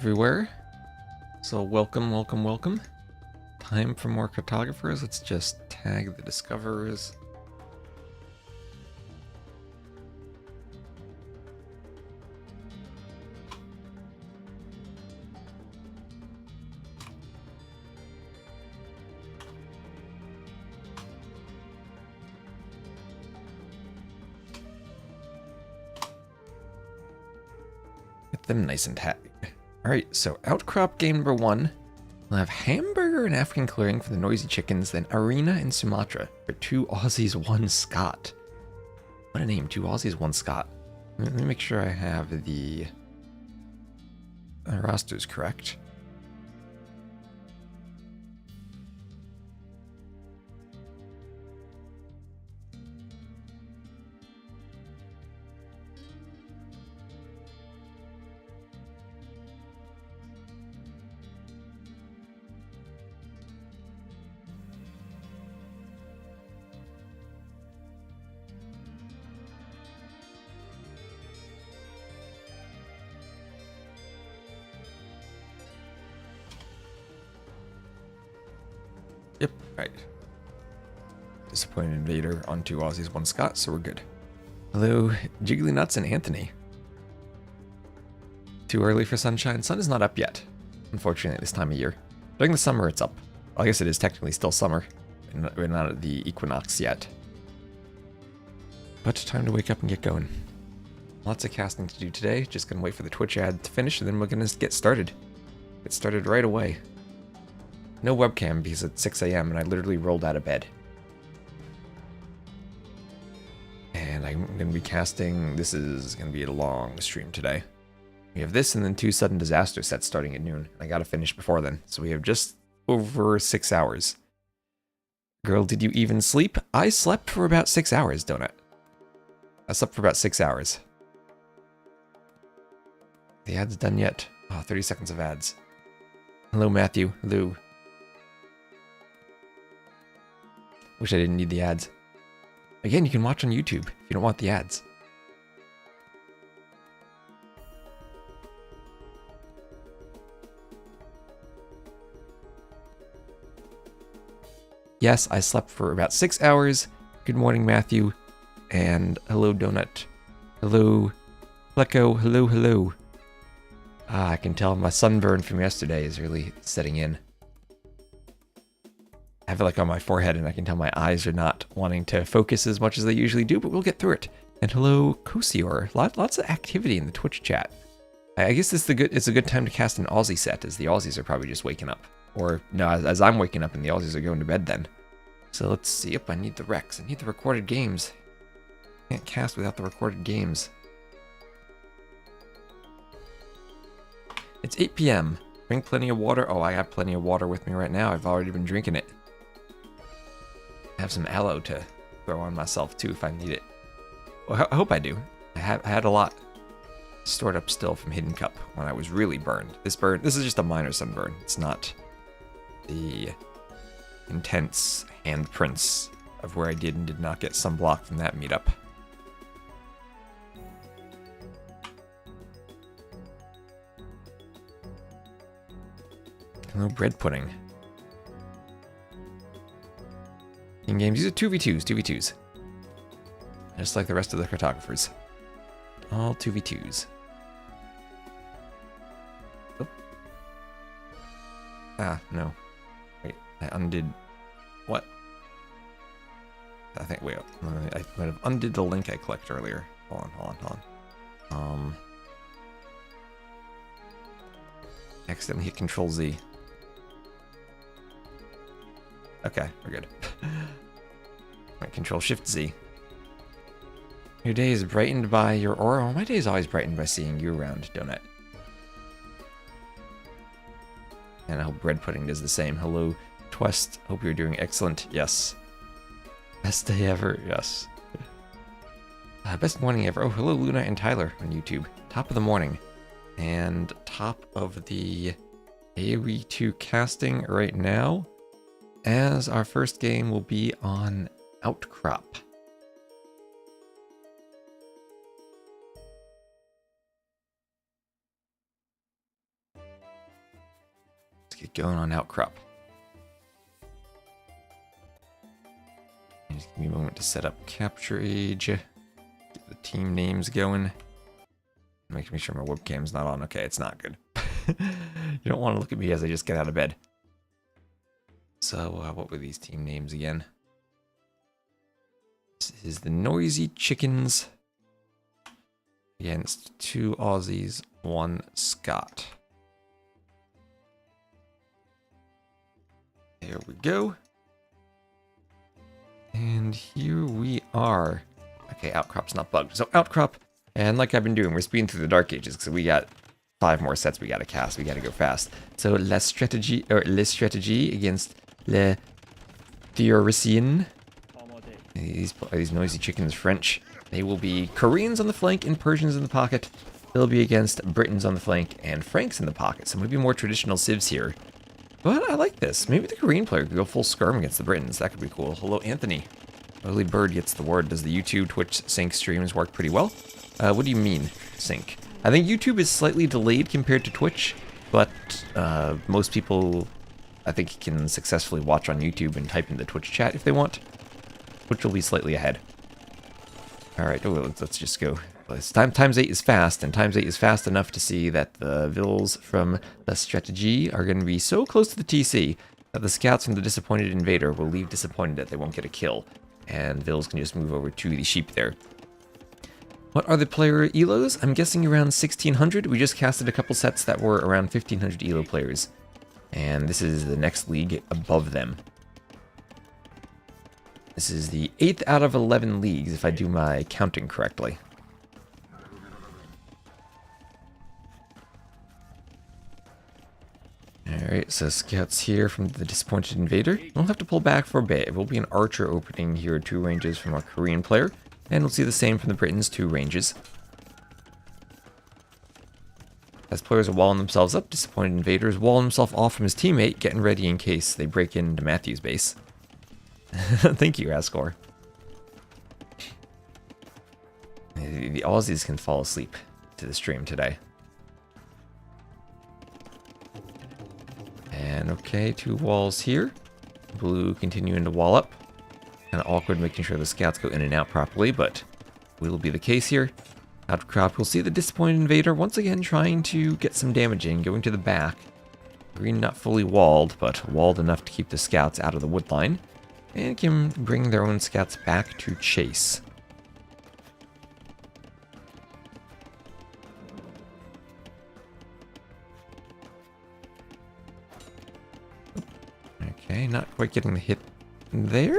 everywhere. So welcome, welcome, welcome. Time for more cartographers. Let's just tag the discoverers. Get them nice and tagged. Alright, so Outcrop game number 1. We'll have Hamburger and African Clearing for the Noisy Chickens, then Arena in Sumatra for 2 Aussies, 1 Scot. What a name, 2 Aussies, 1 Scot. Let me make sure I have the rosters correct. Yep, right. Disappointed Invader on 2 Aussies, 1 Scot, so we're good. Hello, Jiggly Nuts and Anthony. Too early for sunshine? Sun is not up yet, unfortunately, at this time of year. During the summer, it's up. Well, I guess it is technically still summer. We're not at the equinox yet. But time to wake up and get going. Lots of casting to do today. Just gonna wait for the Twitch ad to finish, and then we're gonna get started. Get started right away. No webcam because it's 6 a.m. and I literally rolled out of bed. And I'm going to be casting. This is going to be a long stream today. We have this and then 2 sudden disaster sets starting at noon. I got to finish before then. So we have just over 6 hours. Girl, did you even sleep? I slept for about 6 hours, Donut. I slept for about 6 hours. The ad's done yet. Oh, 30 seconds of ads. Hello, Matthew. Hello. Wish I didn't need the ads. Again, you can watch on YouTube if you don't want the ads. Yes, I slept for about 6 hours. Good morning, Matthew. And hello, Donut. Hello, Pleco. Hello, hello. I can tell my sunburn from yesterday is really setting in. I have it like on my forehead and I can tell my eyes are not wanting to focus as much as they usually do, but we'll get through it. And hello, Kosior. Lots of activity in the Twitch chat. I guess it's a good time to cast an Aussie set, as the Aussies are probably just waking up. Or, no, as I'm waking up and the Aussies are going to bed then. So let's see. Yep, I need the recs. I need the recorded games. Can't cast without the recorded games. It's 8 p.m. Drink plenty of water. Oh, I got plenty of water with me right now. I've already been drinking it. I have some aloe to throw on myself too if I need it. Well, I hope I do. I had a lot stored up still from Hidden Cup when I was really burned. This is just a minor sunburn. It's not the intense handprints of where I did and did not get sunblock from that meetup. Hello, bread pudding. In games, these are 2v2s, 2v2s. Just like the rest of the cartographers. All 2v2s. Oh. Ah, no. Wait, I undid... What? I think, wait, I might have undid the link I clicked earlier. Hold on. Accidentally hit Control Z. Okay, we're good. Right, Control Shift Z. Your day is brightened by your aura. Well, my day is always brightened by seeing you around, Donut. And I hope bread pudding does the same. Hello, Twest. Hope you're doing excellent. Yes. Best day ever. Yes. Best morning ever. Oh, hello, Luna and Tyler on YouTube. Top of the morning. And top of the AoE 2 casting right now, as our first game will be on Outcrop. get going on Outcrop. Just give me a moment to set up capture age. Get the team names going. Making sure my webcam's not on. Okay, it's not good. You don't want to look at me as I just get out of bed. So, what were these team names again? This is the Noisy Chickens against 2 Aussies, 1 Scot. There we go. And here we are. Okay, Outcrop's not bugged. So Outcrop, and like I've been doing, we're speeding through the Dark Ages because we got 5 more sets we gotta cast. We gotta go fast. So Les Stratégie against Le Théoricien. These Noisy Chickens French. They will be Koreans on the flank and Persians in the pocket. They'll be against Britons on the flank and Franks in the pocket. So maybe more traditional civs here. But I like this. Maybe the Korean player could go full skirm against the Britons. That could be cool. Hello, Anthony. Early Bird gets the word. Does the YouTube, Twitch sync streams work pretty well? What do you mean, sync? I think YouTube is slightly delayed compared to Twitch, but most people, I think, can successfully watch on YouTube and type in the Twitch chat if they want. Twitch will be slightly ahead. Alright, let's just go. Times 8 is fast, and times 8 is fast enough to see that the Vils from the Strategy are going to be so close to the TC that the scouts from the Disappointed Invader will leave disappointed that they won't get a kill, and Vils can just move over to the sheep there. What are the player elos? I'm guessing around 1600. We just casted a couple sets that were around 1500 elo players, and this is the next league above them. This is the 8th out of 11 leagues, if I do my counting correctly. Alright, so scouts here from the Disappointed Invader. We'll have to pull back for a bit. It will be an archer opening here, 2 ranges from our Korean player. And we'll see the same from the Britons, 2 ranges. As players are walling themselves up, Disappointed Invader is walling himself off from his teammate, getting ready in case they break into Matthew's base. Thank you, Ascor. The Aussies can fall asleep to the stream today. And okay, 2 walls here. Blue continuing to wall up. Kind of awkward making sure the scouts go in and out properly, but will be the case here. Outcrop, we'll see the Disappointed Invader once again trying to get some damage in, going to the back. Green not fully walled, but walled enough to keep the scouts out of the wood line. And can bring their own scouts back to chase. Okay, not quite getting the hit there.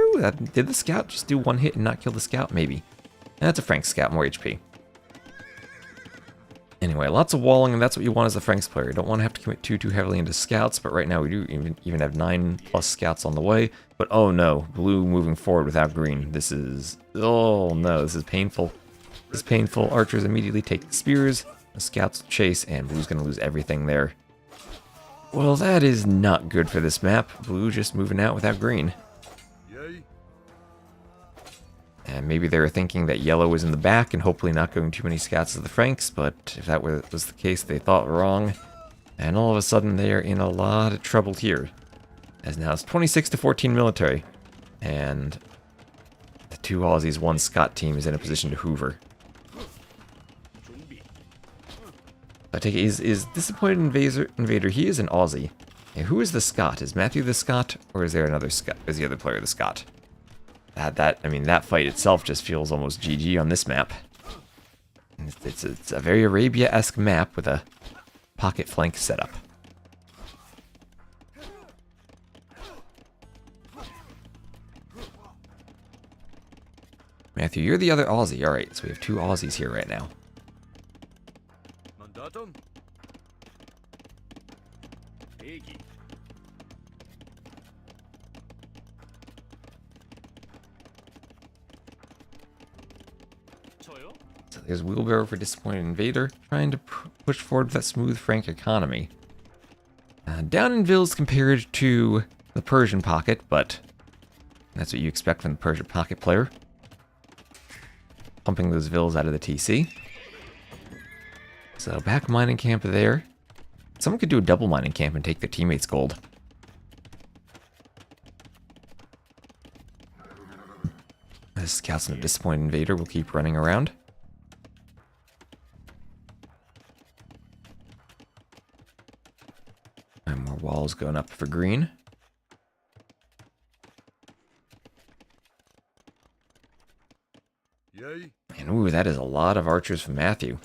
Did the scout just do 1 hit and not kill the scout? Maybe. That's a Frank scout, more HP. Anyway, lots of walling, and that's what you want as a Franks player. You don't want to have to commit too heavily into scouts, but right now we do even have 9+ scouts on the way. But oh no, blue moving forward without green. This is... oh no, this is painful. This is painful. Archers immediately take the spears, the scouts chase, and blue's going to lose everything there. Well, that is not good for this map. Blue just moving out without green. And maybe they were thinking that yellow was in the back and hopefully not going too many scouts as the Franks, but if that was the case, they thought wrong. And all of a sudden, they are in a lot of trouble here. As now it's 26 to 14 military. And the 2 Aussies, 1 Scot team is in a position to hoover. I take it, is Disappointed Invader, he is an Aussie. And who is the Scot? Is Matthew the Scot, or is there another Scot? Is the other player the Scot? I mean, that fight itself just feels almost GG on this map. It's a very Arabia-esque map with a pocket flank setup. Matthew, you're the other Aussie. Alright, so we have 2 Aussies here right now. So there's Wheelbarrow for Disappointed Invader, trying to push forward that smooth Frank economy. Down in Vils compared to the Persian pocket, but that's what you expect from the Persian pocket player. Pumping those Vils out of the TC. So back mining camp there. Someone could do a double mining camp and take their teammates' gold. The scouts and a disappointed invader will keep running around. And more walls going up for green. And ooh, that is a lot of archers from Matthew.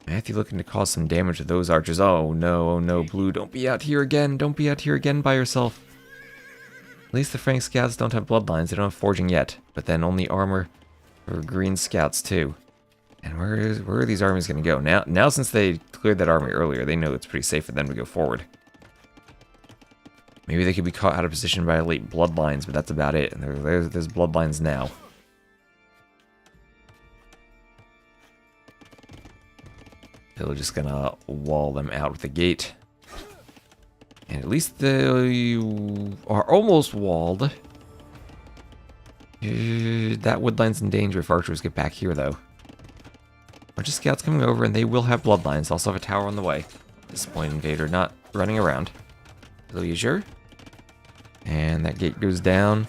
Matthew looking to cause some damage to those archers. Oh no, blue, don't be out here again. Don't be out here again by yourself. At least the Frank scouts don't have bloodlines. They don't have forging yet. But then only armor for green scouts too. And where are these armies going to go? Now since they cleared that army earlier, they know it's pretty safe for them to go forward. Maybe they could be caught out of position by late bloodlines, but that's about it. And there's bloodlines now. They're just gonna wall them out with the gate. And at least they are almost walled. That woodline's in danger if archers get back here, though. Bunch of scouts coming over, and they will have bloodlines. They also have a tower on the way. Disappointed invader not running around. Villese. And that gate goes down.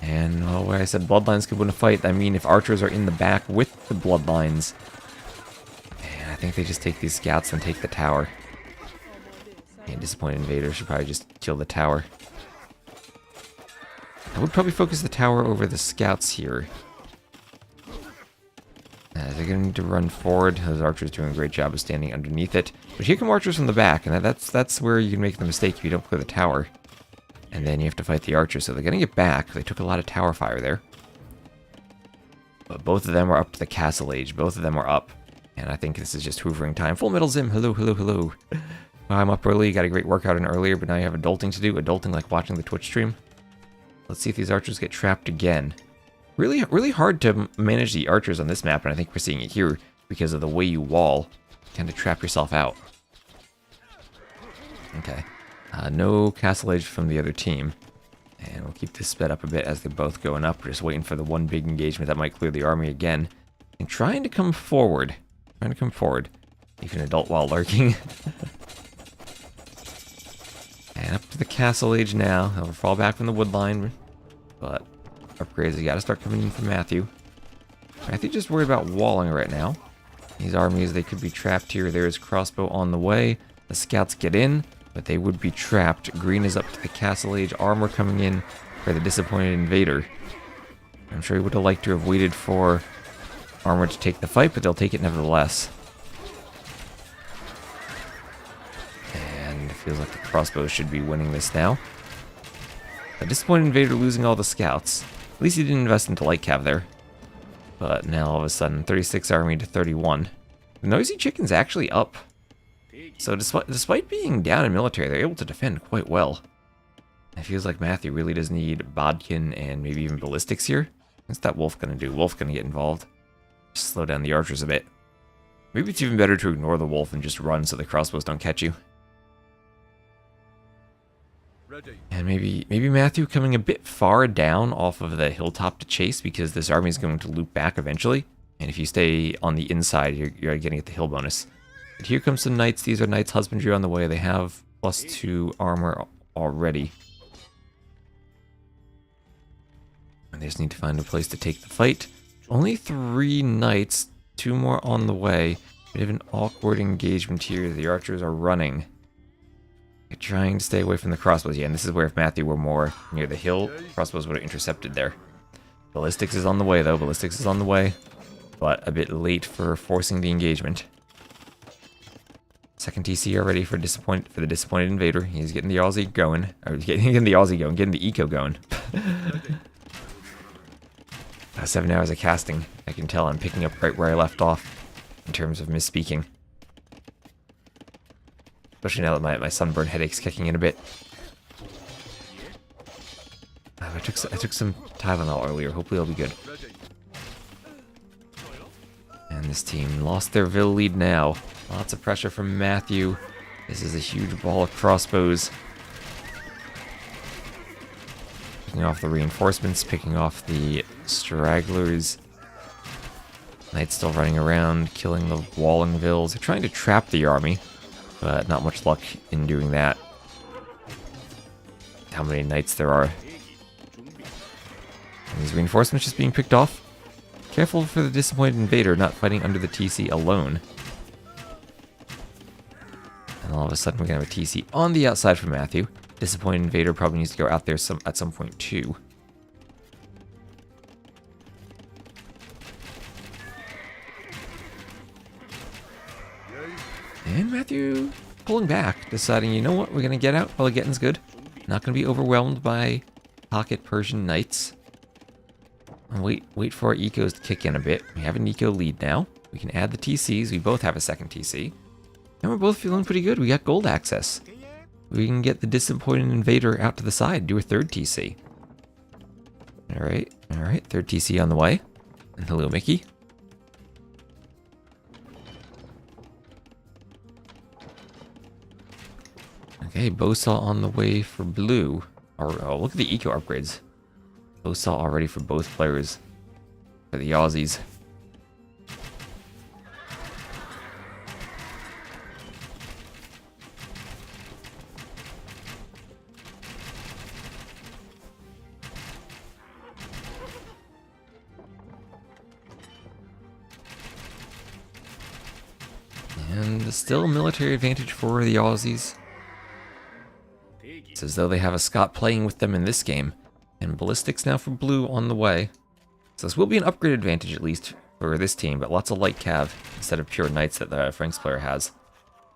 And well, when I said bloodlines could win a fight, I mean if archers are in the back with the bloodlines. And I think they just take these scouts and take the tower. And disappointed invader should probably just kill the tower. I would probably focus the tower over the scouts here. They're going to need to run forward. Those archers doing a great job of standing underneath it. But here come archers from the back, and that's where you can make the mistake if you don't clear the tower. And then you have to fight the archers, so they're going to get back. They took a lot of tower fire there. But both of them are up to the castle age. Both of them are up. And I think this is just hoovering time. Full Metal Zim, hello, hello, hello. I'm up early, got a great workout in earlier, but now you have adulting to do. Adulting like watching the Twitch stream. Let's see if these archers get trapped again. Really hard to manage the archers on this map, and I think we're seeing it here because of the way you wall. Kind of trap yourself out. Okay. No castle age from the other team. And we'll keep this sped up a bit as they're both going up. We're just waiting for the one big engagement that might clear the army again. And trying to come forward. Even adult while lurking. And up to the castle age now. They'll fall back from the wood line. But upgrades, you gotta start coming in from Matthew. Matthew just worried about walling right now. These armies, they could be trapped here. There's crossbow on the way. The scouts get in, but they would be trapped. Green is up to the castle age. Armor coming in for the disappointed invader. I'm sure he would have liked to have waited for armor to take the fight, but they'll take it nevertheless. And it feels like the crossbow should be winning this now. A disappointed invader losing all the scouts. At least he didn't invest into light cav there. But now all of a sudden, 36 army to 31. The Noisy Chicken's actually up. So despite being down in military, they're able to defend quite well. It feels like Matthew really does need Bodkin and maybe even ballistics here. What's that wolf gonna do? Wolf gonna get involved. Just slow down the archers a bit. Maybe it's even better to ignore the wolf and just run so the crossbows don't catch you. And maybe Matthew coming a bit far down off of the hilltop to chase because this army is going to loop back eventually. And if you stay on the inside, you're getting at the hill bonus. But here comes some knights. These are knights husbandry on the way. They have +2 armor already. And they just need to find a place to take the fight. Only 3 knights, 2 more on the way. Bit of an awkward engagement here. The archers are running. They're trying to stay away from the crossbows. Yeah, and this is where if Matthew were more near the hill, crossbows would have intercepted there. Ballistics is on the way, though. Ballistics is on the way. But a bit late for forcing the engagement. Second TC already for the disappointed invader. He's getting the Aussie going. Or getting the Aussie going, getting the eco going. 7 hours of casting. I can tell I'm picking up right where I left off in terms of misspeaking. Especially now that my sunburn headache's kicking in a bit. I took some Tylenol earlier. Hopefully I'll be good. And this team lost their Ville lead now. Lots of pressure from Matthew. This is a huge ball of crossbows. Picking off the reinforcements, picking off the stragglers. Knights still running around, killing the walling vills. They're trying to trap the army. but not much luck in doing that. How many knights there are. And these reinforcements just being picked off. Careful for the disappointed invader not fighting under the TC alone. And all of a sudden we're going to have a TC on the outside for Matthew. Disappointed invader probably needs to go out there at some point too. And Matthew pulling back, deciding, you know what, we're going to get out while the getting's good. Not going to be overwhelmed by pocket Persian knights. Wait for our ecos to kick in a bit. We have an eco lead now. We can add the TCs. We both have a second TC. And we're both feeling pretty good. We got gold access. We can get the disappointed invader out to the side, do a third TC. Alright, third TC on the way. And hello, Mickey. Okay, Bowsaw on the way for blue. Oh, look at the eco upgrades. Bowsaw already for both players. For the Aussies. And still military advantage for the Aussies. It's as though they have a Scot playing with them in this game. And ballistics now for blue on the way. So this will be an upgrade advantage at least for this team, but lots of light cav instead of pure knights that the Franks player has.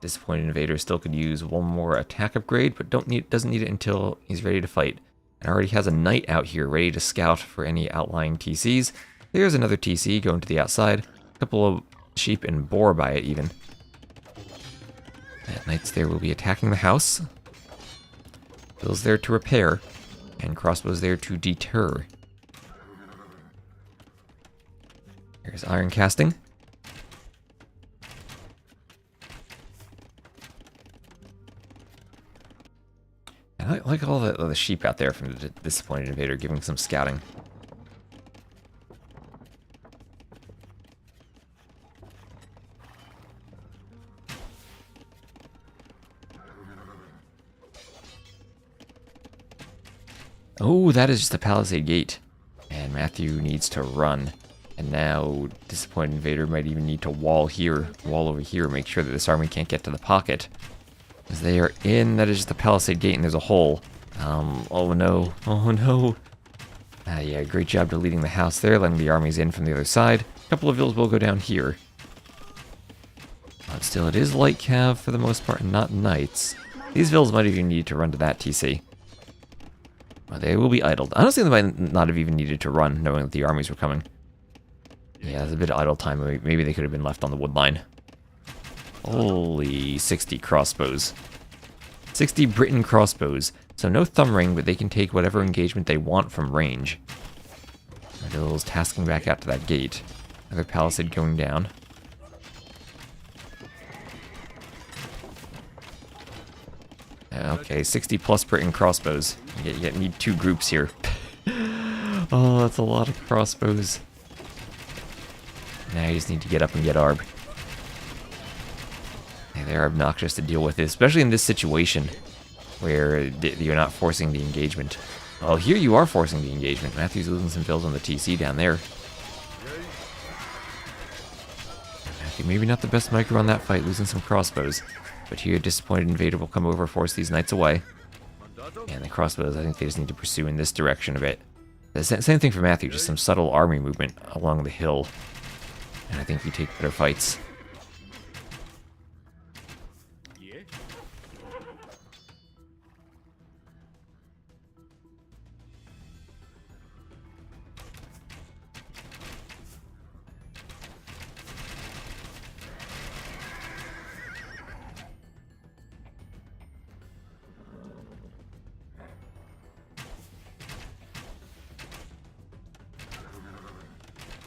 Disappointed invader still could use one more attack upgrade, but doesn't need it until he's ready to fight. And already has a knight out here ready to scout for any outlying TCs. There's another TC going to the outside. A couple of sheep and boar by it even. That knights there will be attacking the house. Bill's there to repair, and crossbow's there to deter. Here's iron casting. And I like all the sheep out there from the disappointed invader giving some scouting. Oh, that is just a palisade gate. And Matthew needs to run. And now, disappointed invader might even need to wall over here, make sure that this army can't get to the pocket. As they are in, that is just a palisade gate and there's a hole. Oh no, oh no. Yeah, great job deleting the house there, letting the armies in from the other side. A couple of villas will go down here. But still, it is light cav for the most part, and not knights. These villas might even need to run to that TC. Well, they will be idled. Honestly, they might not have even needed to run, knowing that the armies were coming. Yeah, there's a bit of idle time. Maybe they could have been left on the wood line. Holy 60 crossbows. 60 Britain crossbows. So no thumb ring, but they can take whatever engagement they want from range. Adil's tasking back out to that gate. Another palisade going down. Okay, 60 plus Britain crossbows. You need two groups here. Oh, that's a lot of crossbows. Now you just need to get up and get Arb. Yeah, they're obnoxious to deal with, especially in this situation where you're not forcing the engagement. Oh, here you are forcing the engagement. Matthew's losing some fills on the TC down there. Matthew, maybe not the best micro on that fight, losing some crossbows. But here, disappointed invader will come over, force these knights away. And the crossbows, I think they just need to pursue in this direction a bit. The same thing for Matthew, just some subtle army movement along the hill. And I think we take better fights.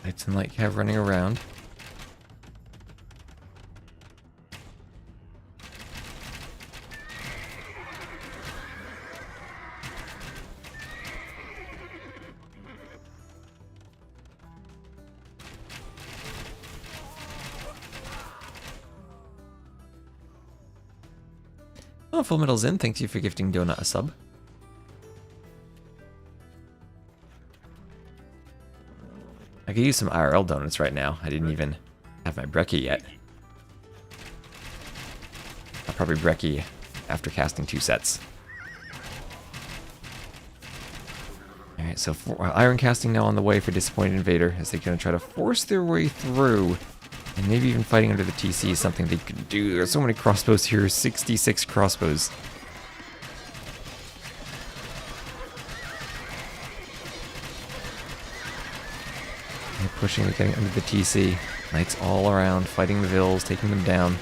Knights and light cav running around. Oh, Full Metal Zen, thank you for gifting Donut a sub. I could use some IRL donuts right now. I didn't even have my brekkie yet. I'll probably brekkie after casting 2 sets. Alright, so Iron Casting now on the way for Disappointed Invader as they're going to try to force their way through. And maybe even fighting under the TC is something they could do. There's so many crossbows here, 66 crossbows. They're pushing and getting under the TC. Knights all around, fighting the Vills, taking them down.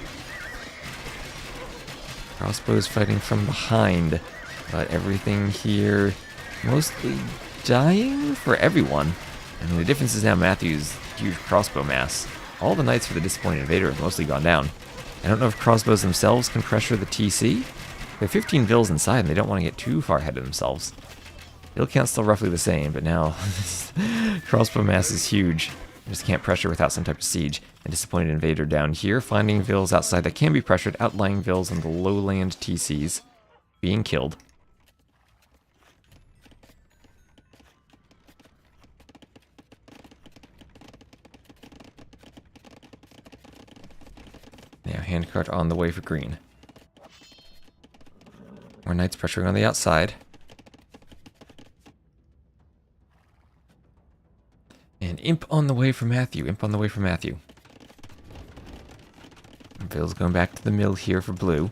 Crossbows fighting from behind, but everything here mostly dying for everyone. I mean, the difference is now Matthew's huge crossbow mass. All the knights for the Disappointed Invader have mostly gone down. I don't know if crossbows themselves can pressure the TC. There are 15 Vills inside, and they don't want to get too far ahead of themselves. Vill count's still roughly the same, but now crossbow mass is huge. You just can't pressure without some type of siege. And Disappointed Invader down here, finding Vills outside that can be pressured, outlying Vills on the lowland TCs, being killed. Now handcart on the way for green. More knights pressuring on the outside. And Imp on the way for Matthew. Imp on the way for Matthew. Vill's going back to the mill here for blue.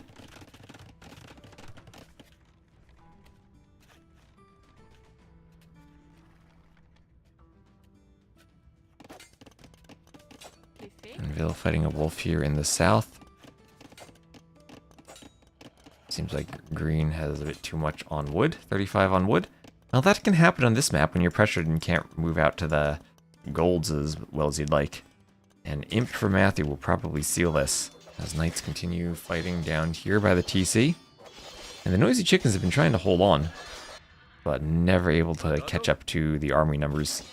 And Vill fighting a wolf here in the south. Seems like green has a bit too much on wood. 35 on wood. Well, that can happen on this map when you're pressured and can't move out to the golds as well as you'd like. And Imp for Matthew will probably seal this as knights continue fighting down here by the TC. And the Noisy Chickens have been trying to hold on, but never able to catch up to the army numbers.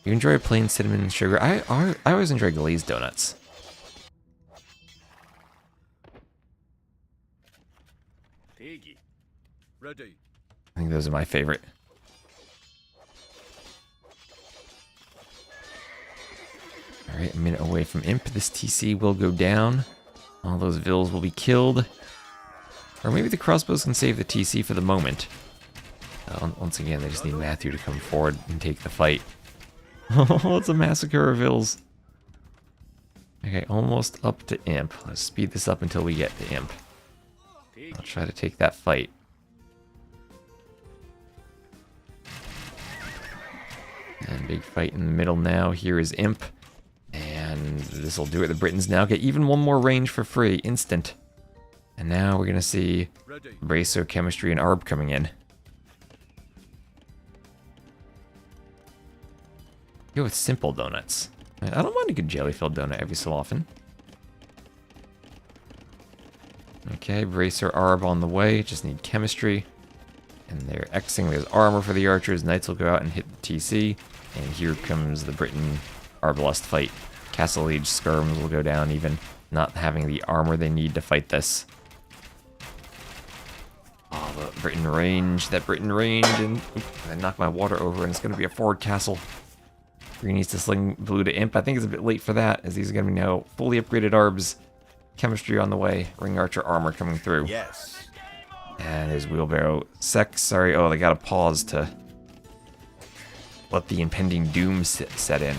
You enjoy plain cinnamon and sugar? I always enjoy glazed donuts. Ready. I think those are my favorite. Alright, a minute away from Imp. This TC will go down. All those Vills will be killed. Or maybe the crossbows can save the TC for the moment. Once again, they just need Matthew to come forward and take the fight. Oh, it's a massacre of Vills. Okay, almost up to Imp. Let's speed this up until we get to Imp. I'll try to take that fight. And big fight in the middle now. Here is Imp. And this will do it. The Britons now get even one more range for free. Instant. And now we're going to see Bracer, Chemistry, and Arb coming in. Go with simple donuts. I don't mind a good jelly-filled donut every so often. Okay, Bracer, Arb on the way. Just need Chemistry. And they're Xing. There's armor for the archers. Knights will go out and hit the TC. And here comes the Briton Arbalest fight. Castle Age skirms will go down, even not having the armor they need to fight this. Oh, the Briton range. That Briton range. And I knocked my water over, and it's going to be a forward castle. Green needs to sling blue to Imp. I think it's a bit late for that, as these are going to be now fully upgraded Arbs. Chemistry on the way. Ring Archer armor coming through. Yes. And his wheelbarrow sec. Sorry. Oh, they got to pause to let the impending doom set in.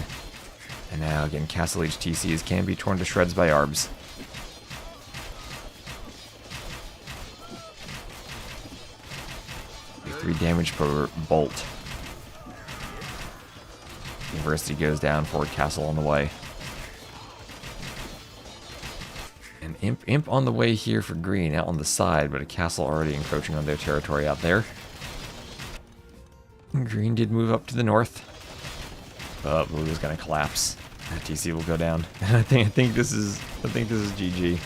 And now again, Castle Age TCs can be torn to shreds by Arbs. Three damage per bolt. University goes down. Forward castle on the way. And Imp on the way here for green, out on the side, but a castle already encroaching on their territory out there. Green did move up to the north. But blue is gonna collapse. That TC will go down. I think this is GG.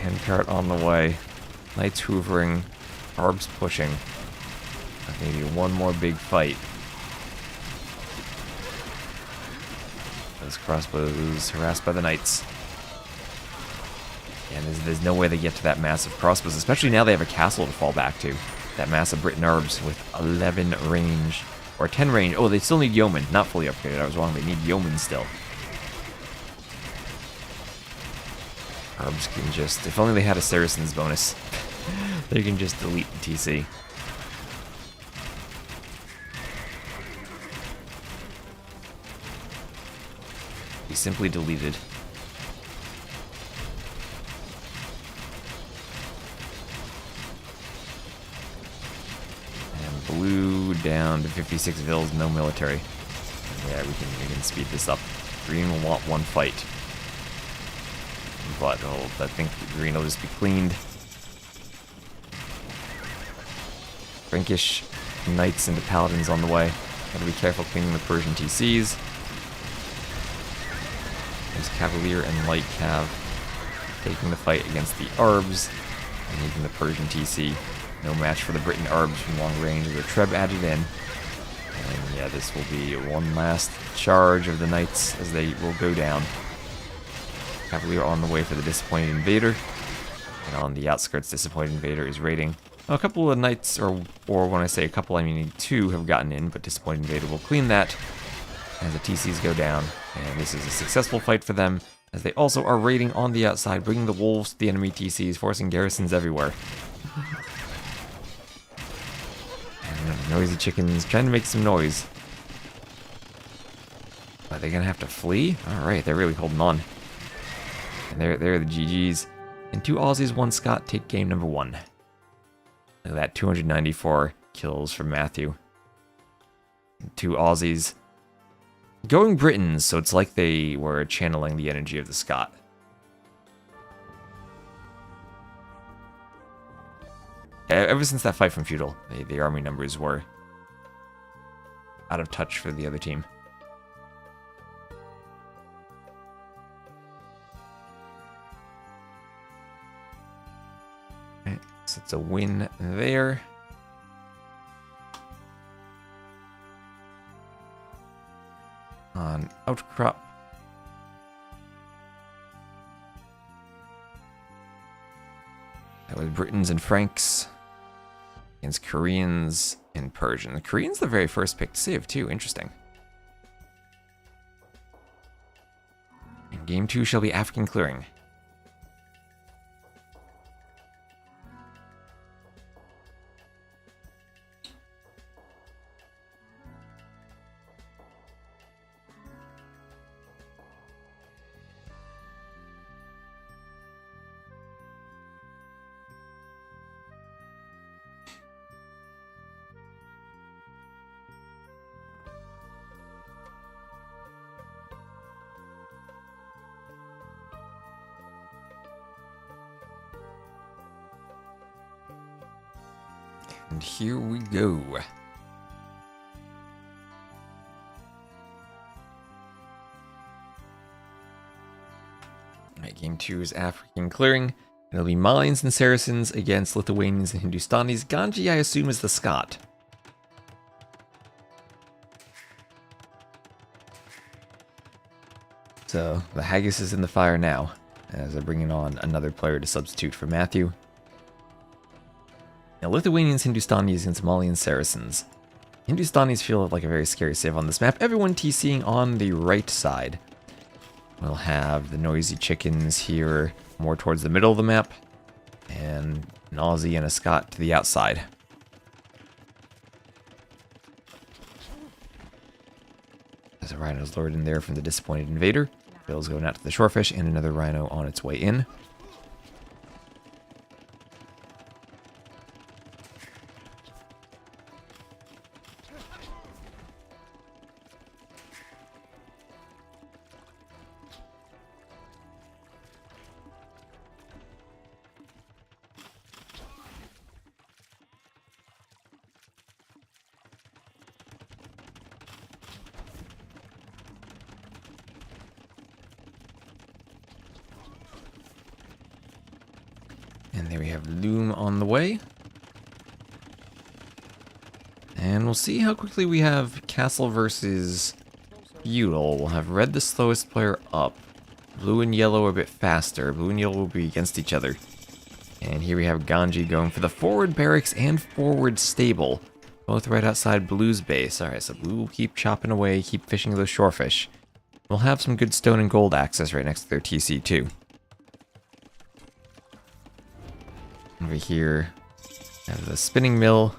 Handcart on the way. Knights hoovering. Arbs pushing. Maybe one more big fight. Those crossbows harassed by the knights. And there's no way they get to that massive crossbows, especially now they have a castle to fall back to. That massive Britain Arbs with 11 range, or 10 range. Oh, they still need Yeoman, not fully upgraded. I was wrong, they need Yeoman still. Arbs can just, if only they had a Saracen's bonus, they can just delete the TC. He simply deleted. And blue down to 56 vills, no military. Yeah, we can speed this up. Green will want one fight. But I think green will just be cleaned. Frankish knights into paladins on the way. Gotta be careful cleaning the Persian TCs. There's Cavalier and Light Cav taking the fight against the Arbs and taking the Persian TC. No match for the Britain Arbs from long range. Their Treb added in. And yeah, this will be one last charge of the Knights as they will go down. Cavalier on the way for the Disappointed Invader. And on the outskirts, Disappointed Invader is raiding. Well, a couple of Knights, or when I say a couple, I mean 2 have gotten in, but Disappointed Invader will clean that as the TCs go down. And this is a successful fight for them, as they also are raiding on the outside, bringing the wolves to the enemy TCs, forcing garrisons everywhere. And noisy chickens trying to make some noise. Are they gonna have to flee? Alright, they're really holding on. And they're the GGs. And 2 Aussies, 1 Scot take game number 1. Look at that, 294 kills from Matthew. And 2 Aussies. Going Britons, so it's like they were channeling the energy of the Scot. Ever since that fight from Feudal, the army numbers were out of touch for the other team. Right, so it's a win there. On Outcrop. That was Britons and Franks against Koreans and Persian. The Koreans the very first pick to save too, interesting. And game 2 shall be African clearing. And here we go. Alright, game 2 is African clearing. It'll be Malians and Saracens against Lithuanians and Hindustanis. Ganji, I assume, is the Scot. So the Haggis is in the fire now, as they're bringing on another player to substitute for Matthew. Now, Lithuanians, Hindustanis against Malian Saracens. Hindustanis feel like a very scary save on this map. Everyone TCing on the right side. We'll have the noisy chickens here more towards the middle of the map. And an Aussie and a Scot to the outside. There's a rhino's lured in there from the Disappointed Invader. Bill's going out to the Shorefish and another rhino on its way in. And there we have Loom on the way. And we'll see how quickly we have Castle versus Feudal. We'll have Red the slowest player up. Blue and yellow are a bit faster. Blue and yellow will be against each other. And here we have Ganji going for the forward barracks and forward stable. Both right outside Blue's base. Alright, so Blue will keep chopping away, keep fishing those shorefish. We'll have some good stone and gold access right next to their TC too. Over here, have the spinning mill.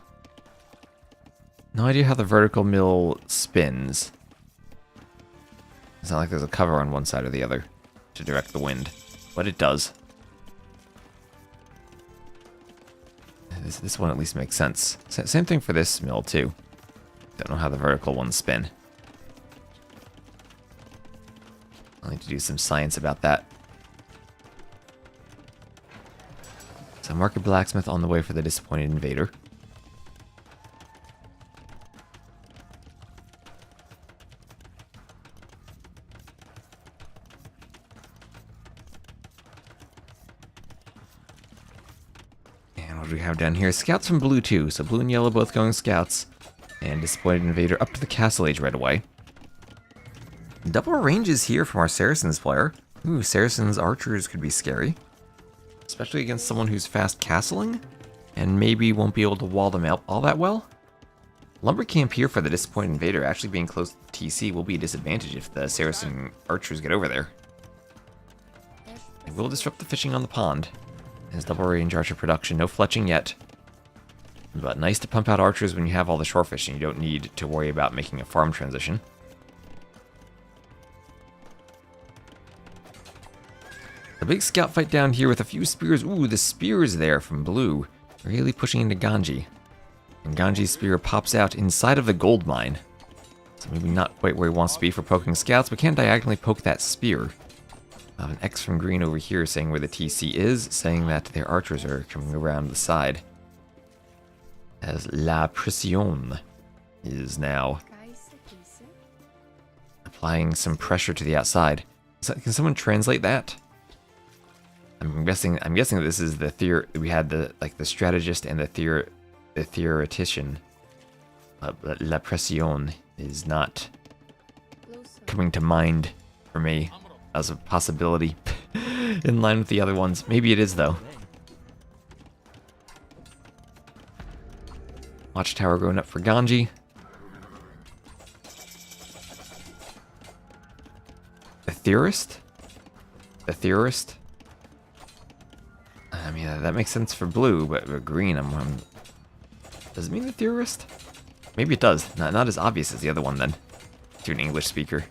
No idea how the vertical mill spins. It's not like there's a cover on one side or the other to direct the wind, but it does. This one at least makes sense. Same thing for this mill too. Don't know how the vertical ones spin. I'll need to do some science about that. So Market Blacksmith on the way for the disappointed invader. What do we have down here? Scouts from Blue too. So Blue and Yellow both going scouts. And Disappointed Invader up to the Castle Age right away. Double ranges here from our Saracens player. Ooh, Saracens archers could be scary. Especially against someone who's fast castling. And maybe won't be able to wall them out all that well. Lumber camp here for the Disappointed Invader. Actually being close to TC will be a disadvantage if the Saracen archers get over there. It will disrupt the fishing on the pond. His double range archer production, no fletching yet. But nice to pump out archers when you have all the shorefish and you don't need to worry about making a farm transition. The big scout fight down here with a few spears. Ooh, the spears there from Blue. Really pushing into Ganji. And Ganji's spear pops out inside of the gold mine. So maybe not quite where he wants to be for poking scouts, but can diagonally poke that spear. I have an X from green over here saying where the TC is, saying that their archers are coming around the side. As La Pression is now applying some pressure to the outside. Can someone translate that? I'm guessing that this is the we had the strategist and the theoretician. La Pression is not coming to mind for me as a possibility in line with the other ones. Maybe it is though. Watchtower going up for Ganji. The theorist? The theorist? I mean, that makes sense for Blue, but green, does it mean the theorist? Maybe it does. Not as obvious as the other one then, to an English speaker.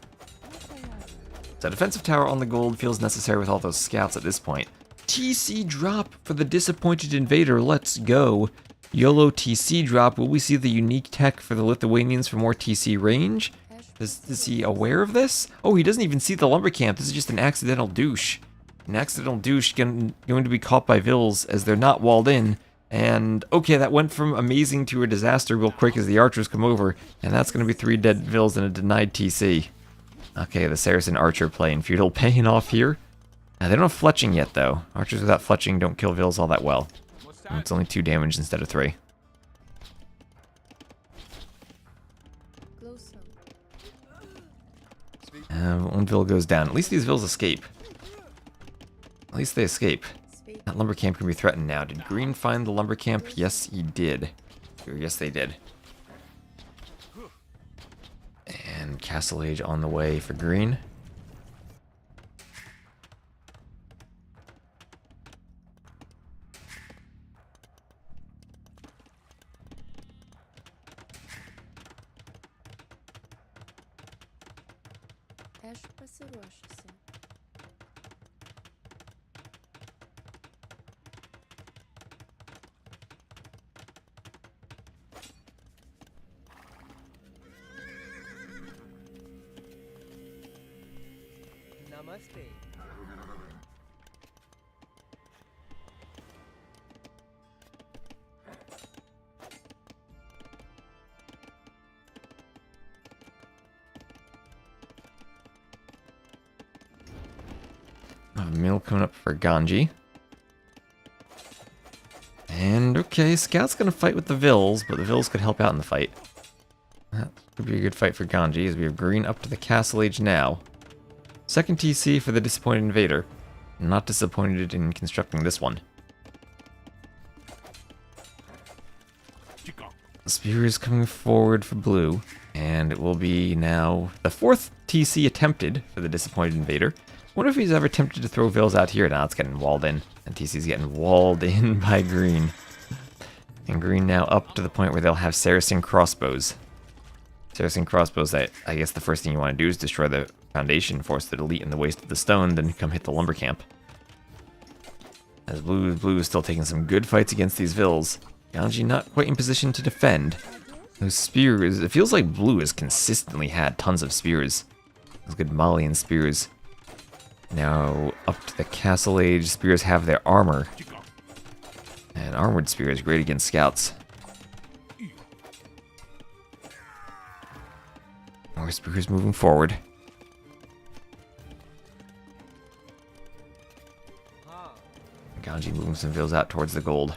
So defensive tower on the gold feels necessary with all those scouts at this point. TC drop for the Disappointed Invader. Let's go. YOLO TC drop. Will we see the unique tech for the Lithuanians for more TC range? Is he aware of this? Oh, he doesn't even see the lumber camp. This is just an accidental douche. An accidental douche going to be caught by Villese as they're not walled in. And okay, that went from amazing to a disaster real quick as the archers come over. And that's going to be 3 dead Villese and a denied TC. Okay, the Saracen archer play in feudal paying off here. They don't have fletching yet, though. Archers without fletching don't kill Villese all that well. And it's only 2 damage instead of 3. One Vill goes down. At least these Vills escape. At least they escape. That lumber camp can be threatened now. Did Green find the lumber camp? Yes, he did. Or yes, they did. And Castle Age on the way for Green. Namaste. A meal coming up for Ganji. And okay, Scout's gonna fight with the Vills, but the Vills could help out in the fight. That could be a good fight for Ganji, as we have Green up to the Castle Age now. Second TC for the disappointed invader. Not disappointed in constructing this one. Spears coming forward for blue, and it will be now the fourth TC attempted for the disappointed invader. Wonder if he's ever attempted to throw Villese out here. Now it's getting walled in, and TC's getting walled in by green. And green now up to the point where they'll have Saracen crossbows. Saracen crossbows, that I guess the first thing you want to do is destroy the foundation, force the delete in the waste of the stone, then come hit the lumber camp. As blue is still taking some good fights against these Villes. Ganji not quite in position to defend. Those spears, it feels like blue has consistently had tons of spears. Those good Malian spears. Now, up to the Castle Age, spears have their armor. And armored spear is great against scouts. More spears moving forward. Ganji moving some Villes out towards the gold.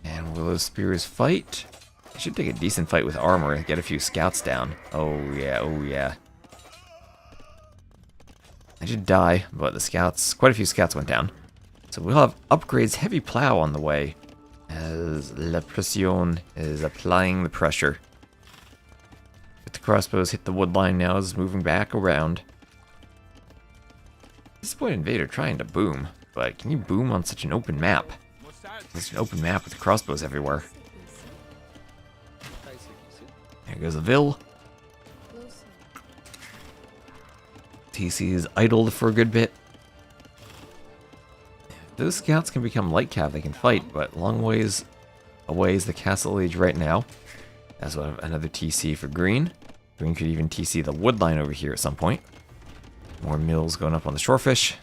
And will those spears fight? They should take a decent fight with armor and get a few scouts down. Oh yeah, oh yeah. I did die, but the scouts, quite a few scouts went down. So we'll have upgrades, heavy plow on the way, as La Pression is applying the pressure. But the crossbows hit the wood line now, is moving back around. Disappointed invader trying to boom, but can you boom on such an open map? It's an open map with crossbows everywhere. There goes a Ville. TC is idled for a good bit. Those scouts can become light cav, they can fight, but long ways away is the Castle Age right now. As well, another TC for green. Green could even TC the wood line over here at some point. More mills going up on the shorefish.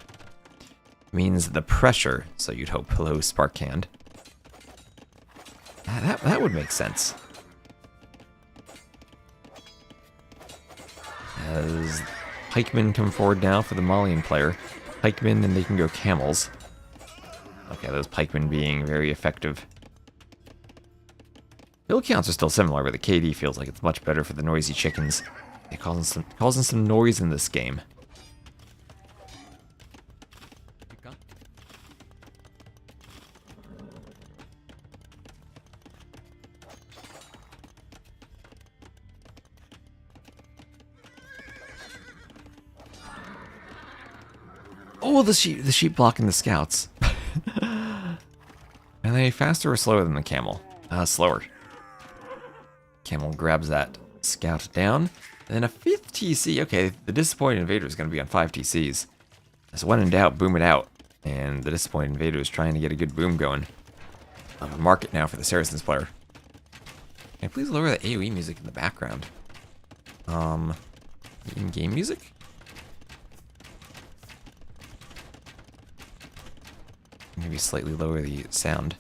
Means the pressure, so you'd hope. Hello, Sparkhand. That would make sense. As pikemen come forward now for the Malian player. Pikemen, and they can go camels. Okay, those pikemen being very effective. Build counts are still similar, but the KD feels like it's much better for the noisy chickens. It causing some noise in this game. Oh, the sheep blocking the scouts. Are they faster or slower than the camel? Slower. Camel grabs that scout down. And then a fifth TC. Okay, the disappointed invader is going to be on 5 TCs. So when in doubt, boom it out. And the disappointed invader is trying to get a good boom going. A market now for the Saracens player. Can I please lower the AoE music in the background? In-game music? Maybe slightly lower the sound.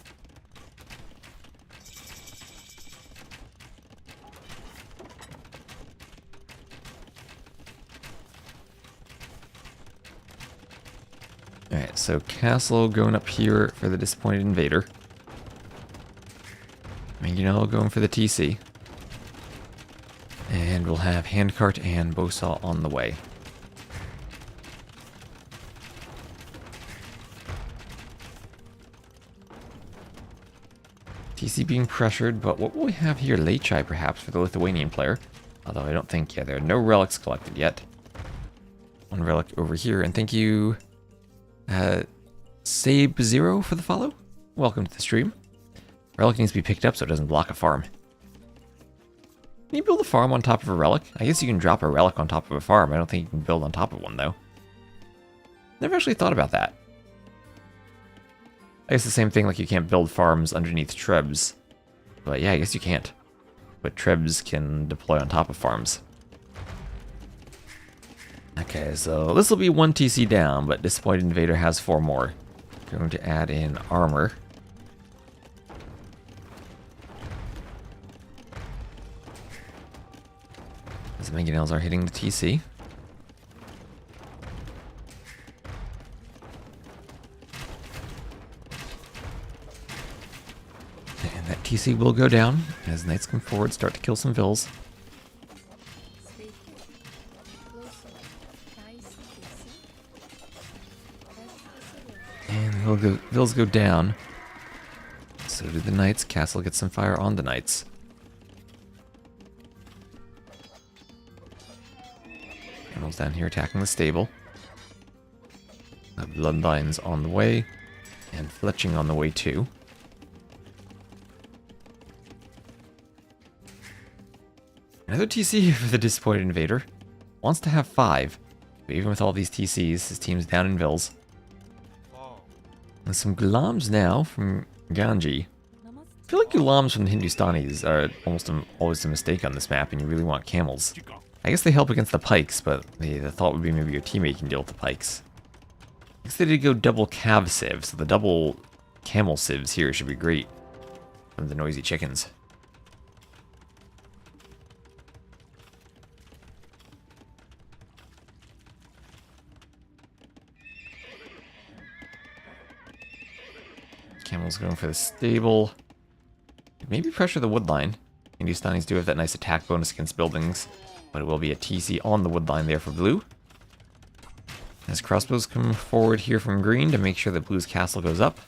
Alright, so castle going up here for the disappointed invader. Mangonel going for the TC. And we'll have handcart and bowsaw on the way. TC being pressured, but what will we have here? Lechai, perhaps, for the Lithuanian player. Although I don't think, yeah, there are no relics collected yet. One relic over here, and thank you, Sab0 for the follow. Welcome to the stream. Relic needs to be picked up so it doesn't block a farm. Can you build a farm on top of a relic? I guess you can drop a relic on top of a farm. I don't think you can build on top of one, though. Never actually thought about that. I guess the same thing, like you can't build farms underneath trebs. But yeah, I guess you can't. But trebs can deploy on top of farms. Okay, so this will be 1 TC down, but Disappointed Invader has 4 more. Going to add in armor. As the mangonels are hitting the TC. TC will go down as knights come forward, start to kill some vills. And the vills go down. So do the knights. Castle gets some fire on the knights. Camels down here attacking the stable. Bloodlines on the way. And fletching on the way too. Another TC for the disappointed invader. Wants to have 5. But even with all these TCs, his team's down in vills. And some gulams now from Ganji. I feel like gulams from the Hindustanis are almost always a mistake on this map, and you really want camels. I guess they help against the pikes, but the thought would be maybe your teammate can deal with the pikes. I guess they did go double cav civ, so the double camel civs here should be great from the noisy chickens. Camel's going for the stable. Maybe pressure the wood line. Hindustanis do have that nice attack bonus against buildings, but it will be a TC on the wood line there for blue. As crossbows come forward here from green to make sure that blue's castle goes up.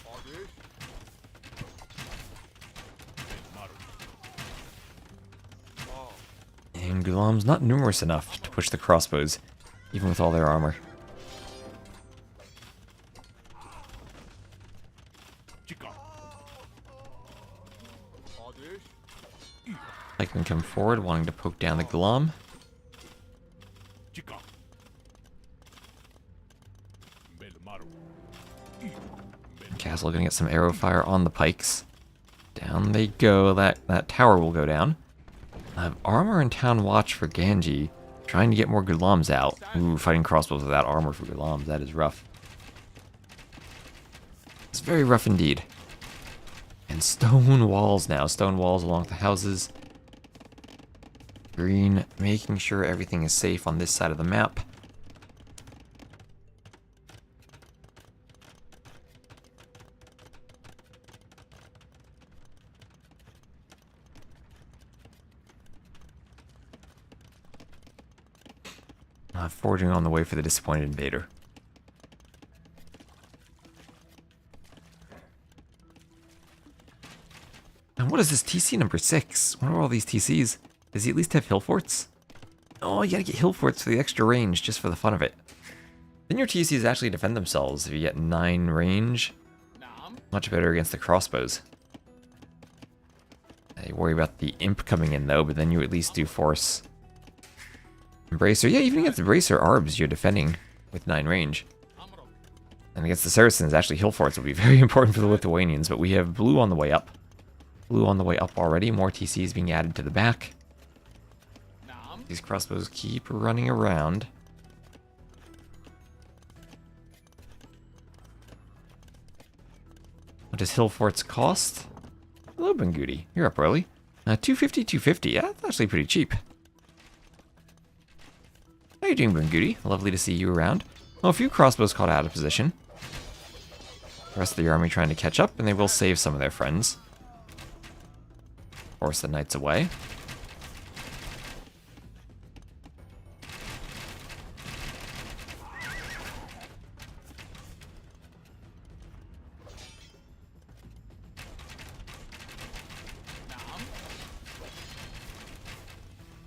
And Gulam's not numerous enough to push the crossbows, even with all their armor. I can come forward, wanting to poke down the Gulam. Castle gonna get some arrow fire on the pikes. Down they go. That tower will go down. I have armor and town watch for Ganji, trying to get more Gulams out. Ooh, fighting crossbows without armor for Gulams. That is rough. It's very rough indeed. And stone walls now. Stone walls along the houses. Green, making sure everything is safe on this side of the map. Forging on the way for the disappointed invader. And what is this TC number 6? What are all these TCs? Does he at least have hill forts? Oh, you gotta get hill forts for the extra range, just for the fun of it. Then your TCs actually defend themselves if you get 9 range. Much better against the crossbows. You worry about the imp coming in though, but then you at least do force Bracer. Yeah, even against the Bracer Arbs, you're defending with 9 range. And against the Saracens, actually hill forts will be very important for the Lithuanians, but we have blue on the way up. Blue on the way up already, more TCs being added to the back. These crossbows keep running around. What does hill forts cost? Hello, Benguti. You're up early. 250, 250. Yeah, that's actually pretty cheap. How you doing, Benguti? Lovely to see you around. Well, a few crossbows caught out of position. The rest of the army trying to catch up, and they will save some of their friends. Force the knights away.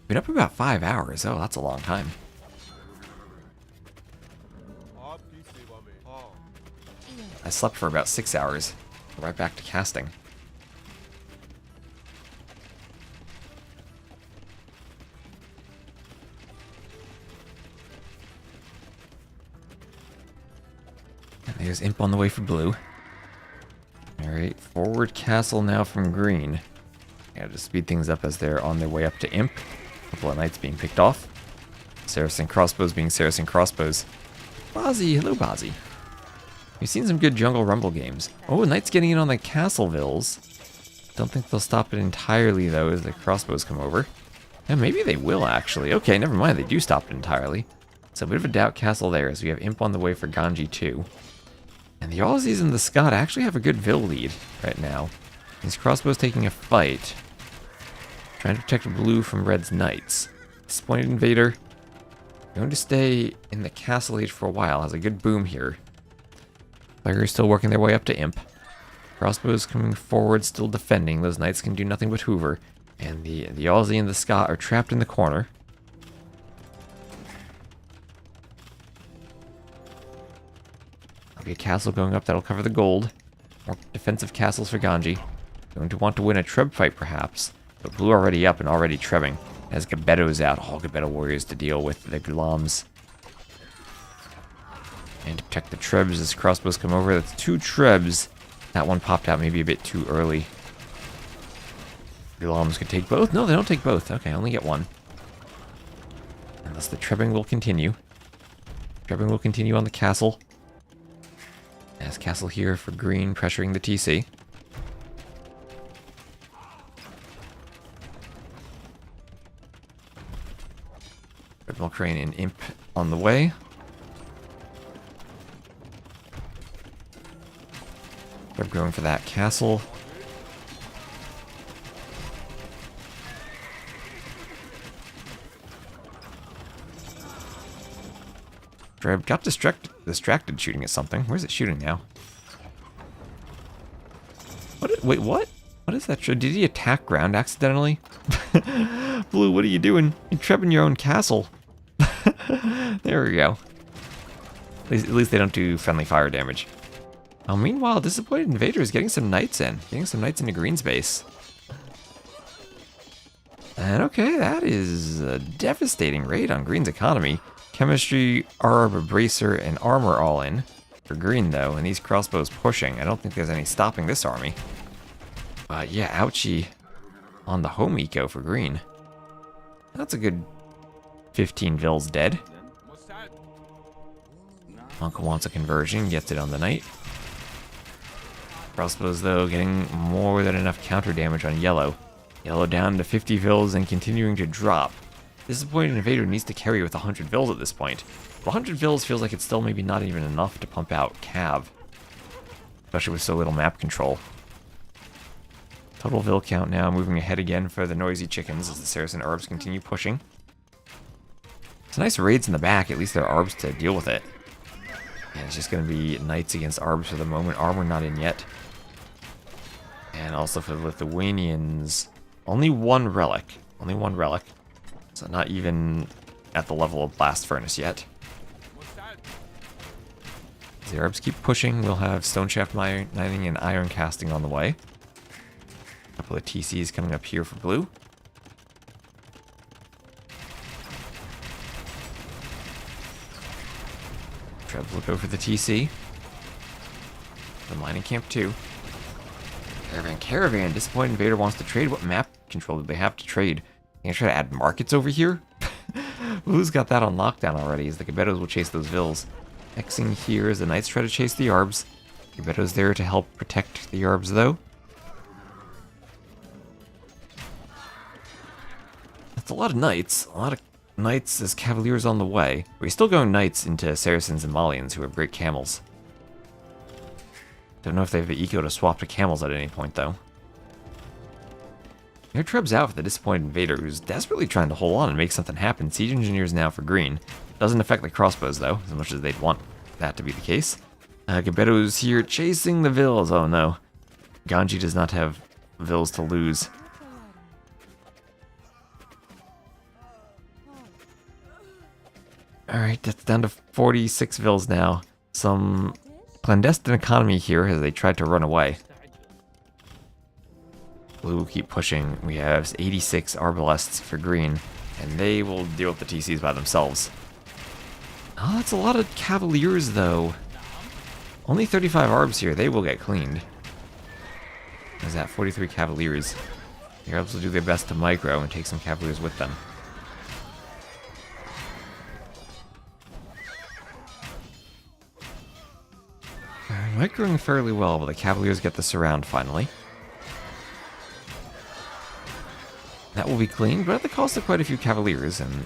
Been up about 5 hours. Oh, that's a long time. I slept for about 6 hours. Right back to casting. And there's Imp on the way for blue. Alright, forward castle now from green. Gotta just speed things up as they're on their way up to Imp. A couple of knights being picked off. Saracen crossbows being Saracen crossbows. Bozzy, hello Bozzy. We've seen some good jungle rumble games. Oh, knights getting in on the Castlevilles. Don't think they'll stop it entirely though as the crossbows come over. And maybe they will actually. Okay, never mind, they do stop it entirely. So a bit of a doubt castle there as we have Imp on the way for Ganji too. And the Aussies and the Scot actually have a good Vill lead right now. These crossbows taking a fight. Trying to protect blue from red's knights. Disappointed invader. Going to stay in the castle age for a while. Has a good boom here. Players still working their way up to imp. Crossbows coming forward, still defending. Those knights can do nothing but hoover. And the Aussie and the Scot are trapped in the corner. There'll be a castle going up that'll cover the gold. More defensive castles for Ganji. Going to want to win a Treb fight, perhaps. But blue already up and already Trebbing. As Gebetto's out. All Gebetto warriors to deal with the Gulams. And to protect the Trebs as crossbows come over. That's 2 Trebs. That one popped out maybe a bit too early. Gulams could take both? No, they don't take both. Okay, only get one. Unless the Trebbing will continue. Trebbing will continue on the castle. As castle here for green, pressuring the TC. Red Crane and Imp on the way. They're going for that castle. Dreb got distracted shooting at something. Where's it shooting now? Wait, what? What is that? Did he attack ground accidentally? Blue, what are you doing? You're trebbing your own castle. There we go. At least they don't do friendly fire damage. Oh, meanwhile, Disappointed Invader is getting some knights in. Getting some knights into Green's base. And okay, that is a devastating raid on Green's economy. Chemistry, Arb, Bracer, and Armor all in. For Green, though, and these crossbows pushing. I don't think there's any stopping this army. But yeah, ouchie on the home eco for Green. That's a good 15 Vils dead. Uncle wants a conversion, gets it on the knight. Crossbows, though, getting more than enough counter damage on yellow. Yellow down to 50 Vils and continuing to drop. Disappointed Invader needs to carry with 100 Vils at this point. But 100 Vils feels like it's still maybe not even enough to pump out Cav. Especially with so little map control. Total Vil count now, moving ahead again for the noisy chickens as the Saracen Arbs continue pushing. It's nice raids in the back, at least there are Arbs to deal with it. And it's just going to be Knights against Arbs for the moment. Armor not in yet. And also for the Lithuanians, only one relic. Only one relic. So not even at the level of Blast Furnace yet. As the Arbs keep pushing, we'll have Stone Shaft Mining and Iron Casting on the way. A couple of TCs coming up here for blue. Trev will go for the TC. The mining camp too. Caravan. Disappointed Invader wants to trade. What map control do they have to trade? Can I try to add markets over here? Blue's got that on lockdown already, as the Gebettos will chase those Vils. Xing here as the Knights try to chase the Arbs. Gebetto's there to help protect the Arbs, though. That's a lot of Knights. A lot of Knights as Cavaliers on the way. We're still going Knights into Saracens and Malians, who have great camels. Don't know if they have the eco to swap to camels at any point, though. Air Treb's out for the Disappointed Invader, who's desperately trying to hold on and make something happen. Siege Engineers now for green. Doesn't affect the crossbows, though, as much as they'd want that to be the case. Gebetto's here chasing the Vils. Oh, no. Ganji does not have Vils to lose. Alright, that's down to 46 Vils now. Some clandestine economy here as they tried to run away. Blue will keep pushing. We have 86 Arbalests for green, and they will deal with the TCs by themselves. Oh, that's a lot of Cavaliers, though. Only 35 Arbs here. They will get cleaned. There's that 43 Cavaliers. The Arbs will do their best to micro and take some Cavaliers with them. Microing fairly well, but the Cavaliers get the surround finally. That will be clean, but at the cost of quite a few Cavaliers, and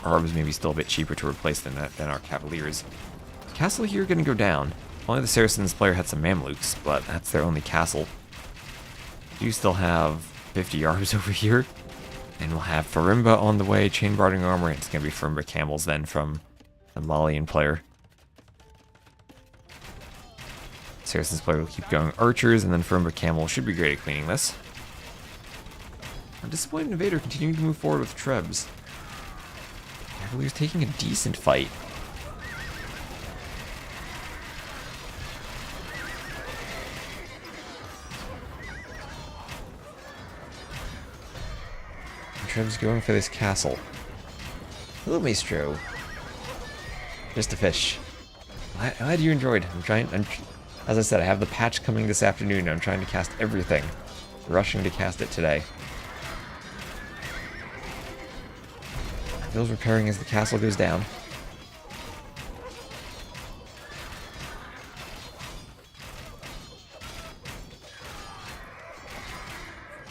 Arbs may be still a bit cheaper to replace than our Cavaliers. Castle here going to go down. Only the Saracens player had some Mamluks, but that's their only castle. do still have 50 arbs over here. And we'll have Farimba on the way, chain barding armor, and it's going to be Farimba camels then from the Malian player. Saracen's player will keep going archers, and then Farimba camel should be great at cleaning this. A disappointed invader continuing to move forward with Trebs. Cavalier's taking a decent fight. Treb's going for this castle. Hello, Maestro. Just a fish. Glad you enjoyed. As I said, I have the patch coming this afternoon. I'm trying to cast everything. Rushing to cast it today. Bill's repairing as the castle goes down.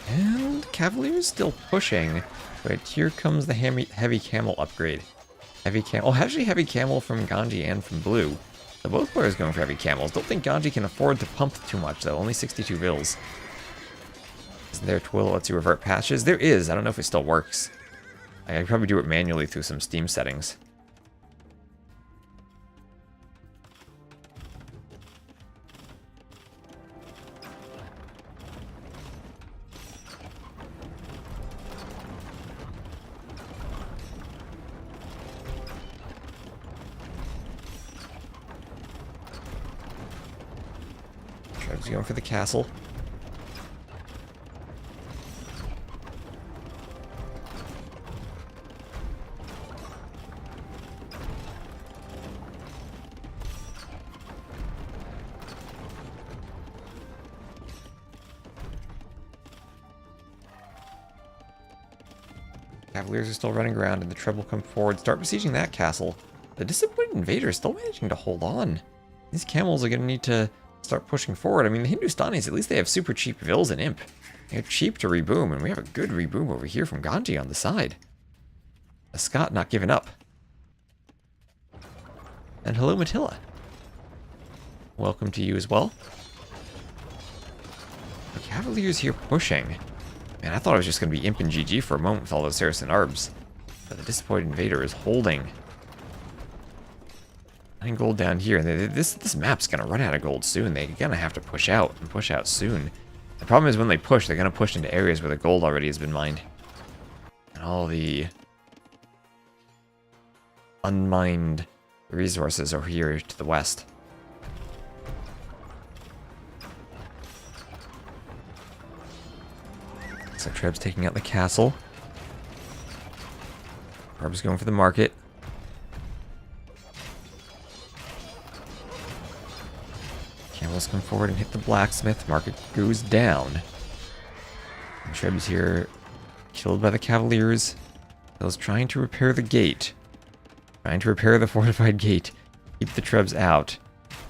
And Cavalier's still pushing. But here comes the heavy camel upgrade. Heavy camel. Oh, actually heavy camel from Ganji and from Blue. So both players going for heavy camels. Don't think Ganji can afford to pump too much though. Only 62 vills. Isn't there a twill that lets you revert patches? There is. I don't know if it still works. I could probably do it manually through some Steam settings. Treb's going for the castle. Cavaliers are still running around, and the Treb will come forward, start besieging that castle. The disappointed invader is still managing to hold on. These camels are going to need to start pushing forward. I mean, the Hindustanis, at least they have super cheap vills and imp. They're cheap to reboom, and we have a good reboom over here from Ganji on the side. A Scot not giving up. And hello, Matilla. Welcome to you as well. The Cavaliers here pushing. Man, I thought it was just going to be Imp and GG for a moment with all those Saracen Arbs. But the disappointed invader is holding. 9 gold down here. This map's going to run out of gold soon. They're going to have to push out, and push out soon. The problem is when they push, they're going to push into areas where the gold already has been mined. And all the unmined resources are here to the west. So Treb's taking out the castle. Barb's going for the market. Camels come forward and hit the blacksmith. Market goes down. And Treb's here, killed by the Cavaliers. Bill's trying to repair the gate. Trying to repair the fortified gate. Keep the Trebs out.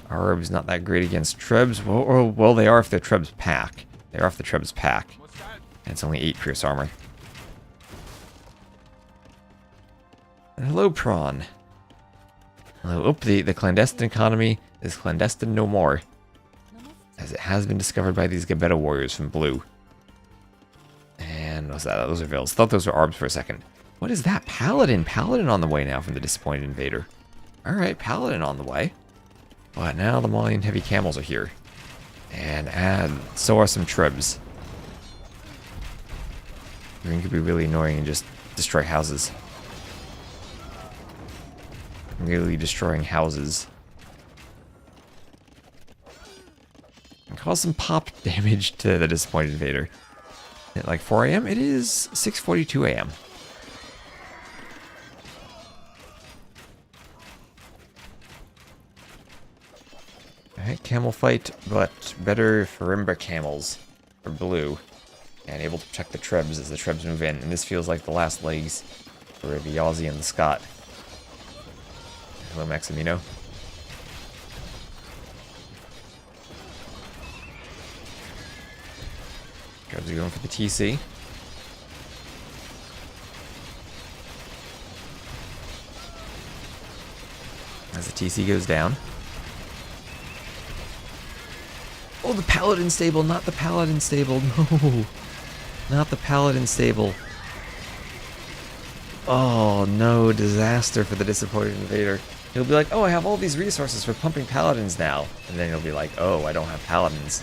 Arb's not that great against Trebs. Well, they are if they're Trebs pack. They are if the Trebs pack. And it's only 8 pierce armor. And hello, Prawn. Hello. Oh, the clandestine economy is clandestine no more. As it has been discovered by these Gabetta warriors from Blue. And what's that? Those are vills. Thought those were Arbs for a second. What is that? Paladin. Paladin on the way now from the disappointed invader. Alright, Paladin on the way. But now the Malian heavy camels are here. And so are some Trebs. Green could be really annoying and just destroy houses. Really destroying houses. And cause some pop damage to the disappointed invader. At like 4 AM? It is 6:42 AM. Alright, camel fight, but better Farimba camels for Blue. And able to protect the Trebs as the Trebs move in. And this feels like the last legs for the Aussie and the Scot. Hello, Maximino. Trebs are going for the TC. As the TC goes down. Oh, the Paladin stable, not the Paladin stable. No, not the Paladin stable. Oh no, disaster for the disappointed invader. He'll be like, oh, I have all these resources for pumping Paladins now. And then he'll be like, oh, I don't have Paladins.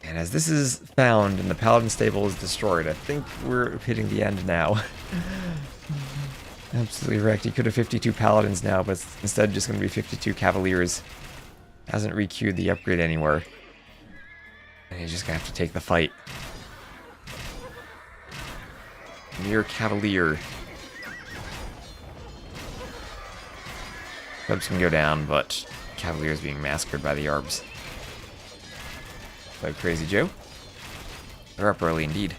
And as this is found and the Paladin stable is destroyed, I think we're hitting the end now. Absolutely wrecked. He could have 52 Paladins now, but it's instead just going to be 52 Cavaliers. Hasn't re-queued the upgrade anywhere. And he's just going to have to take the fight. Mere Cavalier. Clubs can go down, but Cavalier is being massacred by the Arbs. So Crazy Joe. They're up early indeed.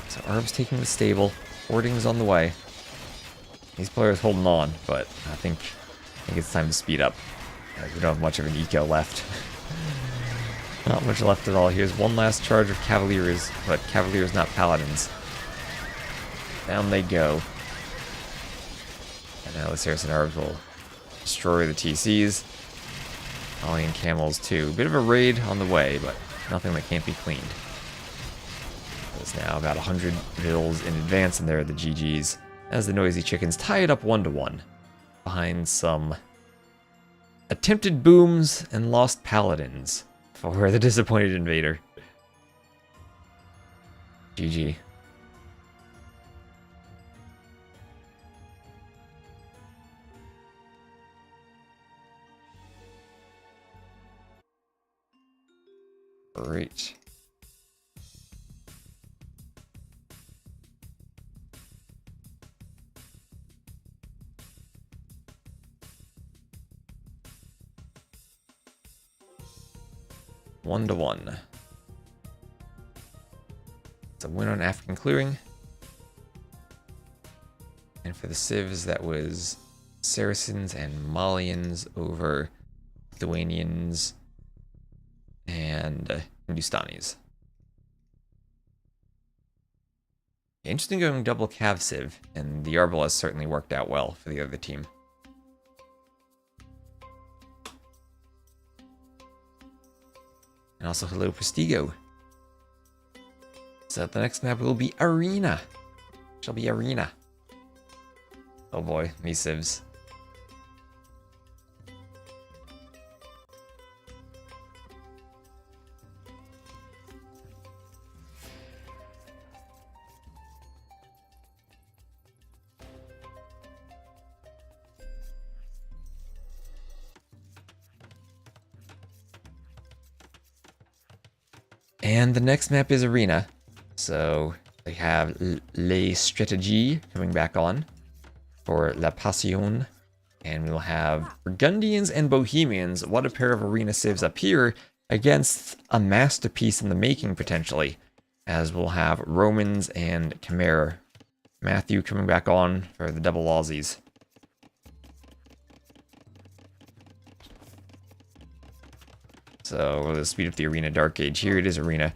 So Arbs taking the stable. Hoarding's on the way. These players holding on, but I think it's time to speed up. We don't have much of an eco left. Not much left at all. Here's one last charge of Cavaliers, but Cavaliers not Paladins. Down they go. And now the Saracen Arbs will destroy the TCs. Ollie and Camels too. Bit of a raid on the way, but nothing that can't be cleaned. It's now about 100 vills in advance, and there are the GGs. As the Noisy Chickens tie it up 1-1. Behind some attempted booms and lost Paladins for the disappointed invader. GG. Great. One to one. It's a win on African clearing. And for the civs, that was Saracens and Malians over Lithuanians and Hindustanis. Interesting going double Cav Civ, and the Arbalest certainly worked out well for the other team. And also hello Prestigo. So the next map will be Arena. Shall be Arena. Oh boy, me civs. And the next map is Arena. So they have Les Stratégies coming back on for La Passion. And we'll have Burgundians and Bohemians. What a pair of Arena civs up here against a masterpiece in the making, potentially. As we'll have Romans and Khmer. Matthew coming back on for the double Aussies. So we'll speed up the Arena Dark Age. Here it is, Arena.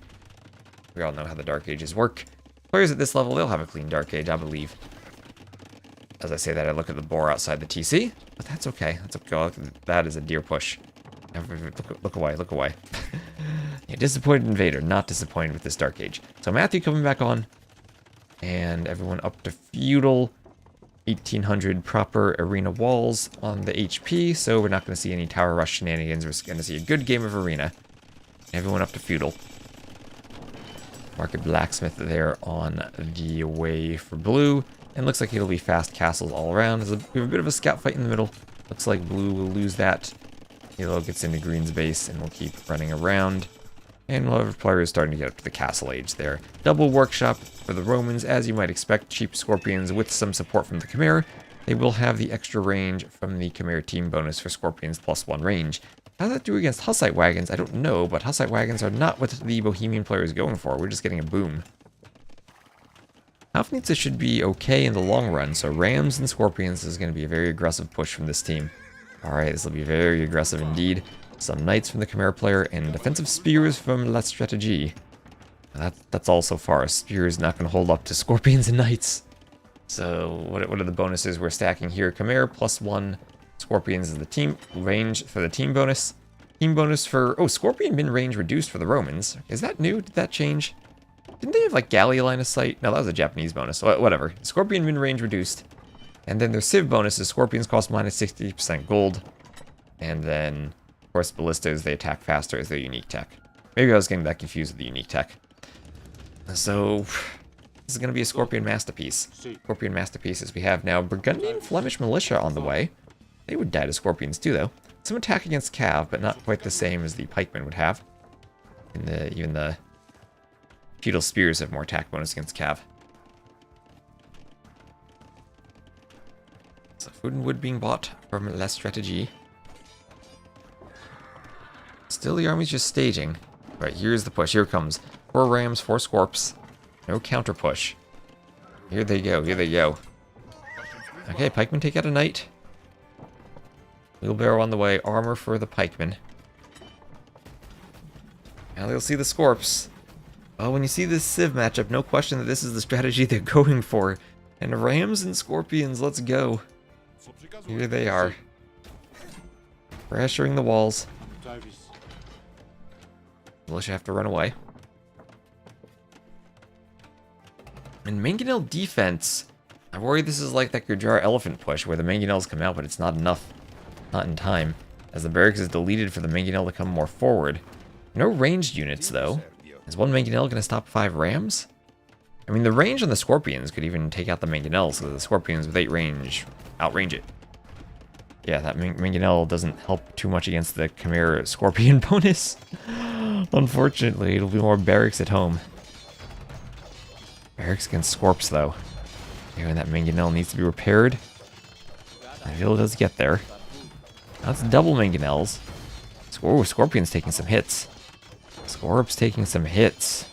We all know how the Dark Ages work. Players at this level, they'll have a clean Dark Age, I believe. As I say that, I look at the boar outside the TC, but that's okay. That's okay. That is a deer push. Look away, look away. Yeah, disappointed invader, not disappointed with this Dark Age. So Matthew coming back on, and everyone up to feudal. 1800 proper arena walls on the HP, so we're not going to see any tower rush shenanigans. We're going to see a good game of arena. Everyone up to feudal. Market blacksmith there on the way for blue, and looks like it'll be fast castles all around. We have a bit of a scout fight in the middle. Looks like blue will lose that. Yellow gets into green's base and will keep running around. And we'll have players starting to get up to the castle age there. Double workshop for the Romans, as you might expect. Cheap Scorpions with some support from the Khmer. They will have the extra range from the Khmer team bonus for Scorpions +1 range. How does that do against Hussite wagons? I don't know, but Hussite wagons are not what the Bohemian player is going for. We're just getting a boom. Hafnitsa should be okay in the long run, so Rams and Scorpions is going to be a very aggressive push from this team. Alright, this will be very aggressive indeed. Some knights from the Khmer player, and defensive spears from La Stratégie. That's all so far. Spear is not going to hold up to Scorpions and knights. So what are the bonuses we're stacking here? Khmer +1. Scorpions is the team range for the team bonus. Team bonus for... Oh, Scorpion min range reduced for the Romans. Is that new? Did that change? Didn't they have, like, galley line of sight? No, that was a Japanese bonus. Whatever. Scorpion min range reduced. And then their Civ bonus is Scorpions cost minus 60% gold. And then, of course, Ballistas, they attack faster as their unique tech. Maybe I was getting that confused with the unique tech. So, this is going to be a Scorpion Masterpiece. Scorpion Masterpieces we have now. Burgundian Flemish Militia on the way. They would die to Scorpions too, though. Some attack against Cav, but not quite the same as the Pikemen would have. Even the Feudal Spears have more attack bonus against Cav. So food and wood being bought from La Strategie. Still the army's just staging. Right, here's the push. Here it comes. 4 rams, 4 scorps. No counter push. Here they go, here they go. Okay, pikemen take out a knight. Wheelbarrow on the way. Armor for the pikemen. Now they'll see the scorps. Oh, when you see this Civ matchup, no question that this is the strategy they're going for. And rams and scorpions, let's go. Here they are. Pressuring the walls. Militia have to run away. And Mangonel defense. I worry this is like that Gujar elephant push where the Mangonels come out, but it's not enough. Not in time. As the barracks is deleted for the Mangonel to come more forward. No ranged units, though. Is one Mangonel going to stop 5 rams? I mean, the range on the Scorpions could even take out the Mangonel, so the Scorpions with 8 range outrange it. Yeah, that Mangonel doesn't help too much against the Khmer Scorpion bonus. Unfortunately, it'll be more barracks at home. Barracks against Scorps, though. And that Mangonel needs to be repaired. And Villa does get there. That's double Mangonels. Oh, Scorpion's taking some hits. Scorp's taking some hits.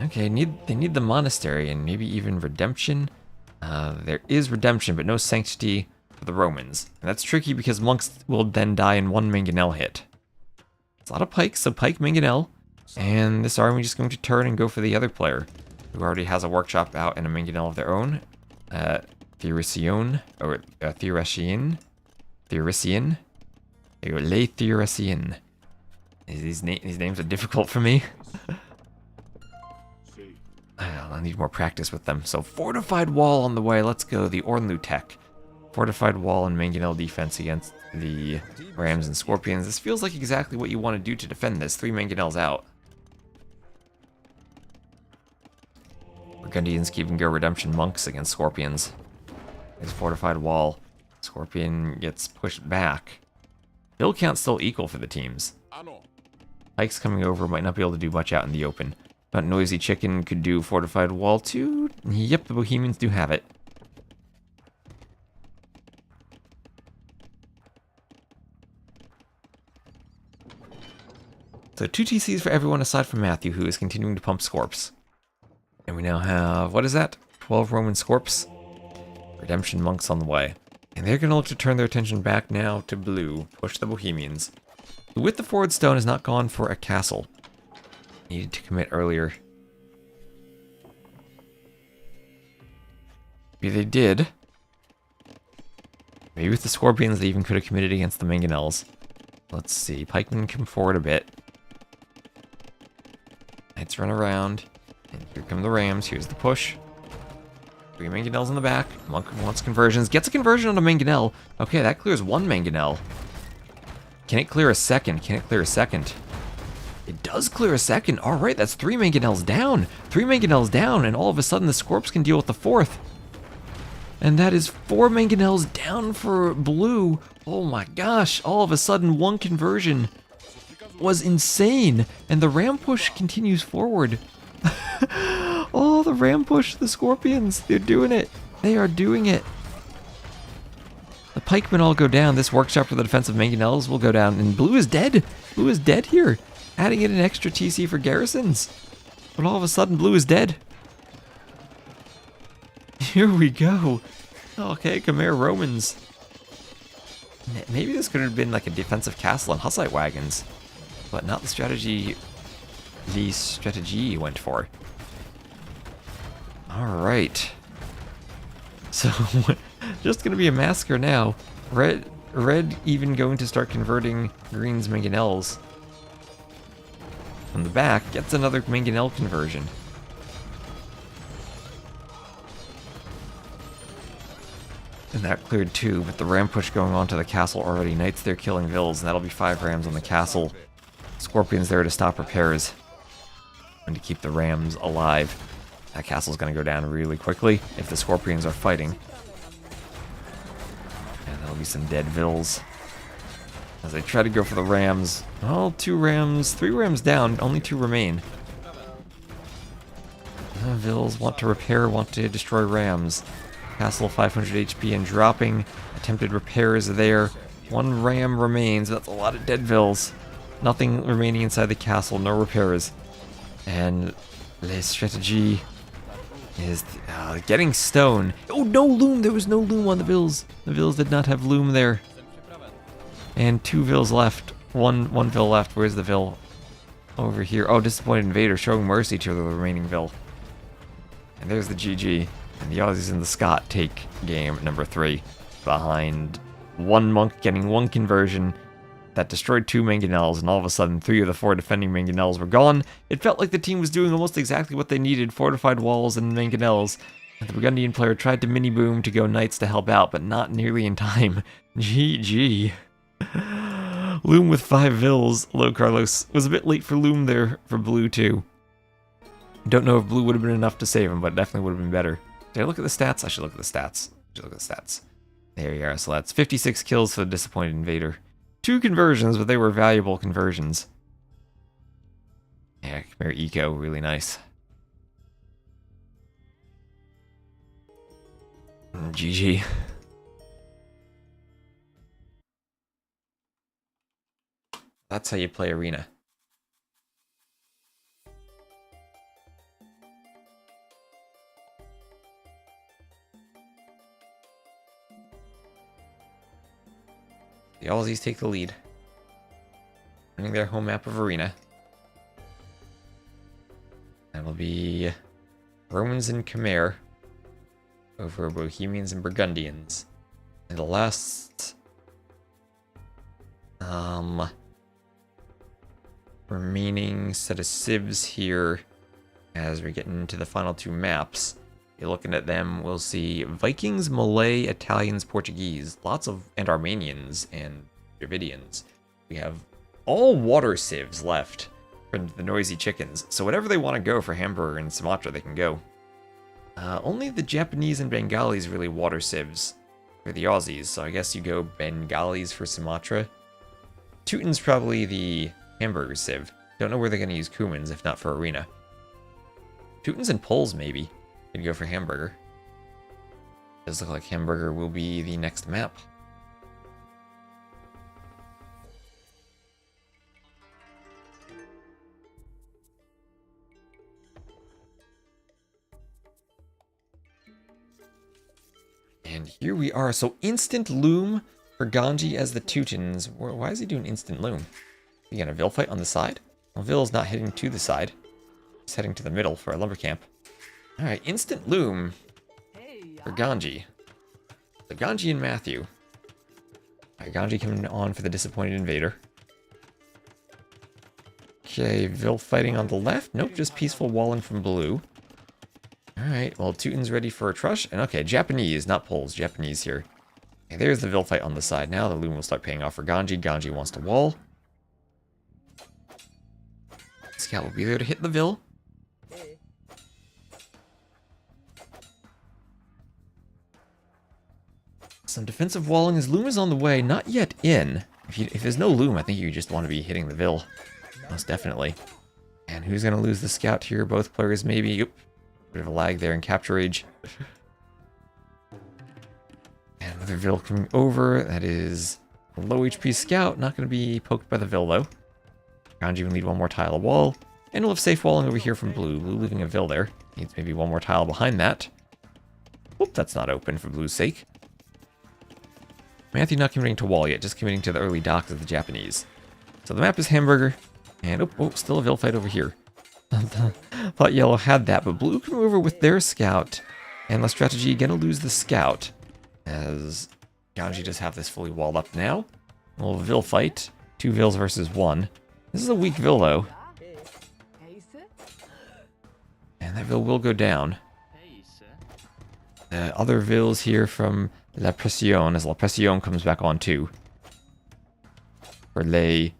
Okay, they need the monastery and maybe even redemption. There is redemption, but no sanctity for the Romans. And that's tricky because monks will then die in 1 Mangonel hit. It's a lot of pikes, so pike Mangonel. And this army just going to turn and go for the other player, who already has a workshop out and a Mangonel of their own. Theoricion, or Theorician. Theorician. There you go, Le Theorician. These names are difficult for me. I need more practice with them. So, fortified wall on the way. Let's go. The Ornlu tech. Fortified wall and Mangonel defense against the Rams and Scorpions. This feels like exactly what you want to do to defend this. 3 Mangonels out. Burgundians keep and go redemption monks against Scorpions. There's fortified wall. Scorpion gets pushed back. Build count still equal for the teams. Pikes coming over might not be able to do much out in the open. But Noisy Chicken could do fortified wall too. Yep, the Bohemians do have it. So 2 TCs for everyone aside from Matthew, who is continuing to pump Scorps. And we now have, what is that? 12 Roman Scorps. Redemption monks on the way. And they're going to look to turn their attention back now to blue. Push the Bohemians. With the forward stone has not gone for a castle. Needed to commit earlier. Maybe they did. Maybe with the Scorpions they even could have committed against the Mangonels. Let's see. Pikemen come forward a bit. Knights run around. And here come the Rams. Here's the push. 3 Mangonels in the back. Monk wants conversions. Gets a conversion on a Mangonel. Okay, that clears 1 Mangonel. Can it clear a second? Can it clear a second? It does clear a second. Alright, that's 3 Mangonels down. 3 Mangonels down, and all of a sudden the Scorps can deal with the 4th. And that is 4 Mangonels down for blue. Oh my gosh, all of a sudden 1 conversion was insane. And the ram push continues forward. Oh, the ram push, the Scorpions, they're doing it. They are doing it. The pikemen all go down. This workshop for the defensive Mangonels will go down. And blue is dead. Blue is dead here. Adding in an extra TC for garrisons. But all of a sudden, blue is dead. Here we go. Okay, Khmer Romans. Maybe this could have been like a defensive castle and Hussite wagons. But not the strategy the strategy went for. Alright. So, just gonna be a massacre now. Red even going to start converting green's mangonels. From the back, gets another mangonel conversion. And that cleared too, but the ram push going on to the castle already. Knights there killing vills, and that'll be 5 rams on the castle. Scorpions there to stop repairs. And to keep the rams alive. That castle's gonna go down really quickly if the scorpions are fighting. And there'll be some dead vills. As they try to go for the rams. Well, 2 rams, 3 rams down, only 2 remain. Vills want to repair, want to destroy rams. Castle 500 HP and dropping. Attempted repairs there. 1 ram remains. That's a lot of dead vills. Nothing remaining inside the castle. No repairs. And the strategy is getting stone. Oh, no loom. There was no loom on the vills. The vills did not have loom there. And 2 vills left. One vill left. Where's the vill? Over here. Oh, Disappointed Invader showing mercy to the remaining vill. And there's the GG. And the Aussies and the Scot take game number 3 behind 1 monk getting 1 conversion that destroyed 2 mangonels, and all of a sudden 3 of the 4 defending mangonels were gone. It felt like the team was doing almost exactly what they needed, fortified walls and mangonels. And the Burgundian player tried to mini-boom to go knights to help out, but not nearly in time. GG. Loom with 5 vills. Hello, Carlos. Was a bit late for Loom there for blue too. Don't know if blue would have been enough to save him, but definitely would have been better. Did I look at the stats? I should look at the stats. There you are. So that's 56 kills for the Disappointed Invader. 2 conversions, but they were valuable conversions. Yeah, Khmer Eco, really nice. GG. That's how you play Arena. The Aussies take the lead. Winning their home map of Arena. That'll be Romans and Khmer over Bohemians and Burgundians. And the last remaining set of civs here as we're getting into the final 2 maps. You're looking at them, we'll see Vikings, Malay, Italians, Portuguese, lots of, and Armenians and Dravidians. We have all water civs left for the noisy chickens. So whatever they want to go for Hamburger and Sumatra, they can go. Only the Japanese and Bengalis really water civs for the Aussies. So I guess you go Bengalis for Sumatra. Teuton's probably the Hamburger civ. Don't know where they're going to use Cumans if not for Arena. Teutons and Poles maybe. Could go for Hamburger. Does look like Hamburger will be the next map. And here we are. So instant loom for Ganji as the Teutons. Why is he doing instant loom? You got a Vil fight on the side? Well, Vil's not heading to the side. He's heading to the middle for a lumber camp. Alright, instant loom for Ganji. So Ganji and Matthew. Alright, Ganji coming on for the Disappointed Invader. Okay, Vil fighting on the left. Nope, just peaceful walling from blue. Alright, well, Teuton's ready for a trush. And okay, Japanese, not Poles, Japanese here. Okay, there's the Vil fight on the side. Now the loom will start paying off for Ganji. Ganji wants to wall. Scout will be there to hit the Vil. Some defensive walling as loom is on the way, not yet in. If there's no loom, I think you just want to be hitting the Vil. Most definitely. And who's going to lose the scout here? Both players maybe. Oop. Bit of a lag there in capture age. And another Vil coming over. That is a low HP scout. Not going to be poked by the Vil though. Ganji will need one more tile of wall. And we'll have safe walling over here from blue. Blue leaving a Vil there. Needs maybe one more tile behind that. Whoop, that's not open for blue's sake. Matthew not committing to wall yet, just committing to the early docks of the Japanese. So the map is Hamburger. And oh, still a Vil fight over here. Thought yellow had that, but blue come over with their scout. And the strategy gonna lose the scout. As Ganji just have this fully walled up now. A little Vil fight. 2 Vils versus 1. This is a weak Vil though. And that Vil will go down. Other Vils here from La Pression, as La Pression comes back on too. For Le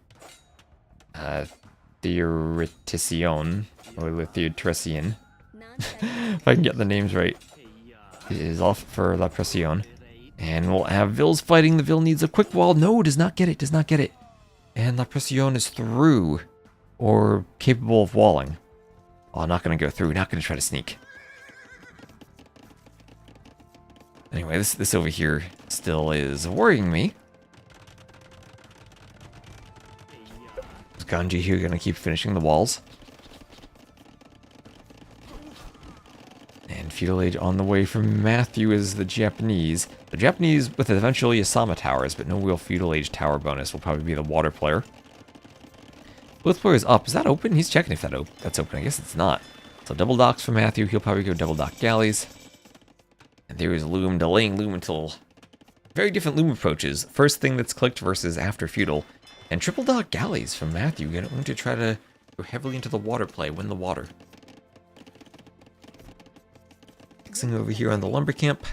Theoreticion, or Le Theoretician. If I can get the names right. It is off for La Pression. And we'll have Vils fighting. The Vil needs a quick wall. No, does not get it, does not get it. And La Pression is through. Or capable of walling. Oh, not going to go through, not going to try to sneak. Anyway, this over here still is worrying me. Is Ganji here going to keep finishing the walls? And Feudal Age on the way from Matthew is the Japanese. The Japanese with eventually Asama towers, but no real Feudal Age tower bonus will probably be the water player. Both players up. Is that open? He's checking if that's open. I guess it's not. So double docks for Matthew. He'll probably go double dock galleys. And there is Loom, delaying Loom until very different Loom approaches. First thing that's clicked versus after Feudal. And triple dock galleys from Matthew. Going to try to go heavily into the water play, win the water. Fixing over here on the lumber camp.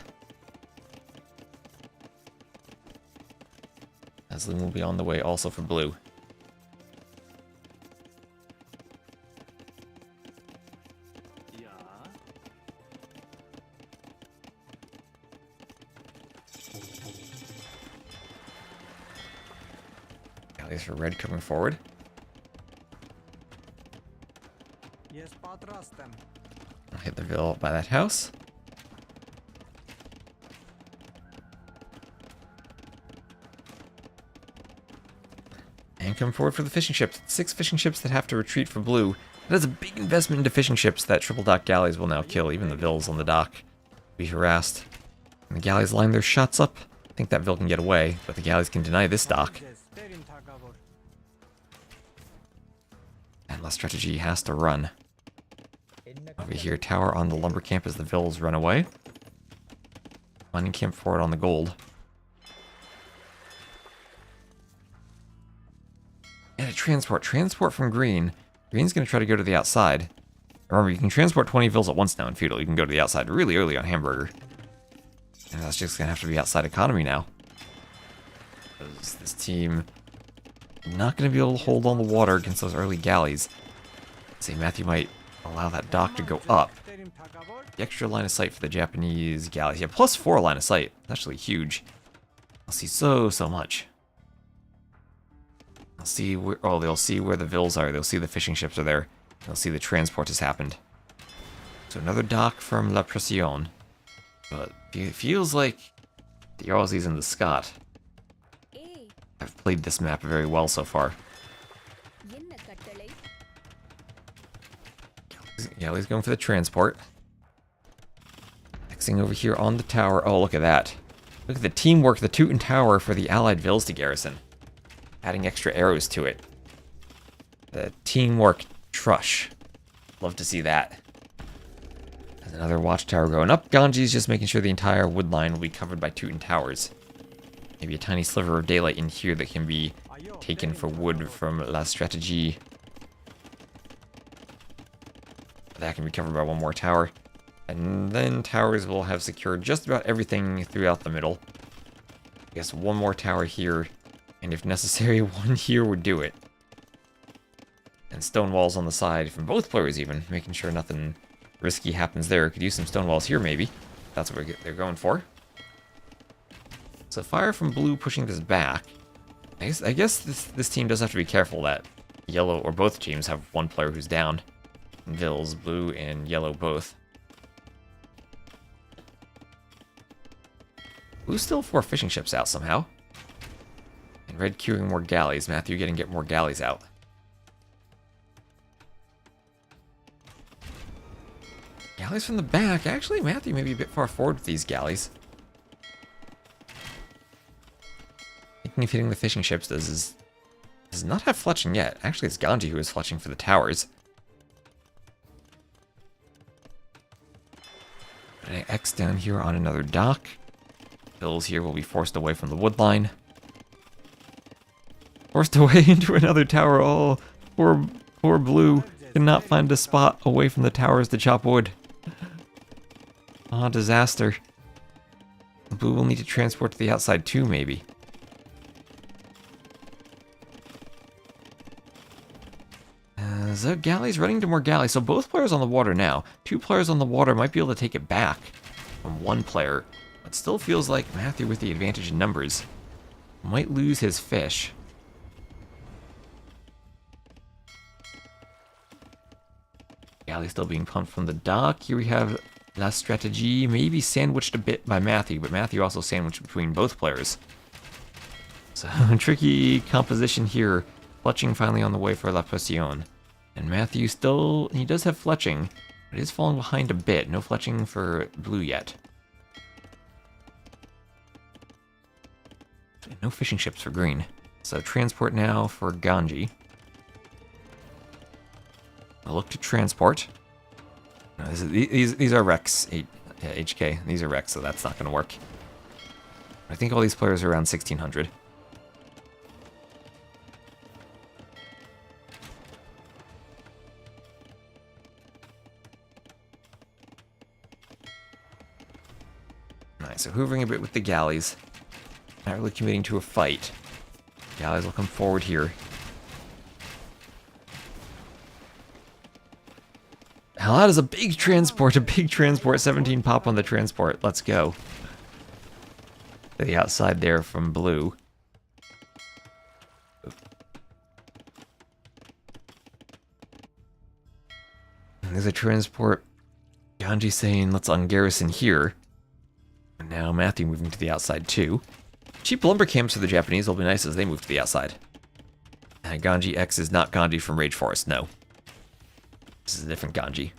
As Loom will be on the way also for blue. Galleys for red coming forward. I'll hit the Vil by that house. And come forward for the fishing ships. 6 fishing ships that have to retreat for blue. That is a big investment into fishing ships that triple dock galleys will now kill. Even the Vils on the dock be harassed. And the galleys line their shots up. I think that Vil can get away, but the galleys can deny this dock. And La Strategy has to run. Over here, tower on the lumber camp as the Vils run away. Mining camp forward on the gold. And a transport. Transport from green. Green's going to try to go to the outside. Remember, you can transport 20 Vils at once now in Feudal. You can go to the outside really early on Hamburger. And that's just going to have to be outside economy now. Because this team not going to be able to hold on the water against those early galleys. See, Matthew might allow that dock to go up. The extra line of sight for the Japanese galleys. Yeah, +4 line of sight. That's actually huge. I'll see so much. I'll see where, oh, they'll see where the Vils are. They'll see the fishing ships are there. They'll see the transport has happened. So another dock from La Pression. But it feels like the Aussies and the Scot have played this map very well so far. Yeah, he's going for the transport. Fixing over here on the tower. Oh, look at that. Look at the teamwork, the Teuton Tower for the allied Vils to garrison. Adding extra arrows to it. The teamwork trush. Love to see that. There's another watchtower going up. Ganji's just making sure the entire wood line will be covered by Teuton Towers. Maybe a tiny sliver of daylight in here that can be taken for wood from La Strategie. That can be covered by one more tower. And then towers will have secured just about everything throughout the middle. I guess one more tower here. And if necessary, one here would do it. And stone walls on the side from both players even. Making sure nothing risky happens there. Could use some stone walls here maybe. That's what they're going for. So fire from blue pushing this back. I guess this team does have to be careful that yellow, or both teams, have one player who's down. Vils, blue and yellow both. Blue's still 4 fishing ships out somehow. And red queuing more galleys. Matthew get more galleys out. Galleys from the back. Actually, Matthew may be a bit far forward with these galleys. Thinking of hitting the fishing ships does not have fletching yet. Actually, it's Ganji who is fletching for the towers. down here on another dock. Hills here will be forced away from the wood line. Forced away into another tower. Oh, poor blue. Cannot find a spot away from the towers to chop wood. Ah, disaster. Blue will need to transport to the outside too, maybe. The galley's running to more galleys, so both players on the water now. 2 players on the water might be able to take it back from 1 player. But still feels like Matthew with the advantage in numbers might lose his fish. Galley still being pumped from the dock. Here we have La Strategie, maybe sandwiched a bit by Matthew, but Matthew also sandwiched between both players. So, tricky composition here. Fletching finally on the way for La Passion. And Matthew still, he does have fletching, but is falling behind a bit. No fletching for blue yet. And no fishing ships for green. So transport now for Ganji. I'll look to transport. No, these are wrecks, HK. These are wrecks, so that's not going to work. I think all these players are around 1600. Nice, so hoovering a bit with the galleys. Not really committing to a fight. Galleys will come forward here. Hell, that is a big transport, 17 pop on the transport. Let's go. To the outside there from blue. And there's a transport. Ganji saying, let's ungarrison here. And now Matthew moving to the outside too. Cheap lumber camps for the Japanese will be nice as they move to the outside. And Ganji X is not Ganji from Rage Forest, no. This is a different Ganji.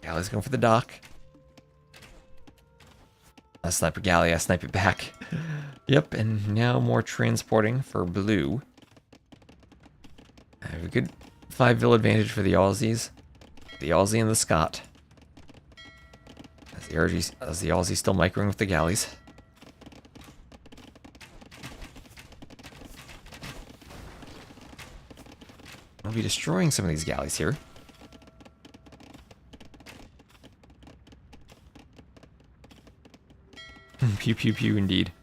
Galley's going for the dock. I snipe a galley, I snipe it back. Yep, and now more transporting for blue. I have a good 5-vil advantage for the Aussies. The Aussie and the Scot. As the Aussie still microing with the galleys. I'll be destroying some of these galleys here. Pew pew pew indeed.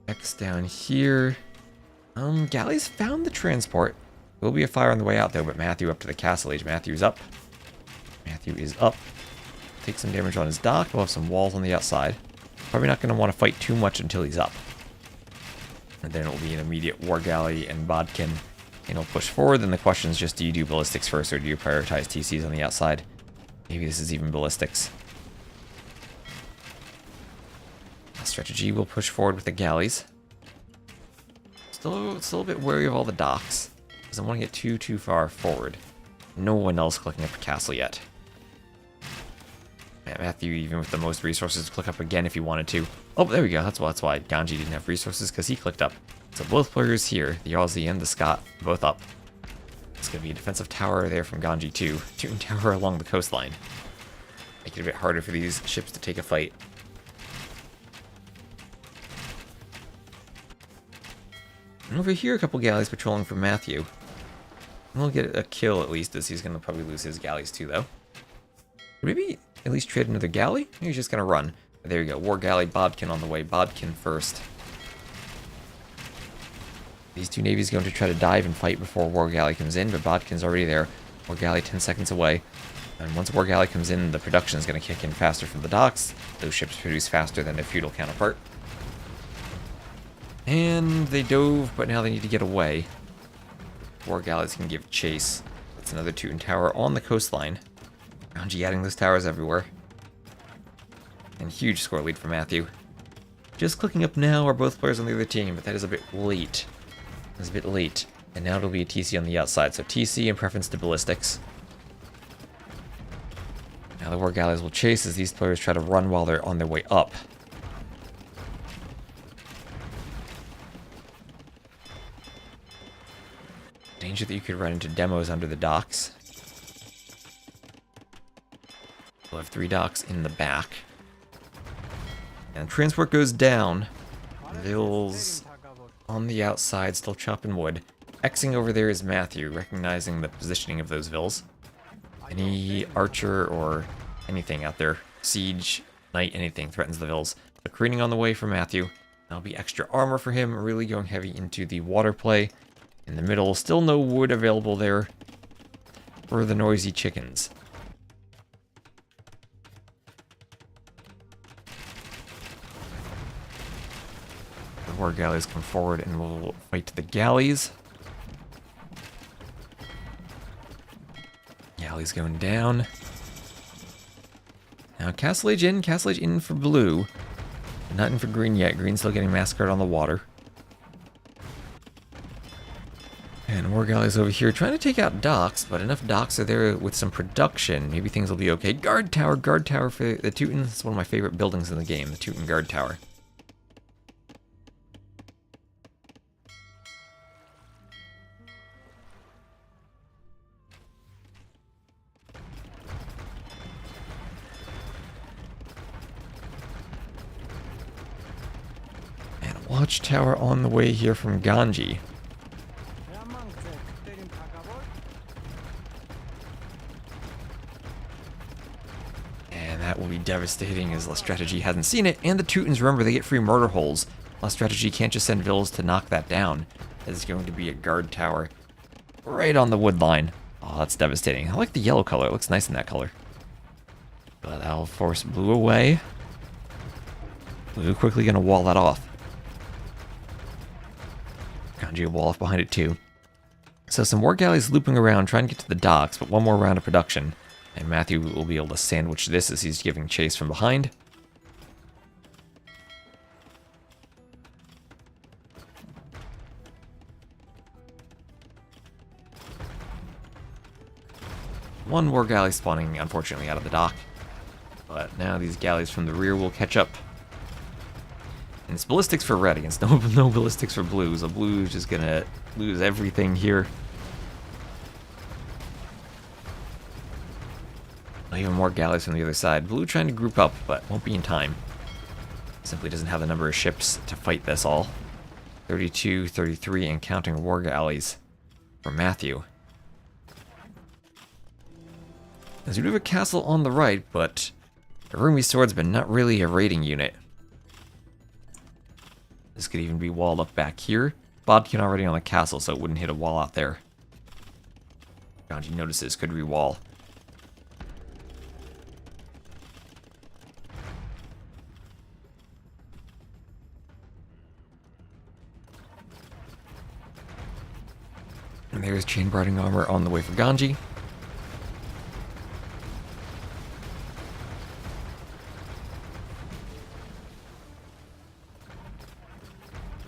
X down here. Galleys found the transport. Will be a fire on the way out though, but Matthew up to the castle age. Matthew's up. Matthew is up. Take some damage on his dock. We'll have some walls on the outside. Probably not going to want to fight too much until he's up. And then it will be an immediate war galley and Bodkin. And he'll push forward. Then the question is just, do you do ballistics first or do you prioritize TCs on the outside? Maybe this is even ballistics. Strategy will push forward with the galleys. Still a bit wary of all the docks. Doesn't want to get too far forward. No one else clicking up a castle yet. Matthew, even with the most resources, click up again if he wanted to. Oh, there we go. That's why Ganji didn't have resources, because he clicked up. So both players here, the Aussie and the Scot, both up. It's going to be a defensive tower there from Ganji too. Toon tower along the coastline. Make it a bit harder for these ships to take a fight. And over here, a couple galleys patrolling for Matthew. We'll get a kill at least, as he's going to probably lose his galleys too, though. Maybe at least trade another galley? Maybe he's just going to run. But there you go. War galley, Bodkin on the way. Bodkin first. These two navies going to try to dive and fight before War Galley comes in, but Bodkin's already there. War Galley 10 seconds away. And once War Galley comes in, the production is going to kick in faster from the docks. Those ships produce faster than their feudal counterpart. And they dove, but now they need to get away. War Galleys can give chase. That's another Teuton tower on the coastline. Ganji adding those towers everywhere. And huge score lead for Matthew. Just clicking up now are both players on the other team, but that is a bit late. It's a bit late. And now it'll be a TC on the outside. So TC in preference to ballistics. Now the war galleys will chase as these players try to run while they're on their way up. Danger that you could run into demos under the docks. We'll have 3 docks in the back. And transport goes down. Villese on the outside, still chopping wood. Xing over there is Matthew, recognizing the positioning of those vills. Any archer or anything out there, siege, knight, anything threatens the vills. So careening on the way for Matthew. That'll be extra armor for him, really going heavy into the water play. In the middle, still no wood available there for the noisy chickens. The war galleys come forward and will fight the galleys. Galleys going down. Now Castle Age in for blue. Not in for green yet. Green's still getting massacred on the water. And war galleys over here trying to take out docks, but enough docks are there with some production. Maybe things will be okay. Guard tower for the Teutons. It's one of my favorite buildings in the game, the Teuton guard tower. And a watchtower on the way here from Ganji. That will be devastating as La Strategy hasn't seen it, and the Teutons, remember, they get free murder holes. La Strategy can't just send villas to knock that down. There's going to be a guard tower right on the wood line. Oh, that's devastating. I like the yellow color. It looks nice in that color. But that'll force blue away. Blue quickly going to wall that off. Ganji will wall off behind it too. So some war galleys looping around, trying to get to the docks, but one more round of production. And Matthew will be able to sandwich this as he's giving chase from behind. One war galley spawning, unfortunately, out of the dock. But now these galleys from the rear will catch up. And it's ballistics for red against no ballistics for blue. So blue is just gonna lose everything here. Even more galleys from the other side. Blue trying to group up, but won't be in time. Simply doesn't have the number of ships to fight this all. 32, 33, and counting war galleys for Matthew. As we do have a castle on the right, but Arumi's swordsman, not really a raiding unit. This could even be walled up back here. Bodkin already on the castle, so it wouldn't hit a wall out there. Ganji notices, could re-wall. And there's chain briding armor on the way for Ganji.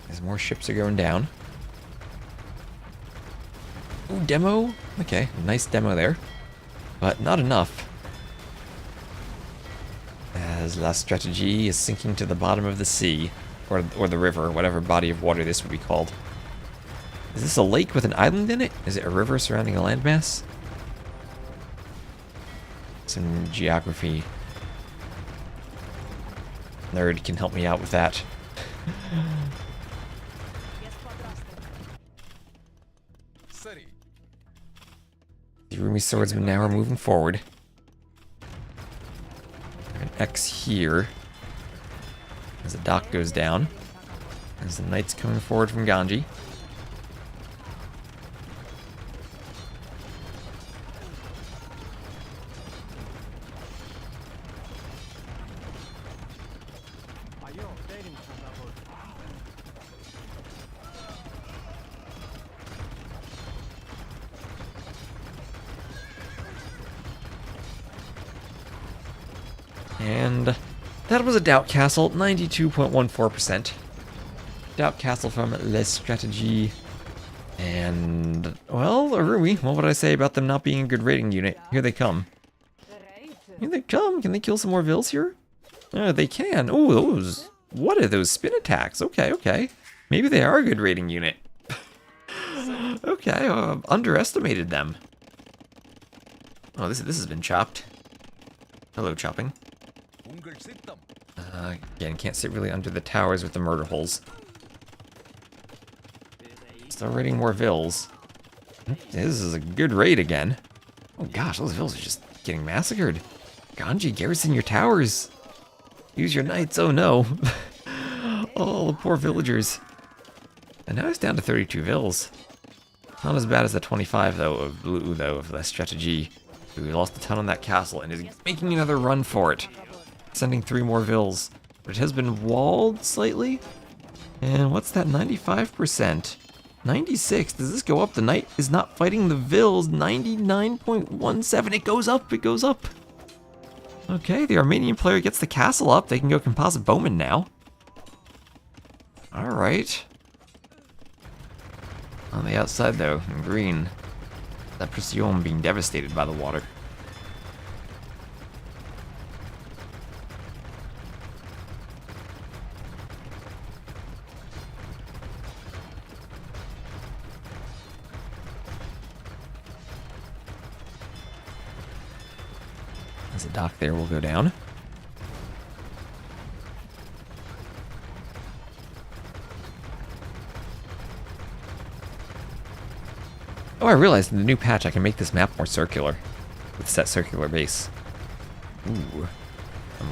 As more ships are going down. Ooh, demo? Okay, nice demo there. But not enough. As La Strategy is sinking to the bottom of the sea. Or the river, whatever body of water this would be called. Is this a lake with an island in it? Is it a river surrounding a landmass? Some geography nerd can help me out with that. The Rumi swordsmen now are moving forward. An X here. As the dock goes down. As the knights coming forward from Ganji. And that was a Doubt Castle, 92.14%. Doubt Castle from La Strategy. And, well, Arumi, what would I say about them not being a good rating unit? Here they come. Here they come. Can they kill some more Villes here? They can. Oh, those. What are those spin attacks? Okay, okay. Maybe they are a good raiding unit. Okay, underestimated them. Oh, this has been chopped. Hello, chopping. Again, can't sit really under the towers with the murder holes. Still raiding more Villes. This is a good raid again. Oh gosh, those Villes are just getting massacred. Ganji, garrison your towers. Use your knights, oh no. Oh, the poor villagers. And now it's down to 32 Villes. Not as bad as the 25 though of Blue though of the strategy. We lost a ton on that castle and is making another run for it. Sending 3 more Villes. But it has been walled slightly. And what's that, 95%? 96, does this go up? The knight is not fighting the Villes. 99.17, it goes up, it goes up. Okay, the Armenian player gets the castle up. They can go composite bowman now. Alright. On the outside though, in green, that Precision being devastated by the water. As a dock there will go down. Oh, I realized in the new patch I can make this map more circular with set circular base. Ooh.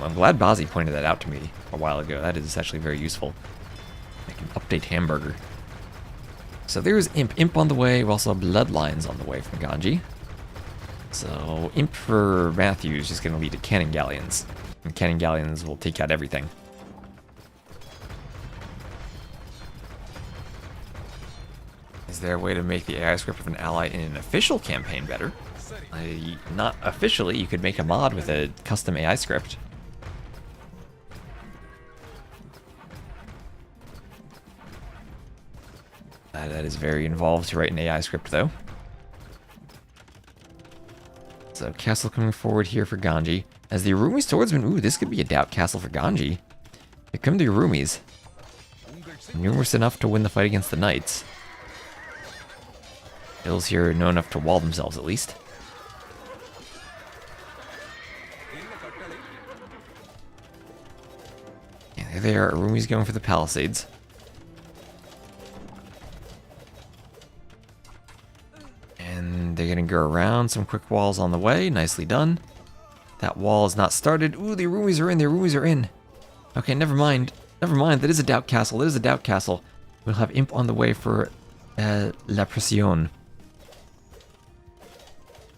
I'm glad Bozzy pointed that out to me a while ago. That is actually very useful. I can update Hamburger. So there's Imp on the way. We also have Bloodlines on the way from Ganji. So Imp for Matthew is just going to lead to Cannon Galleons. And Cannon Galleons will take out everything. Is there a way to make the AI script of an ally in an official campaign better? Not officially, you could make a mod with a custom AI script. That is very involved to write an AI script though. So castle coming forward here for Ganji. As the Arumi swordsman, ooh, this could be a doubt castle for Ganji. Here come the Arumis. Numerous enough to win the fight against the knights. Bills here know enough to wall themselves at least. Yeah, there they are. Arumi's going for the palisades. And they're going to go around some quick walls on the way. Nicely done. That wall is not started. Ooh, the Arumis are in. The Arumis are in. Okay, never mind. Never mind. That is a doubt castle. That is a doubt castle. We'll have Imp on the way for La Pression.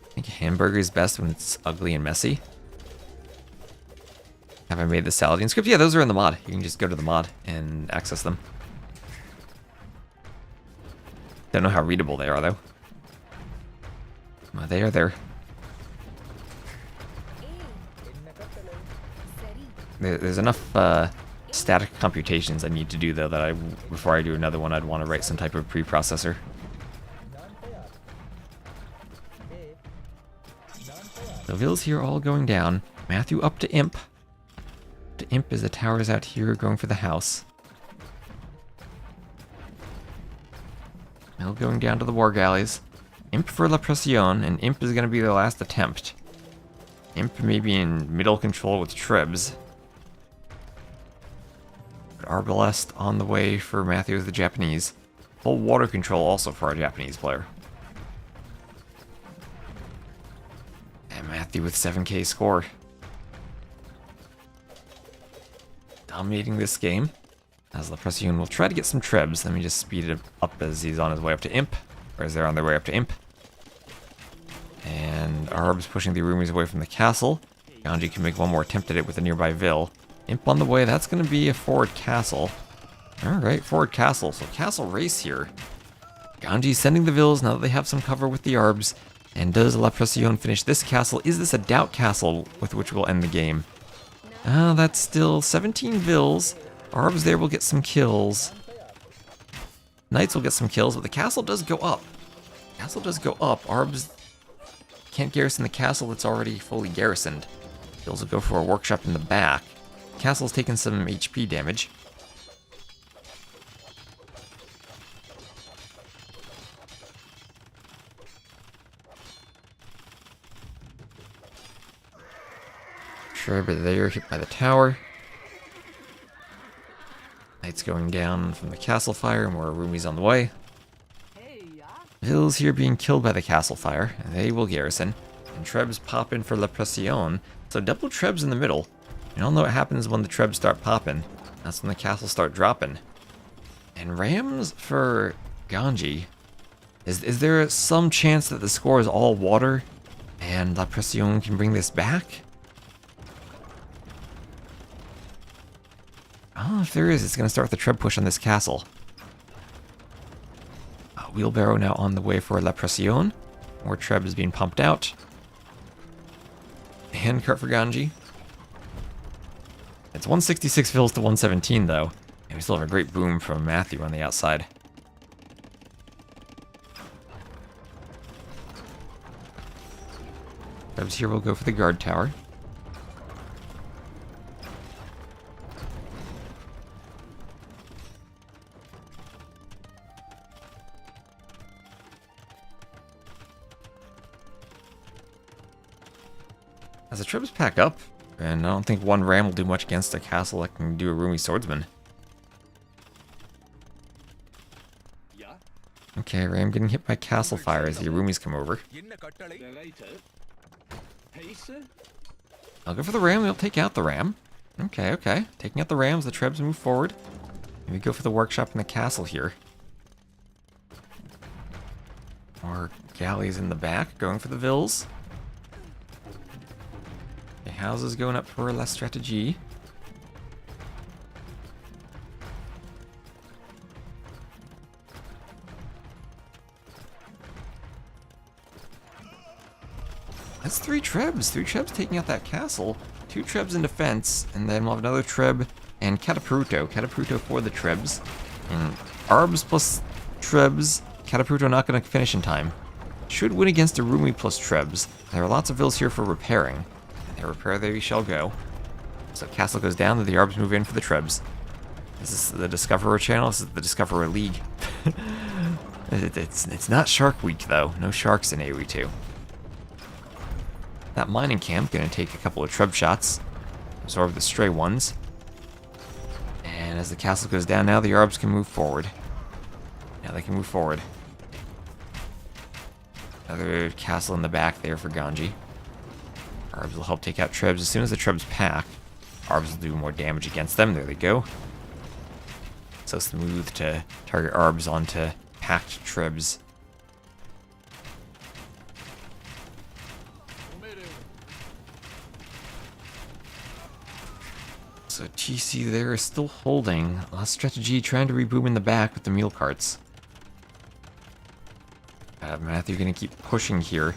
I think Hamburger is best when it's ugly and messy. Have I made the Saladin script? Yeah, those are in the mod. You can just go to the mod and access them. Don't know how readable they are, though. Well, they are there. There's enough static computations I need to do, though, that before I do another one, I'd want to write some type of preprocessor. The Villes here all going down. Matthew up to Imp. To Imp as the towers out here going for the house. Mill going down to the war galleys. Imp for La Pression, and Imp is going to be the last attempt. Imp may be in middle control with Tribs. Arbalest on the way for Matthew as the Japanese. Full water control also for our Japanese player. And Matthew with 7k score. Dominating this game. As La Pression will try to get some Tribs. Let me just speed it up as he's on his way up to Imp. Or as they're on their way up to Imp. And Arb's pushing the Arumis away from the castle. Ganji can make one more attempt at it with a nearby Ville. Imp on the way, that's going to be a forward castle. Alright, forward castle. So castle race here. Ganji's sending the Villes now that they have some cover with the Arbs. And does La Pression finish this castle? Is this a doubt castle with which we'll end the game? That's still 17 Villes. Arbs there will get some kills. Knights will get some kills, but the castle does go up. Castle does go up. Arbs can't garrison the castle that's already fully garrisoned. Bills will go for a workshop in the back. Castle's taking some HP damage. Sure, but they're hit by the tower. Knights going down from the castle fire, more roomies on the way. Villese here being killed by the castle fire. They will garrison. And Trebs pop in for La Pression. So double Trebs in the middle. You all know what happens when the Trebs start popping. That's when the castles start dropping. And Rams for Ganji. Is there some chance that the score is all water and La Pression can bring this back? Oh, if there is, it's going to start the Treb push on this castle. Wheelbarrow now on the way for La Pression. More Treb is being pumped out. Handcart for Ganji. It's 166 fills to 117 though. And we still have a great boom from Matthew on the outside. Trebs here will go for the guard tower. As the Trebs pack up, and I don't think one ram will do much against a castle that can do a roomy swordsman. Okay, ram getting hit by castle fire as the roomies come over. I'll go for the ram, they'll take out the ram. Okay. Taking out the rams, the Trebs move forward. Maybe go for the workshop in the castle here. More galleys in the back, going for the Villese. Houses going up for less strategy. That's 3 Trebs. 3 Trebs taking out that castle. 2 Trebs in defense, and then we'll have another Treb and Catapruto. Catapruto for the Trebs. And Arbs plus Trebs. Catapruto not going to finish in time. Should win against a Rumi plus Trebs. There are lots of vills here for repairing. Repair they shall go. So castle goes down, and the Arbs move in for the Trebs. This is the Discoverer channel. This is the Discoverer League. It's not Shark Week though. No sharks in AoE 2. That mining camp gonna take a couple of Treb shots, absorb the stray ones. And as the castle goes down now, the Arbs can move forward. Now they can move forward. Another castle in the back there for Ganji. Arbs will help take out Trebs. As soon as the Trebs pack, Arbs will do more damage against them. There they go. So smooth to target Arbs onto packed Trebs. So TC there is still holding. Last strategy trying to reboom in the back with the mule carts. Matthew gonna keep pushing here.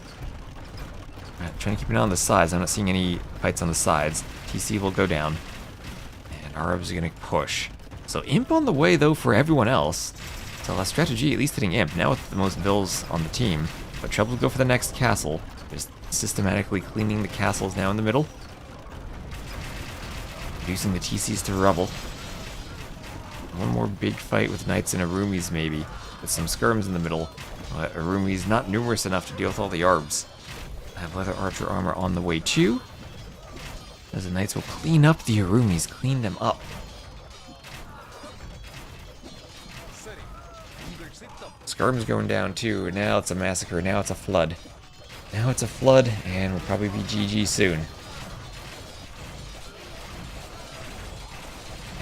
Trying to keep an eye on the sides. I'm not seeing any fights on the sides. TC will go down. And Arbs are going to push. So Imp on the way, though, for everyone else. So last strategy, at least hitting Imp. Now with the most vills on the team. But Treb will go for the next castle. Just systematically cleaning the castles now in the middle. Reducing the TCs to rubble. One more big fight with Knights and Arumis, maybe. With some skirms in the middle. But Arumi's not numerous enough to deal with all the Arbs. I have leather archer armor on the way too. As the Knights will clean up the Arumis, clean them up. Skirm's going down too. Now it's a massacre. Now it's a flood. Now it's a flood, and we'll probably be GG soon.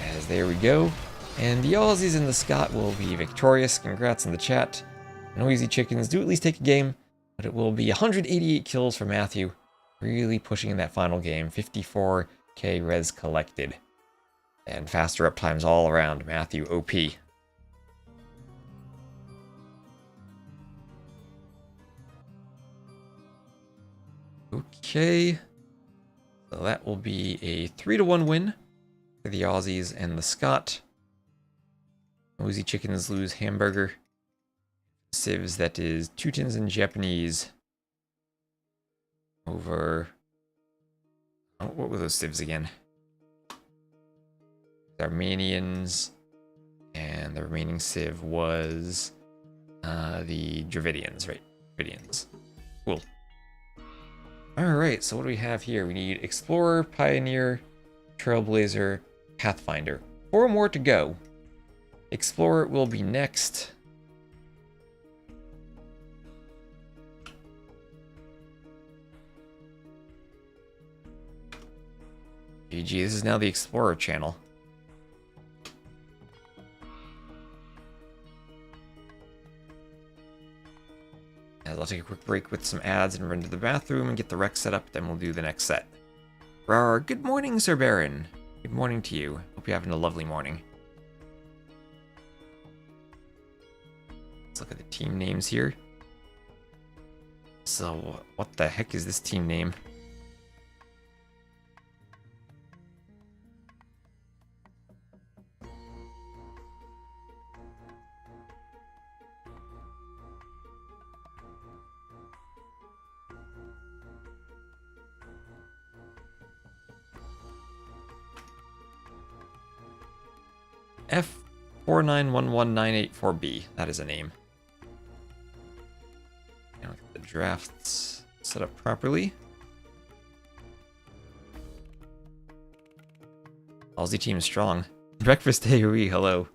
As there we go. And the Aussies and the Scot will be victorious. Congrats in the chat. Noisy Chickens do at least take a game. But it will be 188 kills for Matthew. Really pushing in that final game. 54k res collected. And faster up times all around. Matthew OP. Okay. So that will be a 3-1 win for the Aussies and the Scot. Noisy Chickens lose Hamburger. Civs, that is Teutons and Japanese over Oh, what were those civs again? The Armenians, and the remaining civ was the Dravidians, right? Dravidians. Cool. Alright, so what do we have here? We need Explorer, Pioneer, Trailblazer, Pathfinder. 4 more to go. Explorer will be next. GG, this is now the Explorer channel. As I'll take a quick break with some ads and run to the bathroom and get the rec set up, then we'll do the next set. Rawr, good morning, Sir Baron. Good morning to you. Hope you're having a lovely morning. Let's look at the team names here. So, what the heck is this team name? F4911984B. That is a name. Now get the drafts set up properly. Aussie team is strong. Breakfast AoE, hello.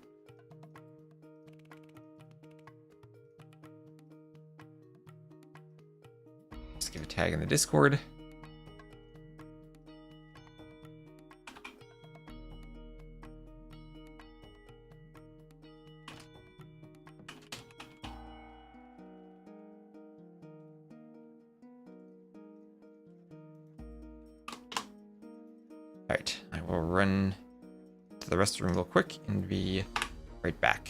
Just give a tag in the Discord. Alright, I will run to the restroom real quick and be right back.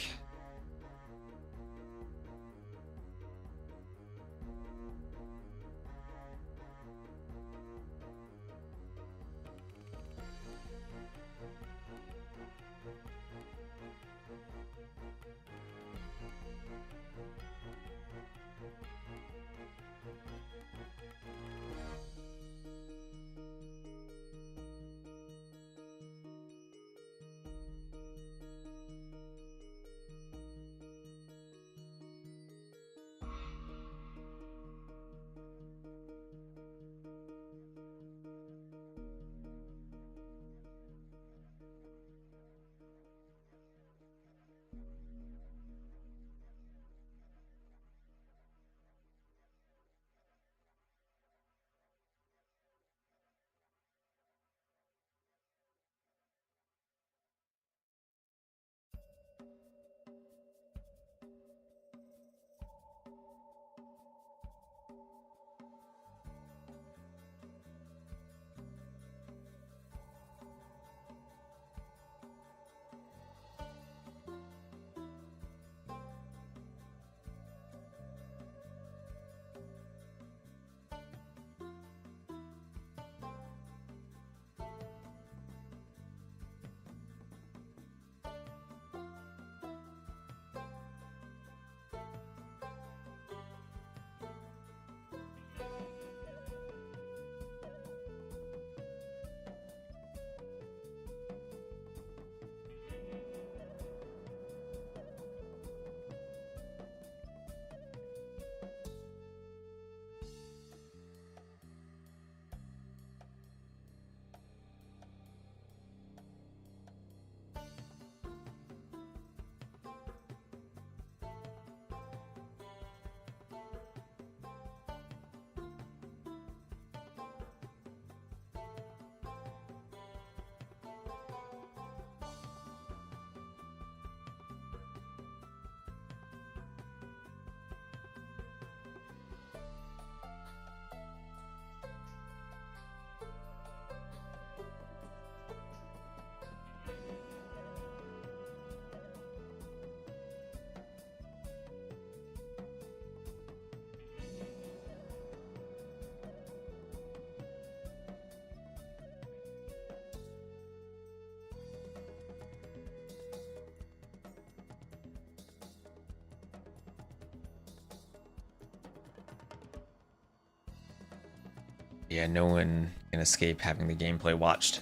Yeah, no one can escape having the gameplay watched.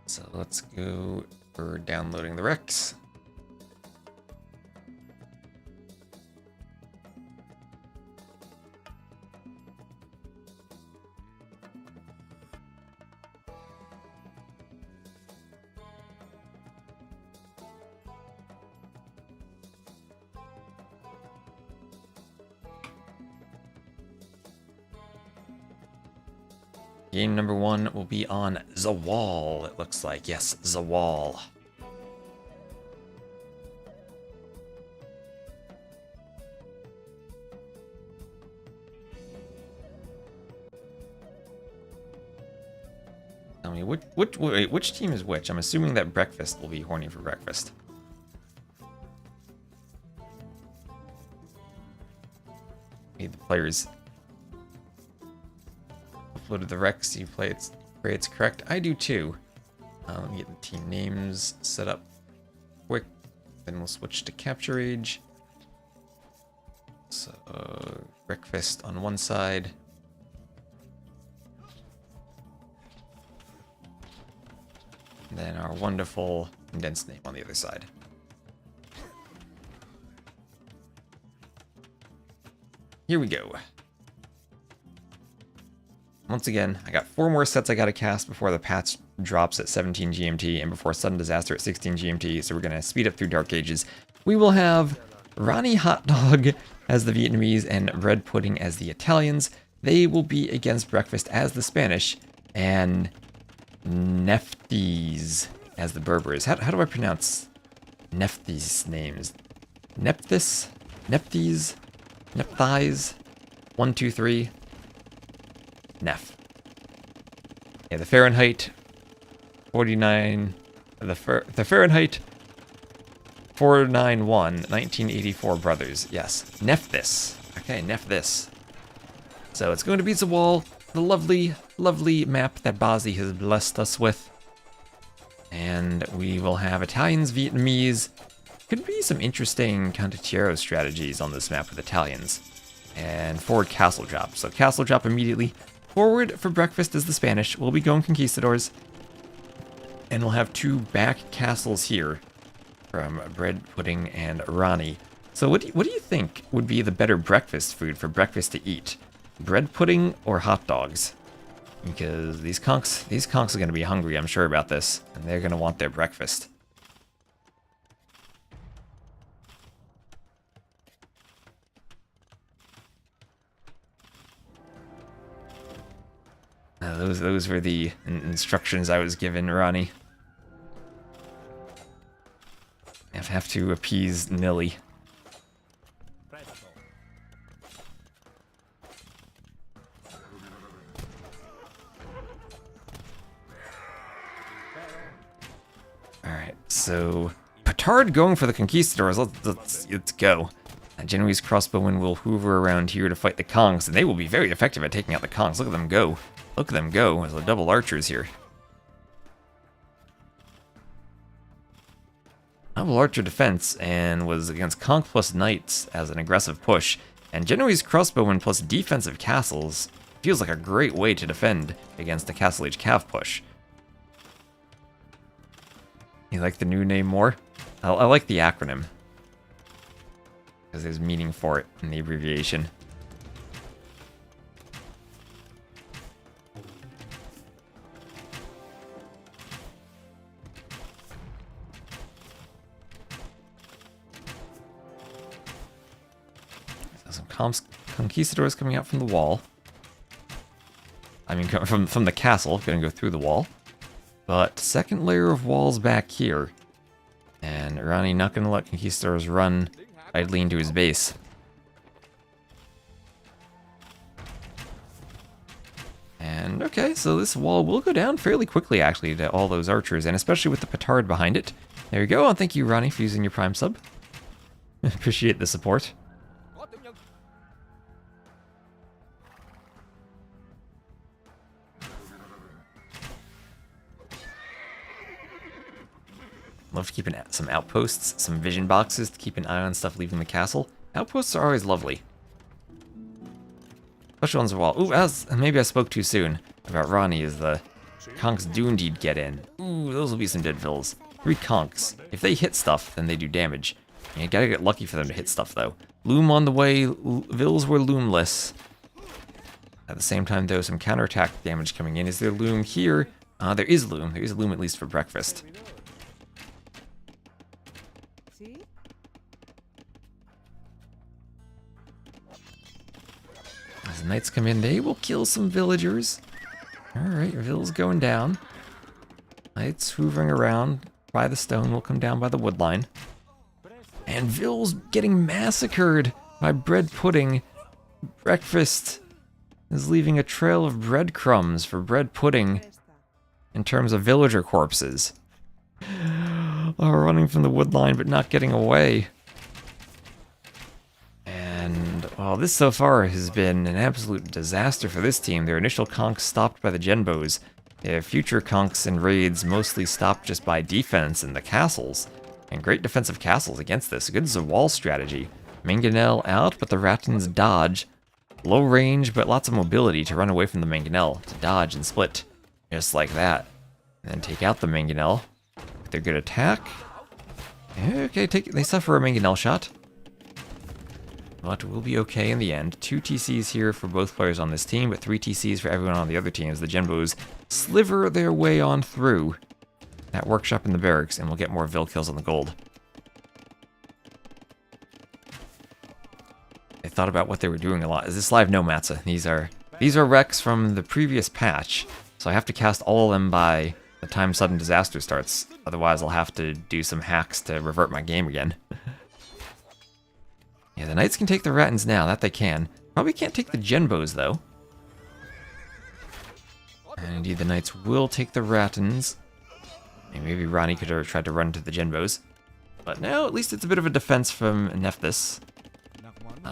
So let's go for downloading the Rex. Game number 1 will be on the wall, it looks like. Yes, the wall. Tell me, which team is which? I'm assuming that Breakfast will be horny for breakfast. Need the players. Uploaded the Rex, you play it, pray it's correct. I do too. Let me get the team names set up quick, then we'll switch to Capture Age. So, Breakfast on one side. And then our wonderful condensed name on the other side. Here we go. Once again, I got 4 more sets I gotta cast before the patch drops at 17 GMT and before Sudden Disaster at 16 GMT, so we're gonna speed up through Dark Ages. We will have Ronnie Hot Dog as the Vietnamese and Bread Pudding as the Italians. They will be against Breakfast as the Spanish, and Nefties as the Berbers. How do I pronounce Nefties names? Nephthys? Nephthys? Nephthys? 1, 2, 3. Neff. Yeah, the Fahrenheit 49. The Fahrenheit 491, 1984 brothers. Yes, Nephthys. Okay, Nephthys. So it's going to be the wall, the lovely, lovely map that Bazzi has blessed us with. And we will have Italians, Vietnamese. Could be some interesting Contiero strategies on this map with Italians. And forward castle drop. So castle drop immediately. Forward for Breakfast is the Spanish. We'll be going Conquistadors. And we'll have 2 back castles here from Bread Pudding and Ronnie. So what do you think would be the better breakfast food for breakfast to eat? Bread pudding or hot dogs? Because these conks are going to be hungry, I'm sure about this. And they're going to want their breakfast. Those were the instructions I was given, Ronnie. I have to appease Nilly. Alright, so Petard going for the Conquistadors. Let's go. Genoese crossbowmen will hoover around here to fight the Kongs, and they will be very effective at taking out the Kongs. Look at them go. Look at them go. There's a double archers here. Double archer defense, and was against Conk plus Knights as an aggressive push. And Genoese crossbowmen plus defensive castles feels like a great way to defend against a Castle Age Cav push. You like the new name more? I like the acronym, because there's meaning for it in the abbreviation. So some Conquistadors coming out from the wall. I mean, from the castle, gonna go through the wall. But second layer of walls back here. And Ronnie not gonna let Conquistadors run idly into his base. And okay, so this wall will go down fairly quickly actually to all those archers, and especially with the petard behind it. There you go, and thank you Ronnie for using your Prime sub. Appreciate the support. Love keeping some outposts, some vision boxes to keep an eye on stuff leaving the castle. Outposts are always lovely. Especially on the wall. Ooh, maybe I spoke too soon. about Ronnie is the conks do indeed get in. Ooh, those will be some dead vills. 3 conks. If they hit stuff, then they do damage. You gotta get lucky for them to hit stuff, though. Loom on the way. Vills were loomless. At the same time, though, some counterattack damage coming in. Is there loom here? There is loom. There is loom at least for breakfast. See? As the knights come in, they will kill some villagers. Alright, Vill's going down. Knights hoovering around by the stone will come down by the wood line. And Vill's getting massacred by bread pudding. Breakfast is leaving a trail of breadcrumbs for bread pudding in terms of villager corpses. Oh, running from the wood line but not getting away. And, well, this so far has been an absolute disaster for this team. Their initial conks stopped by the Genbos. Their future conks and raids mostly stopped just by defense and the castles. And great defensive castles against this. Good Zawal strategy. Mangonel out, but the Rattans dodge. Low range, but lots of mobility to run away from the Mangonel, to dodge and split. Just like that. And then take out the Mangonel. With their good attack. Okay, they suffer a Mangonel shot. But we'll be okay in the end. 2 TCs here for both players on this team, but 3 TCs for everyone on the other teams. The Genbos sliver their way on through that workshop in the barracks, and we'll get more Vill kills on the gold. I thought about what they were doing a lot. Is this live? No, Matza. These are wrecks from the previous patch, so I have to cast all of them by the time sudden disaster starts. Otherwise, I'll have to do some hacks to revert my game again. Yeah, the knights can take the Rattans now. That they can. Probably can't take the Genbos, though. And indeed, the knights will take the Rattans. And maybe Ronnie could have tried to run to the Genbos. But no, at least it's a bit of a defense from Nephthys.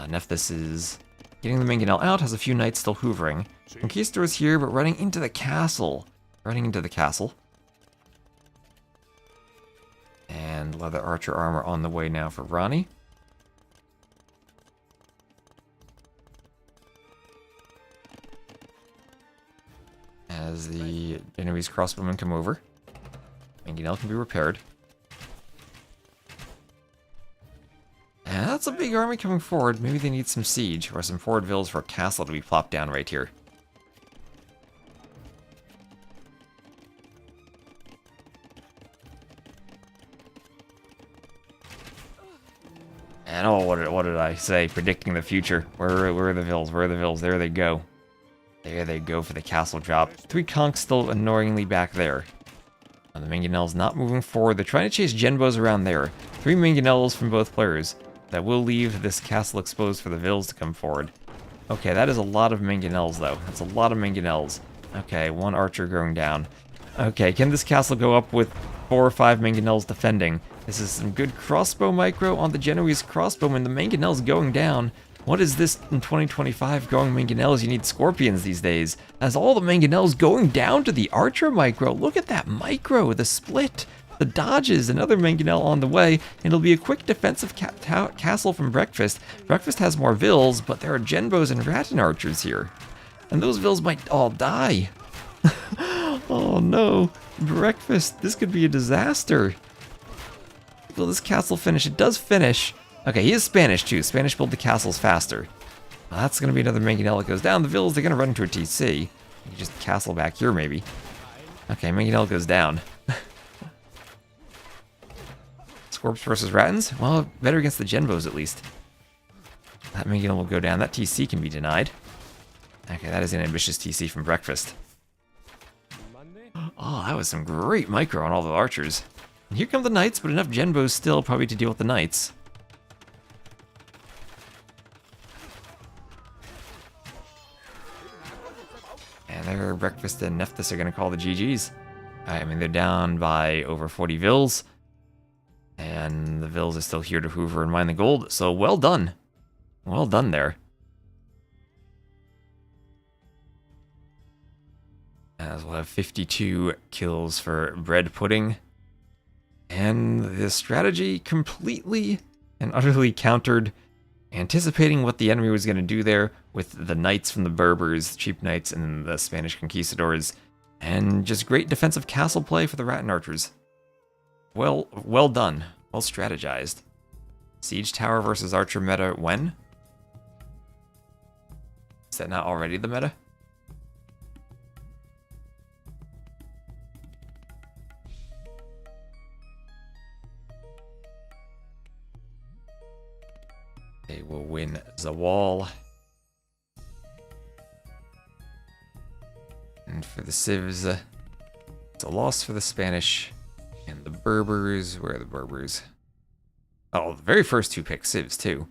Nephthys is getting the Mangonel out, has a few knights still hoovering. Conquistador is here, but running into the castle. And leather archer armor on the way now for Ronnie. As the enemy's crossbowmen come over. Mangonel can be repaired. And that's a big army coming forward. Maybe they need some siege or some forward vills for a castle to be plopped down right here. And oh, what did I say? Predicting the future. Where are the vills? Where are the vills? There they go. There they go for the castle drop. 3 conks still annoyingly back there. The Mangonel's not moving forward. They're trying to chase Genbos around there. 3 Mangonels from both players. That will leave this castle exposed for the Vills to come forward. Okay, that is a lot of Mangonels, though. That's a lot of Mangonels. Okay, 1 archer going down. Okay, can this castle go up with 4 or 5 Mangonels defending? This is some good crossbow micro on the Genoese crossbowman. The Mangonel's going down. What is this in 2025 going Mangonels? You need scorpions these days. As all the Mangonels going down to the archer micro. Look at that micro, the split. The dodges, another Mangonel on the way, and it'll be a quick defensive castle from Breakfast. Breakfast has more Vills, but there are Genbos and Rattan archers here. And those Vills might all die. Oh no, Breakfast, this could be a disaster. Will this castle finish? It does finish. Okay, he is Spanish too. Spanish build the castles faster. Well, that's going to be another Mangonel that goes down. The Vills, they're going to run into a TC. You can just castle back here maybe. Okay, Mangonel goes down. Scorps versus Rattans? Well, better against the Genbos at least. That Mangonel will go down. That TC can be denied. Okay, that is an ambitious TC from Breakfast. Oh, that was some great micro on all the archers. And here come the knights, but enough Genbos still probably to deal with the knights. And their Breakfast and Nephthys are going to call the GGs. I mean, they're down by over 40 Vills. And the Vills are still here to hoover and mine the gold. So well done. Well done there. As we'll have 52 kills for bread pudding. And the strategy completely and utterly countered anticipating what the enemy was going to do there with the knights from the Berbers, cheap knights, and the Spanish conquistadors, and just great defensive castle play for the Rattan archers. Well done. Well strategized. Siege tower versus archer meta when? Is that not already the meta? They will win the wall. And for the civs, it's a loss for the Spanish. And the Berbers, where are the Berbers? Oh, the very first two pick civs too.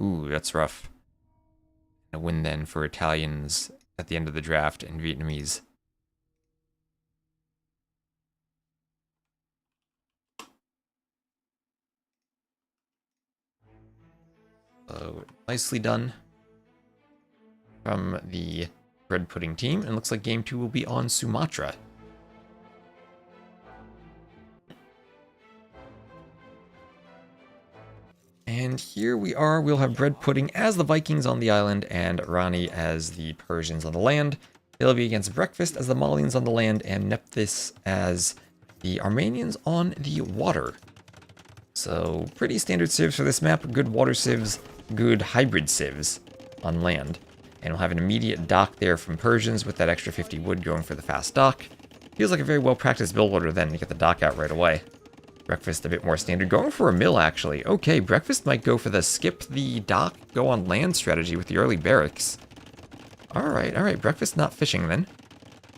Ooh, that's rough. A win then for Italians at the end of the draft and Vietnamese. So, nicely done from the bread pudding team. And it looks like game 2 will be on Sumatra. And here we are, we'll have bread pudding as the Vikings on the island and Rani as the Persians on the land. They'll be against breakfast as the Malians on the land and Nephthys as the Armenians on the water. So pretty standard civs for this map, good water civs, good hybrid civs on land. And we'll have an immediate dock there from Persians with that extra 50 wood going for the fast dock. Feels like a very well practiced build order then to get the dock out right away. Breakfast a bit more standard. Going for a mill, actually. Okay, Breakfast might go for the skip the dock, go on land strategy with the early barracks. Alright. Breakfast not fishing, then.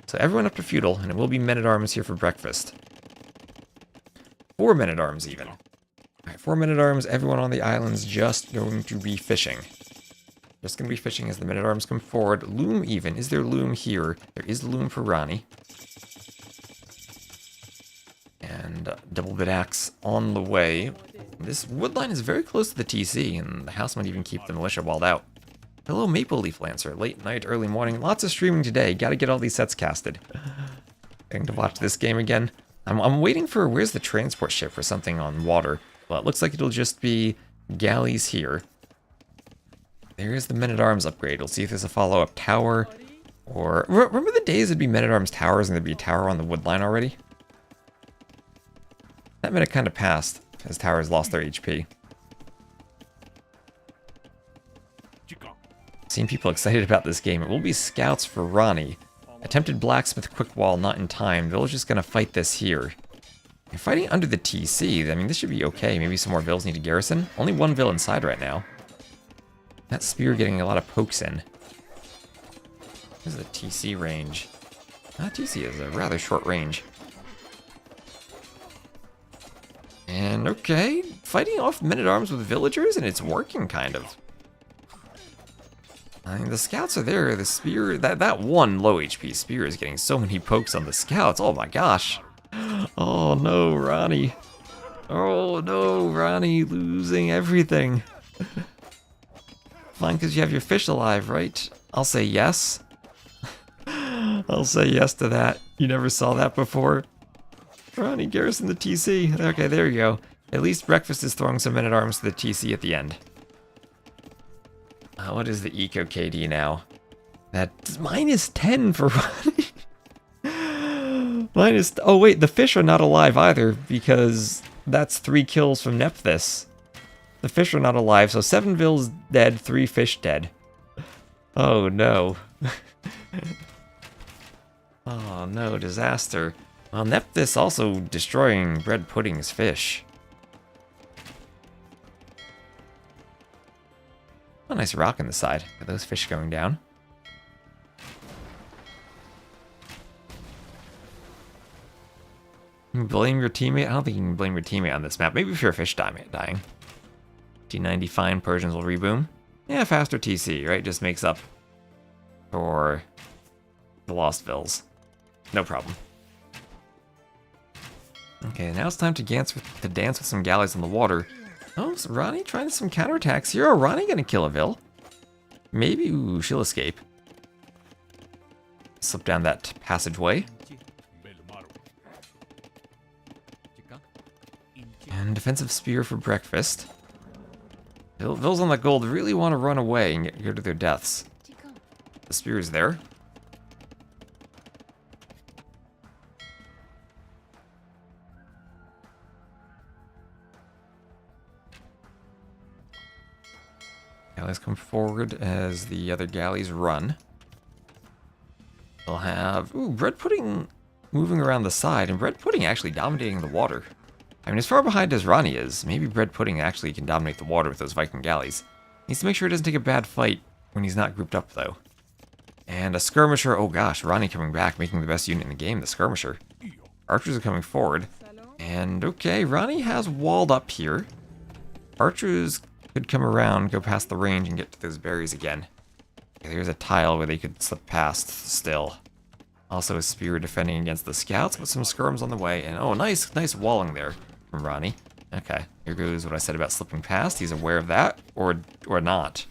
So everyone up to feudal, and it will be men-at-arms here for Breakfast. 4 men-at-arms, even. Alright, 4 men-at-arms. Everyone on the island's just going to be fishing. Just going to be fishing as the men-at-arms come forward. Loom, even. Is there loom here? There is loom for Rani. And double bit axe on the way. This wood line is very close to the TC, and the house might even keep the militia walled out. Hello, Maple Leaf Lancer. Late night, early morning. Lots of streaming today. Gotta get all these sets casted. Going to watch this game again. I'm waiting for where's the transport ship for something on water. Well, it looks like it'll just be galleys here. There's the men-at-arms upgrade. We'll see if there's a follow-up tower. Or remember the days it'd be men-at-arms towers and there'd be a tower on the wood line already? That meta kind of passed, as towers lost their HP. Seeing people excited about this game. It will be scouts for Rani. Attempted blacksmith quick wall, not in time. Vill's just gonna fight this here. You're fighting under the TC. I mean, this should be okay. Maybe some more Vills need to garrison. Only one Vill inside right now. That spear getting a lot of pokes in. This is the TC range. TC is a rather short range. And okay, fighting off men-at-arms with villagers, and it's working, kind of. I mean, the scouts are there. The spear, that one low HP spear is getting so many pokes on the scouts. Oh my gosh. Oh no, Rani. Oh no, Rani losing everything. Fine, because you have your fish alive, right? I'll say yes. I'll say yes to that. You never saw that before. Rani garrison the TC. Okay, there you go. At least Breakfast is throwing some men-at-arms to the TC at the end. What is the Eco KD now? That's -10 for Rani. Oh wait, the fish are not alive either, because that's 3 kills from Nephthys. The fish are not alive, so 7 Vills dead, 3 fish dead. Oh no. Oh no, disaster. Well, Nephthys also destroying Bread Pudding's fish. A nice rock on the side. Got those fish going down. You can blame your teammate? I don't think you can blame your teammate on this map. Maybe if you're a fish dying. T90 fine, Persians will reboom. Yeah, faster TC, right? Just makes up for the lost Vills. No problem. Okay, now it's time to dance with some galleys on the water. Oh, is Rani trying some counterattacks here? Oh, Rani gonna kill a Vill? Maybe. Ooh, she'll escape. Slip down that passageway. And defensive spear for Breakfast. Vills on the gold really want to run away and go to their deaths. The spear is there. Galleys come forward as the other galleys run. They'll have... Ooh, bread pudding moving around the side, and bread pudding actually dominating the water. I mean, as far behind as Ronnie is, maybe bread pudding actually can dominate the water with those Viking galleys. Needs to make sure he doesn't take a bad fight when he's not grouped up, though. And a skirmisher, oh gosh, Ronnie coming back, making the best unit in the game, the skirmisher. Archers are coming forward. And okay, Ronnie has walled up here. Archers could come around, go past the range, and get to those berries again. Okay, there's a tile where they could slip past still. Also a spear defending against the scouts, but some skirms on the way. And oh, nice walling there from Ronnie. Okay, here goes what I said about slipping past. He's aware of that, or not.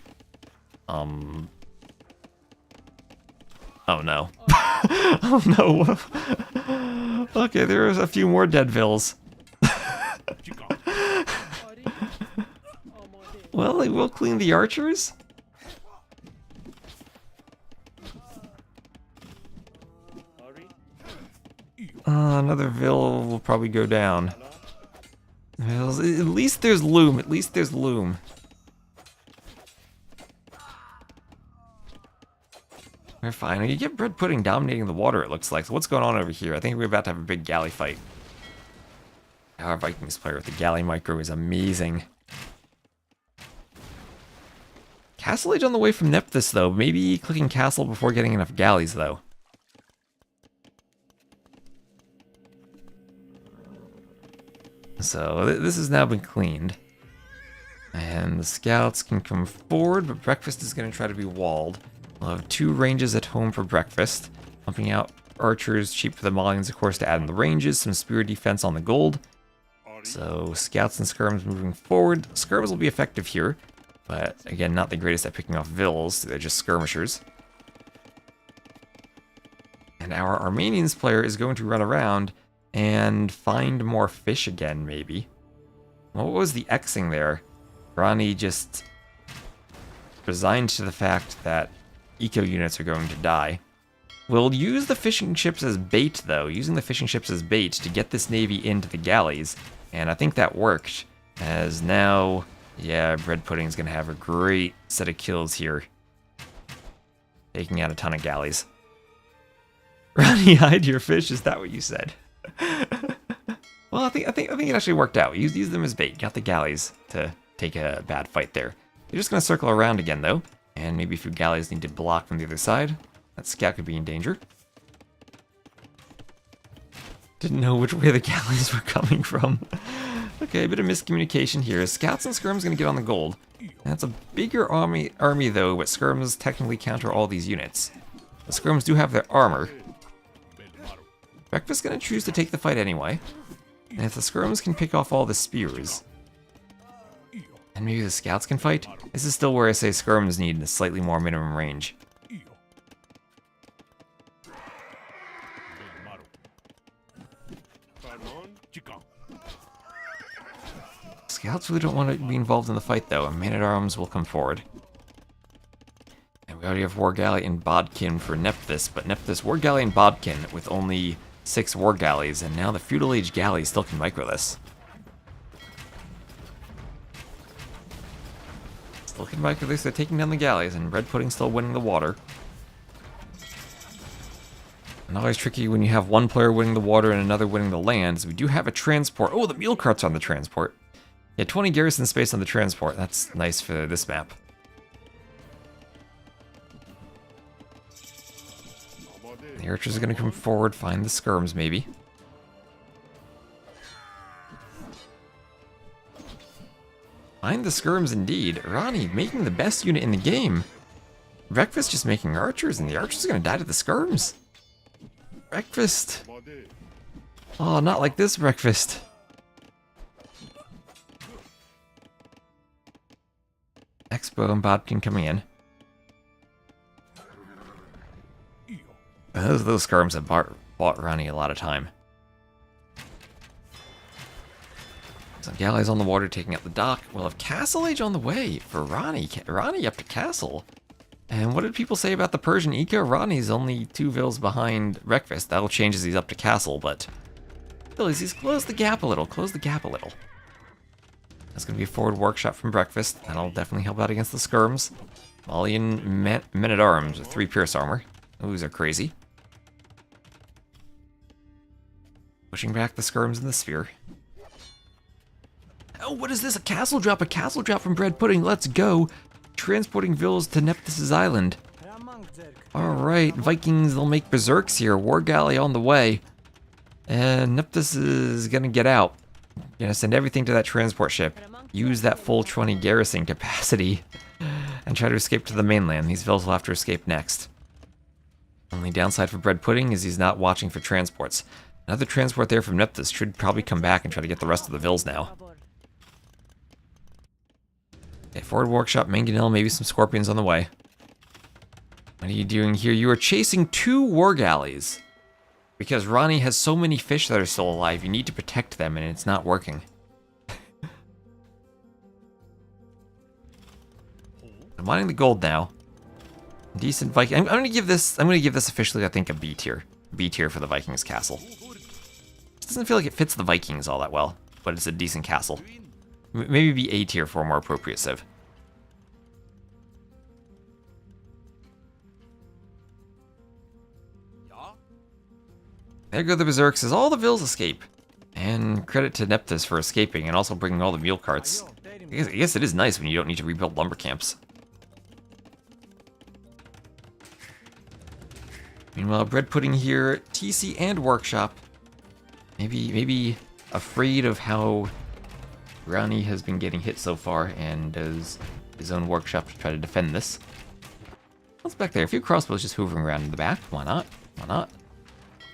Oh no. Oh no. Okay, there's a few more dead Vills. Well, they will clean the archers. Another Vill will probably go down. At least there's loom. At least there's loom. We're fine. You get bread pudding dominating the water, it looks like. So what's going on over here? I think we're about to have a big galley fight. Our Vikings player with the galley micro is amazing. Castle Age on the way from Nephthys, though. Maybe clicking castle before getting enough galleys, though. So this has now been cleaned. And the scouts can come forward, but breakfast is going to try to be walled. We'll have 2 ranges at home for breakfast. Pumping out archers, cheap for the Malians, of course, to add in the ranges. Some spear defense on the gold. So scouts and skirms moving forward. Skirms will be effective here. But again, not the greatest at picking off Vills. They're just skirmishers. And our Armenians player is going to run around and find more fish again, maybe. What was the Xing there? Ronnie just resigned to the fact that eco units are going to die. We'll use the fishing ships as bait, though. Using the fishing ships as bait to get this navy into the galleys. And I think that worked. As now, yeah, bread pudding's going to have a great set of kills here. Taking out a ton of galleys. Ronnie, hide your fish, is that what you said? Well, I think it actually worked out. Use them as bait. Got the galleys to take a bad fight there. They're just going to circle around again, though. And maybe a few galleys need to block from the other side. That scout could be in danger. Didn't know which way the galleys were coming from. Okay, a bit of miscommunication here. Scouts and skirms going to get on the gold. That's a bigger army though, but skirms technically counter all these units. The skirms do have their armor. Breakfast's going to choose to take the fight anyway. And if the skirms can pick off all the spears, and maybe the scouts can fight, this is still where I say skirms need a slightly more minimum range. Scouts really don't want to be involved in the fight, though, and man-at-arms will come forward. And we already have War Galley and Bodkin for Nephthys, but Nephthys, War Galley, and Bodkin with only 6 War Galleys, and now the Feudal Age Galleys still can micro this. Still can micro this, they're taking down the galleys, and Bread Pudding still winning the water. And always tricky when you have one player winning the water and another winning the land, we do have a transport. Oh, the mule carts on the transport. Yeah, 20 garrison space on the transport. That's nice for this map. The archers are going to come forward, find the skirms maybe. Find the skirms indeed. Ronnie making the best unit in the game. Breakfast just making archers, and the archers are going to die to the skirms. Breakfast. Oh, not like this, Breakfast. Expo and Bodkin coming in. Those skirms have bought Ronnie a lot of time. Some Galleys on the water taking out the dock. We'll have Castle Age on the way for Ronnie. Ronnie up to Castle. And what did people say about the Persian Eco? Ronnie's only 2 vills behind Breakfast. That'll change as he's up to Castle, but Villese, close the gap a little. Close the gap a little. That's going to be a forward workshop from Breakfast. That'll definitely help out against the skirms. Malian men-at-arms with 3 pierce armor. Those are crazy. Pushing back the skirms in the sphere. Oh, what is this? A castle drop! A castle drop from Bread Pudding. Let's go! Transporting vills to Nephthys' island. Alright, Vikings, they'll make berserks here. War galley on the way. And Nephthys is gonna get out. Gonna send everything to that transport ship. Use that full 20 garrison capacity. And try to escape to the mainland. These vills will have to escape next. Only downside for Bread Pudding is he's not watching for transports. Another transport there from Nephthys should probably come back and try to get the rest of the vills now. Okay, forward workshop, mangonel, maybe some scorpions on the way. What are you doing here? You are chasing 2 war galleys. Because Ronnie has so many fish that are still alive, you need to protect them, and it's not working. I'm mining the gold now. Decent Viking. I'm gonna give this officially, I think, a B tier. B tier for the Vikings castle. It doesn't feel like it fits the Vikings all that well, but it's a decent castle. Maybe be A tier for a more appropriate civ. There go the berserks as all the vills escape. And credit to Nephthys for escaping and also bringing all the mule carts. I guess it is nice when you don't need to rebuild lumber camps. Meanwhile, Bread Pudding here, TC and Workshop. Maybe afraid of how Ronnie has been getting hit so far and does his own workshop to try to defend this. What's back there? A few crossbows just hoovering around in the back. Why not? Why not?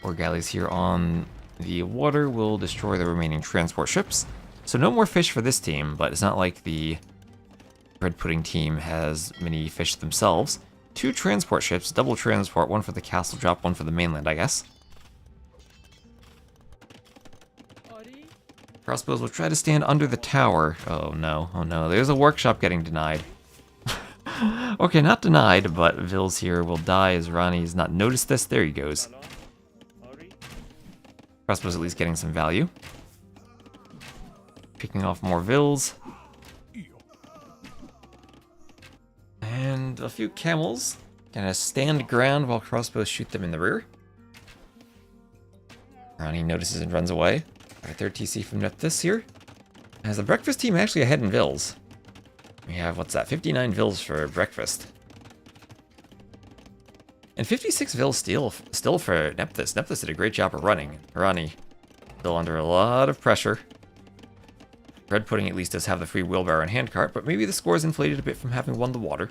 War galleys here on the water will destroy the remaining transport ships. So no more fish for this team, but it's not like the Bread Pudding team has many fish themselves. 2 transport ships, double transport, 1 for the castle drop, 1 for the mainland, I guess. Crossbows will try to stand under the tower. Oh no, there's a workshop getting denied. Okay, not denied, but Vills here will die as Ronnie's not noticed this. There he goes. Crossbows at least getting some value. Picking off more Vills. And a few camels. Gonna stand ground while crossbows shoot them in the rear. Ronnie notices and runs away. Alright, third TC from Nephthys here. As the breakfast team actually ahead in Vills. We have, what's that, 59 Vills for breakfast. And 56 Vills still for Nephthys. Nephthys did a great job of running. Ronnie still under a lot of pressure. Bread Pudding at least does have the free wheelbarrow and handcart, but maybe the score is inflated a bit from having won the water.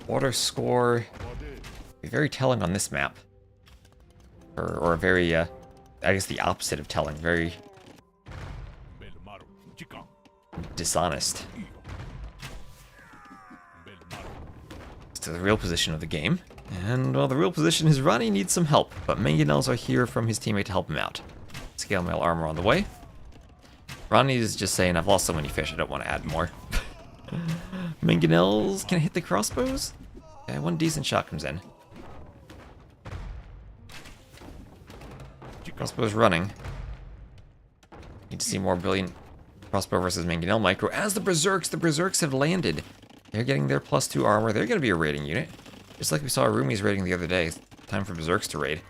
Water score be very telling on this map. Or very, I guess the opposite of telling. Very dishonest. To the real position of the game. And, well, the real position is Ronnie needs some help, but mangonels are here from his teammate to help him out. Scale mail armor on the way. Ronnie is just saying, I've lost so many fish, I don't want to add more. Mangonels, can I hit the crossbows? Okay, one decent shot comes in. Crossbows running. Need to see more brilliant crossbow versus mangonel micro. As the berserks have landed. They're getting their +2 armor. They're going to be a raiding unit. Just like we saw Rumi's raiding the other day. It's time for berserks to raid.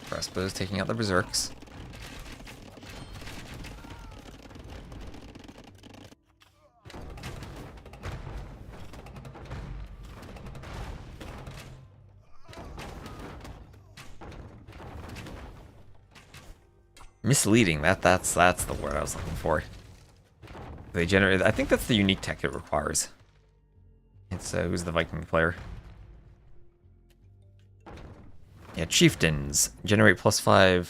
Crossbows taking out the berserks. Misleading, that's the word I was looking for. They generate, I think that's the unique tech it requires. It's who's the Viking player? Yeah, chieftains generate +5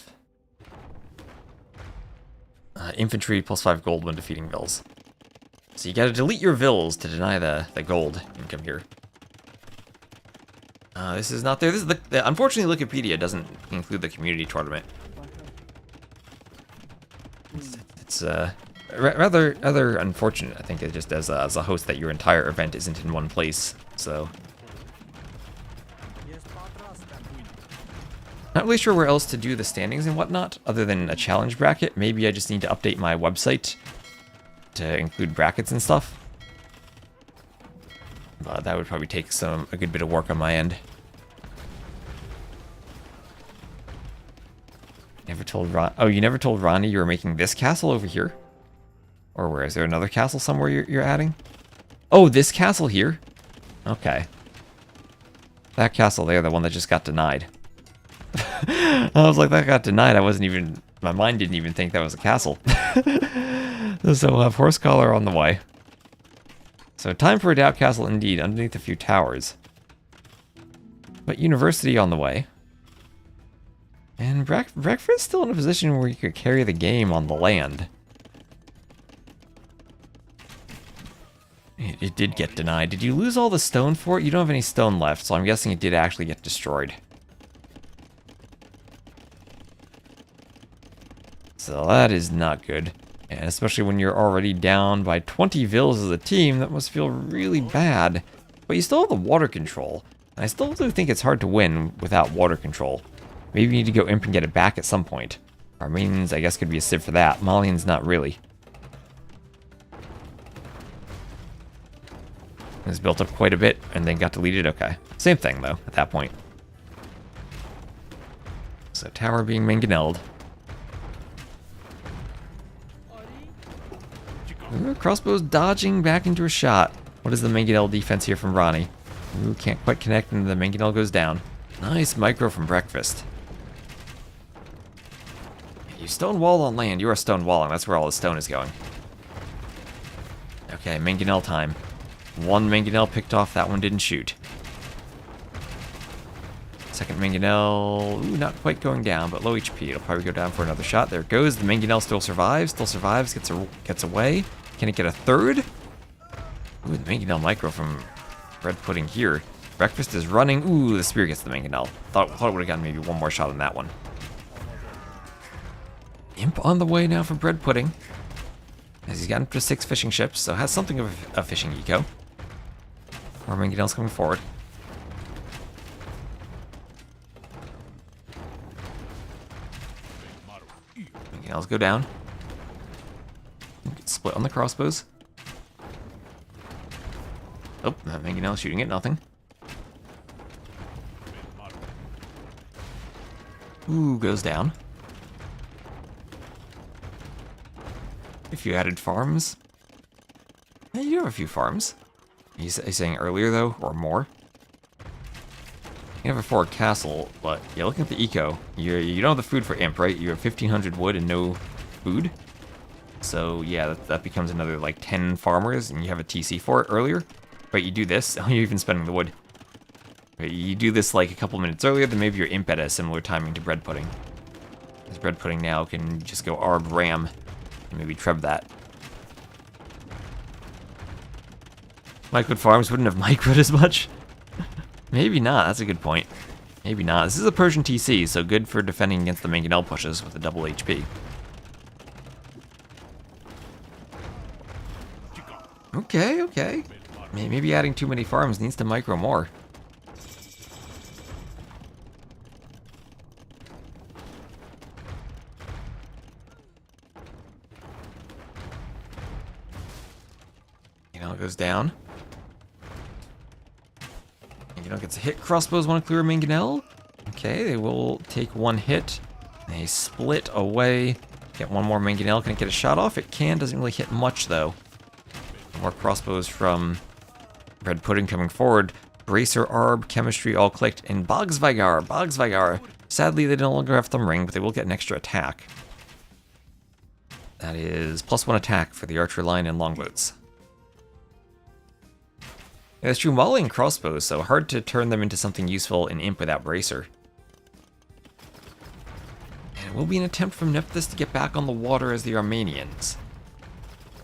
Infantry +5 gold when defeating vills. So you gotta delete your vills to deny the gold income here. This is not there. This is unfortunately, Wikipedia doesn't include the community tournament. It's rather unfortunate, I think, it just as a host that your entire event isn't in one place. So not really sure where else to do the standings and whatnot, other than a challenge bracket. Maybe I just need to update my website to include brackets and stuff. That would probably take a good bit of work on my end. Never told Ron. Oh, you never told Ronnie you were making this castle over here? Or where? Is there another castle somewhere you're adding? Oh, this castle here? Okay. That castle there, the one that just got denied. I was like, that got denied. I wasn't even... My mind didn't even think that was a castle. So we'll have Horse Collar on the way. So time for a doubt castle indeed, underneath a few towers. But university on the way. And Breakfast still in a position where you could carry the game on the land. It did get denied. Did you lose all the stone for it? You don't have any stone left, so I'm guessing it did actually get destroyed. So that is not good. And especially when you're already down by 20 vills as a team, that must feel really bad. But you still have the water control. And I still do think it's hard to win without water control. Maybe you need to go imp and get it back at some point. Armenians, I guess, could be a civ for that. Malians, not really. It's built up quite a bit and then got deleted. Okay. Same thing, though, at that point. So tower being mangonelled. Ooh, crossbow's dodging back into a shot. What is the mangonel defense here from Ronnie? Ooh, can't quite connect and the mangonel goes down. Nice micro from Breakfast. You stonewall on land. You are stonewalling. That's where all the stone is going. Okay, mangonel time. One mangonel picked off. That one didn't shoot. Second mangonel. Ooh, not quite going down, but low HP. It'll probably go down for another shot. There it goes. The mangonel still survives. Still survives. Gets away. Can it get a third? Ooh, the mangonel micro from Bread Pudding here. Breakfast is running. Ooh, the spear gets the mangonel. Thought it would have gotten maybe one more shot on that one. Imp on the way now for Bread Pudding. As he's gotten up to 6 fishing ships, so has something of a fishing eco. More mangonels coming forward. Mangonels go down. Split on the crossbows. Oh, that mangonel shooting at nothing. Ooh, goes down. If you added farms. Yeah, you have a few farms. He's saying earlier, though, or more. You have a forward castle, but yeah, looking at the eco, you don't have the food for imp, right? You have 1,500 wood and no food. So yeah, that becomes another like 10 farmers, and you have a TC for it earlier. But you do this, oh, you're even spending the wood. But you do this like a couple minutes earlier, then maybe your imp at a similar timing to Bread Pudding. Because Bread Pudding now can just go Arb Ram and maybe treb that. Microed farms wouldn't have microed as much. Maybe not, that's a good point. Maybe not. This is a Persian TC, so good for defending against the mangonel pushes with a double HP. Okay. Maybe adding too many farms needs to micro more. Mangonel goes down. Mangonel gets a hit. Crossbows want to clear a mangonel. Okay, they will take one hit. They split away. Get one more mangonel. Can it get a shot off? It can. Doesn't really hit much, though. More crossbows from Bread Pudding coming forward. Bracer, Arb, Chemistry all clicked. And Bogsvigar. Sadly, they no longer have Thumb Ring, but they will get an extra attack. That is +1 attack for the archer line and longboats. Yeah, that's true. Volley and crossbows, so hard to turn them into something useful in imp without Bracer. And There will be an attempt from Nephthys to get back on the water as the Armenians.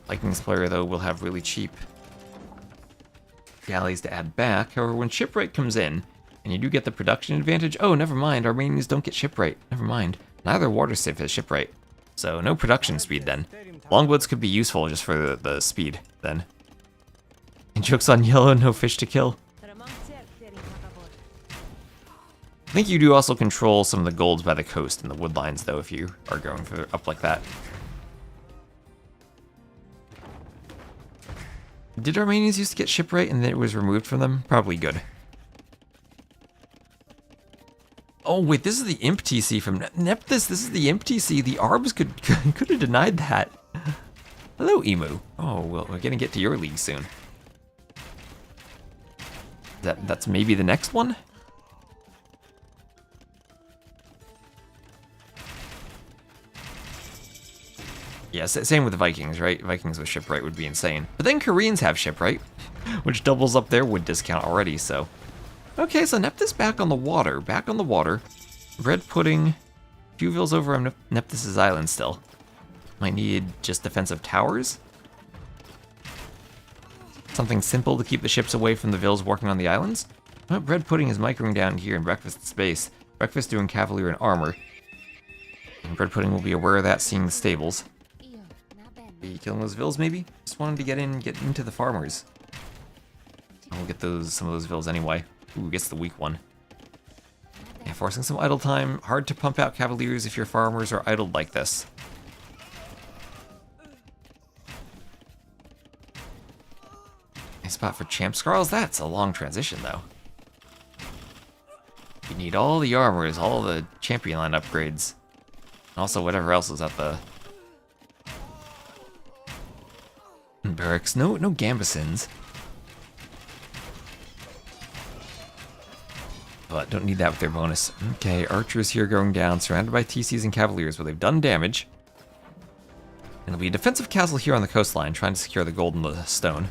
Vikings player, though, will have really cheap galleys to add back. However, when shipwright comes in, and you do get the production advantage, oh, never mind, Armenians don't get shipwright. Never mind. Neither water safe has shipwright. So no production speed then. Longboats could be useful just for the speed then. And jokes on yellow, no fish to kill. I think you do also control some of the golds by the coast and the wood lines, though, if you are going for up like that. Did Armenians used to get shipwright and then it was removed from them? Probably good. Oh wait, this is the imp TC from Nephthys. This is the imp TC. The Arbs could have denied that. Hello, Emu. Oh, well, we're gonna get to your league soon. That's maybe the next one? Yeah, same with the Vikings, right? Vikings with shipwright would be insane. But then Koreans have shipwright, which doubles up their wood discount already, so. Okay, so Nephthys back on the water. Back on the water. Bread pudding. Few vills over on Nephthys' island still. Might need just defensive towers. Something simple to keep the ships away from the vills working on the islands. Well, bread pudding is microing down here in breakfast space. Breakfast doing cavalier and armor. And bread pudding will be aware of that, seeing the stables. Be killing those vills, maybe? Just wanted to get into the farmers. I'll get some of those vills anyway. Ooh, gets the weak one. Yeah, forcing some idle time. Hard to pump out cavaliers if your farmers are idled like this. Nice spot for champ scrolls. That's a long transition, though. You need all the armors, all the champion line upgrades. And also whatever else is at the barracks. No gambesons. But don't need that with their bonus. Okay, archers here going down, surrounded by TCs and cavaliers, where they've done damage. And it'll be a defensive castle here on the coastline, trying to secure the gold and the stone.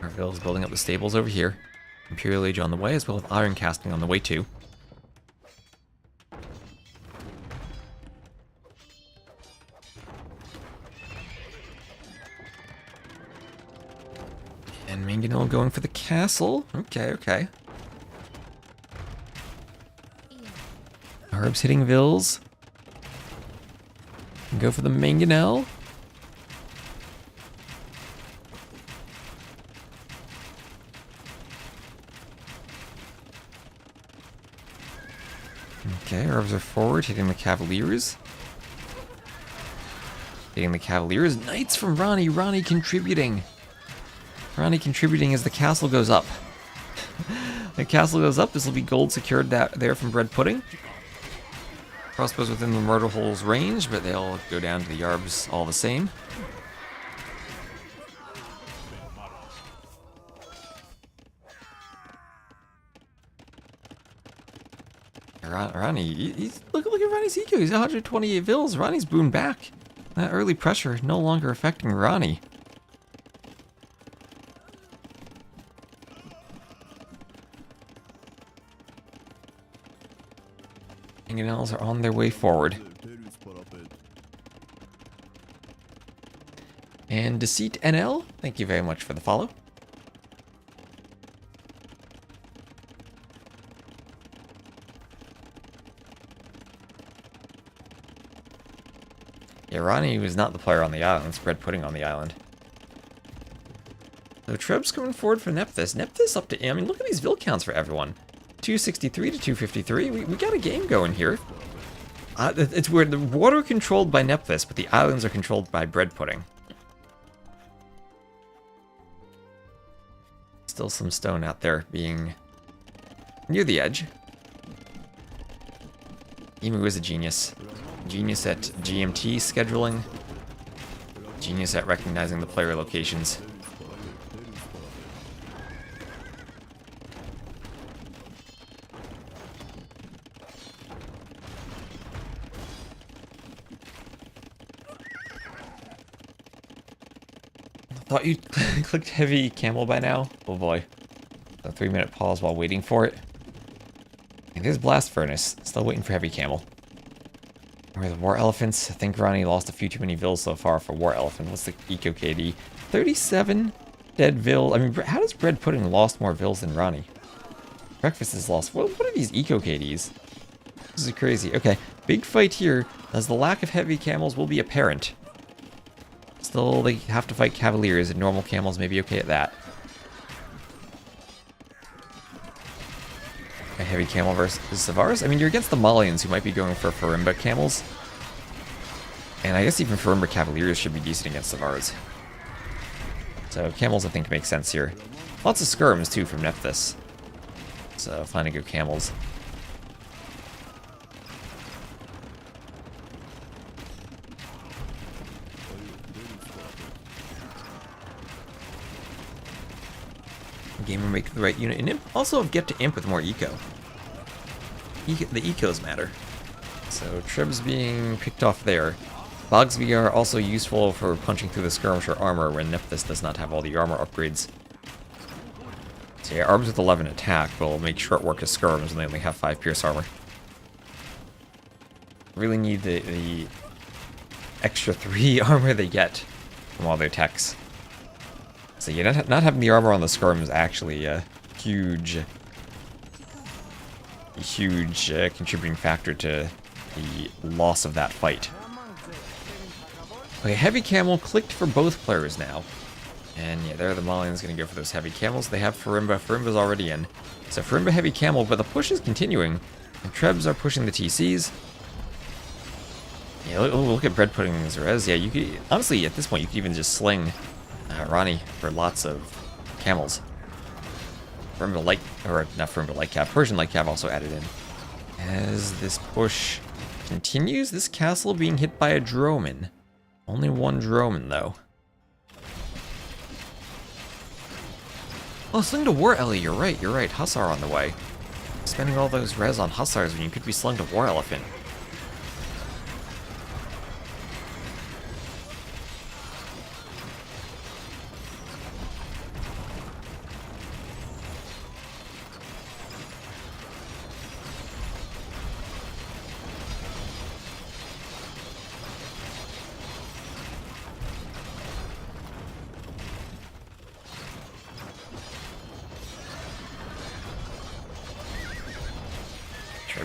Arville is building up the stables over here. Imperial Age on the way, as well as iron casting on the way too. And Mangonel going for the castle. Okay. Arbs hitting vills. Go for the Mangonel. Okay, Arbs are forward, hitting the Cavaliers. Knights from Ronnie. Ronnie contributing as the castle goes up. The castle goes up. This will be gold secured there from bread pudding. Crossbows within the murder hole's range, but they'll go down to the Arbs all the same. Ronnie, look at Ronnie's EQ. He's 128 vills. Ronnie's boomed back. That early pressure no longer affecting Ronnie. Mangonels are on their way forward. And Deceit NL, thank you very much for the follow. Yeah, Ronnie was not the player on the island. It's bread pudding on the island. So Treb's coming forward for Nephthys. Nephthys up to, I mean, look at these vill counts for everyone. 263 to 253. We got a game going here. It's weird. The water controlled by Nephthys, but the islands are controlled by bread pudding. Still some stone out there being near the edge. Emu is a genius. Genius at GMT scheduling. Genius at recognizing the player locations. thought you clicked heavy camel by now. Oh boy. A 3-minute pause while waiting for it. And there's Blast Furnace. Still waiting for heavy camel. Where are the War Elephants? I think Ronnie lost a few too many vills so far for War Elephant. What's the Eco KD? 37 dead vill. I mean, how does Bread Pudding lost more vills than Ronnie? Breakfast is lost. What are these Eco KDs? This is crazy. Okay, big fight here, as the lack of heavy camels will be apparent. Still, they have to fight Cavaliers, and normal camels may be okay at that. A heavy camel versus Savars? I mean, you're against the Malians, who might be going for Farimba camels. And I guess even Farimba Cavaliers should be decent against Savars. So camels, I think, make sense here. Lots of skirms, too, from Nephthys. So, fine to go camels. Gamer make the right unit. And Imp also get to Imp with more eco. The ecos matter. So Treb's being picked off there. Bogsby are also useful for punching through the skirmisher armor when Nephthys does not have all the armor upgrades. So yeah, arms with 11 attack will make short work of skirms when they only have 5 pierce armor. Really need the extra 3 armor they get from all their techs. So yeah, not having the armor on the skirm is actually a huge contributing factor to the loss of that fight. Okay, heavy camel clicked for both players now. And yeah, there the Malians going to go for those heavy camels. They have Farimba. Farimba's already in. So Farimba heavy camel, but the push is continuing. And Trebs are pushing the TCs. Yeah, look at Bread Pudding's res. Yeah, you could, honestly, at this point, you could even just sling Ronnie for lots of camels. Farimba light, or not Farimba light cav, Persian light cav also added in. As this push continues, this castle being hit by a Droman. Only one Droman, though. Oh, Sling to War Ellie, you're right. Hussar on the way. Spending all those res on Hussars when you could be Slung to War Elephant.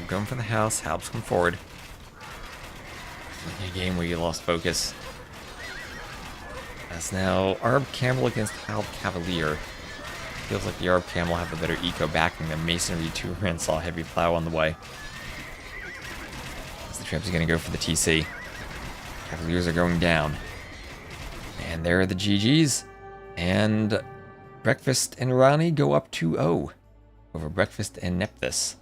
Going for the house, Halbs come forward. A game where you lost focus. That's now Arb Camel against Halb Cavalier. Feels like the Arb Camel have the better eco backing than Masonry 2 and saw Heavy Plow on the way. As the Trebs are going to go for the TC. Cavaliers are going down. And there are the GGs. And Breakfast and Ronnie go up 2-0 over Breakfast and Nephthys.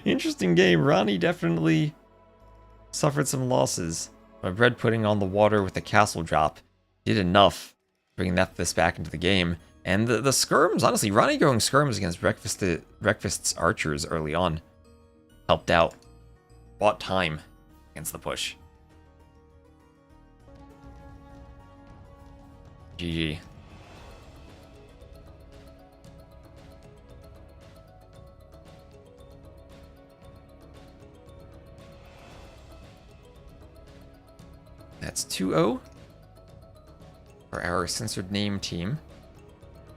Interesting game. Ronnie definitely suffered some losses. But Bread Pudding on the water with the castle drop did enough bringing Nephthys back into the game. And the skirms, honestly, Ronnie going skirms against Breakfast's archers early on helped out. Bought time against the push. GG. That's 2-0 for our censored name team.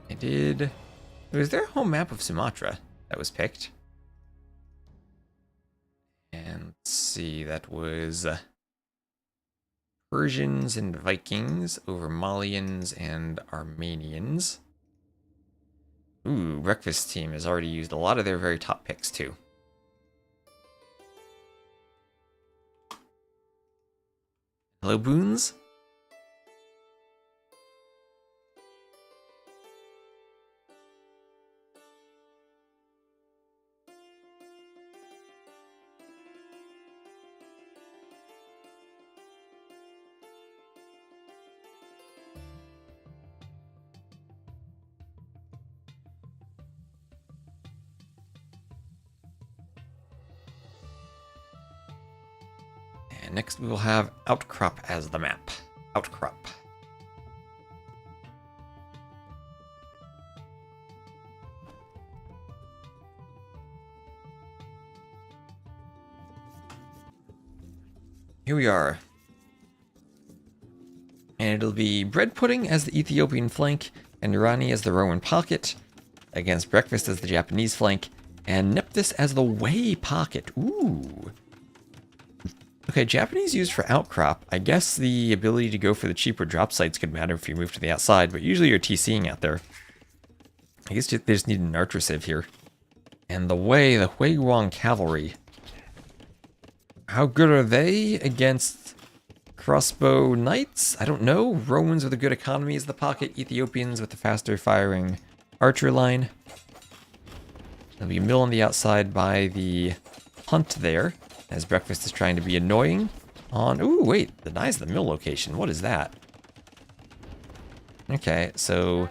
It was their home map of Sumatra that was picked. And let's see, that was Persians and Vikings over Malians and Armenians. Ooh, Breakfast team has already used a lot of their very top picks too. Hello, Boons. And next we will have Outcrop as the map. Outcrop. Here we are. And it'll be bread pudding as the Ethiopian flank, and Rani as the Roman pocket, against breakfast as the Japanese flank, and Nephthys as the Wei pocket. Ooh. Okay, Japanese used for Outcrop. I guess the ability to go for the cheaper drop sites could matter if you move to the outside, but usually you're TCing out there. I guess they just need an archer sieve here. And the Huiguang cavalry. How good are they against crossbow knights? I don't know. Romans with a good economy as the pocket. Ethiopians with the faster firing archer line. There'll be a mill on the outside by the hunt there, as breakfast is trying to be annoying on... Ooh, wait, denies the mill location. What is that? Okay, so...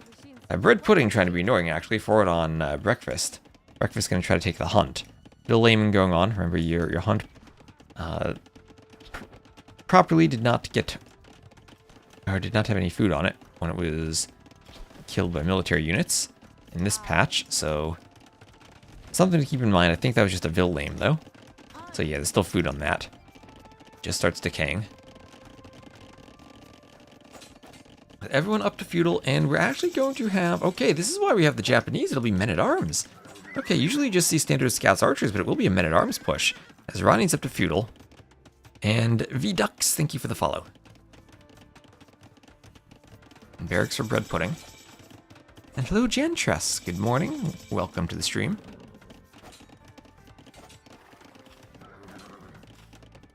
bread pudding trying to be annoying, actually. Forward on breakfast. Breakfast going to try to take the hunt. Bill layman going on. Remember, your hunt properly did not get... or did not have any food on it when it was killed by military units in this patch, so... something to keep in mind. I think that was just a Vill lame, though. So yeah, there's still food on that. Just starts decaying. Everyone up to feudal, and we're actually going to have... okay, this is why we have the Japanese. It'll be men-at-arms. Okay, usually you just see standard scouts archers, but it will be a men-at-arms push. As Ronnie's up to feudal. And V-Ducks, thank you for the follow. And barracks for bread pudding. And hello, Jantress. Good morning. Welcome to the stream.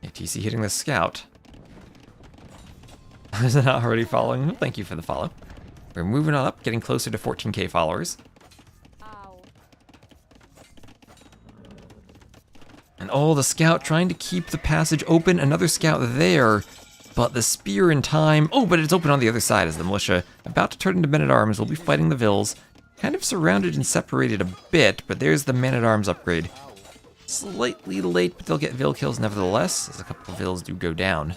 ATC hitting the scout. Is it not already following? Thank you for the follow. We're moving on up, getting closer to 14k followers. And oh, the scout trying to keep the passage open. Another scout there, but the spear in time. Oh, but it's open on the other side as the militia, about to turn into men-at-arms, will be fighting the Vills. Kind of surrounded and separated a bit, but there's the men-at-arms upgrade. Slightly late, but they'll get Vill kills nevertheless, as a couple of Vills do go down.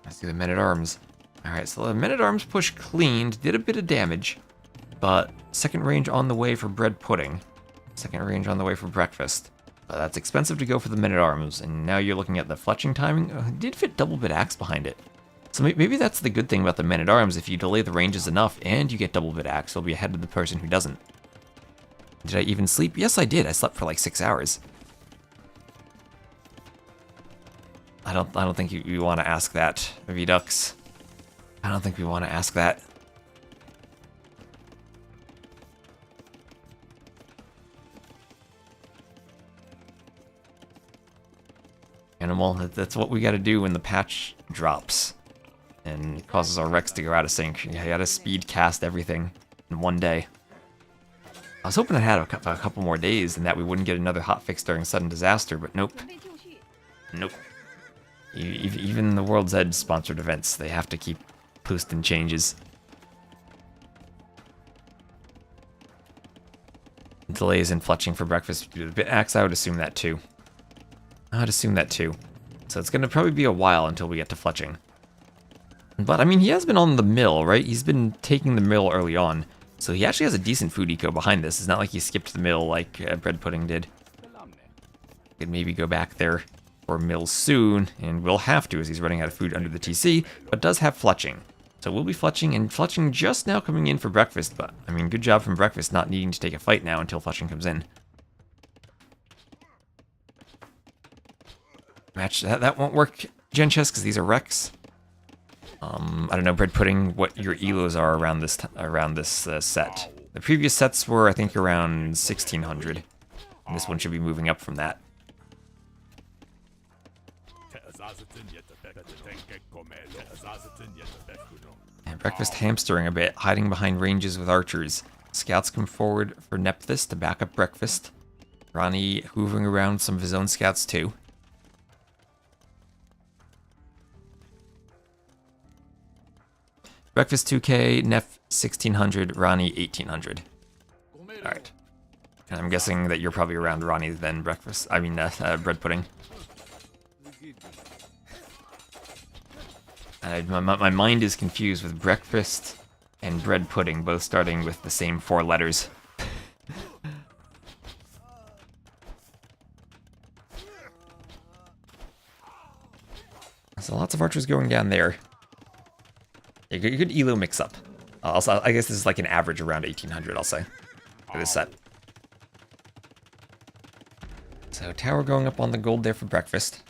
I see the men-at-arms. Alright, so the men-at-arms push cleaned, did a bit of damage, but second range on the way for bread pudding. Second range on the way for breakfast. That's expensive to go for the men-at-arms, and now you're looking at the fletching timing. It did fit double bit axe behind it. So maybe that's the good thing about the men-at-arms. If you delay the ranges enough and you get double bit axe, you'll be ahead of the person who doesn't. Did I even sleep? Yes, I did. I slept for like 6 hours. I don't think you want to ask that, V-Ducks. I don't think we want to ask that. Animal, that's what we gotta do when the patch drops and causes our Rex to go out of sync. You gotta speed cast everything in one day. I was hoping I had a couple more days and that we wouldn't get another hotfix during sudden disaster, but nope. Nope. Even the World's Edge sponsored events, they have to keep posting changes. Delays in fletching for breakfast due to the bit axe, I would assume that too. I'd assume that too. So it's going to probably be a while until we get to fletching. But, I mean, he has been on the mill, right? He's been taking the mill early on. So he actually has a decent food eco behind this. It's not like he skipped the mill like bread pudding did. Could maybe go back there for mill soon, and will have to as he's running out of food under the TC, but does have fletching. So we'll be fletching, and fletching just now coming in for breakfast, but, I mean, good job from breakfast not needing to take a fight now until fletching comes in. Match, that won't work, Genchess, because these are Rex. I don't know, bread pudding, what your elos are around this set. The previous sets were, I think, around 1600. And this one should be moving up from that. And breakfast hamstering a bit, hiding behind ranges with archers. Scouts come forward for Nephthys to back up breakfast. Ronnie hoovering around some of his own scouts too. Breakfast 2k, Neff 1600, Ronnie 1800. Alright. And I'm guessing that you're probably around Ronnie then breakfast. I mean, bread pudding. My mind is confused with breakfast and bread pudding, both starting with the same 4 letters. archers going down there. A good elo mix-up. Also, I guess this is like an average around 1800, I'll say, for this set. So tower going up on the gold there for breakfast.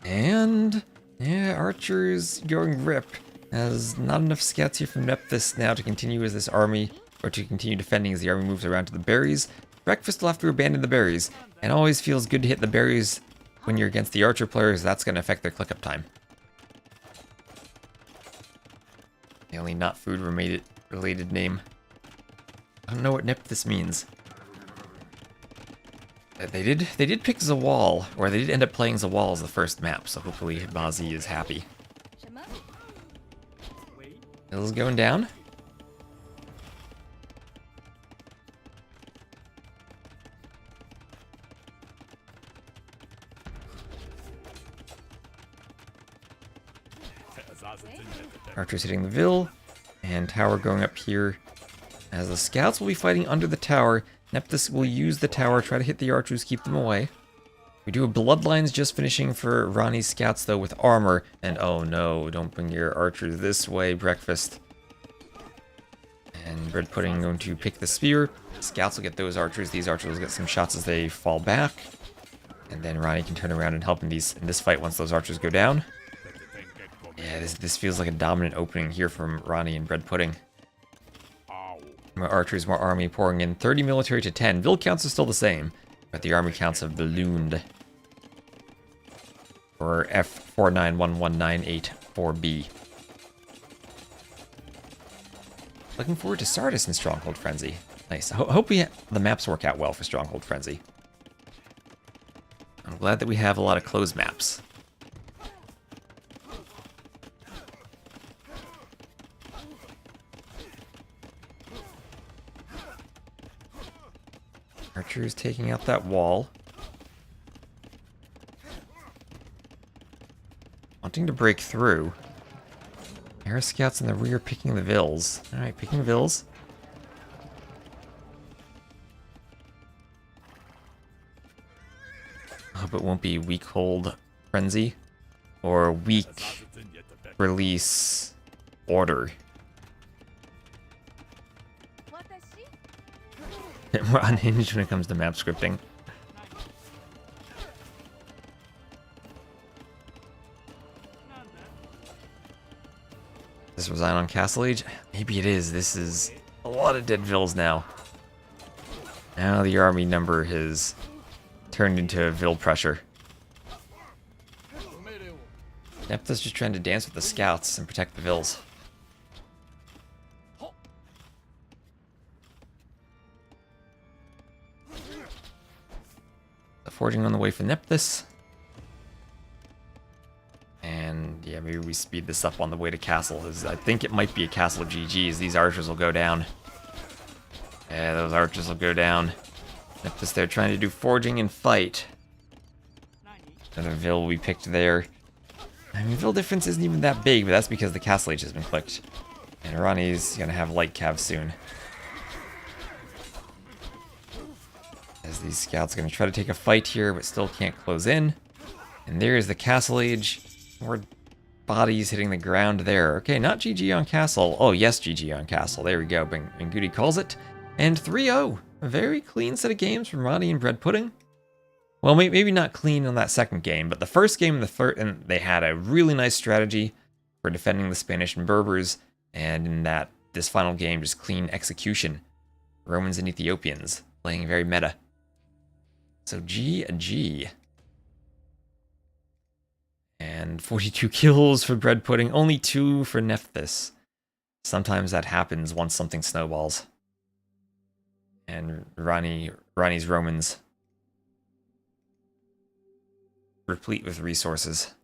And yeah, archers going rip. As not enough scouts here from Nephthys now to continue as this army, or to continue defending as the army moves around to the berries. Breakfast will have to abandon the berries, and always feels good to hit the berries when you're against the archer players. That's going to affect their click-up time. The only not food related name. I don't know what Nephthys means. They did pick Zawal, or they did end up playing Zawal as the first map, so hopefully Bazi is happy. Hill's going down. Archers hitting the Ville, and tower going up here. As the scouts will be fighting under the tower, Nephthys will use the tower, try to hit the archers, keep them away. We do have Bloodlines just finishing for Rani's scouts, though, with armor. And oh no, don't bring your archers this way, breakfast. And Bread Pudding going to pick the spear. Scouts will get those archers. These archers will get some shots as they fall back. And then Rani can turn around and help in this fight once those archers go down. Yeah, this feels like a dominant opening here from Rani and Bread Pudding. More archers, more army pouring in. 30 military to 10. Ville counts are still the same, but the army counts have ballooned. For F4911984B. Looking forward to Sardis and Stronghold Frenzy. Nice. I hope the maps work out well for Stronghold Frenzy. I'm glad that we have a lot of closed maps. Archers taking out that wall. Wanting to break through. Air scouts in the rear picking the Villes. Alright, picking Villes. I hope it won't be weak hold frenzy. Or weak release order. We're unhinged when it comes to map scripting. This resign on Castle Age? Maybe it is. This is a lot of dead Villes now. Now the army number has turned into Ville pressure. Nephthys just trying to dance with the scouts and protect the Villes. Forging on the way for Nephthys. And yeah, maybe we speed this up on the way to Castle. I think it might be a Castle of GGs. These archers will go down. Yeah, those archers will go down. Nephthys there trying to do forging and fight. Another Ville will be picked there. I mean, Ville difference isn't even that big, but that's because the Castle Age has been clicked. And Irani's gonna have light cav soon. As these scouts are going to try to take a fight here, but still can't close in. And there's the Castle Age. More bodies hitting the ground there. Okay, not GG on Castle. Oh, yes, GG on Castle. There we go. Benguti calls it. And 3-0. A very clean set of games from Rani and Bread Pudding. Well, maybe not clean on that second game, but the first game and the third, and they had a really nice strategy for defending the Spanish and Berbers. And in this final game, just clean execution. Romans and Ethiopians playing very meta. So GG. And 42 kills for Bread Pudding, only 2 for Nephthys. Sometimes that happens once something snowballs. And Rani's Romans replete with resources.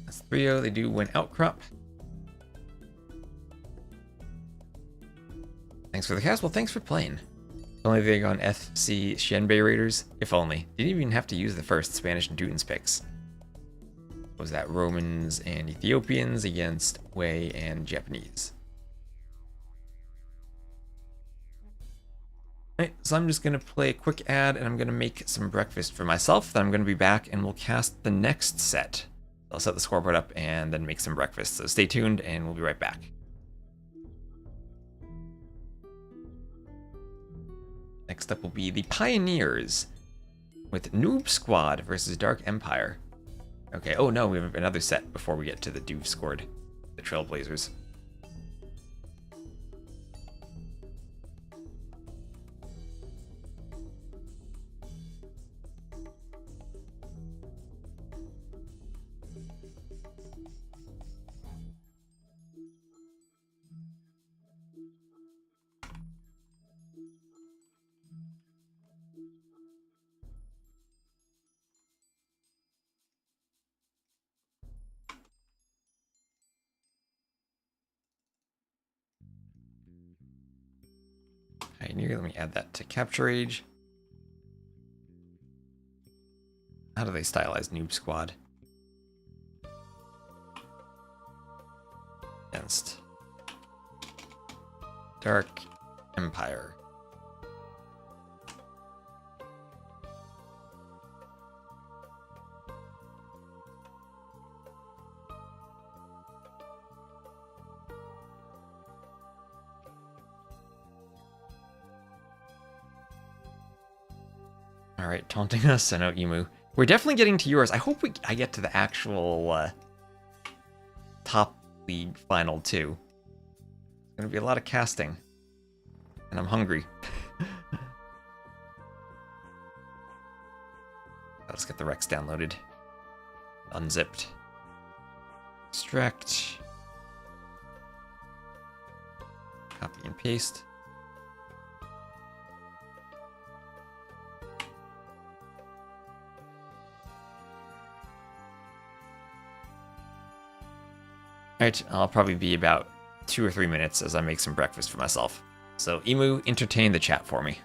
That's 3-0. They do win Outcrop. Thanks for the cast. Well, thanks for playing. If only they gone FC Shenbei Raiders. If only. Didn't even have to use the first Spanish and Teutons picks. What was that? Romans and Ethiopians against Wei and Japanese. So I'm just going to play a quick ad, and I'm going to make some breakfast for myself. Then I'm going to be back, and we'll cast the next set. I'll set the scoreboard up and then make some breakfast. So stay tuned, and we'll be right back. Next up will be the Pioneers with Noob Squad versus Dark Empire. Okay, oh no, we have another set before we get to the Doof Squad, the Trailblazers. Pioneer, let me add that to Capture Age. How do they stylize Noob Squad? Against Dark Empire. All right, taunting us. I know, Emu. We're definitely getting to yours. I hope I get to the actual top league final too. It's gonna be a lot of casting, and I'm hungry. Let's get the Rex downloaded, unzipped, extract, copy and paste. Alright, I'll probably be about 2 or 3 minutes as I make some breakfast for myself. So, Emu, entertain the chat for me.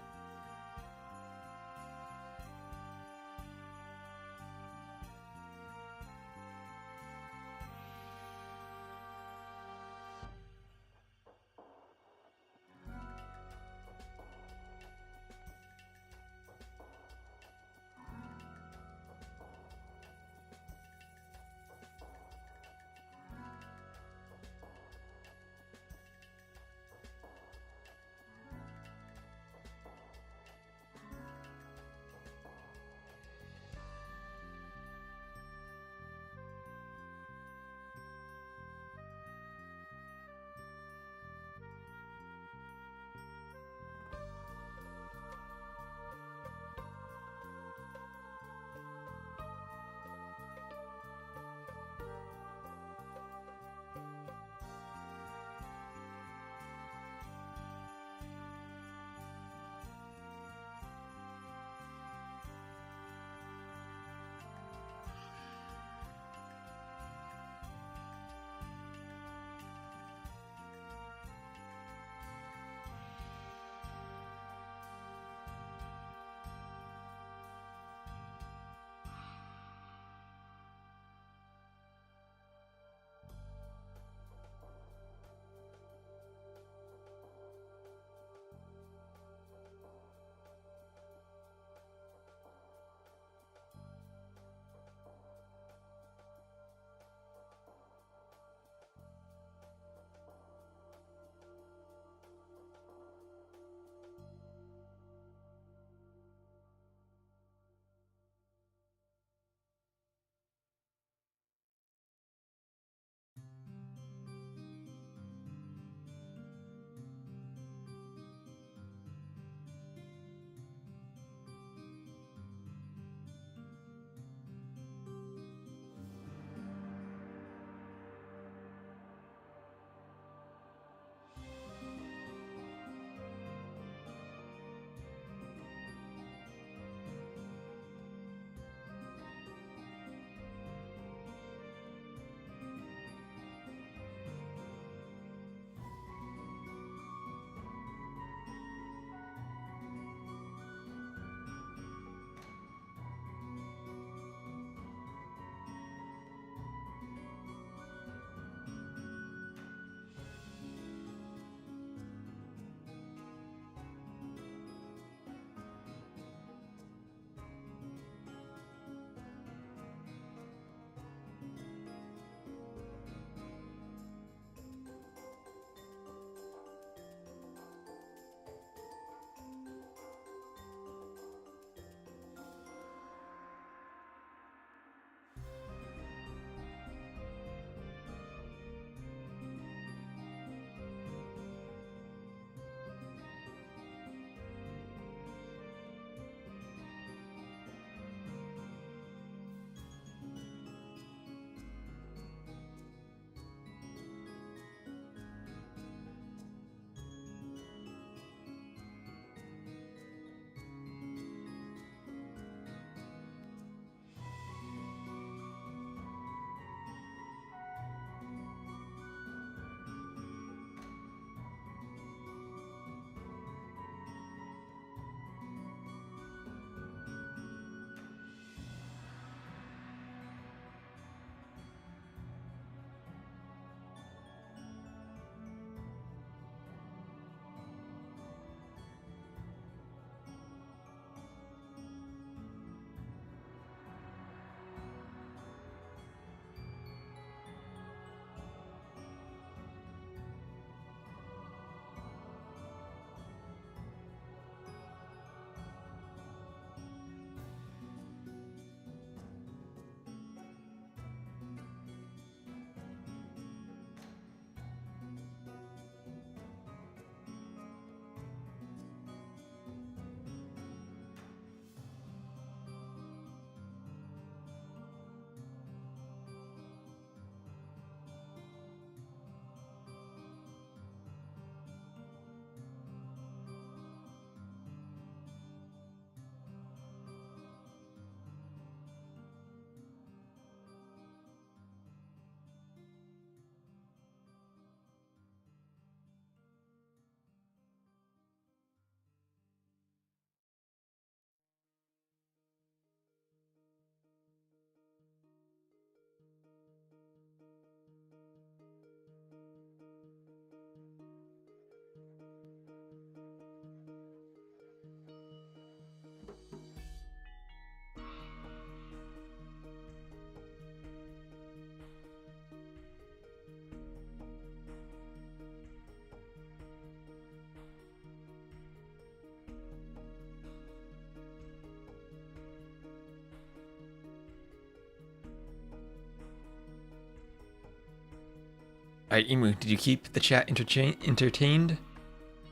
Alright, Emu, did you keep the chat entertained?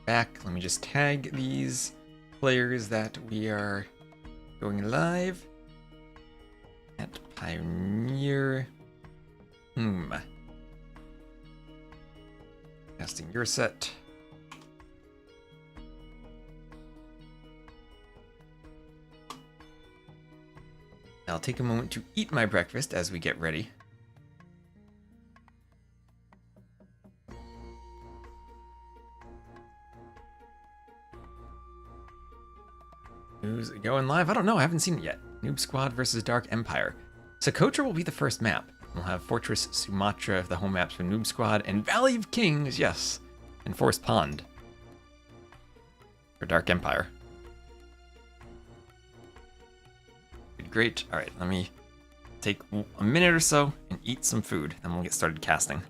Back, let me just tag these players that we are going live at Pioneer. Casting your set. I'll take a moment to eat my breakfast as we get ready. Who's going live? I don't know. I haven't seen it yet. Noob Squad versus Dark Empire. Socotra will be the first map. We'll have Fortress Sumatra, the home maps for Noob Squad, and Valley of Kings, yes, and Forest Pond for Dark Empire. Great. All right, let me take a minute or so and eat some food, and we'll get started casting.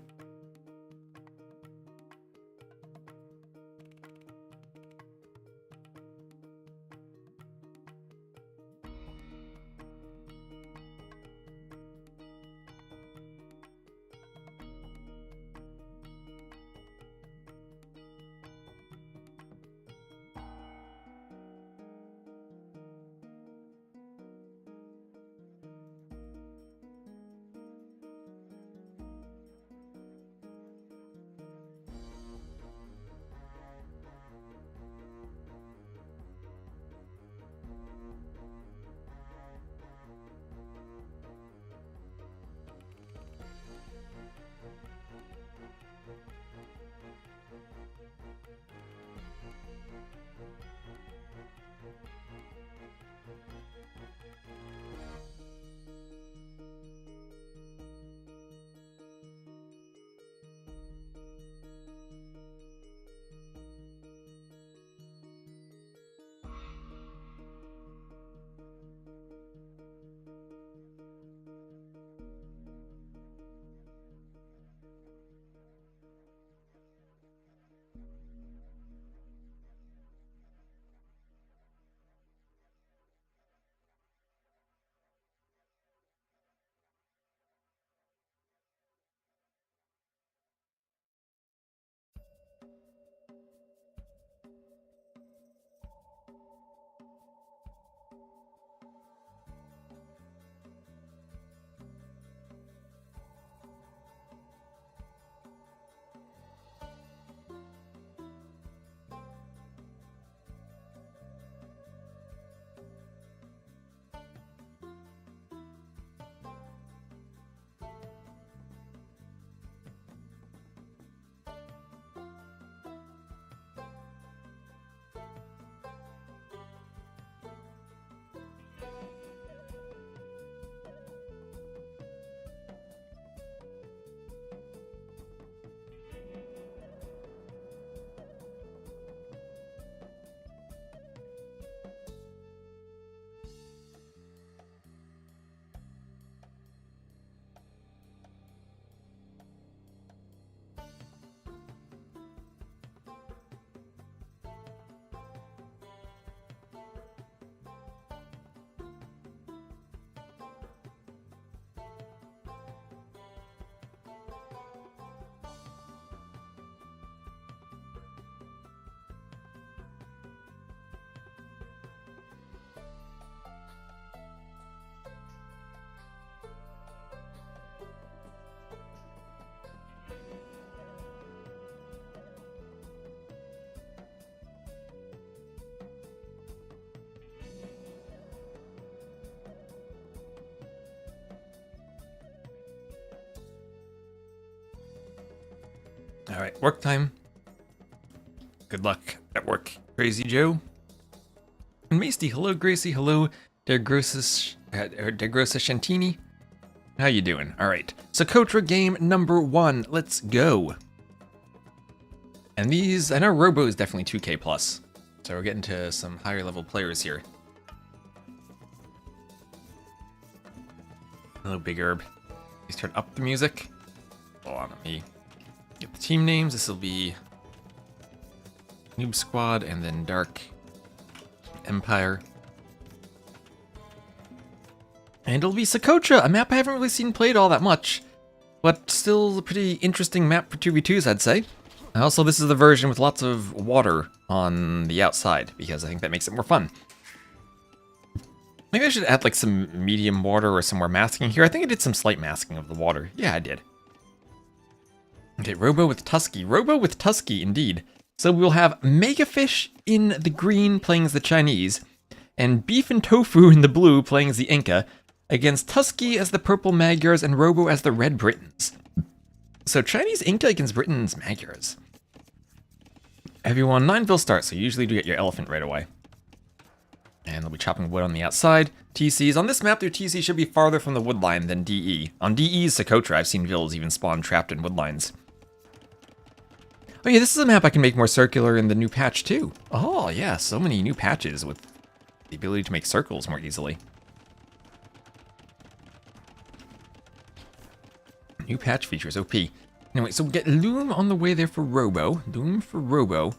All right, work time. Good luck at work, Crazy Joe. And Masty, hello Gracie, hello Degrosa Shantini. How you doing? All right, Socotra game number 1. Let's go. And these, I know Robo is definitely 2K plus, so we're getting to some higher level players here. Hello Big Herb. Please turn up the music. Hold on, let me get the team names. This will be Noob Squad and then Dark Empire. And it'll be Socotra, a map I haven't really seen played all that much. but still a pretty interesting map for 2v2s, I'd say. Also, this is the version with lots of water on the outside, because I think that makes it more fun. Maybe I should add like some medium water or some more masking here. I think I did some slight masking of the water. Yeah, I did. Okay, Robo with Tusky. Robo with Tusky, indeed. So we'll have Megafish in the green playing as the Chinese, and Beef and Tofu in the blue playing as the Inca, against Tusky as the purple Magyars and Robo as the red Britons. So Chinese Inca against Britain's Magyars. Everyone, 9 start, so you usually do get your elephant right away. And they'll be chopping wood on the outside. TCs. On this map, their TC should be farther from the wood line than DE. On DE's Socotra, I've seen villas even spawn trapped in wood lines. Oh yeah, this is a map I can make more circular in the new patch too. Oh yeah, so many new patches with the ability to make circles more easily. New patch features, OP. Anyway, so we get Loom on the way there for Robo. Loom for Robo.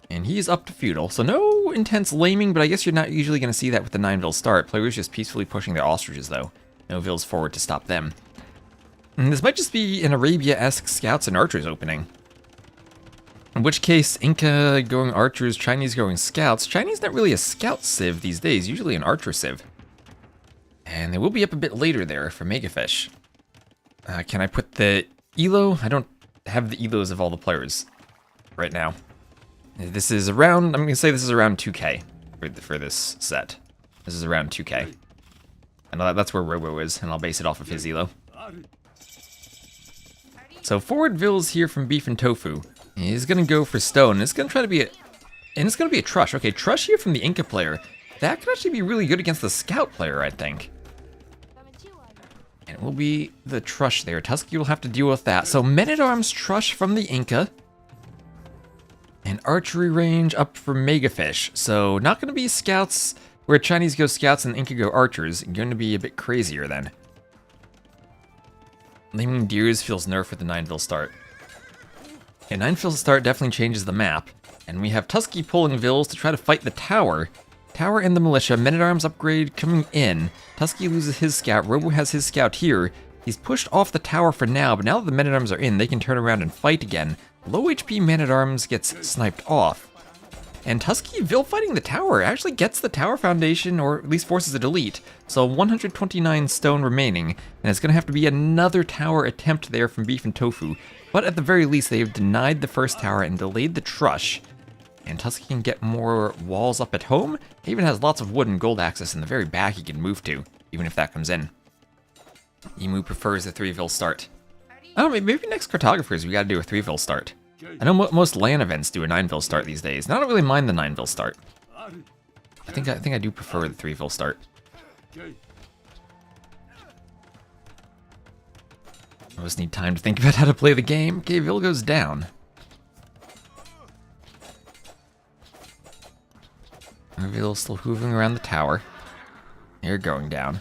And he is up to feudal, so no intense laming, but I guess you're not usually going to see that with the 9 start. Players just peacefully pushing their ostriches, though. No vills forward to stop them. And this might just be an Arabia-esque scouts and archers opening. In which case, Inca going archers, Chinese going scouts. Chinese not really a scout civ these days, usually an archer civ. And they will be up a bit later there for Megafish. Can I put the elo? I don't have the elos of all the players right now. This is around, I'm going to say this is around 2k for this set. This is around 2k. And that's where Robo is, and I'll base it off of his elo. So forward vills here from Beef and Tofu. He's going to go for stone. It's going to try to be a, and it's going to be a Trush. Okay, Trush here from the Inca player. That could actually be really good against the scout player, I think. And it will be the Trush there. Tusky will have to deal with that. So Men-at-Arms Trush from the Inca. And archery range up for Megafish. So not going to be scouts where Chinese go scouts and Inca go archers. Going to be a bit crazier then. Laming Deers feels nerfed with the 9 start. And 9 start definitely changes the map. And we have Tusky pulling vills to try to fight the tower. Tower and the militia. Men-at-Arms upgrade coming in. Tusky loses his scout. Robo has his scout here. He's pushed off the tower for now, but now that the Men-at-Arms are in, they can turn around and fight again. Low HP Man-at-Arms gets sniped off. And Tusky Vill fighting the tower actually gets the tower foundation, or at least forces a delete. So 129 stone remaining, and it's going to have to be another tower attempt there from Beef and Tofu. But at the very least, they have denied the first tower and delayed the Trush. And Tusky can get more walls up at home. He even has lots of wood and gold access in the very back he can move to, even if that comes in. Emu prefers the 3 start. I don't know, maybe next Cartographers we gotta do a 3 start. I know most LAN events do a 9 start these days, and I don't really mind the 9 start. I think I do prefer the 3 start. I just need time to think about how to play the game. Okay, Vill goes down. Vill's still hoovering around the tower. They're going down.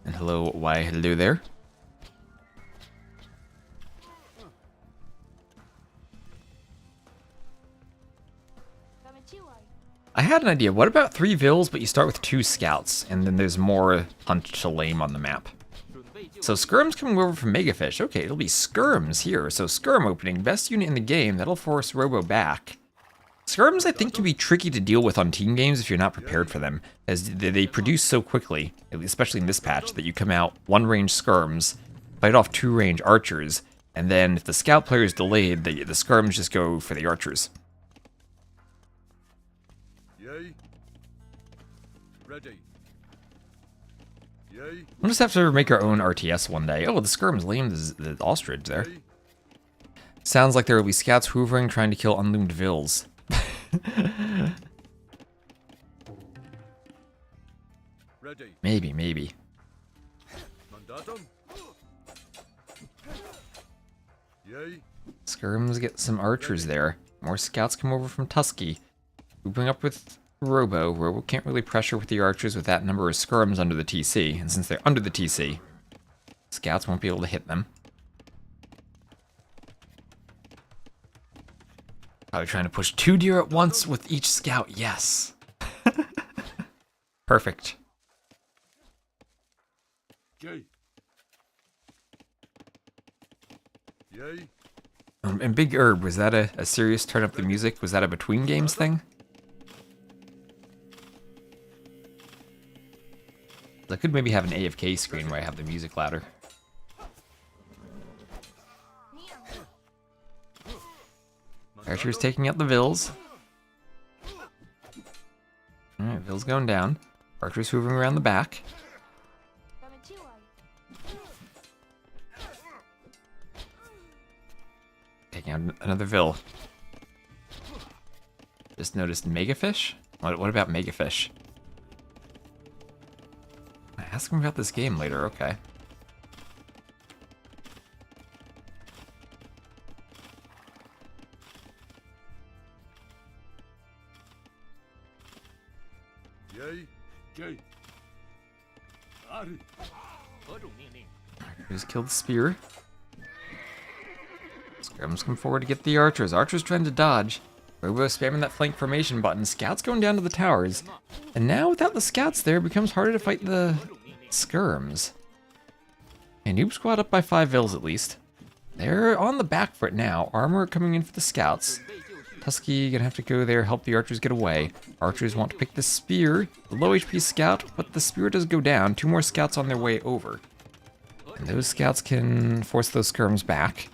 And hello, why hello there. I had an idea. What about 3 vills, but you start with 2 scouts, and then there's more hunt to lame on the map. So Skirm's coming over from Megafish. Okay, it'll be Skirms here. So Skirm opening, best unit in the game. That'll force Robo back. Skirms, I think, can be tricky to deal with on team games if you're not prepared for them, as they produce so quickly, especially in this patch, that you come out 1-range Skirms, fight off 2-range archers, and then if the scout player is delayed, the Skirms just go for the archers. Ready. We'll just have to make our own RTS one day. Oh, the Skirm's lamed the ostrich there. Sounds like there will be scouts hoovering trying to kill unloomed vills. Ready. Maybe. Mandatum. Yay. Skirms get some archers there. More scouts come over from Tusky. Moving up with Robo. Robo can't really pressure with the archers with that number of Skirms under the TC. And since they're under the TC, scouts won't be able to hit them. Probably trying to push 2 deer at once with each scout. Yes. Perfect. Okay. Yay. And Big Herb, was that a serious turn up the music? Was that a between games thing? I could maybe have an AFK screen where I have the music louder. Archer's taking out the Villes. Alright, Villes going down. Archer's hoovering around the back. Taking out another Ville. Just noticed Megafish? What about Megafish? Ask him about this game later, okay. Yay. Yay. Ari. Just killed the spear. Scrums come forward to get the archers. Archers trying to dodge. Robo spamming that flank formation button. Scouts going down to the towers. And now without the scouts there, it becomes harder to fight the skirms. And Noob Squad up by 5 Villes at least. They're on the back foot now. Armor coming in for the scouts. Tusky gonna have to go there, help the archers get away. Archers want to pick the spear. The low HP scout, but the spear does go down. 2 more scouts on their way over. And those scouts can force those skirms back.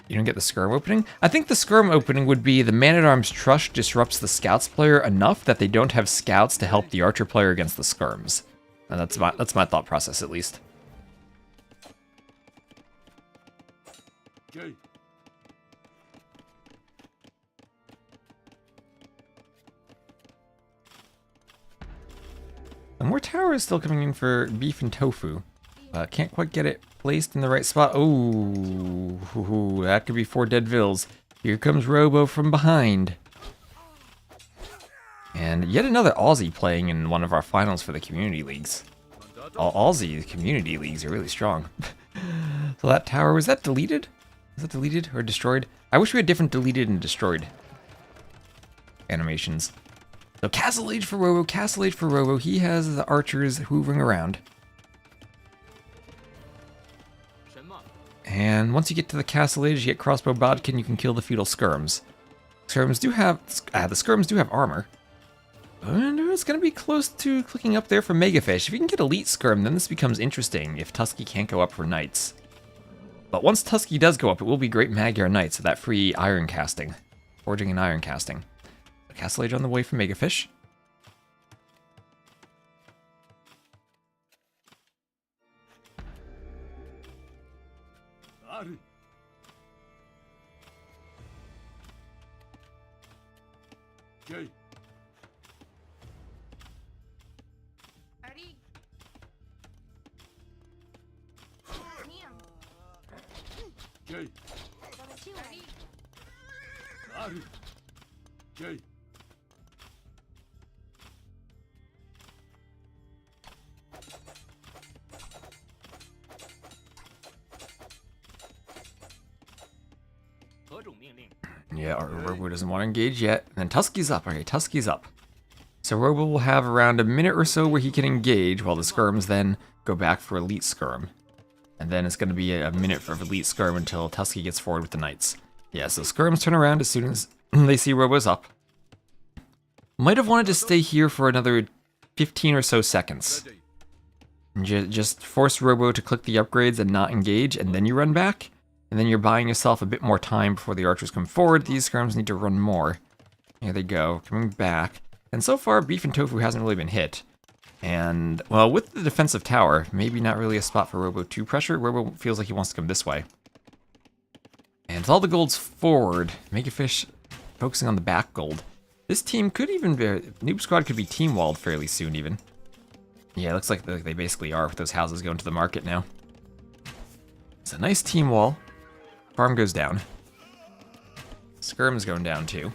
You don't get the skirm opening? I think the skirm opening would be the Man-at-Arms Trush disrupts the scouts player enough that they don't have scouts to help the archer player against the skirms. And that's my thought process, at least. Okay. And more towers still coming in for beef and tofu. Can't quite get it placed in the right spot. Oh, that could be 4 dead Villes. Here comes Robo from behind. And yet another Aussie playing in one of our finals for the community leagues. Aussie community leagues are really strong. So that tower, was that deleted? Was that deleted or destroyed? I wish we had different deleted and destroyed animations. So Castle Age for Robo, Castle Age for Robo. He has the archers hoovering around. And once you get to the Castle Age, you get Crossbow Bodkin, you can kill the feudal skirms. Skirms do have, the skirms do have armor. And it's going to be close to clicking up there for Megafish. If you can get Elite Skirm, then this becomes interesting if Tusky can't go up for Knights. But once Tusky does go up, it will be great Magyar Knights with that free iron casting. Forging and iron casting. Castle Age on the way for Megafish. Ari. Okay. Okay. Ari. Okay. Yeah, Robo doesn't want to engage yet. And then Tusky's up. Okay, Tusky's up. So Robo will have around a minute or so where he can engage, while the skirms then go back for Elite Skirm. And then it's going to be a minute for Elite Skirm until Tusky gets forward with the Knights. Yeah, so skirms turn around as soon as they see Robo's up. Might have wanted to stay here for another 15 or so seconds. And just force Robo to click the upgrades and not engage, and then you run back. And then you're buying yourself a bit more time before the archers come forward. These skirms need to run more. Here they go, coming back. And so far, Beef and Tofu hasn't really been hit. And, well, with the defensive tower, maybe not really a spot for Robo to pressure. Robo feels like he wants to come this way. And with all the golds forward, Megafish focusing on the back gold. This team could even be, Noob Squad could be team-walled fairly soon even. Yeah, it looks like they basically are with those houses going to the market now. It's a nice team wall. Farm goes down. Skirm's going down too.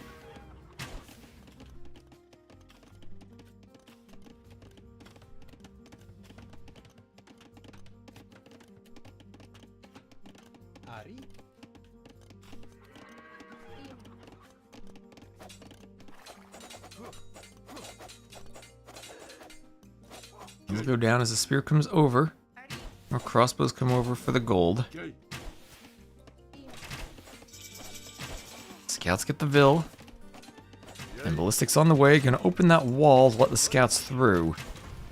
Ari. These go down as the spear comes over. More crossbows come over for the gold. Okay. Scouts get the Vil. And ballistics on the way. Gonna open that wall to let the scouts through.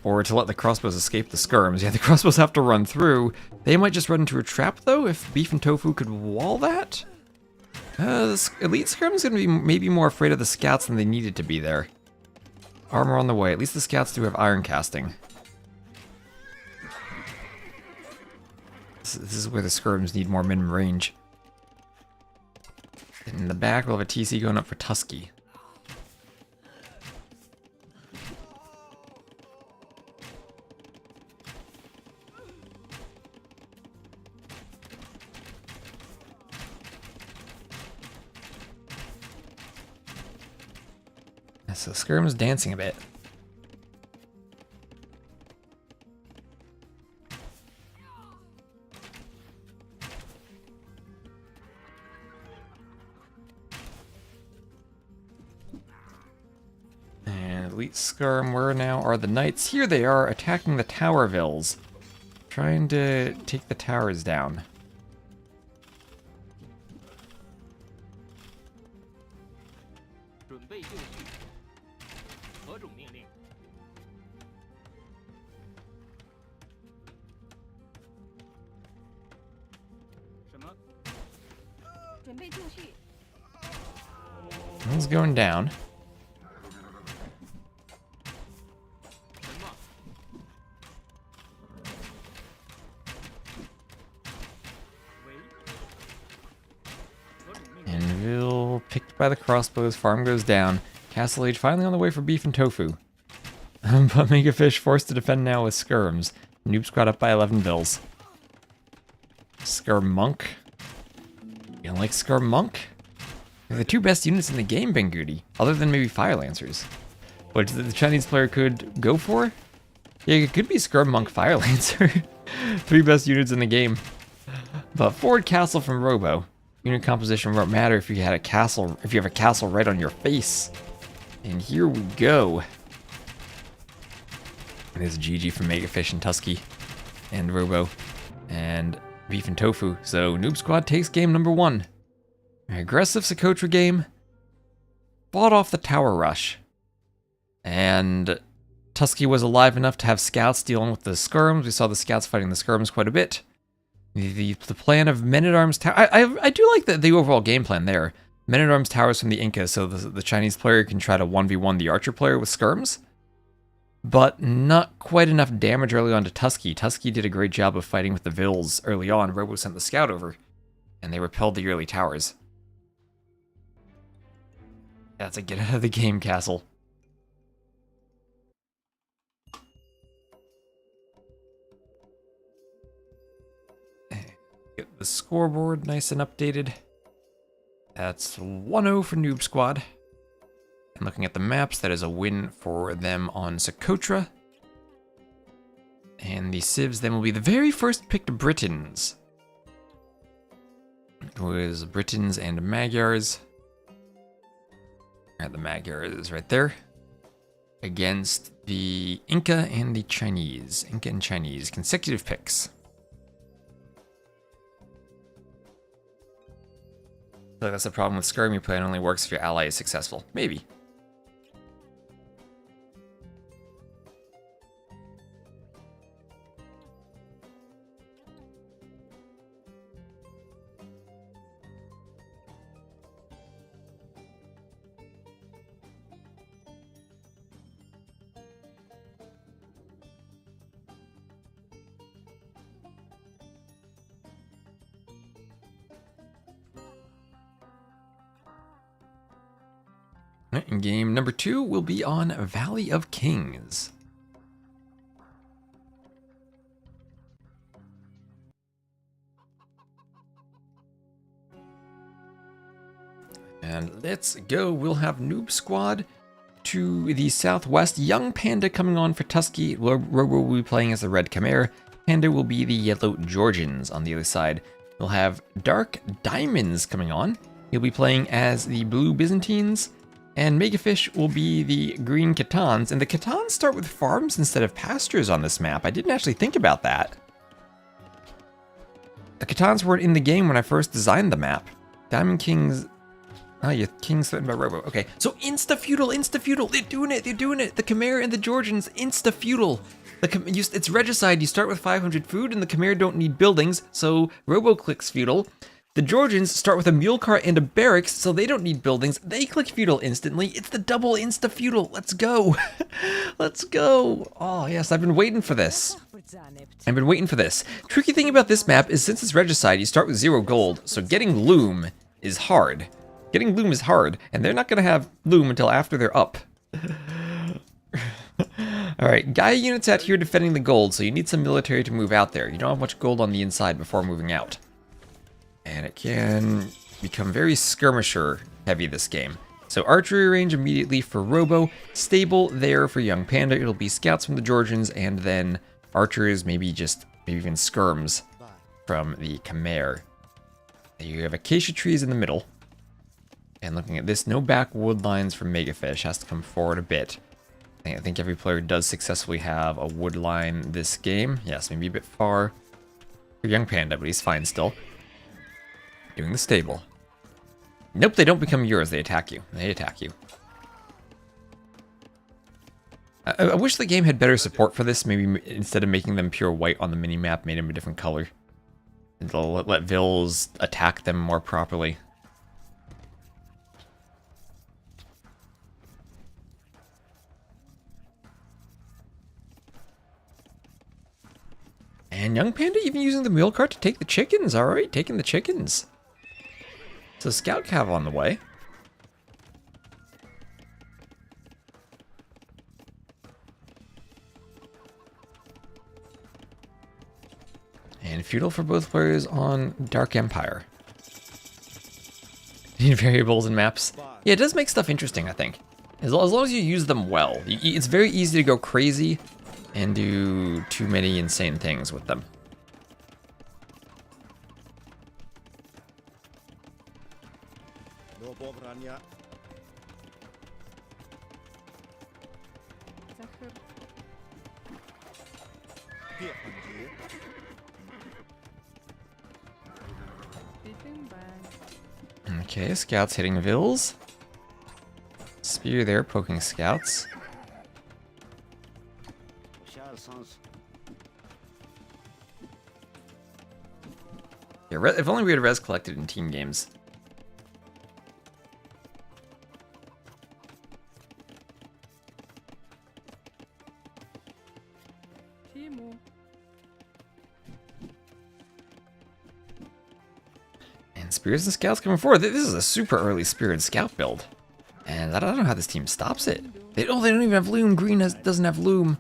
Or to let the crossbows escape the skirms. Yeah, the crossbows have to run through. They might just run into a trap, though, if Beef and Tofu could wall that. The elite skirm's gonna be maybe more afraid of the scouts than they needed to be there. Armor on the way. At least the scouts do have iron casting. This is where the skirms need more minimum range. In the back, we'll have a TC going up for Tusky. So skirm's dancing a bit. And elite skirm, where now are the knights? Here they are, attacking the tower vills. Trying to take the towers down. One's going down. And Vil picked by the crossbows, farm goes down. Castle Age finally on the way for Beef and Tofu. But Megafish forced to defend now with skirms. Noob Squad up by 11 Vils. Skirm Monk. You don't like Skirm Monk? They're the two best units in the game, Benguti, other than maybe Fire Lancers. Which the Chinese player could go for? Yeah, it could be Skirm Monk Fire Lancer. 3 best units in the game. But Forward Castle from Robo. Unit composition won't matter if you had a castle, if you have a castle right on your face. And here we go. There's GG from Megafish and Tusky and Robo and Beef and Tofu. So Noob Squad takes game number 1. Aggressive Socotra game. Fought off the tower rush. And Tusky was alive enough to have scouts dealing with the skirms. We saw the scouts fighting the skirms quite a bit. The plan of Men-at-Arms Tower... I do like the overall game plan there. Men-at-Arms Towers from the Inca, so the Chinese player can try to 1v1 the Archer player with skirms. But not quite enough damage early on to Tusky. Tusky did a great job of fighting with the Vils early on. Robo sent the scout over, and they repelled the early towers. That's a get out of the game, Castle. Get the scoreboard nice and updated. That's 1-0 for Noob Squad. And looking at the maps, that is a win for them on Socotra. And the Civs then will be the very first picked Britons. It was Britons and Magyars. The Magyar is right there. Against the Inca and the Chinese. Inca and Chinese. Consecutive picks. So that's the problem with skirm. Your plan only works if your ally is successful. Maybe. And game number 2 will be on Valley of Kings. And let's go. We'll have Noob Squad to the southwest. Young Panda coming on for Tusky. Robo will be playing as the Red Khmer. Panda will be the Yellow Georgians on the other side. We'll have Dark Diamonds coming on. He'll be playing as the Blue Byzantines. And Megafish will be the Green Khitans. And the Khitans start with farms instead of pastures on this map. I didn't actually think about that. The Khitans weren't in the game when I first designed the map. Diamond Kings Oh, your king's threatened by Robo. Okay, so insta-feudal, insta-feudal. They're doing it, they're doing it. The Khmer and the Georgians, insta-feudal. It's regicide. You start with 500 food, and the Khmer don't need buildings, so Robo clicks feudal. The Georgians start with a mule cart and a barracks, so they don't need buildings. They click feudal instantly. It's the double insta-feudal. Let's go. Let's go. Oh, yes, I've been waiting for this. I've been waiting for this. Tricky thing about this map is since it's regicide, you start with 0 gold, so getting loom is hard. Getting loom is hard, and they're not going to have loom until after they're up. Alright, Gaia units out here defending the gold, so you need some military to move out there. You don't have much gold on the inside before moving out. And it can become very skirmisher heavy this game. So archery range immediately for Robo, stable there for Young Panda. It'll be scouts from the Georgians, and then archers, maybe even skirms from the Khmer. You have acacia trees in the middle. And looking at this, no back wood lines for Megafish, has to come forward a bit. I think every player does successfully have a wood line this game. Yes, maybe a bit far for Young Panda, but he's fine still. Doing the stable. Nope, they don't become yours, they attack you. They attack you. I wish the game had better support for this, maybe instead of making them pure white on the minimap, made them a different color. And they'll let Vils attack them more properly. And Young Panda even using the mule cart to take the chickens. Alright, taking the chickens. So Scout Cav on the way. And feudal for both players on Dark Empire. Need variables and maps. Yeah, it does make stuff interesting, I think. As long as you use them well. It's very easy to go crazy and do too many insane things with them. Okay, scouts hitting Vils. Spear there, poking scouts. Yeah, if only we had res collected in team games. And Spears and Scouts coming forward. This is a super early Spear and Scout build. And I don't know how this team stops it. They don't even have Loom. Green doesn't have Loom.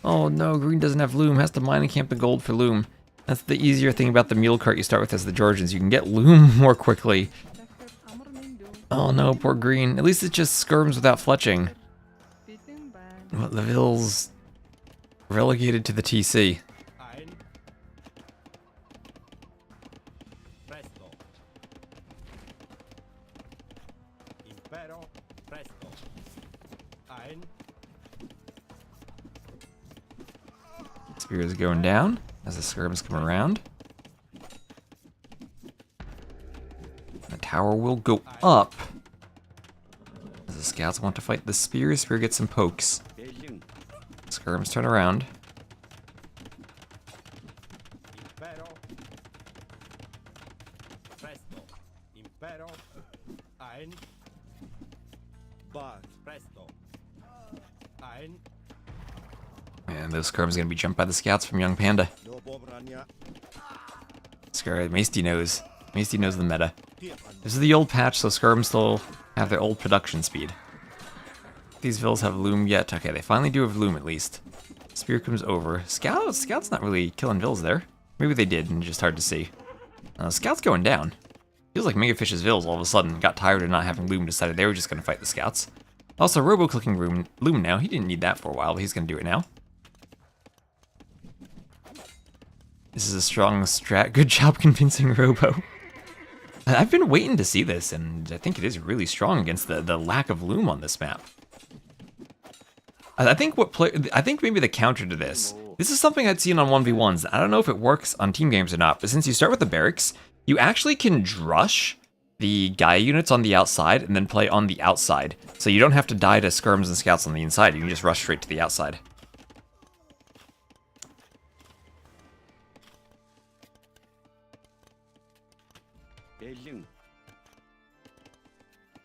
Oh no, Green doesn't have Loom. Has to mine and camp the gold for Loom. That's the easier thing about the mule cart you start with as the Georgians. You can get Loom more quickly. Oh no, poor Green. At least it just skirms without fletching. What, the Vils relegated to the TC. Spear is going down as the skirms come around. The tower will go up as the scouts want to fight the spear. Spear gets some pokes. Skirms turn around. And those skirms are going to be jumped by the scouts from Young Panda. Scary. Maesty knows. Maesty knows the meta. This is the old patch, so skirms still have their old production speed. These Vils have Loom yet. Okay, they finally do have Loom at least. Spear comes over. Scout's not really killing Vils there. Maybe they did, and just hard to see. Scout's going down. Feels like Megafish's Vils all of a sudden got tired of not having Loom, decided they were just going to fight the scouts. Also, Robo-clicking Loom now. He didn't need that for a while, but he's going to do it now. This is a strong strat. Good job convincing Robo. I've been waiting to see this, and I think it is really strong against the lack of Loom on this map. I think maybe the counter to this is something I'd seen on 1v1s. I don't know if it works on team games or not, but since you start with the barracks, you actually can drush the Gaia units on the outside and then play on the outside. So you don't have to die to skirms and scouts on the inside. You can just rush straight to the outside.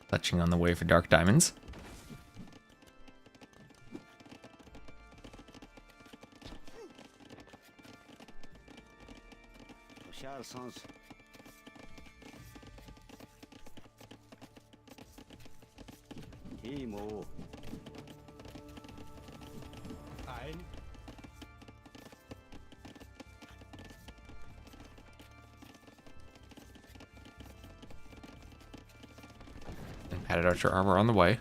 Touching on the way for Dark Diamonds. And padded archer armor on the way.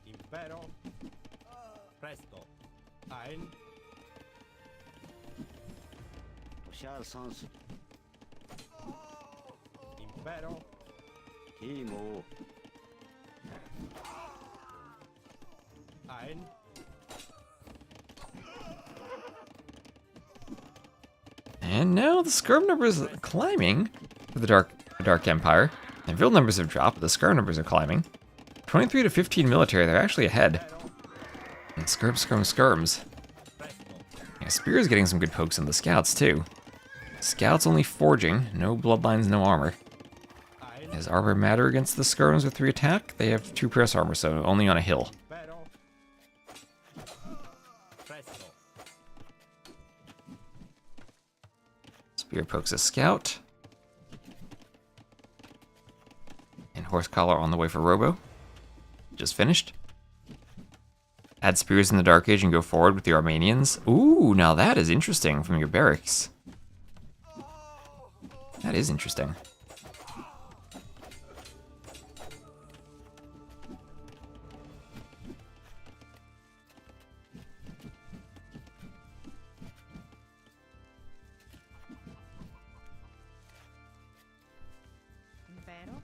Impero. Presto. Ein. Impero. Ein. And now the skirm numbers are climbing for the Dark Empire. And Vil numbers have dropped, but the skirm numbers are climbing. 23 to 15 military, they're actually ahead. And skirms. Yeah, Spear's getting some good pokes on the scouts too. Scouts only forging, no bloodlines, no armor. Does armor matter against the skirms with 3 attack? They have 2 press armor, so only on a hill. Spear pokes a scout. And horse collar on the way for Robo. Just finished. Add spears in the Dark Age and go forward with the Armenians. Ooh, now that is interesting from your barracks. That is interesting. Impero.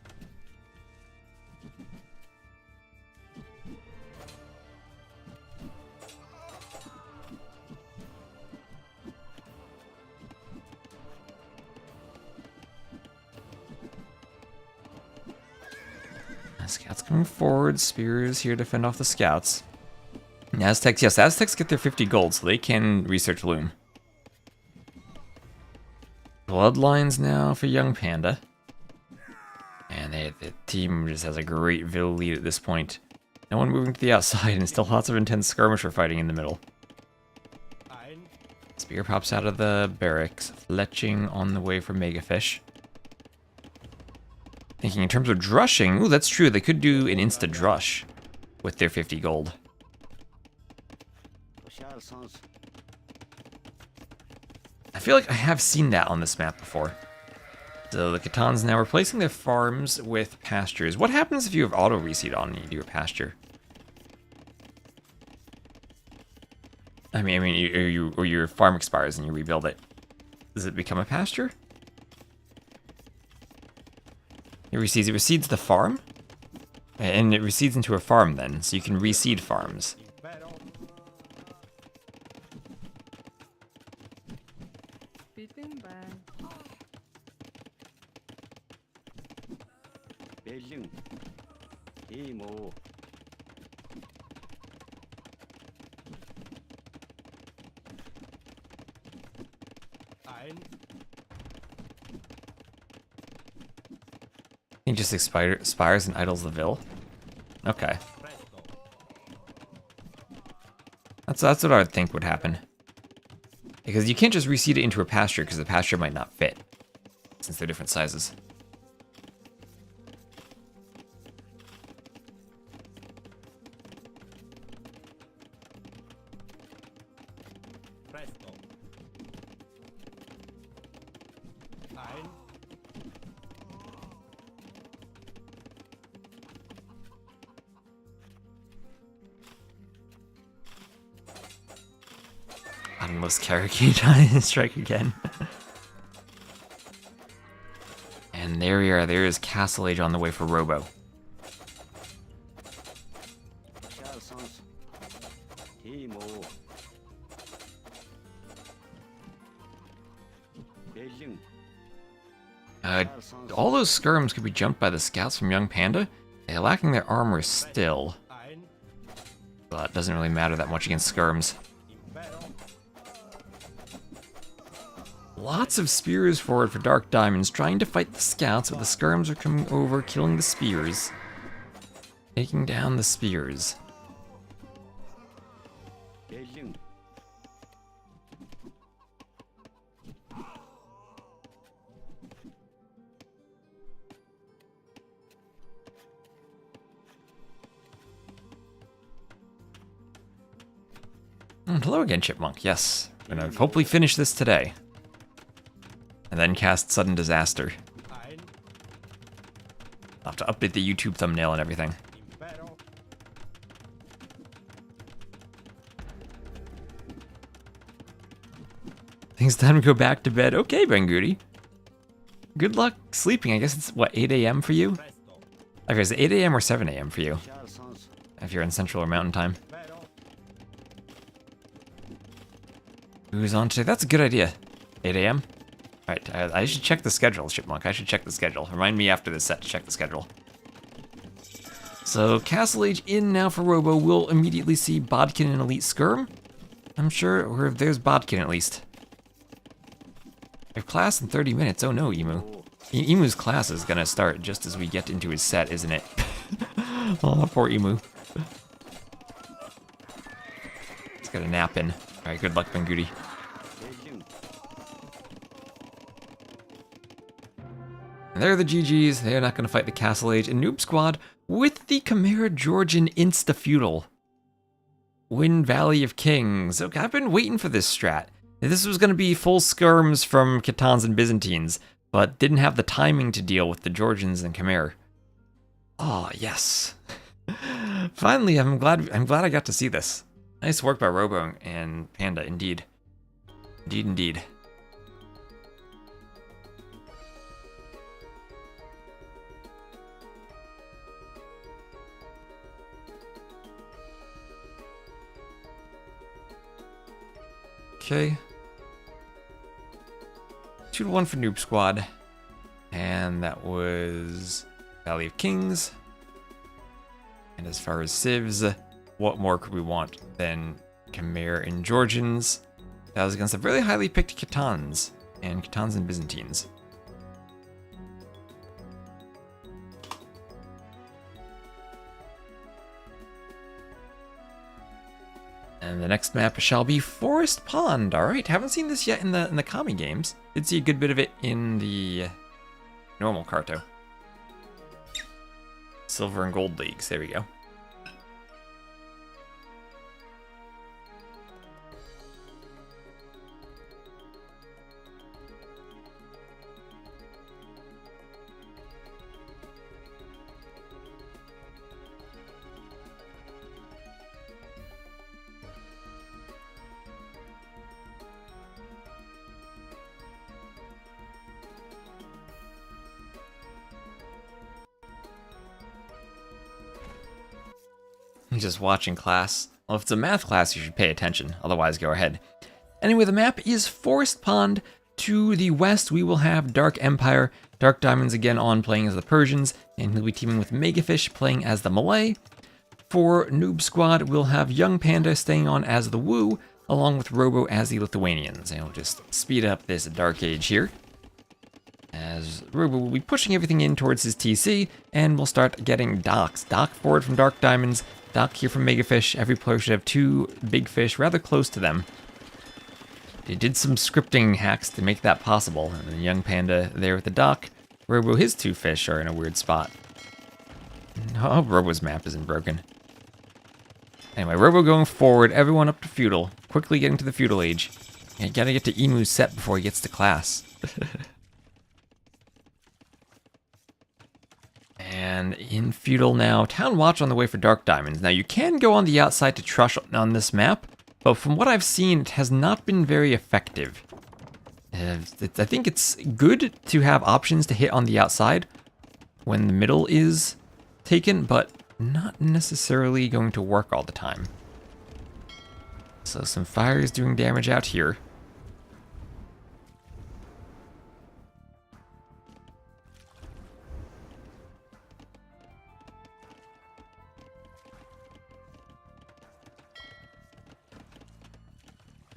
Scouts coming forward. Spears here to fend off the scouts. Aztecs, yes, Aztecs get their 50 gold, so they can research Loom. Bloodlines now for Young Panda. And the team just has a great Vil lead at this point. No one moving to the outside, and still lots of intense skirmisher fighting in the middle. Spear pops out of the barracks, fletching on the way for Megafish. Thinking in terms of drushing, ooh, that's true. They could do an insta drush with their 50 gold. I feel like I have seen that on this map before. So the Khitans now replacing their farms with pastures. What happens if you have auto reseed on and you do a pasture? I mean, or your farm expires and you rebuild it. Does it become a pasture? It reseeds the farm, and it reseeds into a farm then, so you can reseed farms. He just expires and idles the Vil. Okay. That's what I would think would happen. Because you can't just reseed it into a pasture, because the pasture might not fit, since they're different sizes. Bottomless Karaki strike again. And there we are. There is Castle Age on the way for Robo. All those skirms could be jumped by the scouts from Young Panda. They're lacking their armor still, Ein. but it doesn't really matter that much against skirms. Impero. Lots of spears forward for Dark Diamonds, trying to fight the scouts, but the skirms are coming over, killing the spears. Taking down the spears. Hello again, Chipmunk. Yes, I'm gonna hopefully finish this today. And then cast Sudden Disaster. Ein. I'll have to update the YouTube thumbnail and everything. Impero. I think it's time to go back to bed. Okay, Benguti. Good luck sleeping. I guess it's, what, 8 a.m. for you? Presto. Okay, is it 8 a.m. or 7 a.m. for you? If you're in Central or Mountain Time. Impero. Who's on today? That's a good idea. 8 a.m.? Alright, I should check the schedule, Chipmunk. I should check the schedule. Remind me after this set to check the schedule. So, Castle Age in now for Robo. We'll immediately see Bodkin and Elite Skirm. I'm sure, or there's Bodkin at least. I have class in 30 minutes. Oh no, Emu. Emu's class is gonna start just as we get into his set, isn't it? Oh, poor Emu. He's got a nap in. Alright, good luck, Benguti. And there are the GGs. They're not going to fight the Castle Age. And Noob Squad with the Chimera Georgian Insta-Feudal. Win Valley of Kings. Okay, I've been waiting for this strat. This was going to be full skirms from Khitans and Byzantines, but didn't have the timing to deal with the Georgians and Chimera. Oh, yes. Finally, I'm glad I got to see this. Nice work by Robo and Panda, indeed. Indeed, indeed. Okay. 2-1 for Noob Squad. And that was Valley of Kings. And as far as civs, what more could we want than Chimera and Georgians? That was against the really highly picked Khitans and Byzantines. And the next map shall be Forest Pond. All right, haven't seen this yet in the Kami games. Did see a good bit of it in the normal Carto. Silver and Gold Leagues. There we go. I'm just watching class. Well, if it's a math class, you should pay attention. Otherwise, go ahead. Anyway, the map is Forest Pond. To the west, we will have Dark Empire. Dark Diamonds again on playing as the Persians, and he'll be teaming with Megafish playing as the Malay. For Noob Squad, we'll have Young Panda staying on as the Wu, along with Robo as the Lithuanians. And we'll just speed up this Dark Age here, as Robo will be pushing everything in towards his TC, and we'll start getting docks. Dock forward from Dark Diamonds, dock here from Megafish. Every player should have 2 big fish rather close to them. They did some scripting hacks to make that possible. And then Young Panda there with the dock. Robo, his 2 fish are in a weird spot. I hope Robo's map isn't broken. Anyway, Robo going forward, everyone up to Feudal. Quickly getting to the Feudal Age. You gotta get to Emu's set before he gets to class. And in Feudal now, Town Watch on the way for Dark Diamonds. Now you can go on the outside to Trush on this map, but from what I've seen, it has not been very effective. I think it's good to have options to hit on the outside when the middle is taken, but not necessarily going to work all the time. So some fire is doing damage out here.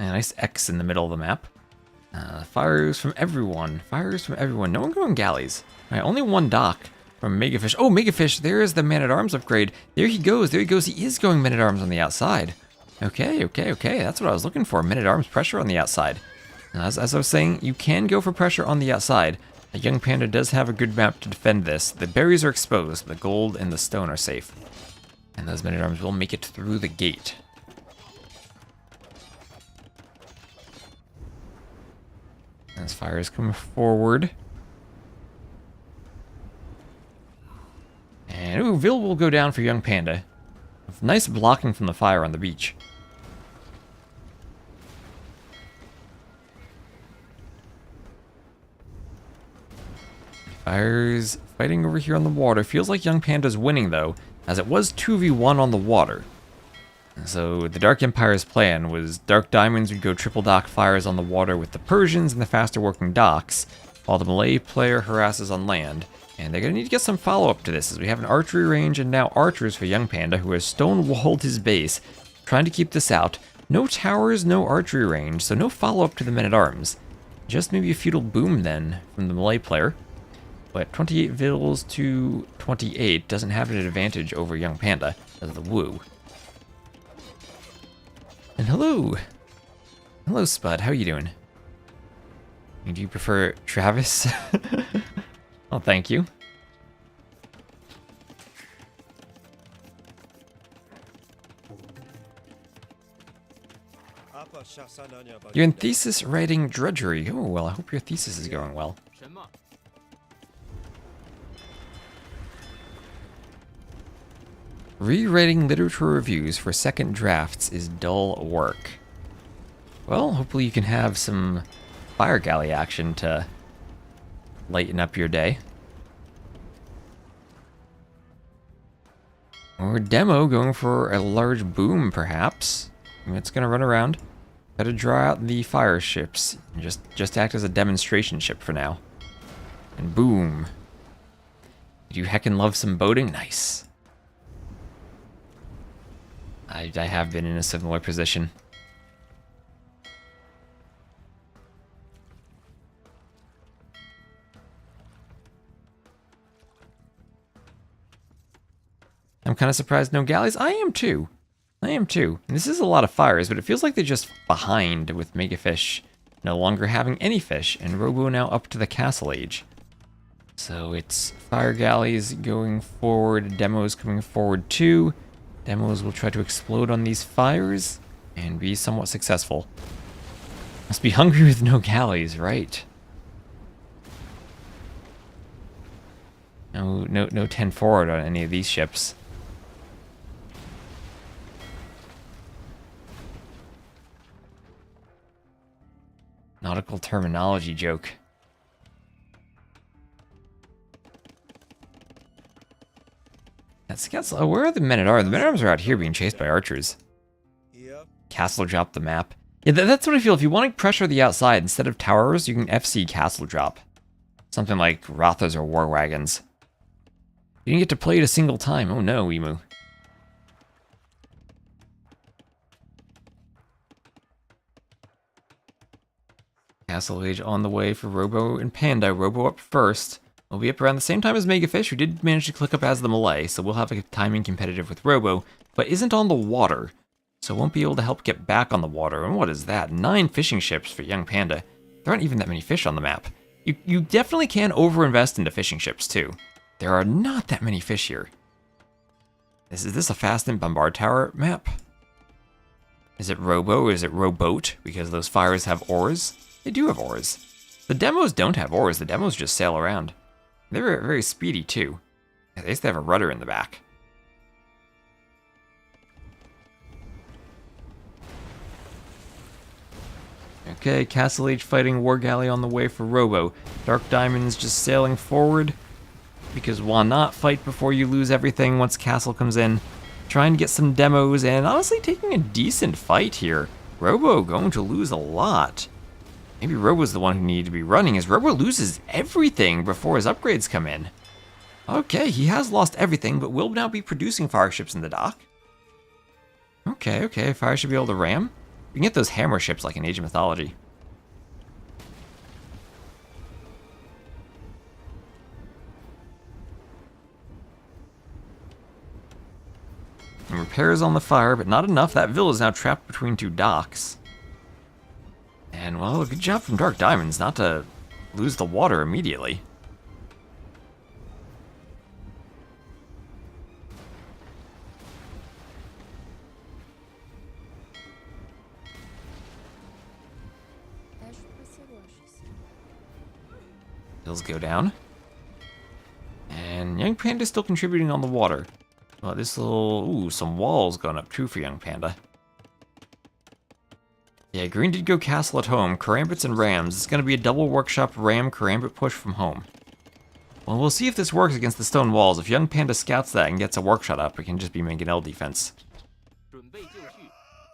A nice X in the middle of the map. Fires from everyone. Fires from everyone. No one going galleys. All right, only one dock from Megafish. Oh, Megafish, there is the Man-at-Arms upgrade. There he goes. There he goes. He is going Men-at-Arms on the outside. Okay. That's what I was looking for. Men-at-Arms pressure on the outside. As I was saying, you can go for pressure on the outside. A young panda does have a good map to defend this. The berries are exposed. The gold and the stone are safe. And those Men-at-Arms will make it through the gate. As fires come forward. And, ooh, Vil will go down for young panda. Nice blocking from the fire on the beach. Fires fighting over here on the water. Feels like young panda's winning, though, as it was 2v1 on the water. So the Dark Empire's plan was Dark Diamonds would go triple dock fires on the water with the Persians and the faster working docks, while the Malay player harasses on land. And they're going to need to get some follow-up to this, as we have an archery range and now archers for young panda, who has stone-walled his base, trying to keep this out. No towers, no archery range, so no follow-up to the men-at-arms. Just maybe a feudal boom then from the Malay player. But 28 Vils to 28 doesn't have an advantage over young panda as the woo. And hello! Hello, Spud. How you doing? Do you prefer Travis? Oh, thank you. You're in thesis writing drudgery. Oh, well, I hope your thesis is going well. Rewriting literature reviews for second drafts is dull work. Well, hopefully you can have some fire galley action to lighten up your day. Or demo going for a large boom, perhaps. I mean, it's going to run around. Gotta draw out the fire ships. And just act as a demonstration ship for now. And boom. You heckin' love some boating? Nice. I have been in a similar position. I'm kind of surprised no galleys. I am too. And this is a lot of fires, but it feels like they're just behind with Megafish no longer having any fish, and Robo now up to the castle age. So it's fire galleys going forward, demos coming forward too. Demos will try to explode on these fires and be somewhat successful. Must be hungry with no galleys, right? No 10 forward on any of these ships. Nautical terminology joke. Where are the men-at-arms? The men-at-arms are out here being chased by archers. Yep. Castle drop the map. Yeah, that's what I feel. If you want to pressure the outside, instead of towers, you can FC castle drop. Something like Rothas or War Wagons. You didn't get to play it a single time. Oh no, Emu. Castle Age on the way for Robo and Panda. Robo up first. Will be up around the same time as Megafish, who did manage to click up as the Malay, so we'll have a timing competitive with Robo, but isn't on the water, so won't be able to help get back on the water. And what is that? 9 fishing ships for young Panda. There aren't even that many fish on the map. You definitely can overinvest into fishing ships, too. There are not that many fish here. Is this a fast and bombard tower map? Is it Robo or is it Rowboat? Because those fires have oars. They do have oars. The demos don't have oars. The demos just sail around. They're very speedy, too. They used to have a rudder in the back. Okay, Castle Age fighting War Galley on the way for Robo. Dark Diamonds just sailing forward. Because why not fight before you lose everything once Castle comes in. Trying to get some demos and honestly taking a decent fight here. Robo going to lose a lot. Maybe Robo's the one who needed to be running, as Robo loses everything before his upgrades come in. Okay, he has lost everything, but will now be producing fire ships in the dock. Okay, fire should be able to ram. We can get those hammer ships like in Age of Mythology. And repairs on the fire, but not enough. That villa is now trapped between two docks. And, well, good job from Dark Diamonds not to lose the water immediately. Hills go down. And Young Panda's still contributing on the water. Well, this little... Ooh, some walls going up too for Young Panda. Yeah, Green did go castle at home. Karambits and Rams. It's going to be a double workshop Ram Karambit push from home. Well, we'll see if this works against the stone walls. If Young Panda scouts that and gets a workshop up, it can just be Mangonel defense.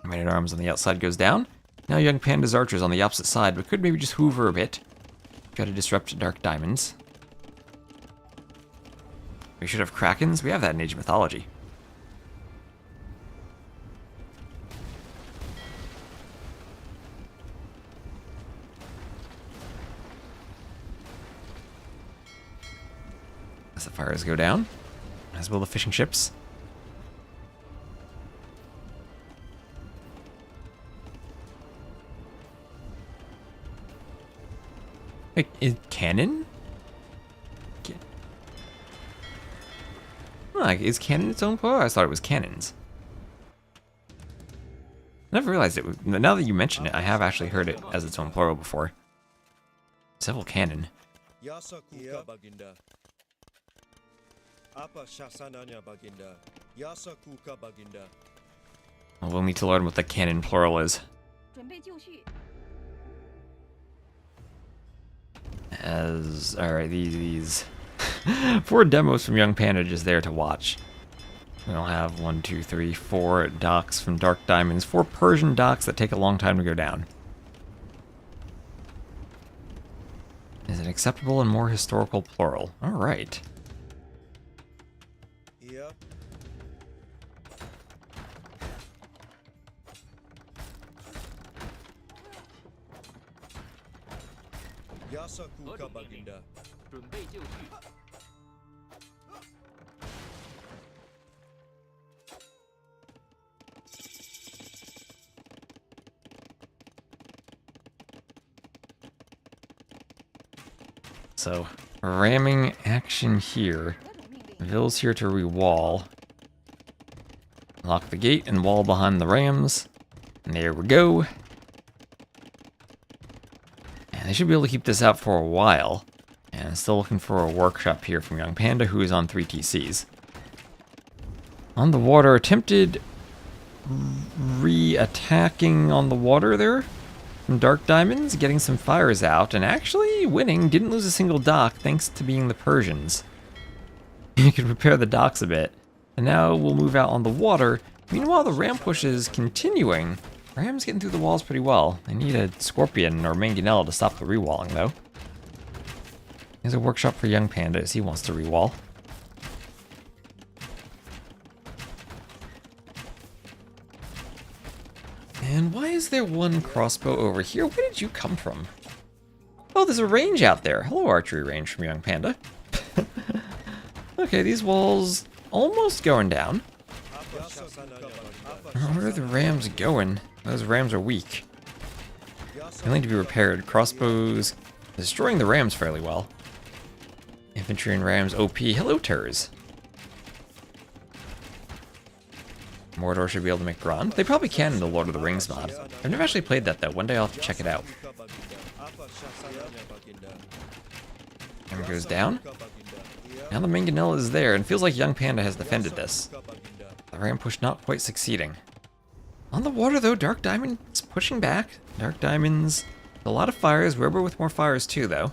Man-at-Arms on the outside goes down. Now Young Panda's archers on the opposite side, but could maybe just hoover a bit. Try to disrupt Dark Diamonds. We should have Krakens. We have that in Age of Mythology. As the fires go down, as will the fishing ships. Wait, is cannon? Is cannon its own plural? I thought it was cannons. I never realized it. Now that you mention it, I have actually heard it as its own plural before. Several cannon. Well, we'll need to learn what the cannon plural is. Alright, these 4 demos from Young Panda just there to watch. We'll have 1, 2, 3, 4 docks from Dark Diamonds, 4 Persian docks that take a long time to go down. Is it acceptable and more historical plural? Alright. Yep. Yasakuka Baginda. So, ramming action here. Ville's here to re-wall. Lock the gate and wall behind the Rams. And there we go. And they should be able to keep this out for a while. And still looking for a workshop here from Young Panda, who is on 3 TCs. On the water, attempted re-attacking on the water there from Dark Diamonds, getting some fires out, and actually winning. Didn't lose a single dock thanks to being the Persians. You can repair the docks a bit. And now we'll move out on the water. Meanwhile, the ram push is continuing. Ram's getting through the walls pretty well. They need a Scorpion or Mangonel to stop the rewalling, though. There's a workshop for Young Panda as he wants to rewall. And why is there one crossbow over here? Where did you come from? Oh, there's a range out there. Hello, archery range from Young Panda. Okay, these walls almost going down. Where are the Rams going? Those Rams are weak. They need to be repaired. Crossbows destroying the Rams fairly well. Infantry and Rams OP. Hello, Turs. Mordor should be able to make Grond. They probably can in the Lord of the Rings mod. I've never actually played that though. One day I'll have to check it out. Hammer goes down. Now the Mangonel is there, and feels like Young Panda has defended this. The ram push not quite succeeding. On the water though, Dark Diamond's pushing back. Dark Diamond's a lot of fires. Weber with more fires too though.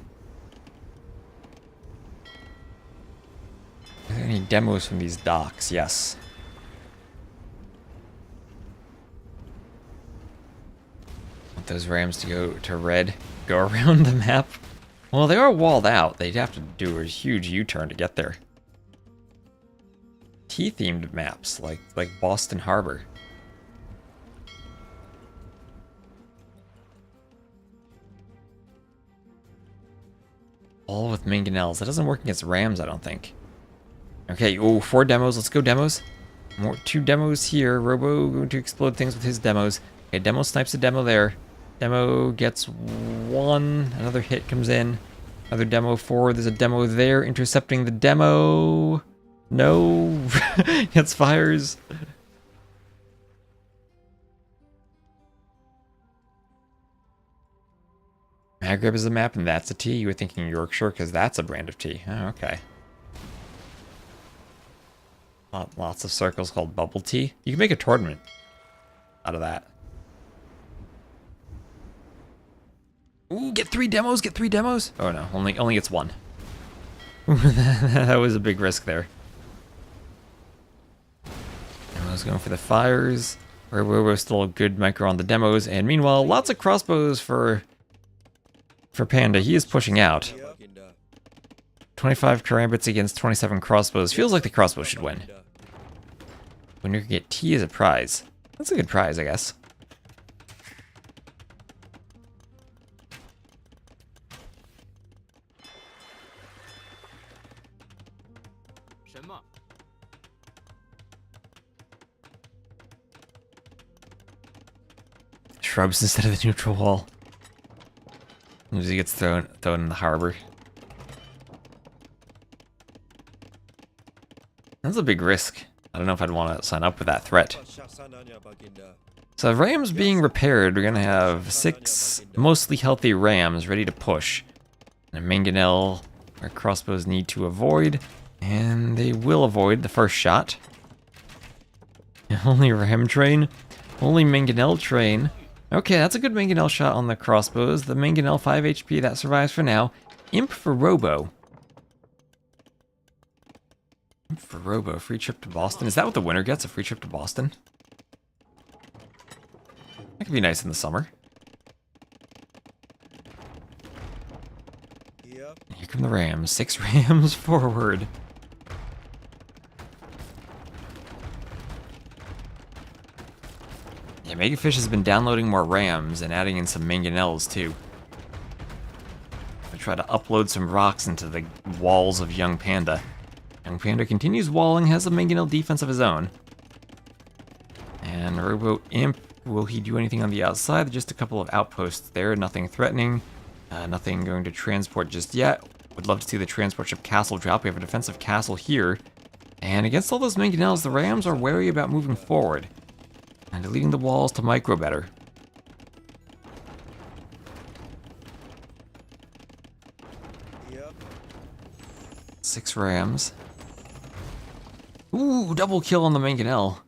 Are there any demos from these docks? Yes. Want those Rams to go to red, go around the map. Well, they are walled out. They'd have to do a huge U-turn to get there. T-themed maps, like Boston Harbor. All with mangonels. That doesn't work against rams, I don't think. Okay, oh, 4 demos. Let's go demos. More 2 demos here. Robo going to explode things with his demos. Okay, demo snipes a demo there. Demo gets 1. Another hit comes in. Another demo forward. There's a demo there intercepting the demo. No. Gets fires. Maghreb is a map and that's a tea. You were thinking Yorkshire because that's a brand of tea. Oh, okay. Lots of circles called bubble tea. You can make a tournament out of that. Ooh, get 3 demos, get 3 demos. Oh no, only gets 1. That was a big risk there. Demo's going for the fires. We're still a good micro on the demos, and meanwhile, lots of crossbows for Panda. He is pushing out. 25 karambits against 27 crossbows. Feels like the crossbow should win. When you can get T as a prize. That's a good prize, I guess. Shrubs instead of the neutral wall. As he gets thrown in the harbor. That's a big risk. I don't know if I'd want to sign up with that threat. So rams being repaired, we're gonna have 6 mostly healthy rams ready to push. And a mangonel our crossbows need to avoid. And they will avoid the first shot. Only ram train. Only mangonel train. Okay, that's a good mangonel shot on the crossbows. The mangonel 5 HP, that survives for now. Imp for Robo. Imp for Robo, free trip to Boston. Is that what the winner gets, a free trip to Boston? That could be nice in the summer. Here come the rams. 6 rams forward. Yeah, Megafish has been downloading more rams and adding in some mangonels too. I try to upload some rocks into the walls of Young Panda. Young Panda continues walling, has a mangonel defense of his own. And Robo Imp, will he do anything on the outside? Just a couple of outposts there, nothing threatening. Nothing going to transport just yet. Would love to see the transport ship castle drop. We have a defensive castle here. And against all those mangonels, the rams are wary about moving forward. And deleting the walls to micro better. Yep. 6 rams. Ooh, double kill on the mangonel.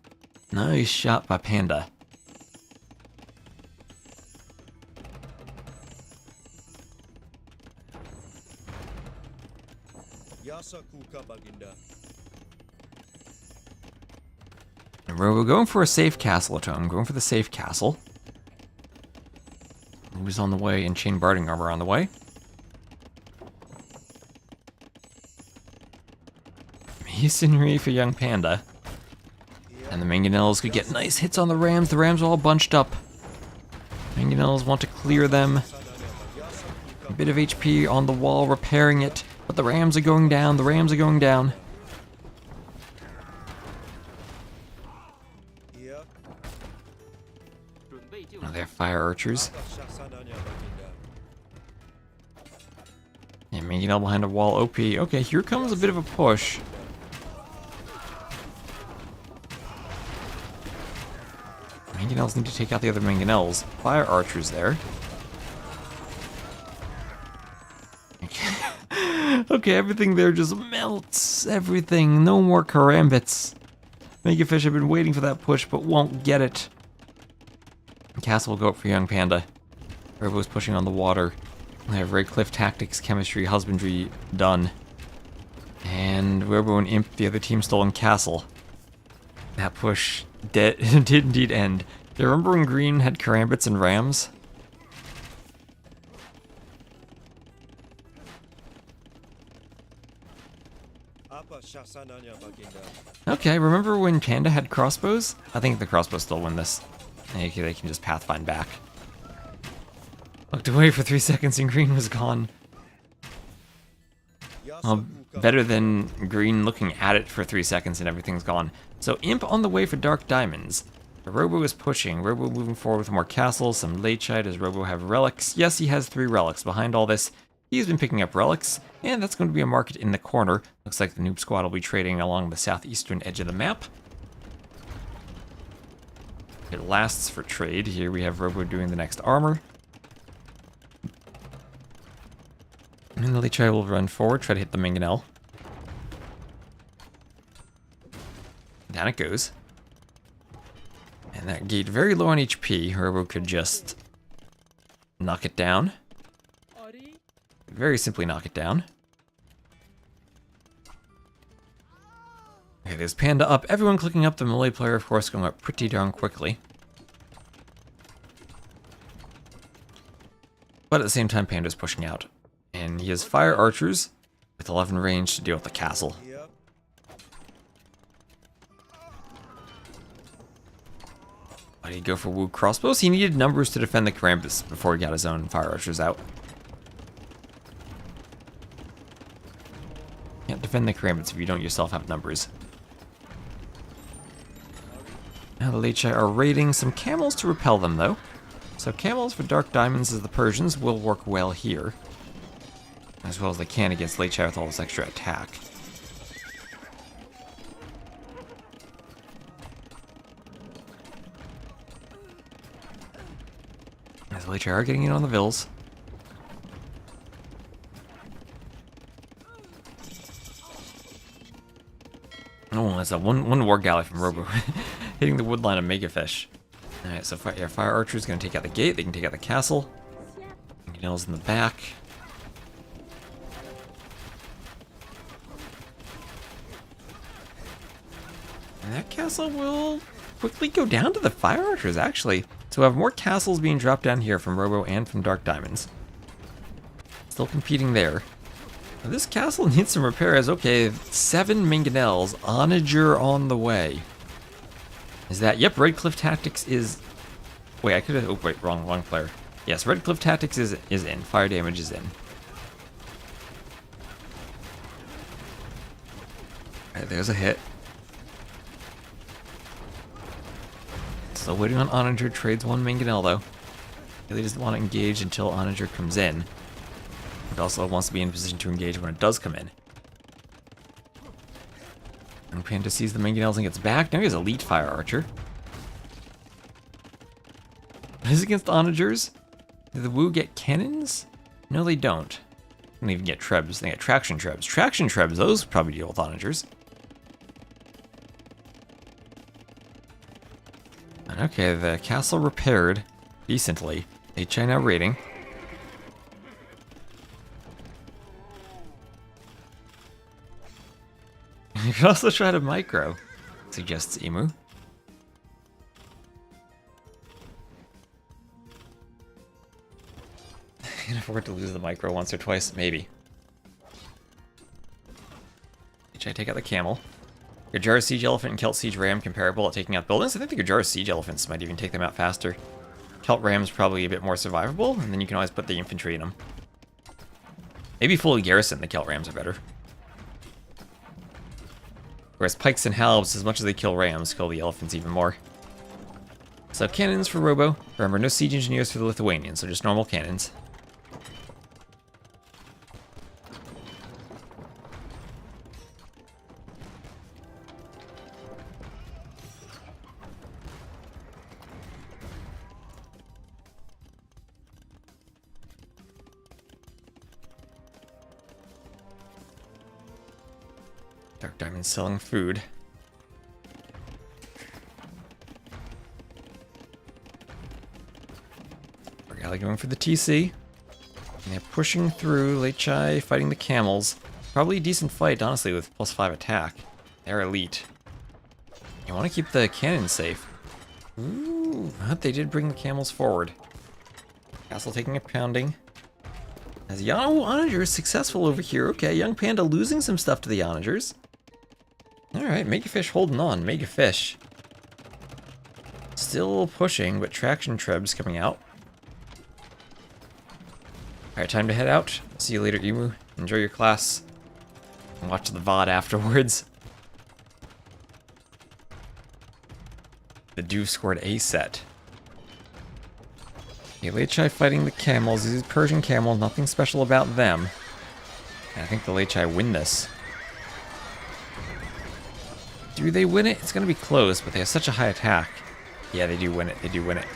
Nice shot by Panda. And we're going for a safe castle at home. Going for the safe castle. Who's on the way and chain barding armor on the way. Masonry for Young Panda. And the mangonels could get nice hits on the rams. The rams are all bunched up. Mangonels want to clear them. A bit of HP on the wall, repairing it. But the rams are going down. The rams are going down. Oh, they're fire archers. Yeah, mangonel behind a wall. OP. Okay, here comes a bit of a push. Mangonels need to take out the other mangonels. Fire archers there. Okay, everything there just melts. Everything. No more karambits. Megafish have been waiting for that push, but won't get it. Castle will go up for Young Panda. Robo's pushing on the water. I have Red Cliff Tactics, Chemistry, Husbandry done. And Robo and Imp, the other team, stolen Castle. That push did indeed end. Do you remember when Green had karambits and rams? Okay, remember when Panda had crossbows? I think the crossbows still win this. Okay, they can just pathfind back. Looked away for 3 seconds and Green was gone. Well, better than green looking at it for 3 seconds and everything's gone. So Imp on the way for Dark Diamonds. The Robo is pushing. Robo moving forward with more castles, some Lechite. Does Robo have relics? Yes, he has 3 relics. Behind all this, he's been picking up relics, and that's going to be a market in the corner. Looks like the Noob Squad will be trading along the southeastern edge of the map. It lasts for trade. Here we have Robo doing the next armor. And the Lechite will run forward, try to hit the Mangonel. Down it goes. And that gate very low on HP. Robo could just knock it down. Very simply knock it down. Okay, there's Panda up. Everyone clicking up. The melee player, of course, going up pretty darn quickly. But at the same time, Panda's pushing out. And he has fire archers with 11 range to deal with the castle. Yep. Why did he go for Wu crossbows? He needed numbers to defend the Krampus before he got his own fire archers out. Can't defend the Krampus if you don't yourself have numbers. Now the Lechite are raiding some camels to repel them, though. So camels for Dark Diamonds as the Persians will work well here. As well as they can against Lechite with all this extra attack. As the Lechite are getting in on the Villes. Oh, that's a one war galley from Robo. Hitting the woodline of Megafish. Alright, so fire archers going to take out the gate. They can take out the castle. Nails in the back. And that castle will quickly go down to the fire archers, actually. So we have more castles being dropped down here from Robo and from Dark Diamonds. Still competing there. Now this castle needs some repairs. Okay, 7 Mangonels. Onager on the way. Is that... Yep, Red Cliff Tactics is... Wait, I could have... Oh, wait, wrong player. Yes, Red Cliff Tactics is in. Fire damage is in. Alright, there's a hit. Still waiting on Onager. Trades 1 Mangonel, though. Really doesn't want to engage until Onager comes in. But also wants to be in position to engage when it does come in. And Panda sees the Mangonels and gets back. Now he has Elite Fire Archer. What is against Onagers? Do the Wu get cannons? No, they don't. They don't even get Trebs. They get Traction Trebs. Traction Trebs, those probably deal with Onagers. Okay, the castle repaired decently. HI now raiding. You could also try to micro, suggests Emu. I can afford to lose the micro once or twice, maybe. HI take out the camel. Gajara Siege Elephant and Celt Siege Ram comparable at taking out buildings. I think the Gajara Siege Elephants might even take them out faster. Celt Ram's probably a bit more survivable, and then you can always put the infantry in them. Maybe fully garrison, the Celt Rams are better. Whereas Pikes and Halbs, as much as they kill Rams, kill the Elephants even more. So cannons for Robo. Remember, no Siege Engineers for the Lithuanians, so just normal cannons. Dark Diamond selling food. Galley going for the TC. And they're pushing through. Lechai fighting the camels. Probably a decent fight, honestly, with +5 attack. They're elite. You want to keep the cannons safe. Ooh, but they did bring the camels forward. Castle taking a pounding. As Onager is successful over here. Okay, Young Panda losing some stuff to the Onagers. Alright, Megafish holding on. Megafish. Still pushing, but Traction Trebs coming out. Alright, time to head out. See you later, Emu. Enjoy your class. Watch the VOD afterwards. The DuDuZhu scored a set. Okay, Lechai fighting the camels. These are Persian camels, nothing special about them. And I think the Lechai win this. Do they win it? It's going to be close, but they have such a high attack. Yeah, they do win it. They do win it.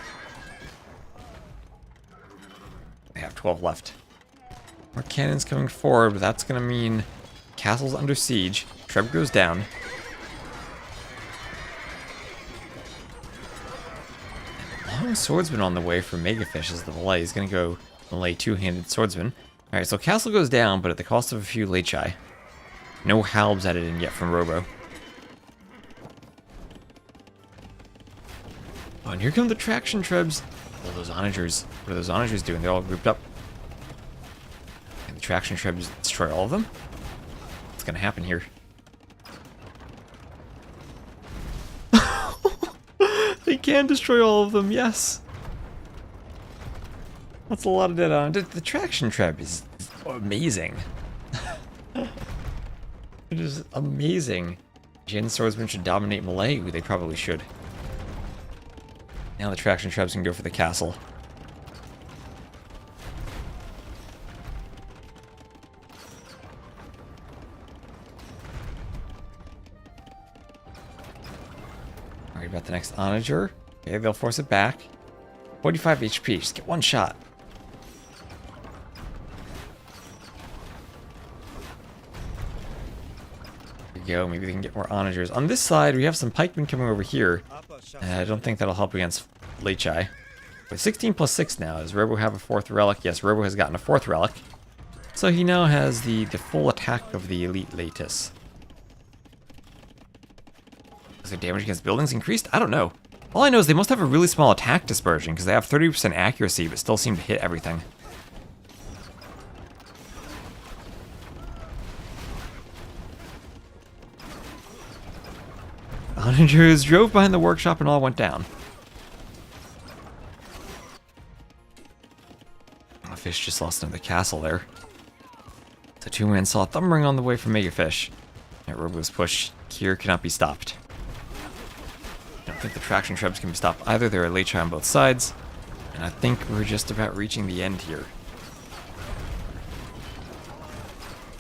They have 12 left. More cannons coming forward, but that's going to mean castle's under siege. Treb goes down. Long swordsman on the way for Megafish as the Villese. He's going to go Malay two-handed swordsman. Alright, so castle goes down, but at the cost of a few Lechai. No halbs added in yet from Robo. Oh, and here come the traction trebs. What are those onagers? What are those onagers doing? They're all grouped up. And the traction trebs destroy all of them? What's gonna happen here? They can destroy all of them, yes. That's a lot of dead on. The traction treb is amazing. It is amazing. Jin swordsmen should dominate Malay. They probably should. Now the traction trebs can go for the castle. Worried about the next onager. Okay, they'll force it back. 45 HP, just get one shot. There we go, maybe they can get more onagers. On this side, we have some pikemen coming over here. I don't think that'll help against Lechai. With 16 plus 6 now, does Robo have a 4th relic? Yes, Robo has gotten a 4th relic. So he now has the full attack of the elite Latus. Is their damage against buildings increased? I don't know. All I know is they must have a really small attack dispersion because they have 30% accuracy but still seem to hit everything. Onagers drove behind the workshop and all went down. The fish just lost into the castle there. So two-man saw Thumbring on the way from Megafish. That Robo's push here cannot be stopped. I don't think the traction trebs can be stopped either. There are Lechai on both sides. And I think we're just about reaching the end here.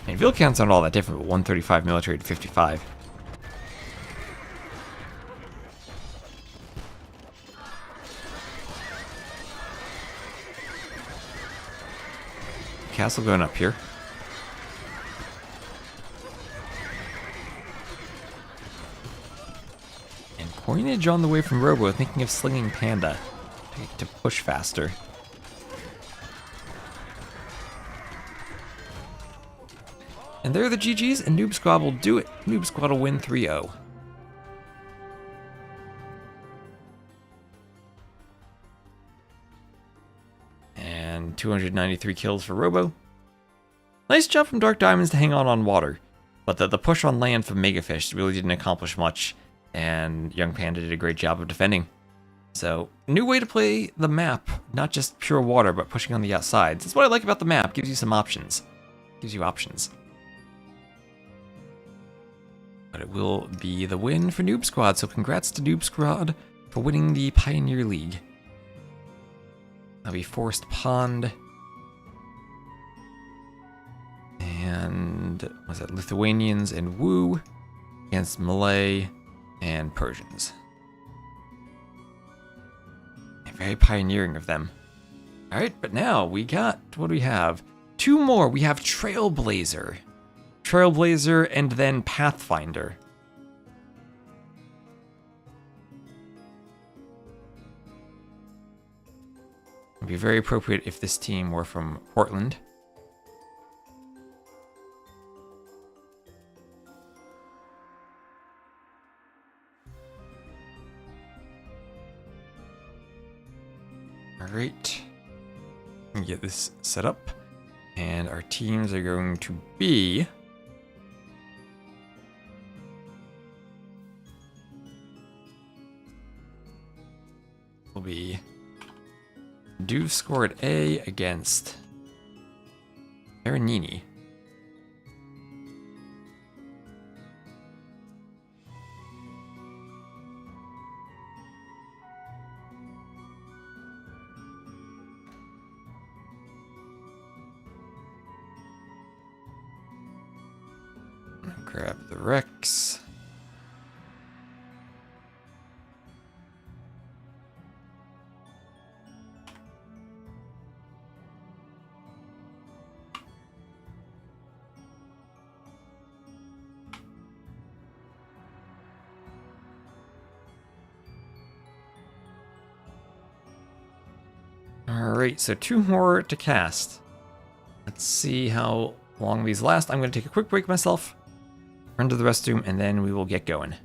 And Ville counts aren't all that different, but 135 military to 55. Castle going up here. And coinage on the way from Robo, thinking of slinging Panda to push faster. And there are the GGs, and Noob Squad will do it. Noob Squad will win 3-0. And 293 kills for Robo. Nice job from Dark Diamonds to hang on water. But the push on land from Megafish really didn't accomplish much. And Young Panda did a great job of defending. So, new way to play the map. Not just pure water, but pushing on the outsides. That's what I like about the map. Gives you some options. Gives you options. But it will be the win for Noob Squad. So congrats to Noob Squad for winning the Pioneer League. That'll be Forest Pond. And was it Lithuanians and Wu against Malay and Persians. Very pioneering of them. Alright, but now we got, what do we have? Two more. We have Trailblazer. Trailblazer and then Pathfinder. It'd be very appropriate if this team were from Portland. Alright, get this set up, and our teams are going to be DuDuZhu scored A against Aranini. Grab the Rex. Alright, so 2 more to cast. Let's see how long these last. I'm going to take a quick break myself, run to the restroom, and then we will get going.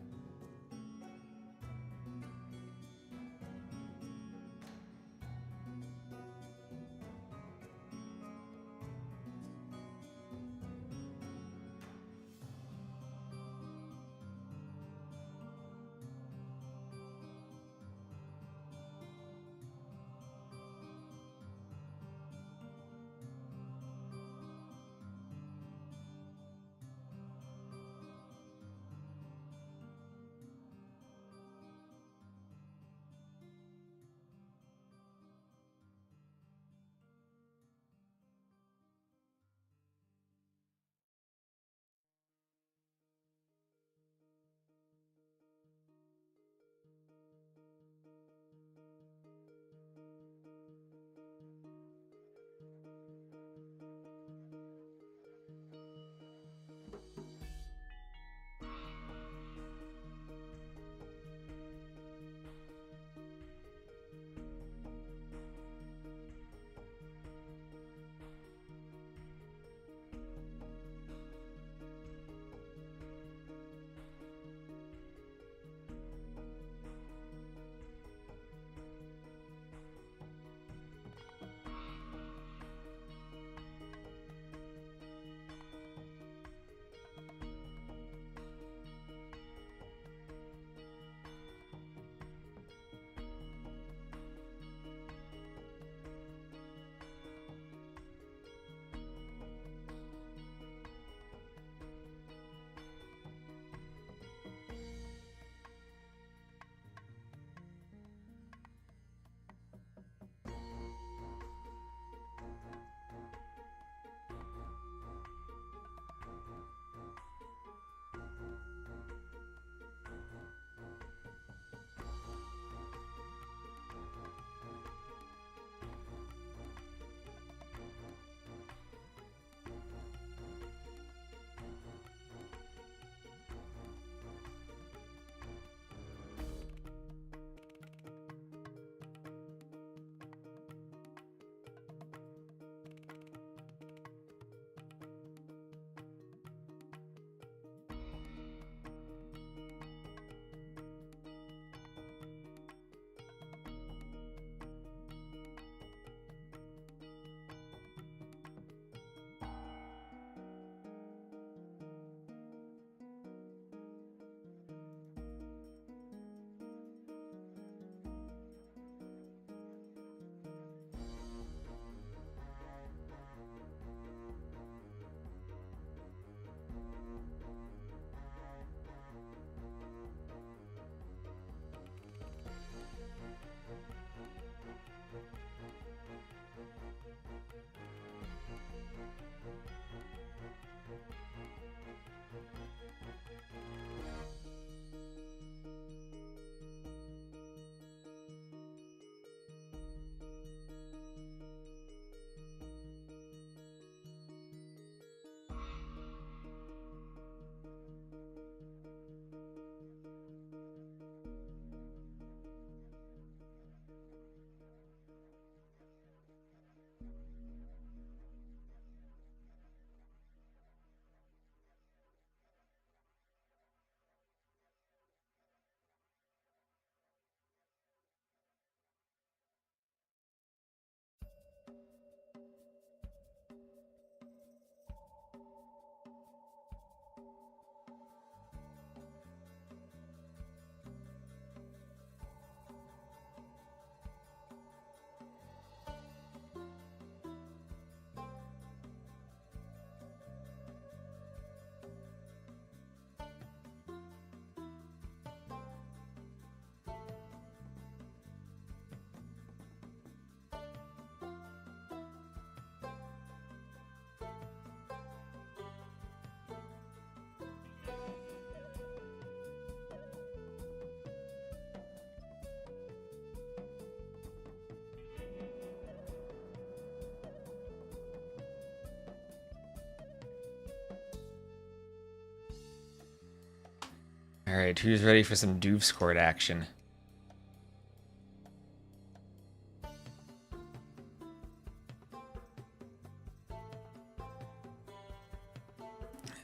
Alright, who's ready for some Doofscourt action?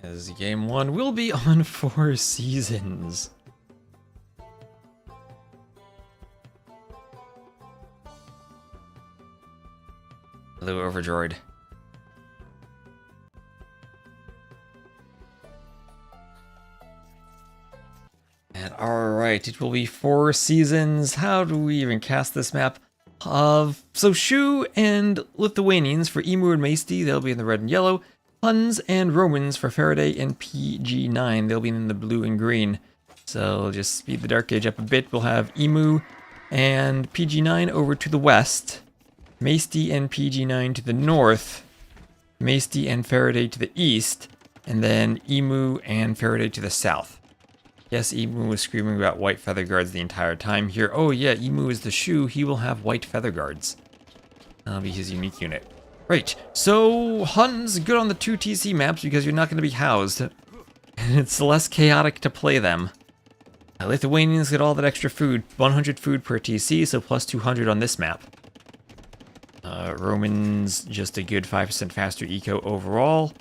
As game 1 will be on 4 seasons. Hello, Overdroid. And alright, it will be 4 seasons. How do we even cast this map? So Shu and Lithuanians for Emu and Maesty, they'll be in the red and yellow. Huns and Romans for Faraday and PG9, they'll be in the blue and green. So just speed the Dark Age up a bit. We'll have Emu and PG9 over to the west. Maesty and PG9 to the north. Maesty and Faraday to the east. And then Emu and Faraday to the south. Yes, Emu was screaming about white feather guards the entire time here. Oh yeah, Emu is the Shu. He will have white feather guards. That'll be his unique unit. Right, so Huns, good on the 2 TC maps because you're not going to be housed. And it's less chaotic to play them. Lithuanians get all that extra food. 100 food per TC, so plus 200 on this map. Romans, just a good 5% faster eco overall.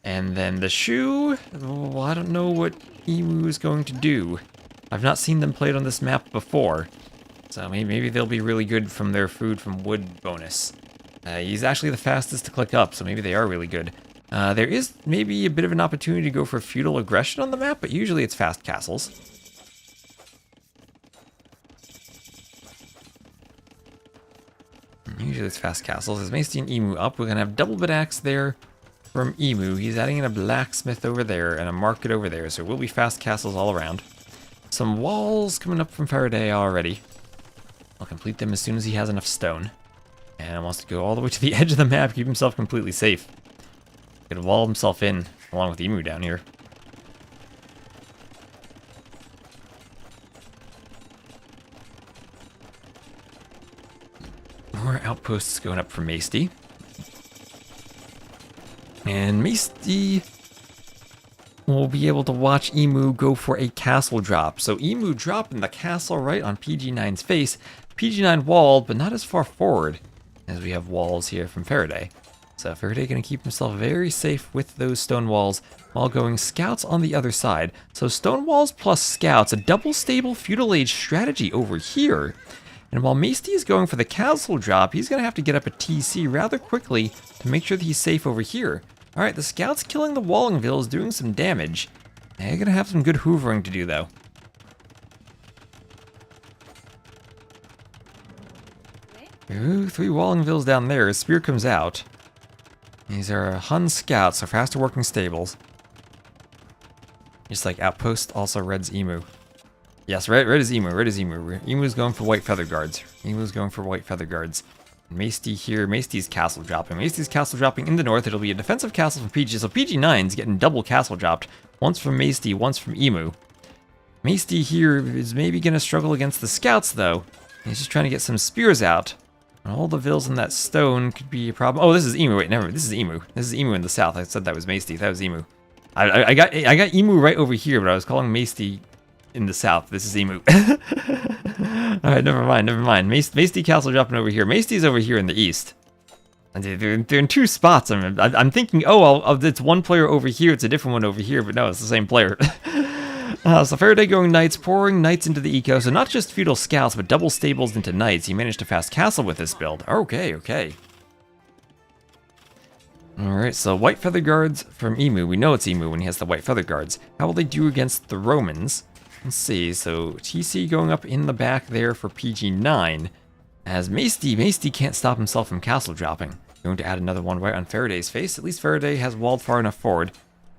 And then the Shu, well, I don't know what Emu is going to do. I've not seen them played on this map before. So maybe they'll be really good from their food from wood bonus. He's actually the fastest to click up, so maybe they are really good. There is maybe a bit of an opportunity to go for feudal aggression on the map, but usually it's fast castles. Usually it's fast castles. As Maesty and Emu up, we're going to have double badaxe there from Emu. He's adding in a blacksmith over there and a market over there, so it will be fast castles all around. Some walls coming up from Faraday already. I'll complete them as soon as he has enough stone. And wants to go all the way to the edge of the map, keep himself completely safe. Could wall himself in, along with Emu down here. More outposts going up from Maesty. And Maesty will be able to watch Emu go for a castle drop. So Emu dropping the castle right on PG9's face. PG9 walled, but not as far forward as we have walls here from Faraday. So Faraday going to keep himself very safe with those stone walls while going scouts on the other side. So stone walls plus scouts, a double stable feudal age strategy over here. And while Maesty is going for the castle drop, he's going to have to get up a TC rather quickly to make sure that he's safe over here. Alright, the scouts killing the Wallingville is doing some damage. They're going to have some good hoovering to do though. Ooh, 3 Wallingvilles down there. His spear comes out. These are Hun scouts, so faster working stables. Just like outpost, also red's Emu. Yes, red is Emu, red is Emu. Emu's going for white feather guards. Emu's going for white feather guards. Maesty here, Maesty's castle dropping. Maesty's castle dropping in the north. It'll be a defensive castle from PG, so PG9's getting double castle dropped. Once from Maesty, once from Emu. Maesty here is maybe going to struggle against the scouts though. He's just trying to get some spears out. All the vills in that stone could be a problem. Oh, this is Emu. Wait, never. This is Emu. This is Emu in the south. I said that was Maesty. That was Emu. I got Emu right over here, but I was calling Maesty in the south. This is Emu. All right, never mind. Never mind. Maesty castle dropping over here. Maesty's over here in the east. And they're in 2 spots. I'm thinking, oh, it's one player over here. It's a different one over here, but no, it's the same player. So Faraday going knights, pouring knights into the eco. So not just feudal scouts, but double stables into knights. He managed to fast castle with this build. Okay, okay. Alright, so white feather guards from Emu. We know it's Emu when he has the white feather guards. How will they do against the Romans? Let's see. So TC going up in the back there for PG9. As Maesty can't stop himself from castle dropping. Going to add another one right on Faraday's face. At least Faraday has walled far enough forward.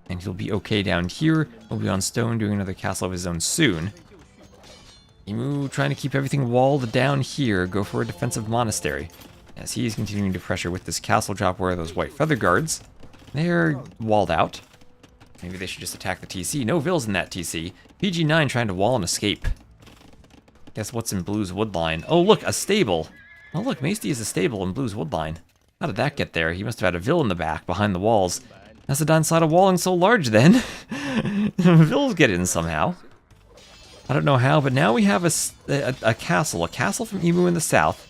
And he'll be okay down here. He'll be on stone doing another castle of his own soon. Emu trying to keep everything walled down here. Go for a defensive monastery. As he's continuing to pressure with this castle drop where those white feather guards. They're walled out. Maybe they should just attack the TC. No vills in that TC. PG9 trying to wall and escape. Guess what's in Blue's woodline? Oh look, a stable. Oh look, Maesty is a stable in Blue's woodline. How did that get there? He must have had a vill in the back behind the walls. That's the downside of walling so large then. Vills get in somehow. I don't know how, but now we have a castle from Emu in the south.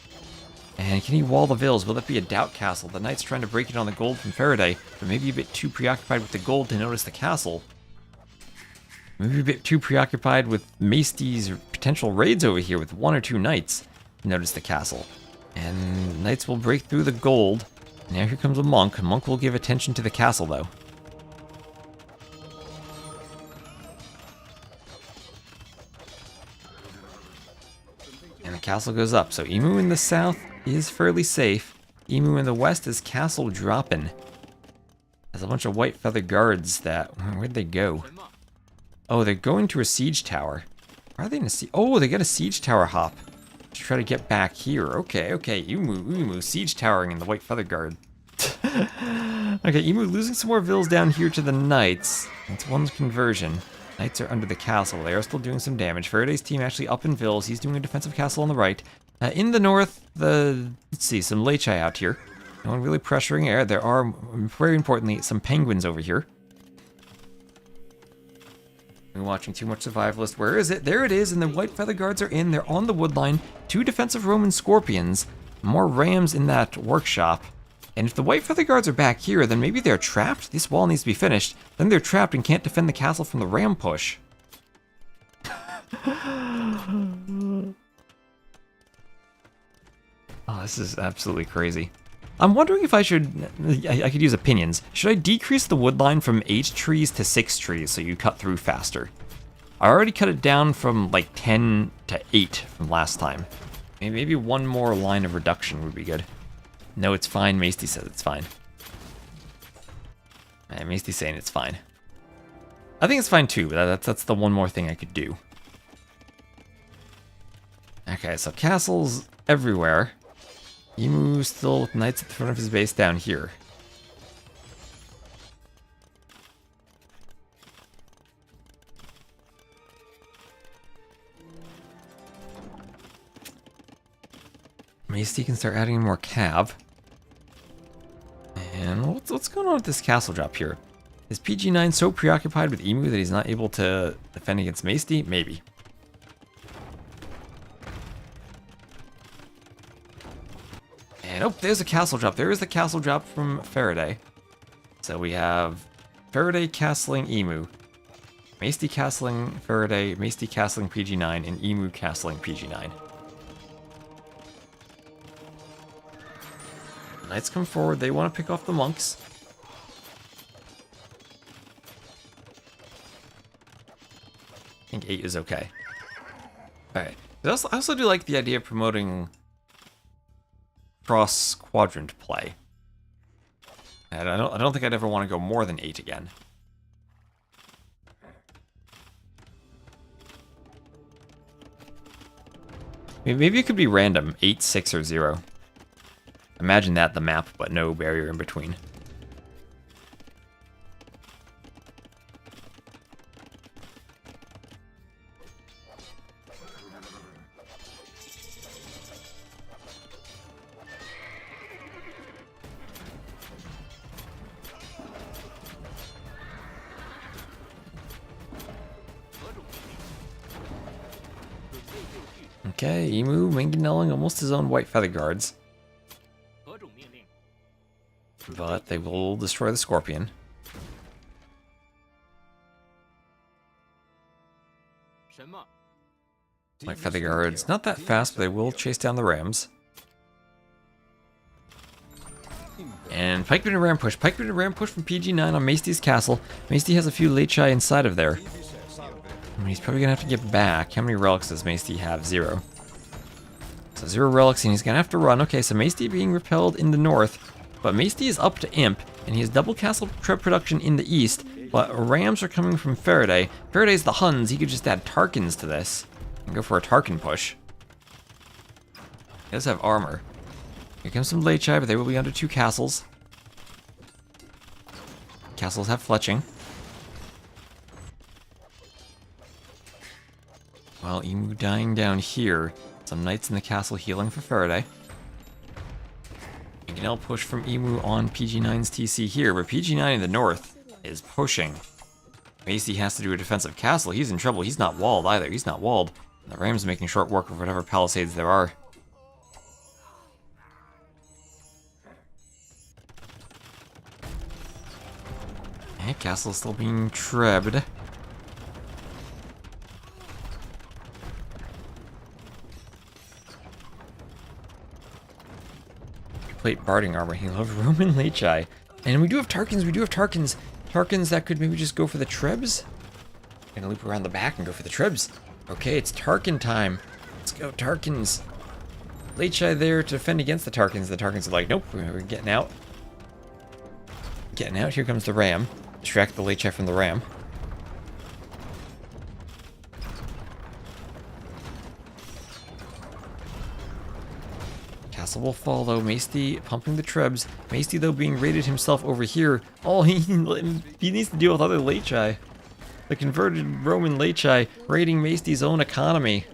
And can he wall the Villese? Will that be a doubt castle? The knight's trying to break it on the gold from Faraday, but maybe a bit too preoccupied with the gold to notice the castle. Maybe a bit too preoccupied with Maesty's potential raids over here with 1 or 2 knights to notice the castle. And knights will break through the gold. Now here comes a monk. A monk will give attention to the castle, though. And the castle goes up. So Emu in the south is fairly safe. Emu in the west is castle dropping. There's a bunch of white feather guards that... Where'd they go? Oh, they're going to a siege tower. Why are they in a siege? Oh, they got a siege tower hop to try to get back here. Okay. Emu, siege towering in the white feather guard. Okay, Emu losing some more vills down here to the knights. That's one's conversion. Knights are under the castle. They are still doing some damage. Faraday's team actually up in vills. He's doing a defensive castle on the right. In the north, let's see, some Lechai out here. No one really pressuring air. There are, very importantly, some penguins over here. Been watching too much Survivalist. Where is it? There it is, and the white feather guards are in. They're on the woodline. 2 defensive Roman scorpions. More rams in that workshop. And if the white feather guards are back here, then maybe they're trapped. This wall needs to be finished. Then they're trapped and can't defend the castle from the ram push. Oh, this is absolutely crazy. I'm wondering if I could use opinions. Should I decrease the wood line from 8 trees to 6 trees so you cut through faster? I already cut it down from like 10 to 8 from last time. Maybe 1 more line of reduction would be good. No, it's fine. Maesty says it's fine. Maesty's saying it's fine. I think it's fine too, but that's the 1 more thing I could do. Okay, so castles everywhere. Emu still with knights at the front of his base down here. Maesty can start adding more cav. And what's going on with this castle drop here? Is PG9 so preoccupied with Emu that he's not able to defend against Maesty? Maybe. And oh, there's a castle drop. There is the castle drop from Faraday. So we have Faraday castling Emu, Maesty castling Faraday, Maesty castling PG9, and Emu castling PG9. Knights come forward. They want to pick off the monks. I think 8 is okay. Alright. I also do like the idea of promoting cross-quadrant play. And I don't think I'd ever want to go more than 8 again. Maybe it could be random. 8, 6, or 0. Imagine that, the map, but no barrier in between. Okay, Emu mangonelling almost his own white feather guards. But they will destroy the scorpion. White feather guards, not that fast, but they will chase down the rams. And pikemen and ram push. Pikemen and ram push from PG9 on Maesty's castle. Maesty has a few Lechai inside of there. He's probably gonna have to get back. How many relics does Maesty have? 0. So 0 relics, and he's gonna have to run. Okay, so Maesty being repelled in the north, but Maesty is up to Imp, and he has double castle production in the east, but rams are coming from Faraday. Faraday's the Huns. He could just add Tarkans to this and go for a Tarkan push. He does have armor. Here comes some Lechai, but they will be under 2 castles. Castles have fletching. While Emu dying down here, some knights in the castle healing for Faraday. Mangonel push from Emu on PG9's TC here, but PG9 in the north is pushing. Macy has to do a defensive castle. He's in trouble. He's not walled either. He's not walled. And the Rams making short work of whatever palisades there are. Okay, castle still being trebbed. Plate barding armor. He loves Roman Lechi. And we do have Tarkins. We do have Tarkins. Tarkins that could maybe just go for the Trebs. Gonna loop around the back and go for the Trebs. Okay, it's Tarkin time. Let's go, Tarkins. Lechi there to defend against the Tarkins. The Tarkins are like, nope, we're getting out. Getting out. Here comes the Ram. Distract the Lechi from the Ram. Castle will follow. Maesty pumping the Trebs. Maesty, though, being raided himself over here. Oh, he needs to deal with other Lechi. The converted Roman Lechi raiding Maesty's own economy.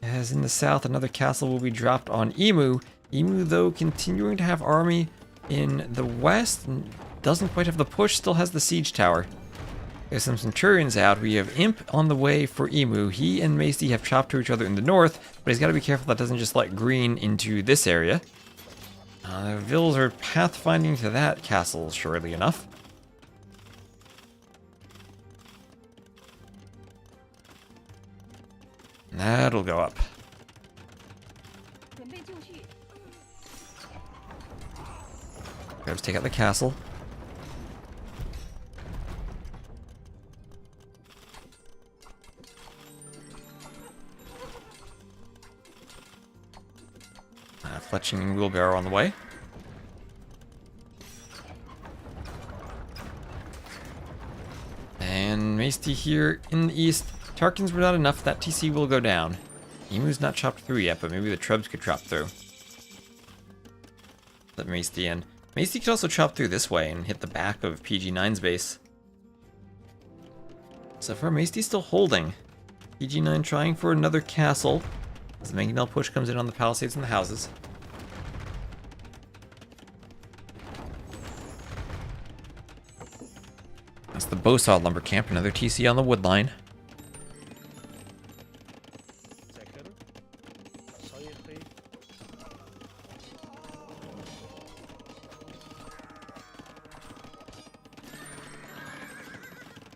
As in the south, another castle will be dropped on Emu. Emu, though, continuing to have army in the west. Doesn't quite have the push, still has the siege tower. There's some Centurions out. We have Imp on the way for Emu. He and Maesty have chopped to each other in the north, but he's got to be careful that doesn't just let green into this area. The Vills are pathfinding to that castle, surely enough. That'll go up. Let's take out the castle. Fletching wheelbarrow on the way. And Maesty here in the east. Tarkins were not enough. That TC will go down. Emu's not chopped through yet, but maybe the Trebs could chop through. Let Maesty in. Maesty could also chop through this way and hit the back of PG9's base. So far, Maesty's still holding. PG9 trying for another castle. As the Mangonel push comes in on the palisades and the houses. That's the Bosaw lumber camp. Another TC on the wood line.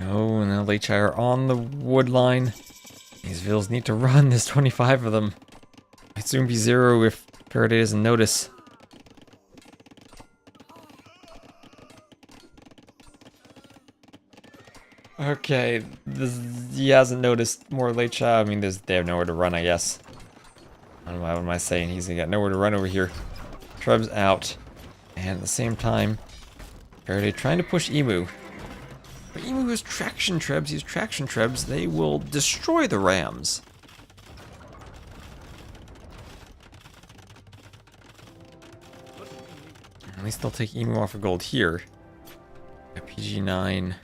Oh, and the Lechi are on the wood line. These Vills need to run. There's 25 of them. Might soon be 0 if Faraday doesn't notice. Okay, he hasn't noticed more Lechi. I mean, they have nowhere to run, I guess. What am I saying? He's got nowhere to run over here. Treb's out. And at the same time, Faraday trying to push Emu. But Emu has traction Trebs. These traction Trebs, they will destroy the Rams. At least they'll take Emu off of gold here. Got PG9.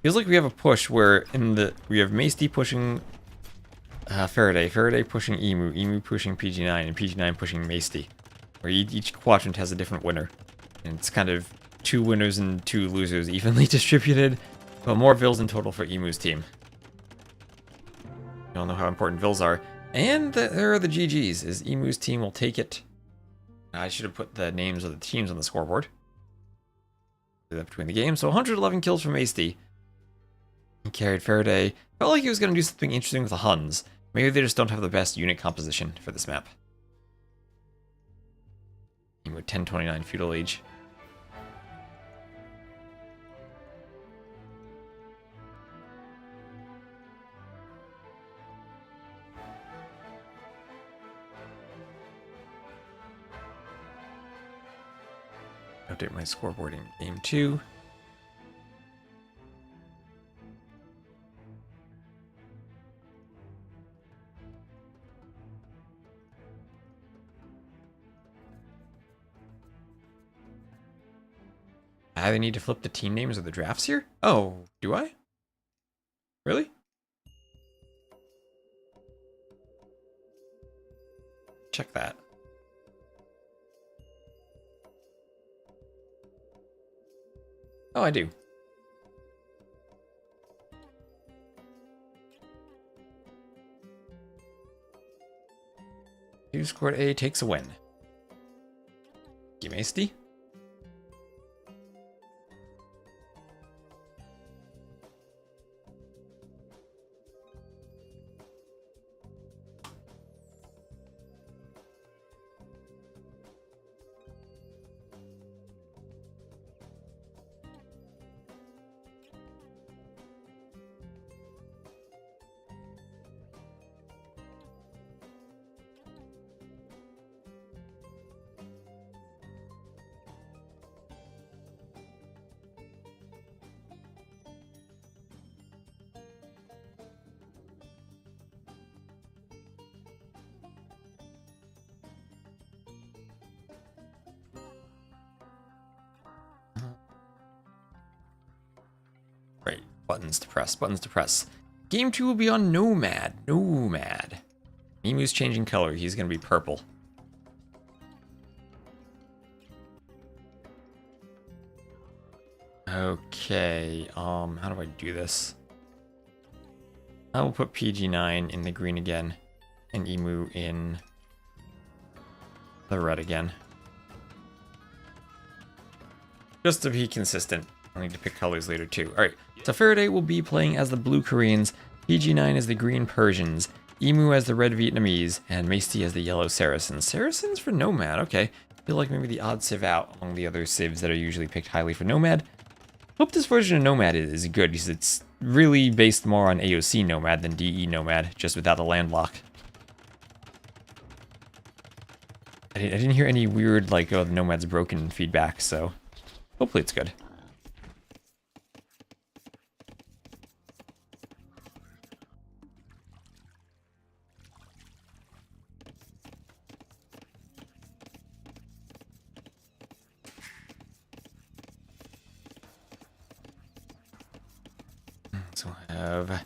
Feels like we have a push where we have Maesty pushing Faraday, Faraday pushing Emu, Emu pushing PG9, and PG9 pushing Maesty. Where each quadrant has a different winner. And it's kind of 2 winners and 2 losers evenly distributed, but more Vills in total for Emu's team. You all know how important Vills are. And there are the GGs, as Emu's team will take it. I should have put the names of the teams on the scoreboard. Do that between the games. So 111 kills from Maesty. He carried Faraday. Felt like he was going to do something interesting with the Huns. Maybe they just don't have the best unit composition for this map. Emu 1029 Feudal Age. Update my scoreboard in game 2. I either need to flip the team names of the drafts here? Oh, do I? Really? Check that. Oh, I do. 2 scored A takes a win. AntagonisT. Right, buttons to press, buttons to press. Game 2 will be on Nomad. Nomad. Emu's changing color. He's going to be purple. Okay, how do I do this? I will put PG9 in the green again, and Emu in the red again. Just to be consistent. I'll need to pick colors later too. Alright, so Faraday will be playing as the blue Koreans, PG9 as the green Persians, Emu as the red Vietnamese, and AntagonisT as the yellow Saracens. Saracens for Nomad, okay. I feel like maybe the odd civ out among the other civs that are usually picked highly for Nomad. Hope this version of Nomad is good, because it's really based more on AOC Nomad than DE Nomad, just without the landlock. I didn't hear any weird, like, oh, the Nomad's broken feedback, so hopefully it's good. So I have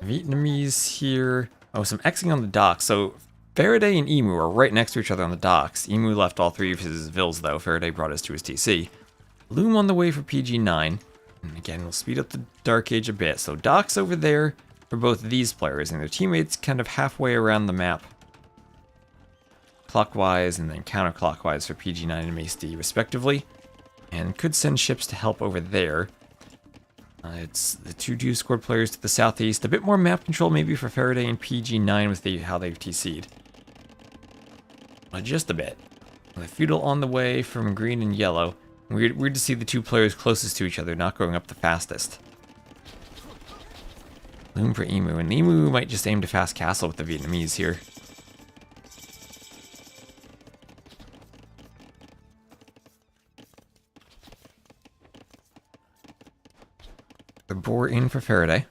Vietnamese here. Oh, some Xing on the docks. So Faraday and Emu are right next to each other on the docks. Emu left all 3 of his vills, though. Faraday brought his to his TC. Loom on the way for PG9. And again, we'll speed up the Dark Age a bit. So docks over there for both of these players, and their teammates kind of halfway around the map. Clockwise and then counterclockwise for PG9 and AntagonisT, respectively. And could send ships to help over there. It's the 2 DuDuZhu scored players to the southeast. A bit more map control maybe for Faraday and PG9 with how they've TC'd. But just a bit. The feudal on the way from green and yellow. Weird to see the 2 players closest to each other not going up the fastest. Loom for Emu, and Emu might just aim to fast castle with the Vietnamese here. The boar in for Faraday.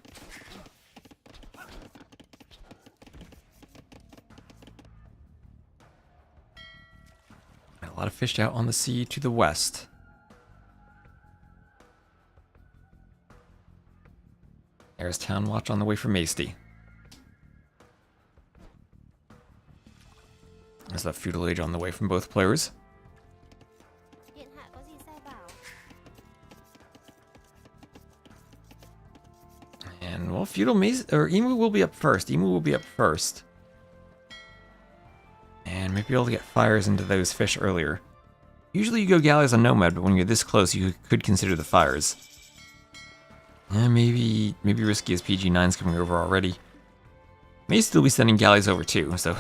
A lot of fish out on the sea to the west. There's Town Watch on the way from AntagonisT. There's the Feudal Age on the way from both players. And, well, Emu will be up first. Emu will be up first. And maybe be able to get fires into those fish earlier. Usually you go galleys on Nomad, but when you're this close, you could consider the fires. Maybe risky as PG9's coming over already. May still be sending galleys over too, so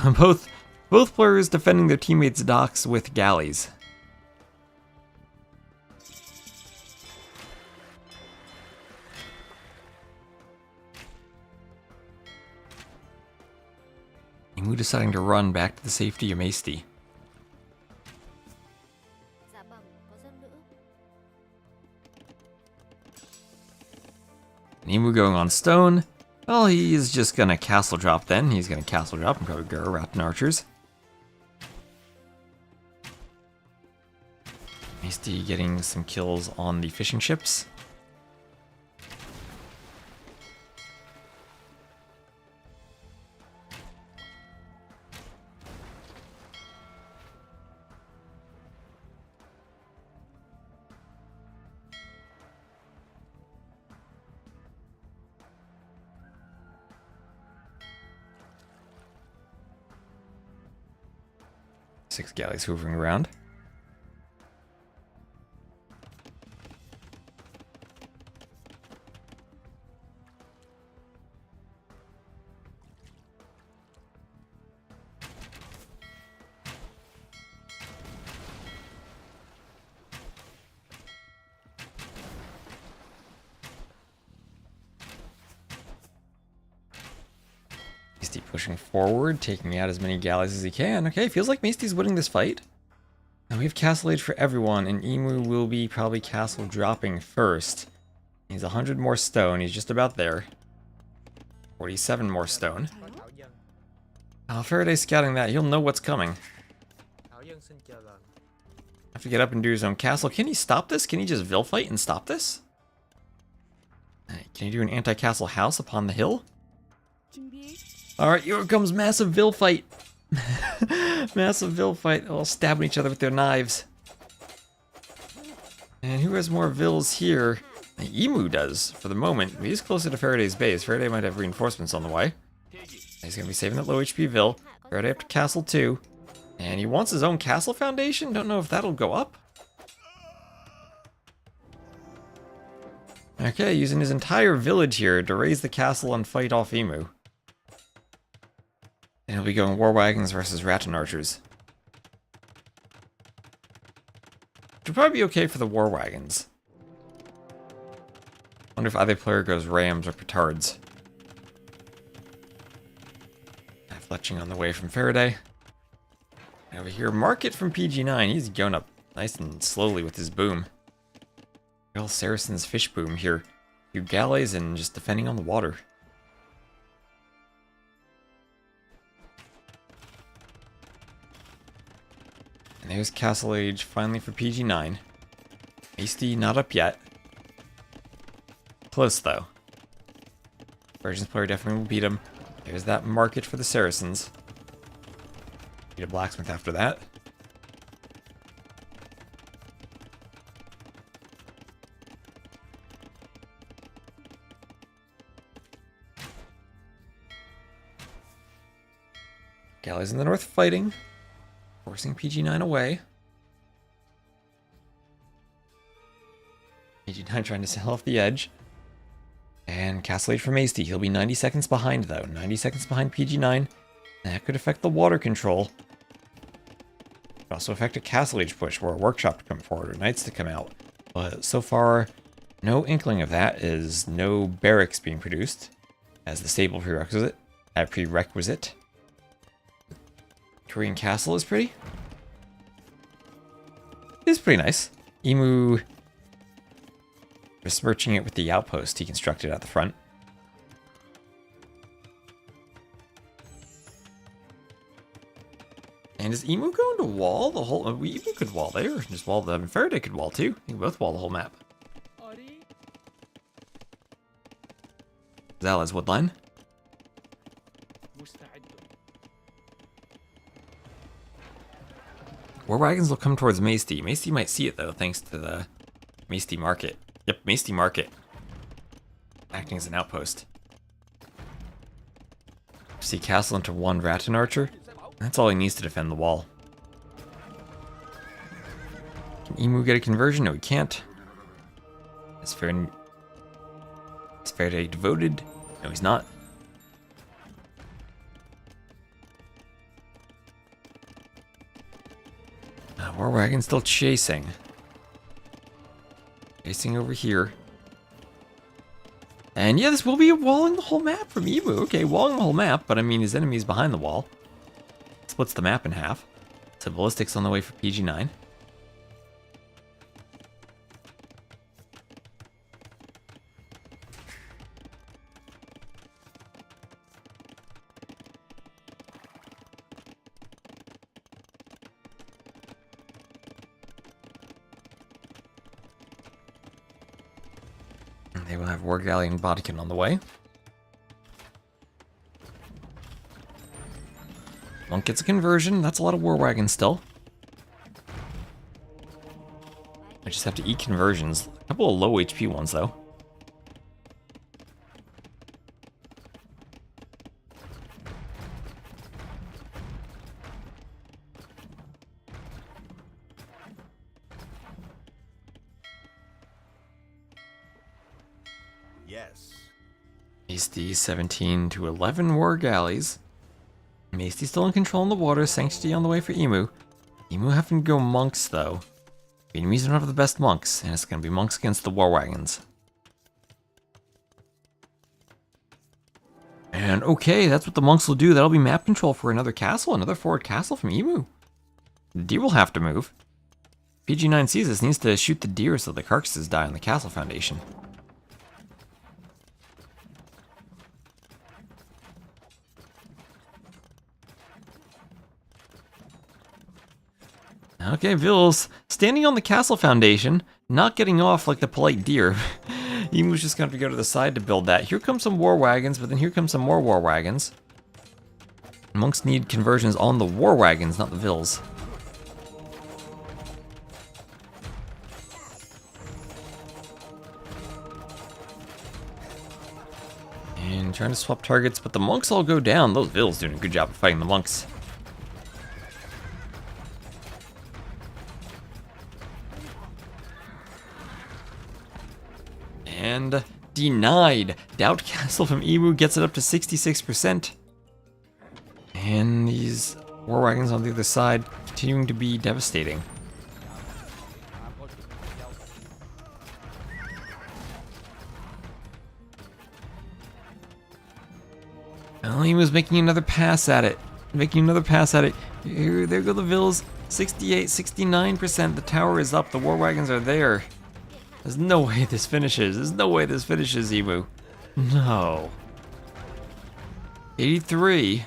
both players defending their teammates' docks with galleys. Emu deciding to run back to the safety of AntagonisT. Emu going on stone. Well, he's just gonna castle drop then. He's gonna castle drop and probably go wrapped in archers. AntagonisT getting some kills on the fishing ships. 6 galleys hoovering around. Maesty pushing forward, taking out as many galleys as he can. Okay, feels like Maesty's winning this fight. Now we have Castle Age for everyone, and Emu will be probably castle dropping first. He's 100 more stone, he's just about there. 47 more stone. Thảo dân. Faraday's scouting that, he'll know what's coming. Thảo dân xin chào lần. Have to get up and do his own castle. Can he stop this? Can he just Vil fight and stop this? Can he do an anti-castle house upon the hill? Alright, here comes massive Vil fight. Massive Vil fight. They're all stabbing each other with their knives. And who has more Vils here? Emu does, for the moment. He's closer to Faraday's base. Faraday might have reinforcements on the way. He's going to be saving that low HP Vil. Faraday up to castle 2. And he wants his own castle foundation? Don't know if that'll go up. Okay, using his entire village here to raise the castle and fight off Emu. And he'll be going war wagons versus rattan archers. Which will probably be okay for the war wagons. Wonder if either player goes rams or petards. Fletching on the way from Faraday. And over here, Market from PG9. He's going up nice and slowly with his boom. Real Saracen's fish boom here. 2 galleys and just defending on the water. And there's Castle Age finally for PG9. Maesty not up yet. Close though. Virgin's player definitely will beat him. There's that market for the Saracens. Need a blacksmith after that. Galleys in the north fighting. Forcing PG9 away. PG9 trying to sell off the edge. And Castle Age for Maesty. He'll be 90 seconds behind though. 90 seconds behind PG9. That could affect the water control. Could also affect a Castle Age push or a workshop to come forward or knights to come out. But so far, no inkling of that, is no barracks being produced as the stable prerequisite. Korean Castle is pretty. It's pretty nice. Emu besmirching it with the outpost he constructed at the front. And is Emu going to wall the whole... Emu could wall there. Just wall them. Faraday could wall too. They can both wall the whole map. Zala's woodline. War wagons will come towards Maesty. Maesty might see it though, thanks to the Maesty Market. Yep, Maesty Market. Acting as an outpost. See castle into 1 rattan archer. That's all he needs to defend the wall. Can Emu get a conversion? No, he can't. Is Faraday devoted? No, he's not. War wagon still chasing. Chasing over here. And yeah, this will be walling the whole map from Emu. Okay, walling the whole map, but I mean his enemy's behind the wall. Splits the map in half. So ballistics on the way for PG9. They will have War Galley and Bodykin on the way. Monk gets a conversion. That's a lot of War Wagons still. I just have to eat conversions. A couple of low HP ones, though. Yes. Maesty 17 to 11 war galleys. Maesty still in control in the water. Sanctity on the way for Emu. Emu having to go monks though. Vietnamese don't have the best monks, and it's going to be monks against the war wagons. And okay, that's what the monks will do. That'll be map control for another castle, another forward castle from Emu. The deer will have to move. PG9 sees this, needs to shoot the deer so the carcasses die on the castle foundation. Okay, Villese standing on the castle foundation, not getting off like the polite deer. Emu's just going to have to go to the side to build that. Here come some war wagons, but then here come some more war wagons. Monks need conversions on the war wagons, not the Villese. And trying to swap targets, but the monks all go down. Those Villese doing a good job of fighting the monks. And denied. Doubt Castle from Emu gets it up to 66%. And these war wagons on the other side continuing to be devastating. Well, Emu's making another pass at it. Here, there go the Villese. 68, 69%. The tower is up. The war wagons are there. There's no way this finishes. Emu. No. 83.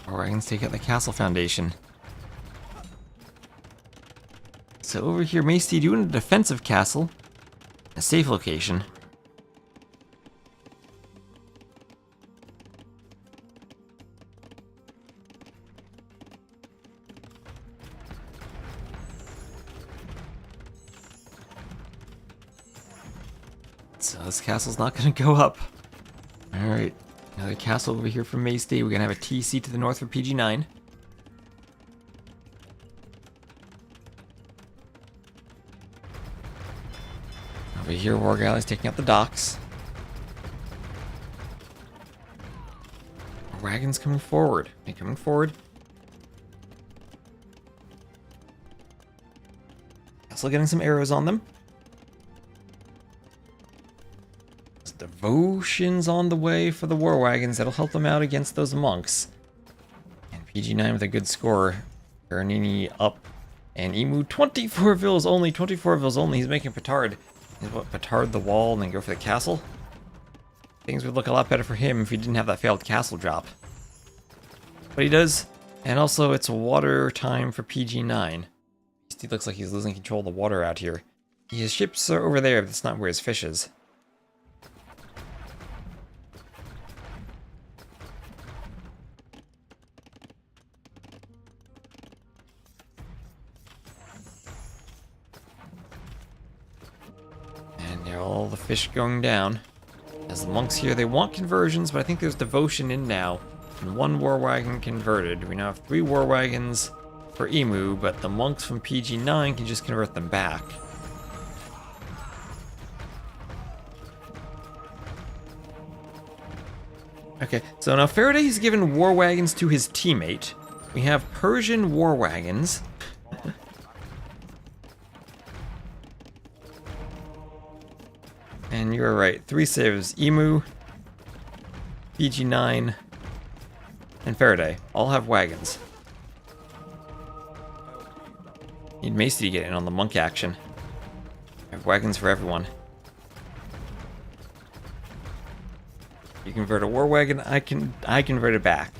War wagons take out the castle foundation. So over here, Maesty doing a defensive castle. A safe location. So this castle's not going to go up. Alright, another castle over here from Maesty. We're going to have a TC to the north for PG9. Over here, war galleys taking out the docks. Wagons coming forward. Castle getting some arrows on them. Devotions on the way for the war wagons. That'll help them out against those monks. And PG9 with a good score. Bernini up. And Emu 24 vills only. He's making petard. He's what, petard the wall and then go for the castle. Things would look a lot better for him if he didn't have that failed castle drop. But he does. And also it's water time for PG9. He looks like he's losing control of the water out here. His ships are over there, but that's not where his fish is. All the fish going down. As the monks here, they want conversions, but I think there's devotion in now. And one war wagon converted. We now have 3 war wagons for Emu, but the monks from PG9 can just convert them back. Okay, so now Faraday's given war wagons to his teammate. We have Persian war wagons. And you're right, 3 saves. Emu, PG9, and Faraday all have wagons. Need Maesty to get in on the monk action. I have wagons for everyone. You convert a war wagon, I convert it back.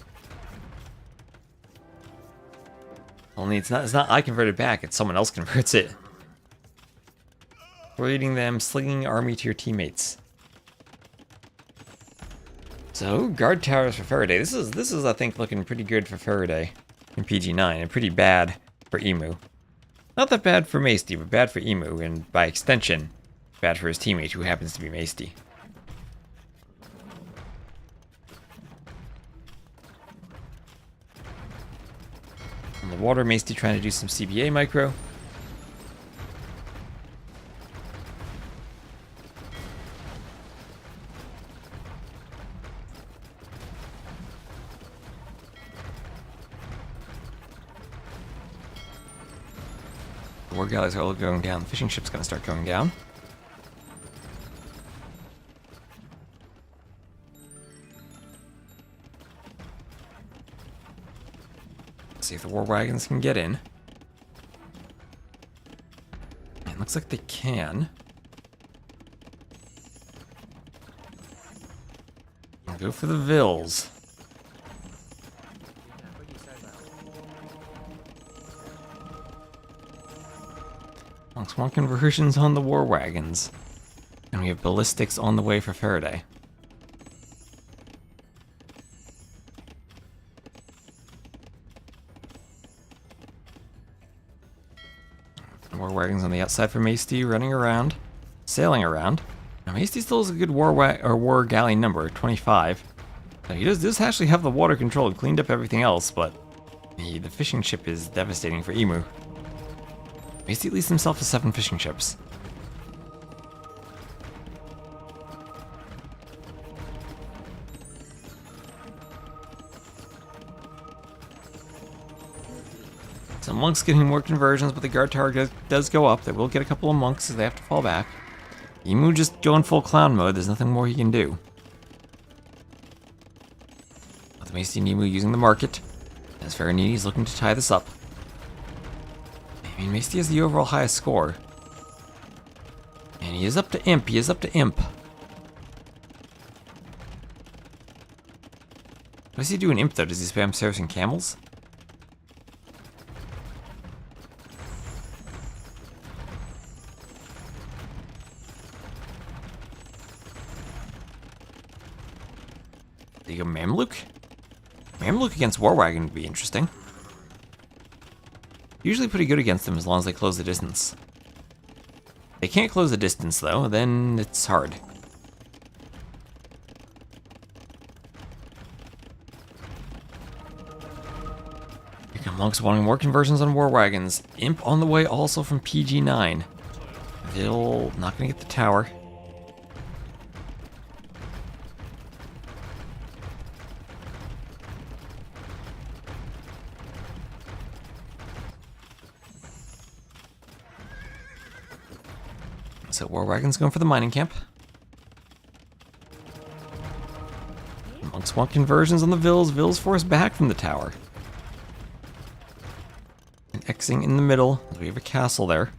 Only it's not I convert it back, it's someone else converts it. We're leading them, slinging army to your teammates. So, guard towers for Faraday. This is I think looking pretty good for Faraday in PG9, and pretty bad for Emu. Not that bad for Maesty, but bad for Emu, and by extension, bad for his teammate who happens to be Maesty. On the water. Maesty trying to do some CBA micro. The war galleys are all going down. The fishing ship's going to start going down. See if the war wagons can get in. It looks like they can. I'll go for the Villese. ก็ดีไซน์แบบ Monks want conversions on the war wagons. And we have ballistics on the way for Faraday. War wagons on the outside for Maesty, running around, sailing around. Now Maesty still has a good war galley number, 25. Now he does actually have the water controlled, cleaned up everything else, but the fishing ship is devastating for Emu. Maesty at least himself has 7 fishing ships. Some monks getting more conversions, but the guard tower does go up. They will get a couple of monks as they have to fall back. Emu just going full clown mode. There's nothing more he can do. With Maesty and Emu using the market, as Faranini's looking to tie this up. I mean, Maesty has the overall highest score. And he is up to Imp. He is up to Imp. What does he do in Imp, though? Does he spam Saracen camels? Do you go Mamluk? Mamluk against War Wagon would be interesting. Usually pretty good against them as long as they close the distance. They can't close the distance though, then it's hard. Here come monks wanting more conversions on war wagons. Imp on the way also from PG9. They'll not gonna get the tower. So war wagon's going for the mining camp. Monks want conversions on the Villese. Villese forced back from the tower. And Xing in the middle. We have a castle there.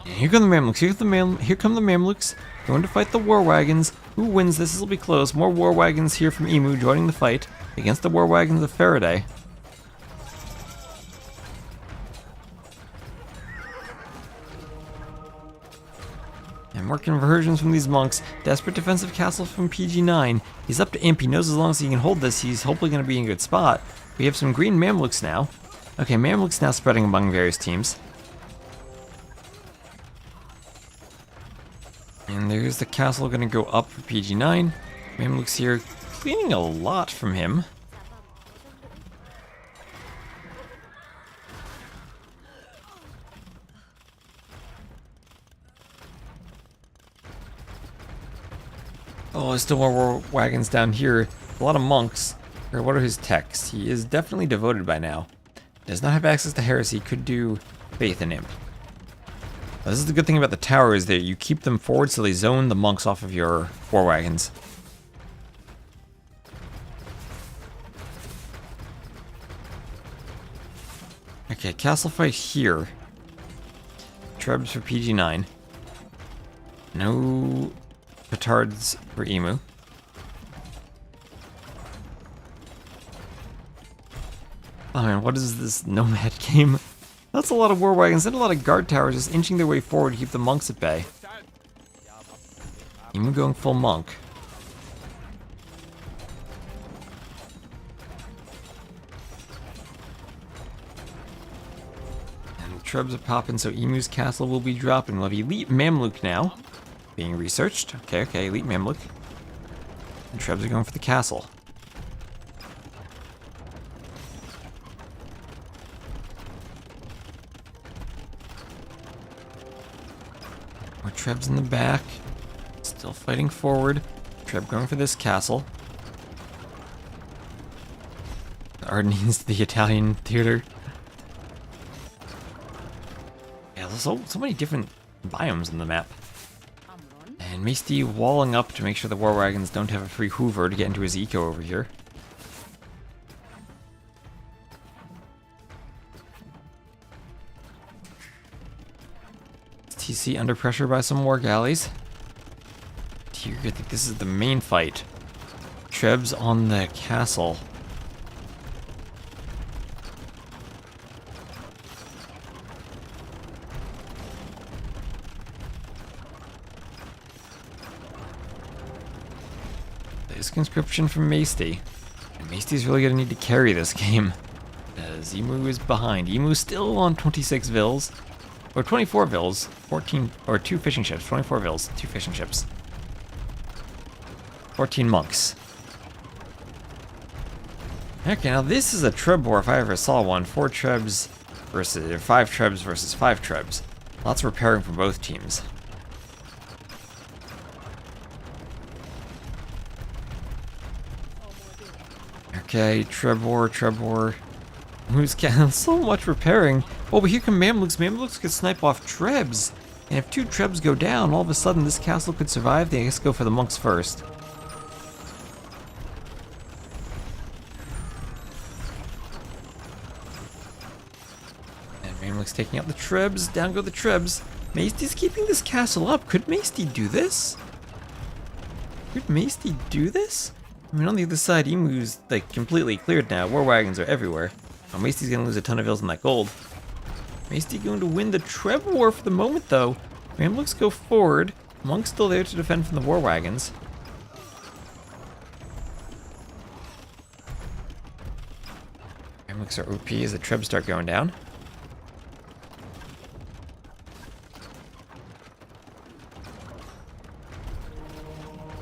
Here come the Mamluks. Here come the Mamluks. Going to fight the war wagons. Who wins this? This will be close. More war wagons here from Emu joining the fight against the war wagons of Faraday. And more conversions from these monks. Desperate defensive castle from PG9. He's up to Imp. He knows as long as he can hold this, he's hopefully going to be in a good spot. We have some green Mamluks now. Okay, Mamluks now spreading among various teams. And there's the castle going to go up for PG9. Mamluks here cleaning a lot from him. Oh, there's still more war wagons down here. A lot of monks. Or what are his techs? He is definitely devoted by now. Does not have access to heresy. Could do faith in him. This is the good thing about the tower, is that you keep them forward so they zone the monks off of your war wagons. Okay, castle fight here. Trebs for PG9. No petards for Emu. Oh man, what is this Nomad game? That's a lot of war wagons and a lot of guard towers just inching their way forward to keep the monks at bay. Emu going full monk. Trebs are popping, so Emu's castle will be dropping. We'll have Elite Mamluk now. Being researched. Okay, Elite Mamluk. And Trebs are going for the castle. More Trebs in the back. Still fighting forward. Treb going for this castle. The Ardennes, the Italian theater. Yeah, there's so many different biomes in the map. And Misty walling up to make sure the war wagons don't have a free hoover to get into his eco over here. TC under pressure by some war galleys. Here, I think this is the main fight. Trebs on the castle. There's conscription from Masty. And Masty's really gonna need to carry this game. As Emu is behind. Emu's still on 26 vills. Or 24 vills. 14, or 2 fishing ships. 24 vills, 2 fishing ships. 14 monks. Okay, now this is a Treb war if I ever saw one. 4 Trebs versus, or 5 Trebs versus 5 Trebs. Lots of repairing from both teams. Okay, Treb war. Who's getting so much repairing? Oh, but here come Mamluks. Mamluks could snipe off Trebs. And if 2 Trebs go down, all of a sudden this castle could survive. They just go for the monks first. And Mamluks taking out the Trebs. Down go the Trebs. Maesty's keeping this castle up. Could Maesty do this? Could Maesty do this? I mean, on the other side, Emu's like completely cleared now. War wagons are everywhere. Oh, Maesty's gonna lose a ton of vills in that gold. Maesty going to win the Treb war for the moment, though. Mamluks go forward. Monk's still there to defend from the war wagons. Mamluks are OP as the Trebs start going down.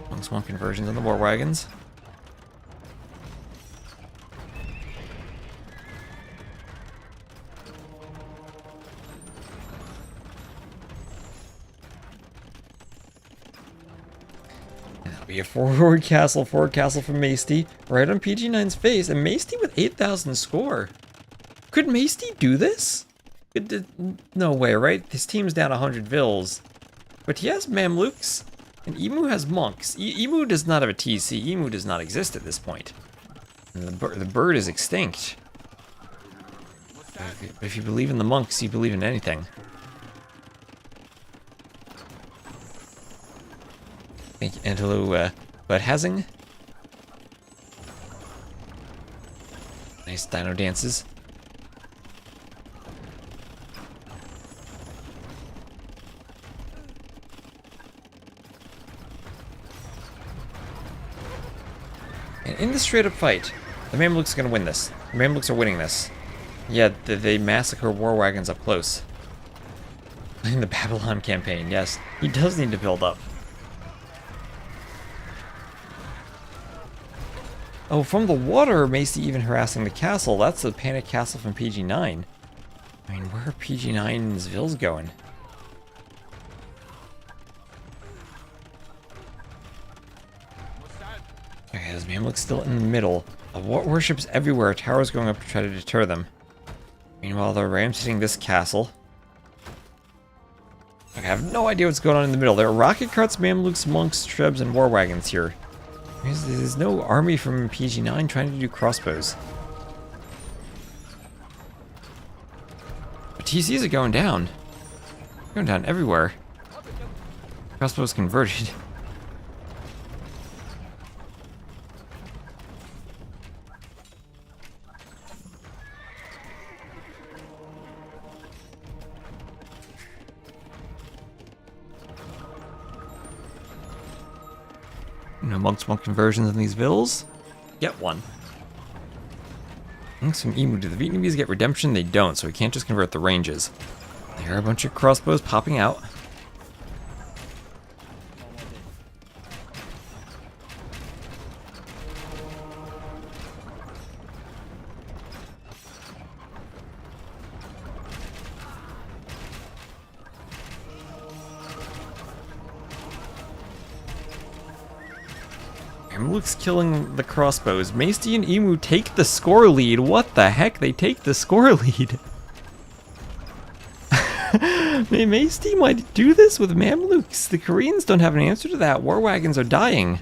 Monks want conversions on the war wagons. Be a forward castle from Maesty, right on PG9's face, and Maesty with 8,000 score. Could Maesty do this? No way, right? His team's down 100 vills, but he has Mamluks, and Emu has monks. Emu does not have a TC. Emu does not exist at this point. And the bird is extinct. If you believe in the monks, you believe in anything. Thank you, Angelo Budhazing. Nice dino dances. And in the straight up fight, the Mamluks are going to win this. The Mamluks are winning this. Yeah, they massacre war wagons up close. In the Babylon campaign, yes. He does need to build up. Oh, from the water, Maesty even harassing the castle. That's the panic castle from PG9. I mean, where are PG9's vills going? Okay, there's Mamluk still in the middle. Warships everywhere. Towers going up to try to deter them. Meanwhile, the Rams hitting this castle. Okay, I have no idea what's going on in the middle. There are rocket carts, Mamluks, monks, Trebs, and war wagons here. There's no army from PG9 trying to do crossbows. But TCs are going down. Going down everywhere. Crossbows converted. No monks want conversions in these vills. Get one. Thanks from Emu. Do the Vietnamese get redemption? They don't, so we can't just convert the ranges. There are a bunch of crossbows popping out. Mamluks killing the crossbows. Maesty and Emu take the score lead. What the heck? They take the score lead. Maesty might do this with Mamluks. The Koreans don't have an answer to that. War wagons are dying.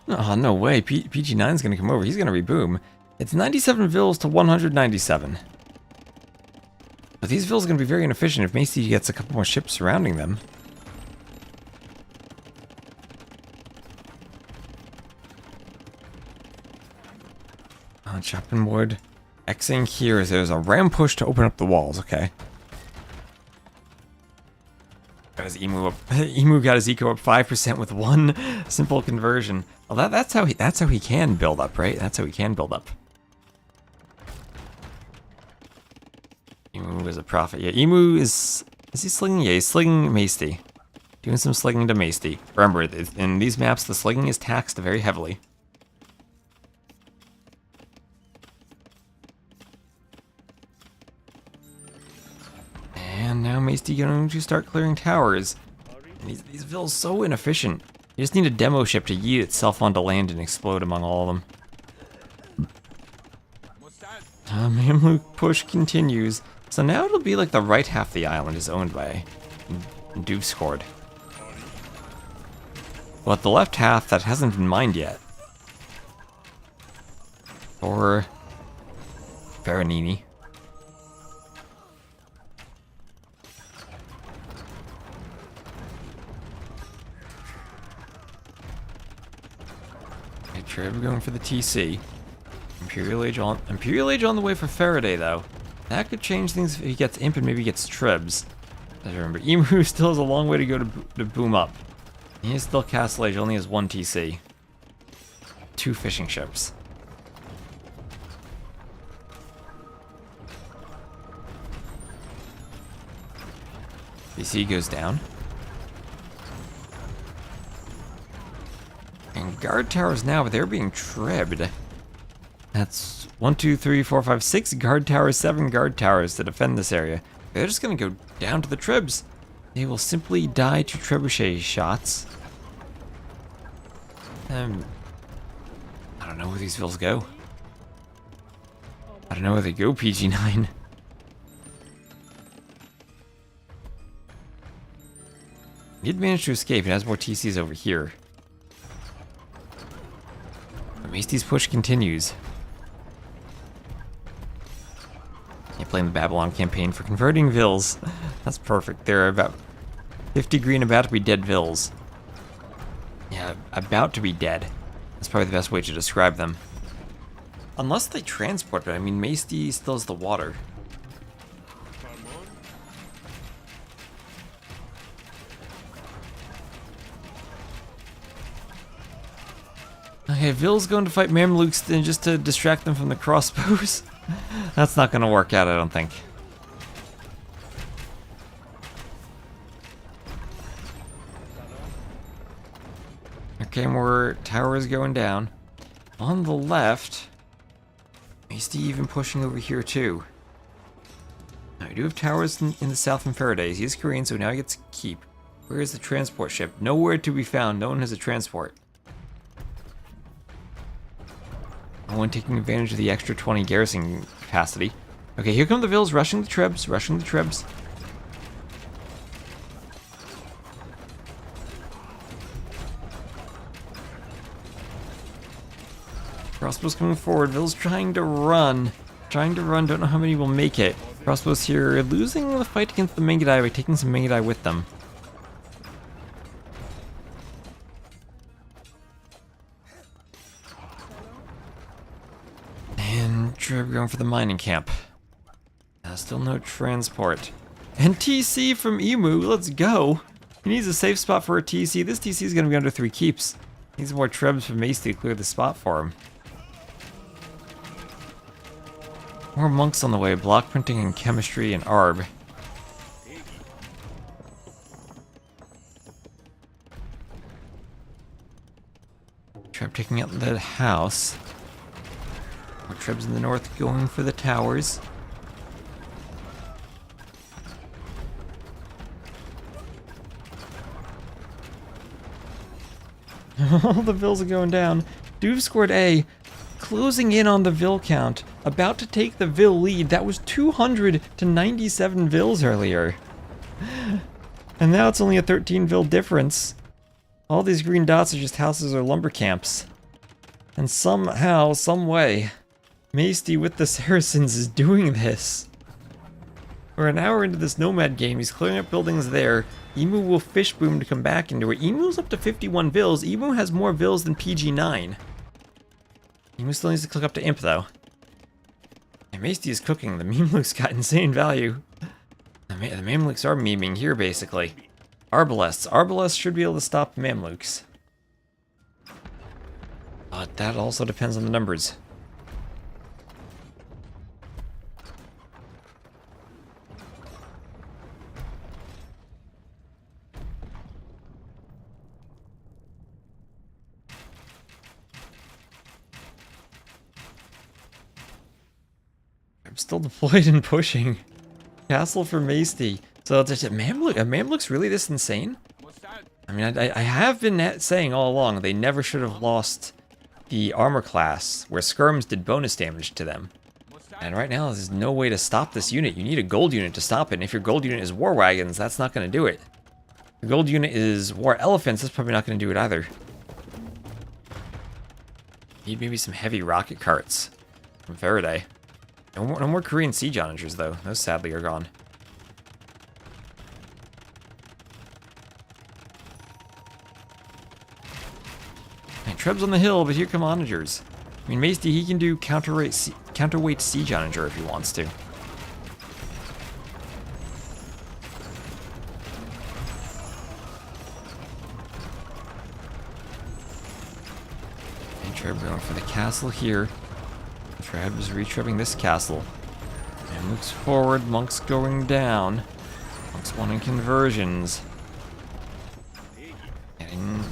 Oh, no way. PG9's going to come over. He's going to reboom. It's 97 vills to 197. But these vills are going to be very inefficient if Maesty gets a couple more ships surrounding them. Chopping wood. Xing here is there's a ram push to open up the walls. Okay. Got his Emu up. Emu got his eco up 5% with one simple conversion. Well, that's how he can build up, right? That's how he can build up. Emu is a prophet. Yeah, Emu is he slinging? Yeah, he's slinging Maesty. Doing some slinging to Maesty. Remember, in these maps, the slinging is taxed very heavily. And now Maesty going to start clearing towers. And these vills so inefficient. You just need a demo ship to yeet itself onto land and explode among all of them. Mamluk push continues. So now it'll be like the right half of the island is owned by DuDuZhu. But the left half, that hasn't been mined yet. Or Veronini. Trib going for the TC. Imperial Age on the way for Faraday though. That could change things if he gets Imp and maybe gets Tribs. I remember, Emu still has a long way to go to boom up. He is still Castle Age, only has one TC. 2 fishing ships. BC goes down. And guard towers now, but they're being tribbed. That's 1, 2, 3, 4, 5, 6 guard towers, 7 guard towers to defend this area. They're just gonna go down to the tribs. They will simply die to trebuchet shots. I don't know where these vills go. I don't know where they go, PG9. He did manage to escape. It has more TCs over here. Maesty's push continues. You're playing the Babylon campaign for converting vills. That's perfect. There are about 50 green about to be dead vills. Yeah, about to be dead. That's probably the best way to describe them. Unless they transport, but I mean, Maesty still has the water. Okay, Vill's going to fight Mamluks just to distract them from the crossbows. That's not going to work out, I don't think. Okay, more towers going down. On the left, Maesty even pushing over here too. Now, we do have towers in the south and Faraday's. He is Korean, so now he gets to keep. Where is the transport ship? Nowhere to be found. No one has a transport. No one taking advantage of the extra 20 garrison capacity. Okay, here come the Vills rushing the Trebs, rushing the Trebs. Crossbows coming forward. Vills trying to run. Don't know how many will make it. Crossbows here losing the fight against the Mangudai by taking some Mangudai with them. Trib going for the mining camp. Still no transport. And TC from Emu, let's go. He needs a safe spot for a TC. This TC is going to be under 3 keeps. Needs more Trebs from Maesty to clear the spot for him. More monks on the way. Block printing and chemistry and ARB. Treb taking out the house. More Trebs in the north going for the towers. All the vills are going down. DuDuZhu scored A, closing in on the vill count. About to take the vill lead. That was 200 to 97 vills earlier. And now it's only a 13 vill difference. All these green dots are just houses or lumber camps. And somehow, some way, Maesty with the Saracens is doing this. We're an hour into this Nomad game. He's clearing up buildings there. Emu will fish boom to come back into it. Emu's up to 51 vills. Emu has more vills than PG9. Emu still needs to click up to Imp though. And Maesty is cooking. The Mamluks got insane value. The Mamluks are memeing here basically. Arbalests. Arbalests should be able to stop the Mamluks. But that also depends on the numbers. I'm still deployed and pushing. Castle for Maesty. So there's a Mamluk's really this insane? I mean, I have been saying all along they never should have lost the armor class where skirms did bonus damage to them. And right now there's no way to stop this unit. You need a gold unit to stop it. And if your gold unit is war wagons, that's not going to do it. If your gold unit is war elephants, that's probably not going to do it either. Need maybe some heavy rocket carts from Faraday. No more Korean siege onagers though. Those sadly are gone. And Treb's on the hill, but here come onagers. I mean, Maesty, he can do counterweight siege onager if he wants to. And Treb going for the castle here. Treb is retrebbing this castle. And looks forward, monks going down. Monks wanting conversions.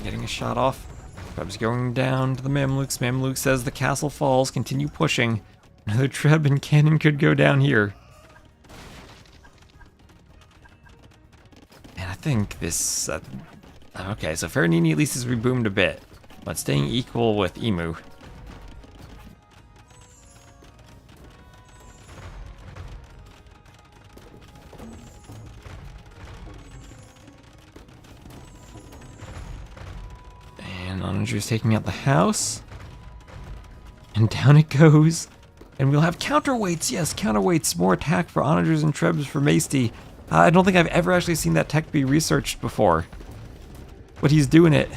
Getting a shot off. Treb's going down to the Mamluks. Mamluk says the castle falls. Continue pushing. Another Treb and cannon could go down here. And I think this... okay, so Farinini at least is reboomed a bit. But staying equal with Emu. Onagers taking out the house. And down it goes. And we'll have counterweights. Yes, counterweights. More attack for onagers and trebs for Maesty. I don't think I've ever actually seen that tech be researched before. But he's doing it.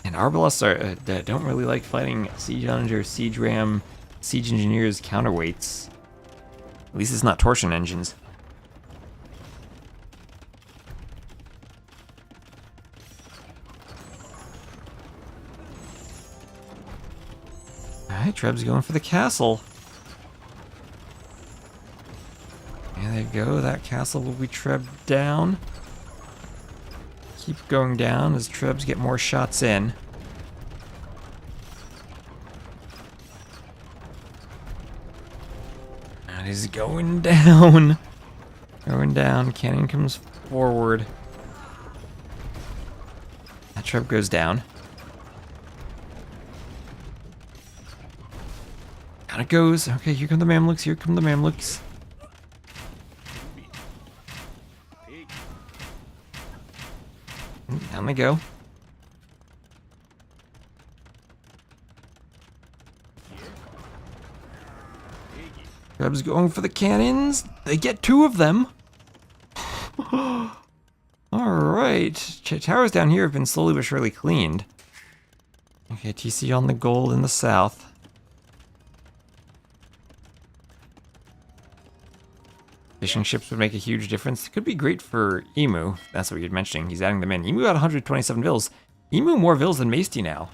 And Arbalests are, don't really like fighting siege onagers, siege ram, siege engineers, counterweights. At least it's not torsion engines. Alright, Treb's going for the castle. And there you go, that castle will be Trebbed down. Keep going down as Trebs get more shots in. And he's going down. Going down, cannon comes forward. That Treb goes down. Down it goes. Okay, here come the Mamluks. Here come the Mamluks. Down they go. Treb's going for the cannons. They get two of them. Alright. Towers down here have been slowly but surely cleaned. Okay, TC on the gold in the south. Fishing ships would make a huge difference. It could be great for Emu. That's what you're mentioning. He's adding them in. Emu got 127 vills. Emu more vills than Maesty now.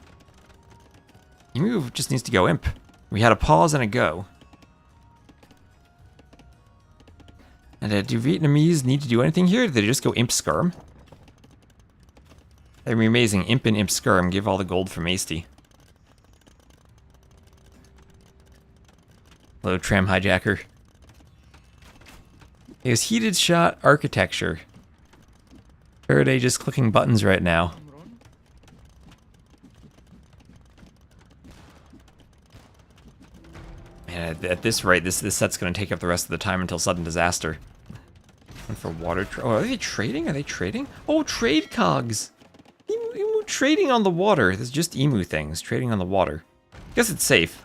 Emu just needs to go imp. We had a pause and a go. And do Vietnamese need to do anything here? Did they just go imp skirm? That'd be amazing. Imp and imp skirm. Give all the gold for Masty. Hello, tram hijacker. It was heated shot architecture. Faraday just clicking buttons right now. Man, at this rate, this set's going to take up the rest of the time until sudden disaster. And for water... Oh, are they trading? Are they trading? Oh, trade cogs! Emu trading on the water. This is just emu things. Trading on the water. Guess it's safe.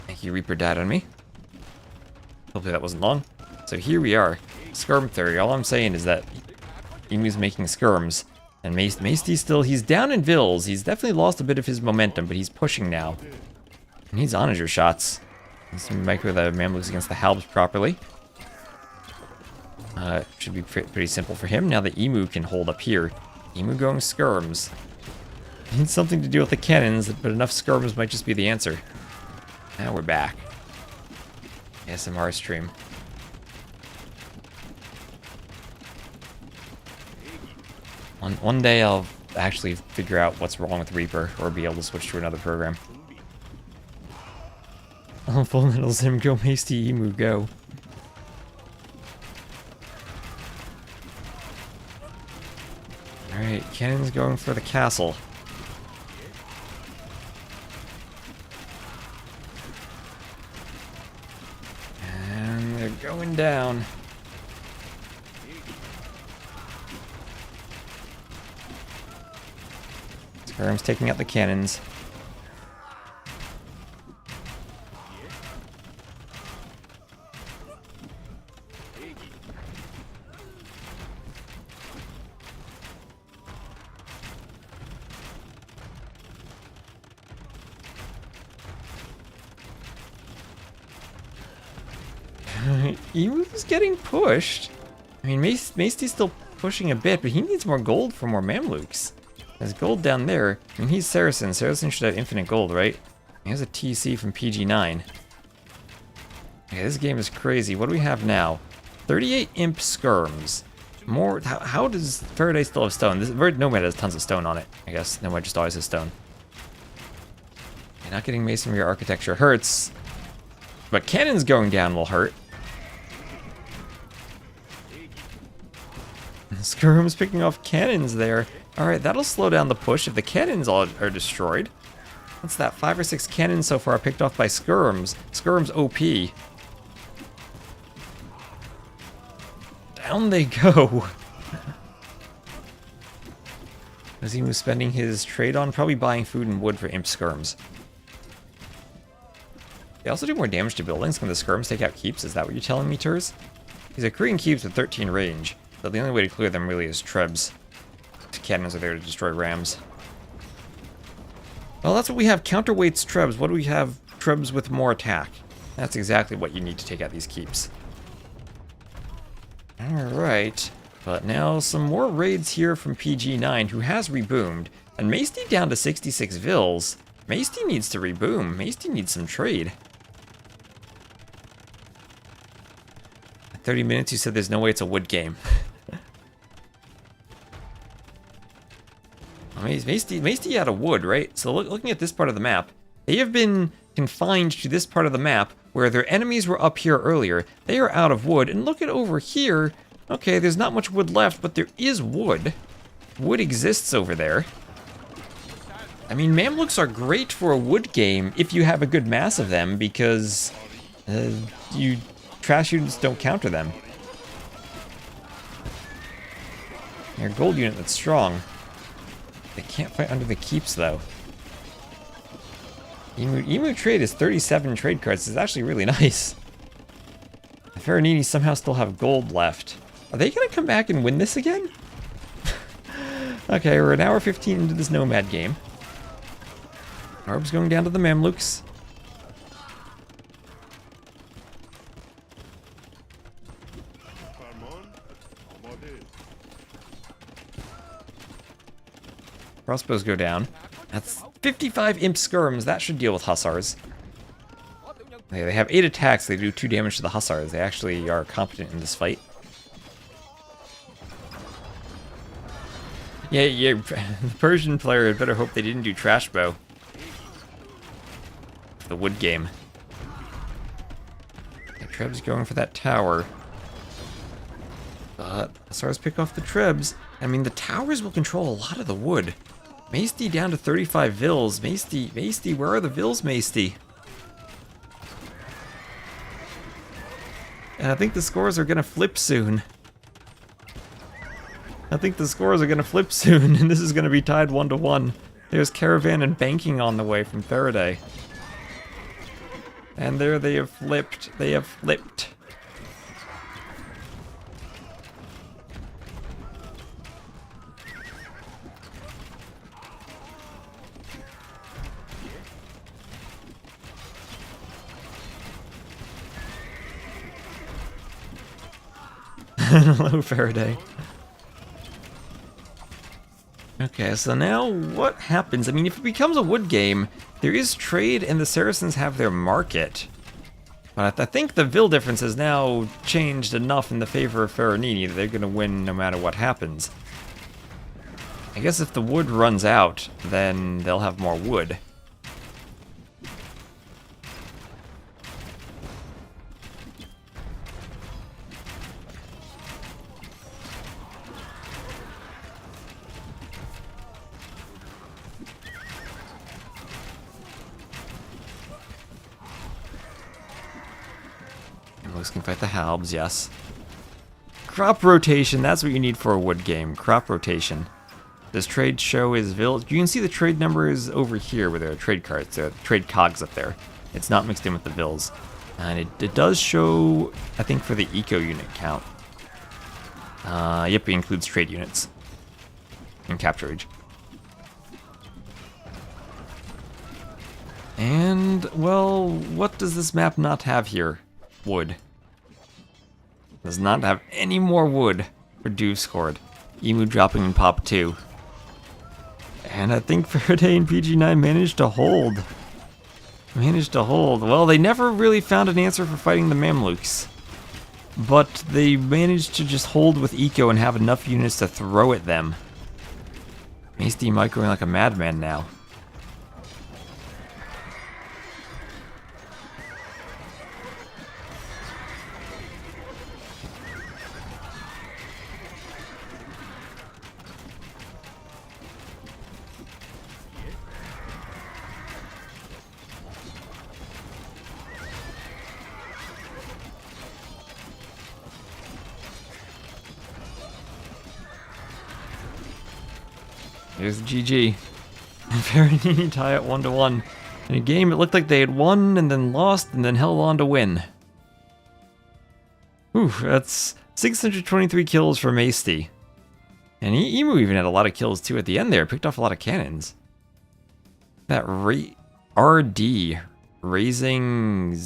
Thank you, Reaper died on me. Hopefully that wasn't long. So here we are. Skirm theory. All I'm saying is that Emu's making skirms. And Masty still, he's down in Villese. He's definitely lost a bit of his momentum, but he's pushing now. And he's onager shots. Needs to micro the Mamluks against the Halbs properly. Should be pretty simple for him. Now the Emu can hold up here. Emu going skirms. Needs something to do with the cannons, but enough skirms might just be the answer. Now we're back. ASMR stream. One day I'll actually figure out what's wrong with Reaper, or be able to switch to another program. Oh, Full Metal Sim, go Masty Emu, go. Alright, cannons going for the castle. And they're going down. Skirm's taking out the cannons. Emu's getting pushed. I mean, Maesty's still pushing a bit, but he needs more gold for more Mamluks. There's gold down there. I mean, he's Saracen. Saracen should have infinite gold, right? He has a TC from PG9. Okay, this game is crazy. What do we have now? 38 imp skirms. More. How does Faraday still have stone? Nomad has tons of stone on it. I guess Nomad just always has stone. Not getting masonry or architecture hurts, but cannons going down will hurt. Skirm's picking off cannons there. Alright, that'll slow down the push if the cannons all are destroyed. What's that? 5 or 6 cannons so far picked off by Skirms. Skirms OP. Down they go. As he was spending his trade on, probably buying food and wood for imp Skirms. They also do more damage to buildings when the Skirms take out keeps. Is that what you're telling me, Turs? He's accruing keeps with 13 range, so the only way to clear them really is Trebs. The cannons are there to destroy rams. Well, that's what we have. Counterweights Trebs. What do we have? Trebs with more attack. That's exactly what you need to take out these keeps. Alright. But now some more raids here from PG9, who has reboomed. And Maesty down to 66 Vills. Maesty needs to reboom. Maesty needs some trade. 30 minutes, you said there's no way it's a wood game. Maesty out of wood, right? So looking at this part of the map, they have been confined to this part of the map where their enemies were up here earlier. They are out of wood. And look at over here. Okay, there's not much wood left, but there is wood. Wood exists over there. I mean, Mamluks are great for a wood game if you have a good mass of them, because trash units don't counter them. They're a gold unit that's strong. They can't fight under the keeps, though. Emu trade is 37 trade cards. It's actually really nice. The Faranini somehow still have gold left. Are they going to come back and win this again? Okay, we're an hour 15 into this Nomad game. Orbs going down to the Mamluks. Crossbows go down. That's 55 imp skirms. That should deal with hussars. They have 8 attacks. They do 2 damage to the hussars. They actually are competent in this fight. Yeah, the Persian player had better hope they didn't do trash bow. The wood game. The Treb's going for that tower. But hussars pick off the Trebs. I mean, the towers will control a lot of the wood. Maesty down to 35 Vills. Maesty, where are the Vills, Maesty? And I think the scores are gonna flip soon. And this is gonna be tied 1-1. There's Caravan and Banking on the way from Faraday. And there they have flipped. They have flipped. Hello, Faraday. Okay, so now what happens? I mean, if it becomes a wood game, there is trade and the Saracens have their market. But I think the Vil difference has now changed enough in the favor of Faranini that they're going to win no matter what happens. I guess if the wood runs out, then they'll have more wood. Can fight the Halbs, yes. Crop rotation, that's what you need for a wood game. Crop rotation. Does trade show his village? You can see the trade numbers over here where there are trade cards. There are trade cogs up there. It's not mixed in with the vills. And it does show, I think, for the eco unit count. Yep, it includes trade units and capture age. And, well, what does this map not have here? Wood. Does not have any more wood for Discord. Emu dropping in Pop 2. And I think Faraday and PG9 managed to hold. Well, they never really found an answer for fighting the Mamluks. But they managed to just hold with eco and have enough units to throw at them. Hasty microing like a madman now. Here's the GG. Very tie at 1-1. In a game, it looked like they had won and then lost and then held on to win. Ooh, that's 623 kills from Hasty. And Emu even had a lot of kills too at the end there. Picked off a lot of cannons. That RD, raising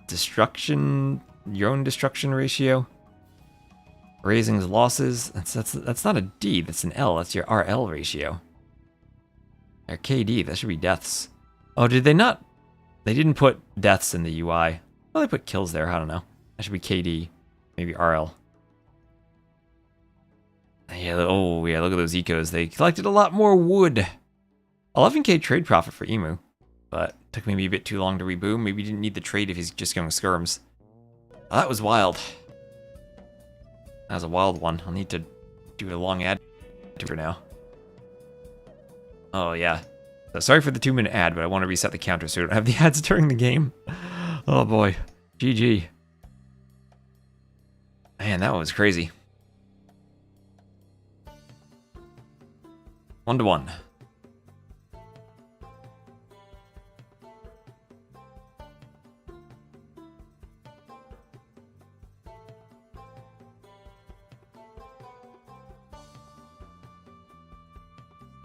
destruction, your own destruction ratio. Raising's losses, that's not a D, that's an L, that's your RL ratio. Or KD, that should be deaths. Oh, did they not? They didn't put deaths in the UI. Well, they put kills there, I don't know. That should be KD, maybe RL. Yeah, oh yeah, look at those ecos. They collected a lot more wood. 11k trade profit for Emu, but took maybe a bit too long to reboom. Maybe he didn't need the trade if he's just going skirms. Oh, that was wild. That was a wild one. I'll need to do a long ad for now. Oh, yeah. So sorry for the 2-minute ad, but I want to reset the counter so we don't have the ads during the game. Oh, boy. GG. Man, that one was crazy. 1-1.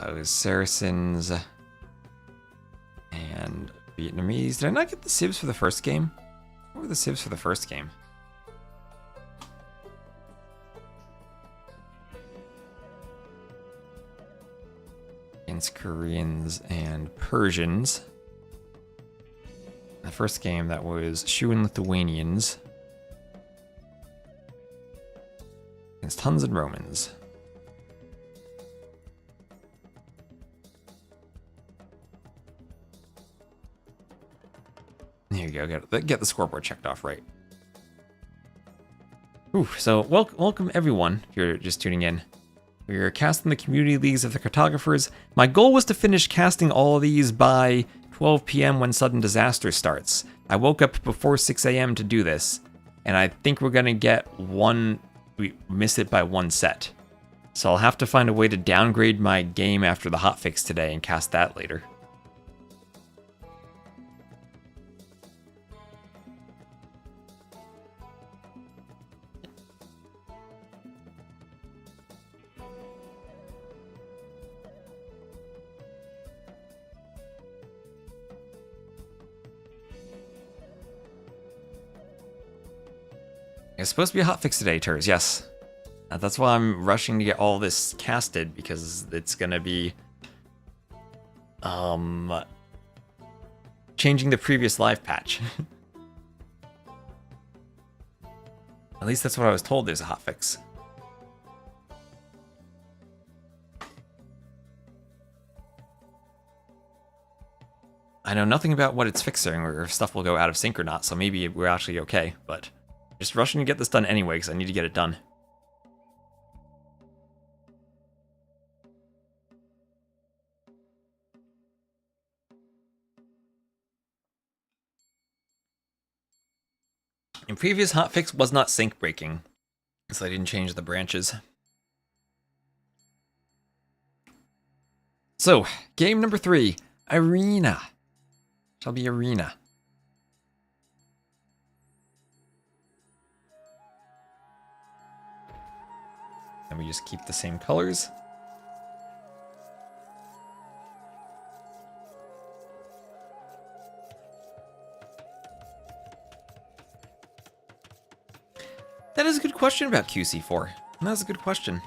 That was Saracens and Vietnamese. Did I not get the civs for the first game? What were the civs for the first game? Against Koreans and Persians. The first game, that was Shu and Lithuanians. Against Huns and Romans. There you go, get the scoreboard checked off right. Ooh, so welcome everyone, if you're just tuning in. We're casting the community leagues of the Cartographers. My goal was to finish casting all of these by 12 p.m. when Sudden Disaster starts. I woke up before 6 a.m. to do this, and I think we're gonna get we miss it by one set. So I'll have to find a way to downgrade my game after the hotfix today and cast that later. It's supposed to be a hotfix today, Turs, yes. That's why I'm rushing to get all this casted, because it's gonna be changing the previous live patch. At least that's what I was told, there's a hotfix. I know nothing about what it's fixing, or if stuff will go out of sync or not, so maybe we're actually okay, but just rushing to get this done anyway, because I need to get it done. In previous hotfix was not sync breaking, so I didn't change the branches. So, game number 3, Arena. Shall be Arena. And we just keep the same colors. That is a good question about QC4. That's a good question.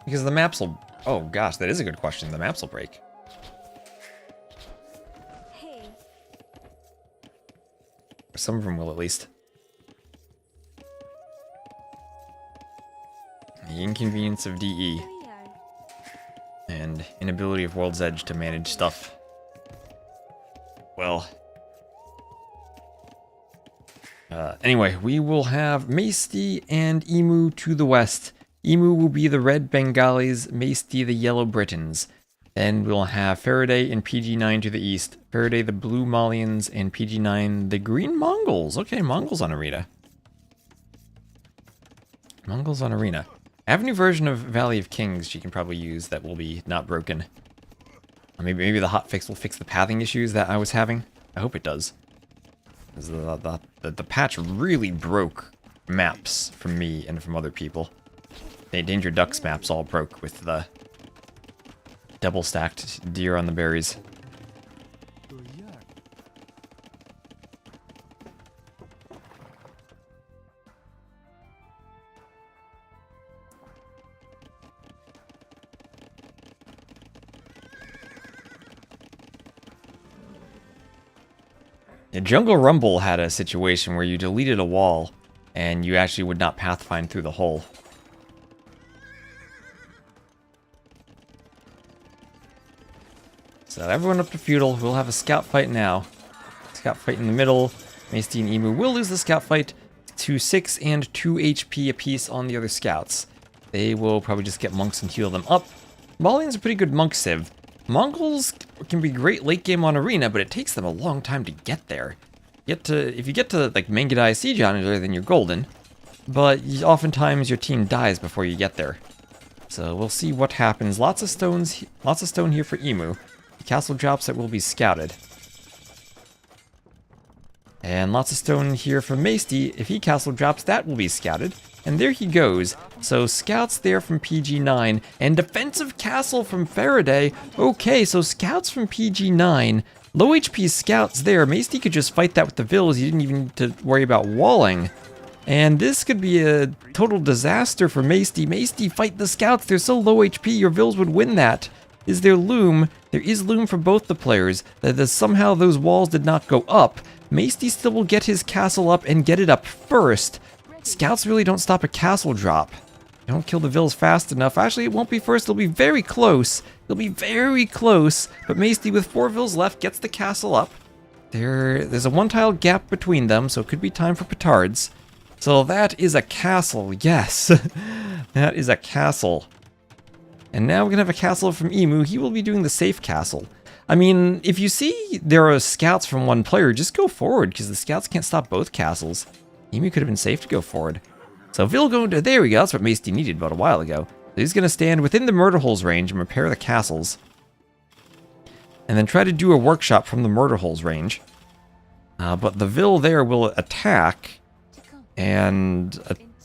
Because the maps will... Oh gosh, that is a good question. The maps will break. Some of them will, at least. The inconvenience of DE. And inability of World's Edge to manage stuff. Well... anyway, we will have Maesty and Emu to the west. Emu will be the red Bengalis, Maesty the yellow Britons. Then we'll have Faraday and PG9 to the east. Faraday the blue Malians and PG9 the green Mongols. Okay, Mongols on Arena. Mongols on Arena. I have a new version of Valley of Kings you can probably use that will be not broken. Maybe the hotfix will fix the pathing issues that I was having. I hope it does. The patch really broke maps from me and from other people. The Danger Ducks maps all broke with the double stacked deer on the berries. Jungle Rumble had a situation where you deleted a wall and you actually would not pathfind through the hole. So everyone up to feudal. We'll have a scout fight now. Scout fight in the middle. Maesty and Emu will lose the scout fight to 6 and 2 HP apiece on the other scouts. They will probably just get monks and heal them up. Malians are pretty good monk civ. Mongols can be great late game on Arena, but it takes them a long time to get there. If you get to like Mangudai Siege Onager, then you're golden. But oftentimes your team dies before you get there. So we'll see what happens. Lots of stone here for Emu. The castle drops that will be scouted. And lots of stone here for Maesty. If he castle drops, that will be scouted. And there he goes. So scouts there from PG9 and defensive castle from Faraday. Okay, so scouts from PG9. Low HP scouts there. Maesty could just fight that with the Villese. You didn't even need to worry about walling. And this could be a total disaster for Maesty. Maesty, fight the scouts. They're so low HP, your Vils would win that. Is there loom? There is loom for both the players. Somehow those walls did not go up. Maesty still will get his castle up and get it up first. Scouts really don't stop a castle drop. They don't kill the Vils fast enough. Actually, it won't be first. It'll be very close. It'll be very close. But Maesty, with 4 Vils left, gets the castle up. There's a 1-tile gap between them, so it could be time for petards. So that is a castle. Yes. That is a castle. And now we're going to have a castle from Emu. He will be doing the safe castle. I mean, if you see there are scouts from one player, just go forward, because the scouts can't stop both castles. Emu could have been safe to go forward. So Vil going to... There we go. That's what Maesty needed about a while ago. So he's going to stand within the murder holes range and repair the castles. And then try to do a workshop from the murder holes range. But the Vil there will attack. And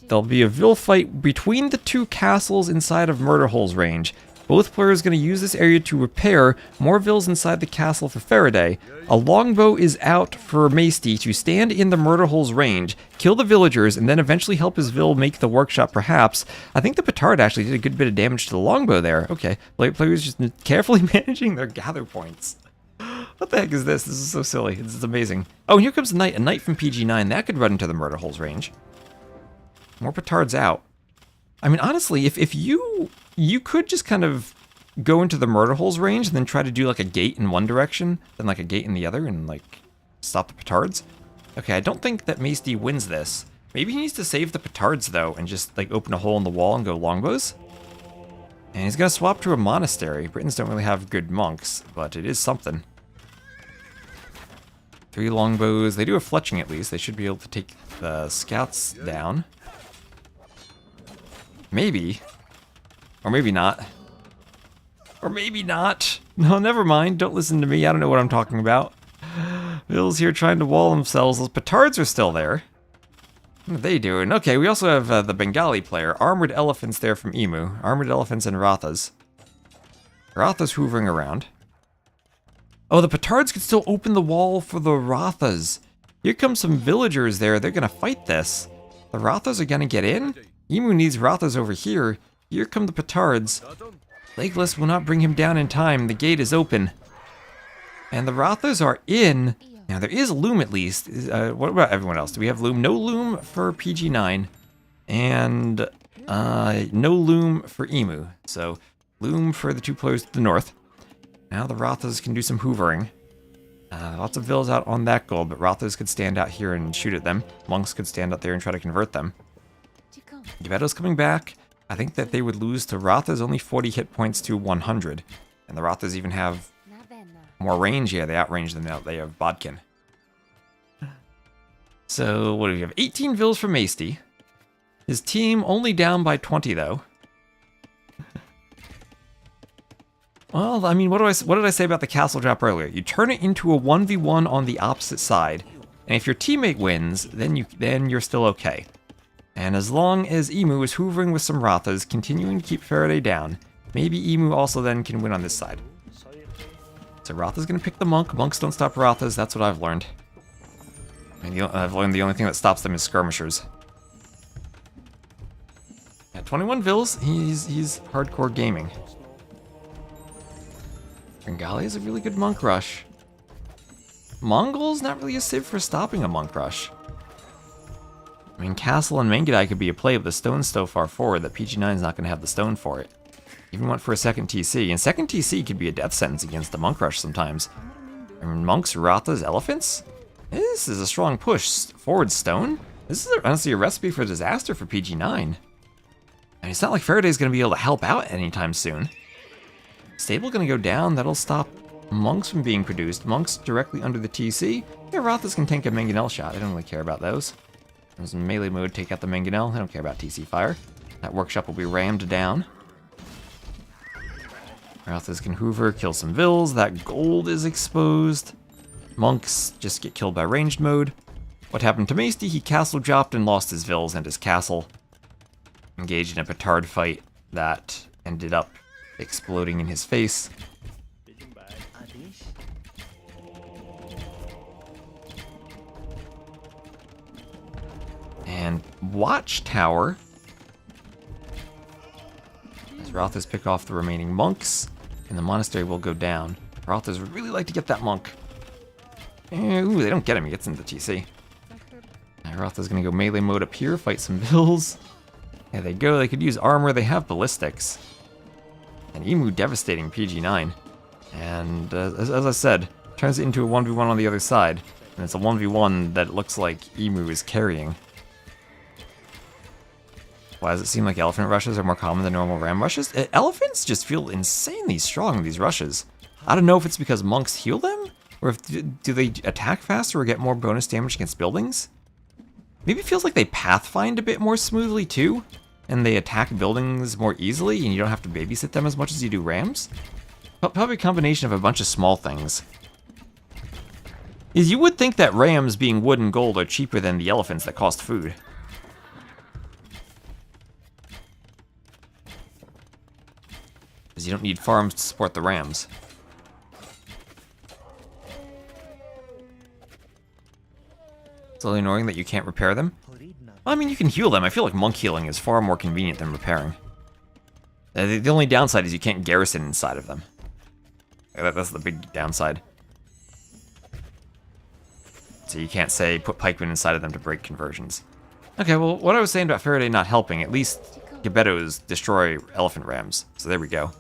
there'll be a Vil fight between the 2 castles inside of murder holes range. Both players going to use this area to repair more Vils inside the castle for Faraday. A longbow is out for Maesty to stand in the murder holes range, kill the villagers, and then eventually help his Vil make the workshop perhaps. I think the petard actually did a good bit of damage to the longbow there. Okay, players just carefully managing their gather points. What the heck is this? This is so silly. This is amazing. Oh, and here comes a knight from PG9. That could run into the murder holes range. More petards out. I mean, honestly, if you could just kind of go into the murder holes range and then try to do like a gate in one direction, then like a gate in the other, and like stop the petards. Okay, I don't think that Maesty wins this. Maybe he needs to save the petards though and just like open a hole in the wall and go longbows. And he's gonna swap to a monastery. Britons don't really have good monks, but it is something. 3 longbows. They do have fletching at least. They should be able to take the scouts down. Maybe. Or maybe not. Or maybe not. No, never mind. Don't listen to me. I don't know what I'm talking about. Vils here trying to wall themselves. Those petards are still there. What are they doing? Okay, we also have the Bengali player. Armored elephants there from Emu. Armored elephants and Rathas. Rathas hoovering around. Oh, the Petards could still open the wall for the Rathas. Here come some villagers there. They're gonna fight this. The Rathas are gonna get in? Emu needs Rathas over here. Here come the Petards. Legless will not bring him down in time. The gate is open. And the Rathas are in. Now, there is Loom at least. What about everyone else? Do we have Loom? No Loom for PG9. And no Loom for Emu. So, Loom for the two players to the north. Now the Rathas can do some hoovering. Lots of villas out on that gold, but Rathas could stand out here and shoot at them. Monks could stand out there and try to convert them. Gebetto's coming back. I think that they would lose to Rathas, only 40 hit points to 100. And the Rathas even have more range. Yeah, they outrange them now. They have Bodkin. So, what do we have? 18 vills for Masty. His team only down by 20, though. Well, I mean, what did I say about the castle drop earlier? You turn it into a 1v1 on the opposite side, and if your teammate wins, then you're still okay. And as long as Emu is hoovering with some Rathas, continuing to keep Faraday down, maybe Emu also then can win on this side. So Ratha's gonna pick the monk. Monks don't stop Rathas. That's what I've learned. And I've learned the only thing that stops them is skirmishers. At 21 vills, he's hardcore gaming. Bengali is a really good monk rush. Mongol's not really a civ for stopping a monk rush. I mean, Castle and Mangudai could be a play, but the stone's so far forward that PG9's not going to have the stone for it. Even went for a second TC, and second TC could be a death sentence against the monk rush sometimes. I mean, monks, Rathas, elephants? This is a strong push. Forward stone? This is honestly a recipe for disaster for PG9. And it's not like Faraday's going to be able to help out anytime soon. Stable going to go down. That'll stop monks from being produced. Monks directly under the TC. Yeah, Rathas can tank a Mangonel shot. I don't really care about those. Those in melee mode take out the Mangonel. I don't care about TC fire. That workshop will be rammed down. Rathas can hoover, kill some vills. That gold is exposed. Monks just get killed by ranged mode. What happened to Masty? He castle dropped and lost his vills and his castle. Engaged in a petard fight that ended up exploding in his face. And Watchtower. As Rathas pick off the remaining monks, and the monastery will go down. Rathas would really like to get that monk. Ooh, they don't get him. He gets into the TC. Rathas gonna go melee mode up here, fight some vills. There they go. They could use armor. They have ballistics. And Emu devastating PG9. And as I said, turns it into a 1v1 on the other side. And it's a 1v1 that looks like Emu is carrying. Why does it seem like elephant rushes are more common than normal ram rushes? Elephants just feel insanely strong in these rushes. I don't know if it's because monks heal them, or if do they attack faster or get more bonus damage against buildings? Maybe it feels like they pathfind a bit more smoothly too, and they attack buildings more easily, and you don't have to babysit them as much as you do rams. Probably a combination of a bunch of small things. You would think that rams being wood and gold are cheaper than the elephants that cost food. Because you don't need farms to support the rams. It's a little annoying that you can't repair them. I mean, you can heal them. I feel like monk healing is far more convenient than repairing. The only downside is you can't garrison inside of them. That's the big downside. So you can't say put pikemen inside of them to break conversions. Okay, well, what I was saying about Faraday not helping, at least Gebettos destroy elephant rams. So there we go.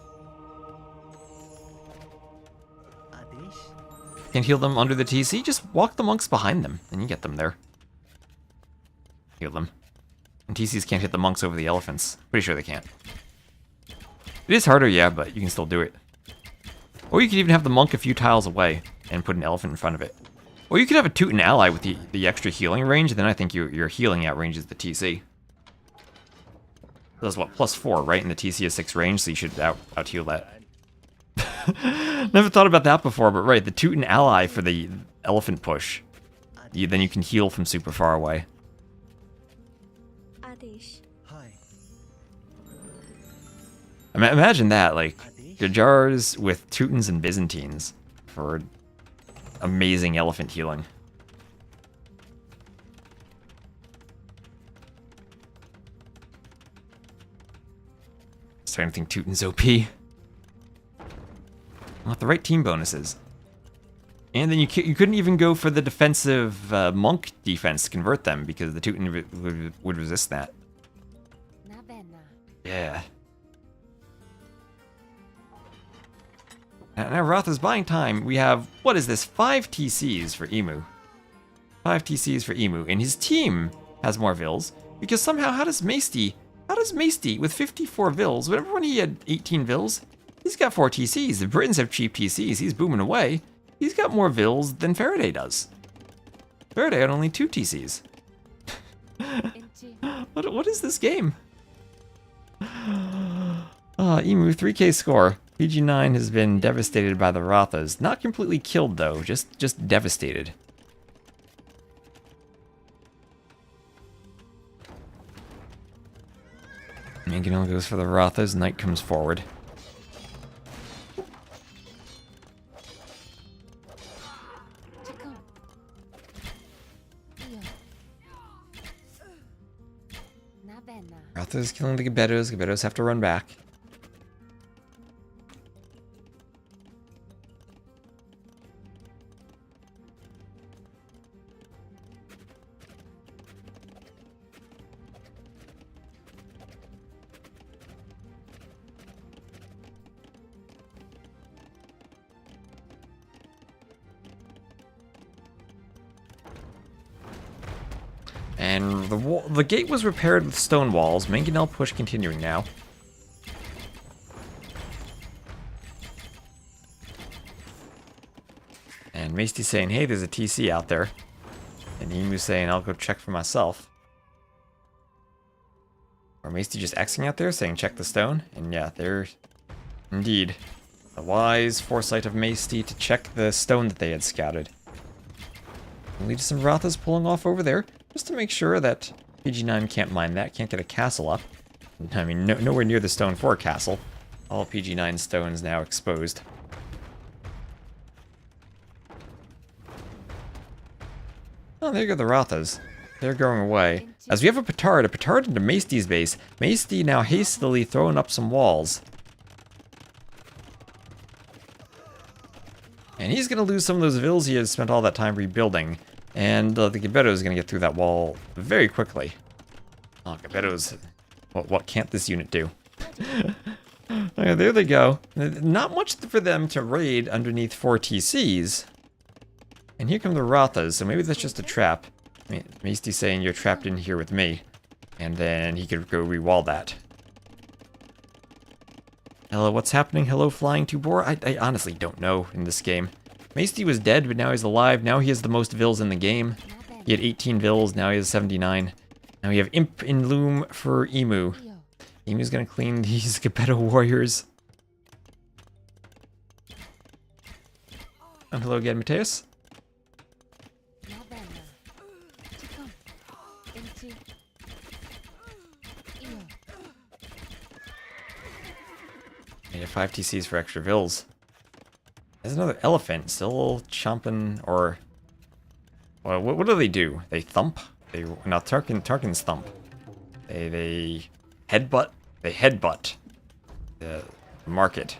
Can't heal them under the TC, just walk the monks behind them, and you get them there. Heal them. And TCs can't hit the monks over the elephants. Pretty sure they can't. It is harder, yeah, but you can still do it. Or you could even have the monk a few tiles away and put an elephant in front of it. Or you could have a Teuton ally with the extra healing range, then I think your healing outranges the TC. That's what, +4, right? And the TC is 6 range, so you should out-heal that. Never thought about that before, but right, the Teuton ally for the elephant push. Then you can heal from super far away. Hi. Imagine that, like, Jars with Teutons and Byzantines for amazing elephant healing. Starting to think Teuton's OP. With the right team bonuses. And then you couldn't even go for the defensive monk defense to convert them because the Teuton would resist that. Yeah. Now Rotha's buying time. We have, what is this, 5 TCs for Emu. 5 TCs for Emu. And his team has more vills. Because somehow, how does Maesty, with 54 vills, remember when he had 18 vills? He's got 4 TCs. The Britons have cheap TCs. He's booming away. He's got more vills than Faraday does. Faraday had only 2 TCs. What is this game? Emu, 3k score. PG9 has been devastated by the Rothas. Not completely killed, though. Just devastated. Mangonel goes for the Rothas. Knight comes forward. Rothas killing the Gebettos. Gebettos have to run back. And the gate was repaired with stone walls. Mangonel push continuing now. And Maesty's saying, hey, there's a TC out there. And Emu's saying, I'll go check for myself. Or Maesty just Xing out there saying, check the stone. And yeah, there, indeed, the wise foresight of Maesty to check the stone that they had scouted. And lead to some Rothas pulling off over there. Just to make sure that PG9 can't mine that, can't get a castle up. I mean, nowhere near the stone for a castle. All PG9 stones now exposed. Oh, there go the Rothas. They're going away. As we have a Petard into Maesty's base. Maesty now hastily throwing up some walls. And he's going to lose some of those vills he has spent all that time rebuilding. And the Gebetto is going to get through that wall very quickly. Oh, Gebetto's... What can't this unit do? Okay, there they go. Not much for them to raid underneath 4 TCs. And here come the Rothas, so maybe that's just a trap. Maesty's saying you're trapped in here with me. And then he could go re-wall that. Hello, what's happening? Hello, Flying Tubor? I honestly don't know in this game. Maesty was dead, but now he's alive. Now he has the most vills in the game. He had 18 vills, now he has 79. Now we have Imp in Loom for Emu. Emu's gonna clean these Gebetto warriors. And hello again, Mateus. You have 5 TCs for extra vills. There's another elephant still chomping, or... Well, what do they do? They thump? No, Tarkin's thump. They headbutt? They headbutt the market.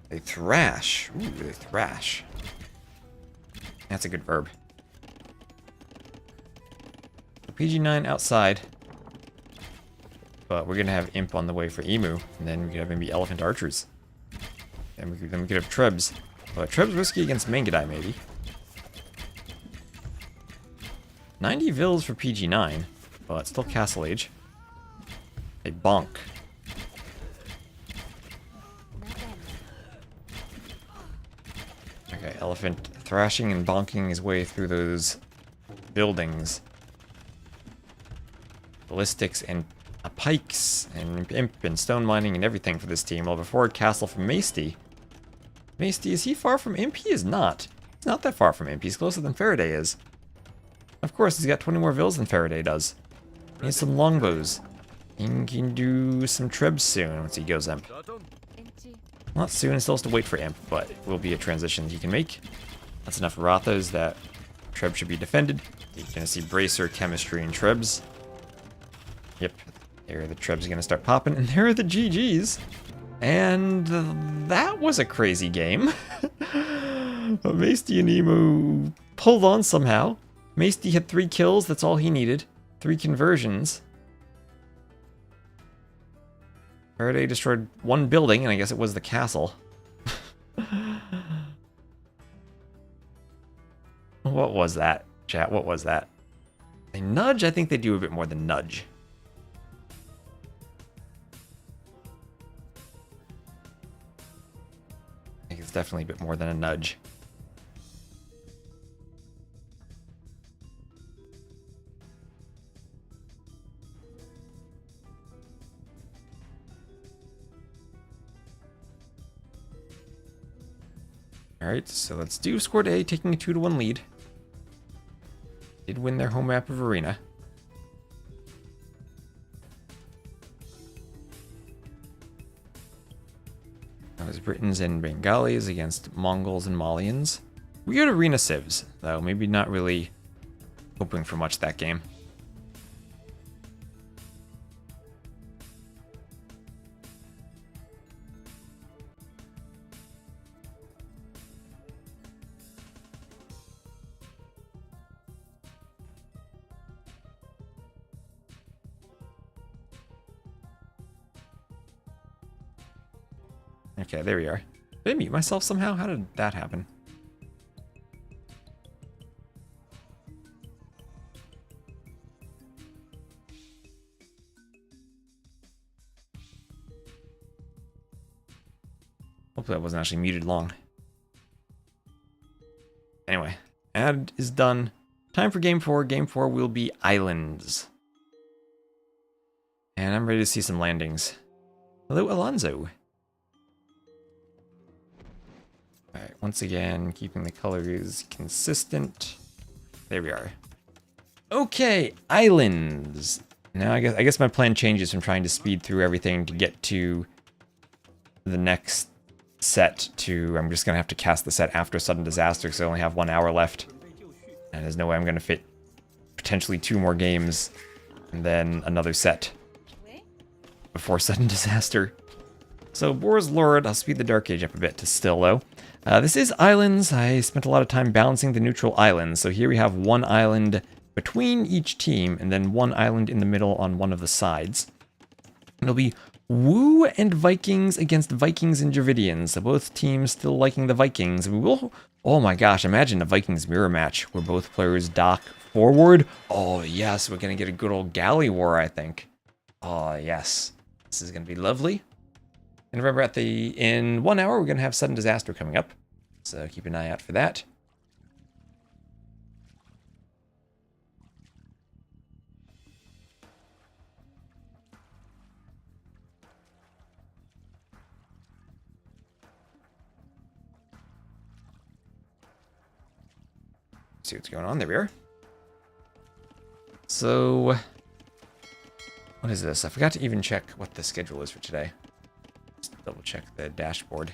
They thrash. Ooh, they thrash. That's a good verb. PG9 outside. But we're going to have Imp on the way for Emu. And then we could have maybe Elephant Archers. And then we could have Trebs. But Trebs risky against Mangudai, maybe. 90 vills for PG9. But still Castle Age. A bonk. Okay, Elephant thrashing and bonking his way through those buildings. Ballistics and pikes and Imp and stone mining and everything for this team. While before Castle from Maesty. Maesty, is he far from Imp? He is not. He's not that far from Imp. He's closer than Faraday is. Of course, he's got 20 more vills than Faraday does. He has some longbows. He can do some trebs soon once he goes Imp. Not soon, still has to wait for Imp, but it will be a transition he can make. That's enough Rathas that Treb should be defended. You're gonna see Bracer, Chemistry, and Trebs. Yep, there the Trebs are gonna start popping, and there are the GGs. And that was a crazy game. Maesty and Emu pulled on somehow. Maesty had 3 kills, that's all he needed. 3 conversions. Faraday destroyed 1 building, and I guess it was the castle. What was that, chat? What was that? A nudge? I think they do a bit more than nudge. I think it's definitely a bit more than a nudge. Alright, so let's do scored A, taking a 2-1 lead. Did win their home map of Arena. That was Britons and Bengalis against Mongols and Malians. Weird Arena civs, though. Maybe not really hoping for much that game. Okay, there we are. Did I mute myself somehow? How did that happen? Hopefully I wasn't actually muted long. Anyway, ad is done. Time for Game 4. Game 4 will be Islands. And I'm ready to see some landings. Hello, Alonso. Alright, once again, keeping the colors consistent. There we are. Okay, Islands. Now I guess my plan changes from trying to speed through everything to get to the next set to I'm just gonna have to cast the set after Sudden Disaster because I only have 1 hour left. And there's no way I'm gonna fit potentially 2 more games and then another set before Sudden Disaster. So Boar's Lord, I'll speed the Dark Age up a bit to still though. This is Islands. I spent a lot of time balancing the neutral islands. So here we have 1 island between each team, and then 1 island in the middle on one of the sides. It'll be Wu and Vikings against Vikings and Dravidians. So both teams still liking the Vikings. We will... Oh my gosh, imagine a Vikings mirror match where both players dock forward. Oh yes, we're going to get a good old galley war, I think. Oh yes. This is going to be lovely. And remember, in 1 hour, we're going to have Sudden Disaster coming up. So keep an eye out for that. See what's going on. There we are. So, what is this? I forgot to even check what the schedule is for today. Double check the dashboard.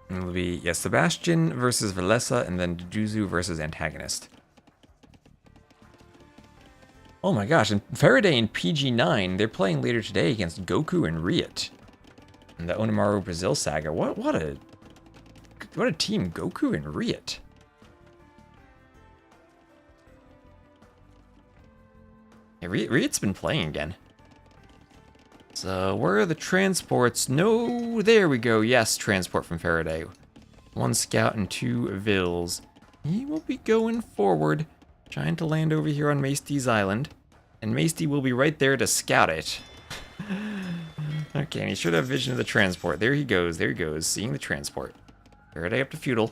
And it'll be, yeah, Sebastian versus Villese, and then DuDuZhu versus AntagonisT. Oh my gosh, and Faraday and PG9, they're playing later today against Goku and Riot. And the Onimaru Brazil Saga. What a team, Goku and Riot. Yeah, Riot's been playing again. So, where are the transports? No, there we go. Yes, transport from Faraday. 1 scout and 2 vills. He will be going forward, trying to land over here on Maesty's island. And Maesty will be right there to scout it. Okay, and he should have vision of the transport. There he goes, seeing the transport. Faraday up to Feudal.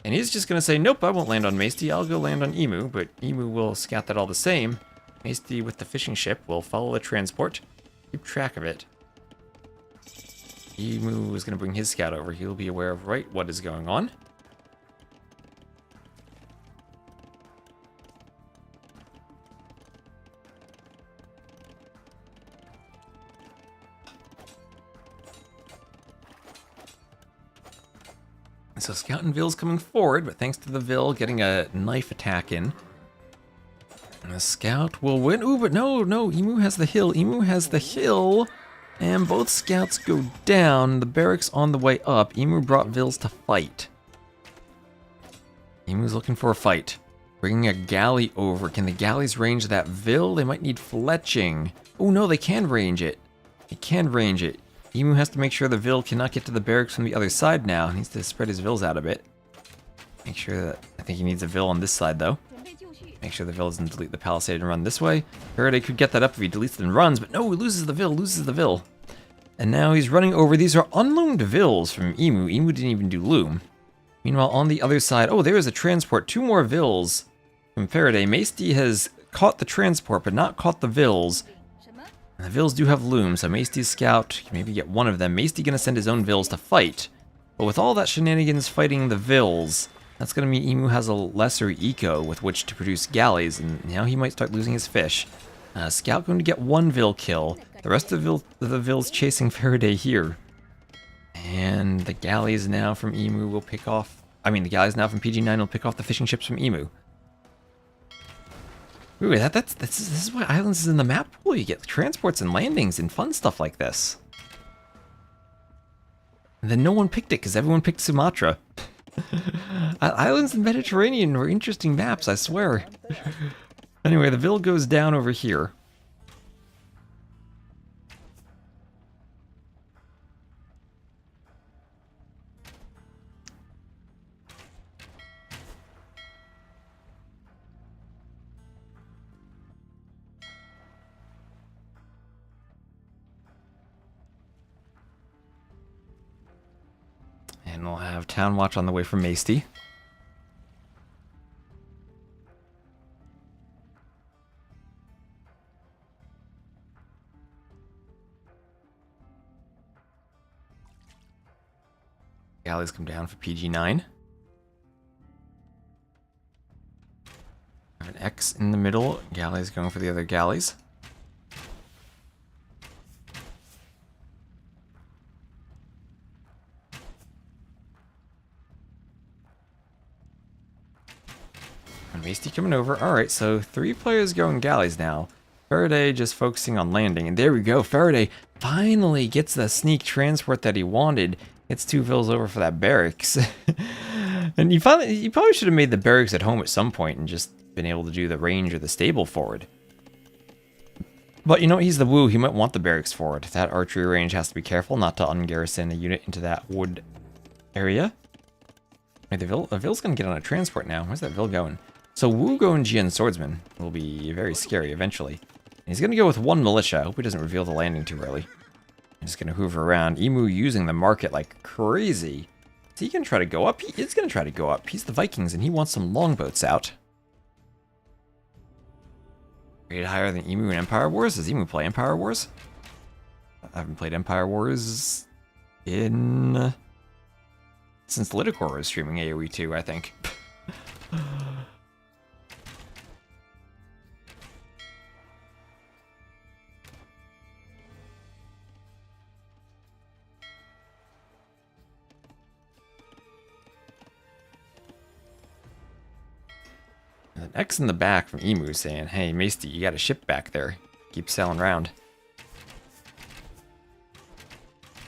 And he's just going to say, nope, I won't land on Maesty, I'll go land on Emu. But Emu will scout that all the same. Hasty with the fishing ship will follow the transport. Keep track of it. Emu is going to bring his scout over. He'll be aware of right what is going on. So Scout and Ville's coming forward, but thanks to the Ville getting a knife attack in, and the Scout will win. Ooh, but no, Emu has the hill. Emu has the hill, and both Scouts go down. The barracks on the way up. Emu brought Villes to fight. Emu's looking for a fight. Bringing a galley over. Can the galleys range that Ville? They might need fletching. Oh no, they can range it. They can range it. Emu has to make sure the Ville cannot get to the barracks from the other side now. He needs to spread his Villes out a bit. Make sure that... I think he needs a Ville on this side, though. Make sure the Ville doesn't delete the palisade and run this way. Faraday could get that up if he deletes it and runs, but no, he loses the Ville, And now he's running over. These are unloomed Villes from Emu. Emu didn't even do loom. Meanwhile, on the other side... Oh, there is a transport. 2 more Villes from Faraday. Masty has caught the transport, but not caught the Villes. And the Villes do have loom, so Masty's scout can maybe get one of them. Masty gonna send his own Villes to fight. But with all that shenanigans fighting the Villes, that's gonna mean Emu has a lesser eco with which to produce galleys, and now he might start losing his fish. Scout going to get 1 Ville kill. The rest of the Villes chasing Faraday here. And the galleys now from Emu will pick off... I mean, the galleys now from PG9 will pick off the fishing ships from Emu. Ooh, this is why Islands is in the map pool. You get transports and landings and fun stuff like this. And then no one picked it because everyone picked Sumatra. Islands in the Mediterranean were interesting maps, I swear. Anyway, the Ville goes down over here. And we'll have Town Watch on the way from Masty. Galleys come down for PG9. Have an X in the middle. Galleys going for the other galleys. Masty coming over. Alright, so 3 players going galleys now. Faraday just focusing on landing. And there we go. Faraday finally gets the sneak transport that he wanted. Gets 2 Villes over for that barracks. And you probably should have made the barracks at home at some point and just been able to do the range or the stable forward. But you know, he's the woo. He might want the barracks forward. That archery range has to be careful not to ungarrison a unit into that wood area. Wait, the Ville's going to get on a transport now. Where's that Ville going? So Wu Go and Jian Swordsman will be very scary eventually. And he's going to go with 1 militia. I hope he doesn't reveal the landing too early. I'm just going to hoover around. Emu using the market like crazy. Is he going to try to go up? He is going to try to go up. He's the Vikings and he wants some longboats out. Rated higher than Emu in Empire Wars? Does Emu play Empire Wars? I haven't played Empire Wars in... since Liticor was streaming AoE 2, I think. An X in the back from Emu saying, hey, Masty, you got a ship back there. Keep sailing around.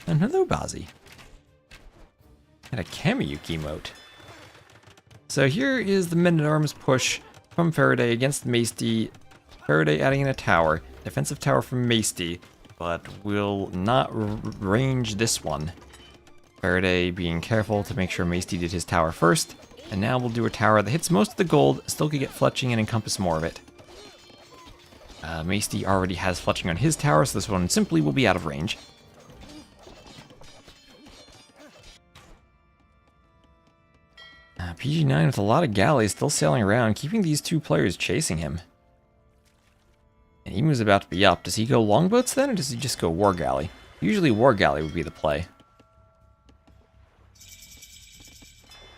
And hello, Bazi. And a Kamiyuki emote. So here is the Men-at-Arms push from Faraday against Masty. Faraday adding in a tower. Defensive tower from Masty, but will not range this one. Faraday being careful to make sure Masty did his tower first. And now we'll do a tower that hits most of the gold, still could get fletching and encompass more of it. Masty already has fletching on his tower, so this one simply will be out of range. PG9 with a lot of galleys still sailing around, keeping these 2 players chasing him. Emu's about to be up. Does he go longboats then, or does he just go war galley? Usually war galley would be the play.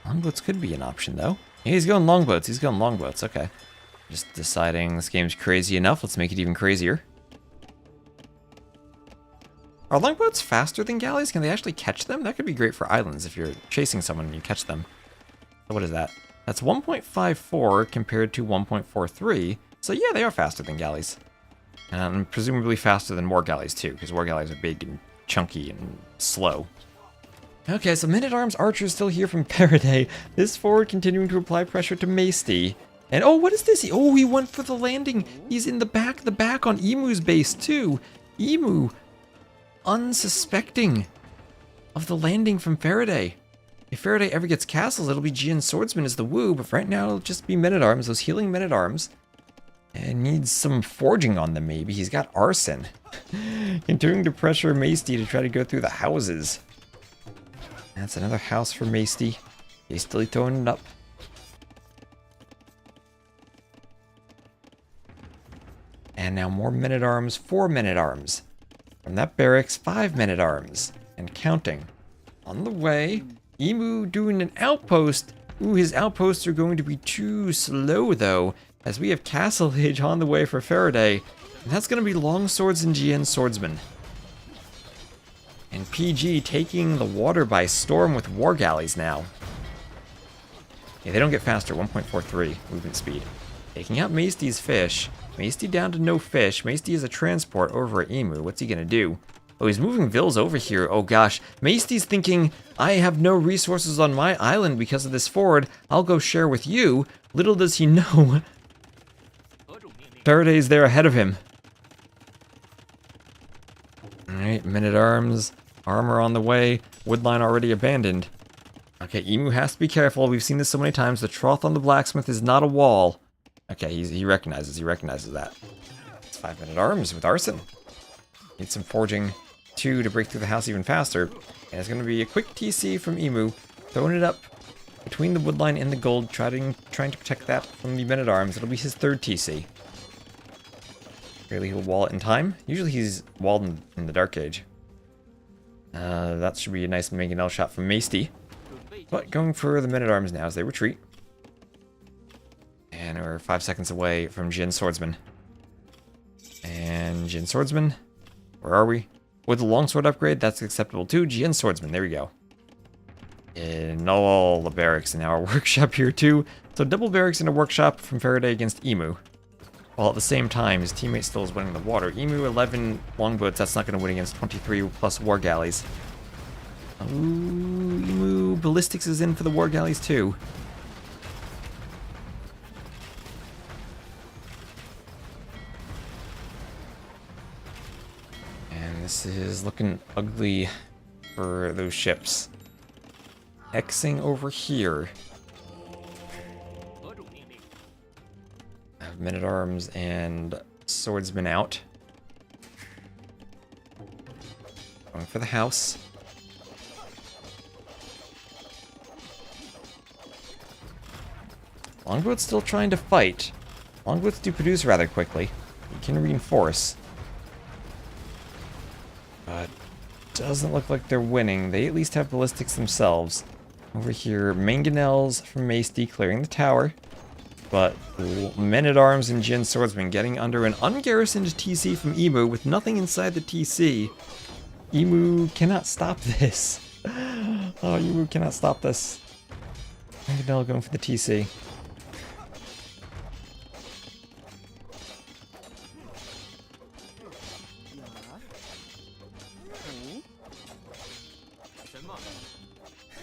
Longboats could be an option, though. Yeah, he's going longboats. He's going longboats. Okay. Just deciding this game's crazy enough. Let's make it even crazier. Are longboats faster than galleys? Can they actually catch them? That could be great for islands if you're chasing someone and you catch them. So what is that? That's 1.54 compared to 1.43. So yeah, they are faster than galleys. And presumably faster than war galleys too, because war galleys are big and chunky and slow. Okay, so men-at-arms archers still here from Faraday. This forward continuing to apply pressure to Masty. And oh, what is this? Oh, he went for the landing. He's in the back on Emu's base too. Emu, unsuspecting of the landing from Faraday. If Faraday ever gets castles, it'll be Jian Swordsman as the woo, but right now it'll just be men-at-arms, those healing men-at-arms. And needs some forging on them, maybe. He's got arson. Continuing to pressure Masty to try to go through the houses. That's another house for Masty. Hastily throwing it up. And now more men-at-arms, 4 men-at-arms. From that barracks, 5 men-at-arms. And counting. On the way, Emu doing an outpost. Ooh, his outposts are going to be too slow, though, as we have Castle Age on the way for Faraday. And that's going to be Longswords and Jian Swordsman. And PG taking the water by storm with war galleys now. Yeah, they don't get faster, 1.43 movement speed. Taking out Masty's fish. Masty down to no fish. Masty is a transport over at Emu. What's he going to do? Oh, he's moving Villese over here. Oh gosh. Masty's thinking, I have no resources on my island because of this ford. I'll go share with you. Little does he know, Faraday's there ahead of him. Alright, men-at-arms. Armor on the way. Woodline already abandoned. Okay, Emu has to be careful. We've seen this so many times. The trough on the blacksmith is not a wall. Okay, he recognizes that. It's 5 men-at-arms with arson. Need some forging, 2 to break through the house even faster. And it's going to be a quick TC from Emu. Throwing it up between the woodline and the gold, trying to protect that from the men-at-arms. It'll be his 3rd TC. Clearly he'll wall it in time. Usually he's walled in the Dark Age. That should be a nice mangonel shot from Masty. But going for the men-at-arms now as they retreat. And we're 5 seconds away from Jian Swordsman. And Jian Swordsman, where are we? With the longsword upgrade, that's acceptable too. Jian Swordsman, there we go. And all the barracks in our workshop here too. So double barracks in a workshop from Faraday against Emu. While at the same time, his teammate still is winning the water. Emu 11 longboats, that's not going to win against 23 plus war galleys. Ooh, Emu ballistics is in for the war galleys too. And this is looking ugly for those ships. Xing over here. Men-at-arms and swordsmen out. Going for the house. Longboat's still trying to fight. Longboats do produce rather quickly. You can reinforce. But doesn't look like they're winning. They at least have ballistics themselves. Over here, mangonels from Masty clearing the tower. But men-at-arms and Jian Swordsman getting under an ungarrisoned TC from Emu with nothing inside the TC. Emu cannot stop this. Oh, Emu cannot stop this. Mangonel going for the TC.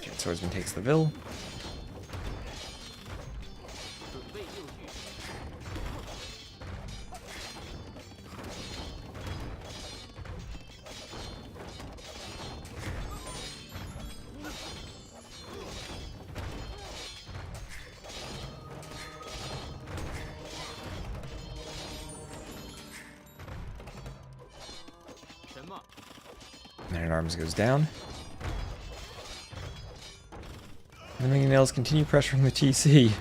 Jian Swordsman takes the Ville. Men-at-arms goes down. And the mangonels continue pressuring the TC.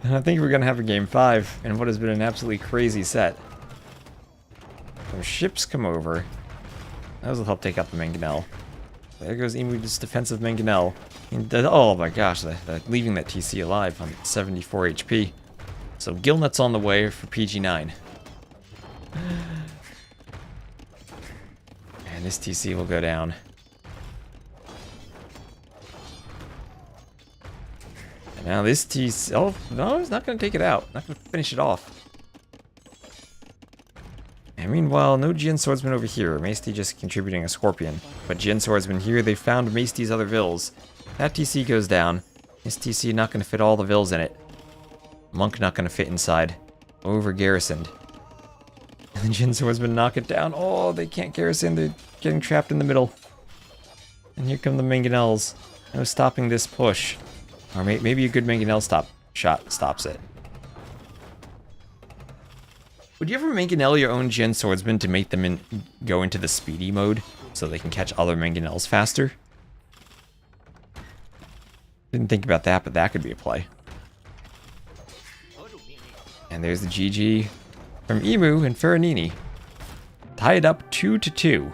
And I think we're going to have a game 5 in what has been an absolutely crazy set. Some ships come over. Those will help take out the mangonel. There goes Emu's defensive mangonel. Oh my gosh, leaving that TC alive on 74 HP. So Gilnut's on the way for PG9. And this TC will go down. And now this TC... Oh, no, he's not going to take it out. Not going to finish it off. And meanwhile, no Jin Swordsman over here. Maesty just contributing a Scorpion. But Jin Swordsman here, they found Maesty's other Vills. That TC goes down. This TC not going to fit all the Vills in it. Monk not going to fit inside. Over garrisoned. And the Jin Swordsman knock it down. Oh, they can't garrison. They're getting trapped in the middle. And here come the Mangonels. No stopping this push. Or maybe a good Mangonel shot stops it. Would you ever Mangonel your own Jin Swordsman to make them go into the speedy mode so they can catch other Mangonels faster? Didn't think about that, but that could be a play. And there's the GG from Emu and Farinini. Tied up 2-2.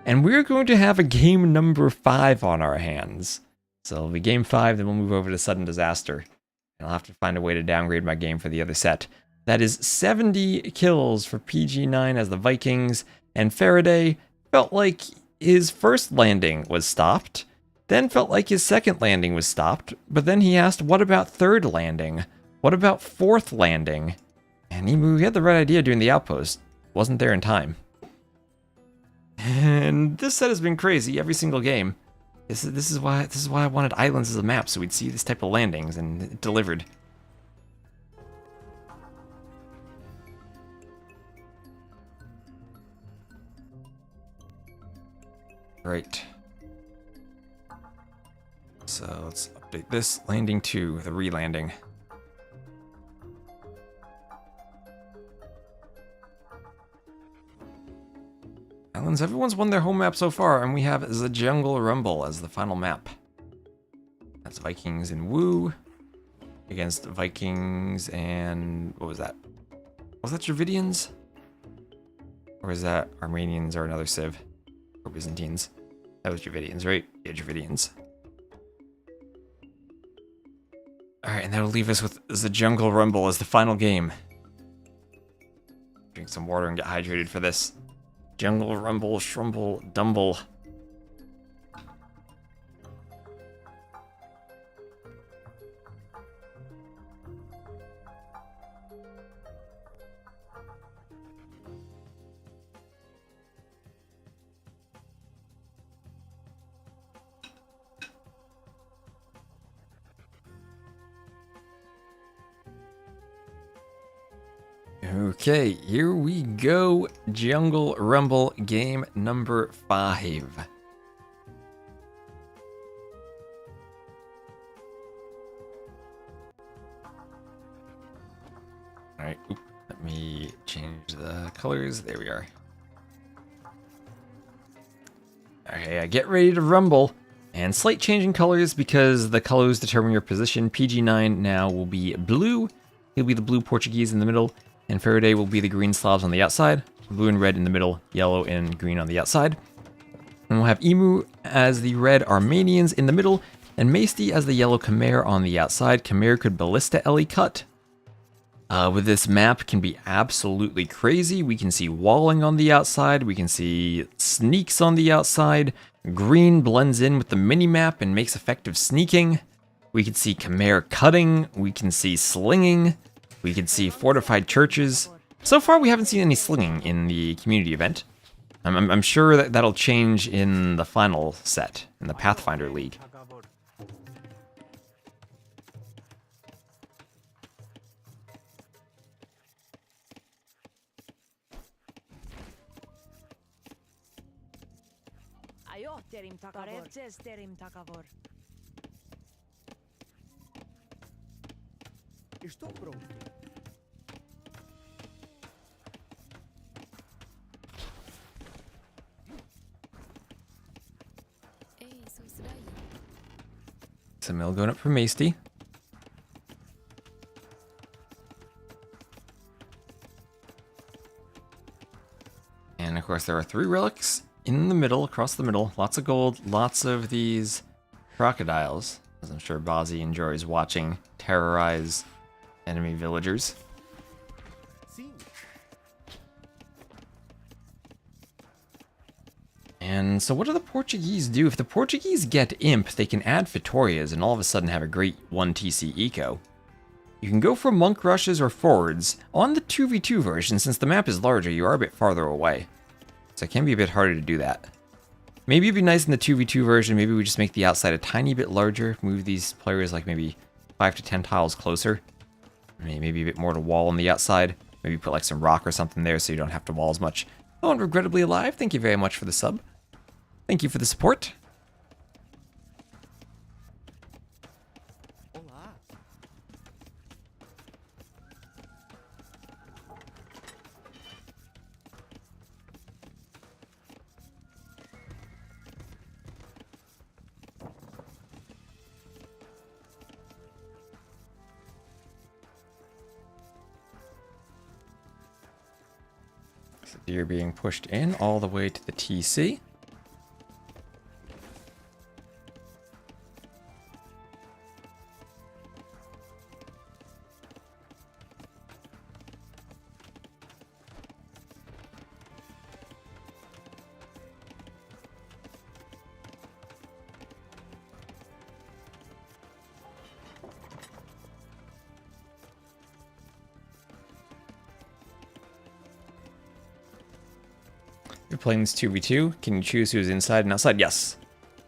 And we're going to have a game number 5 on our hands. So it'll be game 5, then we'll move over to Sudden Disaster. And I'll have to find a way to downgrade my game for the other set. That is 70 kills for PG9 as the Vikings, and Faraday felt like his first landing was stopped, then felt like his second landing was stopped, but then he asked, what about third landing? What about fourth landing? And he had the right idea doing the outpost. Wasn't there in time. And this set has been crazy every single game. This is why I wanted islands as a map, so we'd see this type of landings, and it delivered. Right. So let's update this. Landing 2, the re-landing. Islands, everyone's won their home map so far, and we have the Jungle Rumble as the final map. That's Vikings and Wu against Vikings and... what was that? Was that Dravidians? Or is that Armenians or another civ? Or Byzantines? That was Dravidians, right? Yeah, Dravidians. Alright, and that'll leave us with the Jungle Rumble as the final game. Drink some water and get hydrated for this. Jungle Rumble, Shrumble, Dumble. Okay, here we go. Jungle Rumble game number 5. Alright, let me change the colors. There we are. Okay, get ready to rumble. And slight change in colors because the colors determine your position. PG9 now will be blue. He'll be the blue Portuguese in the middle. And Faraday will be the green Slavs on the outside, blue and red in the middle, yellow and green on the outside. And we'll have Emu as the red Armenians in the middle, and Maesty as the yellow Khmer on the outside. Khmer could ballista Ellie cut. With this map can be absolutely crazy. We can see walling on the outside, we can see sneaks on the outside. Green blends in with the mini-map and makes effective sneaking. We can see Khmer cutting, we can see slinging. We can see fortified churches. So far, we haven't seen any slinging in the community event. I'm sure that that'll change in the final set, in the Pathfinder League. Estou pronto. Some mill going up for Maesty. And of course there are 3 relics in the middle, across the middle. Lots of gold, lots of these crocodiles, as I'm sure Bozzy enjoys watching terrorize enemy villagers. Sim. And so what do the Portuguese do? If the Portuguese get Imp, they can add Vitorias and all of a sudden have a great 1 TC eco. You can go for monk rushes or forwards. On the 2v2 version, since the map is larger, you are a bit farther away. So it can be a bit harder to do that. Maybe it'd be nice in the 2v2 version, maybe we just make the outside a tiny bit larger, move these players like maybe 5 to 10 tiles closer. Maybe a bit more to wall on the outside. Maybe put like some rock or something there so you don't have to wall as much. Oh, and Regrettably Alive, thank you very much for the sub. Thank you for the support. Olá. So deer being pushed in all the way to the TC. You're playing this 2v2. Can you choose who's inside and outside? Yes.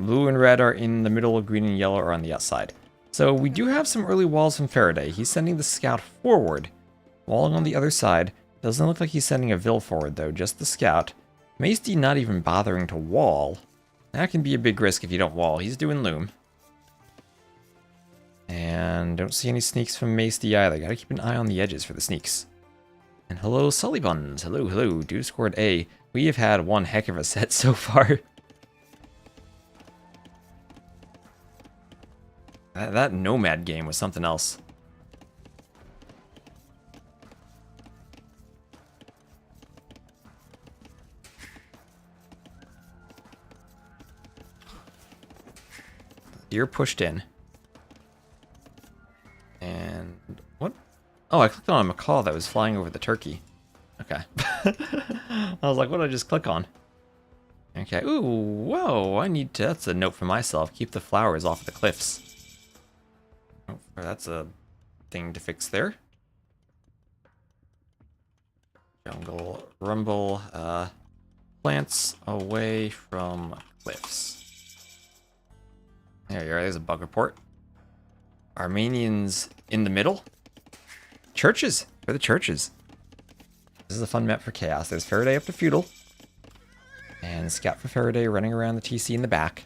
Blue and red are in the middle, green and yellow are on the outside. So we do have some early walls from Faraday. He's sending the scout forward, walling on the other side. Doesn't look like he's sending a Vil forward though, just the scout. Maesty not even bothering to wall. That can be a big risk if you don't wall. He's doing loom. And don't see any sneaks from Maesty either. Gotta keep an eye on the edges for the sneaks. And hello, Sully Buns. Hello, hello. Dude scored A. We have had one heck of a set so far. That Nomad game was something else. Deer pushed in. And what? Oh, I clicked on a macaw that was flying over the turkey. Okay. I was like, what did I just click on? Okay. Ooh, whoa. I need to. That's a note for myself. Keep the flowers off the cliffs. Oh, that's a thing to fix there. Jungle rumble. Plants away from cliffs. There you are. There's a bug report. Armenians in the middle. Churches. Where are the churches? This is a fun map for chaos. There's Faraday up to feudal. And scout for Faraday running around the TC in the back.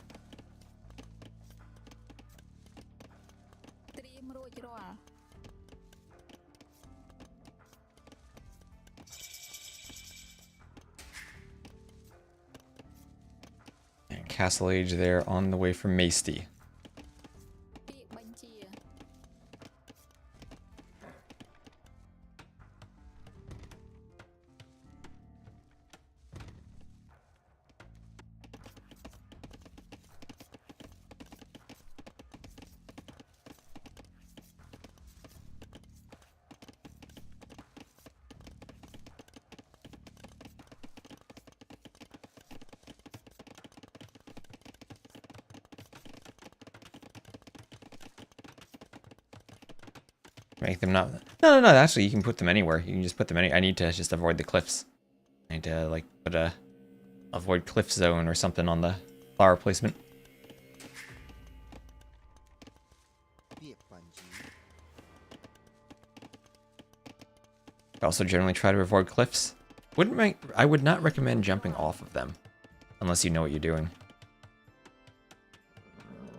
And Castle Age there on the way from Maesty. Make them not... No, actually, you can put them anywhere. You can just put them I need to just avoid the cliffs. I need to, like, put a... Avoid cliff zone or something on the flower placement. I also generally try to avoid cliffs. I would not recommend jumping off of them. Unless you know what you're doing.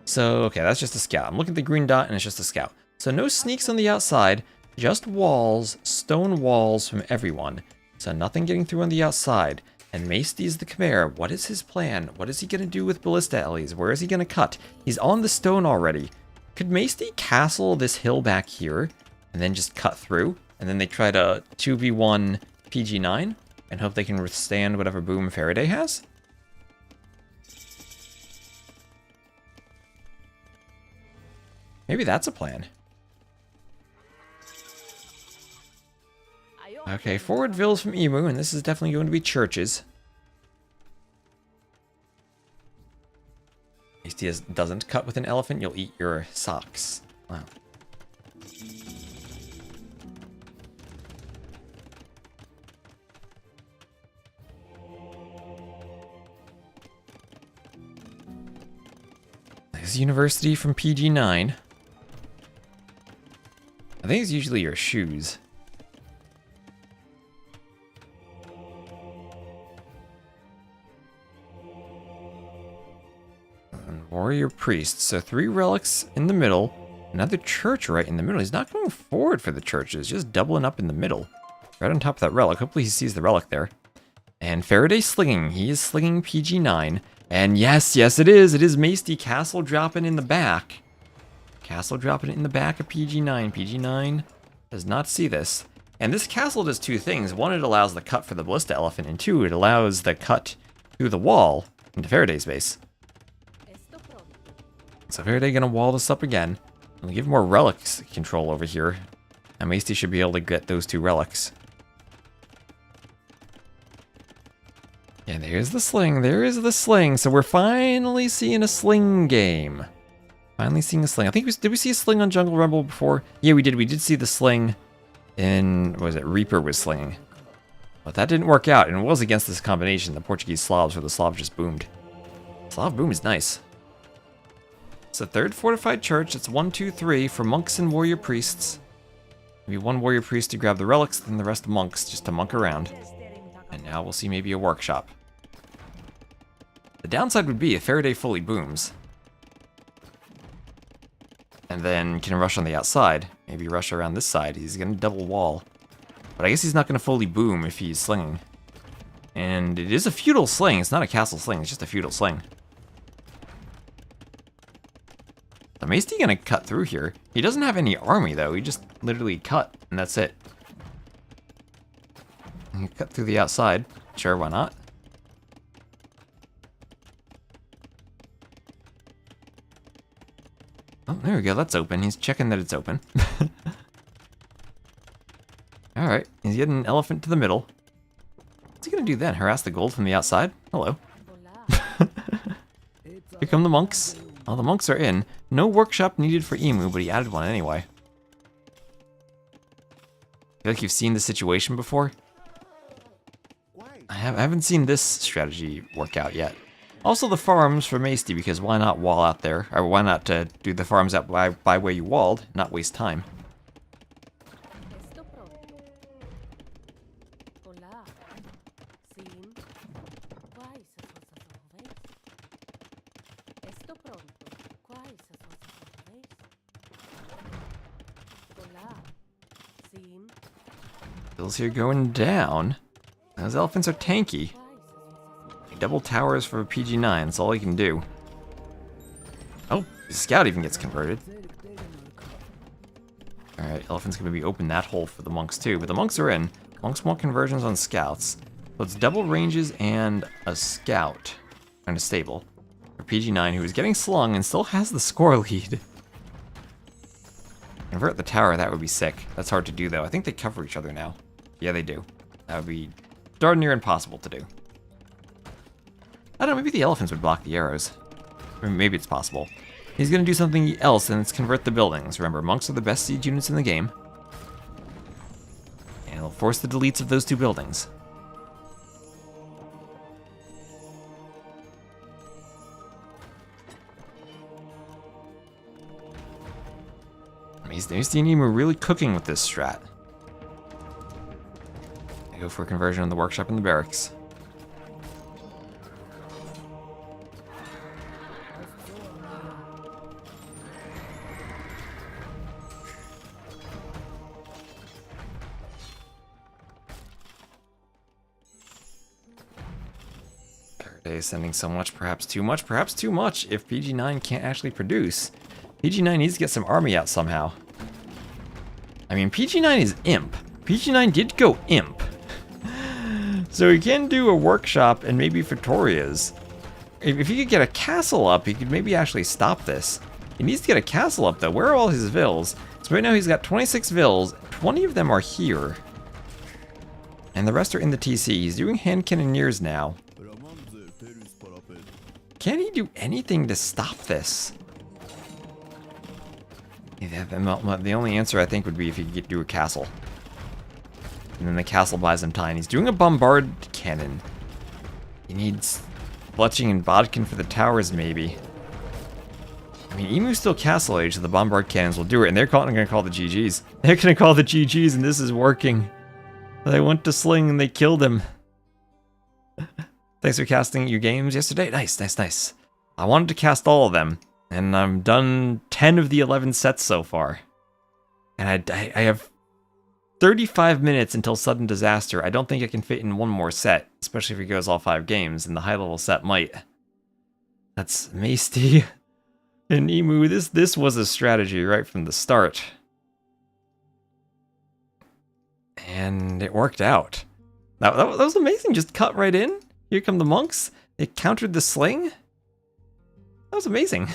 So, okay, that's just a scout. I'm looking at the green dot and it's just a scout. So no sneaks on the outside, just walls, stone walls from everyone. So nothing getting through on the outside. And Maesty is the Khmer. What is his plan? What is he going to do with Ballista Ellies? Where is he going to cut? He's on the stone already. Could Maesty castle this hill back here and then just cut through? And then they try to 2v1 PG9? and hope they can withstand whatever boom Faraday has. Maybe that's a plan. Okay, forward villas from Emu, and this is definitely going to be churches. HTS doesn't cut with an elephant, you'll eat your socks. Wow. There's University from PG9. I think it's usually your shoes. And warrior priest. So 3 relics in the middle. Another church right in the middle. He's not going forward for the churches, just doubling up in the middle. Right on top of that relic. Hopefully he sees the relic there. And Faraday slinging. He is slinging PG9. And yes, it is. It is Masty castle dropping in the back. Castle dropping it in the back of PG9. PG9 does not see this. And this castle does 2 things. 1, it allows the cut for the ballista elephant. And 2, it allows the cut through the wall into Faraday's base. So Faraday gonna wall this up again. We'll give more relics control over here. And Masty should be able to get those 2 relics. Yeah, there's the sling. There is the sling. So we're finally seeing a sling game. Finally seeing a sling. I think did we see a sling on Jungle Rumble before? Yeah, we did. We did see the sling in, what was it? Reaper was slinging. But that didn't work out, and it was against this combination, the Portuguese Slavs, where the Slav just boomed. Slav boom is nice. It's a 3rd fortified church. It's 1, 2, 3 for monks and warrior priests. Maybe 1 warrior priest to grab the relics, then the rest monks just to monk around. And now we'll see maybe a workshop. The downside would be if Faraday fully booms. And then can rush on the outside. Maybe rush around this side. He's going to double wall. But I guess he's not going to fully boom if he's slinging. And it is a feudal sling. It's not a castle sling. It's just a feudal sling. So Masty going to cut through here. He doesn't have any army, though. He just literally cut, and that's it. And he cut through the outside. Sure, why not? Oh, there we go. That's open. He's checking that it's open. Alright. He's getting an elephant to the middle. What's he going to do then? Harass the gold from the outside? Hello. Here come the monks. Oh, the monks are in. No workshop needed for Emu, but he added one anyway. I feel like you've seen this situation before. I haven't seen this strategy work out yet. Also the farms for Masty, because why not wall out there? Or why not do the farms out by where you walled, not waste time. Bills here going down. Those elephants are tanky. Double towers for PG9, that's all he can do. Oh, the scout even gets converted. Alright, elephant's gonna be open that hole for the monks too, but the monks are in. Monks want conversions on scouts. So it's double ranges and a scout. Kind of stable. For PG9, who is getting slung and still has the score lead. Convert the tower, that would be sick. That's hard to do though. I think they cover each other now. Yeah, they do. That would be darn near impossible to do. I don't know, maybe the elephants would block the arrows. Or maybe it's possible. He's gonna do something else, and it's convert the buildings. Remember, monks are the best siege units in the game. And he'll force the deletes of those 2 buildings. Masty and Emu are really cooking with this strat. I go for a conversion on the workshop and the barracks. Sending so much, perhaps too much if PG9 can't actually produce. PG9 needs to get some army out somehow. I mean, PG9 is imp. PG9 did go imp. So he can do a workshop and maybe Victoria's. If he could get a castle up, he could maybe actually stop this. He needs to get a castle up though. Where are all his vills? So right now he's got 26 vills. 20 of them are here. And the rest are in the TC. He's doing hand cannoneers now. Can he do anything to stop this? Yeah, the only answer I think would be if he could do a castle. And then the castle buys him time. He's doing a bombard cannon. He needs Fletching and Bodkin for the towers, maybe. I mean, Emu's still castle age, so the bombard cannons will do it. And they're going to call the GGs. They're going to call the GGs, and this is working. They went to Sling, and they killed him. Thanks for casting your games yesterday. Nice, nice, nice. I wanted to cast all of them, and I've done 10 of the 11 sets so far. And I have 35 minutes until Sudden Disaster. I don't think I can fit in one more set, especially if he goes all 5 games, and the high-level set might. That's Masty and Emu. This was a strategy right from the start. And it worked out. That was amazing. Just cut right in. Here come the monks. They countered the sling. That was amazing.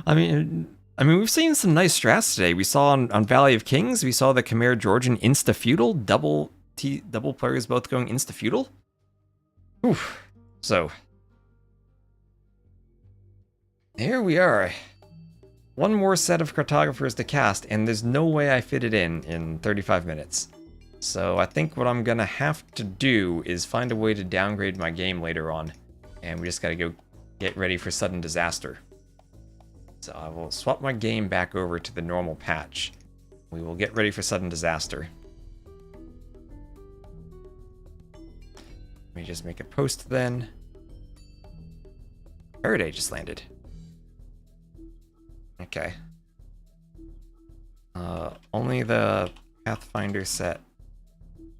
I mean, we've seen some nice strats today. We saw on Valley of Kings, we saw the Khmer Georgian insta-feudal, double players both going insta-feudal. Oof. So, here we are. One more set of cartographers to cast, and there's no way I fit it in 35 minutes. So I think what I'm gonna have to do is find a way to downgrade my game later on, and we just gotta go get ready for Sudden Disaster. So I will swap my game back over to the normal patch. We will get ready for Sudden Disaster. Let me just make a post then. Faraday just landed. Okay. Only the Pathfinder set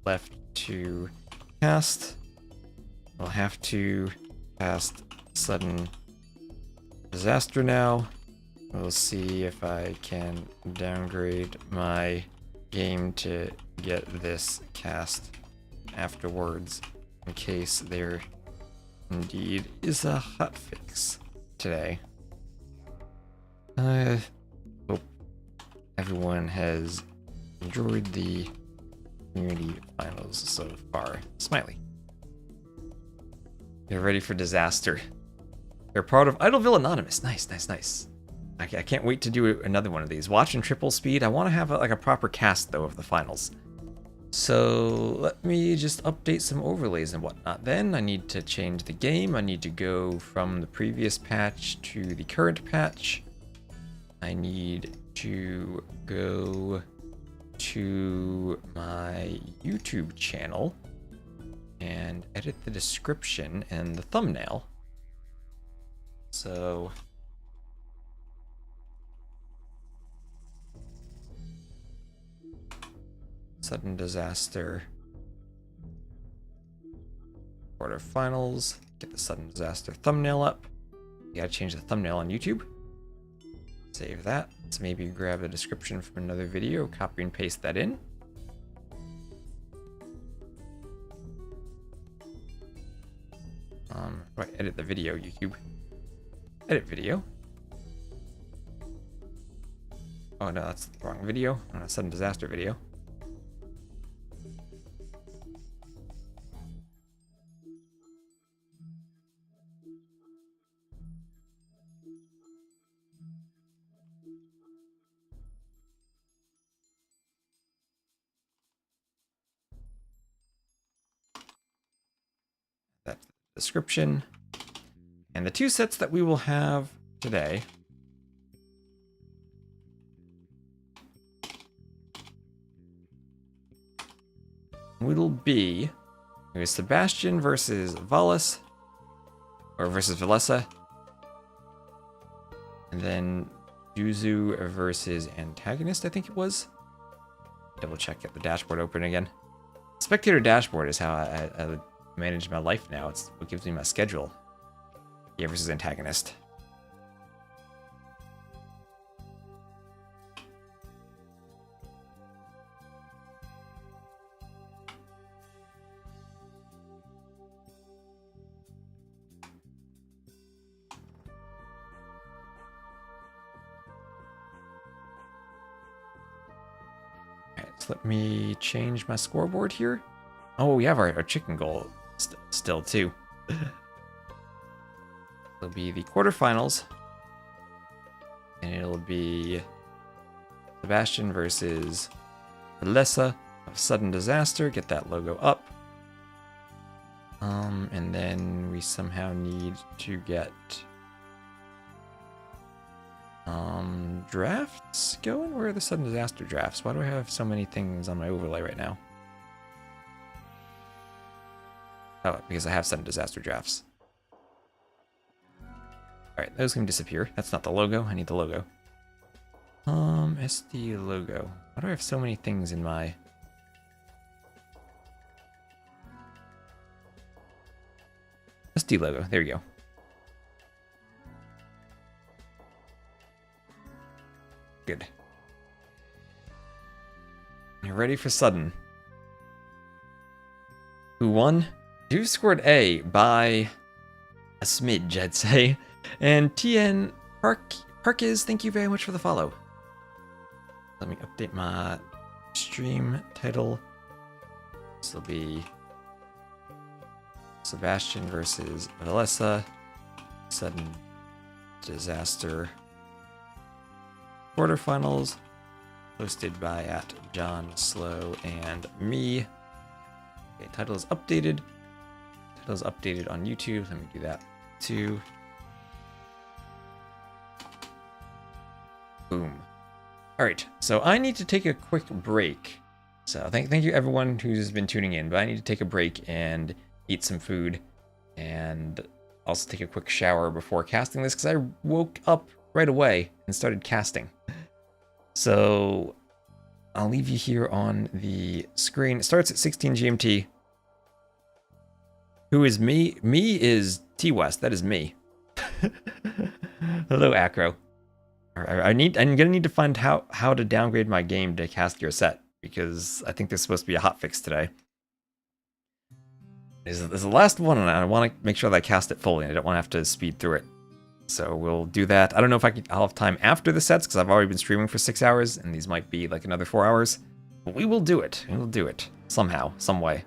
left to cast. I'll have to cast Sudden Disaster now. We'll see if I can downgrade my game to get this cast afterwards, in case there indeed is a hotfix today. I hope everyone has enjoyed the community finals so far. Smiley. They're ready for Disaster. They're part of Idleville Anonymous. Nice, nice, nice. I can't wait to do another one of these. Watch in triple speed. I want to have like a proper cast though of the finals. So let me just update some overlays and whatnot. Then I need to change the game. I need to go from the previous patch to the current patch. I need to go to my YouTube channel and edit the description and the thumbnail. So Sudden Disaster Quarterfinals. Get the Sudden Disaster thumbnail up. You gotta change the thumbnail on YouTube. Save that. Let's maybe grab the description from another video, copy and paste that in. Right, edit the video, YouTube. Edit video. Oh no, that's the wrong video. Sudden Disaster video. That's the description. And the 2 sets that we will have today will be Sebastian versus Villese, or versus Villese, and then DuDuZhu versus AntagonisT, I think it was. Double check, get the dashboard open again. Spectator dashboard is how I manage my life now. It's what gives me my schedule. Yeah, versus AntagonisT. let me change my scoreboard here. Oh, we have our chicken goal still too. It'll be the quarterfinals. And it'll be Sebastian versus Villese of Sudden Disaster. Get that logo up. And then we somehow need to get drafts going. Where are the Sudden Disaster drafts? Why do I have so many things on my overlay right now? Oh, because I have Sudden Disaster drafts. Alright, those can disappear. That's not the logo. I need the logo. SD logo. Why do I have so many things in my... SD logo. There you go. Good. You're ready for Sudden. Who won? You scored A by a smidge, I'd say. And TN Parkis, thank you very much for the follow. Let me update my stream title. This will be Sebastian versus Villese. Sudden Disaster quarterfinals. Hosted by @JohnSlow and me. Okay, title is updated. Title is updated on YouTube. Let me do that too. Boom. All right, so I need to take a quick break. So thank you everyone who's been tuning in, but I need to take a break and eat some food and also take a quick shower before casting this because I woke up right away and started casting. So I'll leave you here on the screen. It starts at 16 GMT. Who is me? Me is T-West. That is me. Hello, Acro. I'm gonna need to find how to downgrade my game to cast your set because I think there's supposed to be a hotfix today. There's the last one, and I want to make sure that I cast it fully. I don't want to have to speed through it, so we'll do that. I don't know if I'll have time after the sets because I've already been streaming for 6 hours, and these might be like another 4 hours. But we will do it. We will do it somehow, some way.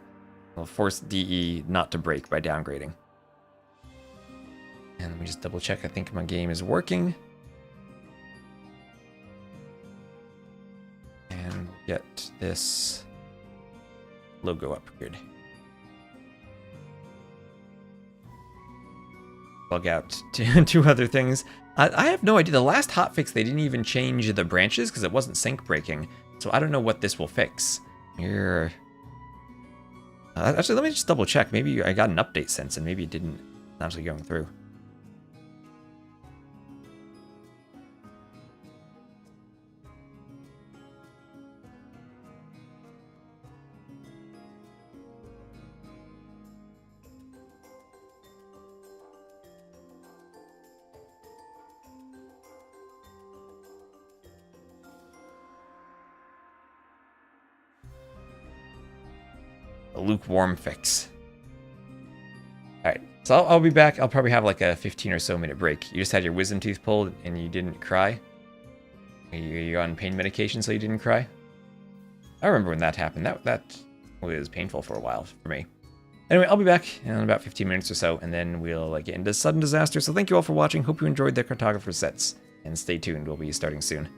We'll force DE not to break by downgrading. And let me just double check. I think my game is working. And get this logo up. Good. Bug out two other things. I have no idea. The last hotfix, they didn't even change the branches because it wasn't sync breaking. So I don't know what this will fix. Here. Actually, let me just double check. Maybe I got an update since and maybe it didn't actually going through. A lukewarm fix. Alright, so I'll be back. I'll probably have like a 15 or so minute break. You just had your wisdom tooth pulled and you didn't cry? You're on pain medication so you didn't cry? I remember when that happened. That was painful for a while for me. Anyway, I'll be back in about 15 minutes or so, and then we'll get into Sudden Disaster. So thank you all for watching. Hope you enjoyed the Cartographer sets. And stay tuned. We'll be starting soon.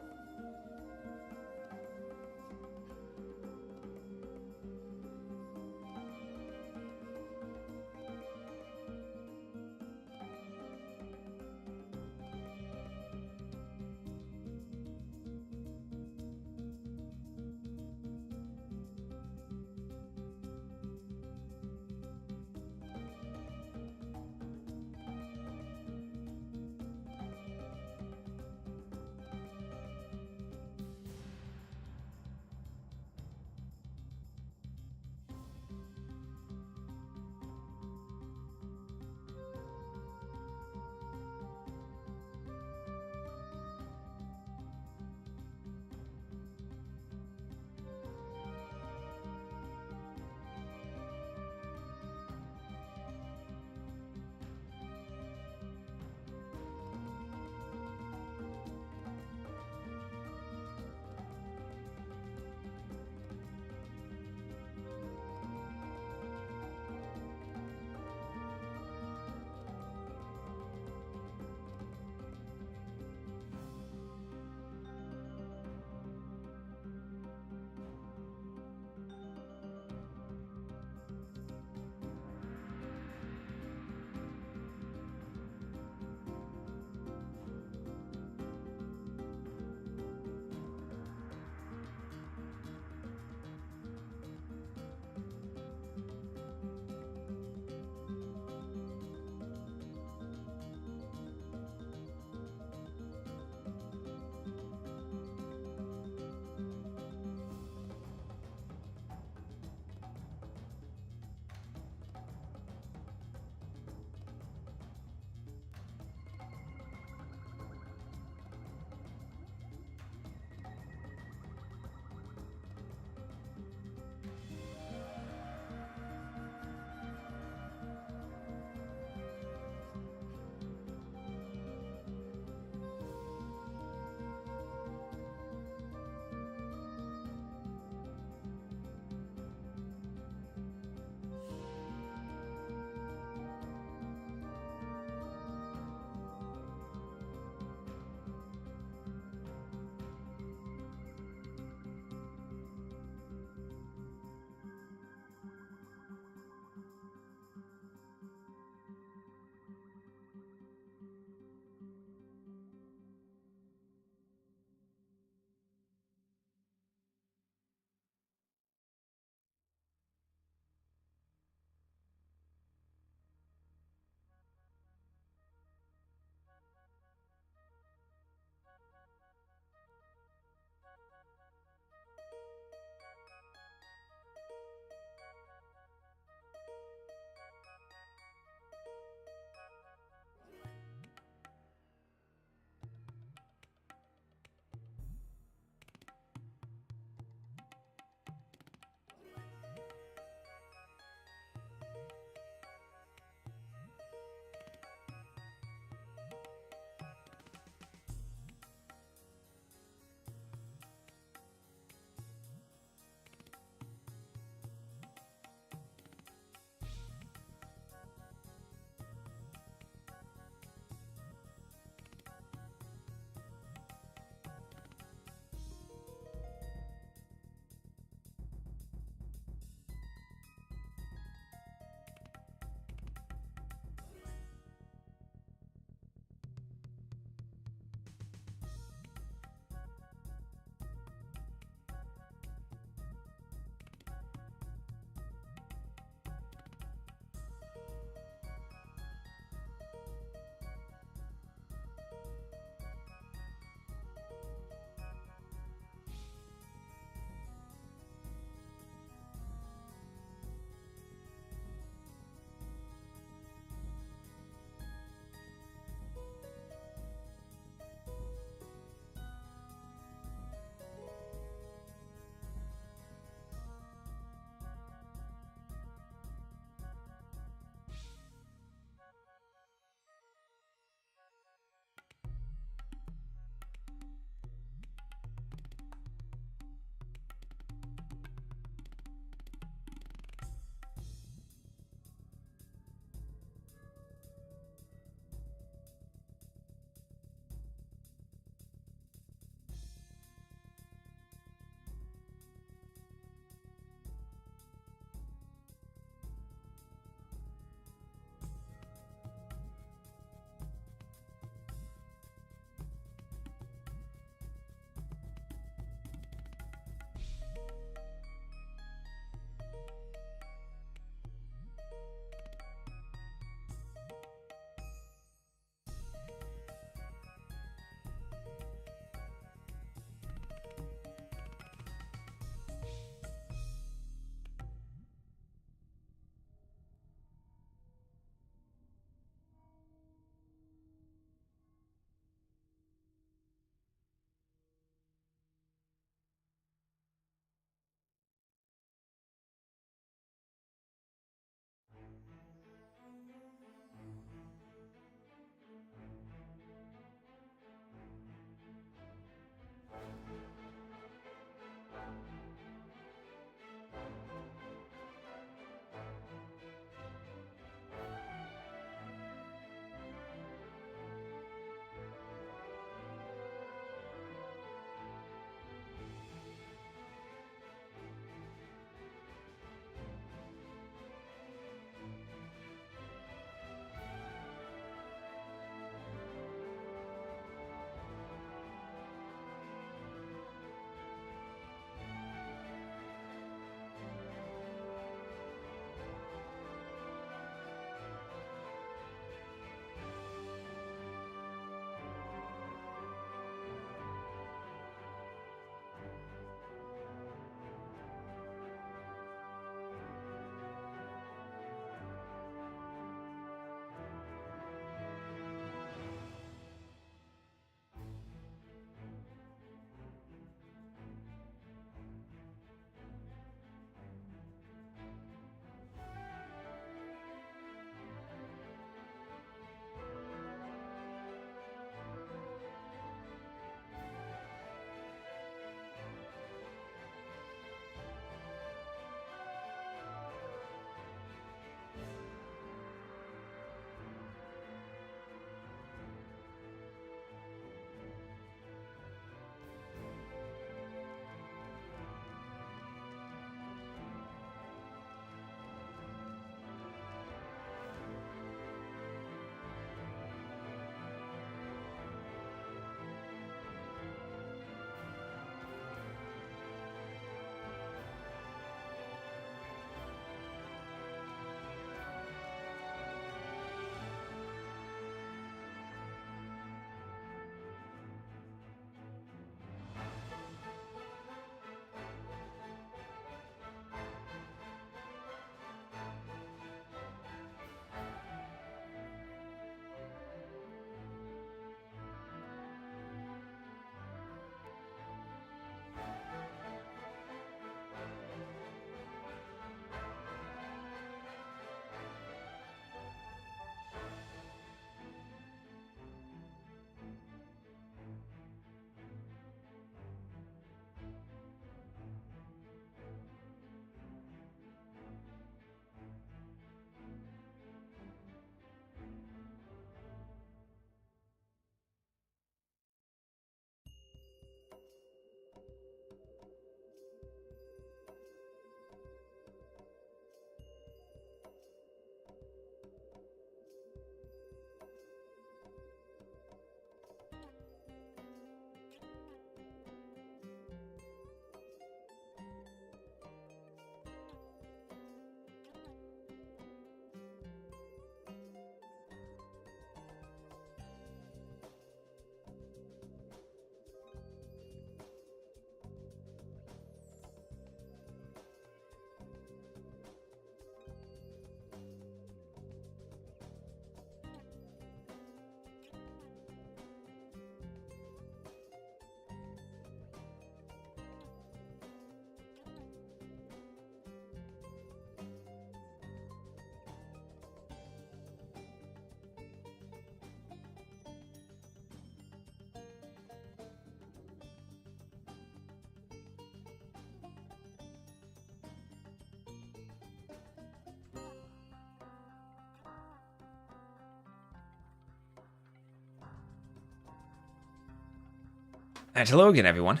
And hello again, everyone.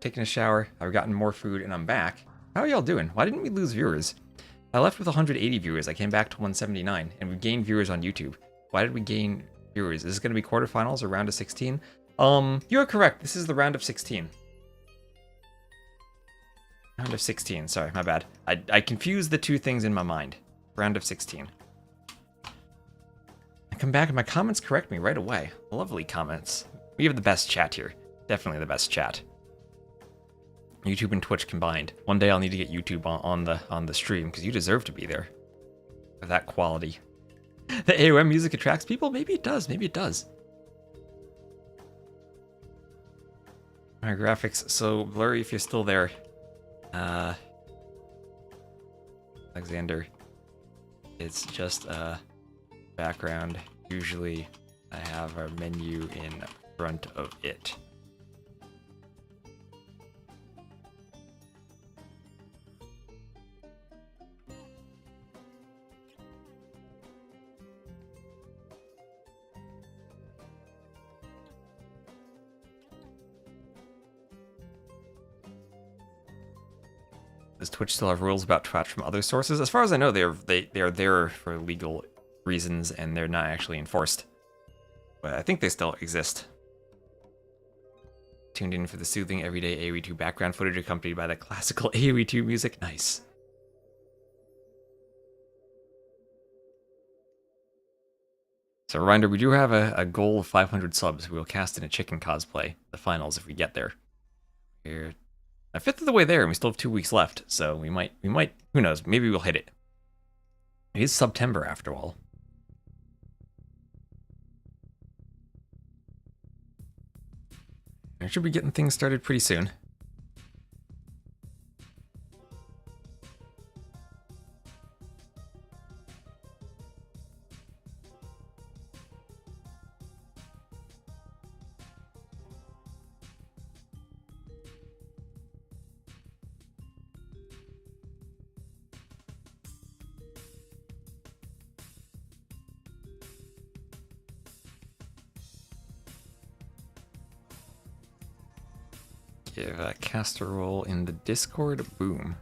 Taking a shower, I've gotten more food, and I'm back. How are y'all doing? Why didn't we lose viewers? I left with 180 viewers. I came back to 179, and we gained viewers on YouTube. Why did we gain viewers? Is this going to be quarterfinals or round of 16? You're correct. This is the round of 16. Round of 16. Sorry, my bad. I confused the two things in my mind. Round of 16. I come back and my comments correct me right away. Lovely comments. We have the best chat here. Definitely the best chat. YouTube and Twitch combined. One day I'll need to get YouTube on the stream because you deserve to be there. Of that quality. The AOM music attracts people? Maybe it does. Maybe it does. My graphics so blurry if you're still there. Alexander. It's just a background. Usually I have our menu in front of it. Does Twitch still have rules about Twitch from other sources? As far as I know, they are there for legal reasons and they're not actually enforced. But I think they still exist. Tuned in for the soothing everyday AoE2 background footage accompanied by the classical AoE2 music. Nice. So a reminder, we do have a goal of 500 subs. We will cast in a chicken cosplay, the finals, if we get there. We're a fifth of the way there, and we still have 2 weeks left, so we might, who knows, maybe we'll hit it. It is September after all. I should be getting things started pretty soon. Give a caster roll in the Discord. Boom.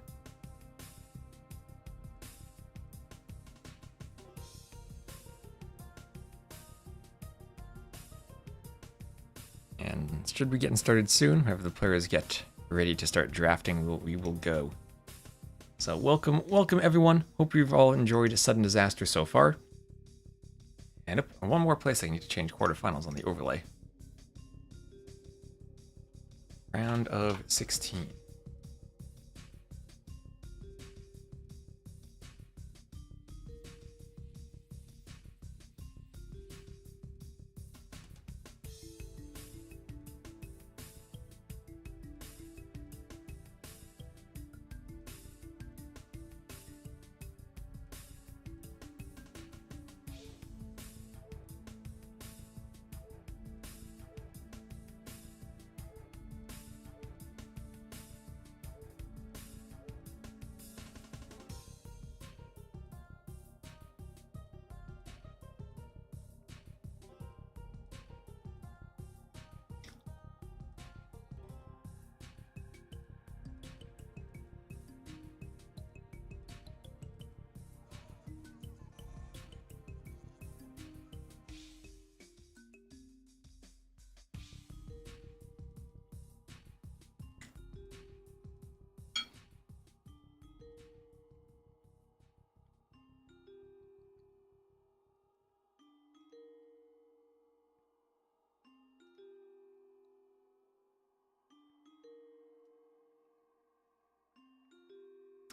And should be getting started soon. Whenever the players get ready to start drafting, we will go. So welcome everyone. Hope you've all enjoyed Sudden Disaster so far. And one more place I need to change quarterfinals on the overlay. Round of 16.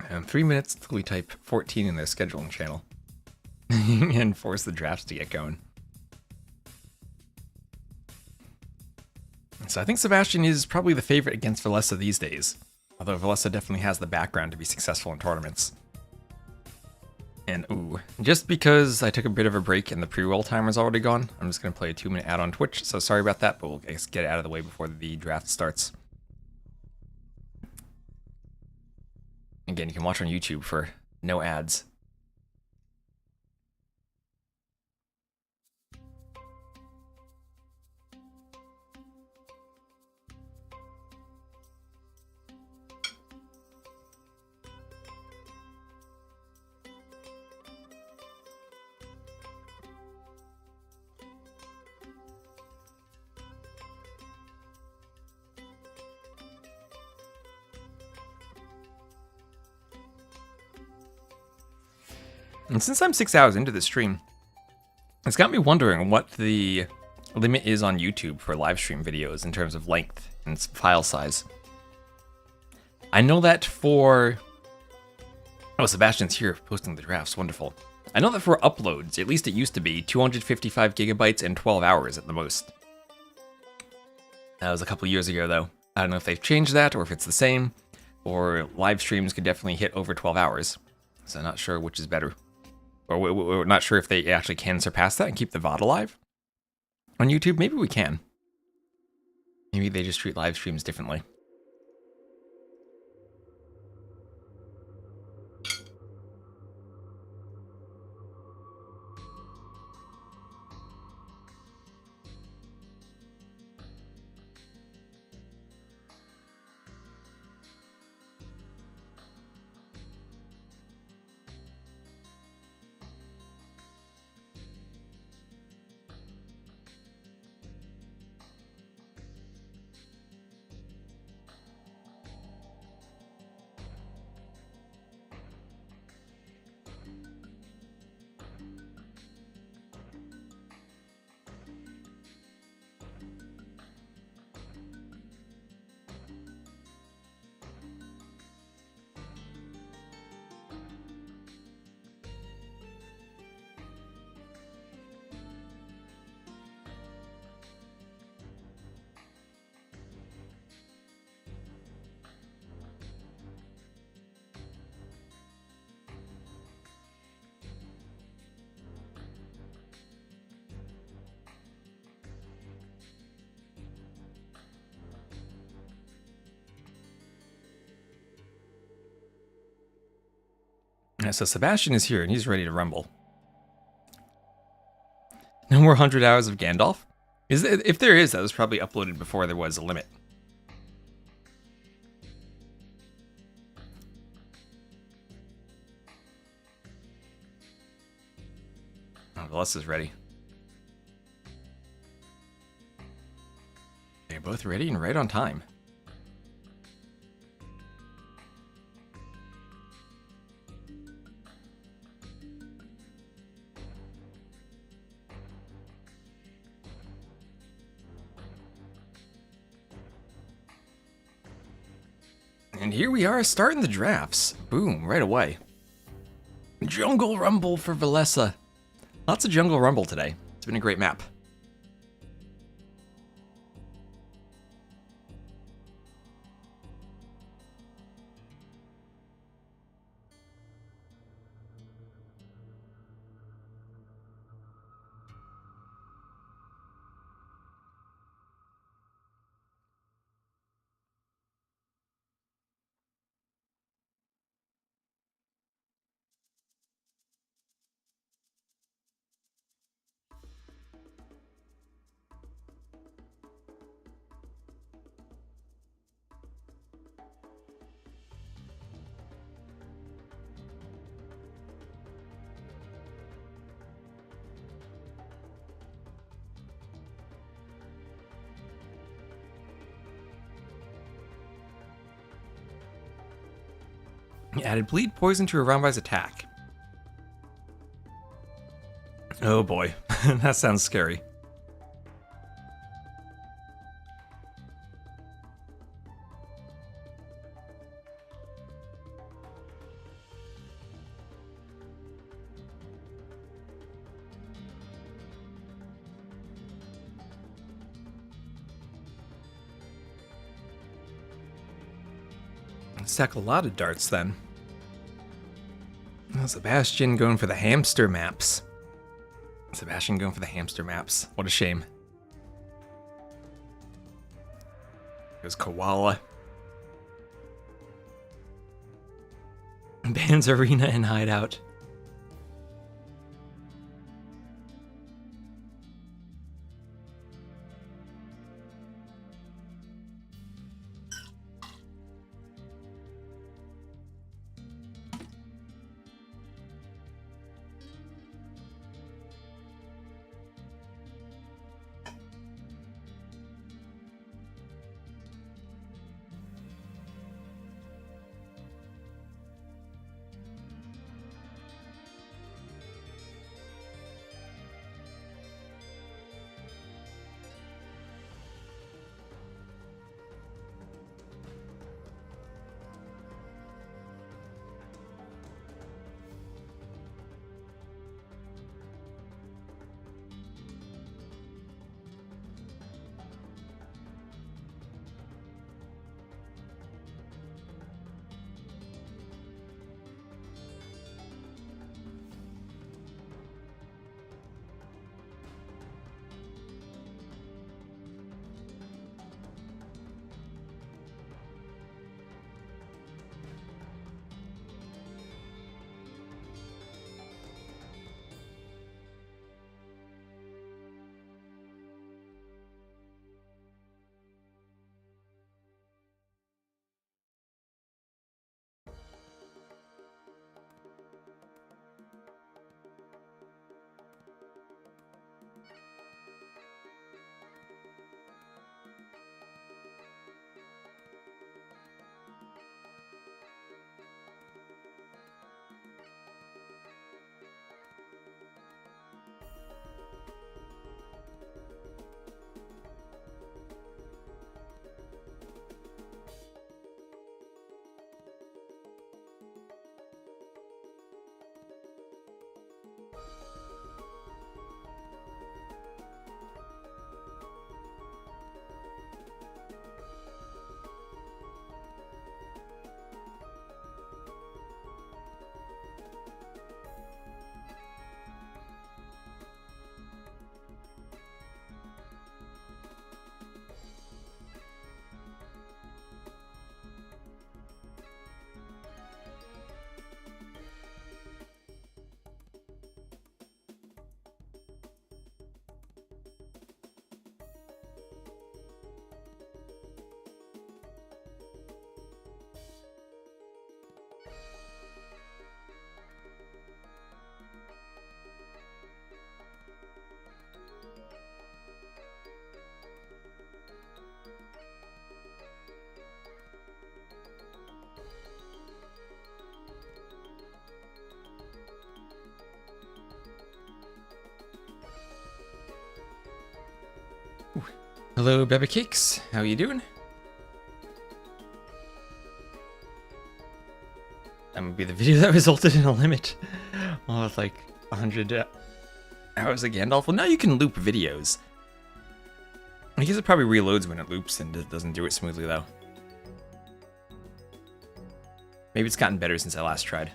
And 3 minutes till we type 14 in their scheduling channel. And force the drafts to get going. So I think Sebastian is probably the favorite against Villese these days. Although Villese definitely has the background to be successful in tournaments. And ooh, just because I took a bit of a break and the pre-roll timer's already gone, I'm just going to play a 2-minute ad on Twitch, so sorry about that, but we'll get it out of the way before the draft starts. Again, you can watch on YouTube for no ads. And since I'm 6 hours into the stream, it's got me wondering what the limit is on YouTube for live stream videos in terms of length and file size. I know that for... Oh, Sebastian's here posting the drafts. Wonderful. I know that for uploads, at least it used to be 255 gigabytes and 12 hours at the most. That was a couple years ago, though. I don't know if they've changed that or if it's the same, or live streams could definitely hit over 12 hours. So I'm not sure which is better. Or we're not sure if they actually can surpass that and keep the VOD alive on YouTube. Maybe we can. Maybe they just treat live streams differently. Yeah, so Sebastian is here and he's ready to rumble. No more 100 hours of Gandalf? If there is, that was probably uploaded before there was a limit. Oh, Villese is ready. They're both ready and right on time. And here we are starting the drafts. Boom, right away. Jungle Rumble for Villese. Lots of Jungle Rumble today. It's been a great map. He added bleed poison to Aramai's attack. Oh boy, that sounds scary. Stack a lot of darts then. Oh, Sebastian going for the hamster maps. Sebastian going for the hamster maps. What a shame. There's Koala. Bans Arena and Hideout. Hello, Beba Cakes. How you doing? That would be the video that resulted in a limit of like 100 hours of Gandalf. Well, now you can loop videos. I guess it probably reloads when it loops and it doesn't do it smoothly, though. Maybe it's gotten better since I last tried.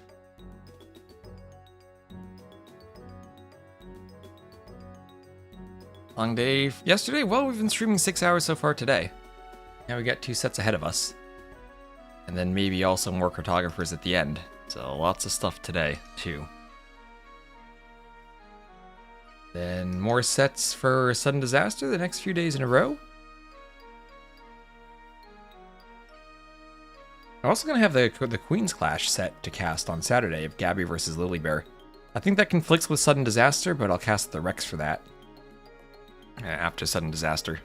Long day yesterday? Well, we've been streaming 6 hours so far today. Now we got 2 sets ahead of us. And then maybe also more cartographers at the end. So lots of stuff today, too. Then more sets for Sudden Disaster the next few days in a row. I'm also going to have the Queen's Clash set to cast on Saturday of Gabby versus Lilybear. I think that conflicts with Sudden Disaster, but I'll cast the Rex for that. After Sudden Disaster.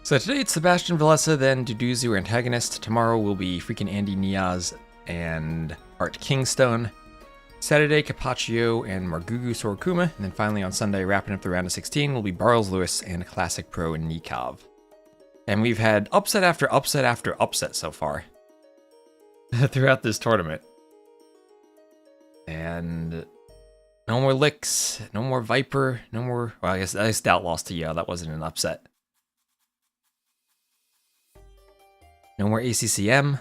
So today it's Sebastian, Villese, then DuDuZhu, AntagonisT. Tomorrow will be freaking Andy Niaz and Art Kingstone. Saturday, Capaccio and Margugu Sorokuma. And then finally on Sunday, wrapping up the round of 16, will be Barles Lewis and Classic Pro and Nikov. And we've had upset after upset after upset so far throughout this tournament. And no more Licks, no more Viper, no more... Well, I guess Stout lost to Yale. That wasn't an upset. No more ACCM.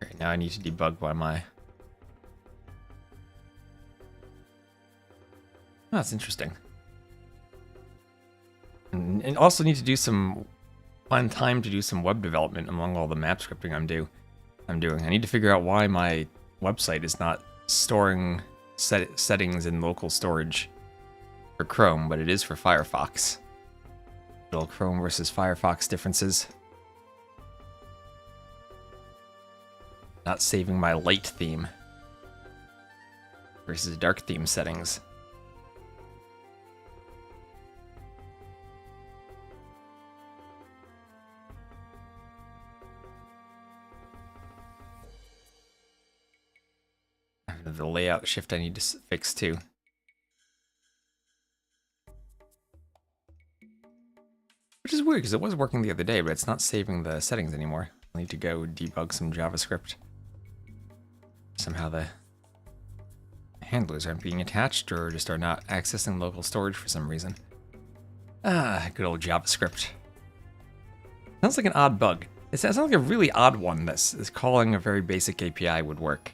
Alright, now I need to debug why my... Oh, that's interesting. And also need to do find time to do some web development among all the map scripting I'm doing. I need to figure out why my website is not storing settings in local storage for Chrome, but it is for Firefox. Little Chrome versus Firefox differences. Not saving my light theme versus dark theme settings. The layout shift I need to fix too. Which is weird because it was working the other day, but it's not saving the settings anymore. I need to go debug some JavaScript. Somehow the handlers aren't being attached or just are not accessing local storage for some reason. Ah, good old JavaScript. Sounds like an odd bug. It sounds like a really odd one that's calling a very basic API would work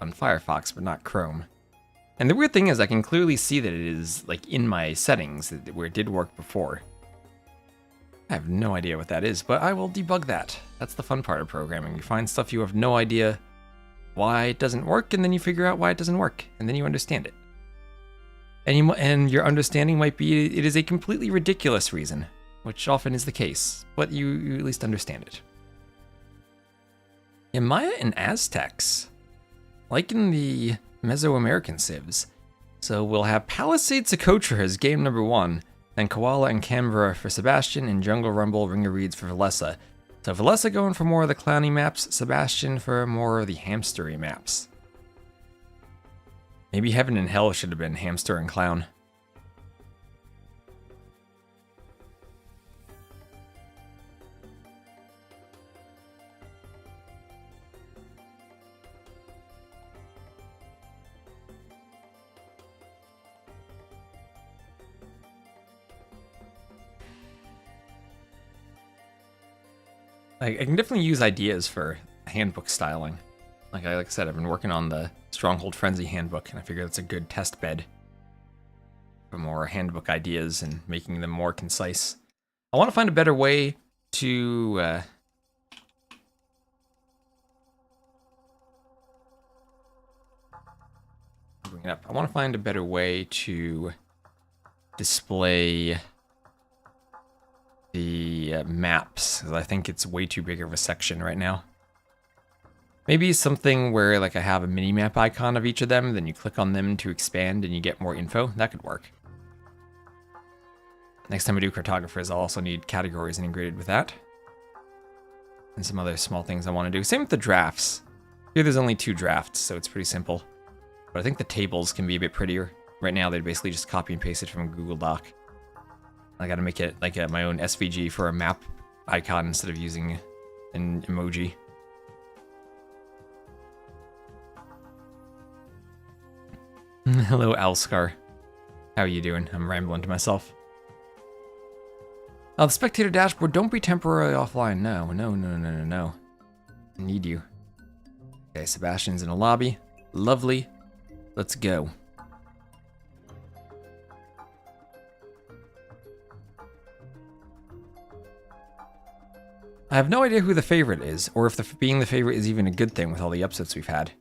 on Firefox, but not Chrome. And the weird thing is I can clearly see that it is like in my settings where it did work before. I have no idea what that is, but I will debug that. That's the fun part of programming. You find stuff you have no idea why it doesn't work, and then you figure out why it doesn't work, and then you understand it. And your understanding might be it is a completely ridiculous reason, which often is the case, but you at least understand it. In Maya and Aztecs, like in the Mesoamerican civs. So we'll have Palisade Socotra as game number 1, then Koala and Canberra for Sebastian, and Jungle Rumble Ringer Reeds for Villese. So Villese going for more of the clowny maps, Sebastian for more of the hamstery maps. Maybe Heaven and Hell should have been hamster and clown. I can definitely use ideas for handbook styling. Like I said, I've been working on the Stronghold Frenzy handbook, and I figure that's a good test bed for more handbook ideas and making them more concise. I want to find a better way to bring it up. I want to find a better way to display the maps, 'cause I think it's way too big of a section right now. Maybe something where like I have a mini-map icon of each of them, then you click on them to expand and you get more info. That could work. Next time I do Cartographers, I'll also need categories integrated with that. And some other small things I want to do. Same with the drafts. Here there's only 2 drafts, so it's pretty simple. But I think the tables can be a bit prettier. Right now they're basically just copy and paste it from a Google Doc. I gotta make it like my own SVG for a map icon instead of using an emoji. Hello, Alscar. How are you doing? I'm rambling to myself. Oh, the spectator dashboard, don't be temporarily offline. No. I need you. Okay, Sebastian's in a lobby. Lovely. Let's go. I have no idea who the favorite is, or if being the favorite is even a good thing with all the upsets we've had.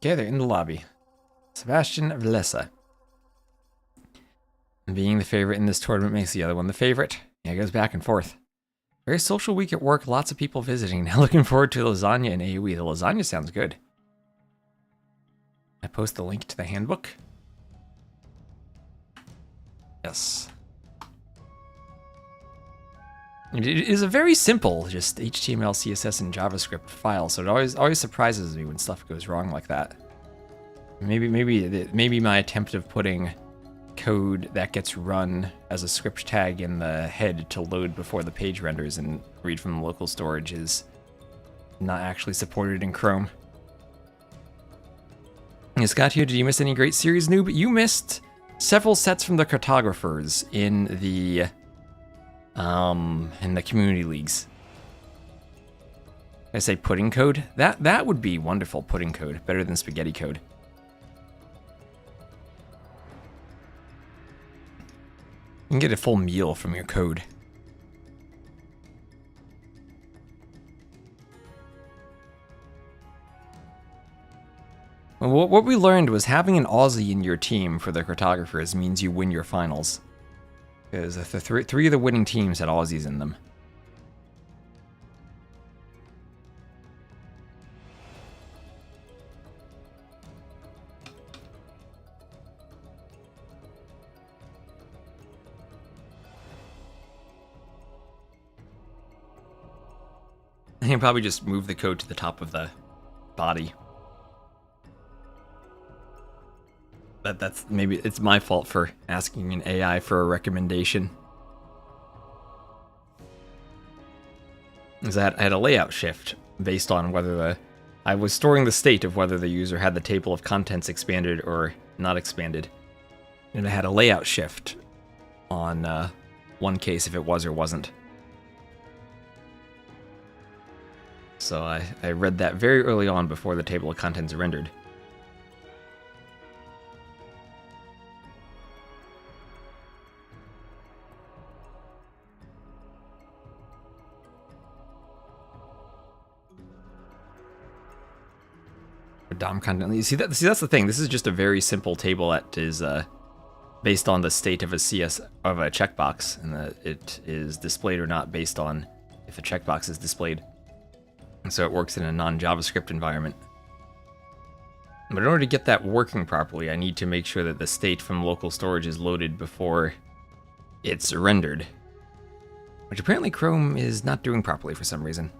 Okay, they're in the lobby. Sebastian Villese. Being the favorite in this tournament makes the other one the favorite. Yeah, it goes back and forth. Very social week at work, lots of people visiting. Now looking forward to lasagna and AoE. The lasagna sounds good. I post the link to the handbook. Yes. It is a very simple, just HTML, CSS, and JavaScript file, so it always surprises me when stuff goes wrong like that. Maybe my attempt of putting code that gets run as a script tag in the head to load before the page renders and read from the local storage is not actually supported in Chrome. Hey, Scott here, did you miss any great series, noob? You missed several sets from the Cartographers in the community leagues. I say pudding code? That would be wonderful, pudding code. Better than spaghetti code. You can get a full meal from your code. Well, what we learned was having an Aussie in your team for the Cartographers means you win your finals. Because the three of the winning teams had Aussies in them. I can probably just move the code to the top of the body. That's maybe it's my fault for asking an AI for a recommendation. Is that I had a layout shift based on whether I was storing the state of whether the user had the table of contents expanded or not expanded, and I had a layout shift on one case if it was or wasn't. So I read that very early on before the table of contents rendered. DOM content. See that's the thing. This is just a very simple table that is based on the state of a CS of a checkbox, and that it is displayed or not based on if a checkbox is displayed. And so it works in a non-JavaScript environment. But in order to get that working properly, I need to make sure that the state from local storage is loaded before it's rendered, which apparently Chrome is not doing properly for some reason.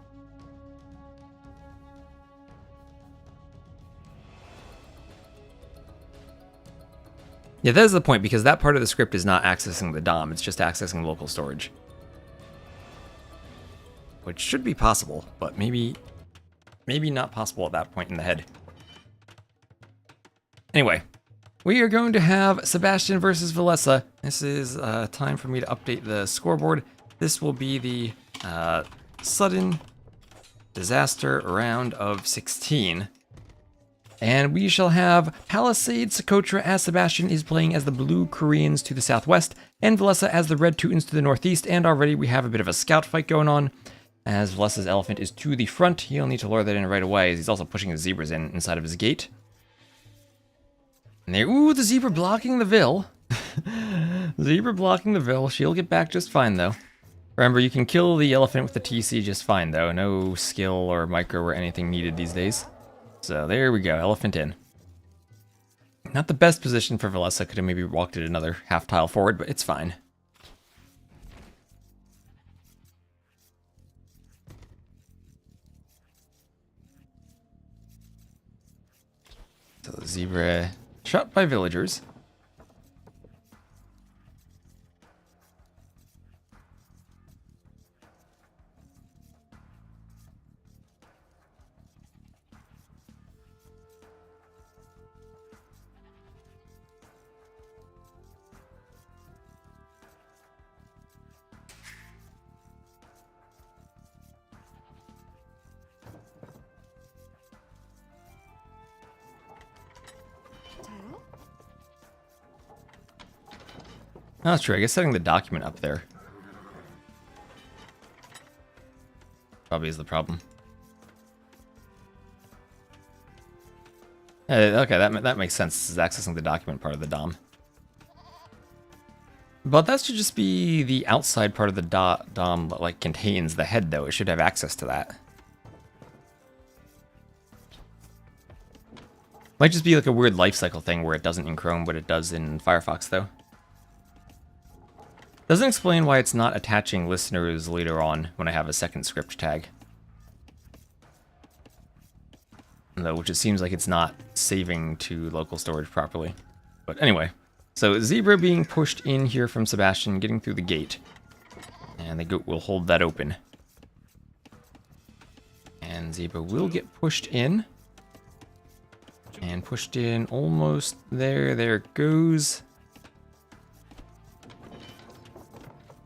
Yeah, that is the point, because that part of the script is not accessing the DOM, it's just accessing local storage. Which should be possible, but maybe not possible at that point in the head. Anyway, we are going to have Sebastian versus Villese. This is time for me to update the scoreboard. This will be the sudden disaster round of 16. And we shall have Palisade Socotra as Sebastian is playing as the Blue Koreans to the southwest, and Villese as the Red Teutons to the northeast, and already we have a bit of a scout fight going on, as Villese's elephant is to the front. He'll need to lure that in right away, as he's also pushing his zebras inside of his gate. And there, ooh, the zebra blocking the Vill. Zebra blocking the Vill. She'll get back just fine, though. Remember, you can kill the elephant with the TC just fine, though. No skill or micro or anything needed these days. So there we go, elephant in. Not the best position for Villese. Could have maybe walked it another half tile forward, but it's fine. So the zebra shot by villagers. Oh, that's true. I guess setting the document up there probably is the problem. Okay, that makes sense. This is accessing the document part of the DOM. But that should just be the outside part of the DOM that like contains the head, though. It should have access to that. Might just be like a weird lifecycle thing where it doesn't in Chrome, but it does in Firefox, though. Doesn't explain why it's not attaching listeners later on when I have a second script tag. Though, which it seems like it's not saving to local storage properly. But anyway, so Zebra being pushed in here from Sebastian, getting through the gate. And the goat will hold that open. And Zebra will get pushed in. And pushed in almost there. There it goes.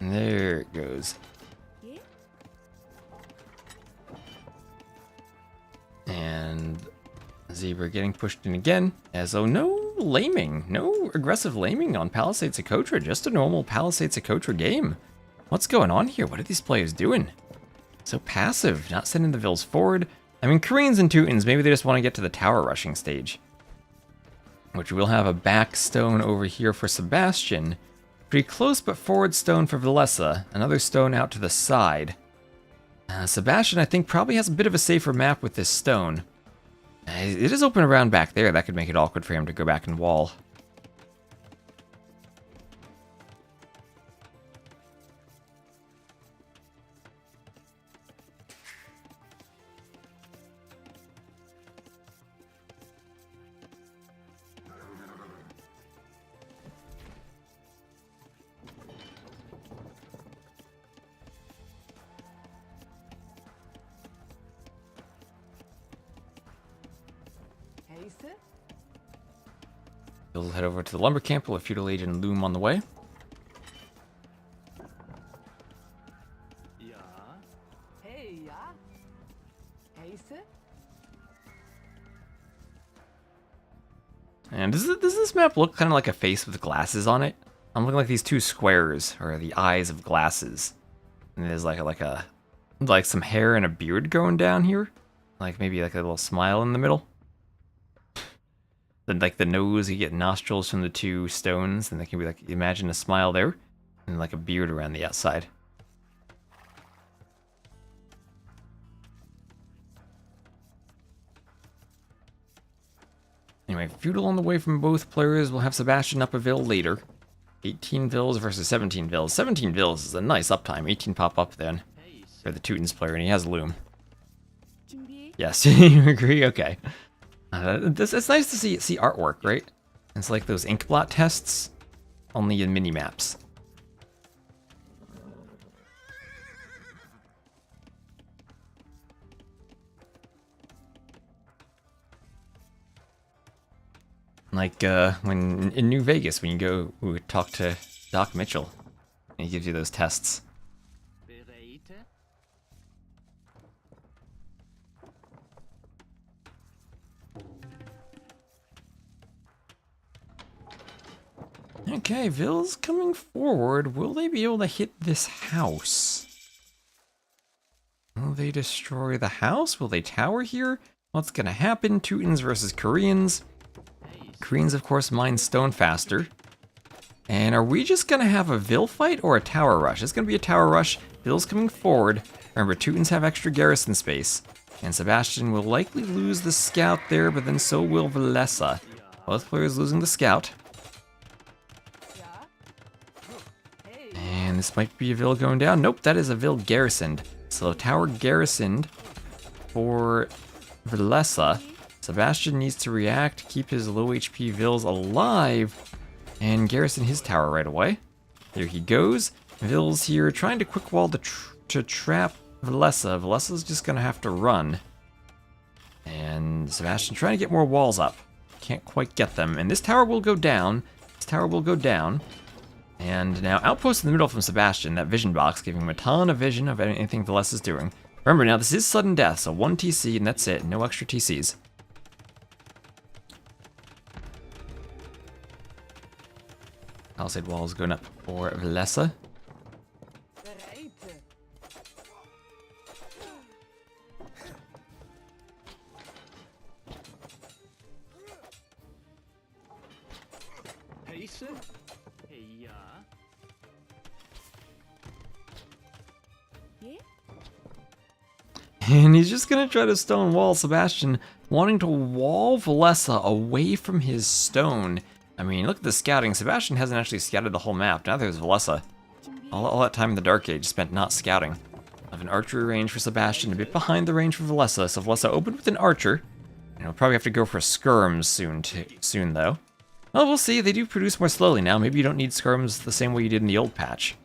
And there it goes. And Zebra getting pushed in again. As though no laming, no aggressive laming on Palisade Socotra, just a normal Palisade Socotra game. What's going on here? What are these players doing? So passive, not sending the Vills forward. I mean, Koreans and Teutons, maybe they just want to get to the tower rushing stage. Which we'll have a back stone over here for Sebastian. Pretty close, but forward stone for Villese. Another stone out to the side. Sebastian, I think, probably has a bit of a safer map with this stone. It is open around back there. That could make it awkward for him to go back and wall. He'll head over to the lumber camp with a feudal agent loom on the way. And does this map look kind of like a face with glasses on it? I'm looking like these two squares, or the eyes of glasses. And there's like some hair and a beard going down here. Like maybe like a little smile in the middle. Then like the nose, you get nostrils from the two stones, and they can be like, imagine a smile there, and like a beard around the outside. Anyway, feudal on the way from both players. We'll have Sebastian up a Ville later. 18 Villes versus 17 Villes. 17 Villes is a nice uptime. 18 pop up then for the Teutons player, and he has Loom. Yes, you agree? Okay. It's nice to see artwork, right? It's like those inkblot tests, only in mini-maps. Like when in New Vegas, when you go talk to Doc Mitchell, and he gives you those tests. Okay, Ville's coming forward. Will they be able to hit this house? Will they destroy the house? Will they tower here? What's gonna happen? Teutons versus Koreans. Koreans, of course, mine stone faster. And are we just gonna have a Ville fight or a tower rush? It's gonna be a tower rush. Ville's coming forward. Remember, Teutons have extra garrison space. And Sebastian will likely lose the scout there, but then so will Villese. Both players losing the scout. And this might be a Ville going down. Nope, that is a Ville garrisoned. So tower garrisoned for Villese. Sebastian needs to react, keep his low HP Villes alive, and garrison his tower right away. Here he goes. Ville's here trying to quick wall to trap Villese. Villese's just gonna have to run. And Sebastian trying to get more walls up. Can't quite get them. And this tower will go down. This tower will go down. And now outpost in the middle from Sebastian, that vision box, giving him a ton of vision of anything Villese is doing. Remember now, this is sudden death, so 1 TC and that's it. No extra TCs. Palisade walls going up for Villese. And he's just gonna try to stone wall Sebastian, wanting to wall Villese away from his stone. I mean, look at the scouting. Sebastian hasn't actually scouted the whole map. Now there's Villese. All that time in the Dark Age spent not scouting. I have an archery range for Sebastian, a bit behind the range for Villese. So Villese opened with an archer. And he'll probably have to go for skirms soon though. Well, we'll see. They do produce more slowly now. Maybe you don't need skirms the same way you did in the old patch.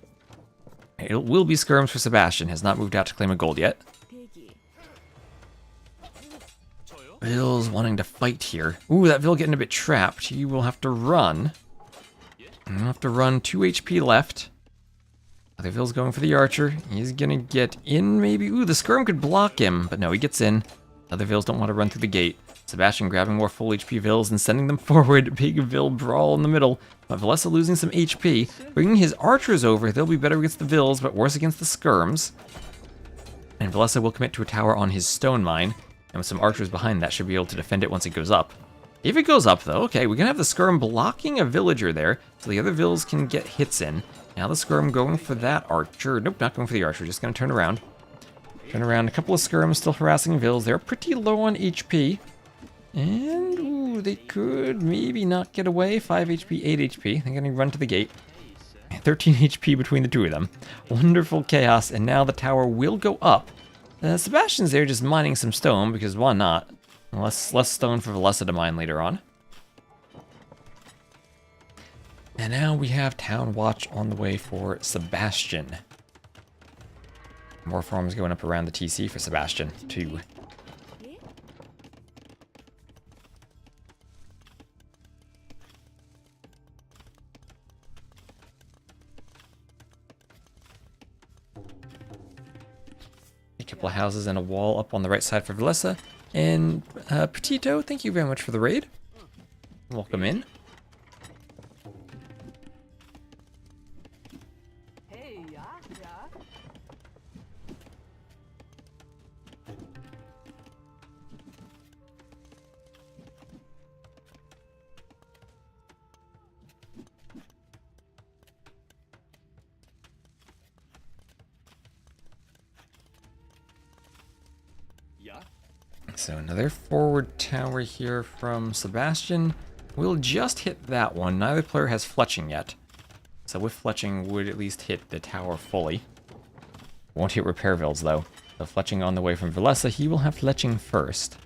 It will be skirms for Sebastian. Has not moved out to claim a gold yet. Ville's wanting to fight here. Ooh, that Ville getting a bit trapped. He will have to run. And he'll have to run 2 HP left. Other Ville's going for the archer. He's gonna get in maybe. Ooh, the skirm could block him, but no, he gets in. Other Villes don't want to run through the gate. Sebastian grabbing more full HP Villes and sending them forward. Big Ville brawl in the middle. But Villese losing some HP. Bringing his archers over. They'll be better against the Villes, but worse against the skirms. And Villese will commit to a tower on his stone mine. And with some archers behind that, should be able to defend it once it goes up. If it goes up, though, okay, we're going to have the skirm blocking a villager there, so the other Villes can get hits in. Now the skirm going for that archer. Nope, not going for the archer, just going to turn around. Turn around, a couple of skirms still harassing Villes. They're pretty low on HP. And, ooh, they could maybe not get away. 5 HP, 8 HP. They're going to run to the gate. 13 HP between the two of them. Wonderful chaos, and now the tower will go up. Sebastian's there just mining some stone, because why not? Less stone for Villese to mine later on. And now we have Town Watch on the way for Sebastian. More farms going up around the TC for Sebastian, too. A couple of houses and a wall up on the right side for Villese. And Petito, thank you very much for the raid. Welcome in. Hey, yeah, yeah. So another forward tower here from Sebastian. We'll just hit that one. Neither player has fletching yet. So with fletching, would at least hit the tower fully. Won't hit Repairvilles though. So fletching on the way from Villese, he will have fletching first.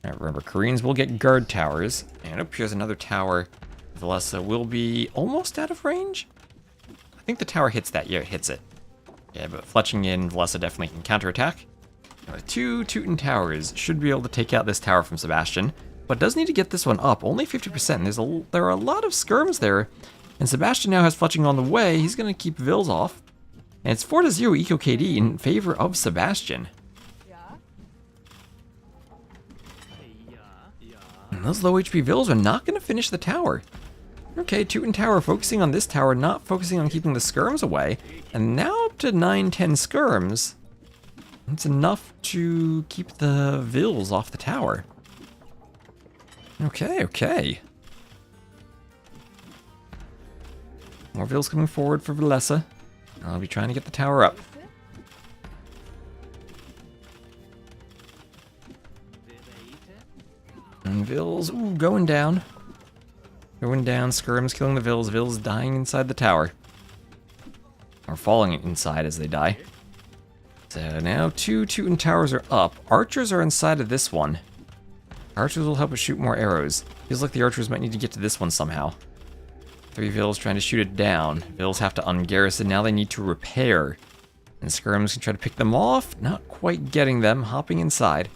Alright, remember, Koreans will get guard towers. And up here's another tower. Villese will be almost out of range. I think the tower hits that. Yeah, it hits it. Yeah, but fletching in, Villese definitely can counterattack. Two Teuton towers should be able to take out this tower from Sebastian, but does need to get this one up. Only 50%. There are a lot of skirms there, and Sebastian now has fletching on the way. He's going to keep Vils off, and it's 4-0 Eco KD in favor of Sebastian. And those low HP Vils are not going to finish the tower. Okay, Teuton tower focusing on this tower, not focusing on keeping the skirms away, and now up to 9-10 skirms. It's enough to keep the Vils off the tower. Okay, okay. More Vils coming forward for Villese. I'll be trying to get the tower up. And Vils, ooh, going down. Going down, skirms killing the Vils. Vils dying inside the tower. Or falling inside as they die. So now 2 Teuton towers are up. Archers are inside of this one. Archers will help us shoot more arrows. Feels like the archers might need to get to this one somehow. 3 Vils trying to shoot it down. Vils have to ungarrison. Now they need to repair. And skirms can try to pick them off. Not quite getting them. Hopping inside.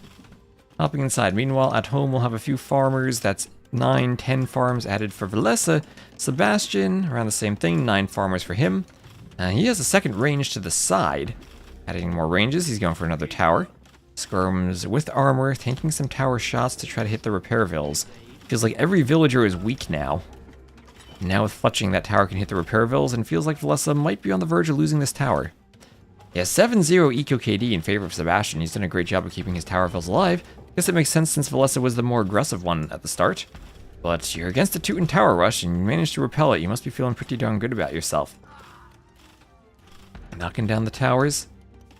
Hopping inside. Meanwhile, at home we'll have a few farmers. That's 9-10 farms added for Villese. Sebastian, around the same thing. 9 farmers for him. He has a second range to the side. Adding more ranges, he's going for another tower. Skirms with armor, tanking some tower shots to try to hit the repair Vils. Feels like every villager is weak now. Now with fletching, that tower can hit the repair Vils, and feels like Villese might be on the verge of losing this tower. Yeah, 7-0 Eco KD in favor of Sebastian. He's done a great job of keeping his tower Vils alive. Guess it makes sense since Villese was the more aggressive one at the start. But you're against a Teuton tower rush, and you managed to repel it. You must be feeling pretty darn good about yourself. Knocking down the towers.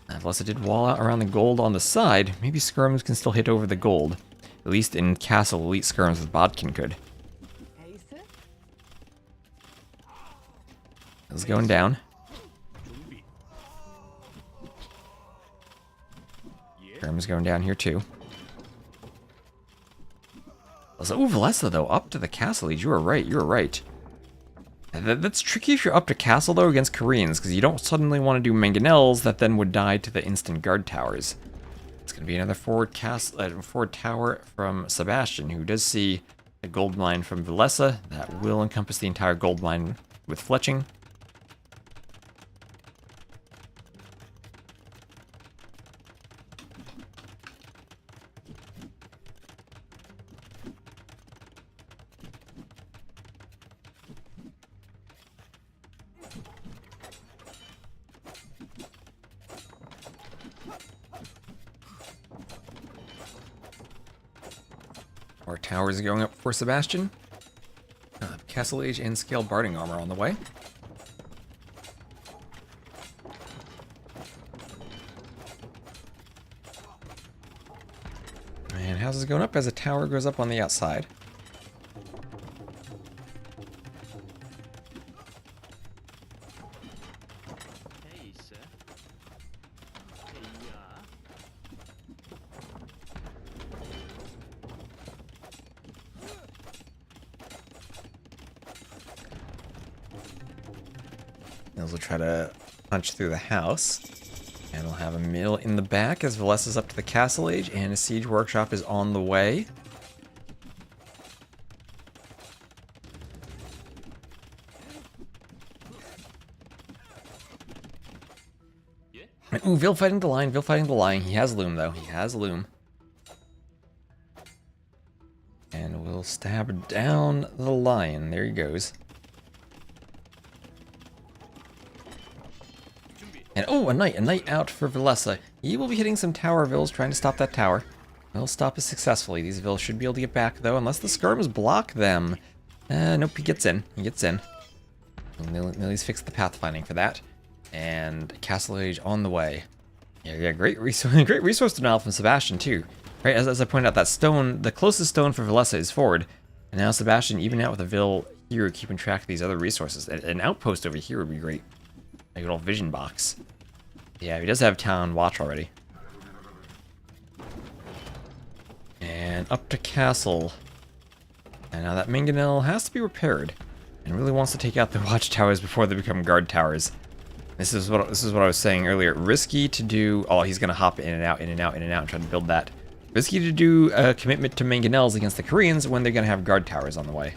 Villese did wall out around the gold on the side. Maybe skirms can still hit over the gold. At least in Castle, elite skirms with Bodkin could. It's going down. Skirms going down here too. Ooh, Villese though, up to the Castle Age. You were right, you were right. That's tricky if you're up to Castle, though, against Koreans, because you don't suddenly want to do mangonels that then would die to the instant guard towers. It's going to be another forward tower from Sebastian, who does see a gold mine from Villese. That will encompass the entire gold mine with fletching. More towers going up for Sebastian. Castle Age and Scale Barding Armor on the way. And houses going up as a tower goes up on the outside. Those will try to punch through the house. And we'll have a mill in the back as Villese is up to the Castle Age, and a siege workshop is on the way. Ooh, Vil fighting the line, Vil fighting the line. He has Loom, though. He has Loom. And we'll We'll stab down the lion. There he goes. And oh, a knight out for Villese. He will be hitting some tower vills trying to stop that tower. He'll stop it successfully. These vills should be able to get back though, unless the skirms block them. Nope, he gets in. He gets in. Millie's fixed the pathfinding for that. And Castle Age on the way. Yeah, great resource denial from Sebastian too. Right, as I pointed out, that stone, the closest stone for Villese is forward. And now Sebastian, even out with a Vill here, keeping track of these other resources. An outpost over here would be great. Like a little vision box. Yeah, he does have town watch already. And up to castle. And now that mangonel has to be repaired. And really wants to take out the watchtowers before they become guard towers. This is what I was saying earlier. Risky to do. Oh, he's gonna hop in and out, in and out, in and out, and try to build that. Risky to do a commitment to mangonels against the Koreans when they're gonna have guard towers on the way.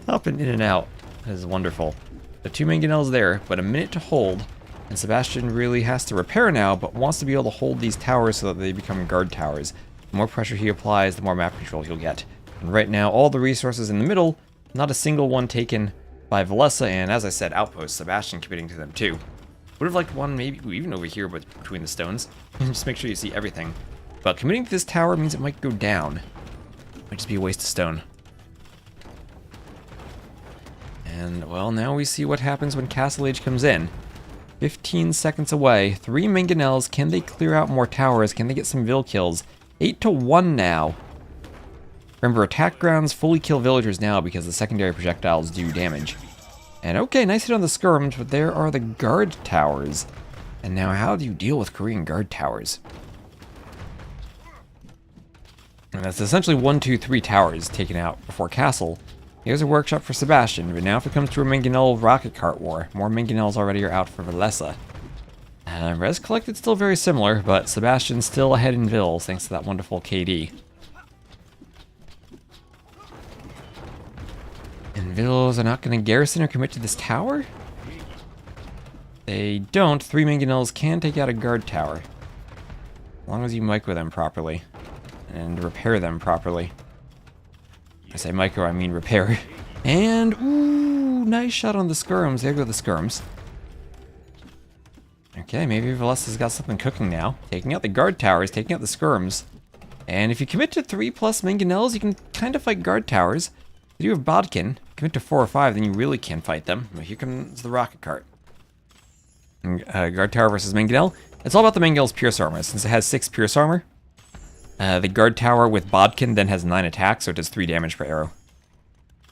Hopping in and out. That is wonderful. The 2 mangonels there, but a minute to hold. And Sebastian really has to repair now, but wants to be able to hold these towers so that they become guard towers. The more pressure he applies, the more map control he'll get. And right now, all the resources in the middle, not a single one taken by Villese, and as I said, outposts. Sebastian committing to them too. Would have liked one maybe even over here, but between the stones. Just make sure you see everything. But committing to this tower means it might go down. Might just be a waste of stone. And, well, now we see what happens when Castle Age comes in. 15 seconds away. 3 mangonels. Can they clear out more towers? Can they get some Vill kills? 8-1 now. Remember, attack grounds fully kill villagers now because the secondary projectiles do damage. And okay, nice hit on the skirms, but there are the guard towers. And now how do you deal with Korean guard towers? And that's essentially 1, 2, 3 towers taken out before castle. Here's a workshop for Sebastian, but now if it comes to a mangonel rocket cart war, more mangonels already are out for Villese. Res collected still very similar, but Sebastian's still ahead in Vills thanks to that wonderful KD. And Vills are not going to garrison or commit to this tower? They don't. 3 mangonels can take out a guard tower. As long as you micro them properly. And repair them properly. I say micro, I mean repair. And, ooh, nice shot on the skirms. There go the skirms. Okay, maybe Vilese's got something cooking now. Taking out the guard towers, taking out the skirms. And if you commit to 3+ mangonels, you can kind of fight guard towers. If you have Bodkin, commit to 4 or 5, then you really can fight them. But here comes the rocket cart. And, guard tower versus mangonel. It's all about the mangonel's pierce armor. Since it has 6 pierce armor, the guard tower with Bodkin then has 9 attacks, so it does 3 damage per arrow.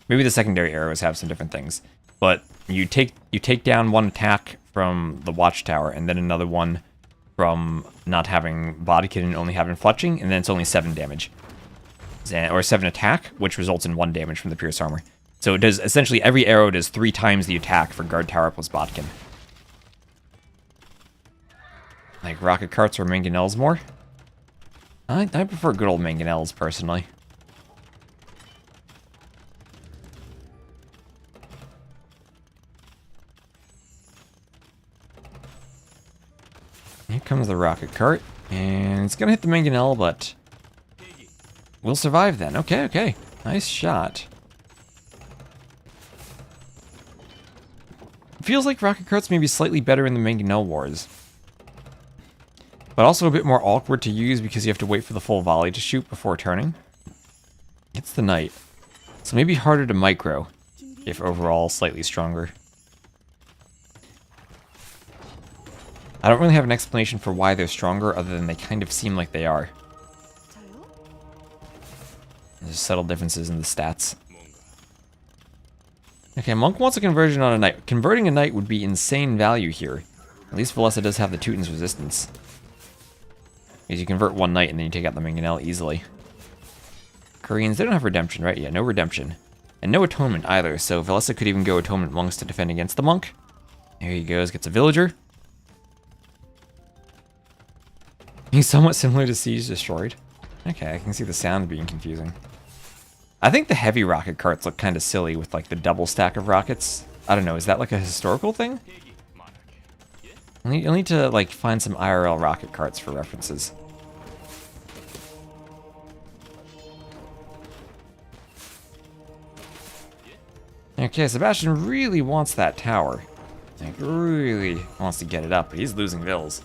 Maybe the secondary arrows have some different things. But you take down 1 attack from the watchtower, and then another one from not having Bodkin and only having fletching, and then it's only 7 damage. Or 7 attack, which results in 1 damage from the pierce armor. So it does, essentially every arrow does 3 times the attack for guard tower plus Bodkin. Like rocket carts or mangonels more? I prefer good old mangonels, personally. Here comes the rocket cart, and it's gonna hit the mangonel, but we'll survive then. Okay. Nice shot. Feels like rocket carts may be slightly better in the mangonel wars. But also a bit more awkward to use because you have to wait for the full volley to shoot before turning. It's the knight. So maybe harder to micro, if overall slightly stronger. I don't really have an explanation for why they're stronger other than they kind of seem like they are. There's subtle differences in the stats. Okay, Monk wants a conversion on a knight. Converting a knight would be insane value here. At least Villese does have the Teuton's resistance. Because you convert 1 knight and then you take out the mangonel easily. Koreans, they don't have redemption, right? Yeah, no redemption. And no atonement either, so Villese could even go atonement monks to defend against the monk. There he goes, gets a villager. He's somewhat similar to Siege Destroyed. Okay, I can see the sound being confusing. I think the heavy rocket carts look kind of silly with like the double stack of rockets. I don't know, is that like a historical thing? You'll need to like find some IRL rocket carts for references. Okay, Sebastian really wants that tower. Like, really wants to get it up, but he's losing Vills.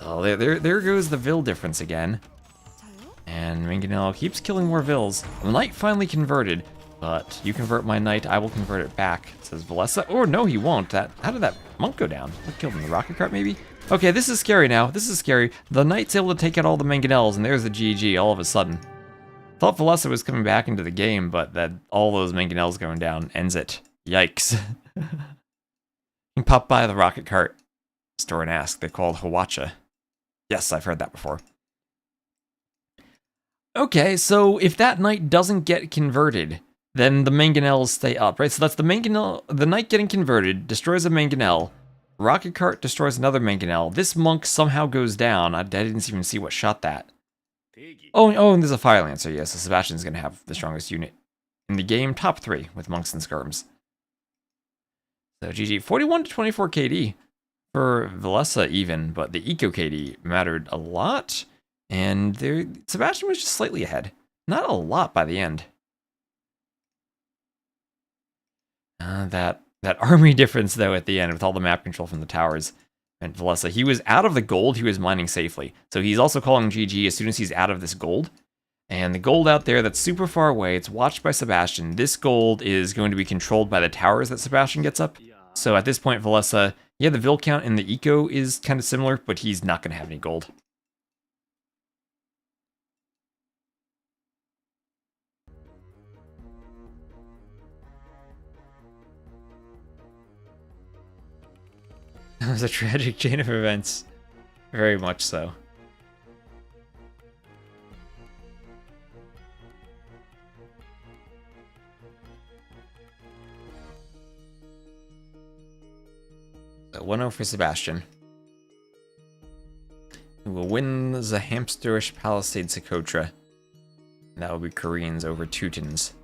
Oh, there goes the Vill difference again. And Mangonel keeps killing more Vills. The Knight finally converted, but you convert my Knight, I will convert it back, says Villese. Oh, no, he won't. How did that monk go down? What killed him? The rocket cart, maybe? Okay, this is scary now. This is scary. The Knight's able to take out all the Mangonels, and there's the GG all of a sudden. Thought Villese was coming back into the game, but that all those Mangonels going down ends it. Yikes. You can pop by the rocket cart store and ask. They're called Hawacha. Yes, I've heard that before. Okay, so if that Knight doesn't get converted, then the Mangonels stay up, right? So that's the Knight getting converted, destroys a Mangonel, rocket cart destroys another Mangonel. This monk somehow goes down. I didn't even see what shot that. Oh, and there's a Fire Lancer, yes, so Sebastian's gonna have the strongest unit in the game, top 3 with monks and skirms. So GG, 41 to 24 KD for Villese even, but the eco KD mattered a lot, and Sebastian was just slightly ahead. Not a lot by the end. That army difference though at the end with all the map control from the towers. And Villese, he was out of the gold, he was mining safely. So he's also calling GG as soon as he's out of this gold. And the gold out there that's super far away, it's watched by Sebastian. This gold is going to be controlled by the towers that Sebastian gets up. So at this point, Villese, yeah, the Vill count in the eco is kind of similar, but he's not going to have any gold. It was a tragic chain of events. Very much so. So 1-0 for Sebastian. Who will win the Hamsterish Palisade Socotra. That will be Koreans over Teutons.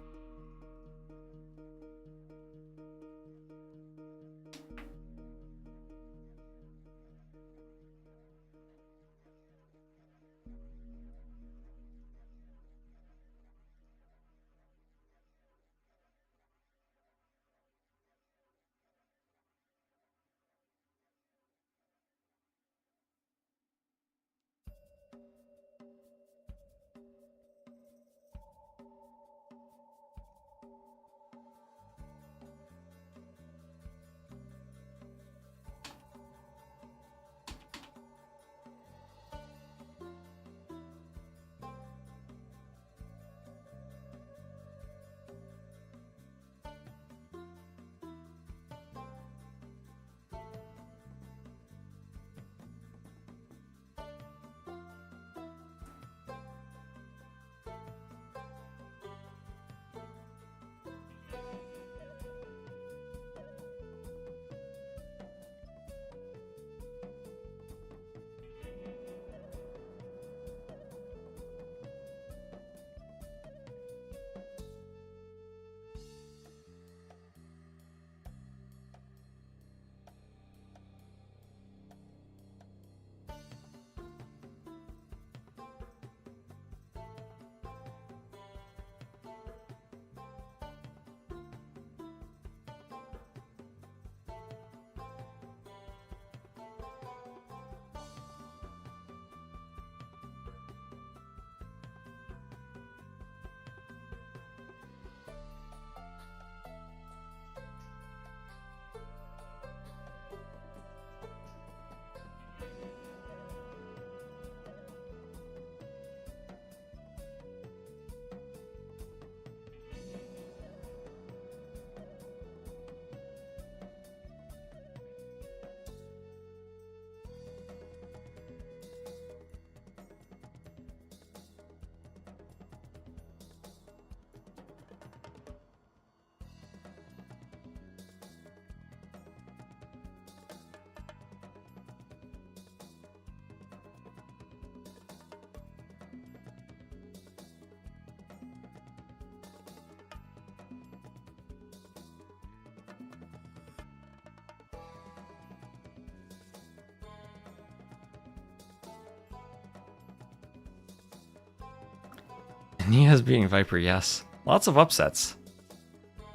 Nia's beating Viper, yes. Lots of upsets.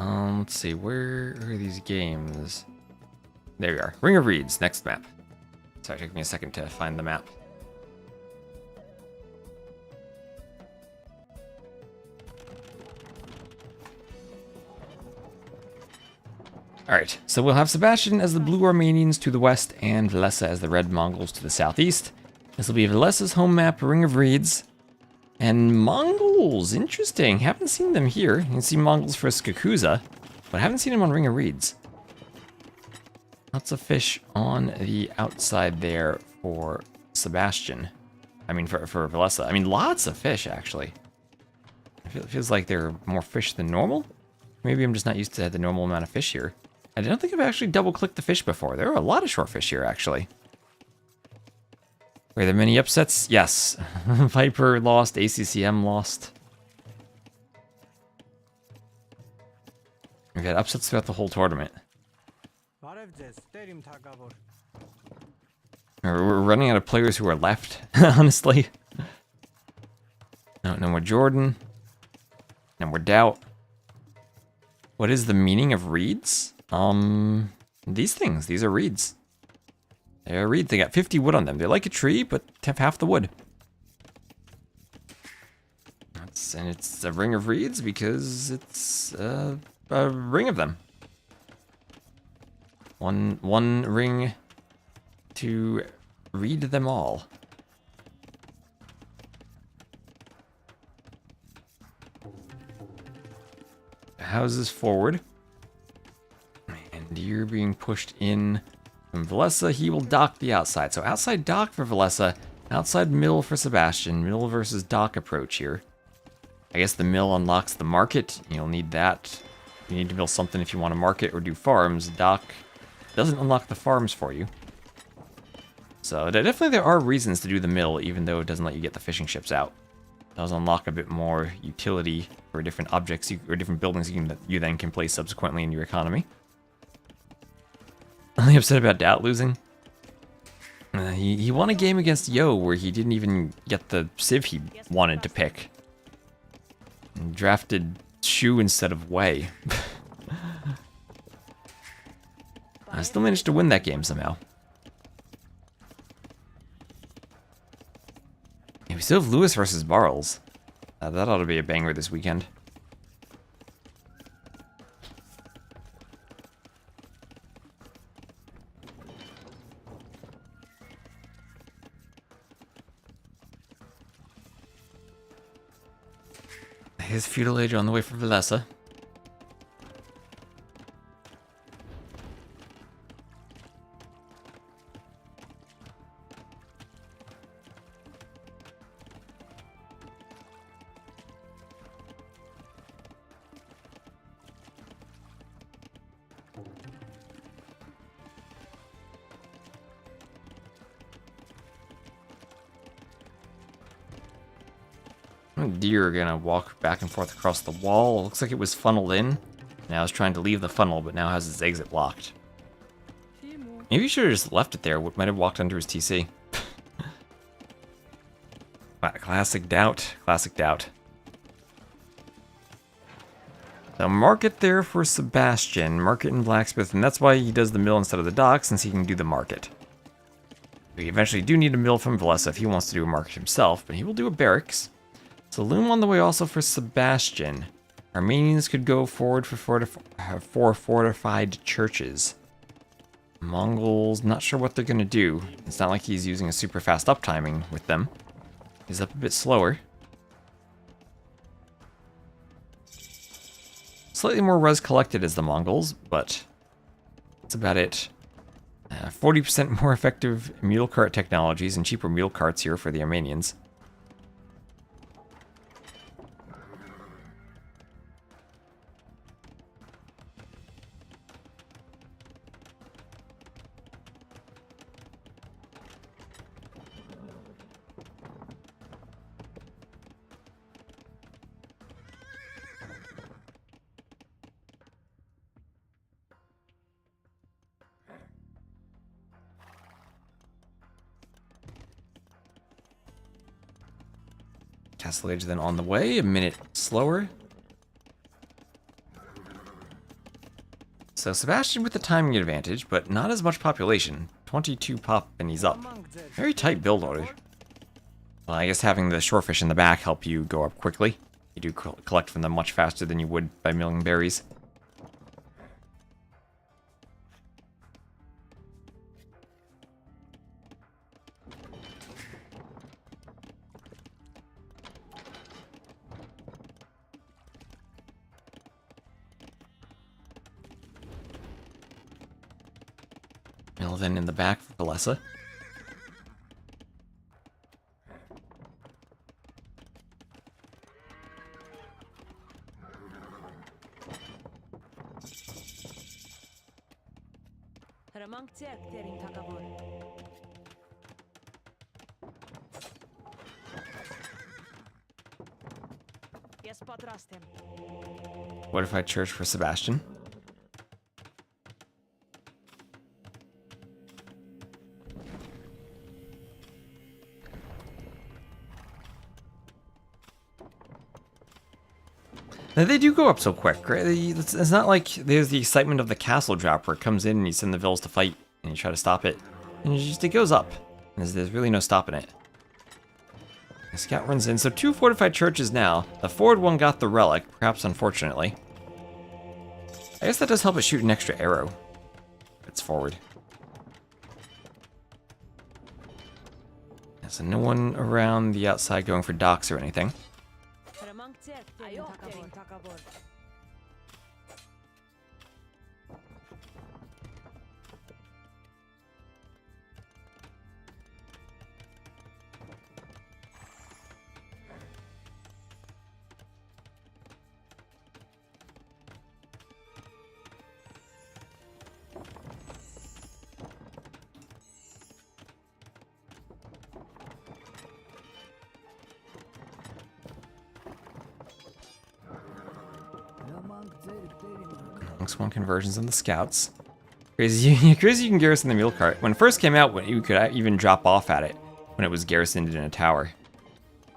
Let's see, where are these games? There we are. Ring of Reeds, next map. Sorry, it took me a second to find the map. Alright, so we'll have Sebastian as the blue Armenians to the west and Villese as the red Mongols to the southeast. This will be Villese's home map, Ring of Reeds. And Mongols, interesting. Haven't seen them here. You can see Mongols for Skakuza, but I haven't seen them on Ring of Reeds. Lots of fish on the outside there for Sebastian. I mean, for Villese. I mean, lots of fish, actually. It feels like there are more fish than normal. Maybe I'm just not used to the normal amount of fish here. I don't think I've actually double-clicked the fish before. There are a lot of short fish here, actually. Were there many upsets? Yes. Viper lost, ACCM lost. We've had upsets throughout the whole tournament. We're running out of players who are left, honestly. No more Jordan. No more Doubt. What is the meaning of reeds? These things. These are reeds. They're reeds. They got 50 wood on them. They're like a tree, but have half the wood. And it's a ring of reeds because it's a ring of them. One ring to read them all. Houses forward. And you're being pushed in from Villese. He will dock the outside. So outside dock for Villese. Outside mill for Sebastian. Mill versus dock approach here. I guess the mill unlocks the market. You'll need that. You need to mill something if you want to market or do farms. Dock doesn't unlock the farms for you. So definitely there are reasons to do the mill, even though it doesn't let you get the fishing ships out. It does unlock a bit more utility for different objects or different buildings you then can place subsequently in your economy. Only upset about Doubt losing. He won a game against Yo where he didn't even get the civ he wanted to pick. And drafted Shu instead of Wei. I still managed to win that game somehow. Yeah, we still have Lewis versus Barles. That ought to be a banger this weekend. His feudal age on the way for Villese. Deer are gonna walk back and forth across the wall. Looks like it was funneled in. Now it's trying to leave the funnel, but now has its exit locked. Maybe you should have just left it there. Might have walked under his TC. Classic Doubt. Classic Doubt. So market there for Sebastian. Market and blacksmith, and that's why he does the mill instead of the dock, since he can do the market. We eventually do need a mill from Villese if he wants to do a market himself, but he will do a barracks. So loom on the way also for Sebastian. Armenians could go forward for fortified churches. Mongols, not sure what they're going to do. It's not like he's using a super fast uptiming with them. He's up a bit slower. Slightly more res collected as the Mongols, but that's about it. 40% more effective mule cart technologies and cheaper mule carts here for the Armenians. Castle Age then on the way, a minute slower. So Sebastian with the timing advantage, but not as much population. 22 pop and he's up. Very tight build order. Well, I guess having the shorefish in the back help you go up quickly. You do collect from them much faster than you would by milling berries. Mill then in the back for Villese. Fortified church for Sebastian. Now they do go up so quick, right? It's not like there's the excitement of the castle drop where it comes in and you send the vills to fight and you try to stop it. And it goes up. There's really no stopping it. The scout runs in. So 2 fortified churches now. The forward one got the relic, perhaps unfortunately. I guess that does help it shoot an extra arrow. If it's forward. Yeah, so no one around the outside going for docks or anything. One conversions on the scouts. Crazy, crazy you can garrison the mule cart. When it first came out, you could even drop off at it when it was garrisoned in a tower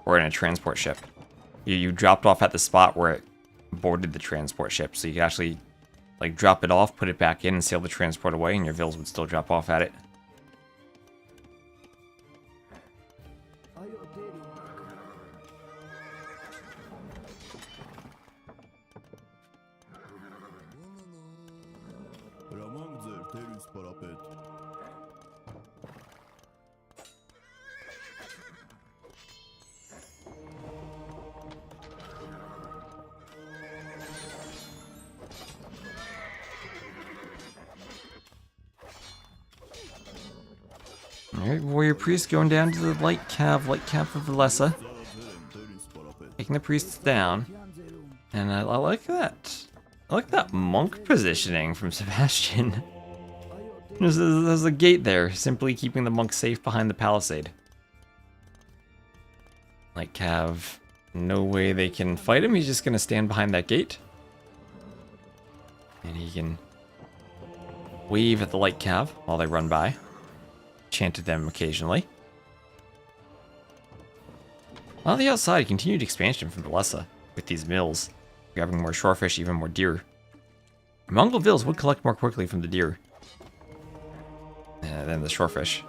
or in a transport ship. You dropped off at the spot where it boarded the transport ship, so you could actually like drop it off, put it back in, and sail the transport away, and your vills would still drop off at it. Alright, warrior priest going down to the light cav for Villese. Taking the priests down. And I like that. I like that monk positioning from Sebastian. There's a gate there, simply keeping the monk safe behind the palisade. Light cav, no way they can fight him, he's just gonna stand behind that gate. And he can wave at the light cav while they run by. Chant at them occasionally. On the outside, continued expansion from Villese with these mills, grabbing more shorefish, even more deer. Mongol vills would collect more quickly from the deer than the shorefish.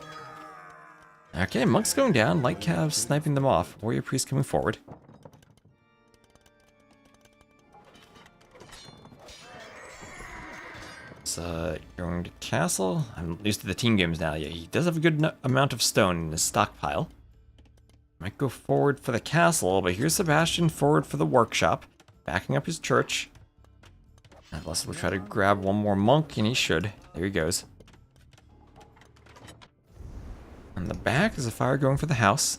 Okay, monks going down, light calves sniping them off, warrior priest coming forward. Going to castle. I'm used to the team games now. Yeah, he does have a good amount of stone in his stockpile. Might go forward for the castle, but here's Sebastian forward for the workshop, backing up his church. Unless we'll try to grab one more monk, and he should. There he goes. On the back is a fire going for the house.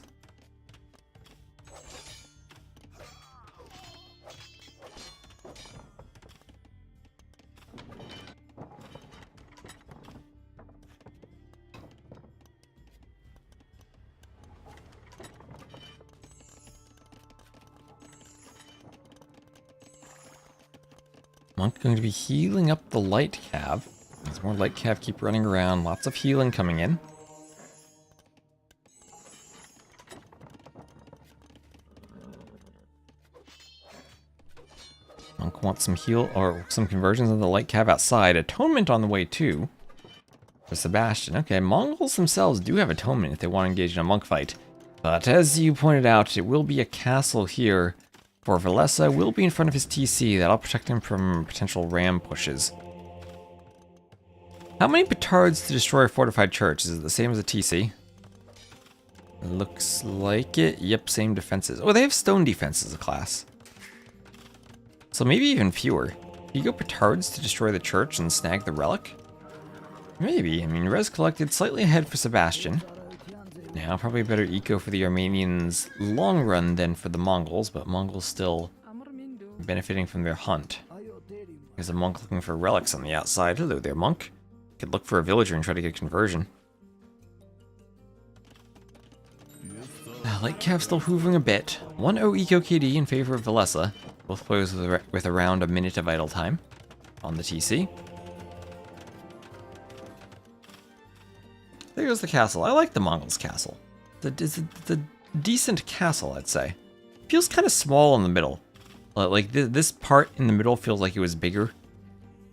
Monk going to be healing up the light cav. There's more light cav keep running around. Lots of healing coming in. Monk wants some heal or some conversions on the light cav outside. Atonement on the way too. For Sebastian. Okay, Mongols themselves do have atonement if they want to engage in a monk fight. But as you pointed out, it will be a castle here for Villese. Will be in front of his TC. That'll protect him from potential ram pushes. How many petards to destroy a fortified church? Is it the same as a TC? It looks like it. Yep, same defenses. Oh, they have stone defense as a class. So maybe even fewer. You go petards to destroy the church and snag the relic? Maybe. I mean, res collected slightly ahead for Sebastian. Now, probably a better eco for the Armenians long run than for the Mongols, but Mongols still benefiting from their hunt. There's a monk looking for relics on the outside. Hello there, monk. Could look for a villager and try to get conversion. Light Cav still hoovering a bit. 1-0 eco KD in favor of Villese. Both players with around a minute of idle time on the TC. There goes the castle. I like the Mongols' castle. It's a decent castle, I'd say. Feels kind of small in the middle. Like this part in the middle feels like it was bigger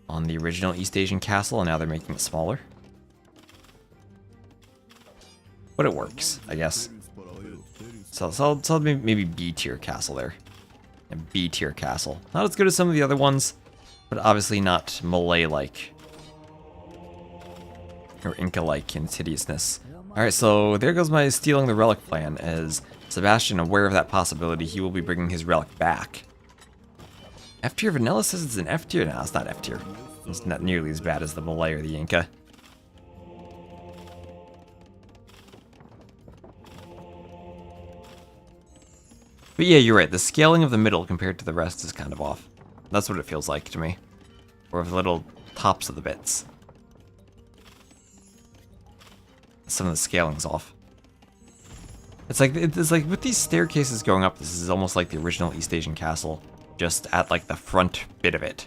on the original East Asian castle, and now they're making it smaller. But it works, I guess. So maybe B tier castle there. A B tier castle. Not as good as some of the other ones, but obviously not Malay-like. Or Inca-like in its hideousness. Alright, so there goes my stealing the relic plan. As Sebastian, aware of that possibility, he will be bringing his relic back. F tier Vanilla says it's an F tier. No, it's not F tier. It's not nearly as bad as the Malay or the Inca. But yeah, you're right. The scaling of the middle compared to the rest is kind of off. That's what it feels like to me. Or of the little tops of the bits. Some of the scaling's off. It's like with these staircases going up, this is almost like the original East Asian castle, just at like the front bit of it.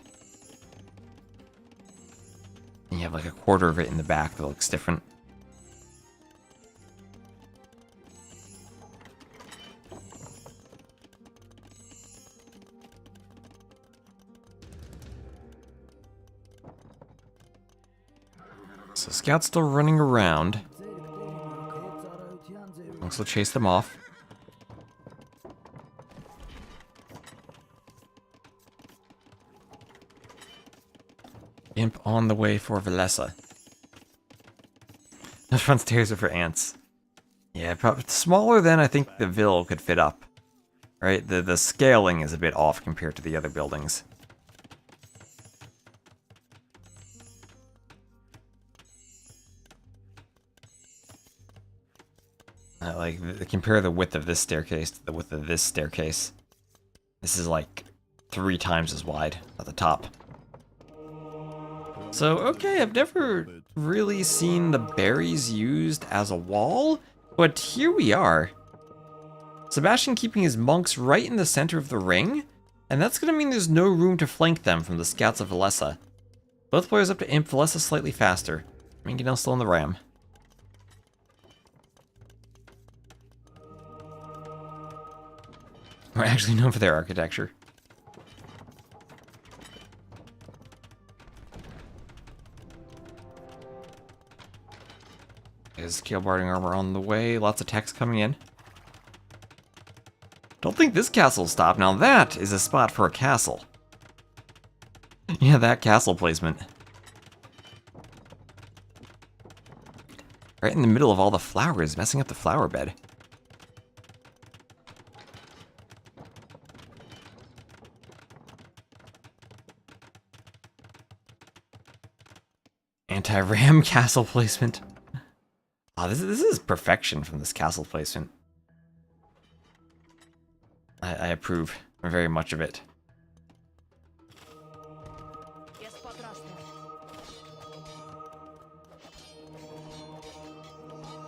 And you have like a quarter of it in the back that looks different. So Scout's still running around. Monks will chase them off. Imp on the way for Villese. Those front stairs are for ants. Yeah, probably smaller than I think the Ville could fit up. Right? The scaling is a bit off compared to the other buildings. Compare the width of this staircase to the width of this staircase. This is like 3 times as wide at the top. So, okay, I've never really seen the berries used as a wall, but here we are. Sebastian keeping his monks right in the center of the ring, and that's going to mean there's no room to flank them from the scouts of Villese. Both players up to imp, Villese slightly faster. Minganel still in the ram. We're actually known for their architecture. There's scale barding armor on the way. Lots of techs coming in. Don't think this castle'll stop. Now that is a spot for a castle. Yeah, that castle placement. Right in the middle of all the flowers, messing up the flower bed. Anti-ram castle placement. Oh, this is perfection from this castle placement. I approve very much of it.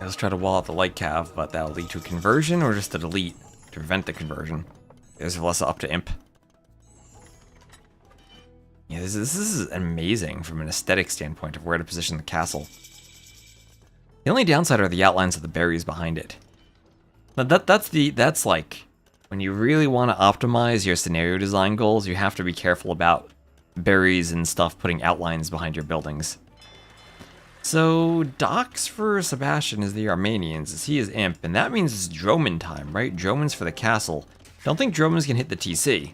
Let's try to wall out the light cav, but that'll lead to a conversion or just a delete to prevent the conversion. There's Villese up to imp. Yeah, this is amazing from an aesthetic standpoint of where to position the castle. The only downside are the outlines of the berries behind it. But that's like when you really want to optimize your scenario design goals, you have to be careful about berries and stuff putting outlines behind your buildings. So, docks for Sebastian is the Armenians, as he is Imp, and that means it's Droman time, right? Droman's for the castle. Don't think Droman's can hit the TC.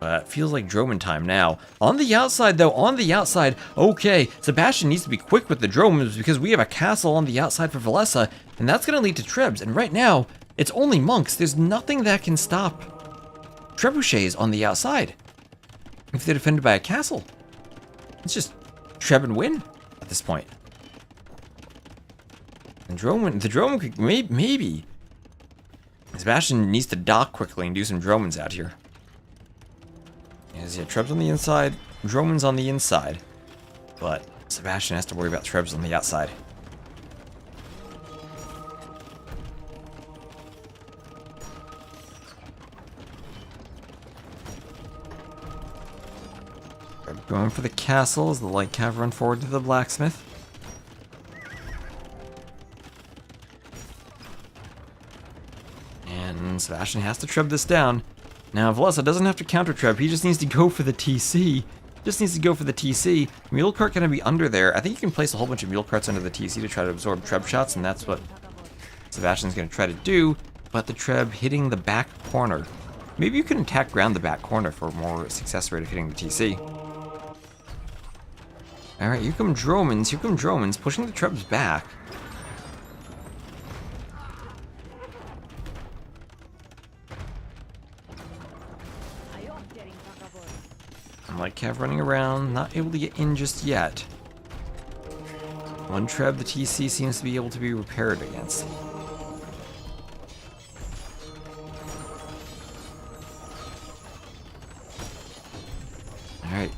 But feels like Droman time now. On the outside, though, on the outside, okay, Sebastian needs to be quick with the Dromans because we have a castle on the outside for Villese, and that's going to lead to Trebs. And right now, it's only monks. There's nothing that can stop trebuchets on the outside if they're defended by a castle. It's just Treb and win at this point. And the Droman could, maybe. Sebastian needs to dock quickly and do some Dromans out here. Yeah, Trebs on the inside, Dromans on the inside. But Sebastian has to worry about Trebs on the outside. Going for the castle as the light cav run forward to the blacksmith. And Sebastian has to Treb this down. Now, Villese doesn't have to counter Treb, he just needs to go for the TC. Just needs to go for the TC. Mule cart gonna be under there. I think you can place a whole bunch of mule carts under the TC to try to absorb Treb shots, and that's what Sebastian's gonna try to do. But the Treb hitting the back corner. Maybe you can attack ground the back corner for more success rate of hitting the TC. Alright, here come Dromans, pushing the Trebs back. Light cav running around, not able to get in just yet. One Treb, the TC seems to be able to be repaired against. Alright.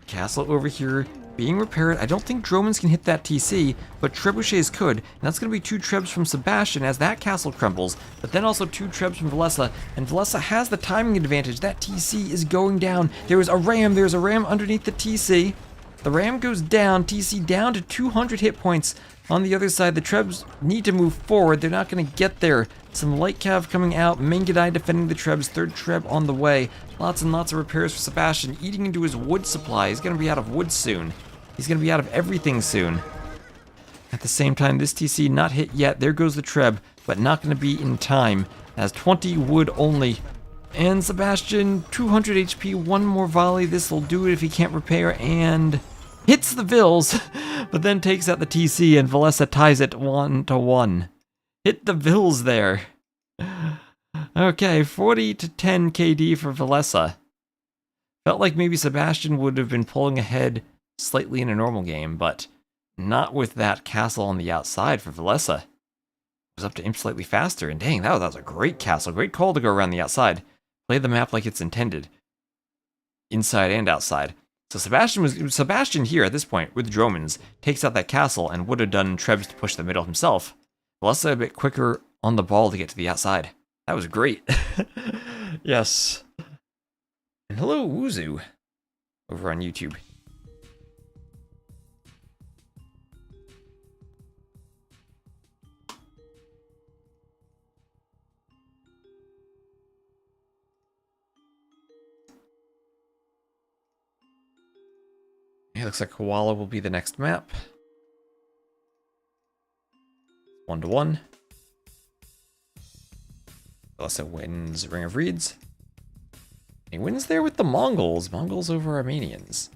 Castle over here, being repaired. I don't think Dromans can hit that TC, but trebuchets could. And that's going to be 2 Trebs from Sebastian as that castle crumbles, but then also 2 Trebs from Villese. And Villese has the timing advantage. That TC is going down. There's a ram underneath the TC. The ram goes down, TC down to 200 hit points. On the other side, the Trebs need to move forward. They're not going to get there. Some light cav coming out. Mengadai defending the Trebs. 3rd Treb on the way. Lots and lots of repairs for Sebastian. Eating into his wood supply. He's going to be out of wood soon. He's going to be out of everything soon. At the same time, this TC not hit yet. There goes the Treb, but not going to be in time. As 20 wood only. And Sebastian, 200 HP. One more volley. This will do it if he can't repair. And hits the Vills, but then takes out the TC, and Villese ties it 1-1. Hit the Vills there. Okay, 40 to 10 KD for Villese. Felt like maybe Sebastian would have been pulling ahead slightly in a normal game, but not with that castle on the outside for Villese. It was up to Imp slightly faster, and dang, that was a great castle. Great call to go around the outside. Play the map like it's intended. Inside and outside. So Sebastian here at this point with Dromans takes out that castle and would have done Trebs to push the middle himself. Villese a bit quicker on the ball to get to the outside. That was great. Yes. And hello, Wuzu, over on YouTube. It looks like Koala will be the next map. 1-1. Also wins Ring of Reeds. He wins there with the Mongols. Mongols over Armenians.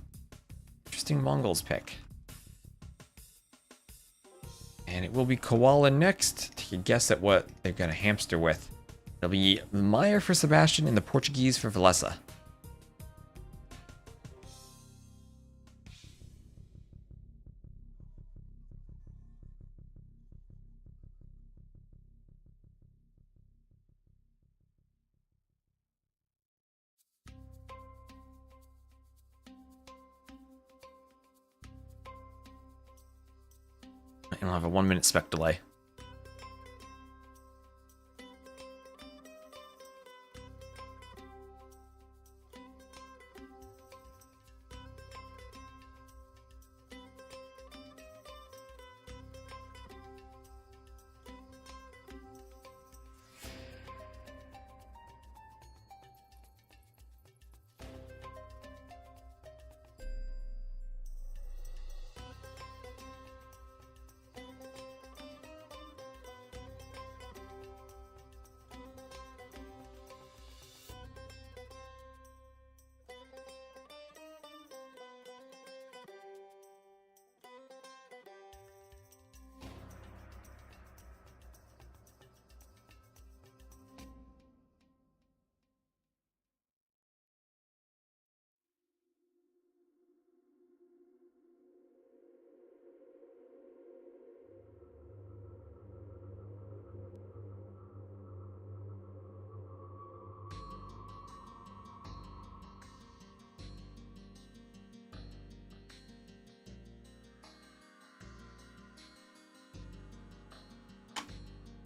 Interesting Mongols pick. And it will be Koala next. Take a guess at what they're going to hamster with. It'll be Meyer for Sebastian and the Portuguese for Villese. And I'll have a 1-minute spec delay.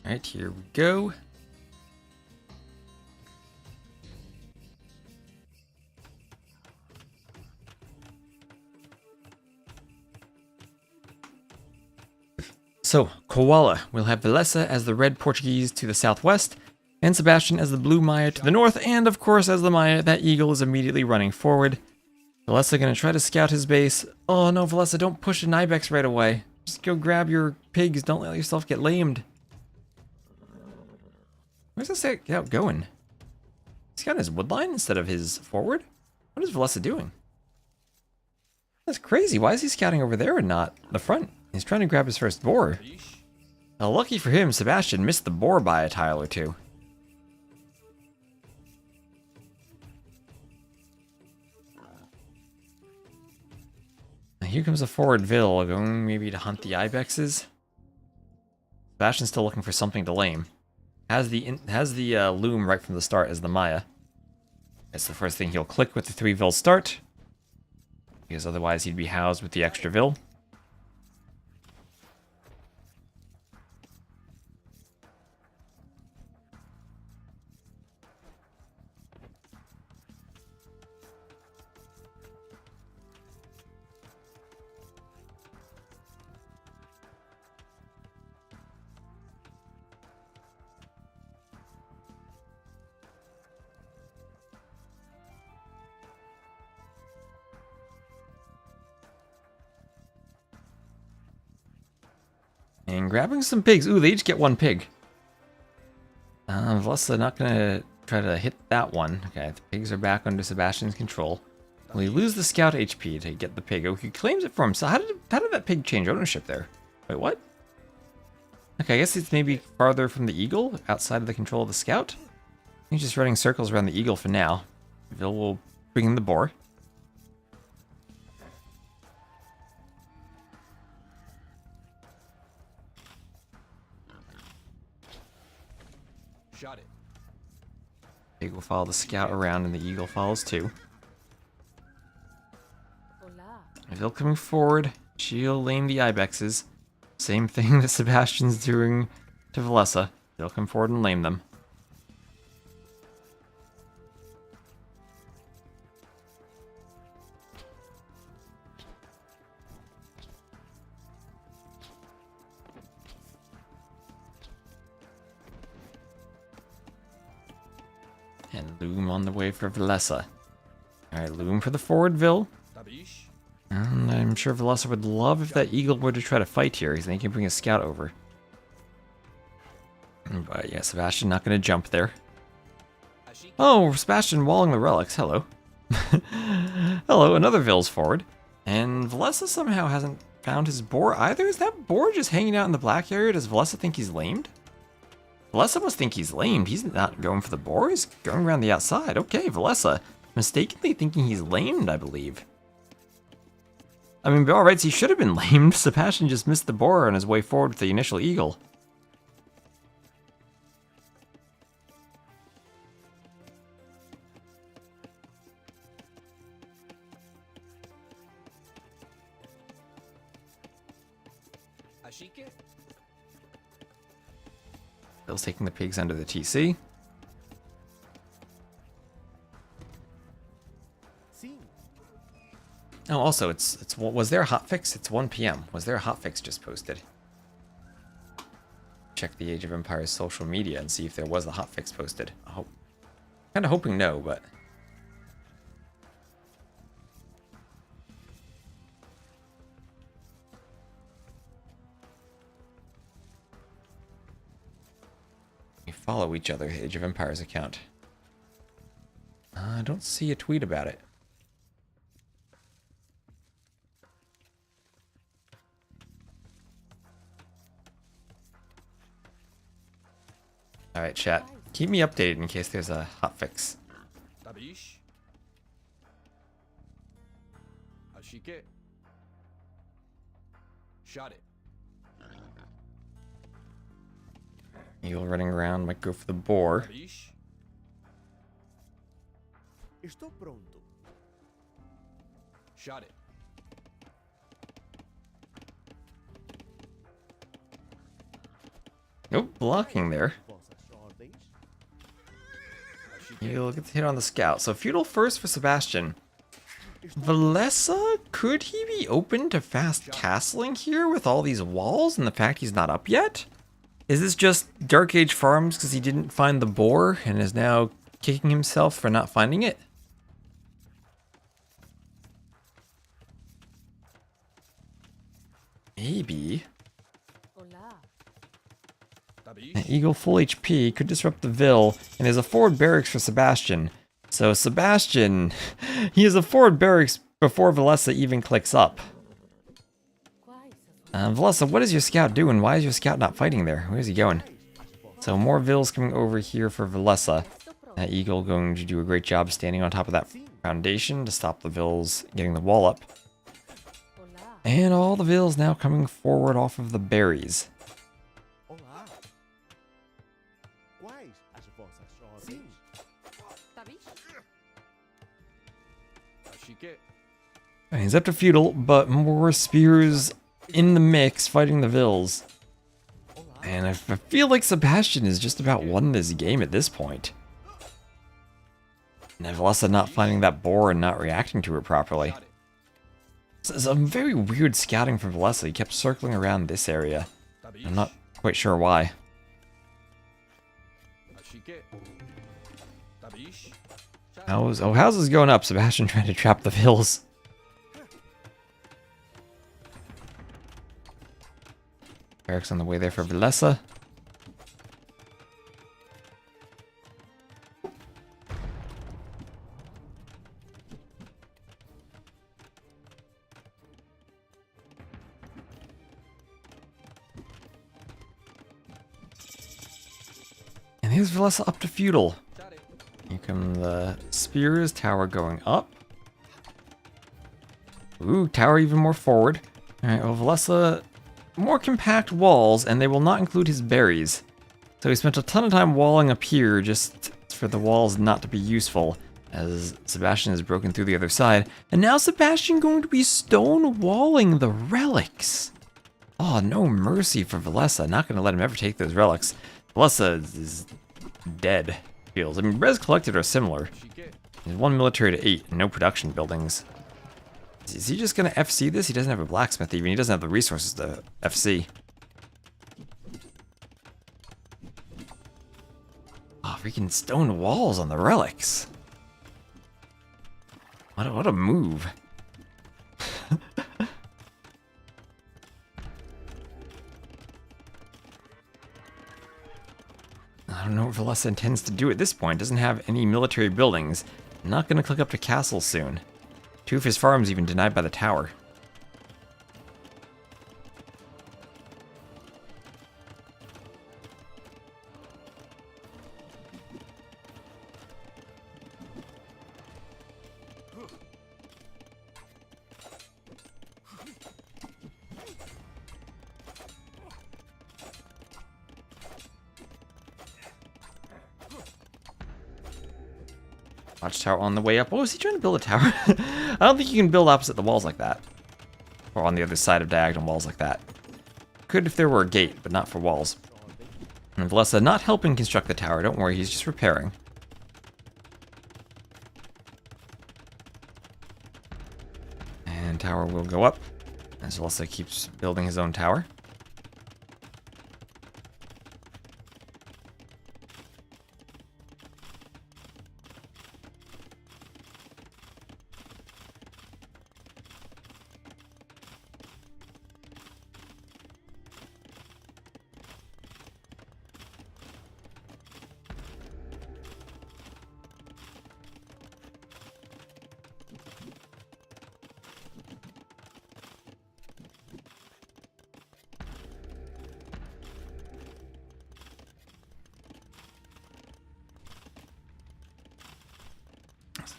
Alright, here we go. So, Koala will have Villese as the red Portuguese to the southwest, and Sebastian as the blue Maya to the north, and of course as the Maya, that eagle is immediately running forward. Villese gonna try to scout his base. Oh no, Villese, don't push an ibex right away. Just go grab your pigs, don't let yourself get lamed. Where's this scout going? He's got his woodline instead of his forward? What is Villese doing? That's crazy, why is he scouting over there and not the front? He's trying to grab his first boar. Now, lucky for him, Sebastian missed the boar by a tile or two. Now, here comes a forward Vil, going maybe to hunt the ibexes. Sebastian's still looking for something to lame. Has the loom right from the start as the Maya. That's the first thing he'll click with the 3 Vil start, because otherwise he'd be housed with the extra Vil. And grabbing some pigs. Ooh, they each get 1 pig. Villese not gonna try to hit that one. Okay, the pigs are back under Sebastian's control. Will he lose the scout HP to get the pig? Oh, he claims it for himself. How did that pig change ownership there? Wait, what? Okay, I guess it's maybe farther from the eagle, outside of the control of the scout. He's just running circles around the eagle for now. Vil will bring in the boar. Shot it. Pig will follow the scout around and the eagle follows too. Hola. Vil coming forward. She'll lame the ibexes. Same thing that Sebastian's doing to Villese. They'll come forward and lame them. And loom on the way for Villese. Alright, loom for the forward Vil. And I'm sure Villese would love if that eagle were to try to fight here, because then he can bring a scout over. But yeah, Sebastian not going to jump there. Oh, Sebastian walling the relics. Hello. Hello, another Vil's forward. And Villese somehow hasn't found his boar either. Is that boar just hanging out in the black area? Does Villese think he's lamed? Villese must think he's lamed. He's not going for the boar. He's going around the outside. Okay, Villese mistakenly thinking he's lamed, I believe. I mean, by all rights, he should have been lamed. Sebastian just missed the boar on his way forward with the initial eagle. Bill's taking the pigs under the TC. Oh, also, was there a hotfix? It's 1 PM. Was there a hotfix just posted? Check the Age of Empires social media and see if there was a hotfix posted. Kind of hoping no, but... We follow each other, Age of Empires account. I don't see a tweet about it. Alright, chat. Keep me updated in case there's a hotfix. Shot it. Eagle running around, might go for the boar. Estou pronto. Shot it. Nope, blocking there. He'll get the hit on the scout. So feudal first for Sebastian. Villese, could he be open to fast castling here with all these walls and the fact he's not up yet? Is this just Dark Age farms because he didn't find the boar and is now kicking himself for not finding it? Maybe. An Eagle full HP could disrupt the Ville, and there's a forward barracks for Sebastian. So Sebastian, he has a forward barracks before Villese even clicks up. Villese, what is your scout doing? Why is your scout not fighting there? Where's he going? So more Villes coming over here for Villese. That Eagle going to do a great job standing on top of that foundation to stop the Villes getting the wall up. And all the Villes now coming forward off of the berries. Olá. Quais as vossas ordens? He's up to feudal, but more spears in the mix fighting the Villes. And I feel like Sebastian is just about won this game at this point. And Villese not finding that boar and not reacting to it properly. Some very weird scouting from Villese. He kept circling around this area. I'm not quite sure why. How's this going up? Sebastian trying to trap the Villes. Barracks on the way there for Villese. And here's Villese up to feudal. Here come the spears, tower going up. Ooh, tower even more forward. Alright, well Villese, more compact walls, and they will not include his berries. So he spent a ton of time walling up here just for the walls not to be useful, as Sebastian has broken through the other side. And now Sebastian going to be stone walling the relics. Oh, no mercy for Villese. Not going to let him ever take those relics. Villese is dead. Feels. I mean, res collected are similar. He's 1 military to 8, and no production buildings. Is he just going to FC this? He doesn't have a blacksmith even. He doesn't have the resources to FC. Oh, freaking stone walls on the relics. What a move. I don't know what Villese intends to do at this point. Doesn't have any military buildings. Not going to click up to castles soon. 2 of his farms even denied by the tower. Watchtower on the way up. Oh, is he trying to build a tower? I don't think you can build opposite the walls like that. Or on the other side of diagonal walls like that. Could if there were a gate, but not for walls. And Villese not helping construct the tower. Don't worry, he's just repairing. And tower will go up as Villese keeps building his own tower.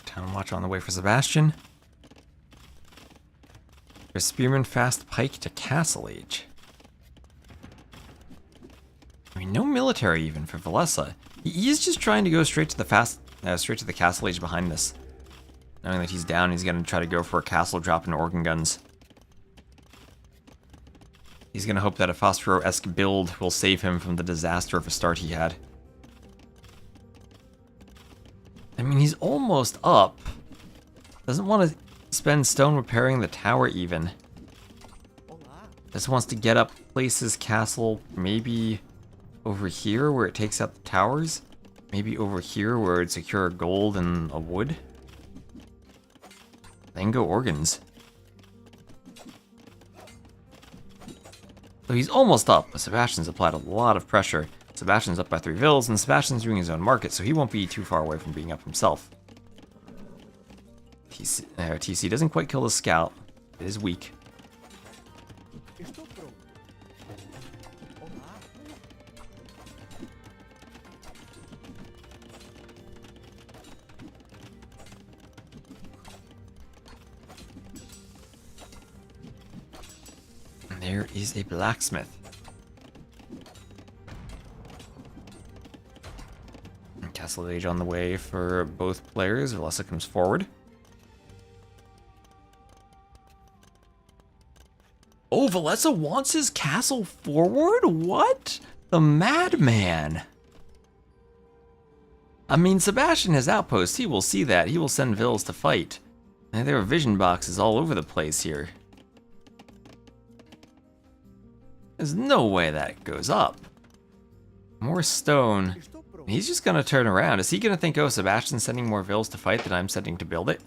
Town watch on the way for Sebastian. There's Spearman Fast Pike to Castle Age. I mean, no military even for Villese. He's just trying to go straight to the Castle Age behind this. Knowing that he's down, he's gonna try to go for a castle drop and organ guns. He's gonna hope that a Phosphoro-esque build will save him from the disaster of a start he had. I mean, he's almost up. Doesn't want to spend stone repairing the tower even. Just wants to get up, place his castle maybe over here where it takes out the towers. Maybe over here where it'd secure a gold and a wood. Then go organs. So he's almost up, but Sebastian's applied a lot of pressure. Sebastian's up by 3 vills, and Sebastian's doing his own market, so he won't be too far away from being up himself. TC doesn't quite kill the scout. It is weak. And there is a blacksmith. Castle Age on the way for both players. Villese comes forward. Oh, Villese wants his castle forward? What? The madman. I mean, Sebastian has outposts. He will see that. He will send vills to fight. And there are vision boxes all over the place here. There's no way that goes up. More stone. He's just gonna turn around. Is he gonna think, oh, Sebastian's sending more vills to fight than I'm sending to build it?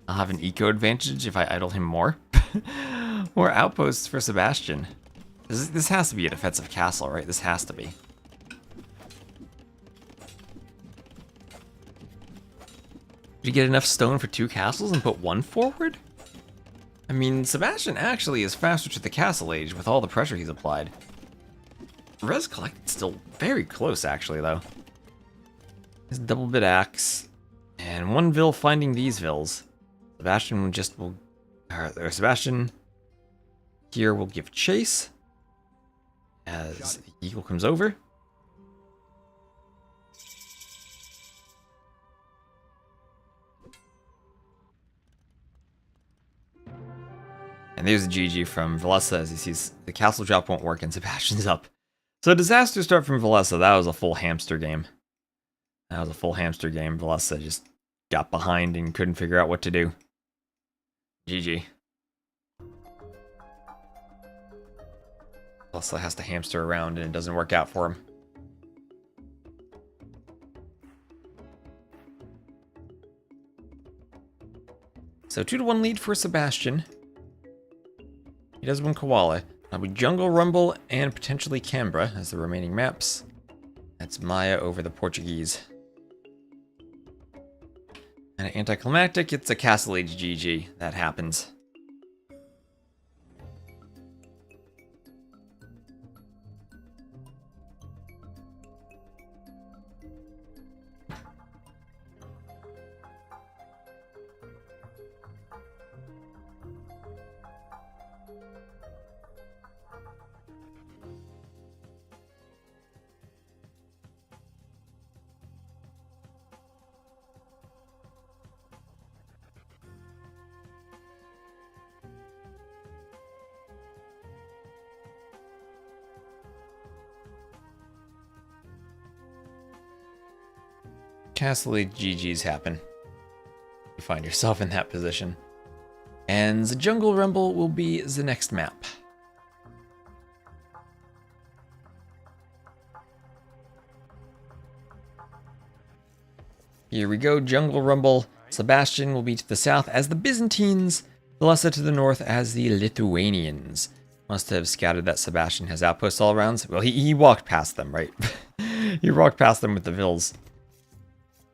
I'll have an eco advantage if I idle him more. More outposts for Sebastian. This has to be a defensive castle, right? This has to be. Did you get enough stone for 2 castles and put 1 forward? I mean, Sebastian actually is faster to the castle age with all the pressure he's applied. Res collected still very close, actually, though. His double bit axe, and 1 vill finding these vills. Sebastian Sebastian here will give chase as the eagle comes over. And there's a GG from Villese as he sees the castle drop won't work and Sebastian's up. So disaster start from Villese. That was a full hamster game. Villese just got behind and couldn't figure out what to do. GG. Villese has to hamster around and it doesn't work out for him. So 2-1 lead for Sebastian. He does win Koala. That'll be Jungle Rumble and potentially Canberra as the remaining maps. That's Maya over the Portuguese. And anticlimactic, it's a Castle Age GG. That happens. Castle Age GGs happen. You find yourself in that position. And the Jungle Rumble will be the next map. Here we go, Jungle Rumble. Sebastian will be to the south as the Byzantines, Villese to the north as the Lithuanians. Must have scouted that Sebastian has outposts all around. Well, he walked past them, right? He walked past them with the vills.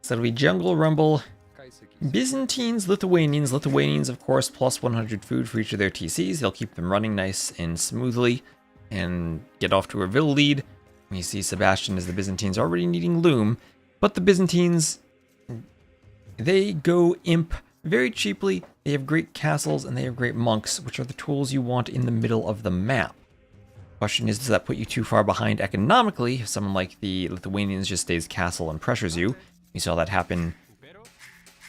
So it'll be Jungle Rumble, Byzantines, Lithuanians. Lithuanians, of course, plus 100 food for each of their TCs. They'll keep them running nice and smoothly and get off to a Vill lead. We see Sebastian as the Byzantines already needing loom, but the Byzantines, they go imp very cheaply. They have great castles and they have great monks, which are the tools you want in the middle of the map. Question is, does that put you too far behind economically if someone like the Lithuanians just stays castle and pressures you? We saw that happen.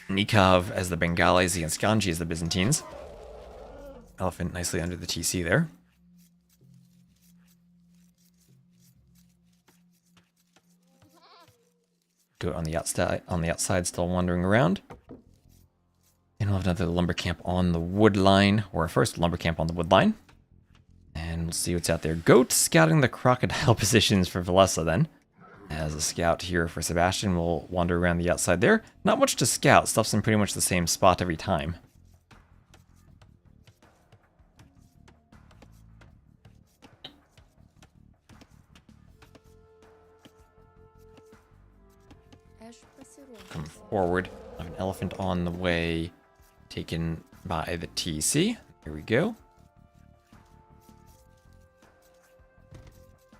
Nikov as the Bengalis against Ganji as the Byzantines. Elephant nicely under the TC there. goat on the outside still wandering around. And we'll have another lumber camp on the wood line, or a first lumber camp on the wood line. And we'll see what's out there. Goat scouting the crocodile positions for Villese then. As a scout here for Sebastian, we'll wander around the outside there. Not much to scout, stuff's in pretty much the same spot every time. Come forward. I have an elephant on the way, taken by the TC. Here we go.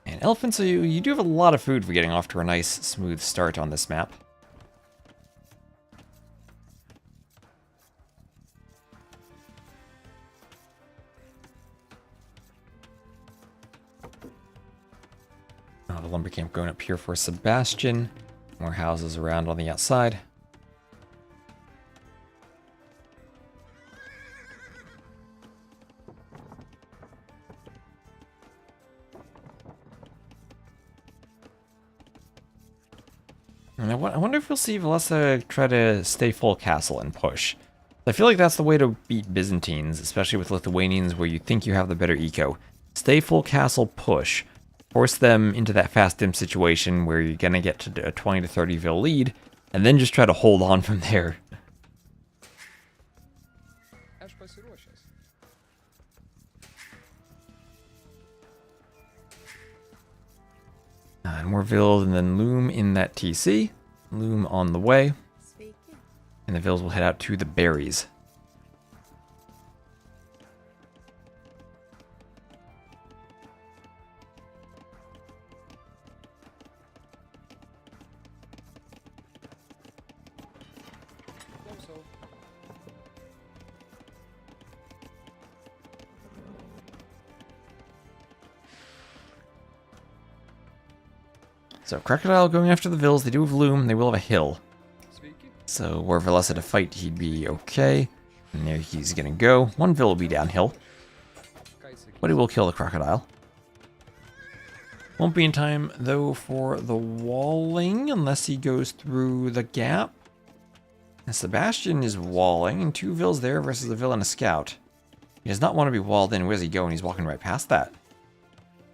And elephants, so you do have a lot of food for getting off to a nice, smooth start on this map. The lumber camp going up here for Sebastian. More houses around on the outside. And I wonder if we'll see Villese try to stay full castle and push. I feel like that's the way to beat Byzantines, especially with Lithuanians where you think you have the better eco. Stay full castle, push. Force them into that fast dim situation where you're going to get to a 20 to 30 Vil lead, and then just try to hold on from there. And more Vils, and then Loom in that TC. Loom on the way. And the Vils will head out to the berries. So Crocodile going after the Vils. They do have Loom. They will have a hill. So were Villese to fight, he'd be okay. And there he's gonna go. One Vil will be downhill. But he will kill the Crocodile. Won't be in time, though, for the walling, unless he goes through the gap. And Sebastian is walling, and 2 Vils there versus a Vil and a Scout. He does not want to be walled in. Where's he going? He's walking right past that.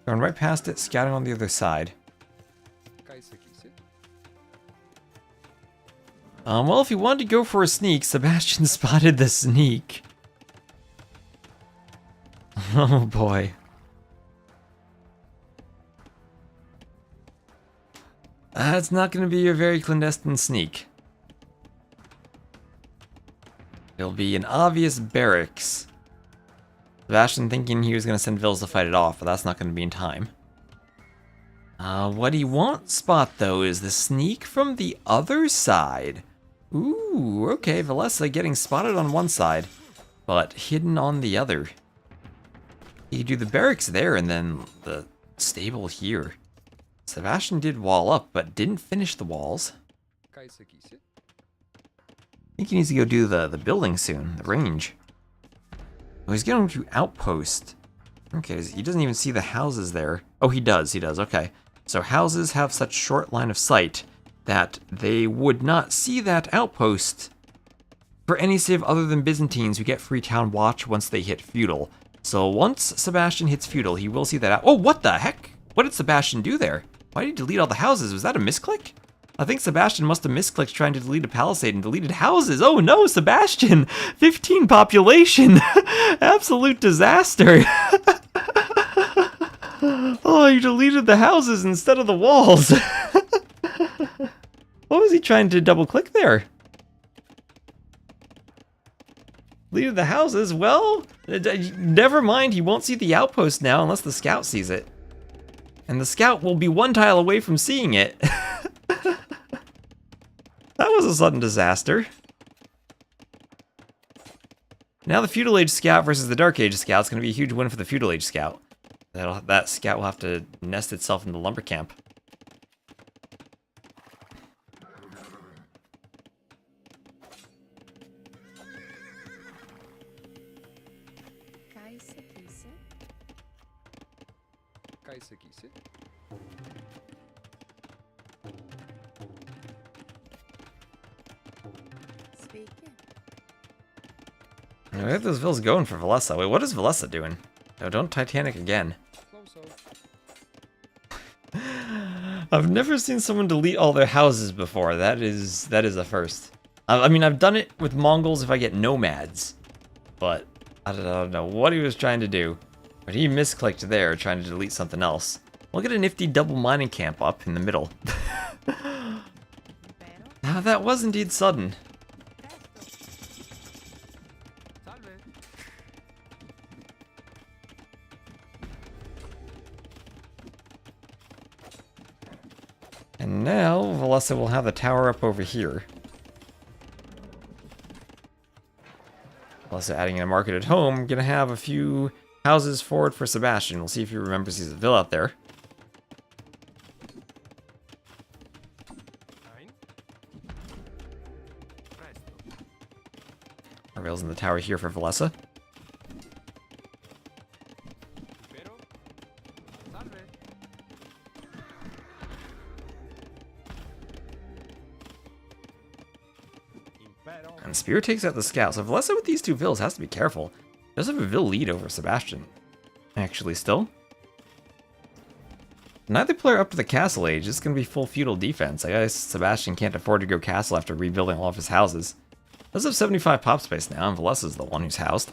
Going right past it, scouting on the other side. Well, if he wanted to go for a sneak, Sebastian spotted the sneak. Oh boy. That's not going to be a very clandestine sneak. It'll be an obvious barracks. Sebastian thinking he was going to send Vils to fight it off, but that's not going to be in time. What he won't spot, though, is the sneak from the other side. Ooh, okay, Villese getting spotted on one side, but hidden on the other. You could do the barracks there and then the stable here. Sebastian did wall up, but didn't finish the walls. I think he needs to go do the building soon, the range. Oh, he's going to outpost. Okay, he doesn't even see the houses there. Oh, he does, okay. So houses have such short line of sight that they would not see that outpost for any save other than Byzantines who get free town watch once they hit feudal. So once Sebastian hits feudal, he will see that out. Oh, what the heck? What did Sebastian do there? Why did he delete all the houses? Was that a misclick? I think Sebastian must have misclicked trying to delete a palisade and deleted houses. Oh no, Sebastian! 15 population! Absolute disaster! Oh, you deleted the houses instead of the walls! What was he trying to double click there? Deleted the houses? Well, never mind, he won't see the outpost now unless the scout sees it. And the scout will be 1 tile away from seeing it. That was a sudden disaster. Now the Feudal Age Scout versus the Dark Age Scout is going to be a huge win for the Feudal Age Scout. That scout will have to nest itself in the lumber camp. Speaking. We have those villas going for Villese. Wait, what is Villese doing? No, don't Titanic again. I've never seen someone delete all their houses before. That is a first. I mean, I've done it with Mongols if I get nomads, but I don't know what he was trying to do. But he misclicked there, trying to delete something else. Look at a nifty double mining camp up in the middle. Now that was indeed sudden. And now Villese will have the tower up over here. Villese adding in a market at home, gonna have a few houses forward for Sebastian. We'll see if he remembers he's a villa out there. Our villas in the tower here for Villese. And Spear takes out the scout. So Villese with these two villas has to be careful. He does have a vill lead over Sebastian. Actually, still. Neither player up to the castle age. This is going to be full feudal defense. I guess Sebastian can't afford to go castle after rebuilding all of his houses. Does have 75 pop space now, and Villese is the one who's housed.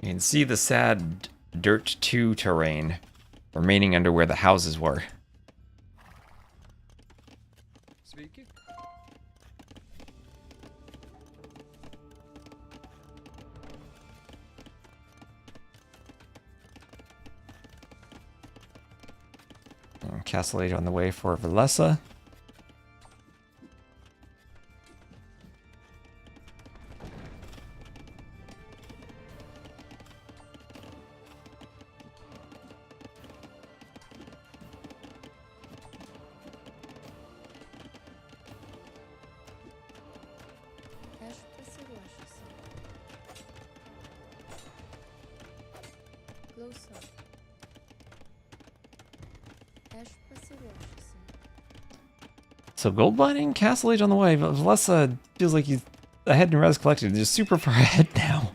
You can see the sad Dirt 2 terrain remaining under where the houses were. Castle Age on the way for Villese. So gold mining, Castle Age on the way, but Villese feels like he's ahead in res collected. They're super far ahead now.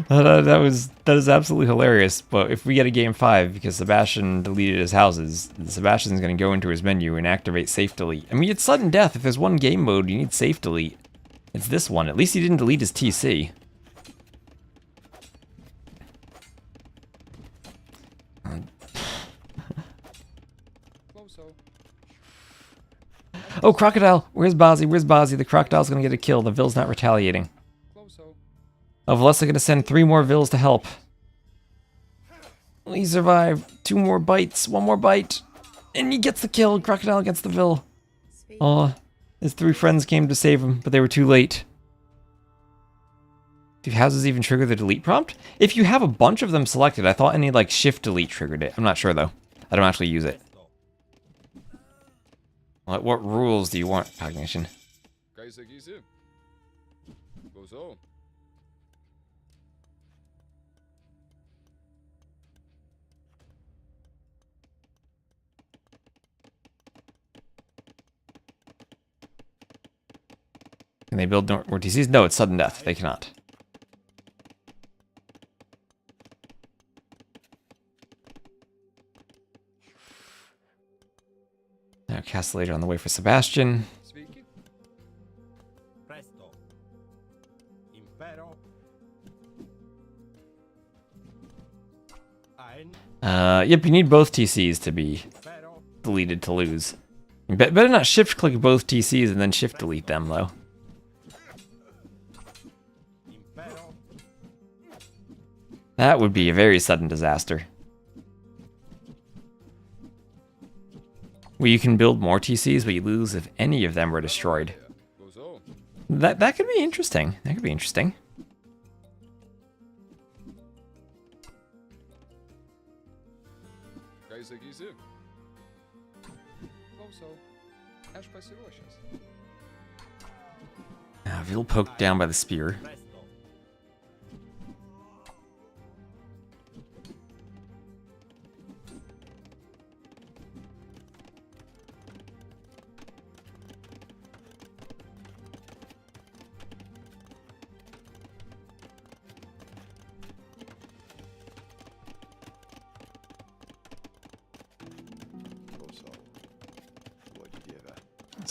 That is absolutely hilarious. But if we get a game 5 because Sebastian deleted his houses, Sebastian's going to go into his menu and activate safe delete. I mean, it's sudden death. If there's one game mode you need safe delete, it's this one. At least he didn't delete his TC. Oh, Crocodile! Where's Bozzy? Where's Bozzy? The Crocodile's gonna get a kill. The Vill's not retaliating. Oh, Villese gonna send 3 more Vills to help. He survived. 2 more bites. 1 more bite. And he gets the kill. Crocodile gets the Vill. Oh, his 3 friends came to save him, but they were too late. Do houses even trigger the delete prompt? If you have a bunch of them selected, I thought any like shift delete triggered it. I'm not sure though. I don't actually use it. What rules do you want, Cognition? Can they build more TCs? No, it's sudden death. They cannot. Now Castellator on the way for Sebastian. Yep, you need both TCs to be deleted to lose. You better not shift click both TCs and then shift delete them though. That would be a very sudden disaster. Where you can build more TCs, but you lose if any of them were destroyed. That could be interesting. That could be interesting. Vil poked down by the spear.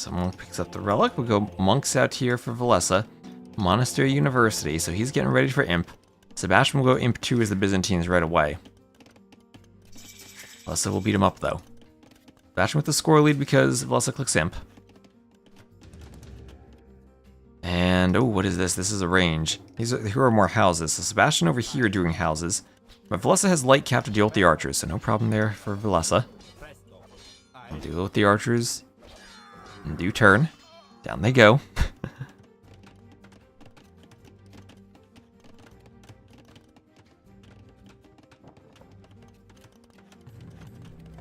Someone picks up the relic. We'll go monks out here for Villese. Monastery University, so he's getting ready for Imp. Sebastian will go Imp 2 as the Byzantines right away. Villese will beat him up, though. Sebastian with the score lead because Villese clicks Imp. And, oh, what is this? This is a range. Here are more houses. So Sebastian over here doing houses. But Villese has light cap to deal with the archers, so no problem there for Villese. We'll deal with the archers. And do turn. Down they go.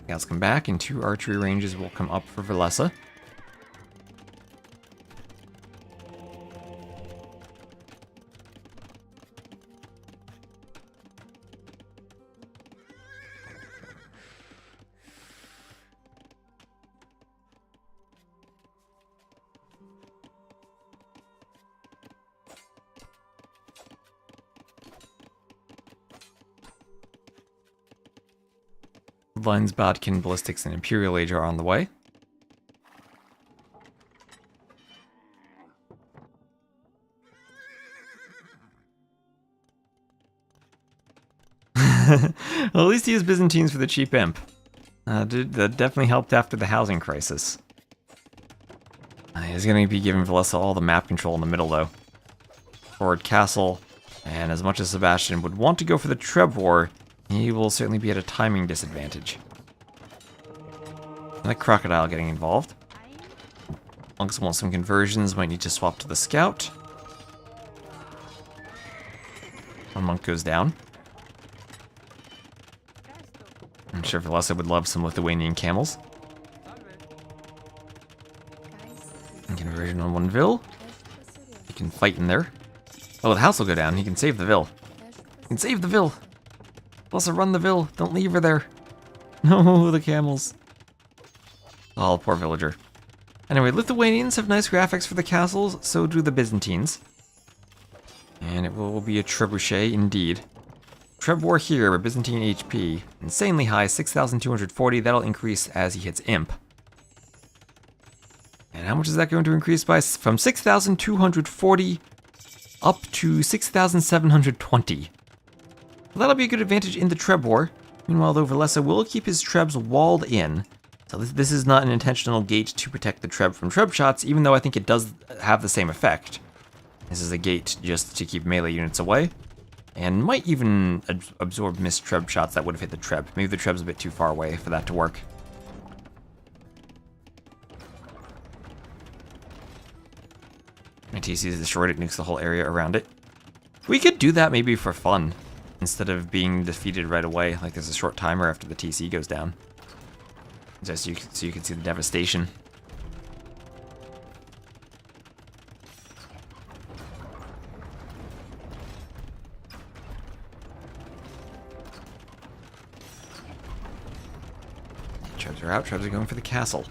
Scouts come back, and 2 archery ranges will come up for Villese. Lines, Bodkin, Ballistics, and Imperial Age are on the way. Well, at least he used Byzantines for the cheap imp. That definitely helped after the housing crisis. He's going to be giving Villese all the map control in the middle, though. Forward castle, and as much as Sebastian would want to go for the Treb War, he will certainly be at a timing disadvantage. And the crocodile getting involved. Monks want some conversions, might need to swap to the scout. One monk goes down. I'm sure Villese would love some Lithuanian camels. And conversion on one Vil. He can fight in there. Oh, the house will go down. He can save the Vil. He can save the Vil. Villese, run the Vil. Don't leave her there. No, the camels. Oh, poor villager. Anyway, Lithuanians have nice graphics for the castles, so do the Byzantines. And it will be a trebuchet indeed. Treb War here, but Byzantine HP. Insanely high, 6,240. That'll increase as he hits Imp. And how much is that going to increase by? From 6,240 up to 6,720. Well, that'll be a good advantage in the Treb War. Meanwhile, though, Villese will keep his Trebs walled in. So this is not an intentional gate to protect the Treb from Treb shots, even though I think it does have the same effect. This is a gate just to keep melee units away. And might even absorb missed Treb shots that would have hit the Treb. Maybe the Treb's a bit too far away for that to work. My TC is destroyed, it nukes the whole area around it. We could do that maybe for fun, instead of being defeated right away, like there's a short timer after the TC goes down. Just so you can see the devastation. Trebs are out, Trebs are going for the castle.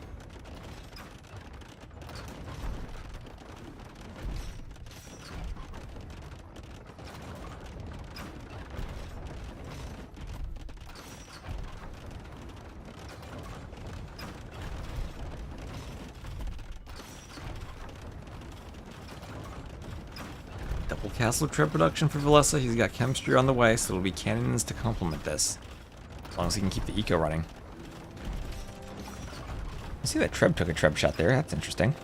Double castle Treb production for Villese. He's got chemistry on the way, so it'll be cannons to complement this. As long as he can keep the eco running. I see that Treb took a Treb shot there. That's interesting.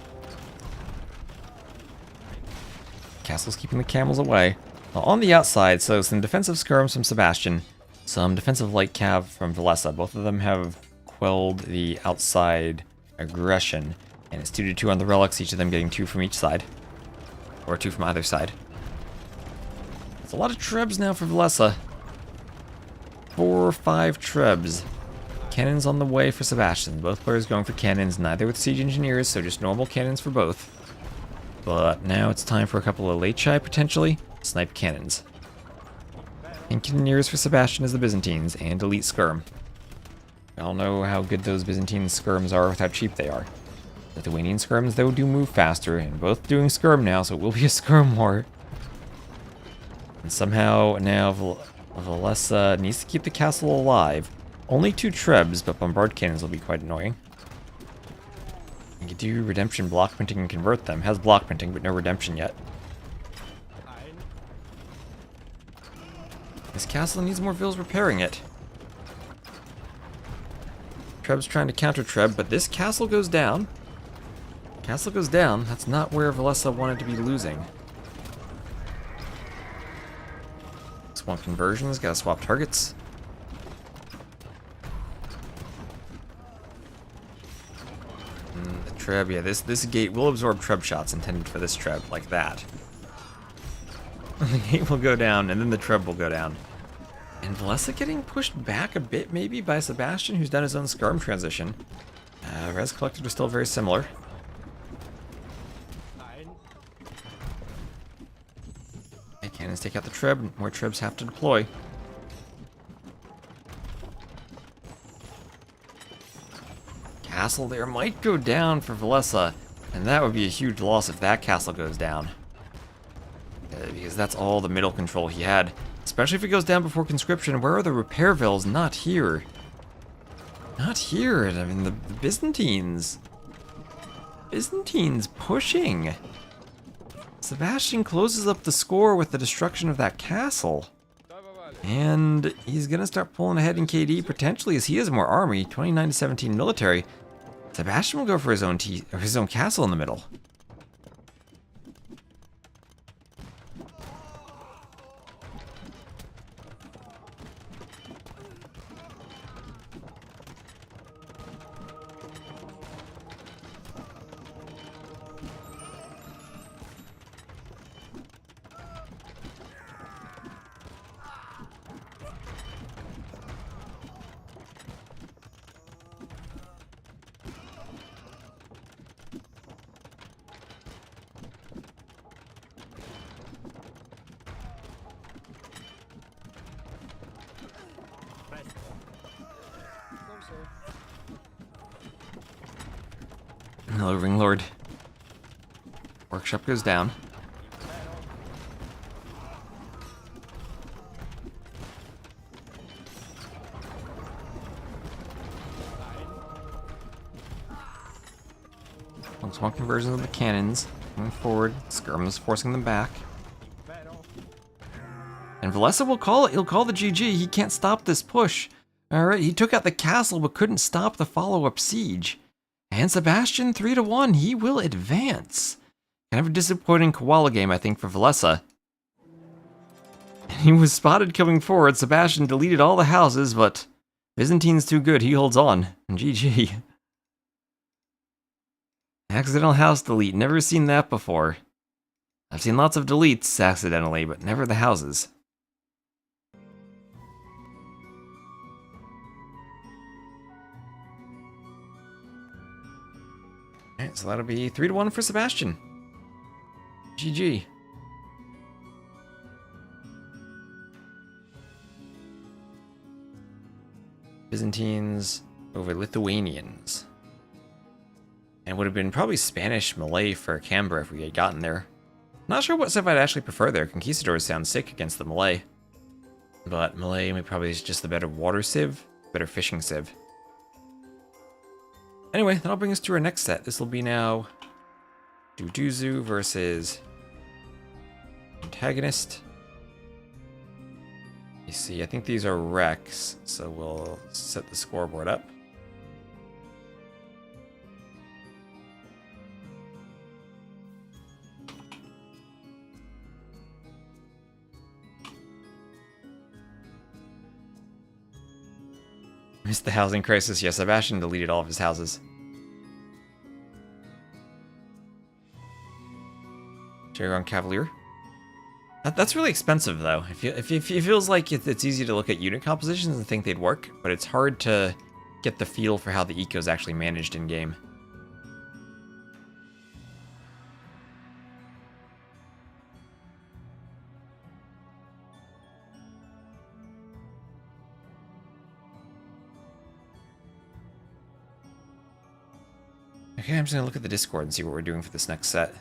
Castle's keeping the camels away. Now, on the outside, so some defensive skirms from Sebastian, some defensive light cav from Villese. Both of them have quelled the outside aggression. And it's 2-2 on the relics, each of them getting 2 from each side. Or 2 from either side. It's a lot of Trebs now for Villese. 4 or 5 Trebs. Cannons on the way for Sebastian. Both players going for cannons, neither with siege engineers, so just normal cannons for both. But now it's time for a couple of late shy, potentially. Snipe cannons. And cannoneers for Sebastian as the Byzantines, and elite skirm. We all know how good those Byzantine skirms are with how cheap they are. Lithuanian skirms, though, do move faster, and both doing skirm now, so it will be a skirm war. And somehow now Villese needs to keep the castle alive. Only 2 Trebs, but bombard cannons will be quite annoying. You can do redemption, block printing, and convert them. Has block printing, but no redemption yet. This castle needs more vills repairing it. Treb's trying to counter Treb, but this castle goes down. Castle goes down. That's not where Villese wanted to be losing. Swap conversions, gotta swap targets. The Treb, yeah, this gate will absorb Treb shots intended for this Treb, like that. The gate will go down, and then the Treb will go down. And Villese getting pushed back a bit, maybe, by Sebastian, who's done his own Scarm transition. Res collected was still very similar. Okay, cannons take out the Treb, more Trebs have to deploy. Castle there might go down for Villese, and that would be a huge loss if that castle goes down. Because that's all the middle control he had. Especially if it goes down before conscription. Where are the repair vills? Not here. Not here. I mean, the Byzantines. Byzantines pushing. Sebastian closes up the score with the destruction of that castle. And he's going to start pulling ahead in KD, potentially, as he has more army. 29 to 17 military. Sebastian will go for his own castle in the middle. Hello, Ringlord. Workshop goes down. One conversion of the cannons moving forward. Skirm is forcing them back. And Villese will call it. He'll call the GG. He can't stop this push. Alright, he took out the castle but couldn't stop the follow-up siege. And Sebastian 3-1, he will advance. Kind of a disappointing koala game, I think, for Villese. He was spotted coming forward. Sebastian deleted all the houses, but Byzantine's too good. He holds on. And GG. Accidental house delete. Never seen that before. I've seen lots of deletes accidentally, but never the houses. Alright, so that'll be 3-1 for Sebastian. GG. Byzantines over Lithuanians. And would have been probably Spanish Malay for Canberra if we had gotten there. Not sure what civ I'd actually prefer there. Conquistadors sound sick against the Malay. But Malay probably is just the better water civ, better fishing civ. Anyway, that'll bring us to our next set. This will be now DuDuZhu versus AntagonisT. You see, I think these are wrecks, so we'll set the scoreboard up. Missed the housing crisis. Yeah, Sebastian deleted all of his houses. Jaron Cavalier. That's really expensive, though. It feels like it's easy to look at unit compositions and think they'd work, but it's hard to get the feel for how the eco's actually managed in-game. Okay, I'm just gonna look at the Discord and see what we're doing for this next set.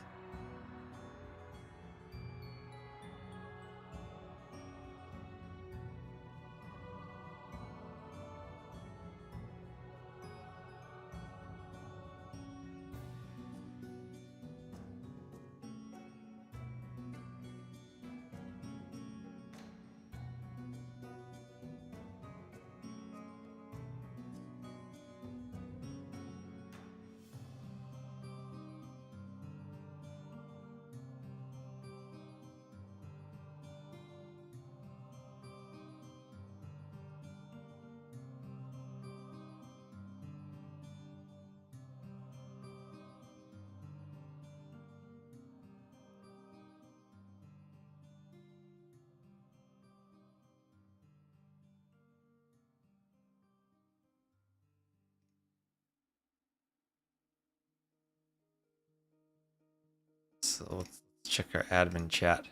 let's check our admin chat.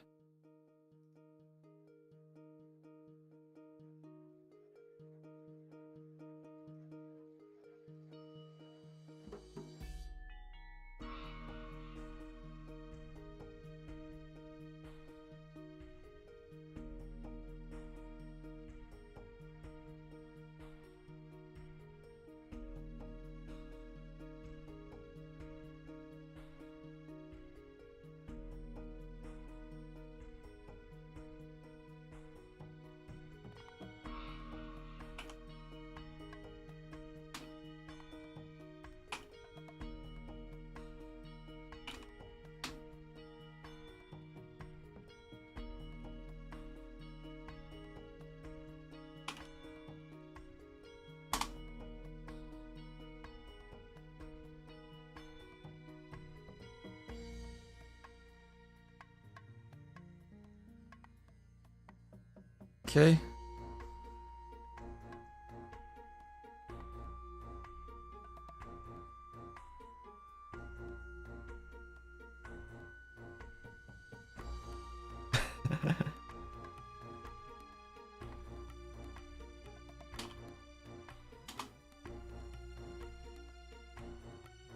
Okay.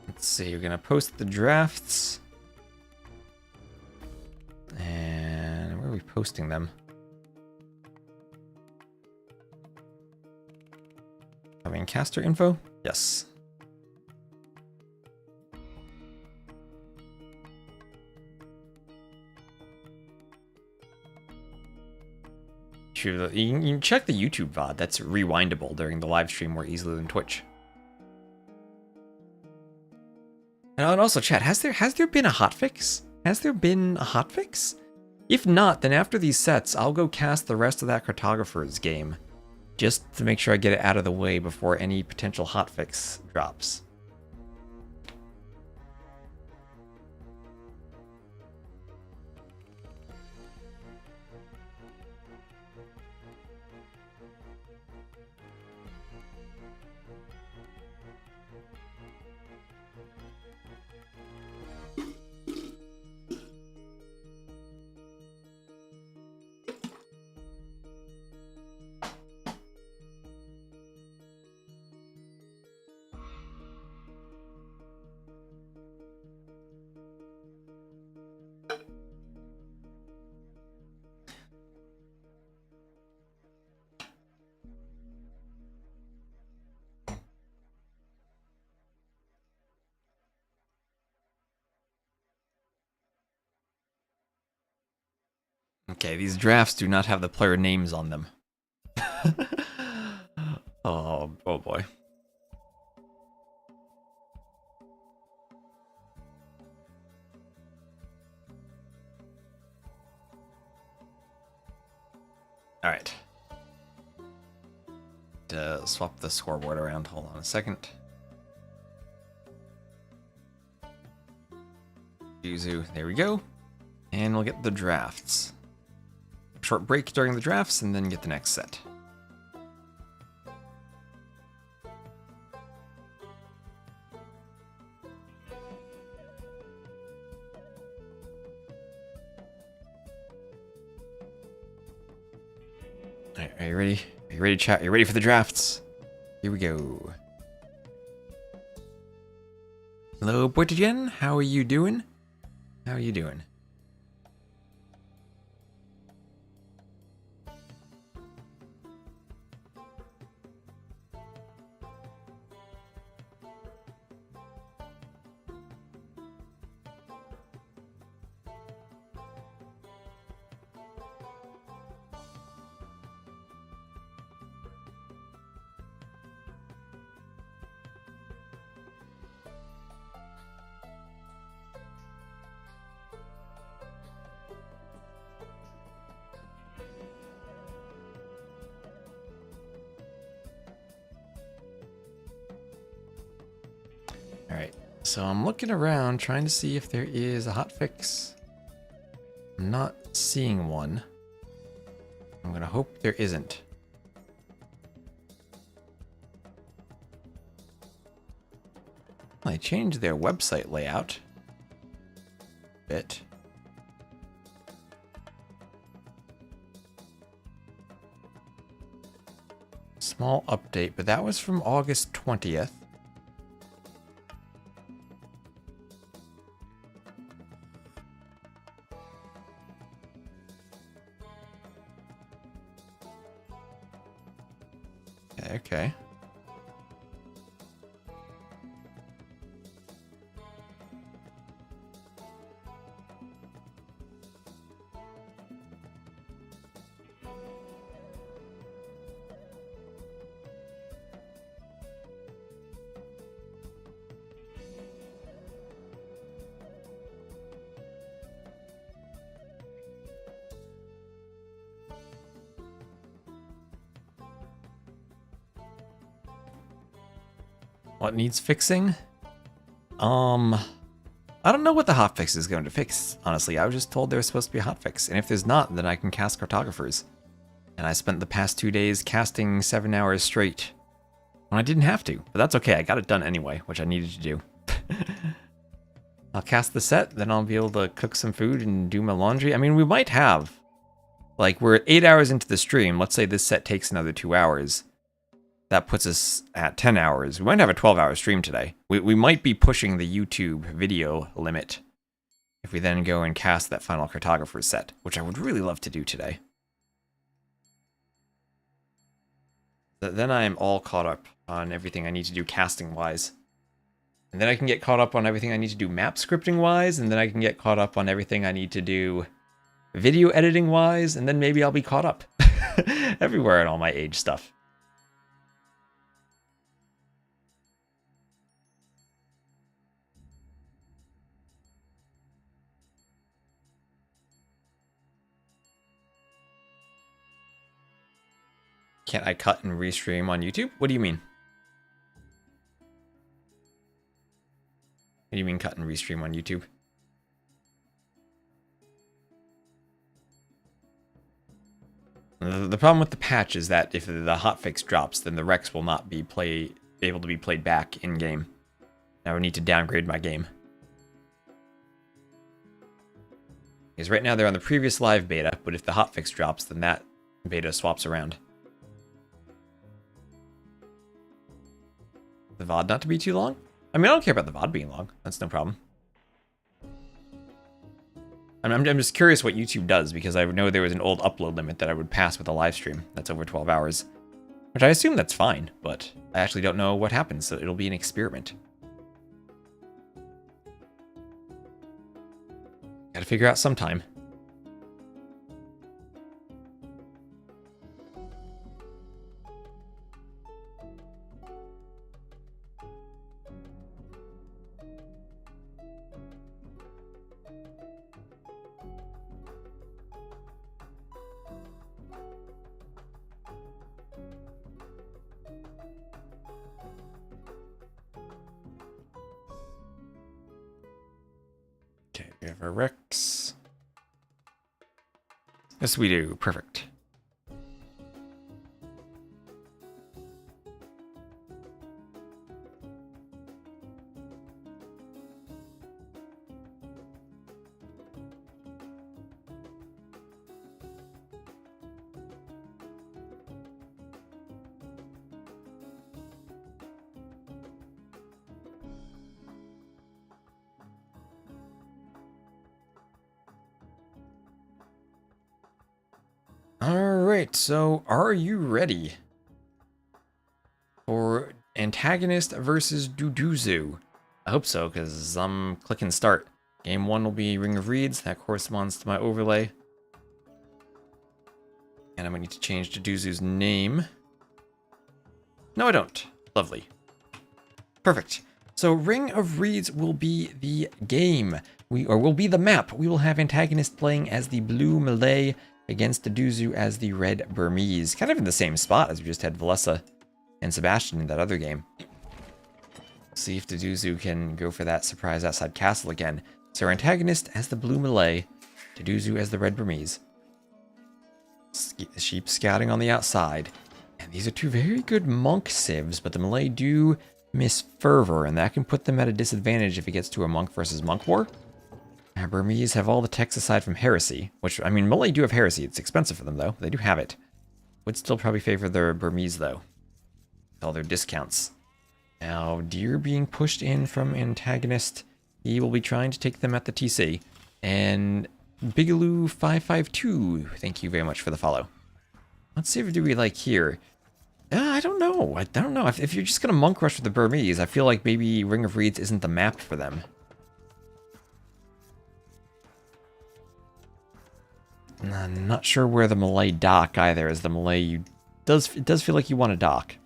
Let's see, you're gonna post the drafts. And where are we posting them? Having caster info? Yes. True, you can check the YouTube VOD. That's rewindable during the live stream more easily than Twitch. And also, chat, has there been a hotfix? Has there been a hotfix? If not, then after these sets, I'll go cast the rest of that Cartographers game, just to make sure I get it out of the way before any potential hotfix drops. Okay, these drafts do not have the player names on them. Oh boy. All right. To swap the scoreboard around. Hold on a second. DuDuZhu, there we go. And we'll get the drafts. Short break during the drafts and then get the next set. Alright, are you ready? Are you ready, chat? Are you ready for the drafts? Here we go. Hello, Boytogen. How are you doing? How are you doing? Alright, so I'm looking around trying to see if there is a hotfix. I'm not seeing one. I'm gonna hope there isn't. They changed their website layout. bit. Small update, but that was from August 20th. Okay. What needs fixing? I don't know what the hotfix is going to fix, honestly. I was just told there was supposed to be a hotfix, and if there's not, then I can cast Cartographers. And I spent the past 2 days casting 7 hours straight when I didn't have to, but that's okay. I got it done anyway, which I needed to do. I'll cast the set, then I'll be able to cook some food and do my laundry. I mean, we might have, like, we're 8 hours into the stream. Let's say this set takes another 2 hours. That puts us at 10 hours. We might have a 12-hour stream today. We might be pushing the YouTube video limit if we then go and cast that final Cartographer set, which I would really love to do today. Then I am all caught up on everything I need to do casting-wise. And then I can get caught up on everything I need to do map scripting-wise, and then I can get caught up on everything I need to do video editing-wise, and then maybe I'll be caught up everywhere in all my age stuff. Can't I cut and restream on YouTube? What do you mean? What do you mean cut and restream on YouTube? The problem with the patch is that if the hotfix drops, then the Rex will not be able to be played back in-game. I would need to downgrade my game. Because right now they're on the previous live beta, but if the hotfix drops, then that beta swaps around. The VOD not to be too long? I mean, I don't care about the VOD being long. That's no problem. I'm just curious what YouTube does, because I know there was an old upload limit that I would pass with a live stream that's over 12 hours. Which I assume that's fine, but I actually don't know what happens, so it'll be an experiment. Gotta figure out sometime. Okay, we have our Rex. Yes, we do. Perfect. Alright, so are you ready for AntagonisT versus DuDuZhu? I hope so, because I'm clicking start. Game 1 will be Ring of Reeds, that corresponds to my overlay. And I'm going to need to change DuDuZhu's name. No, I don't. Lovely. Perfect. So Ring of Reeds will be the game. Will be the map. We will have AntagonisT playing as the blue Malay against DuDuZhu as the red Burmese. Kind of in the same spot as we just had Villese and Sebastian in that other game. See if DuDuZhu can go for that surprise outside castle again. So our AntagonisT as the blue Malay, DuDuZhu as the red Burmese. Sheep scouting on the outside. And these are two very good monk civs, but the Malay do miss fervor, and that can put them at a disadvantage if it gets to a monk versus monk war. Burmese have all the techs aside from heresy, which, I mean, Malay do have heresy. It's expensive for them, though. They do have it. Would still probably favor their Burmese, though. With all their discounts. Now, deer being pushed in from Antagonist. He will be trying to take them at the TC. And Bigaloo552, thank you very much for the follow. Let's see if do we like here. I don't know. I don't know. If you're just going to monk rush with the Burmese, I feel like maybe Ring of Reeds isn't the map for them. I'm not sure where the Malay dock either. As the Malay, it does feel like you want to dock.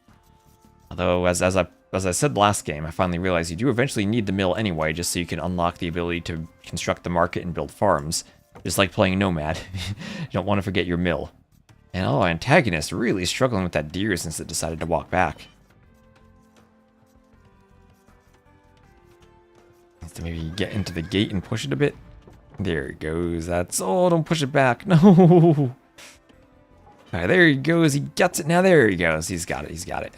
Although, as I said last game, I finally realized you do eventually need the mill anyway, just so you can unlock the ability to construct the market and build farms. Just like playing Nomad. You don't want to forget your mill. And oh, Antagonist really struggling with that deer since it decided to walk back. Needs to maybe get into the gate and push it a bit. There it goes. That's... Oh, don't push it back. No! Alright, there he goes. He gets it. Now there he goes. He's got it. He's got it.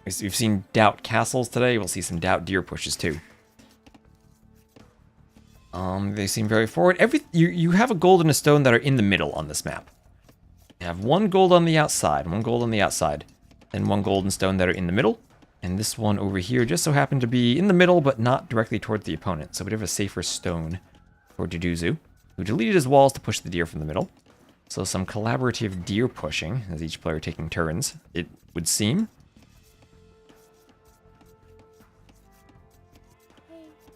We've seen doubt castles today. We'll see some doubt deer pushes too. They seem very forward. You have a gold and a stone that are in the middle on this map. You have one gold on the outside, then one golden stone that are in the middle. And this one over here just so happened to be in the middle, but not directly towards the opponent. So we have a safer stone for DuDuZhu, who deleted his walls to push the deer from the middle. So some collaborative deer pushing, as each player taking turns, it would seem.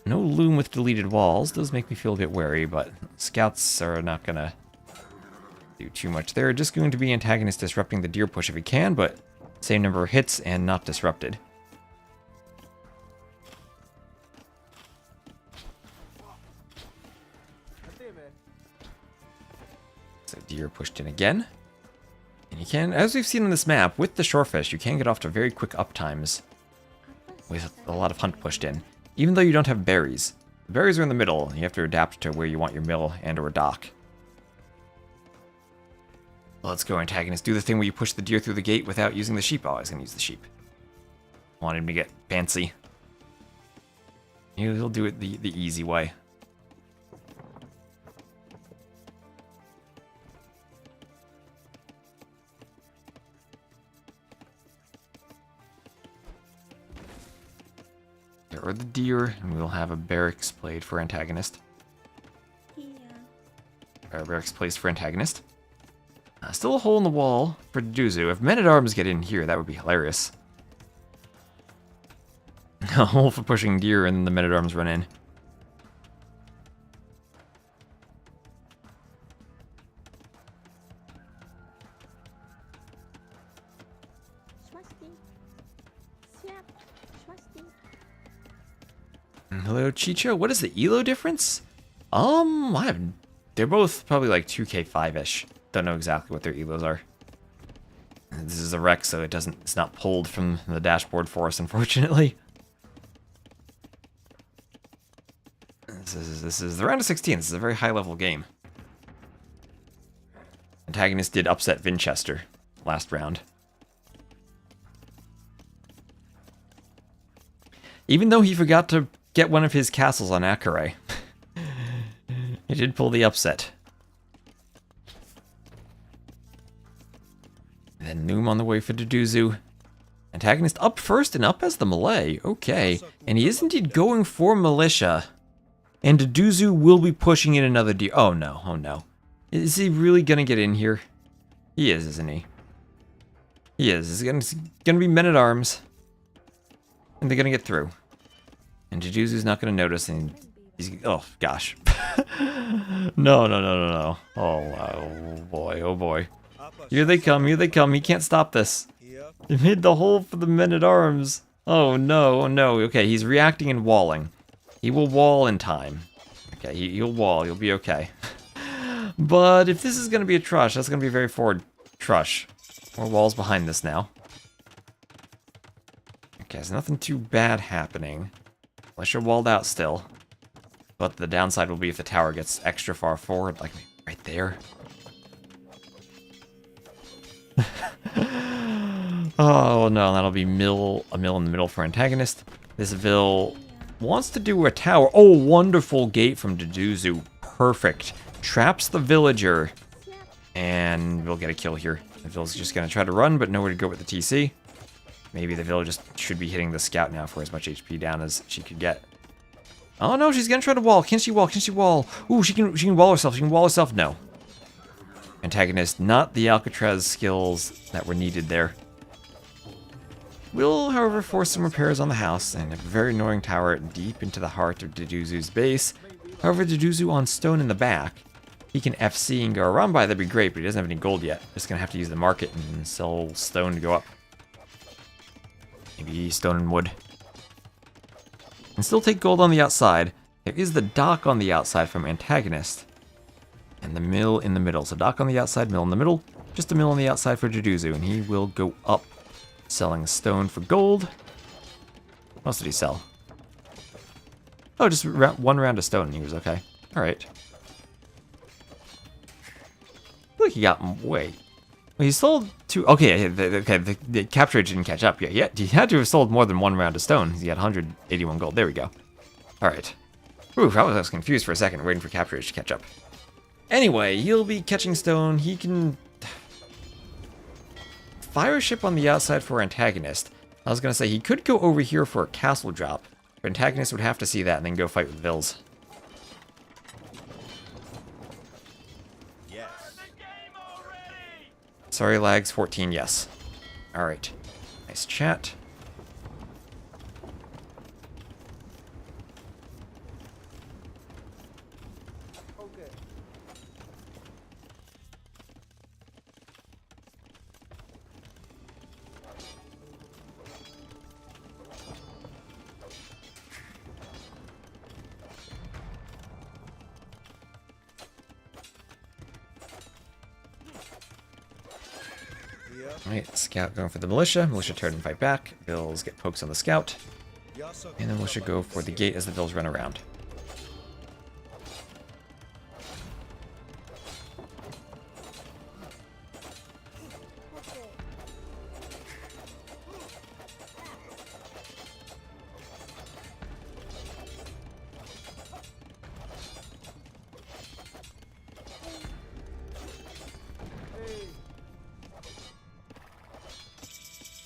No loom with deleted walls. Does make me feel a bit wary, but scouts are not going to do too much there. Just going to be Antagonist disrupting the deer push if he can, but same number of hits and not disrupted. So deer pushed in again. And you can, as we've seen on this map, with the shorefish, you can get off to very quick up times with a lot of hunt pushed in. Even though you don't have berries. The berries are in the middle, and you have to adapt to where you want your mill and or dock. Let's go, Antagonist. Do the thing where you push the deer through the gate without using the sheep. Oh, I was going to use the sheep. I want him to get fancy. He'll do it the easy way. There are the deer, and we'll have a barracks played for Antagonist. Yeah. Or a barracks placed for Antagonist. Still a hole in the wall for DuDuZhu. If men-at-arms get in here, that would be hilarious. A hole for pushing deer and the men-at-arms run in. Hello, Chicho. What is the ELO difference? They're both probably like 2k5-ish. Don't know exactly what their ELOs are. This is a wreck, so it's not pulled from the dashboard for us, unfortunately. This is the round of 16. This is a very high-level game. Antagonist did upset Winchester last round. Even though he forgot to get one of his castles on Akare. He did pull the upset. Then Noom on the way for DuDuZhu. Antagonist up first and up as the Malay. Okay. And he is indeed going for Militia. And DuDuZhu will be pushing in another deer. Oh no, oh no. Is he really gonna get in here? He is, isn't he? He is. It's gonna be men-at-arms. And they're gonna get through. And DuDuZhu's not gonna notice, and he's... Oh, gosh. No. Oh boy, oh boy. Here they come, here they come. He can't stop this. He made the hole for the men-at-arms. Oh no, oh no. Okay, he's reacting and walling. He will wall in time. Okay, he'll wall, he'll be okay. But if this is gonna be a trush, that's gonna be a very forward trush. More walls behind this now. Okay, there's nothing too bad happening. Unless you're walled out still. But the downside will be if the tower gets extra far forward, like right there. Oh no, that'll be a mill in the middle for Antagonist. This Ville wants to do a tower. Oh, wonderful gate from DuDuZhu. Perfect. Traps the villager. And we'll get a kill here. The villager's just going to try to run, but nowhere to go with the TC. Maybe the villager just should be hitting the scout now for as much HP down as she could get. Oh no, she's going to try to wall. Can she wall? Can she wall? Ooh, she can wall herself. She can wall herself. No. Antagonist, not the Alcatraz skills that were needed there. Will, however, force some repairs on the house and a very annoying tower deep into the heart of DuDuZhu's base. However, DuDuZhu on stone in the back. He can FC and go around by, that'd be great, but he doesn't have any gold yet. Just gonna have to use the market and sell stone to go up. Maybe stone and wood. And still take gold on the outside. There is the dock on the outside from AntagonisT. And the mill in the middle. So dock on the outside, mill in the middle. Just a mill on the outside for DuDuZhu, and he will go up. Selling stone for gold. What else did he sell? Oh, just one round of stone, and he was okay. Alright. Look, he got... Wait. Well, he sold two... Okay, the capture rate didn't catch up yet. Yeah, he had to have sold more than one round of stone. He had 181 gold. There we go. Alright. Oof, I was confused for a second, waiting for capture rate to catch up. Anyway, he'll be catching stone. He can... Fire ship on the outside for AntagonisT. I was going to say, he could go over here for a castle drop. But AntagonisT would have to see that and then go fight with Villese. Yes. Sorry, lags. 14, yes. Alright. Nice chat. Alright, scout going for the militia. Militia turn and fight back. Bills get pokes on the scout. And then militia go for the gate as the Bills run around.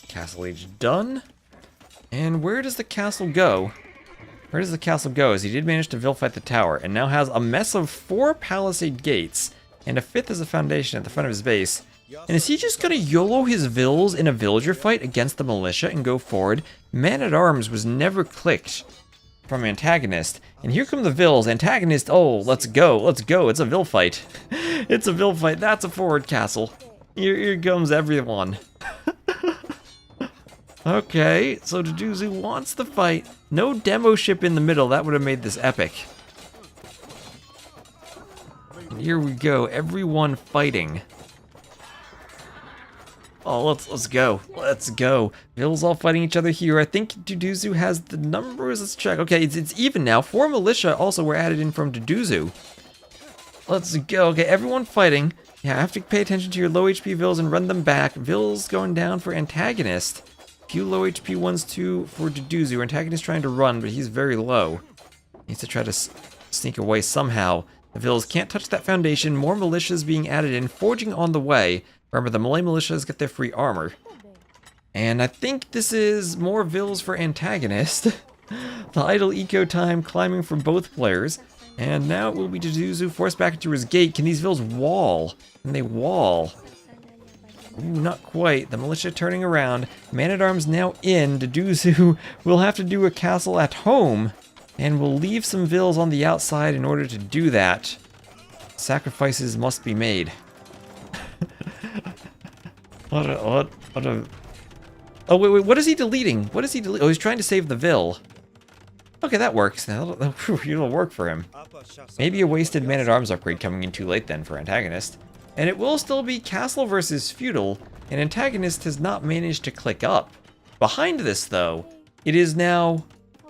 Castle age done. And where does the castle go? Where does the castle go? As he did manage to fight the tower and now has a mess of 4 palisade gates and a 5th as a foundation at the front of his base. And is he just gonna YOLO his vills in a villager fight against the militia and go forward? Man-at-Arms was never clicked from AntagonisT. And here come the vills. AntagonisT, oh, let's go, let's go. It's a vill fight. It's a vill fight. That's a forward castle. Here comes everyone. Okay, so DuDuZhu wants the fight. No demo ship in the middle. That would have made this epic. And here we go. Everyone fighting. Oh, let's go. Let's go. Vill's all fighting each other here. I think DuDuZhu has the numbers. Let's check. Okay, it's even now. 4 militia also were added in from DuDuZhu. Let's go. Okay, everyone fighting. Yeah, I have to pay attention to your low HP Vills and run them back. Vill's going down for AntagonisT. Few low HP ones too for DuDuZhu. AntagonisT trying to run, but he's very low. Needs to try to sneak away somehow. The Vills can't touch that foundation. More militias being added in, forging on the way. Remember, the Malay militias get their free armor. And I think this is more Vills for AntagonisT. The idle eco time climbing for both players. And now it will be DuDuZhu forced back into his gate. Can these Vills wall? Can they wall? Ooh, not quite. The militia turning around. Man-at-Arms now in. DuDuZhu will have to do a castle at home. And will leave some vills on the outside in order to do that. Sacrifices must be made. What a... Oh, wait, what is he deleting? What is he deleting? Oh, he's trying to save the vill. Okay, that works. It'll work for him. Maybe a wasted Man-at-Arms upgrade coming in too late then for AntagonisT. And it will still be castle versus feudal, and AntagonisT has not managed to click up. Behind this, though, it is now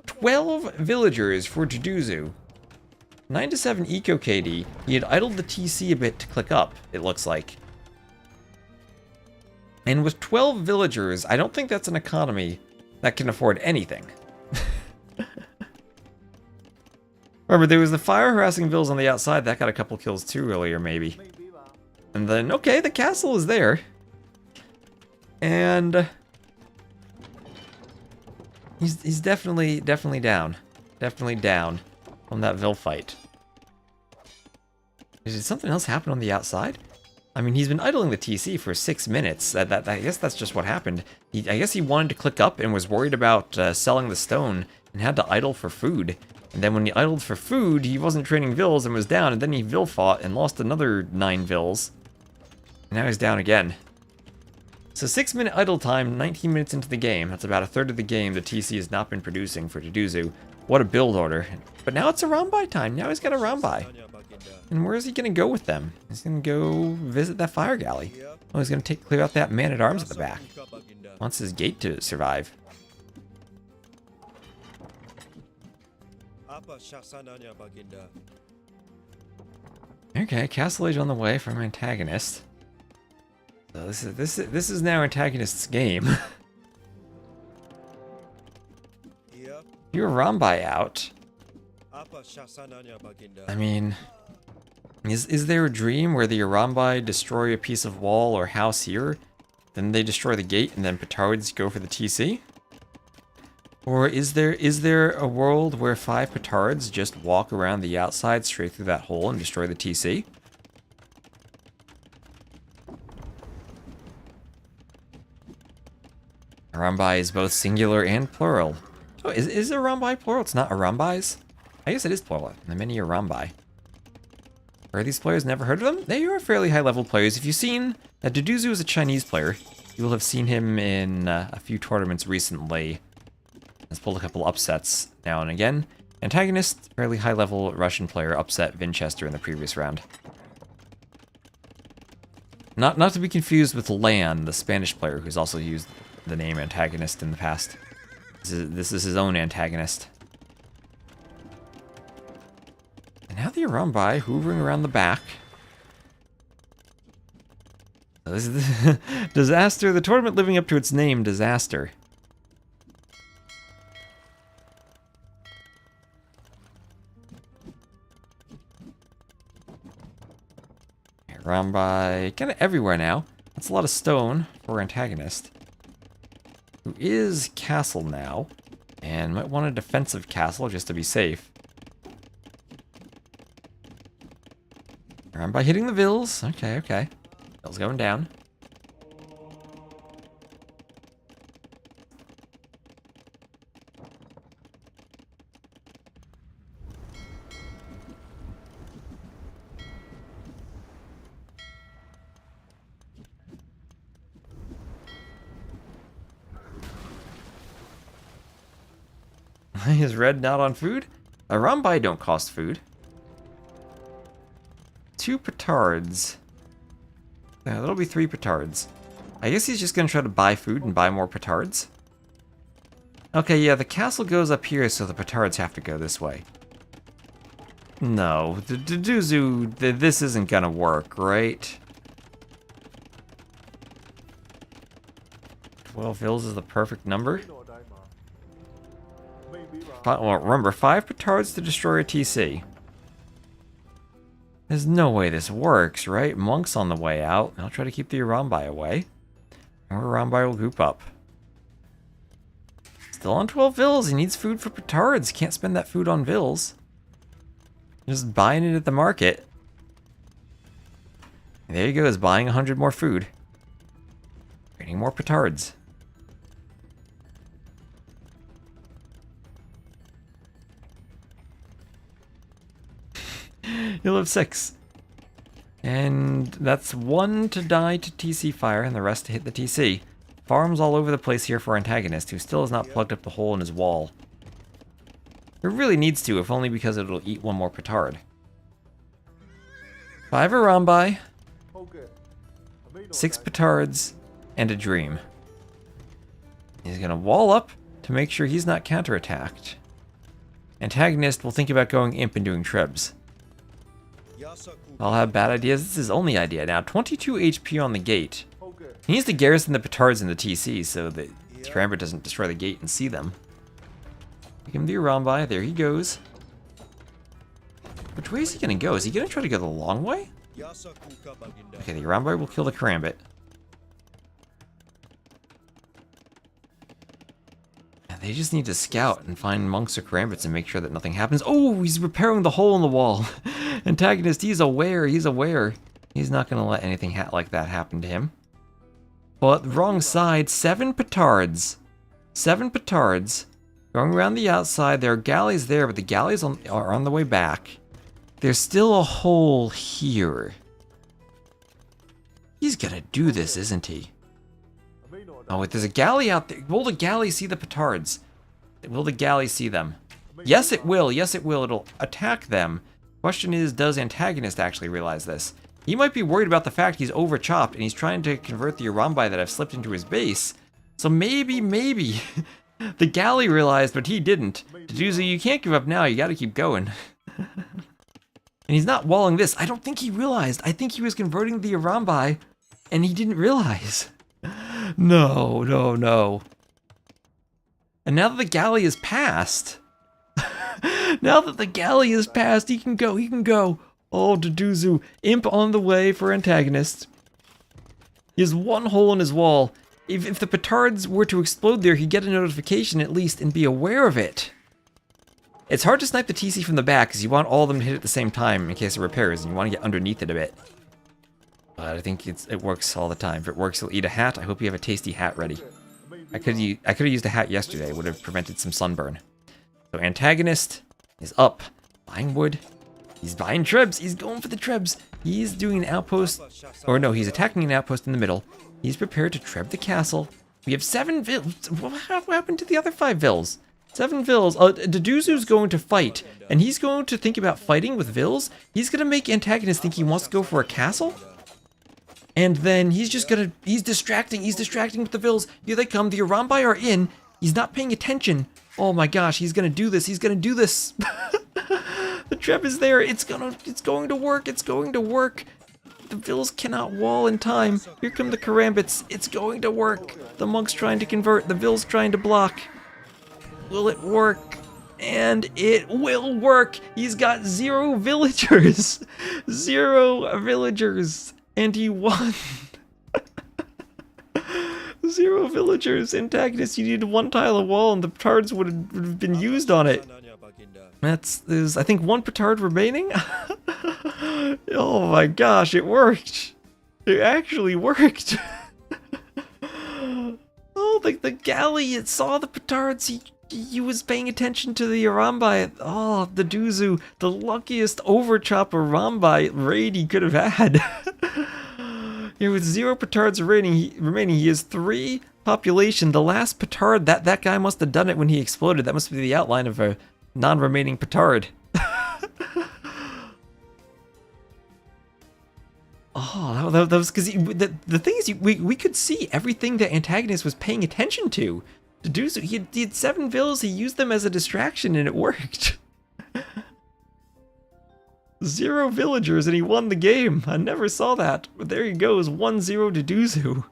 12 villagers for DuDuZhu. 9 to 7 eco KD. He had idled the TC a bit to click up, it looks like. And with 12 villagers, I don't think that's an economy that can afford anything. Remember, there was the fire harassing Villese on the outside. That got a couple kills too earlier, maybe. And then, okay, the castle is there. And he's definitely down. Definitely down on that Vil fight. Did something else happen on the outside? I mean, he's been idling the TC for 6 minutes. I guess that's just what happened. I guess he wanted to click up and was worried about selling the stone and had to idle for food. And then when he idled for food, he wasn't training Vils and was down. And then he Vil fought and lost another 9 Vils. And now he's down again. So 6-minute idle time, 19 minutes into the game. That's about a third of the game the TC has not been producing for DuDuZhu. What a build order. But now it's a Rambai time. Now he's got a Rambai. And where is he going to go with them? He's going to go visit that fire galley. Oh, he's going to clear out that man-at-arms at the back. Wants his gate to survive. Okay, Castle Age on the way from AntagonisT. So this is now AntagonisT's game. You're Rambai out. I mean, is there a dream where the Rambai destroy a piece of wall or house here, then they destroy the gate, and then petards go for the TC? Or is there a world where 5 petards just walk around the outside straight through that hole and destroy the TC? Rambai is both singular and plural. Oh, is a Rambai plural? It's not a Rambais? I guess it is plural. The many are Rambai. Are these players never heard of them? They are fairly high-level players. If you've seen that DuDuZhu is a Chinese player, you will have seen him in a few tournaments recently. He's pulled a couple upsets now and again. AntagonisT, fairly high-level Russian player, upset Winchester in the previous round. Not to be confused with Lan, the Spanish player who's also used the name AntagonisT in the past. This is his own antagonist. And now the Rambai hoovering around the back. This is the Dessaster, the tournament living up to its name, Dessaster. Rambai kind of everywhere now. That's a lot of stone for AntagonisT, who is castle now, and might want a defensive castle just to be safe. Rambai hitting the Vils. Okay. Vils going down. Is red not on food? A Rambai don't cost food. 2 petards. Yeah, that'll be 3 petards. I guess he's just gonna try to buy food and buy more petards. Okay, yeah, the castle goes up here, so the petards have to go this way. No, the DuDuZhu, this isn't gonna work, right? 12 Vils is the perfect number. Well, remember, 5 petards to destroy a TC. There's no way this works, right? Monk's on the way out. I'll try to keep the Rambai away. Or Rambai will group up. Still on 12 Vils. He needs food for petards. Can't spend that food on Vils. Just buying it at the market. And there he goes, buying 100 more food. Getting more petards. You'll have 6. And that's 1 to die to TC fire and the rest to hit the TC. Farms all over the place here for AntagonisT, who still has not plugged up the hole in his wall. It really needs to, if only because it'll eat 1 more petard. 5 Rambai, 6 petards, and a dream. He's gonna wall up to make sure he's not counterattacked. AntagonisT will think about going imp and doing trebs. I'll have bad ideas. This is his only idea. Now, 22 HP on the gate. He needs to garrison the petards in the TC so that Scramber doesn't destroy the gate and see them. Give him the Rambai. There he goes. Which way is he gonna go? Is he gonna try to go the long way? Okay, the Arambai will kill the Karambit. And they just need to scout and find monks or Karambits and make sure that nothing happens. Oh, he's repairing the hole in the wall. Antagonist, he's aware, he's aware. He's not gonna let anything like that happen to him. But wrong side, 7 petards. 7 petards. Going around the outside, there are galleys there, but the galleys are on the way back. There's still a hole here. He's gonna do this, isn't he? Oh wait, there's a galley out there. Will the galley see the petards? Will the galley see them? Yes, it will. Yes, it will. It'll attack them. Question is, does Antagonist actually realize this? He might be worried about the fact he's overchopped and he's trying to convert the Arambai that I've slipped into his base. So maybe the galley realized, but he didn't. DuDuZhu, you can't give up now. You gotta keep going. And he's not walling this. I don't think he realized. I think he was converting the Arambai and he didn't realize. No, no, no. And now that the galley is passed, he can go. Oh, DuDuZhu, imp on the way for Antagonist. He has one hole in his wall. If the petards were to explode there, he'd get a notification at least and be aware of it. It's hard to snipe the TC from the back because you want all of them to hit at the same time in case it repairs, and you want to get underneath it a bit. But I think it works all the time. If it works, you'll eat a hat. I hope you have a tasty hat ready. I could have used a hat yesterday. It would have prevented some sunburn. So Antagonist is up, buying wood. He's buying trebs. He's going for the trebs. He's doing an outpost, or no, he's attacking an outpost in the middle. He's prepared to treb the castle. We have 7 vills. What happened to the other 5 vills? 7 vills. DuDuZhu's going to fight, and he's going to think about fighting with vills. He's going to make Antagonist think he wants to go for a castle. And then he's distracting with the vills. Here they come. The Arambai are in. He's not paying attention. Oh my gosh, he's going to do this. The trap is there. It's going to work. The vills cannot wall in time. Here come the Karambits. It's going to work. The monk's trying to convert. The vills trying to block. Will it work? And it will work. He's got 0 villagers. 0 villagers. And he won. 0 villagers. Antagonist, you needed 1 tile of wall and the petards would have been used on it. There's I think 1 petard remaining. Oh my gosh, it worked. It actually worked. Oh, the galley, it saw the petards. He was paying attention to the Arambai. Oh, the DuDuZhu, the luckiest overchop Arambai raid he could have had. Here with 0 petards remaining, he has 3 population. The last petard, that guy must have done it when he exploded. That must be the outline of a non-remaining petard. Oh, that was because the thing is, we could see everything that Antagonist was paying attention to. DuDuZhu, he had 7 vills, he used them as a distraction and it worked. 0 villagers and he won the game. I never saw that. But there he goes, 1-0 DuDuZhu.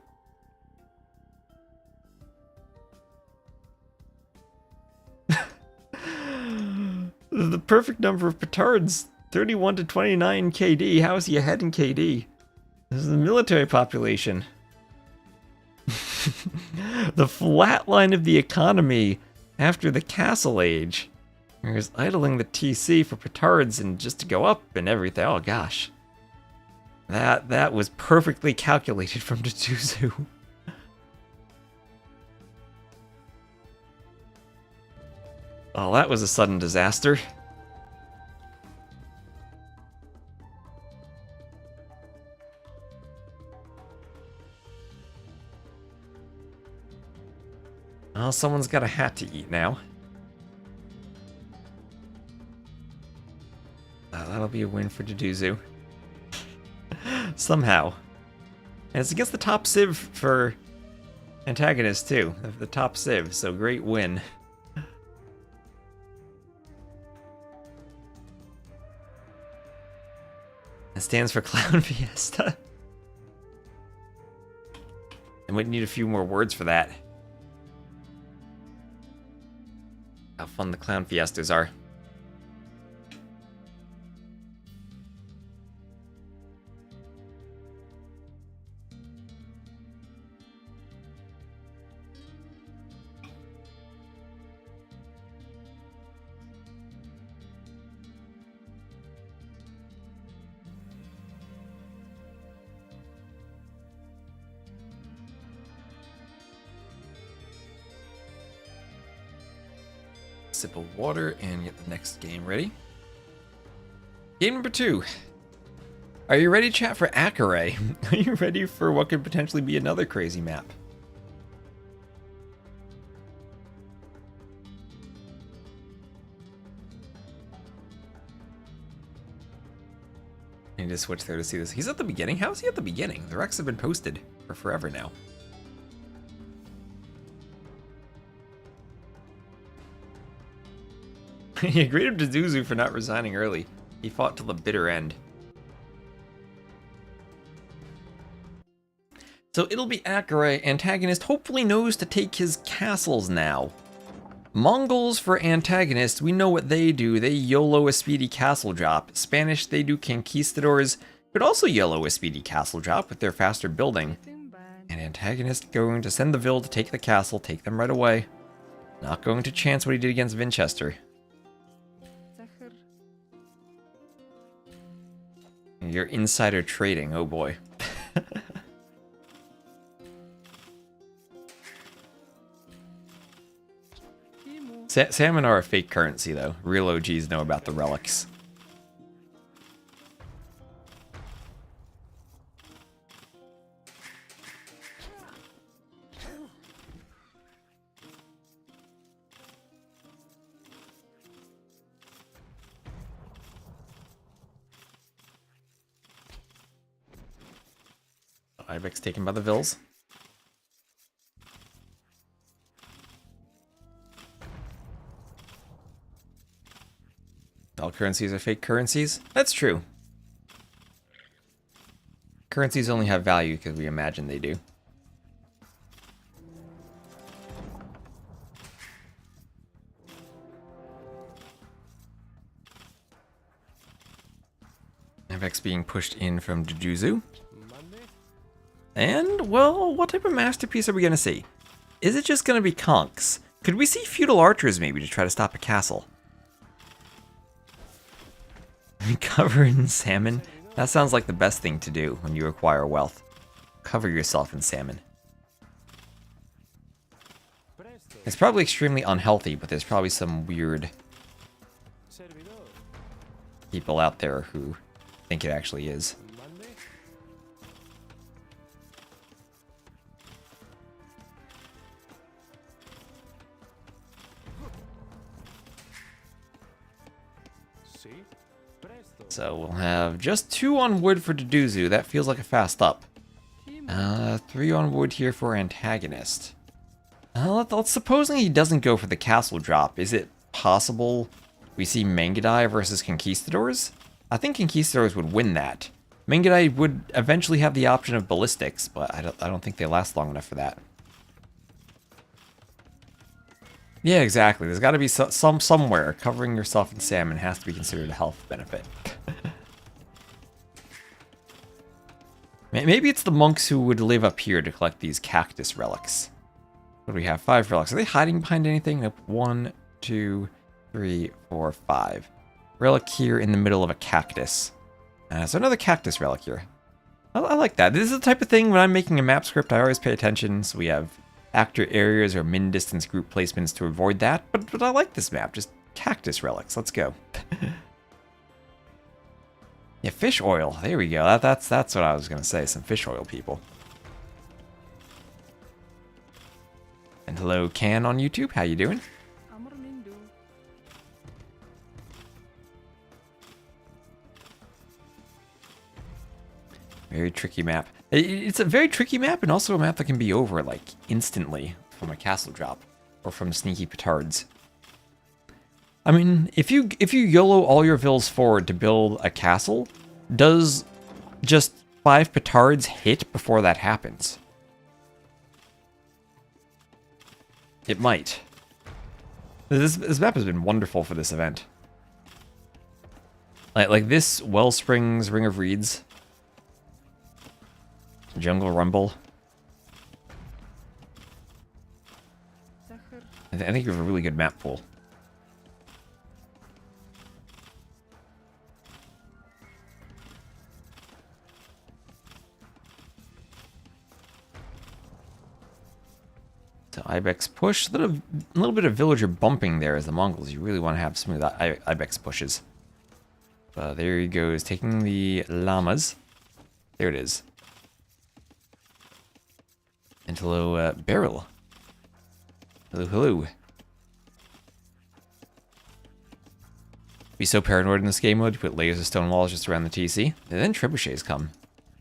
The perfect number of petards, 31 to 29 KD. How is he ahead in KD? This is the military population. The flat line of the economy after the Castle Age. There's idling the TC for petards and just to go up and everything. Oh gosh. That was perfectly calculated from DuDuZhu. Oh, that was a sudden disaster. Well, someone's got a hat to eat now. That'll be a win for DuDuZhu. Somehow. And it's against the top civ for Antagonist too. The top civ, so great win. It stands for Clown Fiesta. And we need a few more words for that. How fun the Clown Fiestas are. sip of water and get the next game ready. Game number 2. Are you ready, chat, for Akare? Are you ready for what could potentially be another crazy map? I need to switch there to see this. He's at the beginning? How is he at the beginning? The Recs have been posted for forever now. He agreed with DuDuZhu for not resigning early. He fought till the bitter end. So it'll be Akare. AntagonisT hopefully knows to take his castles now. Mongols for AntagonisT, we know what they do. They YOLO a speedy castle drop. Spanish, they do conquistadors, but also YOLO a speedy castle drop with their faster building. And AntagonisT going to send the Vil to take the castle, take them right away. Not going to chance what he did against Winchester. You're insider trading, oh boy. Salmon are a fake currency, though. Real OGs know about the relics. Ibex taken by the Vils. All currencies are fake currencies? That's true. Currencies only have value because we imagine they do. FX being pushed in from DuDuZhu. And, well, what type of masterpiece are we going to see? Is it just going to be conks? Could we see feudal archers maybe to try to stop a castle? Cover in salmon? That sounds like the best thing to do when you acquire wealth. Cover yourself in salmon. It's probably extremely unhealthy, but there's probably some weird people out there who think it actually is. So we'll have just 2 on wood for DuDuZhu. That feels like a fast up. 3 on wood here for AntagonisT. Let's supposing he doesn't go for the castle drop. Is it possible we see Mangudai versus Conquistadors? I think Conquistadors would win that. Mangudai would eventually have the option of ballistics, but I don't think they last long enough for that. Yeah, exactly. There's got to be somewhere. Covering yourself in salmon has to be considered a health benefit. Maybe it's the monks who would live up here to collect these cactus relics. What do we have? 5 relics. Are they hiding behind anything? Nope. 1, 2, 3, 4, 5. Relic here in the middle of a cactus. So another cactus relic here. I like that. This is the type of thing when I'm making a map script, I always pay attention. So we have actor areas or min-distance group placements to avoid that. But I like this map. Just cactus relics. Let's go. Yeah, fish oil. There we go. That's what I was going to say. Some fish oil people. And hello, Can on YouTube. How you doing? Very tricky map. It's a very tricky map and also a map that can be over, like, instantly from a castle drop or from sneaky petards. I mean, if you YOLO all your Vils forward to build a castle, does just 5 petards hit before that happens? It might. This map has been wonderful for this event. Like this Wellsprings Ring of Reeds. Jungle Rumble. I think you have a really good map pool. So Ibex push. A little bit of villager bumping there as the Mongols. You really want to have smooth Ibex pushes. There he goes, taking the llamas. There it is. And hello, Beryl. Hello, hello. Be so paranoid in this game mode, you put layers of stone walls just around the TC. And then trebuchets come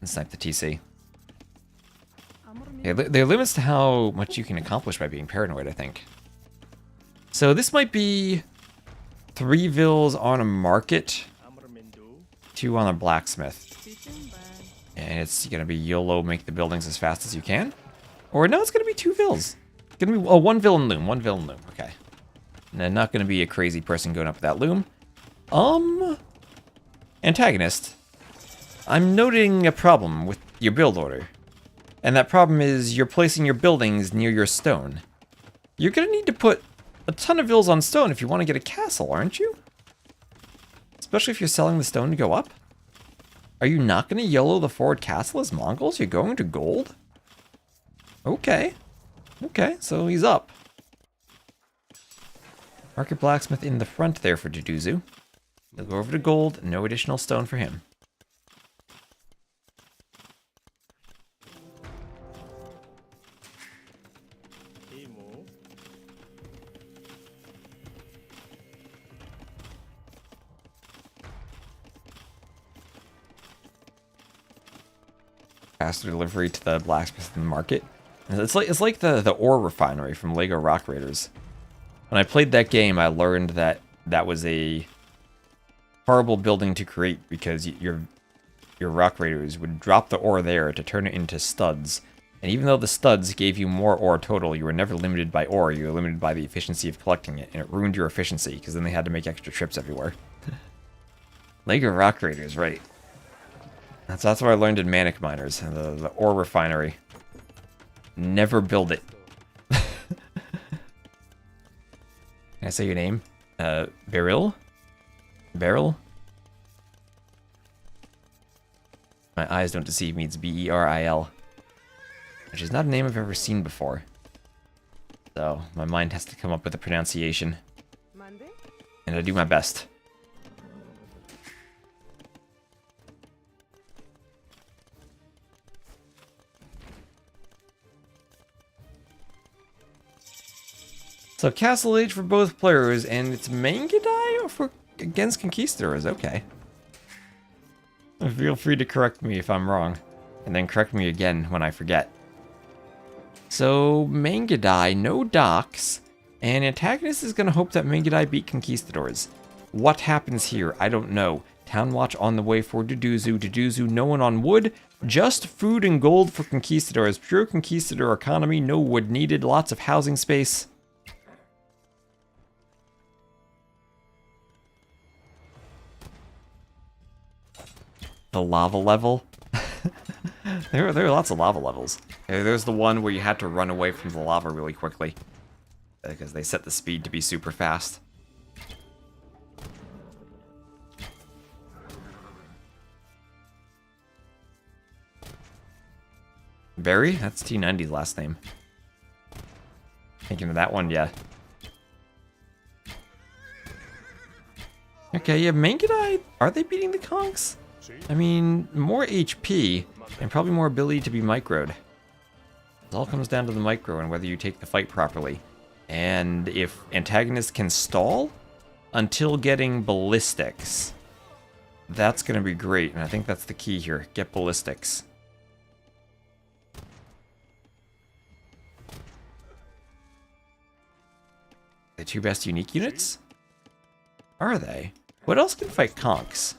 and snipe the TC. Yeah, there are limits to how much you can accomplish by being paranoid, I think. So this might be 3 vills on a market, 2 on a blacksmith. And it's gonna be YOLO, make the buildings as fast as you can. Or no, it's gonna be 2 vills. It's gonna be 1 vill and loom, 1 vill and loom, okay. And then not gonna be a crazy person going up with that loom. AntagonisT, I'm noting a problem with your build order. And that problem is you're placing your buildings near your stone. You're gonna need to put a ton of vills on stone if you want to get a castle, aren't you? Especially if you're selling the stone to go up. Are you not gonna YOLO the forward castle as Mongols? You're going to gold? Okay. Okay, so he's up. Market blacksmith in the front there for DuDuZhu. He'll go over to gold, no additional stone for him. Faster delivery to the blacksmith in the market. It's like the ore refinery from Lego Rock Raiders. When I played that game, I learned that that was a horrible building to create because your Rock Raiders would drop the ore there to turn it into studs. And even though the studs gave you more ore total, you were never limited by ore. You were limited by the efficiency of collecting it, and it ruined your efficiency because then they had to make extra trips everywhere. Lego Rock Raiders, right? That's what I learned in Manic Miners, the ore refinery. Never build it. Can I say your name? Beryl? Beryl? My eyes don't deceive me, it's B-E-R-I-L. Which is not a name I've ever seen before. So, my mind has to come up with a pronunciation. Monday? And I do my best. So Castle Age for both players, and it's Mangadai for against Conquistadors, okay. Feel free to correct me if I'm wrong, and then correct me again when I forget. So Mangadai, no docks, and AntagonisT is going to hope that Mangadai beat Conquistadors. What happens here? I don't know. Town Watch on the way for DuDuZhu. DuDuZhu, no one on wood. Just food and gold for Conquistadors. Pure Conquistador economy, no wood needed, lots of housing space. The lava level. there are lots of lava levels. There's the one where you had to run away from the lava really quickly because they set the speed to be super fast. Barry? That's T90's last name. Thinking of that one, yeah. Okay, yeah, Mangadai, are they beating the Conks? I mean, more HP, and probably more ability to be microed. It all comes down to the micro and whether you take the fight properly. And if AntagonisT can stall until getting ballistics, that's going to be great, and I think that's the key here. Get ballistics. The 2 best unique units? Are they? What else can fight Conks?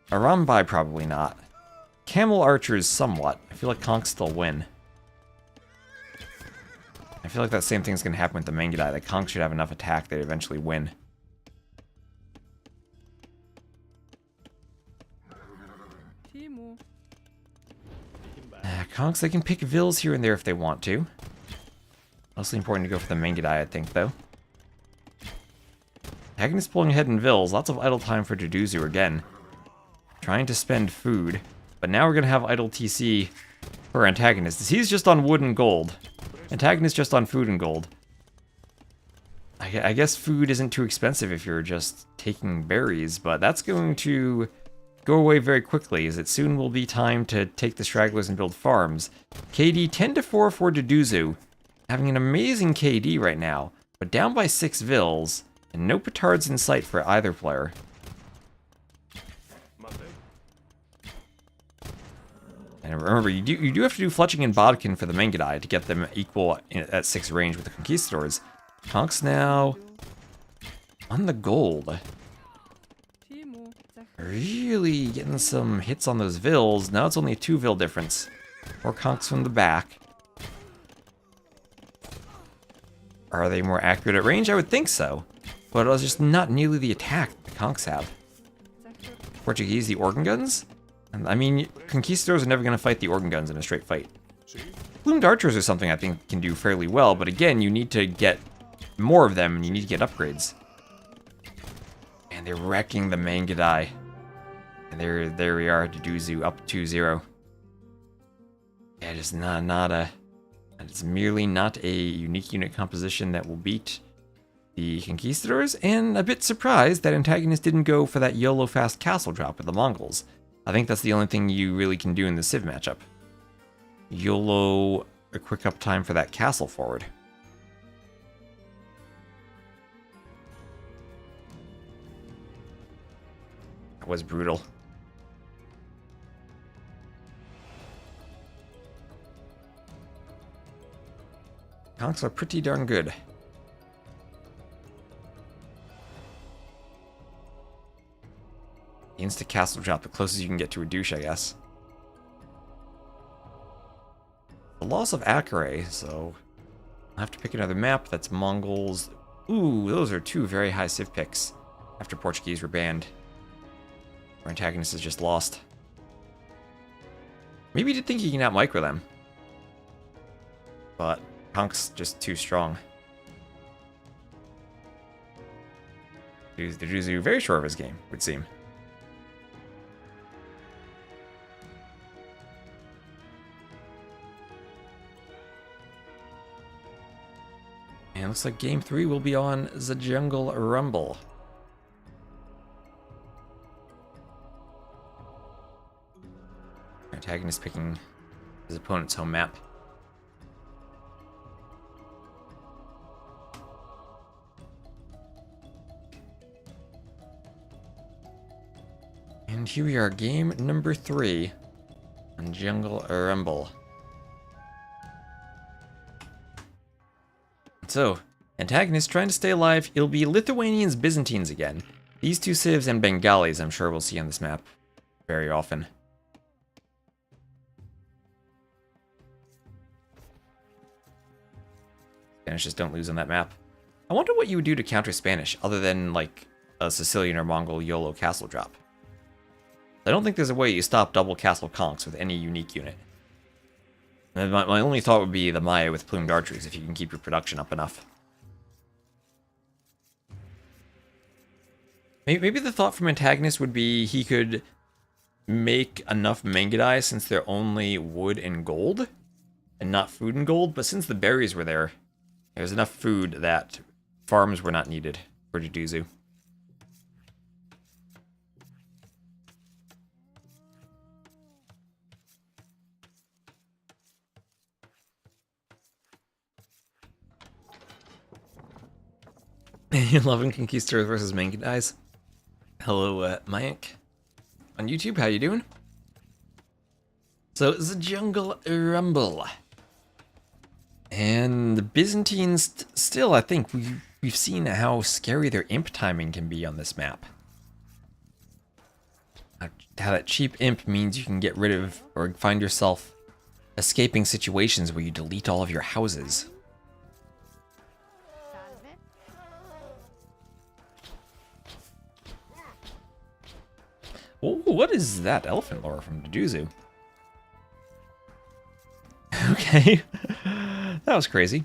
Arambai probably not. Camel Archers somewhat. I feel like Conks still win. I feel like that same thing's gonna happen with the Mangadai. That Conks should have enough attack they'd eventually win. Conks, they can pick vills here and there if they want to. Mostly important to go for the Mangadai, I think, though. AntagonisT pulling ahead in vills. Lots of idle time for DuDuZhu again. Trying to spend food. But now we're going to have idle TC for AntagonisT. He's just on wood and gold. Antagonist just on food and gold. I guess food isn't too expensive if you're just taking berries, but that's going to go away very quickly, as it soon will be time to take the stragglers and build farms. KD 10-4 for DuDuZhu, having an amazing KD right now, but down by 6 vills, and no petards in sight for either player. And remember, you do have to do Fletching and Bodkin for the Mangudai to get them equal at 6 range with the Conquistadors. Conks now on the gold. Really getting some hits on those vills. Now it's only a 2 vill difference. 4 conks from the back. Are they more accurate at range? I would think so. But it was just not nearly the attack that the conks have. Portuguese, the organ guns? I mean, Conquistadors are never going to fight the organ guns in a straight fight. Plumed archers are something I think can do fairly well, but again, you need to get more of them and you need to get upgrades. And they're wrecking the Mangudai. And there we are, DuDuZhu up 2-0. Yeah, just it's merely not a unique unit composition that will beat the Conquistadors, and a bit surprised that Antagonist didn't go for that YOLO fast castle drop with the Mongols. I think that's the only thing you really can do in the Civ matchup. YOLO a quick up time for that castle forward. That was brutal. Conks are pretty darn good. Insta castle drop, the closest you can get to a douche, I guess. The loss of Acre, so I'll have to pick another map. That's Mongols. Ooh, those are 2 very high Civ picks after Portuguese were banned. Our antagonist is just lost. Maybe he did think he can out-micro them. But Conks just too strong. DuDuZhu very sure of his game, would seem. And looks like game 3 will be on the Jungle Rumble. Antagonist picking his opponent's home map. And here we are, game number 3 on Jungle Rumble. So, Antagonist trying to stay alive. It'll be Lithuanians, Byzantines again. These 2 civs and Bengalis I'm sure we'll see on this map very often. Spanish just don't lose on that map. I wonder what you would do to counter Spanish other than like a Sicilian or Mongol YOLO castle drop. I don't think there's a way you stop double castle conks with any unique unit. And my only thought would be the Maya with plumed archeries if you can keep your production up enough. Maybe the thought from Antagonist would be he could make enough Mangudai since they're only wood and gold, and not food and gold, but since the berries were there, there's enough food that farms were not needed for DuDuZhu. You're loving Conquistadors versus Mangudais. Hello, Mayank. On YouTube, how you doing? So, it's a Jungle Rumble. And the Byzantines, still, I think, we've seen how scary their imp timing can be on this map. How that cheap imp means you can get rid of, or find yourself escaping situations where you delete all of your houses. Oh, what is that elephant lore from DuDuZhu? Okay. That was crazy.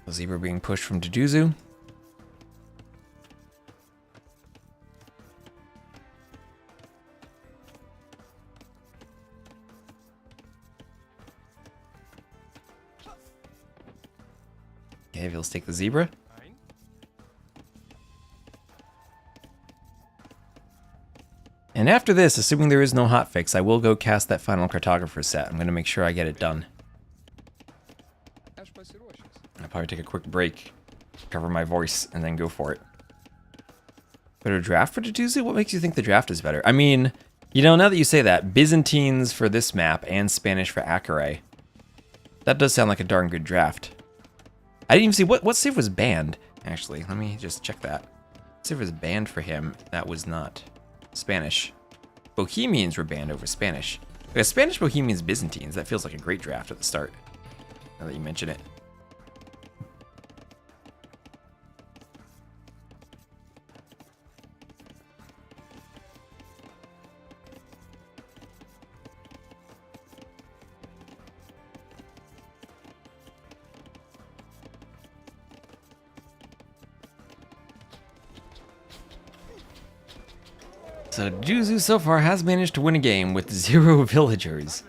The zebra being pushed from DuDuZhu. Okay, let's take the zebra. And after this, assuming there is no hotfix, I will go cast that final Cartographer set. I'm going to make sure I get it done. I'll probably take a quick break, cover my voice, and then go for it. Better draft for DuDuZhu? What makes you think the draft is better? I mean, you know, now that you say that, Byzantines for this map and Spanish for Acre. That does sound like a darn good draft. I didn't even see what civ was banned, actually. Let me just check that. Civ was banned for him. That was not Spanish. Bohemians were banned over Spanish. Because Spanish, Bohemians, Byzantines. That feels like a great draft at the start, now that you mention it. So DuDuZhu so far has managed to win a game with 0 villagers.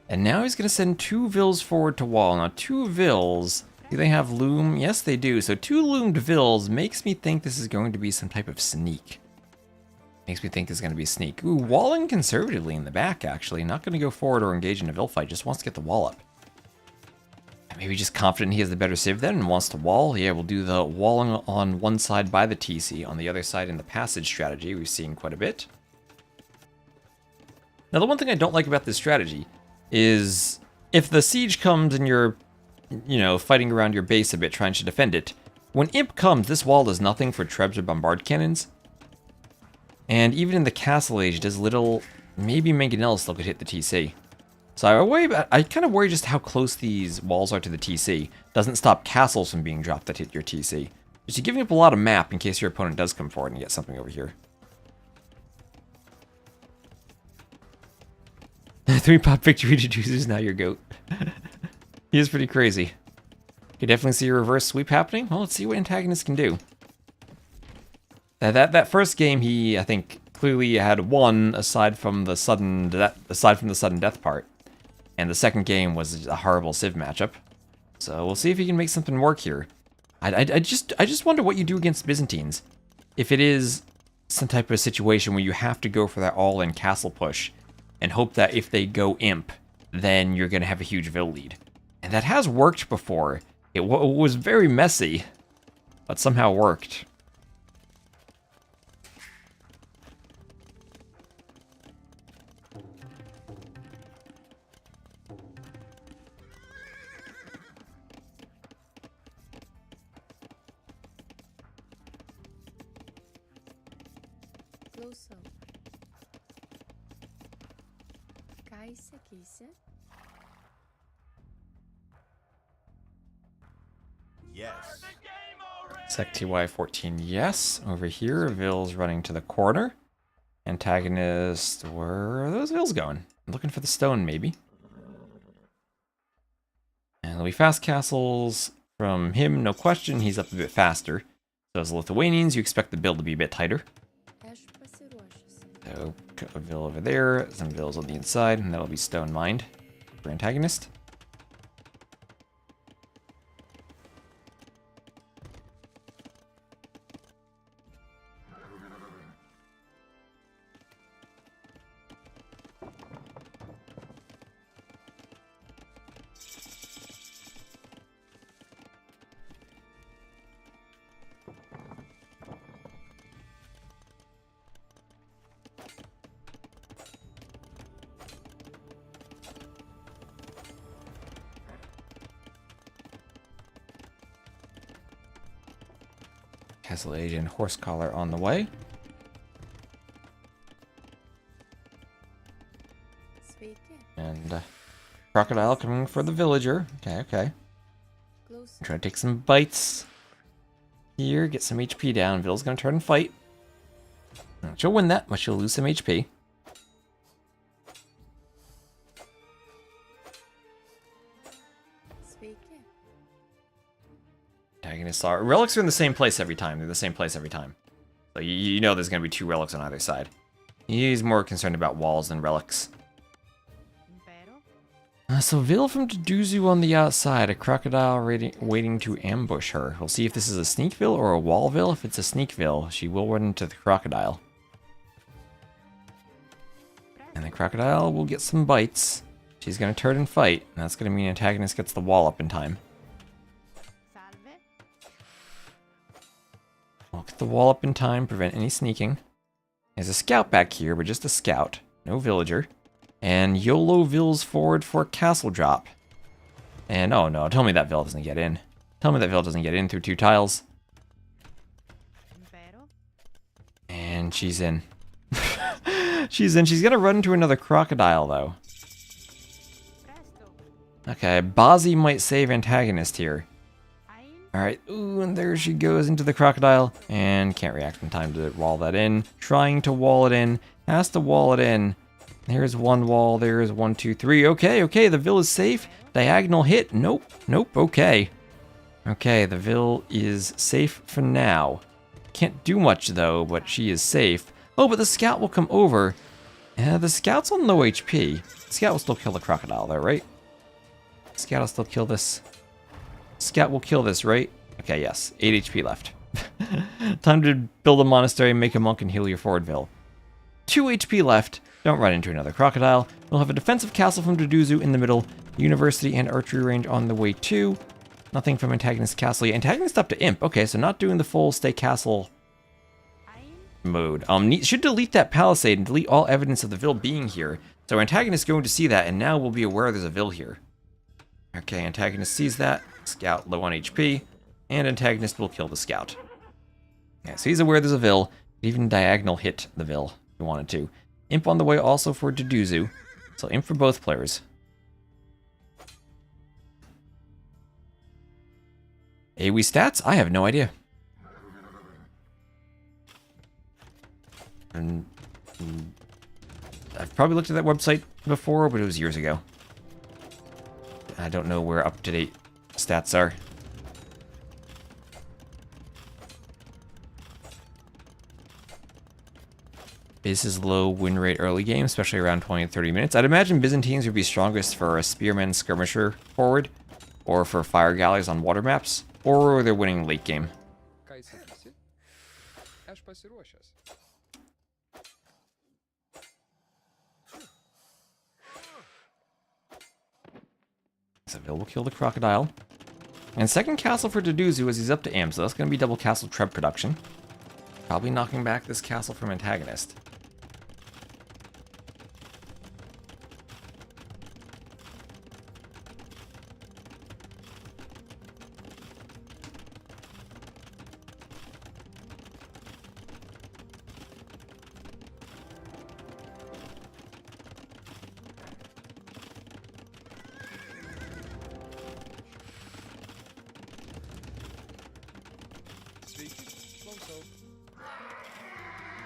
And now he's going to send 2 vills forward to wall. Now 2 vills, do they have loom? Yes they do. So 2 loomed vills makes me think this is going to be some type of sneak. Makes me think it's going to be a sneak. Ooh, walling conservatively in the back actually. Not going to go forward or engage in a vill fight, just wants to get the wall up. Maybe just confident he has the better civ then and wants to wall. Yeah, we'll do the walling on one side by the TC, on the other side in the passage strategy. We've seen quite a bit. Now, the one thing I don't like about this strategy is if the siege comes and you're, you know, fighting around your base a bit, trying to defend it, when Imp comes, this wall does nothing for Trebs or Bombard Cannons. And even in the Castle Age, does little, maybe Mangonel still could hit the TC. So I kind of worry just how close these walls are to the TC. Doesn't stop castles from being dropped that hit your TC. But you're giving up a lot of map in case your opponent does come forward and get something over here. 3-pop victory to DuDuZhu's now your goat. He is pretty crazy. You definitely see a reverse sweep happening. Well, let's see what AntagonisT can do. That first game, he I think clearly had won aside from the sudden death part. And the second game was a horrible civ matchup. So we'll see if he can make something work here. I just wonder what you do against Byzantines. If it is some type of situation where you have to go for that all-in castle push and hope that if they go imp, then you're going to have a huge vill lead. And that has worked before. It was very messy, but somehow worked. Yes. Sec TY14, yes. Over here, Vill's running to the corner. AntagonisT, where are those Vills going? I'm looking for the stone, maybe. And there'll be fast castles from him, no question. He's up a bit faster. So as the Lithuanians, you expect the build to be a bit tighter. So, a Vill over there, some Vills on the inside, and that'll be stone mined for AntagonisT. Castle Age and Horse Collar on the way. And Crocodile coming for the villager. Okay. Try to take some bites here, get some HP down. Vill's gonna turn and fight. She'll win that, but she'll lose some HP. AntagonisT are relics are in the same place every time. They're the same place every time. So you know there's gonna be 2 relics on either side. He's more concerned about walls than relics. Impero? So Vil from DuDuZhu on the outside, a crocodile waiting to ambush her. We'll see if this is a sneak Vil or a wall Vil. If it's a sneak Vil, she will run into the crocodile. And the crocodile will get some bites. She's going to turn and fight, and that's going to mean Antagonist gets the wall up in time. We'll get the wall up in time, prevent any sneaking. There's a scout back here, but just a scout. No villager. And YOLO Vils forward for castle drop. And oh no, tell me that Vil doesn't get in. Tell me that Vil doesn't get in through 2 tiles. And she's in. She's in. She's gonna run into another crocodile though. Okay, Bazi might save Antagonist here. Alright, ooh, and there she goes into the crocodile. And can't react in time to wall that in. Trying to wall it in. Has to wall it in. There's one wall, there's 1, 2, 3. Okay, the Vil is safe. Diagonal hit. Nope, okay. Okay, the Vil is safe for now. Can't do much though, but she is safe. Oh, but the scout will come over. The scout's on low HP. The scout will still kill the crocodile though, right? Scout will still kill this. Scout will kill this, right? Okay, yes. 8 HP left. Time to build a monastery, make a monk, and heal your forward Vil. 2 HP left. Don't run into another crocodile. We'll have a defensive castle from DuDuZhu in the middle. University and archery range on the way too. Nothing from Antagonist Castle yet. Antagonist up to Imp. Okay, so not doing the full stay castle mode. Should delete that palisade and delete all evidence of the Vil being here. So Antagonist is going to see that and now will be aware there's a Vil here. Okay, Antagonist sees that. Scout low on HP. And Antagonist will kill the scout. Yeah, so he's aware there's a Vil. Even diagonal hit the Vil if he wanted to. Imp on the way also for DuDuZhu. So Imp for both players. AoE stats? I have no idea. And I've probably looked at that website before, but it was years ago. I don't know where up-to-date stats are. Biz is low win rate early game, especially around 20 to 30 minutes. I'd imagine Byzantines would be strongest for a spearman skirmisher forward, or for fire galleys on water maps, or they're winning late game. So Vil will kill the crocodile. And second castle for DuDuZhu as he's up to Am, so that's going to be double castle Treb production. Probably knocking back this castle from Antagonist.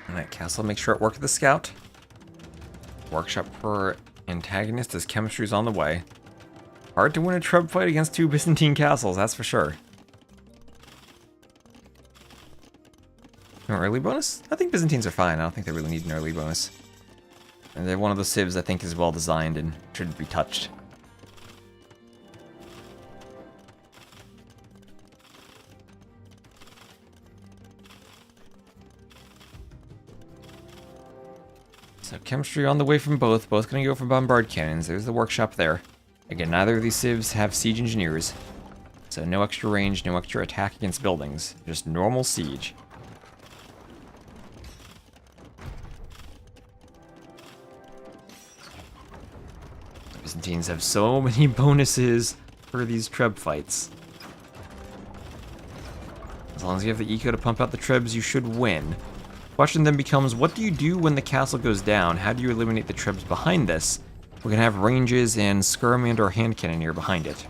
Alright, castle, make sure it worked with the scout. Workshop for Antagonist as chemistry's on the way. Hard to win a Treb fight against 2 Byzantine castles, that's for sure. No early bonus? I think Byzantines are fine. I don't think they really need an early bonus. And they're one of the civs I think is well designed and shouldn't be touched. So chemistry on the way from both going to go for bombard cannons. There's the workshop there. Again, neither of these civs have siege engineers. So no extra range, no extra attack against buildings. Just normal siege. The Byzantines have so many bonuses for these Treb fights. As long as you have the eco to pump out the Trebs, you should win. Question then becomes, what do you do when the castle goes down? How do you eliminate the Trebs behind this? We're going to have ranges and skirm or hand cannoneer behind it.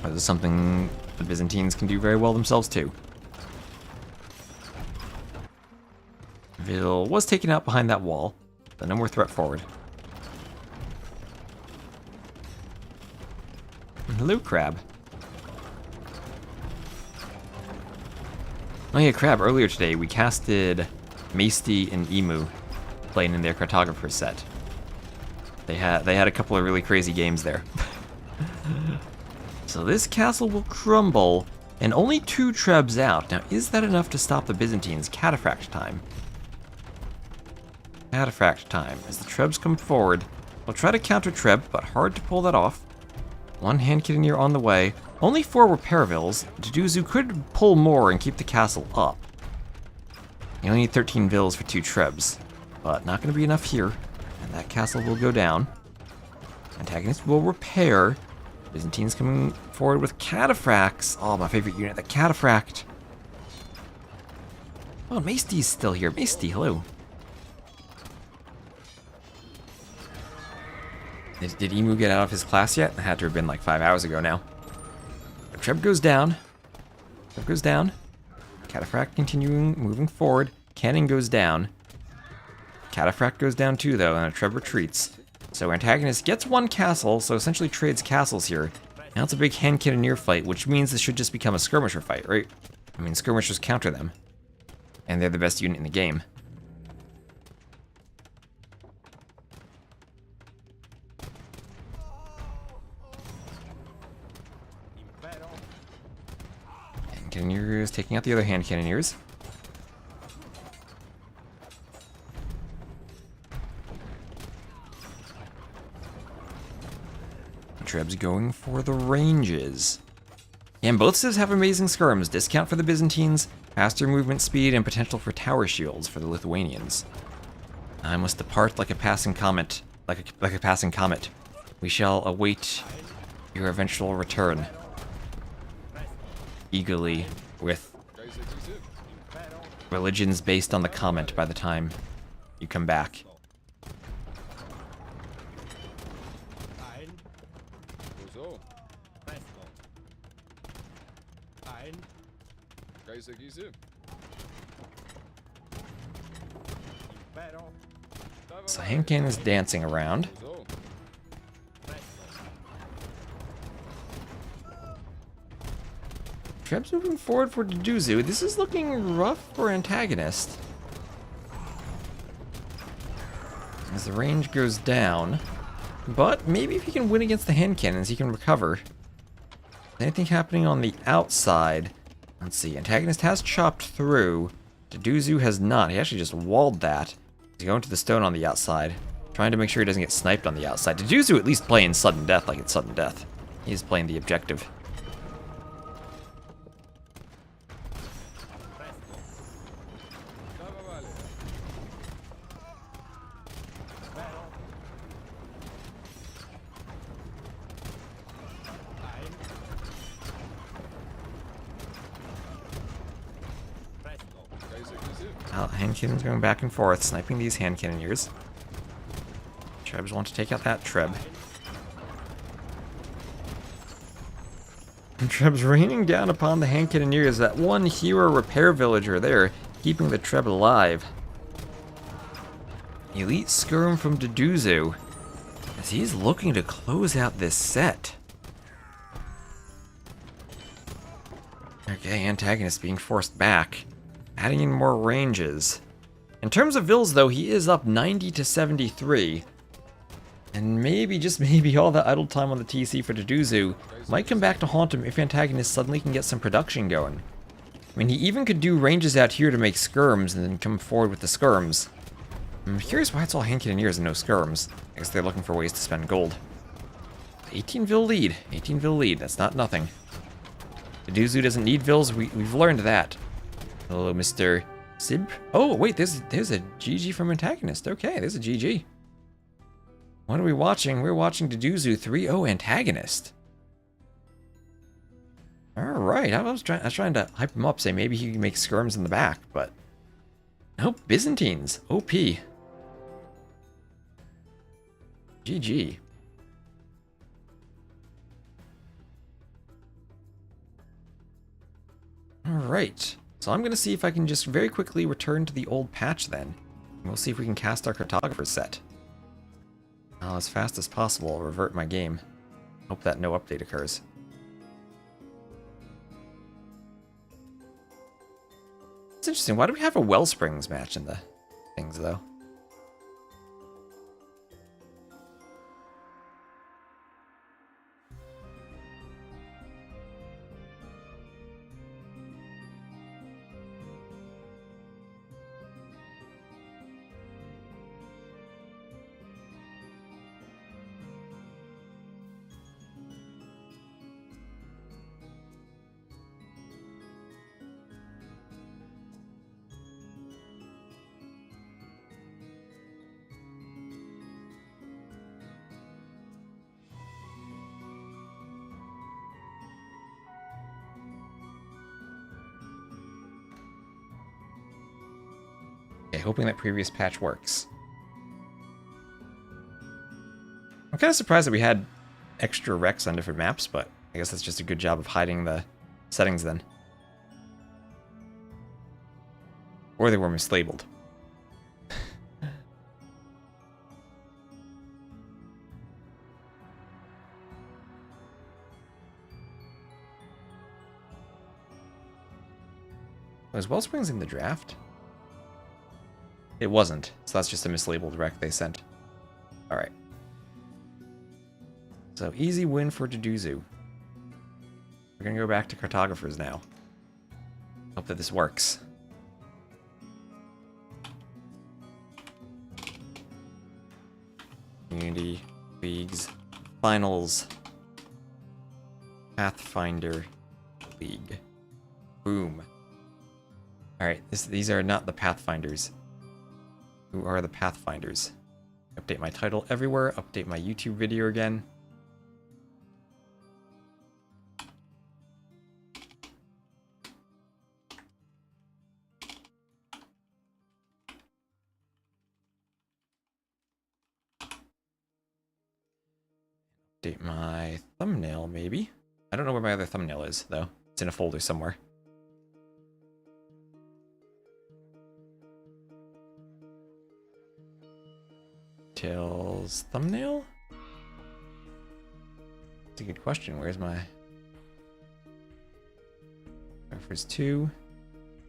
This is something the Byzantines can do very well themselves too. Vil was taken out behind that wall, but no more threat forward. Hello, Crab. Oh yeah, Crab, earlier today we casted Maesty and Emu playing in their Cartographers set. They had a couple of really crazy games there. So this castle will crumble, and only 2 trebs out. Now, is that enough to stop the Byzantines? Cataphract time. Cataphract time. As the trebs come forward, we'll try to counter treb, but hard to pull that off. 1 hand cannoneer on the way. Only 4 repair vills. DuDuZhu could pull more and keep the castle up. You only need 13 vills for 2 trebs, but not going to be enough here. And that castle will go down. Antagonist will repair. Byzantines coming forward with cataphracts. Oh, my favorite unit, the cataphract. Oh, Maesty's still here. Maesty, hello. Did Emu get out of his class yet? It had to have been like 5 hours ago now. But Treb goes down. Treb goes down. Cataphract continuing, moving forward. Cannon goes down. Cataphract goes down too, though, and a Treb retreats. So Antagonist gets 1 castle, so essentially trades castles here. Now it's a big hand cannoneer fight, which means this should just become a skirmisher fight, right? I mean, skirmishers counter them. And they're the best unit in the game. Hand cannoneers taking out the other hand cannoneers. Trebs going for the ranges. And both civs have amazing skirms. Discount for the Byzantines, faster movement speed, and potential for tower shields for the Lithuanians. I must depart like a passing comet. Like a passing comet. We shall await your eventual return. Eagerly, with religions based on the comet by the time you come back. So hand cannon's dancing around. Treb's moving forward for DuDuZhu. This is looking rough for Antagonist. As the range goes down. But maybe if he can win against the hand cannons, he can recover. Anything happening on the outside? Let's see. Antagonist has chopped through. DuDuZhu has not. He actually just walled that. He's going to the stone on the outside. Trying to make sure he doesn't get sniped on the outside. DuDuZhu at least playing sudden death like it's sudden death. He's playing the objective. Hand cannons going back and forth, sniping these hand cannoneers. Trebs want to take out that Treb. And Treb's raining down upon the hand cannoneers. That 1 hero repair villager there, keeping the Treb alive. Elite skirm from DuDuZhu, as he's looking to close out this set. Okay, Antagonist being forced back. Adding in more ranges. In terms of vills, though, he is up 90 to 73. And maybe, just maybe, all that idle time on the TC for DuDuZhu might come back to haunt him if Antagonist suddenly can get some production going. I mean, he even could do ranges out here to make skirms and then come forward with the skirms. I'm curious why it's all hand cannoneers and no skirms. I guess they're looking for ways to spend gold. 18 vill lead. 18 vill lead. That's not nothing. DuDuZhu doesn't need vills. We've learned that. Hello, Mr. Sib. Oh, wait, there's a GG from Antagonist. Okay, there's a GG. What are we watching? We're watching DuDuZhu 3-0 Antagonist. Alright, I was trying to hype him up, say maybe he can make skirms in the back, but nope, Byzantines. OP. GG. Alright. So I'm going to see if I can just very quickly return to the old patch then. We'll see if we can cast our Cartographers set. As fast as possible, I'll revert my game. Hope that no update occurs. It's interesting. Why do we have a Wellsprings match in the things, though? hoping that previous patch works. I'm kind of surprised that we had extra wrecks on different maps, but I guess that's just a good job of hiding the settings then. Or they were mislabeled. Was Wellsprings in the draft? It wasn't, so that's just a mislabeled wreck they sent. Alright. So, easy win for DuDuZhu. We're gonna go back to Cartographers now. Hope that this works. Community, Leagues, Finals, Pathfinder, League. Boom. Alright, these are not the Pathfinders. Who are the Pathfinders? Update my title everywhere, update my YouTube video again. Update my thumbnail, maybe? I don't know where my other thumbnail is, though. It's in a folder somewhere. Details thumbnail? That's a good question. Where's my... Reference 2.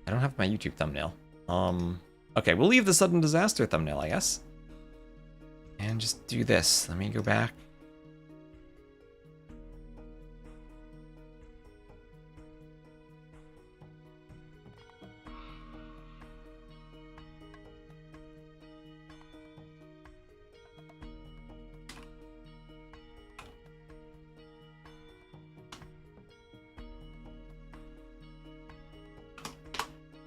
I don't have my YouTube thumbnail. Okay, we'll leave the sudden disaster thumbnail, I guess. And just do this. Let me go back.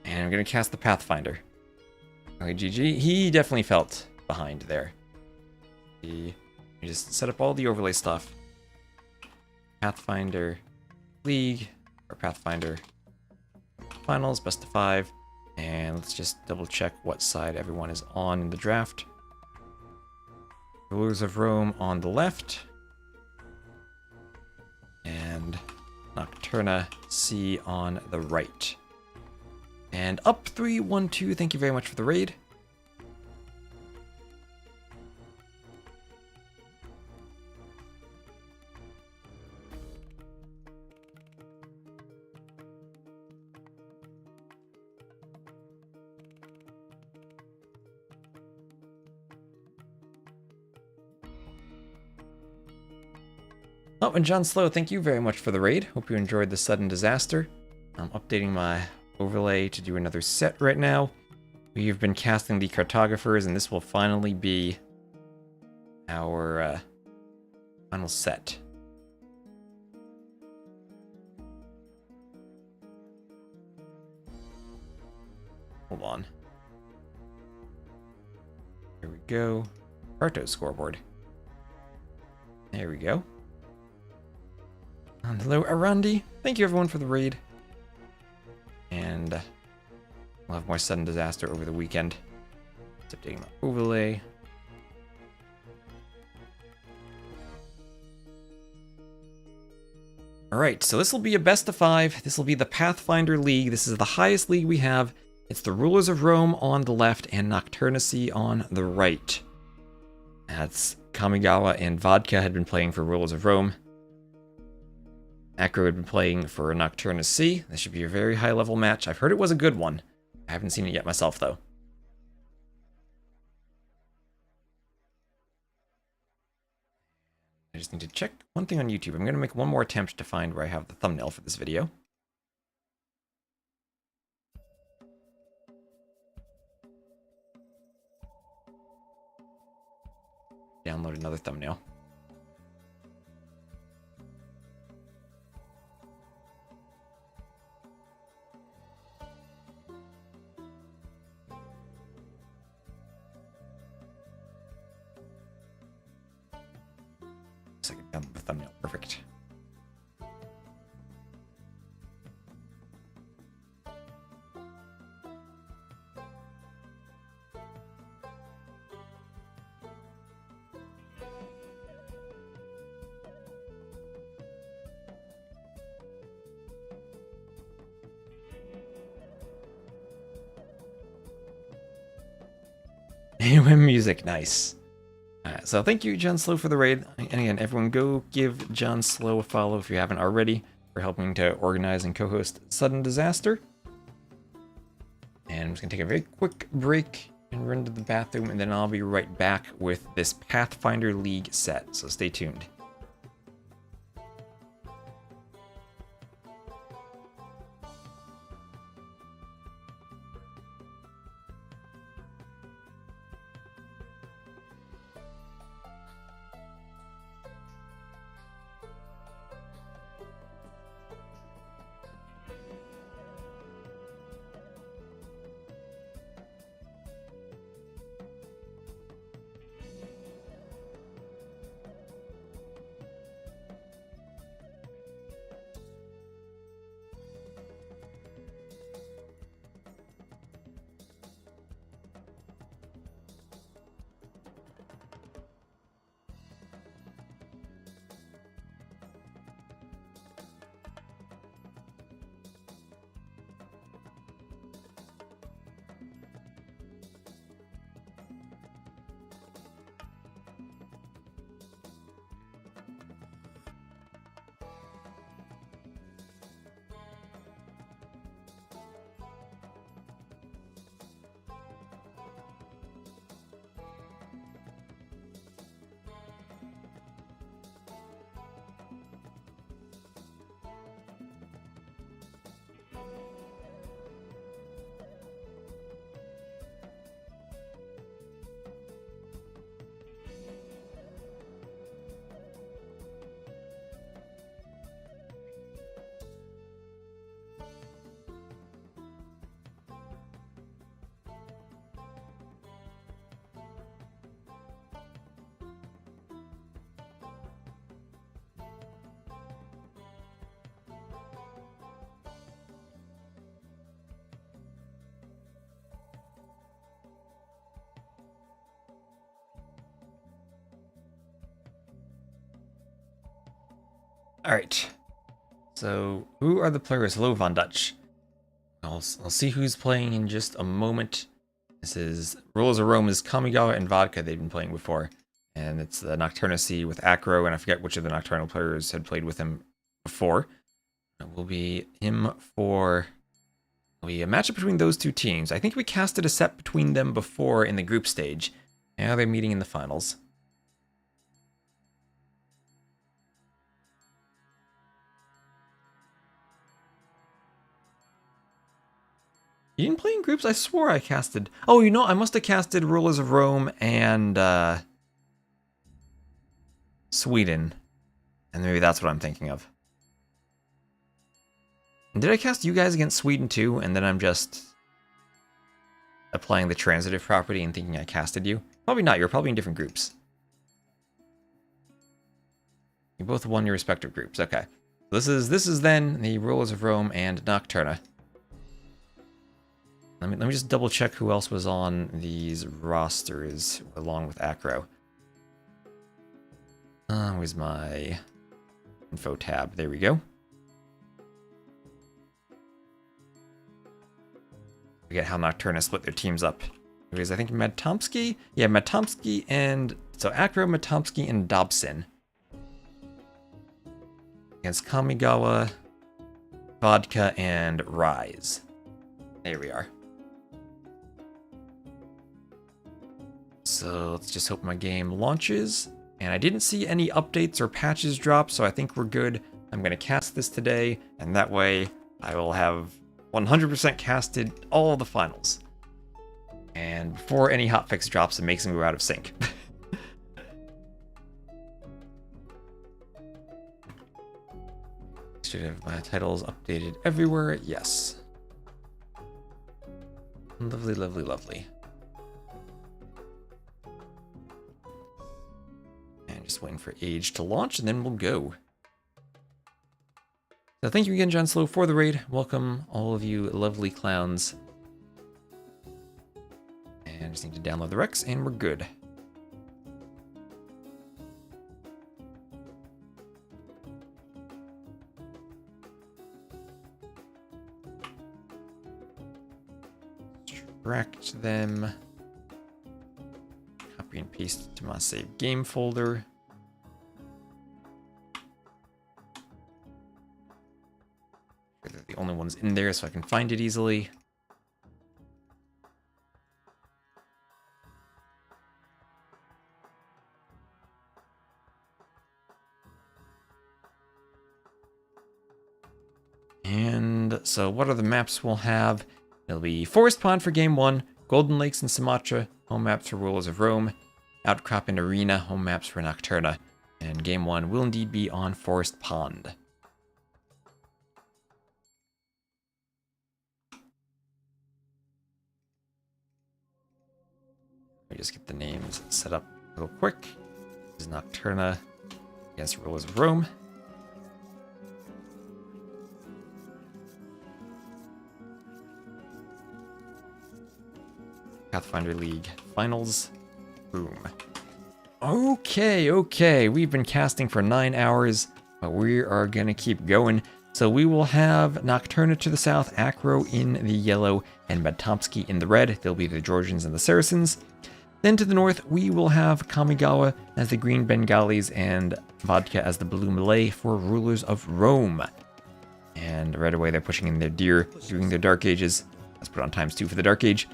And I'm going to cast the Pathfinder. Okay, GG. He definitely felt behind there. He just set up all the overlay stuff. Pathfinder League, or Pathfinder Finals, best of 5. And let's just double check what side everyone is on in the draft. Rulers of Rome on the left. And Nocturna C on the right. And up 312, thank you very much for the raid. Oh, and John Slow, thank you very much for the raid. Hope you enjoyed the sudden disaster. I'm updating my overlay to do another set right now. We've been casting the Cartographers, and this will finally be our final set. Hold on. Here we go. Carto scoreboard. There we go. And hello, Arandi. Thank you everyone for the raid. And we'll have more sudden disaster over the weekend. It's updating my overlay. Alright, so this will be a best of 5. This will be the Pathfinder League. This is the highest league we have. It's the Rulers of Rome on the left and Nocturna C on the right. That's Kamigawa and Vodka had been playing for Rulers of Rome. Acro had been playing for Nocturna C. This should be a very high level match. I've heard it was a good one. I haven't seen it yet myself, though. I just need to check one thing on YouTube. I'm going to make one more attempt to find where I have the thumbnail for this video. Download another thumbnail. Second down the thumbnail. Perfect. UM music, nice. Alright, so thank you, John Slow, for the raid. And again, everyone go give John Slow a follow if you haven't already, for helping to organize and co-host Sudden Disaster. And I'm just going to take a very quick break and run to the bathroom, and then I'll be right back with this Pathfinder League set, so stay tuned. Alright, so who are the players? Hello, Von Dutch. I'll see who's playing in just a moment. This is Rulers of Rome is Kamigawa and Vodka they've been playing before. And it's the NocturnaC with Acro, and I forget which of the Nocturnal players had played with him before. It will be him for... It'll be a matchup between those two teams. I think we casted a set between them before in the group stage. Now they're meeting in the finals. You didn't play in groups? I swore I casted... Oh, you know, I must have casted Rulers of Rome and Sweden. And maybe that's what I'm thinking of. And did I cast you guys against Sweden too? And then I'm just applying the transitive property and thinking I casted you? Probably not. You're probably in different groups. You both won your respective groups. Okay. This is then the Rulers of Rome and Nocturna. Let me just double check who else was on these rosters along with Acro. Where's my info tab? There we go. Forget how Nocturna split their teams up. Because I think Matomsky? Yeah, Matomsky and... So Acro, Matomsky, and Dobson. Against Kamigawa, Vodka, and Rise. There we are. So let's just hope my game launches. And I didn't see any updates or patches drop, so I think we're good. I'm going to cast this today, and that way I will have 100% casted all the finals. And before any hotfix drops, it makes them go out of sync. Should have my titles updated everywhere. Yes. Lovely, lovely, lovely. And just waiting for Age to launch, and then we'll go. So thank you again, John Slow, for the raid. Welcome, all of you lovely clowns. And just need to download the Rex, and we're good. Extract them. Copy and paste to my save game folder. They're the only ones in there so I can find it easily. And so what are the maps we'll have? It'll be Forest Pond for Game 1, Golden Lakes in Sumatra, home maps for Rulers of Rome, Outcrop and Arena, home maps for Nocturna, and Game 1 will indeed be on Forest Pond. Let me just get the names set up real quick. This is Nocturna against Rulers of Rome. Pathfinder League Finals. Boom. Okay. We've been casting for 9 hours, but we are going to keep going. So we will have Nocturna to the south, Acro in the yellow, and Matomsky in the red. They'll be the Georgians and the Saracens. Then to the north, we will have Kamigawa as the green Bengalis and Vodka as the blue Malay for Rulers of Rome. And right away, they're pushing in their deer, doing their Dark Ages. Let's put on ×2 for the Dark Age.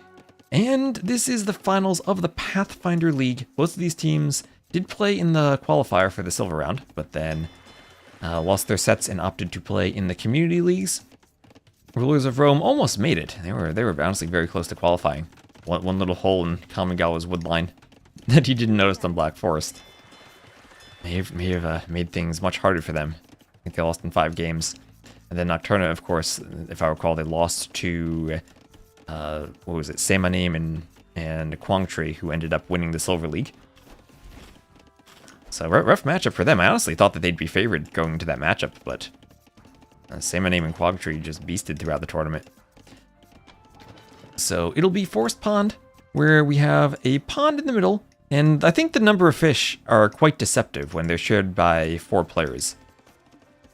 And this is the finals of the Pathfinder League. Both of these teams did play in the qualifier for the silver round, but then lost their sets and opted to play in the community leagues. Rulers of Rome almost made it. They were honestly very close to qualifying. One little hole in Kamigawa's woodline that he didn't notice on Black Forest may have made things much harder for them. I think they lost in 5 games. And then Nocturna, of course, if I recall, they lost to what was it, Samanim and Quangtree, who ended up winning the Silver League. So rough matchup for them. I honestly thought that they'd be favored going into that matchup, but Samanim and Quangtree just beasted throughout the tournament. So it'll be Forest Pond, where we have a pond in the middle, and I think the number of fish are quite deceptive when they're shared by 4 players.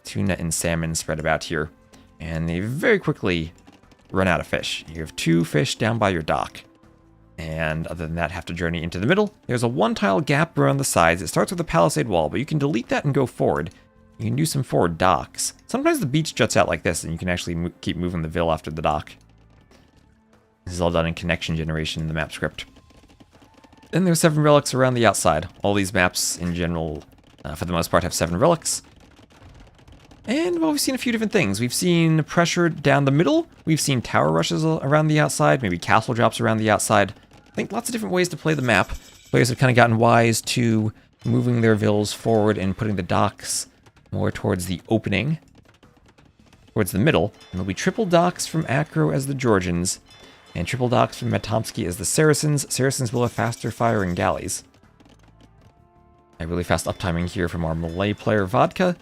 Tuna and salmon spread about here, and they very quickly run out of fish. You have 2 fish down by your dock. And other than that, have to journey into the middle. There's a 1-tile gap around the sides. It starts with a palisade wall, but you can delete that and go forward. You can do some forward docks. Sometimes the beach juts out like this, and you can actually keep moving the Ville after the dock. This is all done in connection generation in the map script. Then there's 7 relics around the outside. All these maps, in general, for the most part, have 7 relics. And, well, we've seen a few different things. We've seen pressure down the middle. We've seen tower rushes around the outside, maybe castle drops around the outside. I think lots of different ways to play the map. Players have kind of gotten wise to moving their villas forward and putting the docks more towards the opening, towards the middle. And there'll be triple docks from Acro as the Georgians, and triple docks from Matomsky as the Saracens. Saracens will have faster firing galleys. A really fast uptiming here from our Malay player Vodka.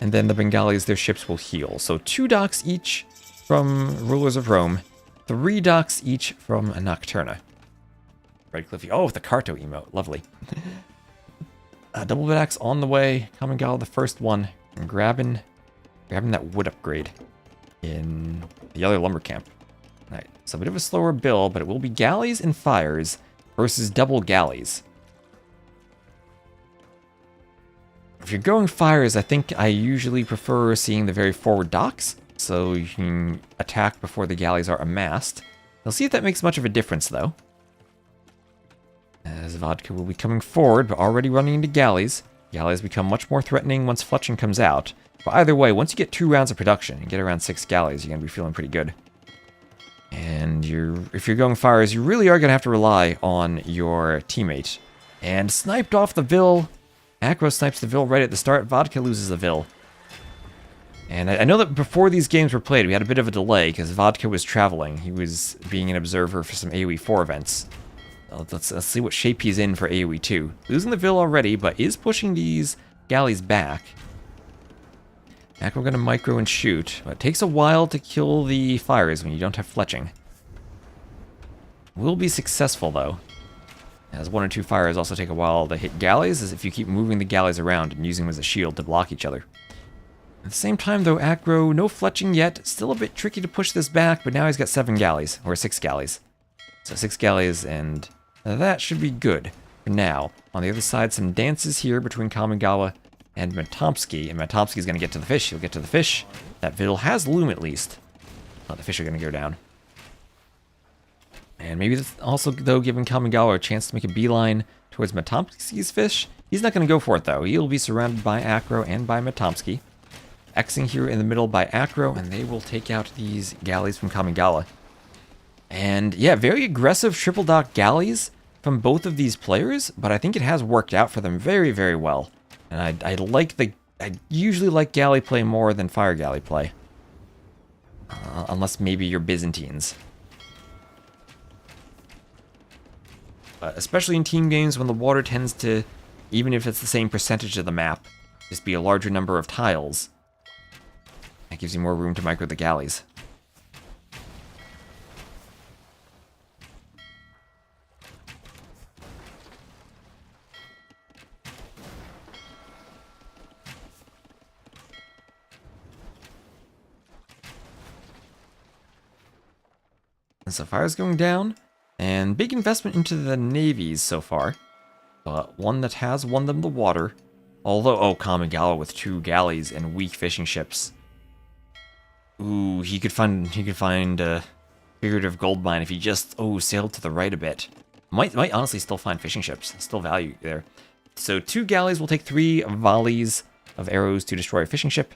And then the Bengalis, their ships will heal. So 2 docks each from Rulers of Rome, 3 docks each from Nocturna. Red Cliffy. Oh, with the Carto emote. Lovely. Double backs on the way. Kamigawa, the first one. And grabbing that wood upgrade in the other lumber camp. Alright, so a bit of a slower build, but it will be galleys and fires versus double galleys. If you're going fires, I think I usually prefer seeing the very forward docks, so you can attack before the galleys are amassed. We'll see if that makes much of a difference, though. As Vodka will be coming forward, but already running into galleys. Galleys become much more threatening once Fletching comes out. But either way, once you get 2 rounds of production and get around 6 galleys, you're going to be feeling pretty good. And if you're going fires, you really are going to have to rely on your teammate. And sniped off the Ville. Acro snipes the Ville right at the start. Vodka loses the Ville. And I know that before these games were played, we had a bit of a delay because Vodka was traveling. He was being an observer for some AoE 4 events. Let's see what shape he's in for AoE 2. Losing the Ville already, but is pushing these galleys back. Acro going to micro and shoot. But it takes a while to kill the fires when you don't have fletching. Will be successful, though. As 1 or 2 fires also take a while to hit galleys, as if you keep moving the galleys around and using them as a shield to block each other. At the same time, though, Acro, no fletching yet. Still a bit tricky to push this back, but now he's got 7 galleys, or 6 galleys. So 6 galleys, and that should be good. For now. On the other side, some dances here between Kamigawa and Matomsky. And Matomsky's going to get to the fish. He'll get to the fish. That Viddle has loom at least. Oh, the fish are going to go down. And maybe that's also, though, giving Kamigawa a chance to make a beeline towards Matomsky's fish. He's not going to go for it, though. He'll be surrounded by Acro and by Matomsky. Xing here in the middle by Acro, and they will take out these galleys from Kamigawa. And yeah, very aggressive triple dock galleys from both of these players, but I think it has worked out for them very, very well. And I usually like galley play more than fire galley play. Unless maybe you're Byzantines. Especially in team games when the water tends to, even if it's the same percentage of the map, just be a larger number of tiles. That gives you more room to micro the galleys. And so fire's going down, and big investment into the navies so far. But one that has won them the water. Although, oh, Kamigawa with 2 galleys and weak fishing ships. Ooh, he could find a figurative gold mine if he just, sailed to the right a bit. Might honestly still find fishing ships. Still value there. So 2 galleys will take 3 volleys of arrows to destroy a fishing ship.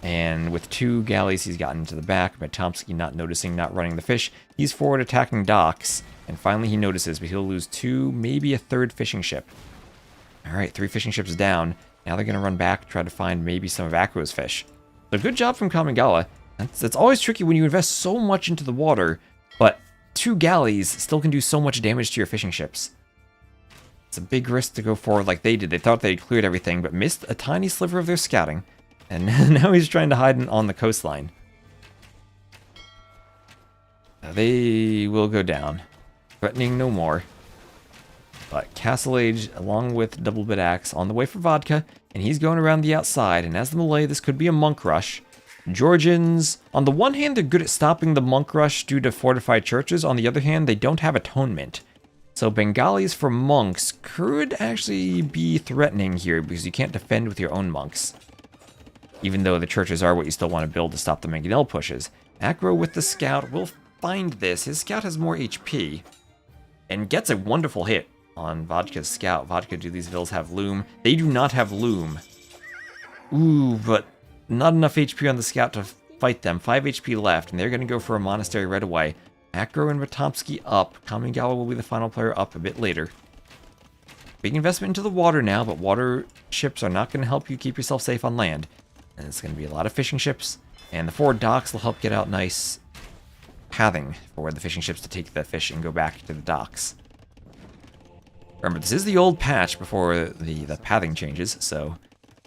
And with 2 galleys, he's gotten to the back. Matomsky not noticing, not running the fish. He's forward attacking docks. And finally he notices, but he'll lose 2, maybe a 3rd fishing ship. Alright, 3 fishing ships down. Now they're going to run back, try to find maybe some of Acro's fish. So good job from Kamigawa. It's always tricky when you invest so much into the water, but 2 galleys still can do so much damage to your fishing ships. It's a big risk to go forward like they did. They thought they'd cleared everything, but missed a tiny sliver of their scouting. And now he's trying to hide on the coastline. They will go down. Threatening no more. But Castle Age, along with Double Bit Axe, on the way for vodka, and he's going around the outside, and as the Malay, this could be a monk rush. Georgians, on the one hand, they're good at stopping the monk rush due to fortified churches. On the other hand, they don't have atonement. So Bengalis for monks could actually be threatening here, because you can't defend with your own monks. Even though the churches are what you still want to build to stop the mangonel pushes. Acro with the scout will find this. His scout has more HP. And gets a wonderful hit on Vodka's scout. Vodka, do these vills have loom? They do not have loom. Ooh, but not enough HP on the scout to fight them. 5 HP left, and they're going to go for a monastery right away. Acro and Matomsky up. Kamigawa will be the final player up a bit later. Big investment into the water now, but water ships are not going to help you keep yourself safe on land. And it's going to be a lot of fishing ships, and the 4 docks will help get out nice pathing for the fishing ships to take the fish and go back to the docks. Remember, this is the old patch before the pathing changes, so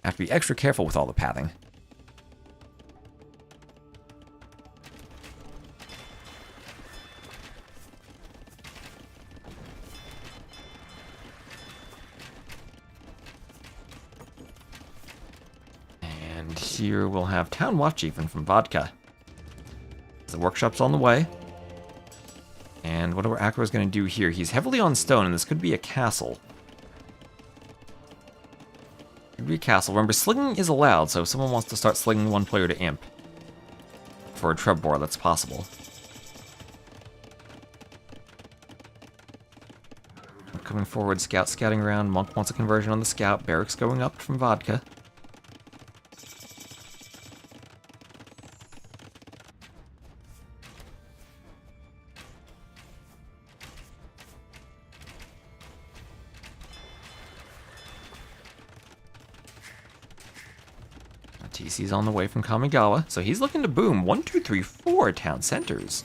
have to be extra careful with all the pathing. And here we'll have Town Watch even from Vodka. The workshop's on the way. And what are Acro's going to do here? He's heavily on stone, and this could be a castle. Could be a castle. Remember, slinging is allowed, so if someone wants to start slinging one player to imp for a Trebor, that's possible. Coming forward, scout scouting around. Monk wants a conversion on the scout. Barracks going up from Vodka. TC's on the way from Kamigawa, so he's looking to boom 1, 2, 3, 4 town centers.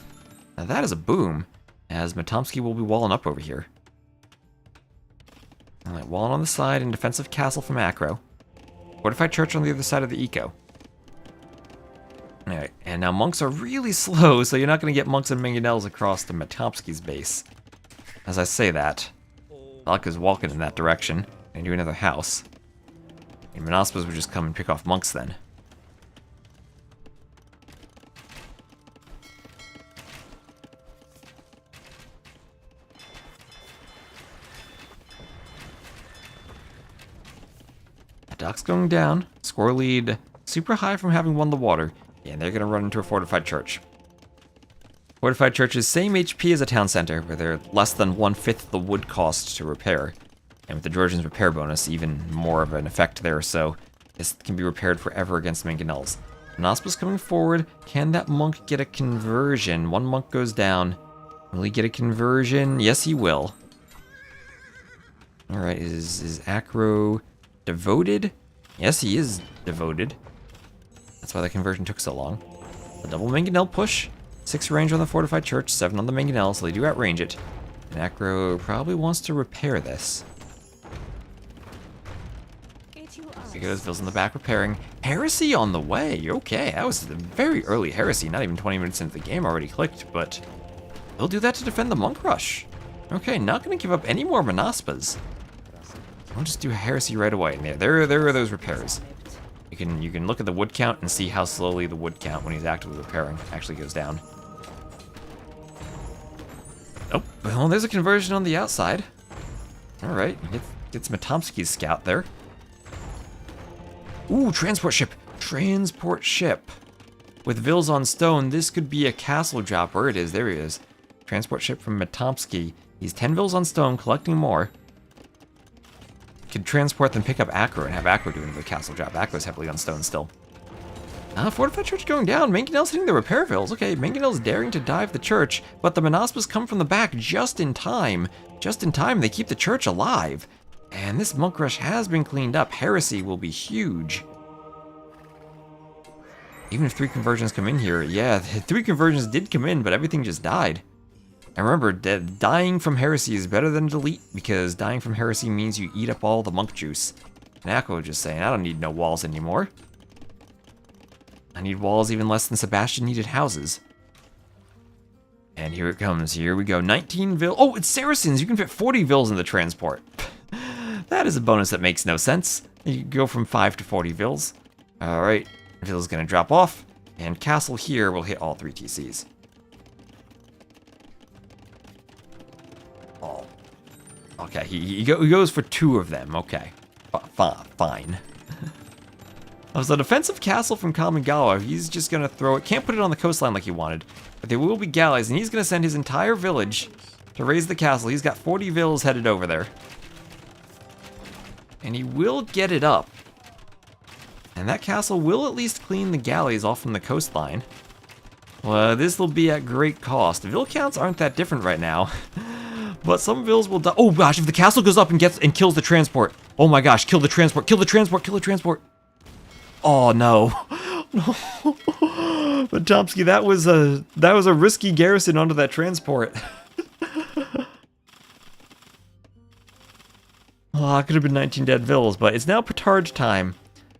Now that is a boom, as Matomsky will be walling up over here. Alright, walling on the side and defensive castle from Acro. Fortified church on the other side of the eco. Alright, and now monks are really slow, so you're not going to get monks and mangonels across to Matomsky's base. As I say that, Alka's walking in that direction, and do another house. And Monospas would just come and pick off monks then. Dock's going down. Score lead super high from having won the water. Yeah, and they're going to run into a fortified church. Fortified church is same HP as a town center, but they're less than 1/5 the wood cost to repair. And with the Georgian's repair bonus, even more of an effect there, so this can be repaired forever against mangonels. Manaspa's coming forward. Can that monk get a conversion? One monk goes down. Will he get a conversion? Yes, he will. Alright, is Acro devoted? Yes, he is devoted. That's why the conversion took so long. A double mangonel push. 6 range on the fortified church, 7 on the mangonel, so they do outrange it. And Acro probably wants to repair this. Look at those Vills in the back repairing. Heresy on the way. Okay, that was a very early Heresy. Not even 20 minutes into the game already clicked, but they'll do that to defend the Monk Rush. Okay, not going to give up any more Manaspas. I'll just do a Heresy right away. And there are those repairs. You can look at the wood count and see how slowly the wood count when he's actively repairing actually goes down. Oh, well, there's a conversion on the outside. All right, gets Matomsky's scout there. Ooh, transport ship. Transport ship. With Vills on stone, this could be a castle drop. Where it is, there he is. Transport ship from Matomsky. He's 10 Vills on stone, collecting more. Could transport them, pick up Acro, and have Acro doing the castle drop. Acro's heavily on stone still. Fortified church going down. Mangonel's hitting the repair Vills. Okay, Mangonel's daring to dive the church, but the Manaspas come from the back just in time. Just in time, they keep the church alive. And this Monk Rush has been cleaned up. Heresy will be huge. Even if 3 conversions come in here, yeah, 3 conversions did come in, but everything just died. And remember, dying from Heresy is better than delete, because dying from Heresy means you eat up all the monk juice. And Akko just saying, I don't need no walls anymore. I need walls even less than Sebastian needed houses. And here it comes. Here we go. 19 Vills. Oh, it's Saracens. You can fit 40 Vills in the transport. That is a bonus that makes no sense. You can go from 5 to 40 Vills. Alright, Vill's gonna drop off, and Castle here will hit all 3 TCs. Oh. Okay, he goes for 2 of them. Okay, fine. So defensive castle from Kamigawa, he's just gonna throw it. Can't put it on the coastline like he wanted, but there will be galleys, and he's gonna send his entire village to raise the castle. He's got 40 Vills headed over there. And he will get it up. And that castle will at least clean the galleys off from the coastline. Well, this will be at great cost. Vill counts aren't that different right now. But some Vills will die. Oh gosh, if the castle goes up and kills the transport. Oh my gosh, kill the transport, kill the transport, kill the transport. Oh no. No. But Chomsky, that was a risky garrison onto that transport. Oh, it could have been 19 dead Vills, but it's now Petard time.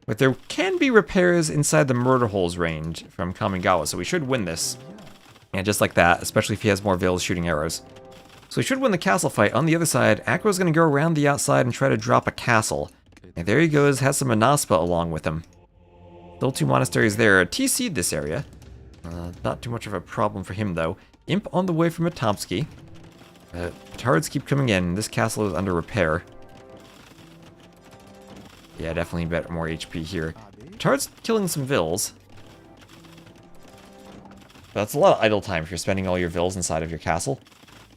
But there can be repairs inside the murder holes range from Kamigawa, so we should win this. And just like that, especially if he has more Vills shooting arrows. So we should win the castle fight. On the other side, Akro's going to go around the outside and try to drop a castle. And there he goes, has some Manaspa along with him. Still 2 monasteries there. TC'd this area. Not too much of a problem for him, though. Imp on the way from Matomsky. Petards keep coming in. This castle is under repair. Yeah, definitely better, more HP here. Petard's killing some Vills. That's a lot of idle time if you're spending all your Vills inside of your castle.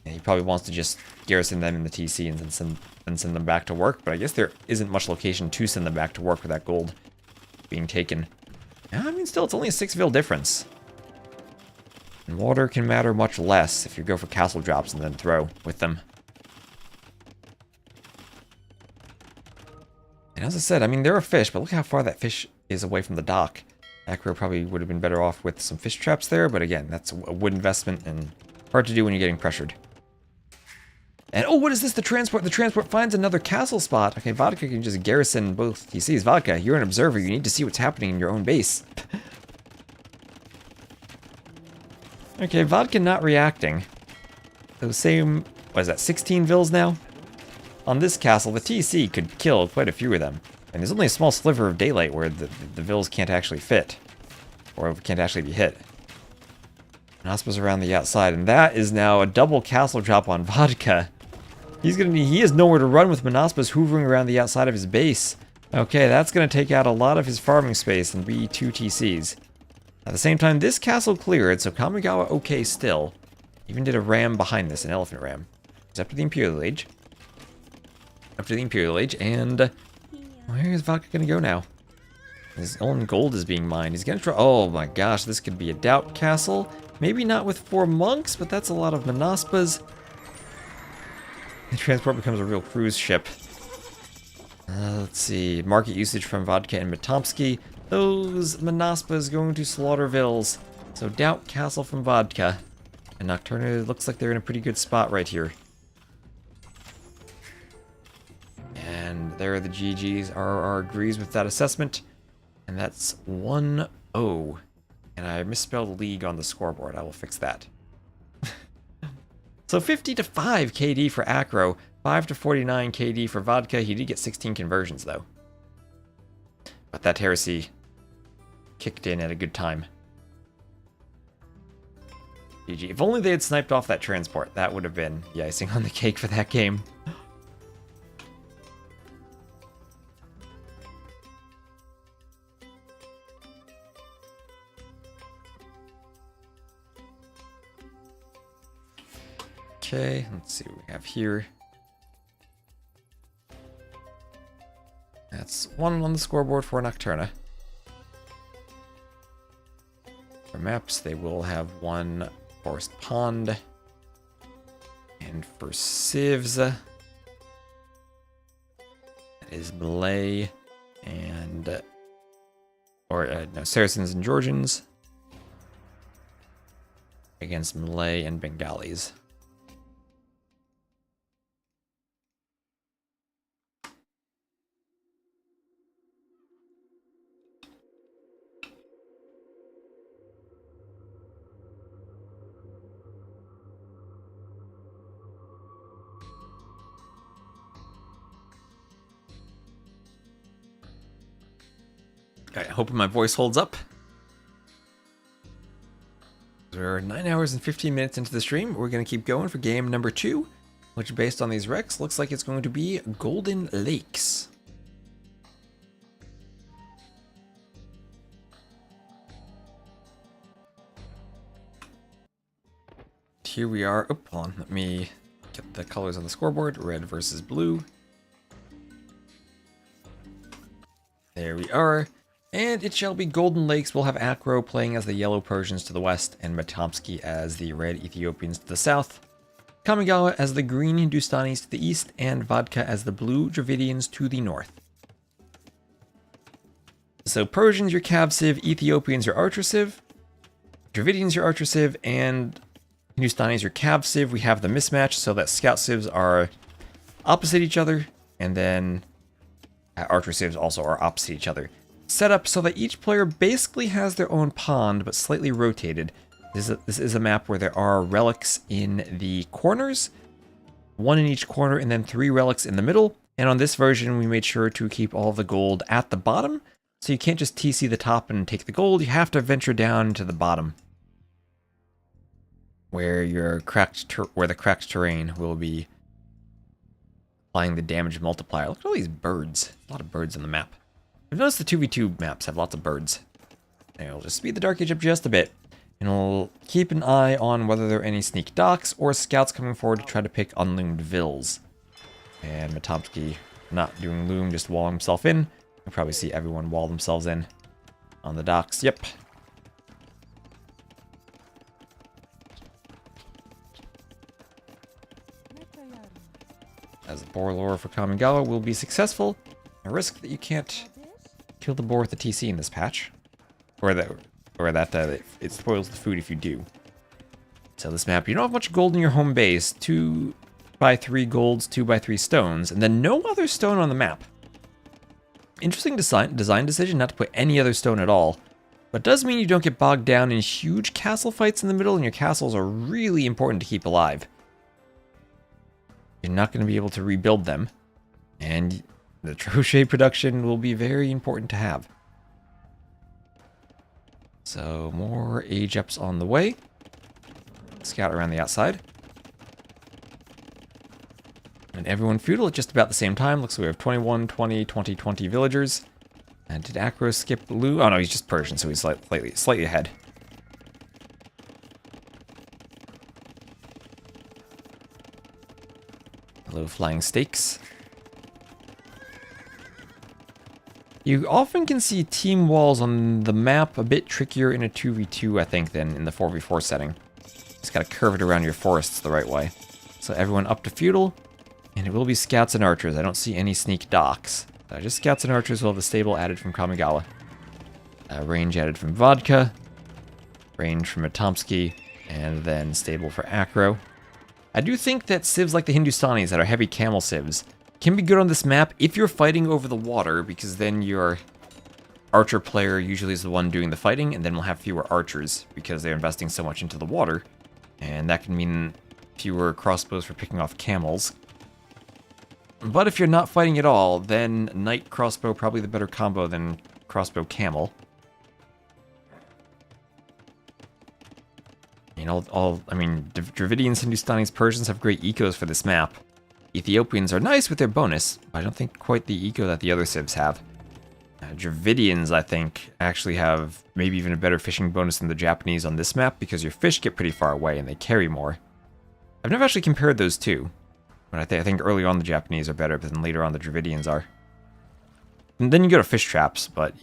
And he probably wants to just garrison them in the TC and then send them back to work. But I guess there isn't much location to send them back to work with that gold being taken. I mean, still, it's only a 6 Vill difference. And water can matter much less if you go for castle drops and then throw with them. And as I said, I mean, they're a fish, but look how far that fish is away from the dock. Acro probably would have been better off with some fish traps there, but again, that's a wood investment and hard to do when you're getting pressured. And oh, what is this? The transport. The transport finds another castle spot. Okay, Vodka can just garrison both TCs. Vodka, you're an observer. You need to see what's happening in your own base. Okay, Vodka not reacting. Those same, what is that, 16 Vills now? On this castle, the TC could kill quite a few of them. And there's only a small sliver of daylight where the Vills can't actually fit. Or can't actually be hit. Naspa's around the outside, and that is now a double castle drop on Vodka. He has nowhere to run with Manaspas hoovering around the outside of his base. Okay, that's going to take out a lot of his farming space and be 2 TCs. At the same time, this castle cleared, so Kamigawa okay still. Even did a ram behind this, an elephant ram. It's up to the Imperial Age. Up to the Imperial Age, and where is Vodka going to go now? His own gold is being mined. He's going to try... Oh my gosh, this could be a doubt castle. Maybe not with 4 monks, but that's a lot of Manaspas. The transport becomes a real cruise ship. Let's see. Market usage from Vodka and Matomsky. Those Manaspas going to Slaughtervilles. So doubt castle from Vodka. And Nocturna looks like they're in a pretty good spot right here. And there are the GGs. RR agrees with that assessment. And that's 1-0. And I misspelled league on the scoreboard. I will fix that. So 50-5 KD for Acro. 5-49 KD for Vodka. He did get 16 conversions, though. But that heresy kicked in at a good time. GG. If only they had sniped off that transport. That would have been the icing on the cake for that game. Okay, let's see what we have here. That's 1 on the scoreboard for Nocturna. For maps, they will have 1 Forest Pond. And for civs, that is Malay and... no, Saracens and Georgians. Against Malay and Bengalis. Alright, hoping my voice holds up. We're 9 hours and 15 minutes into the stream. We're going to keep going for game number 2, which based on these recs, looks like it's going to be Golden Lakes. Here we are. Oh, hold on. Let me get the colors on the scoreboard. Red versus blue. There we are. And it shall be Golden Lakes. We'll have Acro playing as the Yellow Persians to the west, and Matomsky as the Red Ethiopians to the south. Kamigawa as the Green Hindustanis to the east, and Vodka as the Blue Dravidians to the north. So Persians, your Cav Civ, Ethiopians, your Archer Civ, Dravidians, your Archer Civ, and Hindustanis, your Cav Civ. We have the mismatch so that Scout Civs are opposite each other, and then Archer Civs also are opposite each other. Set up so that each player basically has their own pond, but slightly rotated. This is a map where there are relics in the corners, 1 in each corner, and then 3 relics in the middle. And on this version, we made sure to keep all the gold at the bottom, so you can't just TC the top and take the gold. You have to venture down to the bottom, where the cracked terrain will be applying the damage multiplier. Look at all these birds. A lot of birds on the map. I've noticed the 2v2 maps have lots of birds. And we'll just speed the Dark Age up just a bit. And we'll keep an eye on whether there are any sneak docks or scouts coming forward to try to pick unloomed vills. And Matomsky not doing loom, just walling himself in. You'll probably see everyone wall themselves in on the docks. Yep. As the boar lure for Kamigawa will be successful. A risk that you can't kill the boar with the TC in this patch, or that it spoils the food if you do. So this map, you don't have much gold in your home base. 2x3 golds, 2x3 stones, and then no other stone on the map. Interesting design decision not to put any other stone at all, but does mean you don't get bogged down in huge castle fights in the middle, and your castles are really important to keep alive. You're not going to be able to rebuild them, and the trebuchet production will be very important to have. So more age ups on the way. Scout around the outside. And everyone feudal at just about the same time. Looks like we have 21, 20, 20, 20 villagers. And did Acro skip Lu? Oh no, he's just Persian, so he's slightly ahead. Hello, flying stakes. You often can see team walls on the map a bit trickier in a 2v2, I think, than in the 4v4 setting. Just gotta curve it around your forests the right way. So everyone up to feudal, and it will be scouts and archers. I don't see any sneak docks. Just scouts and archers will have the stable added from Kamigawa. Range added from Vodka. Range from Atomsky. And then stable for Acro. I do think that civs like the Hindustanis that are heavy camel civs can be good on this map if you're fighting over the water, because then your archer player usually is the one doing the fighting, and then we'll have fewer archers because they're investing so much into the water. And that can mean fewer crossbows for picking off camels. But if you're not fighting at all, then knight crossbow probably the better combo than crossbow camel. You know, I mean, Dravidians, Hindustanis, Persians have great ecos for this map. Ethiopians are nice with their bonus, but I don't think quite the eco that the other civs have. Dravidians, I think, actually have maybe even a better fishing bonus than the Japanese on this map, because your fish get pretty far away and they carry more. I've never actually compared those two. But I think early on the Japanese are better, but then later on the Dravidians are. And then you go to fish traps, but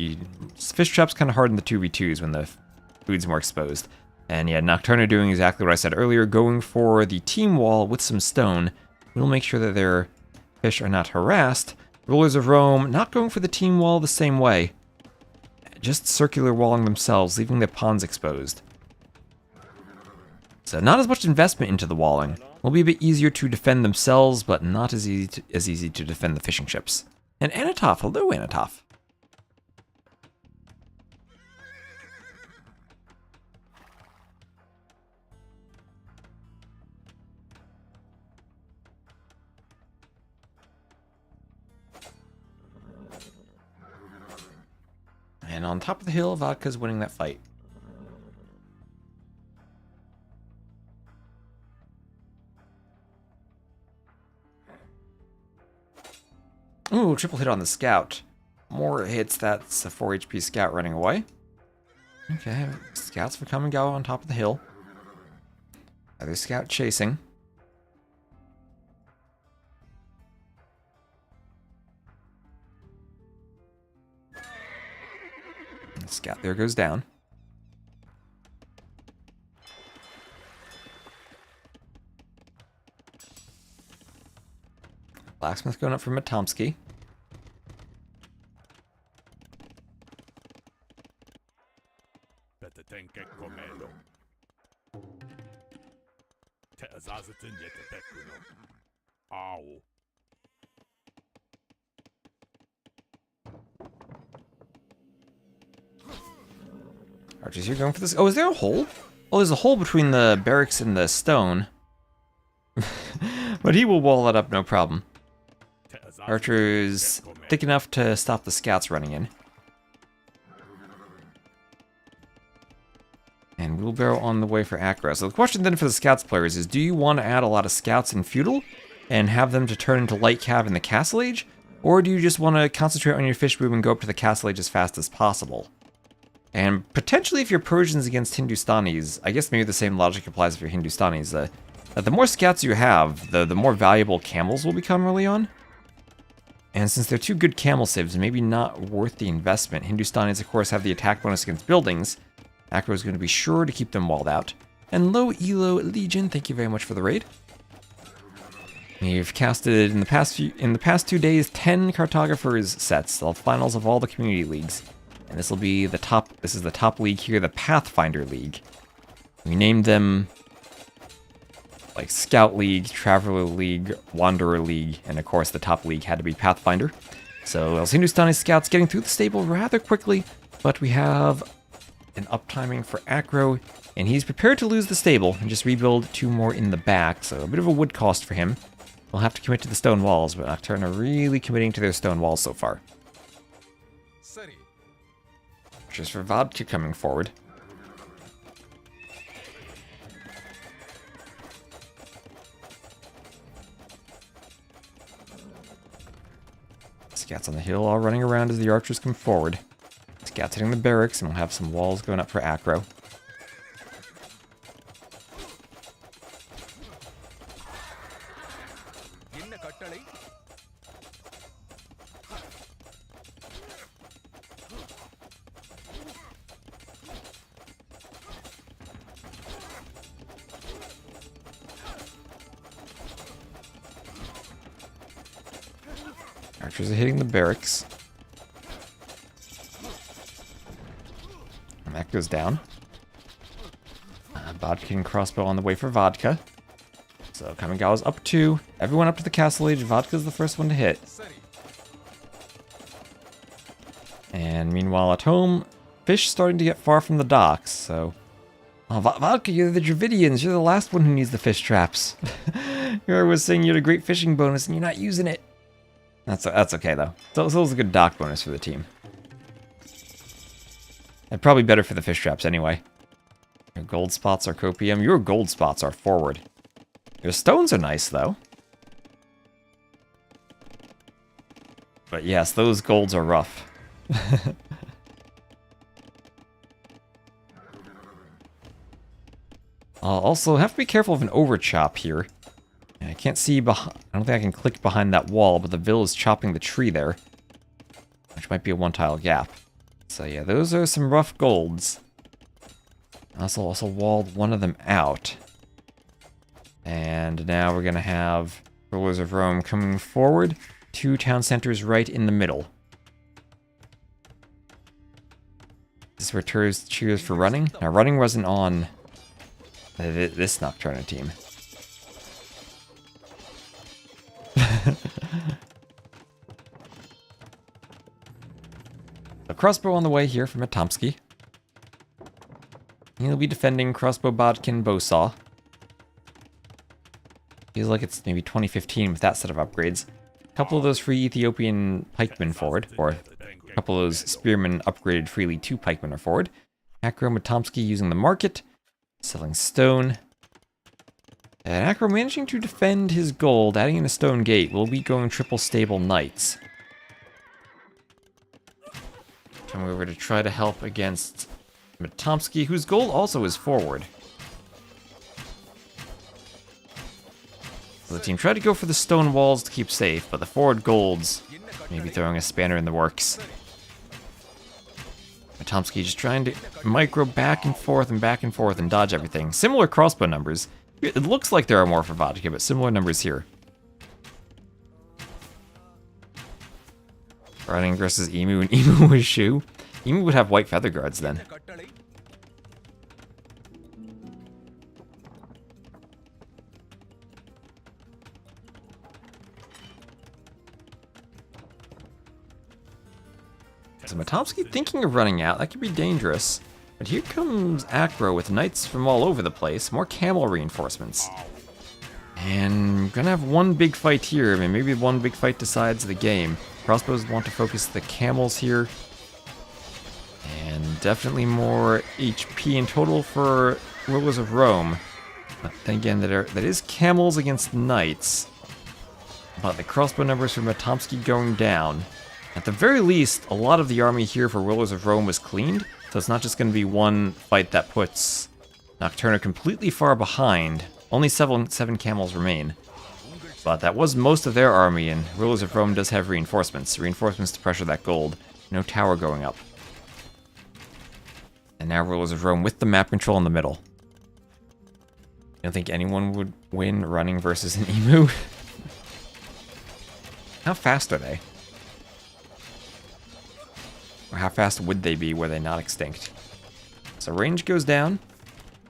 fish traps kind of hard in the 2v2s when the food's more exposed. And yeah, Nocturna doing exactly what I said earlier, going for the team wall with some stone. We'll make sure that their fish are not harassed. Rulers of Rome not going for the team wall the same way. Just circular walling themselves, leaving their ponds exposed. So not as much investment into the walling. Will be a bit easier to defend themselves, but not as easy to defend the fishing ships. And Anatov, hello Anatov. And on top of the hill, Vodka's winning that fight. Ooh, triple hit on the scout. More hits, that's a 4 HP scout running away. Okay, scouts for Kamigawa on top of the hill. Other scout chasing. And the scout there goes down. Blacksmith going up for Matomsky. Archers, you're going for this. Oh, is there a hole? Oh, there's a hole between the barracks and the stone. But he will wall that up, no problem. Archers thick enough to stop the scouts running in. And wheelbarrow on the way for Acro. So the question then for the scouts players is, do you want to add a lot of scouts in feudal and have them to turn into light cav in the castle age? Or do you just want to concentrate on your fish boom and go up to the castle age as fast as possible? And potentially if you're Persians against Hindustanis, I guess maybe the same logic applies if you're Hindustanis. The more scouts you have, the more valuable camels will become early on. And since they're two good camel civs, maybe not worth the investment. Hindustanis, of course, have the attack bonus against buildings. Acro is going to be sure to keep them walled out. And Low Elo Legion, thank you very much for the raid. We've casted in the past 2 days 10 Cartographers sets, the finals of all the community leagues. And this will be the top. This is the top league here, the Pathfinder League. We named them like Scout League, Traveler League, Wanderer League, and of course the top league had to be Pathfinder. So El Hindustani Scouts getting through the stable rather quickly, but we have an uptiming for Acro, and he's prepared to lose the stable and just rebuild 2 more in the back, so a bit of a wood cost for him. We'll have to commit to the stone walls, but Nocturne are really committing to their stone walls so far. Just for Vodka coming forward. Scouts on the hill all running around as the archers come forward. Scouts hitting the barracks, and we'll have some walls going up for Acro. Archers are hitting the barracks. And that goes down. Vodka and crossbow on the way for Vodka. So Kamigawa's up 2. Everyone up to the castle age. Vodka's the first one to hit. And meanwhile at home, fish starting to get far from the docks, so... Oh, Vodka, you're the Dravidians. You're the last one who needs the fish traps. I was saying you had a great fishing bonus and you're not using it. That's okay, though. So it was a good dock bonus for the team. And probably better for the fish traps anyway. Your gold spots are copium. Your gold spots are forward. Your stones are nice, though. But yes, those golds are rough. I'll also have to be careful of an overchop here. I can't see behind. I don't think I can click behind that wall, but the Vill is chopping the tree there, which might be a one-tile gap. So yeah, those are some rough golds. I also walled one of them out. And now we're going to have Rulers of Rome coming forward. 2 town centers right in the middle. This returns cheers for running. Now, running wasn't on this Nocturna team. A crossbow on the way here from Atomsky. He'll be defending crossbow bodkin bowsaw. Feels like it's maybe 2015 with that set of upgrades. A couple of those free Ethiopian pikemen forward, or a couple of those spearmen upgraded freely to pikemen are forward. Acro Matomsky using the market, selling stone. And Acro managing to defend his gold, adding in a stone gate. Will be going triple stable knights. Come over to try to help against Matomsky, whose gold also is forward. So the team tried to go for the stone walls to keep safe, but the forward golds maybe throwing a spanner in the works. Matomsky just trying to micro back and forth and dodge everything. Similar crossbow numbers. It looks like there are more for Vodka, but similar numbers here. Running versus Emu, and Emu with Shoe. Emu would have white feather guards then. So Matomsky thinking of running out. That could be dangerous. But here comes Acro with knights from all over the place. More camel reinforcements. And gonna have one big fight here. I mean, maybe one big fight decides the game. Crossbows want to focus the camels here. And definitely more HP in total for Rulers of Rome. But then again, that is camels against knights. But the crossbow numbers for Matomsky going down. At the very least, a lot of the army here for Rulers of Rome was cleaned. So it's not just going to be one fight that puts Nocturna completely far behind. Only 7 camels remain. But that was most of their army, and Rulers of Rome does have reinforcements. Reinforcements to pressure that gold. No tower going up. And now Rulers of Rome with the map control in the middle. I don't think anyone would win running versus an emu. How fast are they? Or how fast would they be were they not extinct? So range goes down.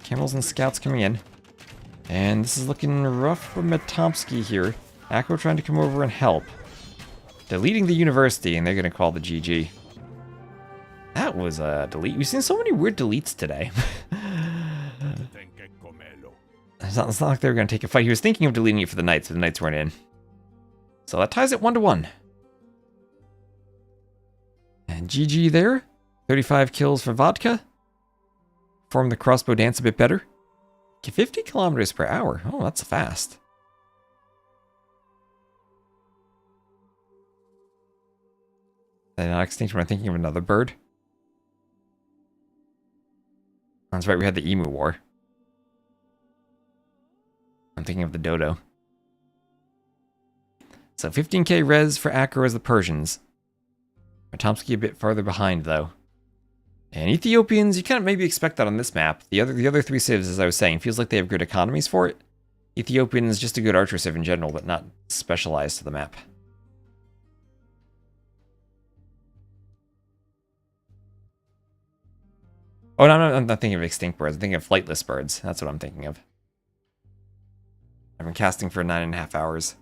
Camels and scouts coming in. And this is looking rough for Matomsky here. Acro trying to come over and help. Deleting the university, and they're going to call the GG. That was a delete. We've seen so many weird deletes today. It's not like they were going to take a fight. He was thinking of deleting it for the knights, but the knights weren't in. So that ties it 1-1. And GG there. 35 kills for Vodka. Perform the crossbow dance a bit better. 50 kilometers per hour. Oh, that's fast. They're not extinct when I'm thinking of another bird. That's right, we had the Emu War. I'm thinking of the dodo. So 15k res for Acro as the Persians. Matomsky a bit farther behind, though. And Ethiopians, you kind of maybe expect that on this map. The other three civs, as I was saying, feels like they have good economies for it. Ethiopian is just a good archer civ in general, but not specialized to the map. Oh, no, I'm not thinking of extinct birds. I'm thinking of flightless birds. That's what I'm thinking of. I've been casting for 9.5 hours.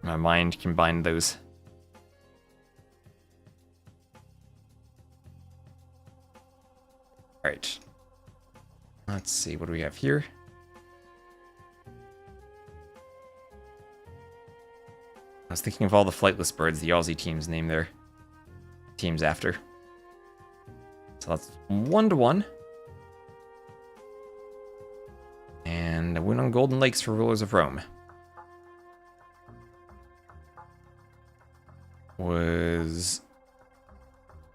My mind combined those. Alright. Let's see, what do we have here? I was thinking of all the flightless birds the Aussie teams name their teams after. So that's 1-1. And a win on Golden Lakes for Rulers of Rome. Was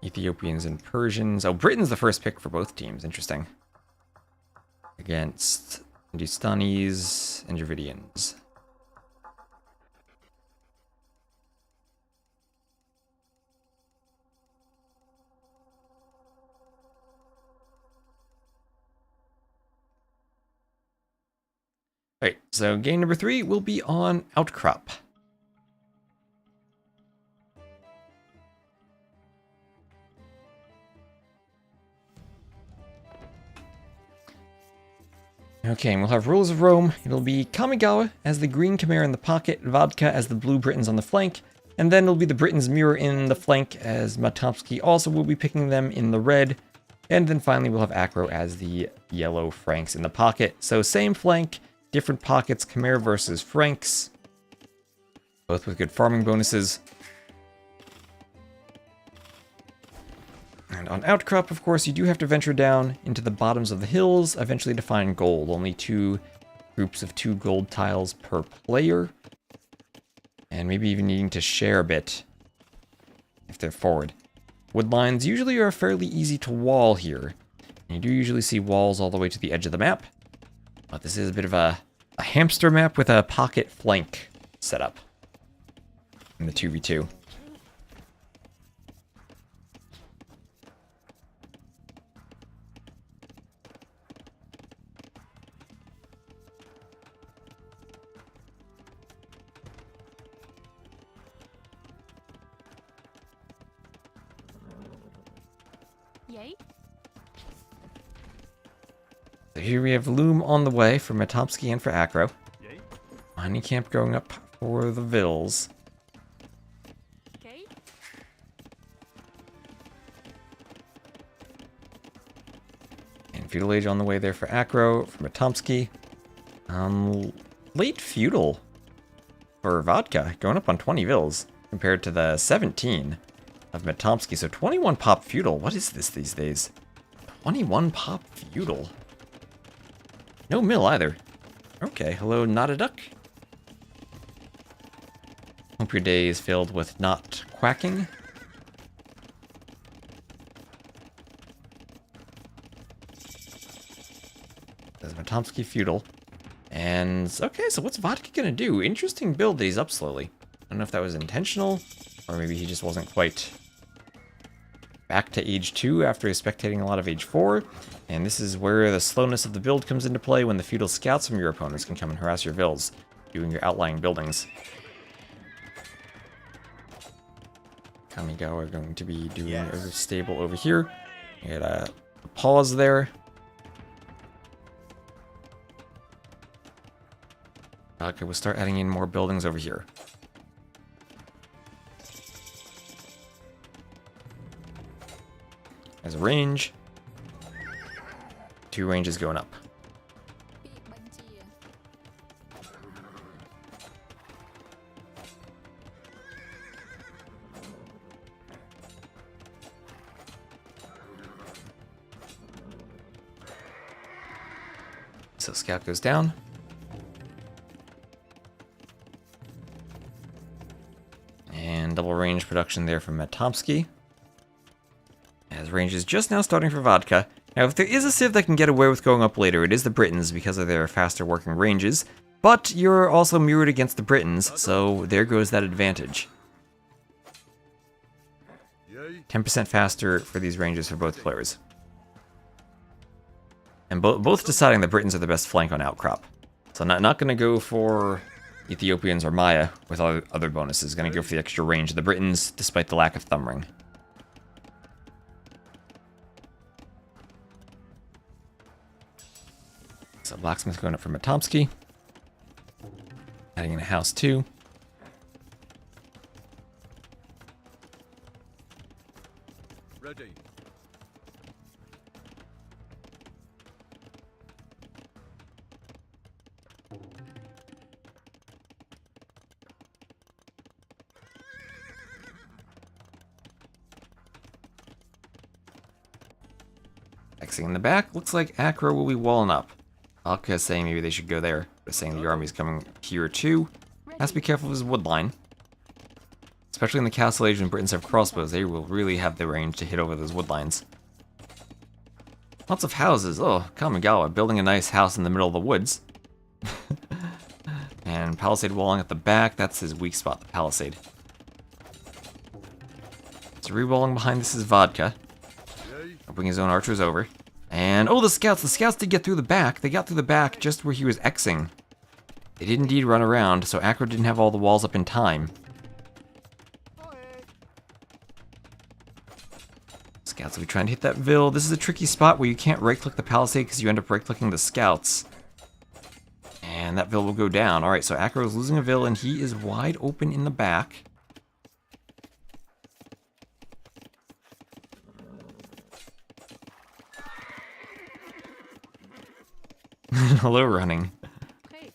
Ethiopians and Persians. Oh, Britain's the first pick for both teams. Interesting. Against Hindustanis and Dravidians. Alright, so game number 3 will be on Outcrop. Okay, and we'll have Rulers of Rome. It'll be Kamigawa as the green Khmer in the pocket, Vodka as the blue Britons on the flank, and then it'll be the Britons mirror in the flank as Matomsky also will be picking them in the red. And then finally we'll have Acro as the yellow Franks in the pocket. So same flank, different pockets, Khmer versus Franks. Both with good farming bonuses. And on Outcrop, of course, you do have to venture down into the bottoms of the hills, eventually to find gold. Only 2 groups of 2 gold tiles per player. And maybe even needing to share a bit if they're forward. Wood lines usually are fairly easy to wall here. And you do usually see walls all the way to the edge of the map. But this is a bit of a hamster map with a pocket flank setup in the 2v2. Yay. So here we have Loom on the way for Matomsky and for Acro. Mining camp going up for the Villese. Okay. And Feudal Age on the way there for Acro, for Matomsky. Late Feudal for Vodka, going up on 20 Vills compared to the 17 of Matomsky. So 21 pop Feudal. What is this these days? 21 pop Feudal. No mill either. Okay, hello, not a duck. Hope your day is filled with not quacking. There's Matomsky Feudal. And, okay, so what's Vodka gonna do? Interesting build that he's up slowly. I don't know if that was intentional, or maybe he just wasn't quite back to Age 2 after spectating a lot of Age 4. And this is where the slowness of the build comes into play, when the Feudal scouts from your opponents can come and harass your vills, doing your outlying buildings. Kamigawa are going to be doing a stable over here. You get a pause there. Okay, we'll start adding in more buildings over here. As a range. 2 ranges going up. So scout goes down. double range production there from Matomsky. As range is just now starting for Vodka. Now, if there is a civ that can get away with going up later, it is the Britons because of their faster working ranges. But you're also mirrored against the Britons, so there goes that advantage. 10% faster for these ranges for both players. And both deciding the Britons are the best flank on Outcrop. So not going to go for Ethiopians or Maya with other bonuses. Going to go for the extra range of the Britons, despite the lack of thumb ring. So Blacksmith going up for Matomsky. Adding in a house too. Ready. Xing in the back. Looks like Acro will be walling up. Alka is saying maybe they should go there. But saying the army's coming here too. Has to be careful of his wood line. Especially in the Castle Age when Britons have crossbows, they will really have the range to hit over those wood lines. Lots of houses. Oh, Kamigawa, building a nice house in the middle of the woods. And palisade walling at the back, that's his weak spot, the palisade. So re-walling behind this is Vodka. I'll bring his own archers over. And, oh, the scouts did get through the back. They got through the back just where he was Xing. They did indeed run around, so Acro didn't have all the walls up in time. Scouts will be trying to hit that Ville. This is a tricky spot where you can't right-click the palisade because you end up right-clicking the scouts. And that Ville will go down. Alright, so Acro is losing a Ville, and he is wide open in the back. Hello, running. Okay.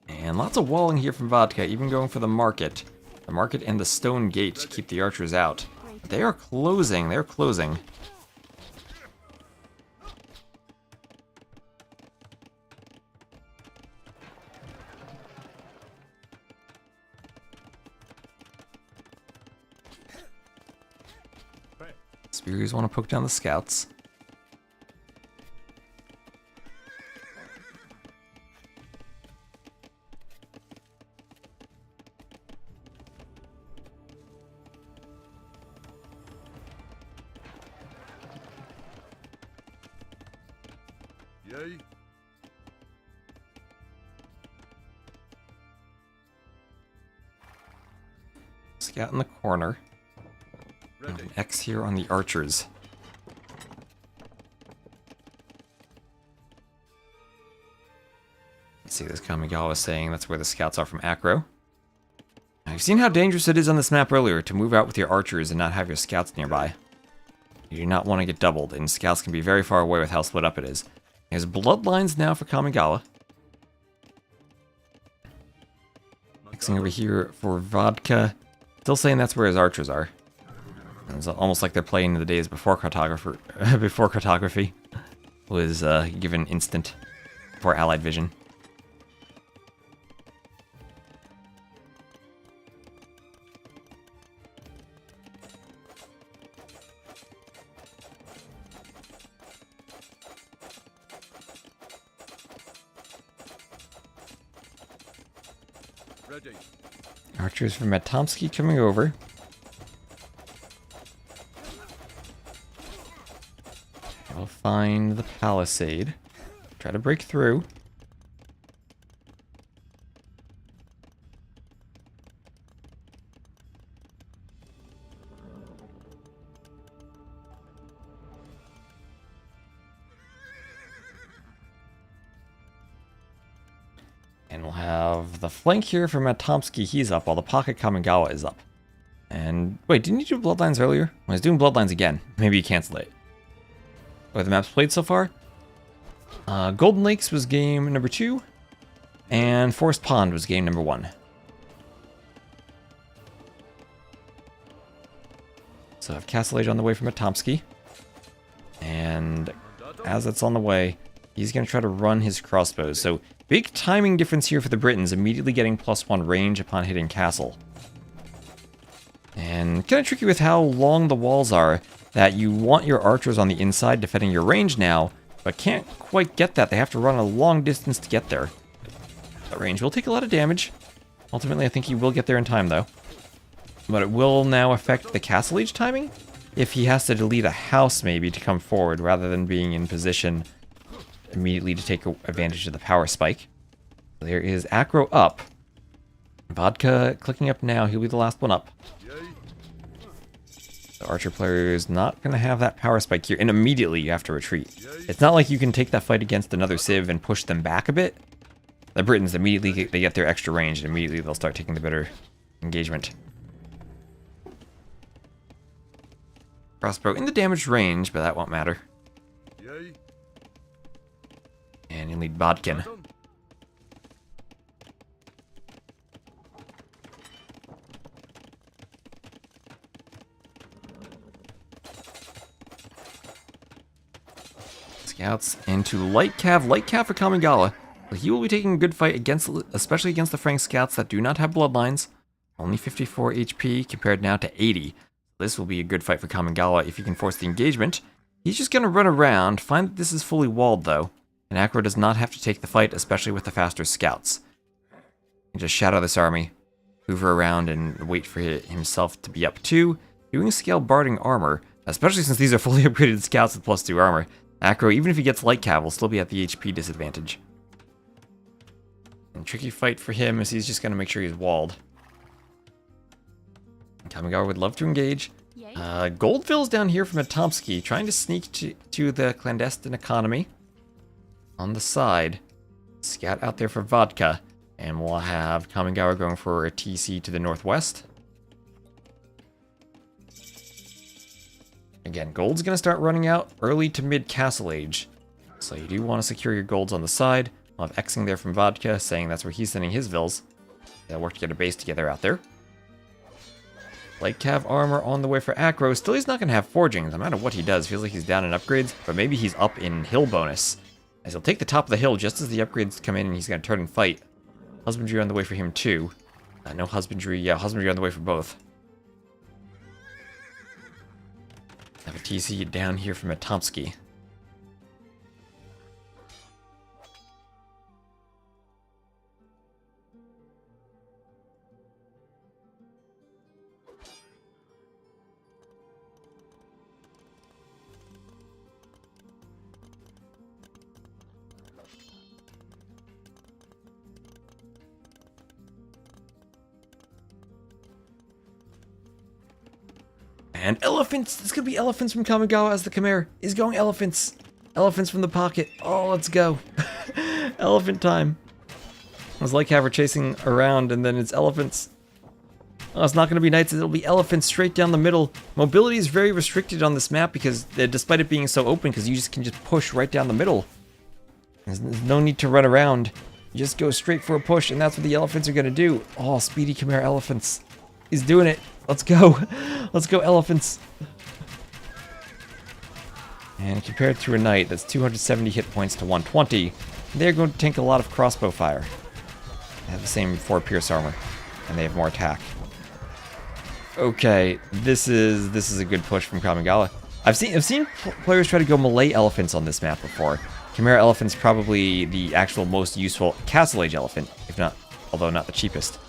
And lots of walling here from Vodka, even going for the market. The market and the stone gate to keep the archers out. They are closing, they're closing. Spears want to poke down the scouts. Yay. Scout in the corner. Ready. An X here on the archers. Let's see, this Kamigawa is saying that's where the scouts are from Acro. Now, you've seen how dangerous it is on this map earlier to move out with your archers and not have your scouts nearby. You do not want to get doubled, and scouts can be very far away with how split up it is. There's bloodlines now for Kamigawa. Mixing over here for Vodka. Still saying that's where his archers are. It's almost like they're playing in the days before cartography was given instant for allied vision. Ready. Archers from Matomsky coming over. I'll find the palisade. Try to break through. And we'll have the flank here for Matomsky. He's up, while the pocket Kamigawa is up. And wait, didn't you do Bloodlines earlier? I was doing Bloodlines again. Maybe you cancel it. Oh, the map's played so far? Golden Lakes was game number 2. And Forest Pond was game number 1. So I have Castle Age on the way from Matomsky. And as it's on the way, he's going to try to run his crossbows. So Big timing difference here for the Britons, immediately getting +1 range upon hitting castle. And kind of tricky with how long the walls are, that you want your archers on the inside defending your range now, but can't quite get that. They have to run a long distance to get there. That range will take a lot of damage. Ultimately, I think he will get there in time, though. But it will now affect the castle age timing, if he has to delete a house, maybe, to come forward, rather than being in position immediately to take advantage of the power spike. There is Acro up. Vodka clicking up now. He'll be the last one up. The archer player is not going to have that power spike here, and immediately you have to retreat. It's not like you can take that fight against another Civ and push them back a bit. The Britons immediately they get their extra range, and immediately they'll start taking the better engagement. Crossbow in the damaged range, but that won't matter. And you lead Bodkin. Scouts into Light Cav. Light Cav for Kamigawa. He will be taking a good fight against, especially against the Frank scouts that do not have bloodlines. Only 54 HP compared now to 80. This will be a good fight for Kamigawa if he can force the engagement. He's just going to run around, find that this is fully walled though, and Acro does not have to take the fight, especially with the faster scouts. He can just shadow this army, hoover around and wait for himself to be up too, doing scale barding armor, especially since these are fully upgraded scouts with +2 armor. Acro, even if he gets light cav, will still be at the HP disadvantage. And tricky fight for him as he's just going to make sure he's walled. Kamigawa would love to engage. Goldville's down here from Atomsky, trying to sneak to the clandestine economy. On the side, scout out there for Vodka, and we'll have Kamigawa going for a TC to the northwest. Again, gold's going to start running out early to mid castle age, so you do want to secure your golds on the side. We'll have Xing there from Vodka, saying that's where he's sending his vills. They'll work to get a base together out there. Light Cav armor on the way for Acro. Still, he's not going to have forging, no matter what he does. Feels like he's down in upgrades, but maybe he's up in hill bonus, as he'll take the top of the hill just as the upgrades come in, and he's going to turn and fight. Husbandry on the way for him too. No husbandry. Yeah, husbandry on the way for both. Have a TC down here from Atomsky. And elephants! It's gonna be elephants from Kamigawa as the Khmer is going elephants. Elephants from the pocket. Oh, let's go. Elephant time. It was like how we're chasing around and then it's elephants. Oh, it's not gonna be knights, it'll be elephants straight down the middle. Mobility is very restricted on this map because despite it being so open, because you can just push right down the middle. There's no need to run around. You just go straight for a push, and that's what the elephants are gonna do. Oh, speedy Khmer elephants. He's doing it. Let's go. Let's go, elephants. And compared to a knight, that's 270 hit points to 120. They're going to tank a lot of crossbow fire. They have the same 4 pierce armor, and they have more attack. Okay, this is a good push from Kamigawa. I've seen players try to go Malay elephants on this map before. Chimera elephant's probably the actual most useful castle age elephant, if not, although not the cheapest.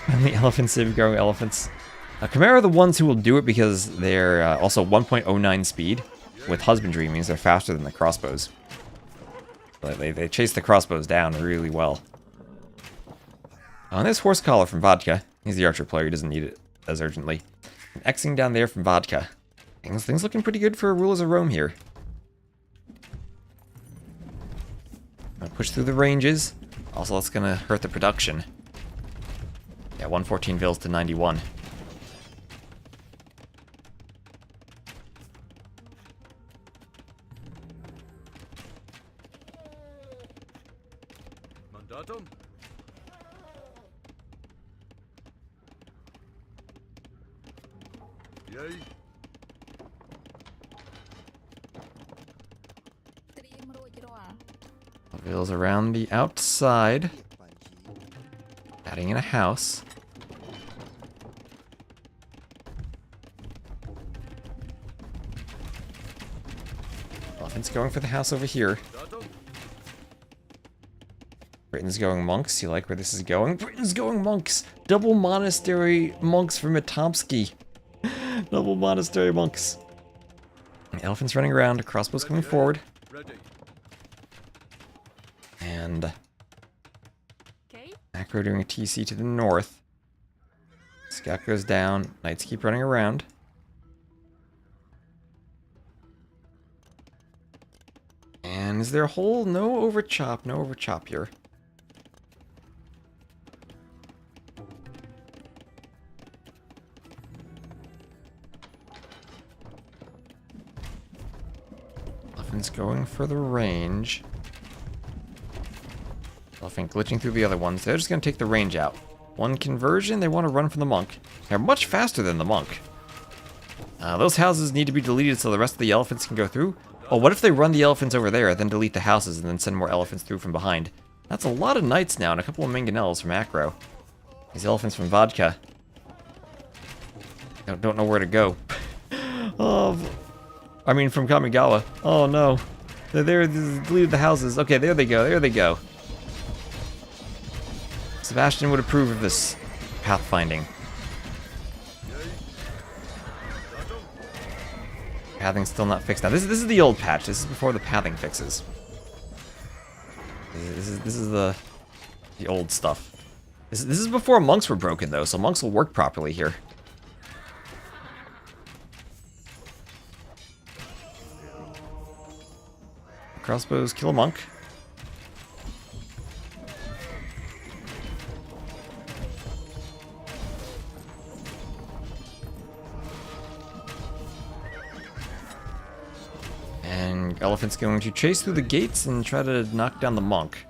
And the elephants, growing elephants. Chimera are the ones who will do it because they're also 1.09 speed. With husbandry means they're faster than the crossbows. They chase the crossbows down really well. And there's Horse Collar from Vodka. He's the archer player, he doesn't need it as urgently. And Xing down there from Vodka. Things looking pretty good for Rulers of Rome here. Push through the ranges. Also, that's gonna hurt the production. Yeah, 114 vills to 91. Mandatum. Yay. Villes around the outside. Adding in a house. Elephant's going for the house over here. Britain's going monks. You like where this is going? Britain's going monks! Double monastery monks from Matomsky. Double monastery monks. The elephant's running around. Crossbow's coming forward. Ready. And Okay. Macro doing a TC to the north. Scout goes down. Knights keep running around. And is there a hole? No overchop. No overchop here. Elephant's going for the range. Elephant glitching through the other ones. They're just going to take the range out. One conversion, they want to run from the monk. They're much faster than the monk. Those houses need to be deleted so the rest of the elephants can go through. Oh, what if they run the elephants over there, then delete the houses, and then send more elephants through from behind? That's a lot of knights now, and a couple of mangonels from Acro. These elephants from Vodka. Don't know where to go. Oh, I mean, from Kamigawa. Oh, no. They're there, deleted the houses. Okay, there they go, there they go. Sebastian would approve of this pathfinding. Pathing's still not fixed. Now, this is the old patch. This is before the pathing fixes. This is the old stuff. This is before monks were broken, though, so monks will work properly here. Crossbows kill a monk. And elephant's going to chase through the gates and try to knock down the monk.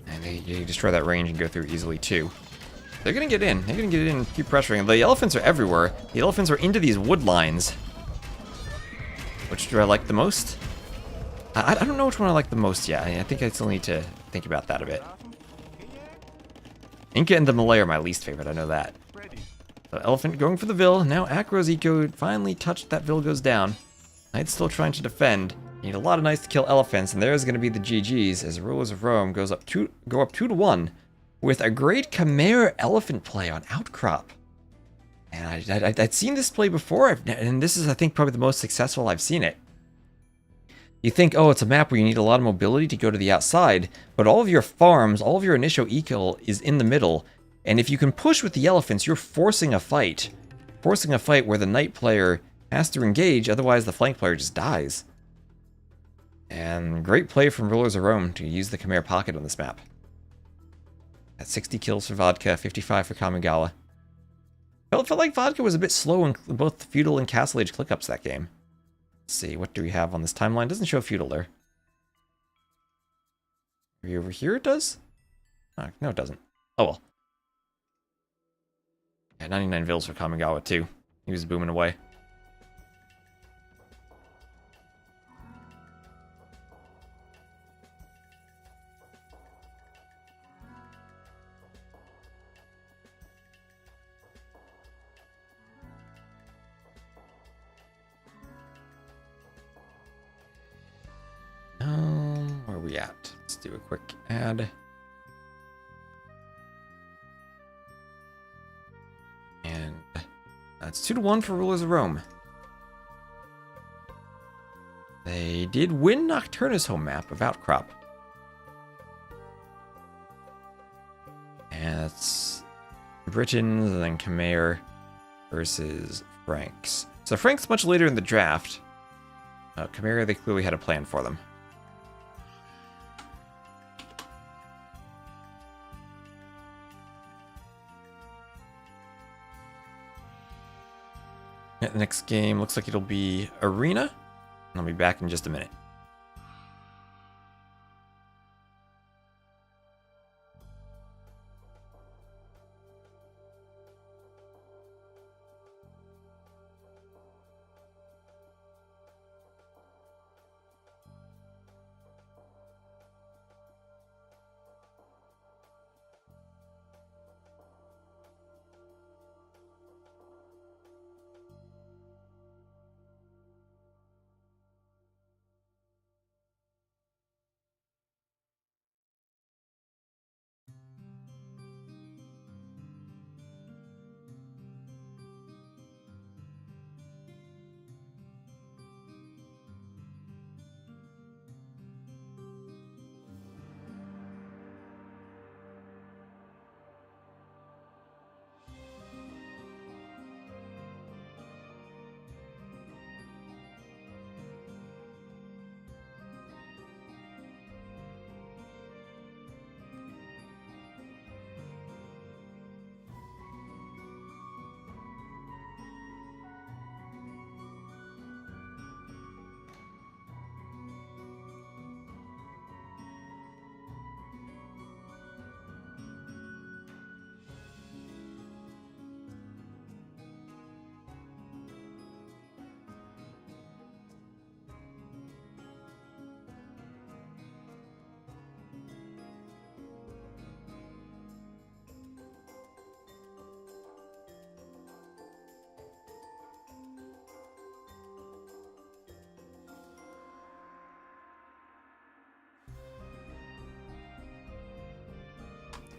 And they destroy that range and go through easily too. They're gonna get in. They're gonna get in and keep pressuring. The elephants are everywhere. The elephants are into these wood lines. Which do I like the most? I don't know which one I like the most yet. I think I still need to think about that a bit. Inca and the Malay are my least favorite, I know that. So elephant going for the Vill. Now Acro's Eco finally touched that Vill goes down. Knight's still trying to defend. You need a lot of knights to kill elephants, and there's going to be the GGs as Rulers of Rome go up 2-1 with a great Khmer elephant play on Outcrop. And I'd seen this play before, and this is, I think, probably the most successful I've seen it. You think, oh, it's a map where you need a lot of mobility to go to the outside, but all of your farms, all of your initial eco is in the middle, and if you can push with the elephants, you're forcing a fight. Forcing a fight where the knight player has to engage, otherwise the flank player just dies. And great play from Rulers of Rome to use the Khmer pocket on this map. At 60 kills for Vodka, 55 for Kamigawa. Felt like Vodka was a bit slow in both feudal and castle age clickups that game. Let's see, what do we have on this timeline? Doesn't show feudal there. Maybe over here it does? Oh, no, it doesn't. Oh well. Yeah, 99 vills for Kamigawa too. He was booming away. Where are we at? Let's do a quick ad. And that's 2-1 for Rulers of Rome. They did win Nocturnus' home map of Outcrop. And that's Britons and then Khmer versus Franks. So Franks much later in the draft. Khmer, they clearly had a plan for them. The next game looks like it'll be Arena, and I'll be back in just a minute.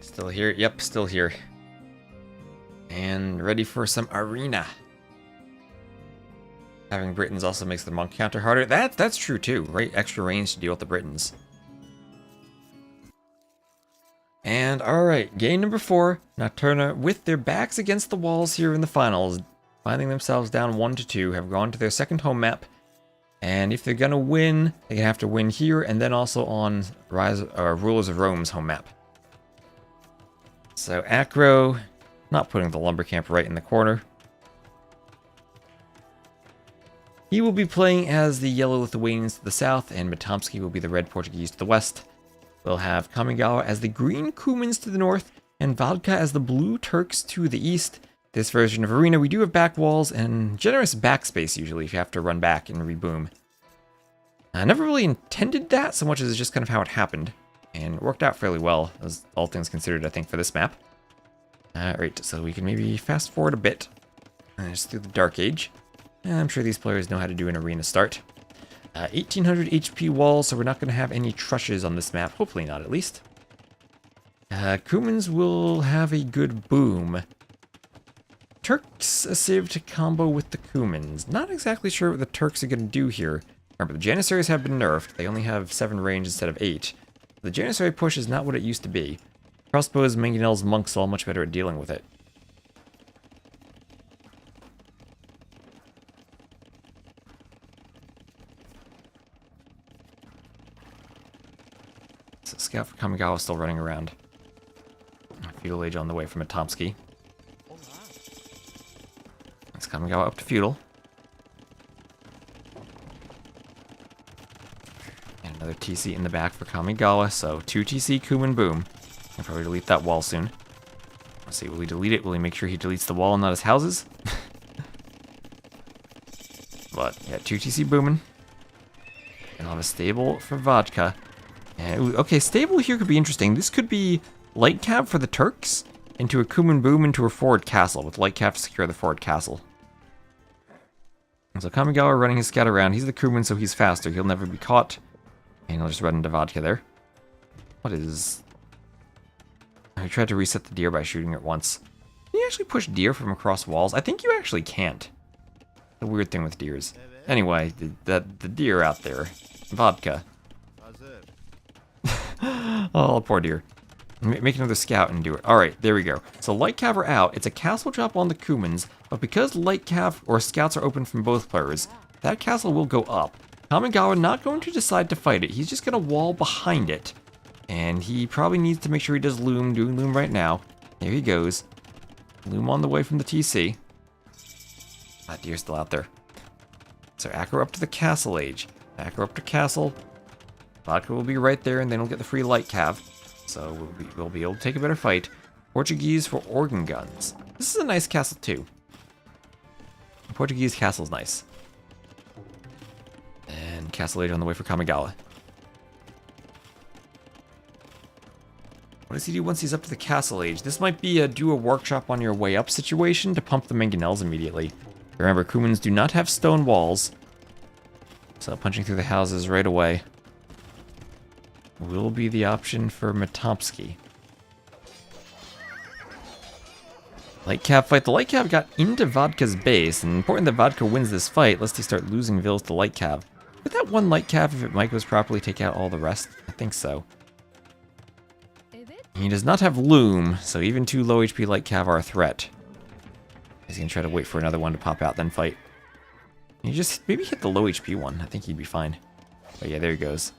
Still here? Yep, still here. And ready for some arena. Having Britons also makes the monk counter harder. That's true too, right? Extra range to deal with the Britons. And alright, game number 4. Nocturna, with their backs against the walls here in the finals, finding themselves down 1-2, have gone to their second home map. And if they're gonna win, they have to win here and then also on Rulers of Rome's home map. So Acro, not putting the lumber camp right in the corner. He will be playing as the yellow Lithuanians to the south, and Matomsky will be the red Portuguese to the west. We'll have Kamigawa as the green Cumans to the north, and Vodka as the blue Turks to the east. This version of Arena, we do have back walls and generous backspace usually if you have to run back and reboom. I never really intended that so much as it's just kind of how it happened. And it worked out fairly well, as all things considered, I think, for this map. Alright, so we can maybe fast forward a bit. Just through the Dark Age. I'm sure these players know how to do an arena start. 1800 HP wall, so we're not going to have any trushes on this map. Hopefully not, at least. Cumans will have a good boom. Turks a civ to combo with the Cumans. Not exactly sure what the Turks are going to do here. Remember, the Janissaries have been nerfed. They only have 7 range instead of 8. The Janissary push is not what it used to be. Crossbows, Mangonels, Monks all much better at dealing with it. So Scout for Kamigawa still running around. Feudal Age on the way from Matomsky. It's Kamigawa up to Feudal. And another TC in the back for Kamigawa, so 2 TC, Kuman, boom. I'll probably delete that wall soon. Let's see, will he delete it? Will he make sure he deletes the wall and not his houses? But, yeah, 2 TC booming. And I'll have a stable for Vodka. And, ooh, okay, stable here could be interesting. This could be light cab for the Turks into a Kuman boom into a forward castle with light cab to secure the forward castle. And so Kamigawa running his scout around. He's the Kuman, so he's faster. He'll never be caught. And he'll just run into Vodka there. What is... I tried to reset the deer by shooting it once. Can you actually push deer from across walls? I think you actually can't. The weird thing with deers. Anyway, the deer out there. Vodka. Oh, poor deer. Make another scout and do it. Alright, there we go. So light cav are out. It's a castle drop on the Cumans, but because light cav or scouts are open from both players, that castle will go up. Kamigawa not going to decide to fight it. He's just going to wall behind it. And he probably needs to make sure he does loom. Doing loom right now. There he goes. Loom on the way from the TC. That deer's still out there. So Acro up to the castle age. Acro up to castle. Vodka will be right there, and then we'll get the free light cav. So we'll be able to take a better fight. Portuguese for organ guns. This is a nice castle too. Portuguese castle's nice. And castle age on the way for Kamigawa. What does he do once he's up to the castle age? This might be a do a workshop on your way up situation to pump the mangonels immediately. Remember, Cumans do not have stone walls. So punching through the houses right away will be the option for Matomsky. Light Cav fight. The Light Cav got into Vodka's base, and important that Vodka wins this fight lest he start losing vills to Light Cav. Would that one Light Cav, if it might goes properly, take out all the rest? I think so. He does not have Loom, so even 2 low HP Light Cav are a threat. He's gonna try to wait for another one to pop out, then fight. You just maybe hit the low HP one. I think he'd be fine. But yeah, there he goes.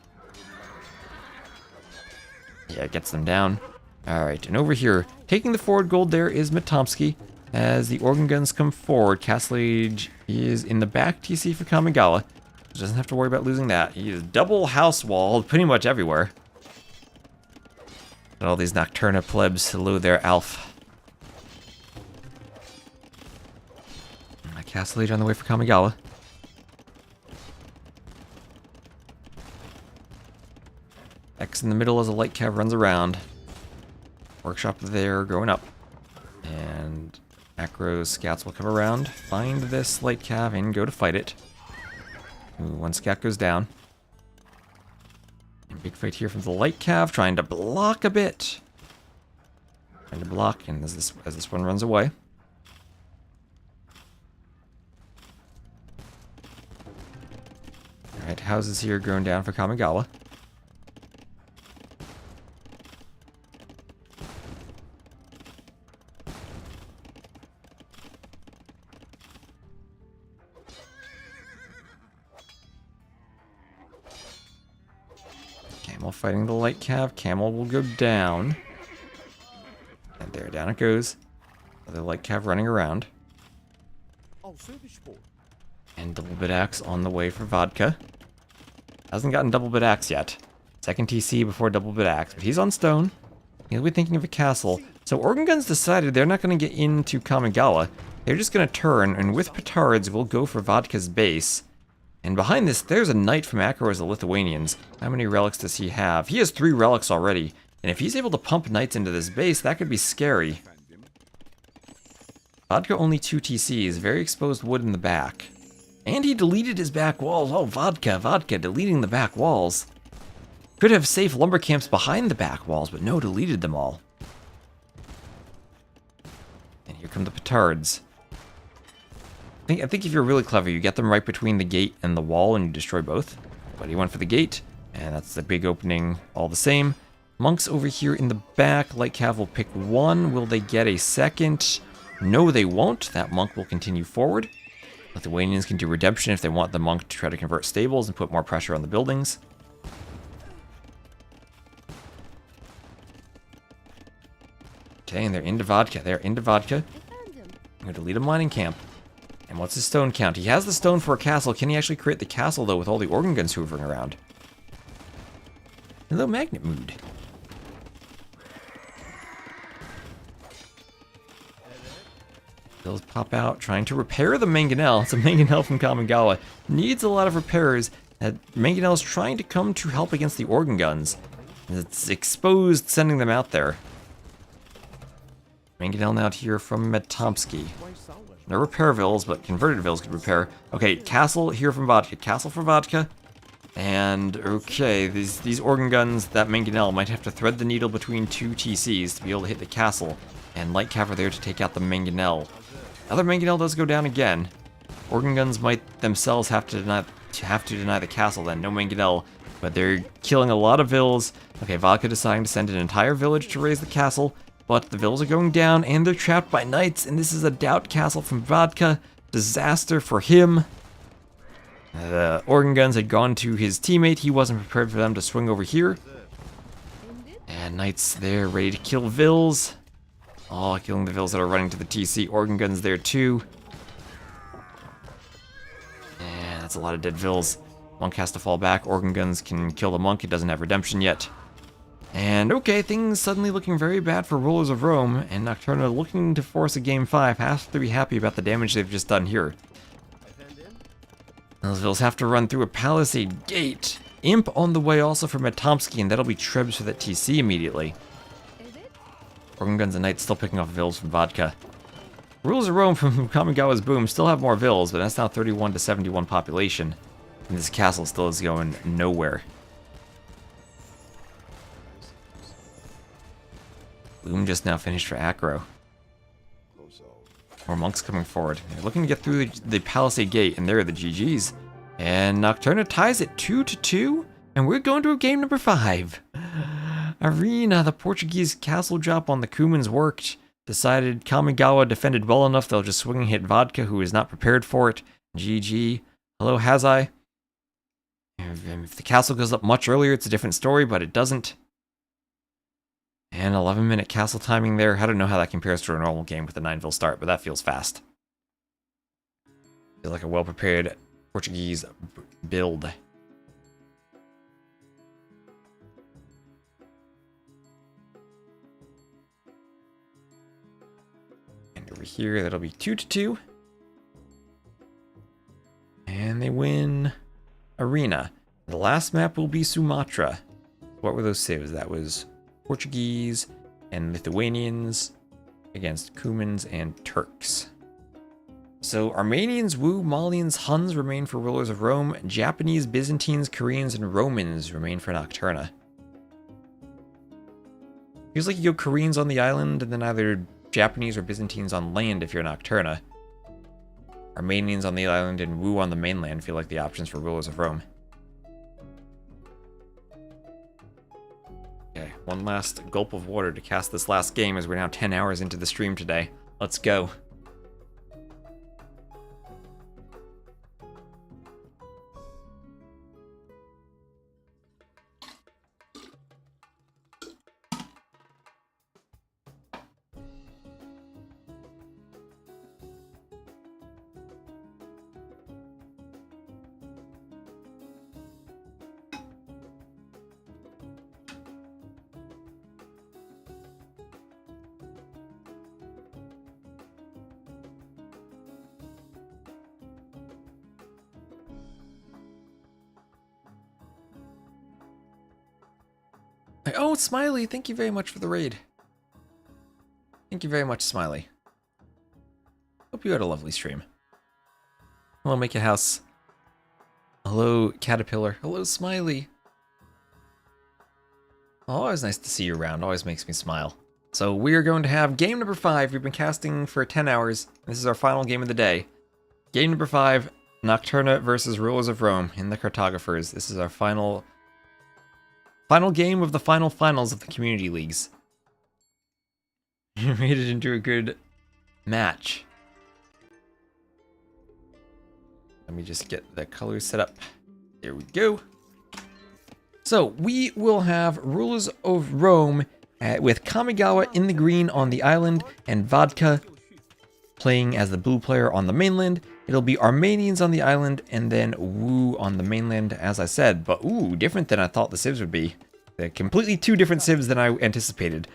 Yeah, it gets them down. Alright, and over here, taking the forward gold there is Matomsky. As the organ guns come forward, Castle Age is in the back TC for Kamigawa. Doesn't have to worry about losing that. He is double house walled pretty much everywhere. And all these Nocturna plebs, hello there, Alf. Castle Age on the way for Kamigawa. X in the middle as a light cav runs around. Workshop there, going up. And Acro's scouts will come around, find this light cav, and go to fight it. Ooh, one scout goes down. And big fight here from the light cav, trying to block a bit. Trying to block, and as this one runs away. Alright, houses here going down for Kamigawa. Camel fighting the light cav. Camel will go down. And there, down it goes. Another light cav running around. Oh, service sport. And double bit axe on the way for Vodka. Hasn't gotten double bit axe yet. Second TC before double bit axe, but he's on stone. He'll be thinking of a castle. So Organ Guns decided they're not going to get into Kamigawa. They're just going to turn, and with petards, we'll go for Vodka's base. And behind this, there's a knight from Acro as the Lithuanians. How many relics does he have? He has 3 relics already. And if he's able to pump knights into this base, that could be scary. Vodka only 2 TCs, very exposed wood in the back. And he deleted his back walls. Oh, Vodka deleting the back walls. Could have safe lumber camps behind the back walls, but no, deleted them all. And here come the petards. I think if you're really clever, you get them right between the gate and the wall and you destroy both. But he went for the gate, and that's the big opening all the same. Monks over here in the back. Light Cav will pick 1. Will they get a second? No, they won't. That monk will continue forward. Lithuanians can do redemption if they want the monk to try to convert stables and put more pressure on the buildings. Okay, and they're into Vodka. They're into Vodka. I'm going to delete a mining camp. And what's his stone count? He has the stone for a castle. Can he actually create the castle, though, with all the organ guns hoovering around? Hello, Magnet Mood. Bills pop out, trying to repair the mangonel. It's a mangonel from Kamigawa. Needs a lot of repairs. Mangonel's trying to come to help against the organ guns. It's exposed, sending them out there. Mangonel now here from Metomsky. No repair vills, but converted vills could repair. Okay, castle here from Vodka. Castle for Vodka. And, okay, these organ guns, that mangonel might have to thread the needle between 2 TCs to be able to hit the castle. And light cav are there to take out the mangonel. Another mangonel does go down again. Organ guns might themselves have to deny the castle then. No mangonel, but they're killing a lot of vills. Okay, Vodka deciding to send an entire village to raise the castle. But the vills are going down, and they're trapped by knights, and this is a doubt castle from Vodka. Disaster for him. The organ guns had gone to his teammate. He wasn't prepared for them to swing over here. And knights there ready to kill vills. Oh, killing the vills that are running to the TC. Organ guns there too. And that's a lot of dead vills. Monk has to fall back. Organ guns can kill the monk. It doesn't have redemption yet. And okay, things suddenly looking very bad for Rulers of Rome, and Nocturna looking to force a Game 5 has to be happy about the damage they've just done here. Those vills have to run through a palisade gate. Imp on the way also for Metomsky, and that'll be Trebs for that TC immediately. Organ guns and knights still picking off vills from Vodka. Rulers of Rome from Kamigawa's boom still have more vills, but that's now 31 to 71 population. And this castle still is going nowhere. Boom just now finished for Acro. More monks coming forward. They're looking to get through the palisade gate, and there are the GGs. And Nocturna ties it 2-2, and we're going to game number 5. Arena, the Portuguese castle drop on the Kumans worked. Decided Kamigawa defended well enough, they'll just swing and hit Vodka, who is not prepared for it. GG. Hello, Hazai. If the castle goes up much earlier, it's a different story, but it doesn't. And 11-minute castle timing there. I don't know how that compares to a normal game with a 9-vil start, but that feels fast. Feels like a well-prepared Portuguese build. And over here, that'll be 2-2. And they win Arena. The last map will be Sumatra. What were those saves? That was Portuguese and Lithuanians against Kumans and Turks. So Armenians, Wu, Malians, Huns remain for Rulers of Rome. Japanese, Byzantines, Koreans, and Romans remain for Nocturna. Feels like you go Koreans on the island, and then either Japanese or Byzantines on land if you're Nocturna. Armenians on the island and Wu on the mainland feel like the options for rulers of Rome. Okay, one last gulp of water to cast this last game as we're now 10 hours into the stream today. Let's go. Oh, Smiley, thank you very much for the raid. Thank you very much, Smiley. Hope you had a lovely stream. Hello, Make a House. Hello, Caterpillar. Hello, Smiley. Oh, always nice to see you around. Always makes me smile. So we are going to have game number 5. We've been casting for 10 hours. This is our final game of the day. Game number 5, Nocturna versus Rulers of Rome in the Cartographers. This is our final game of the finals of the community leagues. You made it into a good match. Let me just get the colors set up. There we go. So we will have Rulers of Rome with Kamigawa in the green on the island and Vodka playing as the blue player on the mainland. It'll be Armenians on the island and then Wu on the mainland, as I said. But ooh, different than I thought the civs would be. They're completely two different civs than I anticipated.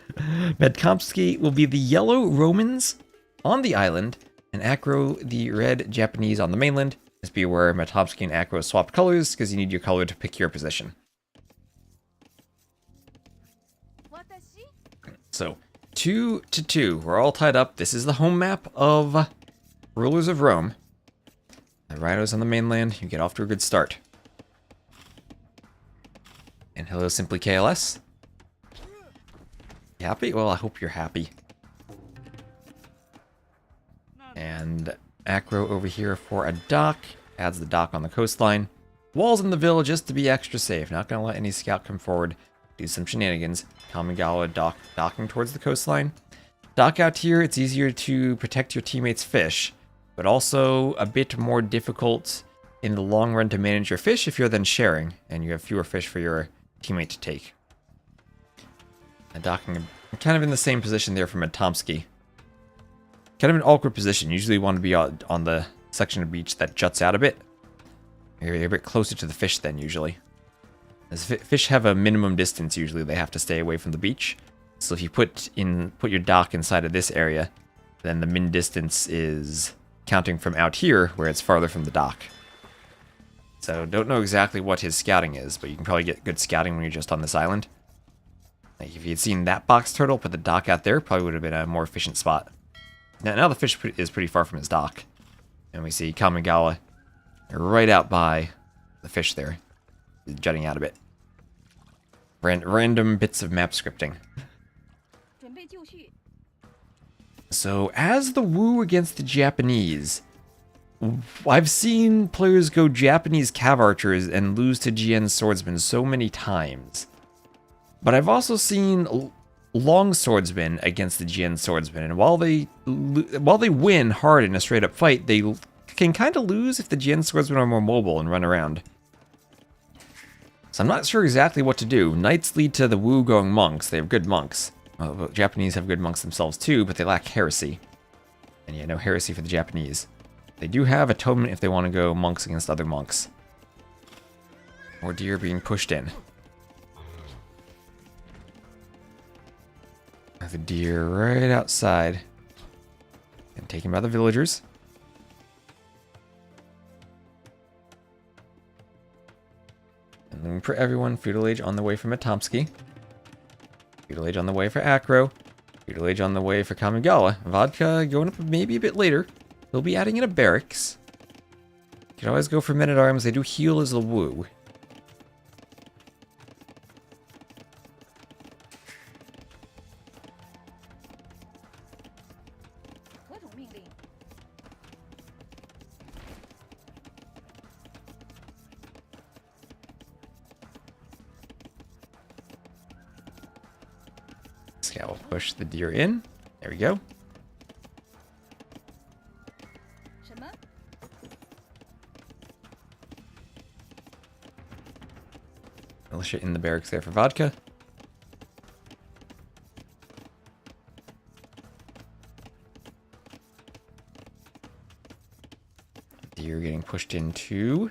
Medkomsky will be the yellow Romans on the island and Acro the red Japanese on the mainland. Just be aware Medkomsky and Acro swapped colors because you need your color to pick your position. So 2-2, we're all tied up. This is the home map of Rulers of Rome. The Rhinos on the mainland, you get off to a good start. And hello, Simply KLS. You happy? Well, I hope you're happy. And Acro over here for a dock. Adds the dock on the coastline. Walls in the village just to be extra safe. Not gonna let any scout come forward. Do some shenanigans. Kamigawa docking towards the coastline. Dock out here, it's easier to protect your teammates' fish, but also a bit more difficult in the long run to manage your fish if you're then sharing, and you have fewer fish for your teammate to take. And docking, I'm kind of in the same position there for Medkomsky. Kind of an awkward position. Usually you want to be on the section of beach that juts out a bit. You're a bit closer to the fish then, usually. As fish have a minimum distance, usually they have to stay away from the beach. So if you put your dock inside of this area, then the min distance is counting from out here, where it's farther from the dock. So don't know exactly what his scouting is, but you can probably get good scouting when you're just on this island. Like if you had seen that box turtle, put the dock out there, probably would have been a more efficient spot. Now the fish is pretty far from his dock. And we see Kamigawa right out by the fish there, jutting out a bit. Random bits of map scripting. So as the Wu against the Japanese, I've seen players go Japanese cav archers and lose to GN swordsmen so many times. But I've also seen long swordsmen against the GN swordsmen, and while they win hard in a straight up fight, they can kind of lose if the GN swordsmen are more mobile and run around. So I'm not sure exactly what to do. Knights lead to the Wu going monks. They have good monks. Well, Japanese have good monks themselves too, but they lack heresy. And yeah, no heresy for the Japanese. They do have atonement if they want to go monks against other monks. More deer being pushed in. The deer right outside. And taken by the villagers. And then for everyone, Feudal Age on the way for Medkomsky. Feudal Age on the way for Acro. Feudal Age on the way for Kamigawa. Vodka going up maybe a bit later. They'll be adding in a barracks. You can always go for men-at-arms. They do heal as the Wu. Scout will push the deer in. There we go. 什么？ Militia in the barracks there for vodka. Deer getting pushed into.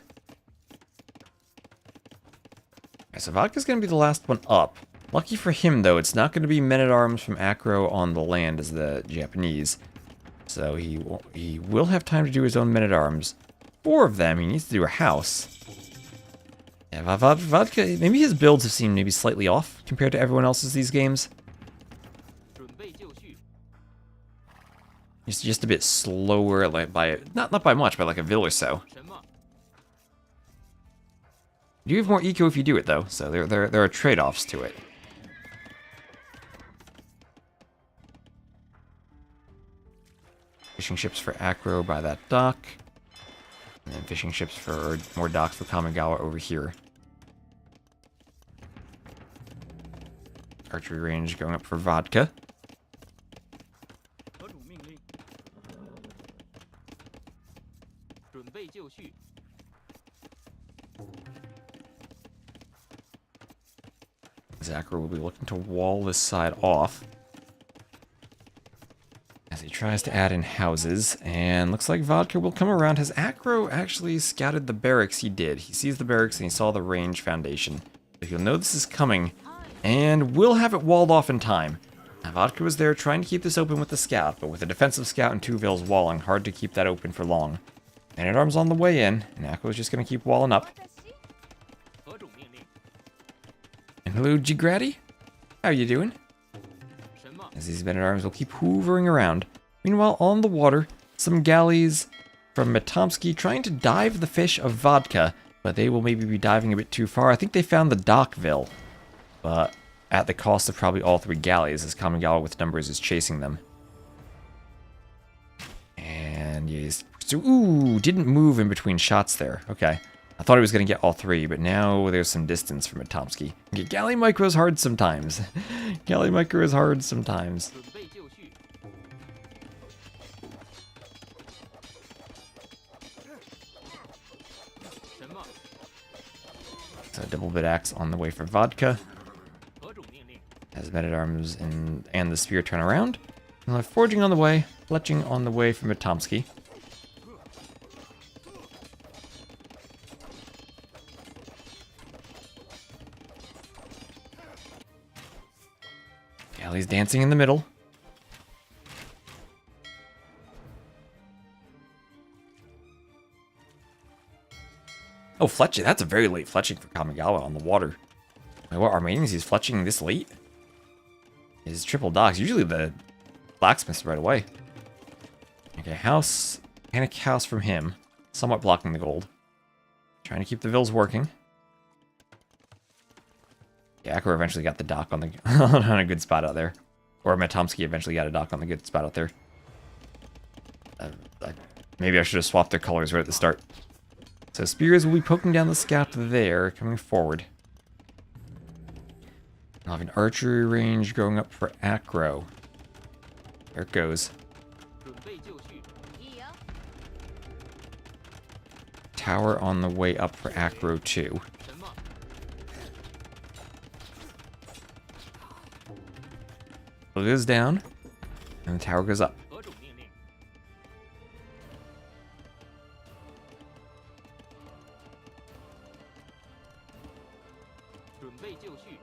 Okay, so vodka's going to be the last one up. Lucky for him, though, it's not going to be men-at-arms from Acro on the land as the Japanese. So he will have time to do his own men-at-arms. 4 of them, he needs to do a house. Yeah, vodka, maybe his builds have seemed maybe slightly off compared to everyone else's these games. 准备就绪， He's just a bit slower, like by not by much, by like a Villese. 什么？ You have more eco if you do it, though, so there are trade-offs to it. Fishing ships for Acro by that dock. And then fishing ships for more docks for Kamigawa over here. Archery range going up for vodka. 何主命令？准备就绪， Zachary will be looking to wall this side off as he tries to add in houses, and looks like vodka will come around. Has Acro actually scouted the barracks? He did. He sees the barracks and he saw the range foundation. So he'll know this is coming and will have it walled off in time. Now, vodka was there trying to keep this open with the scout, but with a defensive scout and 2 vills walling, hard to keep that open for long. Man-at-arms on the way in, and Acro is just going to keep walling up. 何主命令？ And hello, Gigrati. How you doing? 什么？ As these men-at-arms will keep hoovering around. Meanwhile, on the water, some galleys from Matomsky trying to dive the fish of vodka, but they will maybe be diving a bit too far. I think they found the Dockville, but at the cost of probably all 3 galleys, as Kamigawa with numbers is chasing them. And yes, so, ooh, didn't move in between shots there. Okay. I thought he was going to get all 3, but now there's some distance from Matomsky. Okay, galley micro is hard sometimes. Galley micro is hard sometimes. 准备就绪， 什么？ So double bit axe on the way for vodka. 何主命令？ As men-at-arms and the spear turn around. And forging on the way, fletching on the way for Matomsky. Galley's dancing in the middle. Oh, fletching. That's a very late fletching for Kamigawa on the water. Wait, what Armenians he's fletching this late? His triple docks. Usually the blacksmiths right away. Okay, house. Panic house from him. Somewhat blocking the gold. Trying to keep the vills working. Yeah, Akro eventually got the dock on the on a good spot out there. Or Matomsky eventually got a dock on the good spot out there. Maybe I should have swapped their colors right at the start. So spears will be poking down the scout there, coming forward. I'll have an archery range going up for Acro. There it goes. 准备就绪， 一呀， Tower on the way up for Acro too. 什么？ It goes down, and the tower goes up. 何主命令？ 准备就绪，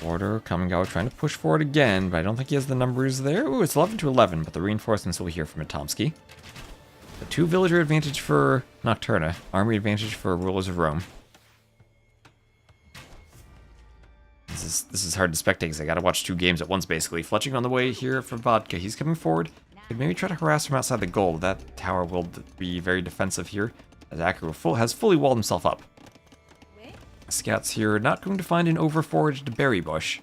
Order, Kamigawa trying to push forward again, but I don't think he has the numbers there. Ooh, it's 11 to 11, but the reinforcements will be here from Matomsky. The 2 villager advantage for Nocturna, army advantage for rulers of Rome. This is hard to spectate because I gotta watch 2 games at once basically. Fletching on the way here for Vodka. He's coming forward. Could maybe try to harass from outside the gold. That tower will be very defensive here, as Akro has fully walled himself up. Scouts here not going to find an overforaged berry bush.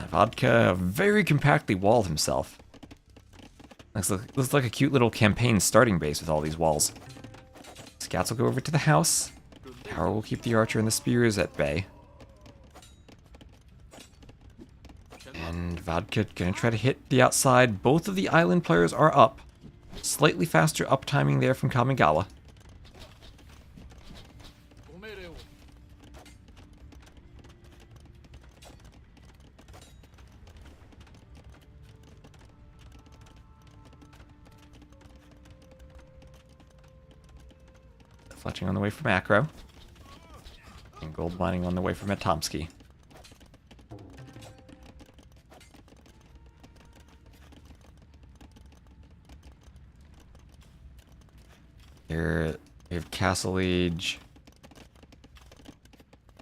Vodka very compactly walled himself. Looks like a cute little campaign starting base with all these walls. Scouts will go over to the house. Tower will keep the archer and the spears at bay. And Vodka gonna try to hit the outside. Both of the island players are up. Slightly faster up timing there from Kamigawa. Fletching on the way from Acro. And gold mining on the way from Matomsky. Here we have Castle Age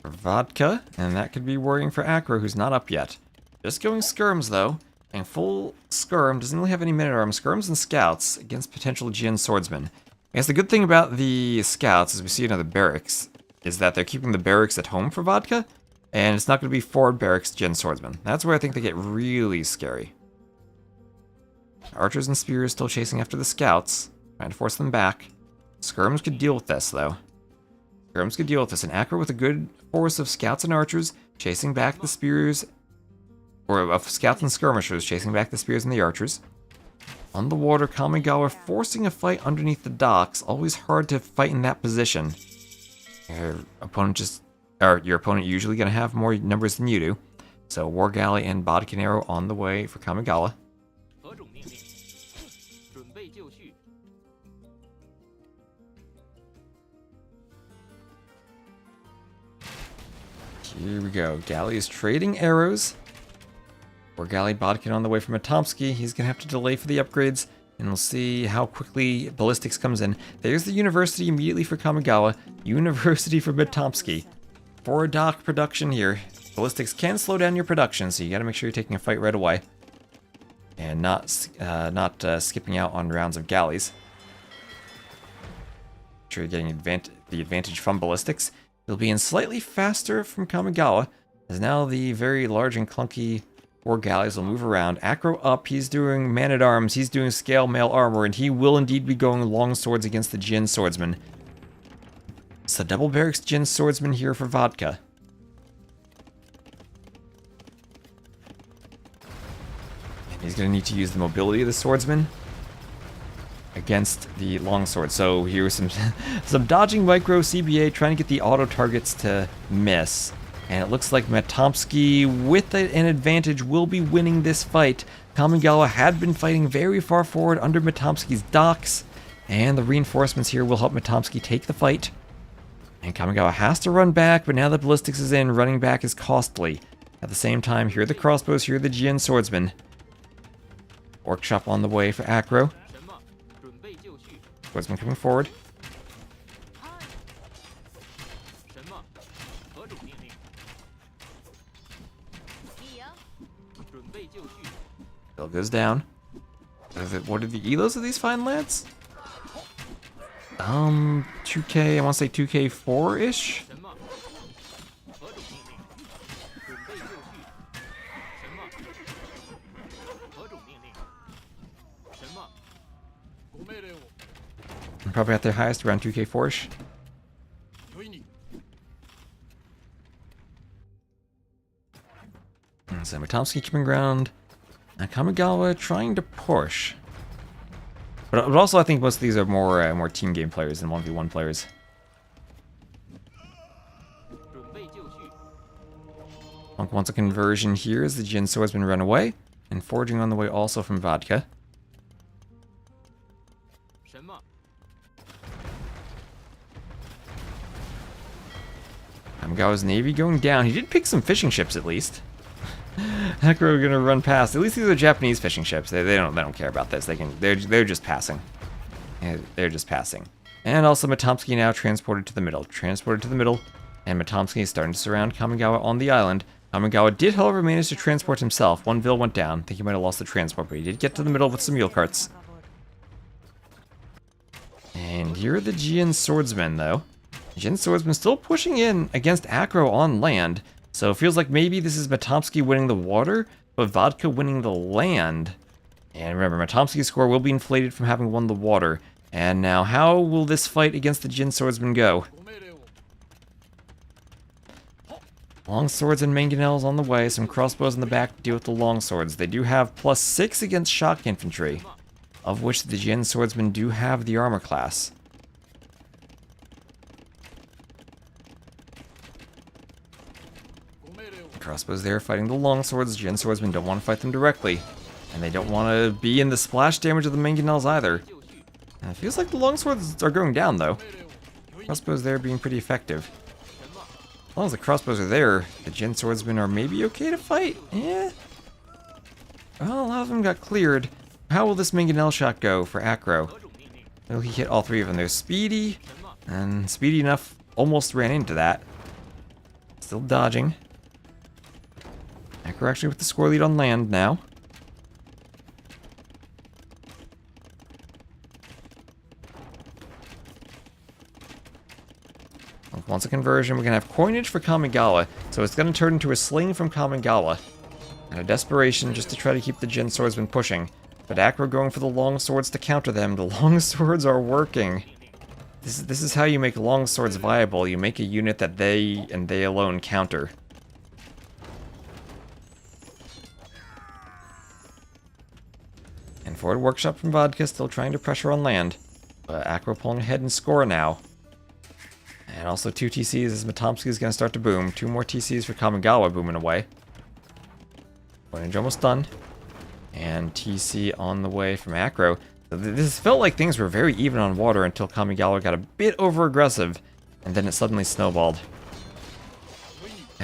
for Vodka, and that could be worrying for Acro, who's not up yet. Just going skirms though, and full skirm, doesn't really have any minute arm. Skirms and scouts against potential Jin swordsmen. I guess the good thing about the scouts, as we see in the barracks, is that they're keeping the barracks at home for Vodka, and it's not going to be forward barracks Jin swordsmen. That's where I think they get really scary. Archers and spears still chasing after the scouts, trying to force them back. Skirms could deal with this, though. Skirms could deal with this. An Acro with a good force of scouts and archers chasing back the spears, or of scouts and skirmishers chasing back the spears and the archers. On the water, Kamigawa forcing a fight underneath the docks. Always hard to fight in that position. Your opponent usually going to have more numbers than you do. So War Galley and Bodkin Arrow on the way for Kamigawa. 何种命令？准备就绪。 Here we go. Galley is trading arrows. War Galley Bodkin on the way from Matomsky. He's going to have to delay for the upgrades. And we'll see how quickly Ballistics comes in. There's the University immediately for Kamigawa. University for Matomsky. For dock production here. Ballistics can slow down your production, so you got to make sure you're taking a fight right away. And not skipping out on rounds of galleys. Make sure you're getting the advantage from Ballistics. It'll be in slightly faster from Kamigawa, as now the very large and clunky War Galleys will move around. Acro up, he's doing man-at-arms, he's doing scale mail armor, and he will indeed be going long swords against the Jin swordsman. So double barracks Jin swordsman here for Vodka. And he's going to need to use the mobility of the swordsman against the longsword. So here's some dodging micro CBA, trying to get the auto targets to miss. And it looks like Matomsky, with an advantage, will be winning this fight. Kamigawa had been fighting very far forward under Matomsky's docks, and the reinforcements here will help Matomsky take the fight. And Kamigawa has to run back, but now that Ballistics is in, running back is costly. At the same time, here are the crossbows, here are the Jin swordsmen. Workshop on the way for Acro. 什么？准备就绪。 Swordsman coming forward. 什么？何种命令？ 你赢。 准备就绪。 Bill goes down. What are the elos of these fine lads? 2K, I want to say 2K4-ish? 什么？何种命令？准备就绪。什么？何种命令？什么？ ご命令を。 Probably at their highest, around 2K4-ish. よいに。 And so Matomsky keeping ground. And Kamigawa trying to push. But also, I think most of these are more team game players than 1v1 players. 准备就绪。 Monk wants a conversion here as the Jin swordsman run away. And forging on the way also from Vodka. 什么？ Kamigawa's navy going down. He did pick some fishing ships at least. Acro gonna run past. At least these are Japanese fishing ships. They don't care about this. They're just passing. Yeah, they're just passing. And also Matomsky now transported to the middle. Transported to the middle. And Matomsky is starting to surround Kamigawa on the island. Kamigawa did, however, manage to transport himself. One Vil went down. I think he might have lost the transport, but he did get to the middle with some mule carts. And here are the Jin swordsmen, though. Jin swordsmen still pushing in against Acro on land. So it feels like maybe this is Matomsky winning the water, but Vodka winning the land. And remember, Matomsky's score will be inflated from having won the water. And now, how will this fight against the Jin swordsman go? ご命令を。Longswords and mangonels on the way. Some crossbows in the back to deal with the longswords. They do have +6 against shock infantry, of which the Jin swordsmen do have the armor class. Crossbows there fighting the longswords. Jin swordsmen don't want to fight them directly. And they don't want to be in the splash damage of the mangonels either. And it feels like the longswords are going down though. Crossbows there being pretty effective. As long as the crossbows are there, the Jin swordsmen are maybe okay to fight. Yeah. Well, a lot of them got cleared. How will this mangonel shot go for Acro? Will he hit all three of them? There's Speedy, and Speedy enough almost ran into that. Still dodging. Acro actually with the score lead on land now. Once a conversion, we're going to have coinage for Kamigawa, so it's going to turn into a sling from Kamigawa. Out of desperation, just to try to keep the Jin swordsmen pushing. But Acro going for the long swords to counter them. The long swords are working. This is how you make long swords viable. You make a unit that they, and they alone, counter. And Forward Workshop from Vodka still trying to pressure on land. But Acro pulling ahead in score now. And also 2 TCs as Matomsky is going to start to boom. 2 more TCs for Kamigawa booming away. Coinage almost done. And TC on the way from Acro. This felt like things were very even on water until Kamigawa got a bit over-aggressive. And then it suddenly snowballed.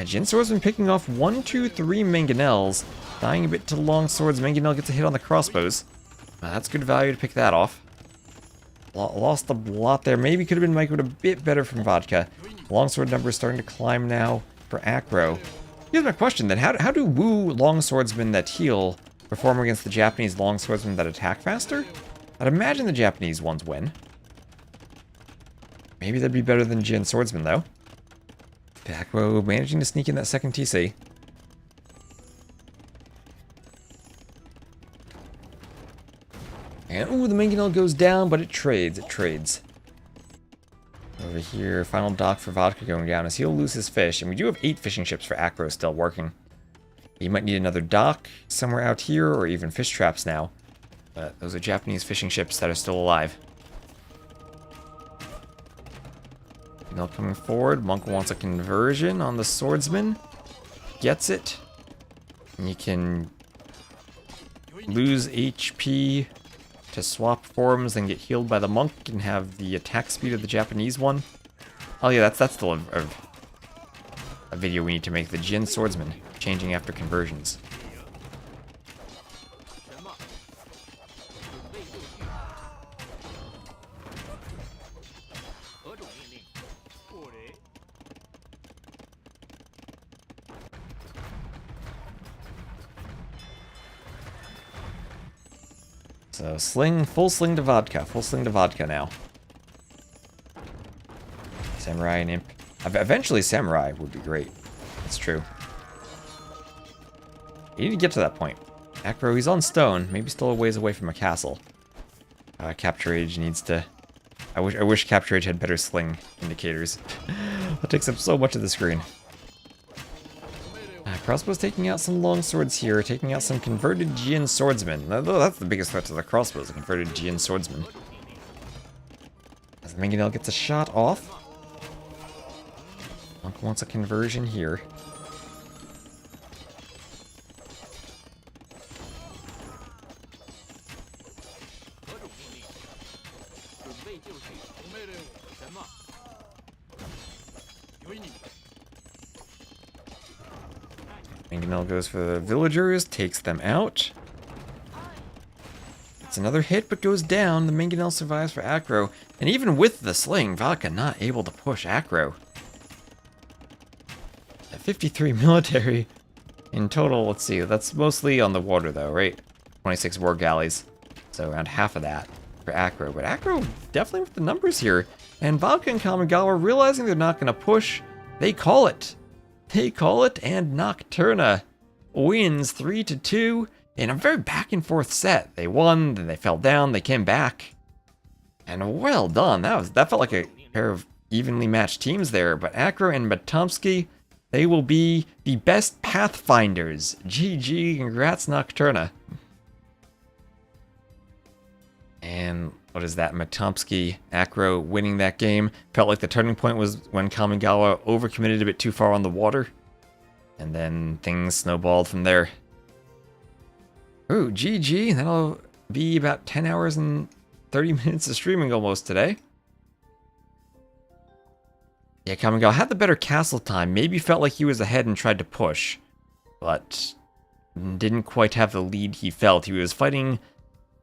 Jin swordsman picking off 1, 2, 3 mangonels. Dying a bit to long swords. Mangonel gets a hit on the crossbows. That's good value to pick that off. Lost a lot there. Maybe could have been microed a bit better from Vodka. Longsword number is starting to climb now for Acro. Here's my question then. How do Wu longswordsmen that heal perform against the Japanese longswordsmen that attack faster? I'd imagine the Japanese ones win. Maybe that'd be better than Jin swordsmen though. Acro managing to sneak in that second TC. And, ooh, the mangonel goes down, but it trades. It trades. Over here, final dock for Vodka going down as he'll lose his fish. And we do have 8 fishing ships for Acro still working. He might need another dock somewhere out here, or even fish traps now. But those are Japanese fishing ships that are still alive. Mangonel coming forward. Monk wants a conversion on the swordsman. Gets it. And you can lose HP to swap forms and get healed by the monk and have the attack speed of the Japanese one. Oh yeah, that's still a video we need to make. The Jin swordsman changing after conversions. So sling, full sling to vodka now. Samurai and imp. Eventually Samurai would be great. That's true. You need to get to that point. Acro, he's on stone, maybe still a ways away from a castle. Capture Age needs to... I wish Capture Age had better sling indicators. That takes up so much of the screen. Crossbows taking out some long swords here, taking out some converted Jin swordsmen. That's the biggest threat to the crossbows, the converted Jin swordsmen. As the mangonel gets a shot off. Monk wants a conversion here. Mangonel goes for the villagers, takes them out. It's another hit, but goes down. The Mangonel survives for Acro. And even with the sling, Vodka not able to push Acro. At 53 military in total, let's see, that's mostly on the water though, right? 26 war galleys. So around half of that for Acro. But Acro definitely with the numbers here. And Vodka and Kamigawa realizing they're not going to push, they call it. They call it, and Nocturna wins 3-2 in a very back and forth set. They won, then they fell down, they came back. And well done. That felt like a pair of evenly matched teams there. But Acro and Matomsky They will be the best Pathfinders. GG, congrats Nocturna. And what is that? Matomsky, Acro winning that game. Felt like the turning point was when Kamigawa overcommitted a bit too far on the water. And then things snowballed from there. Ooh, GG. That'll be about 10 hours and 30 minutes of streaming almost today. Yeah, Kamigawa had the better castle time. Maybe felt like he was ahead and tried to push. But didn't quite have the lead he felt. He was fighting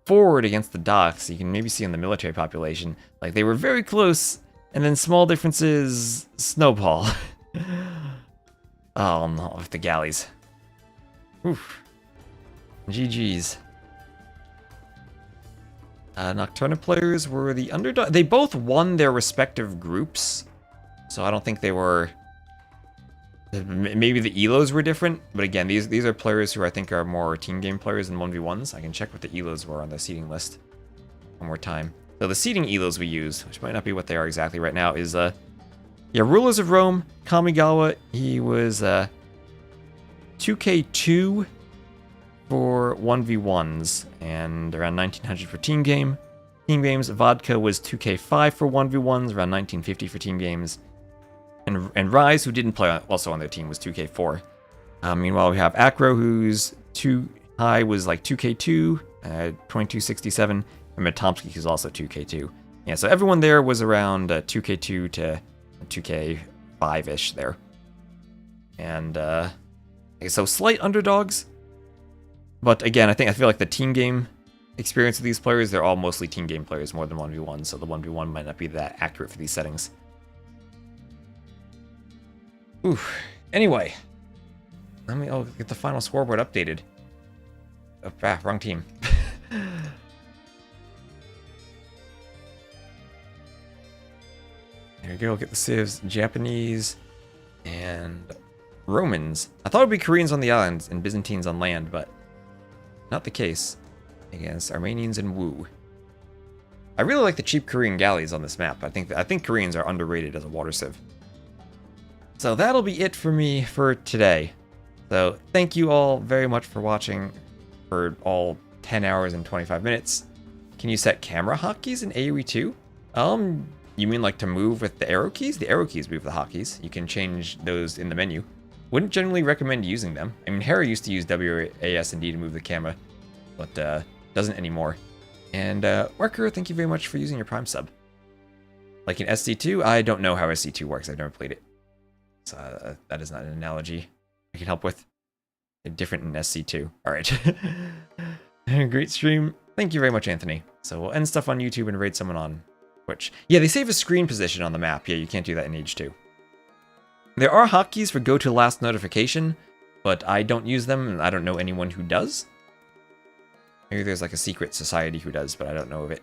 forward against the docks. You can maybe see in the military population. Like, they were very close, and then small differences snowball. Oh no, with the galleys. Oof. GG's. Nocturna players were the underdog. They both won their respective groups, so I don't think they were... Maybe the ELOs were different, but again, these are players who I think are more team game players than 1v1s. I can check what the ELOs were on the seeding list one more time. So the seeding ELOs we use, which might not be what they are exactly right now, is yeah, Rulers of Rome, Kamigawa, he was 2k2 for 1v1s and around 1900 for team game. Team games, Vodka was 2k5 for 1v1s, around 1950 for team games. And Rise, who didn't play also on their team, was 2k4. Meanwhile, we have Acro, who's too high, was like 2k2, 2267, and Matomsky, who's also 2k2. Yeah, so everyone there was around 2k2 to 2k5-ish there. And so slight underdogs. But again, I feel like the team game experience of these players, they're all mostly team game players more than 1v1, so the 1v1 might not be that accurate for these settings. Oof. Anyway, let me get the final scoreboard updated. Oh, wrong team. There we go, get the civs, Japanese, and Romans. I thought it would be Koreans on the islands and Byzantines on land, but not the case. Against Armenians and Wu. I really like the cheap Korean galleys on this map. I think Koreans are underrated as a water civ. So that'll be it for me for today. So thank you all very much for watching for all 10 hours and 25 minutes. Can you set camera hotkeys in AoE 2? You mean like to move with the arrow keys? The arrow keys move the hotkeys. You can change those in the menu. Wouldn't generally recommend using them. I mean, Hera used to use WAS and D to move the camera, but doesn't anymore. And Worker, thank you very much for using your Prime sub. Like in SC2, I don't know how SC2 works. I've never played it. So that is not an analogy I can help with. They're different in SC2. Alright. Great stream. Thank you very much, Anthony. So we'll end stuff on YouTube and raid someone on Twitch. Yeah, they save a screen position on the map. Yeah, you can't do that in Age 2. There are hotkeys for go to last notification, but I don't use them, and I don't know anyone who does. Maybe there's like a secret society who does, but I don't know of it.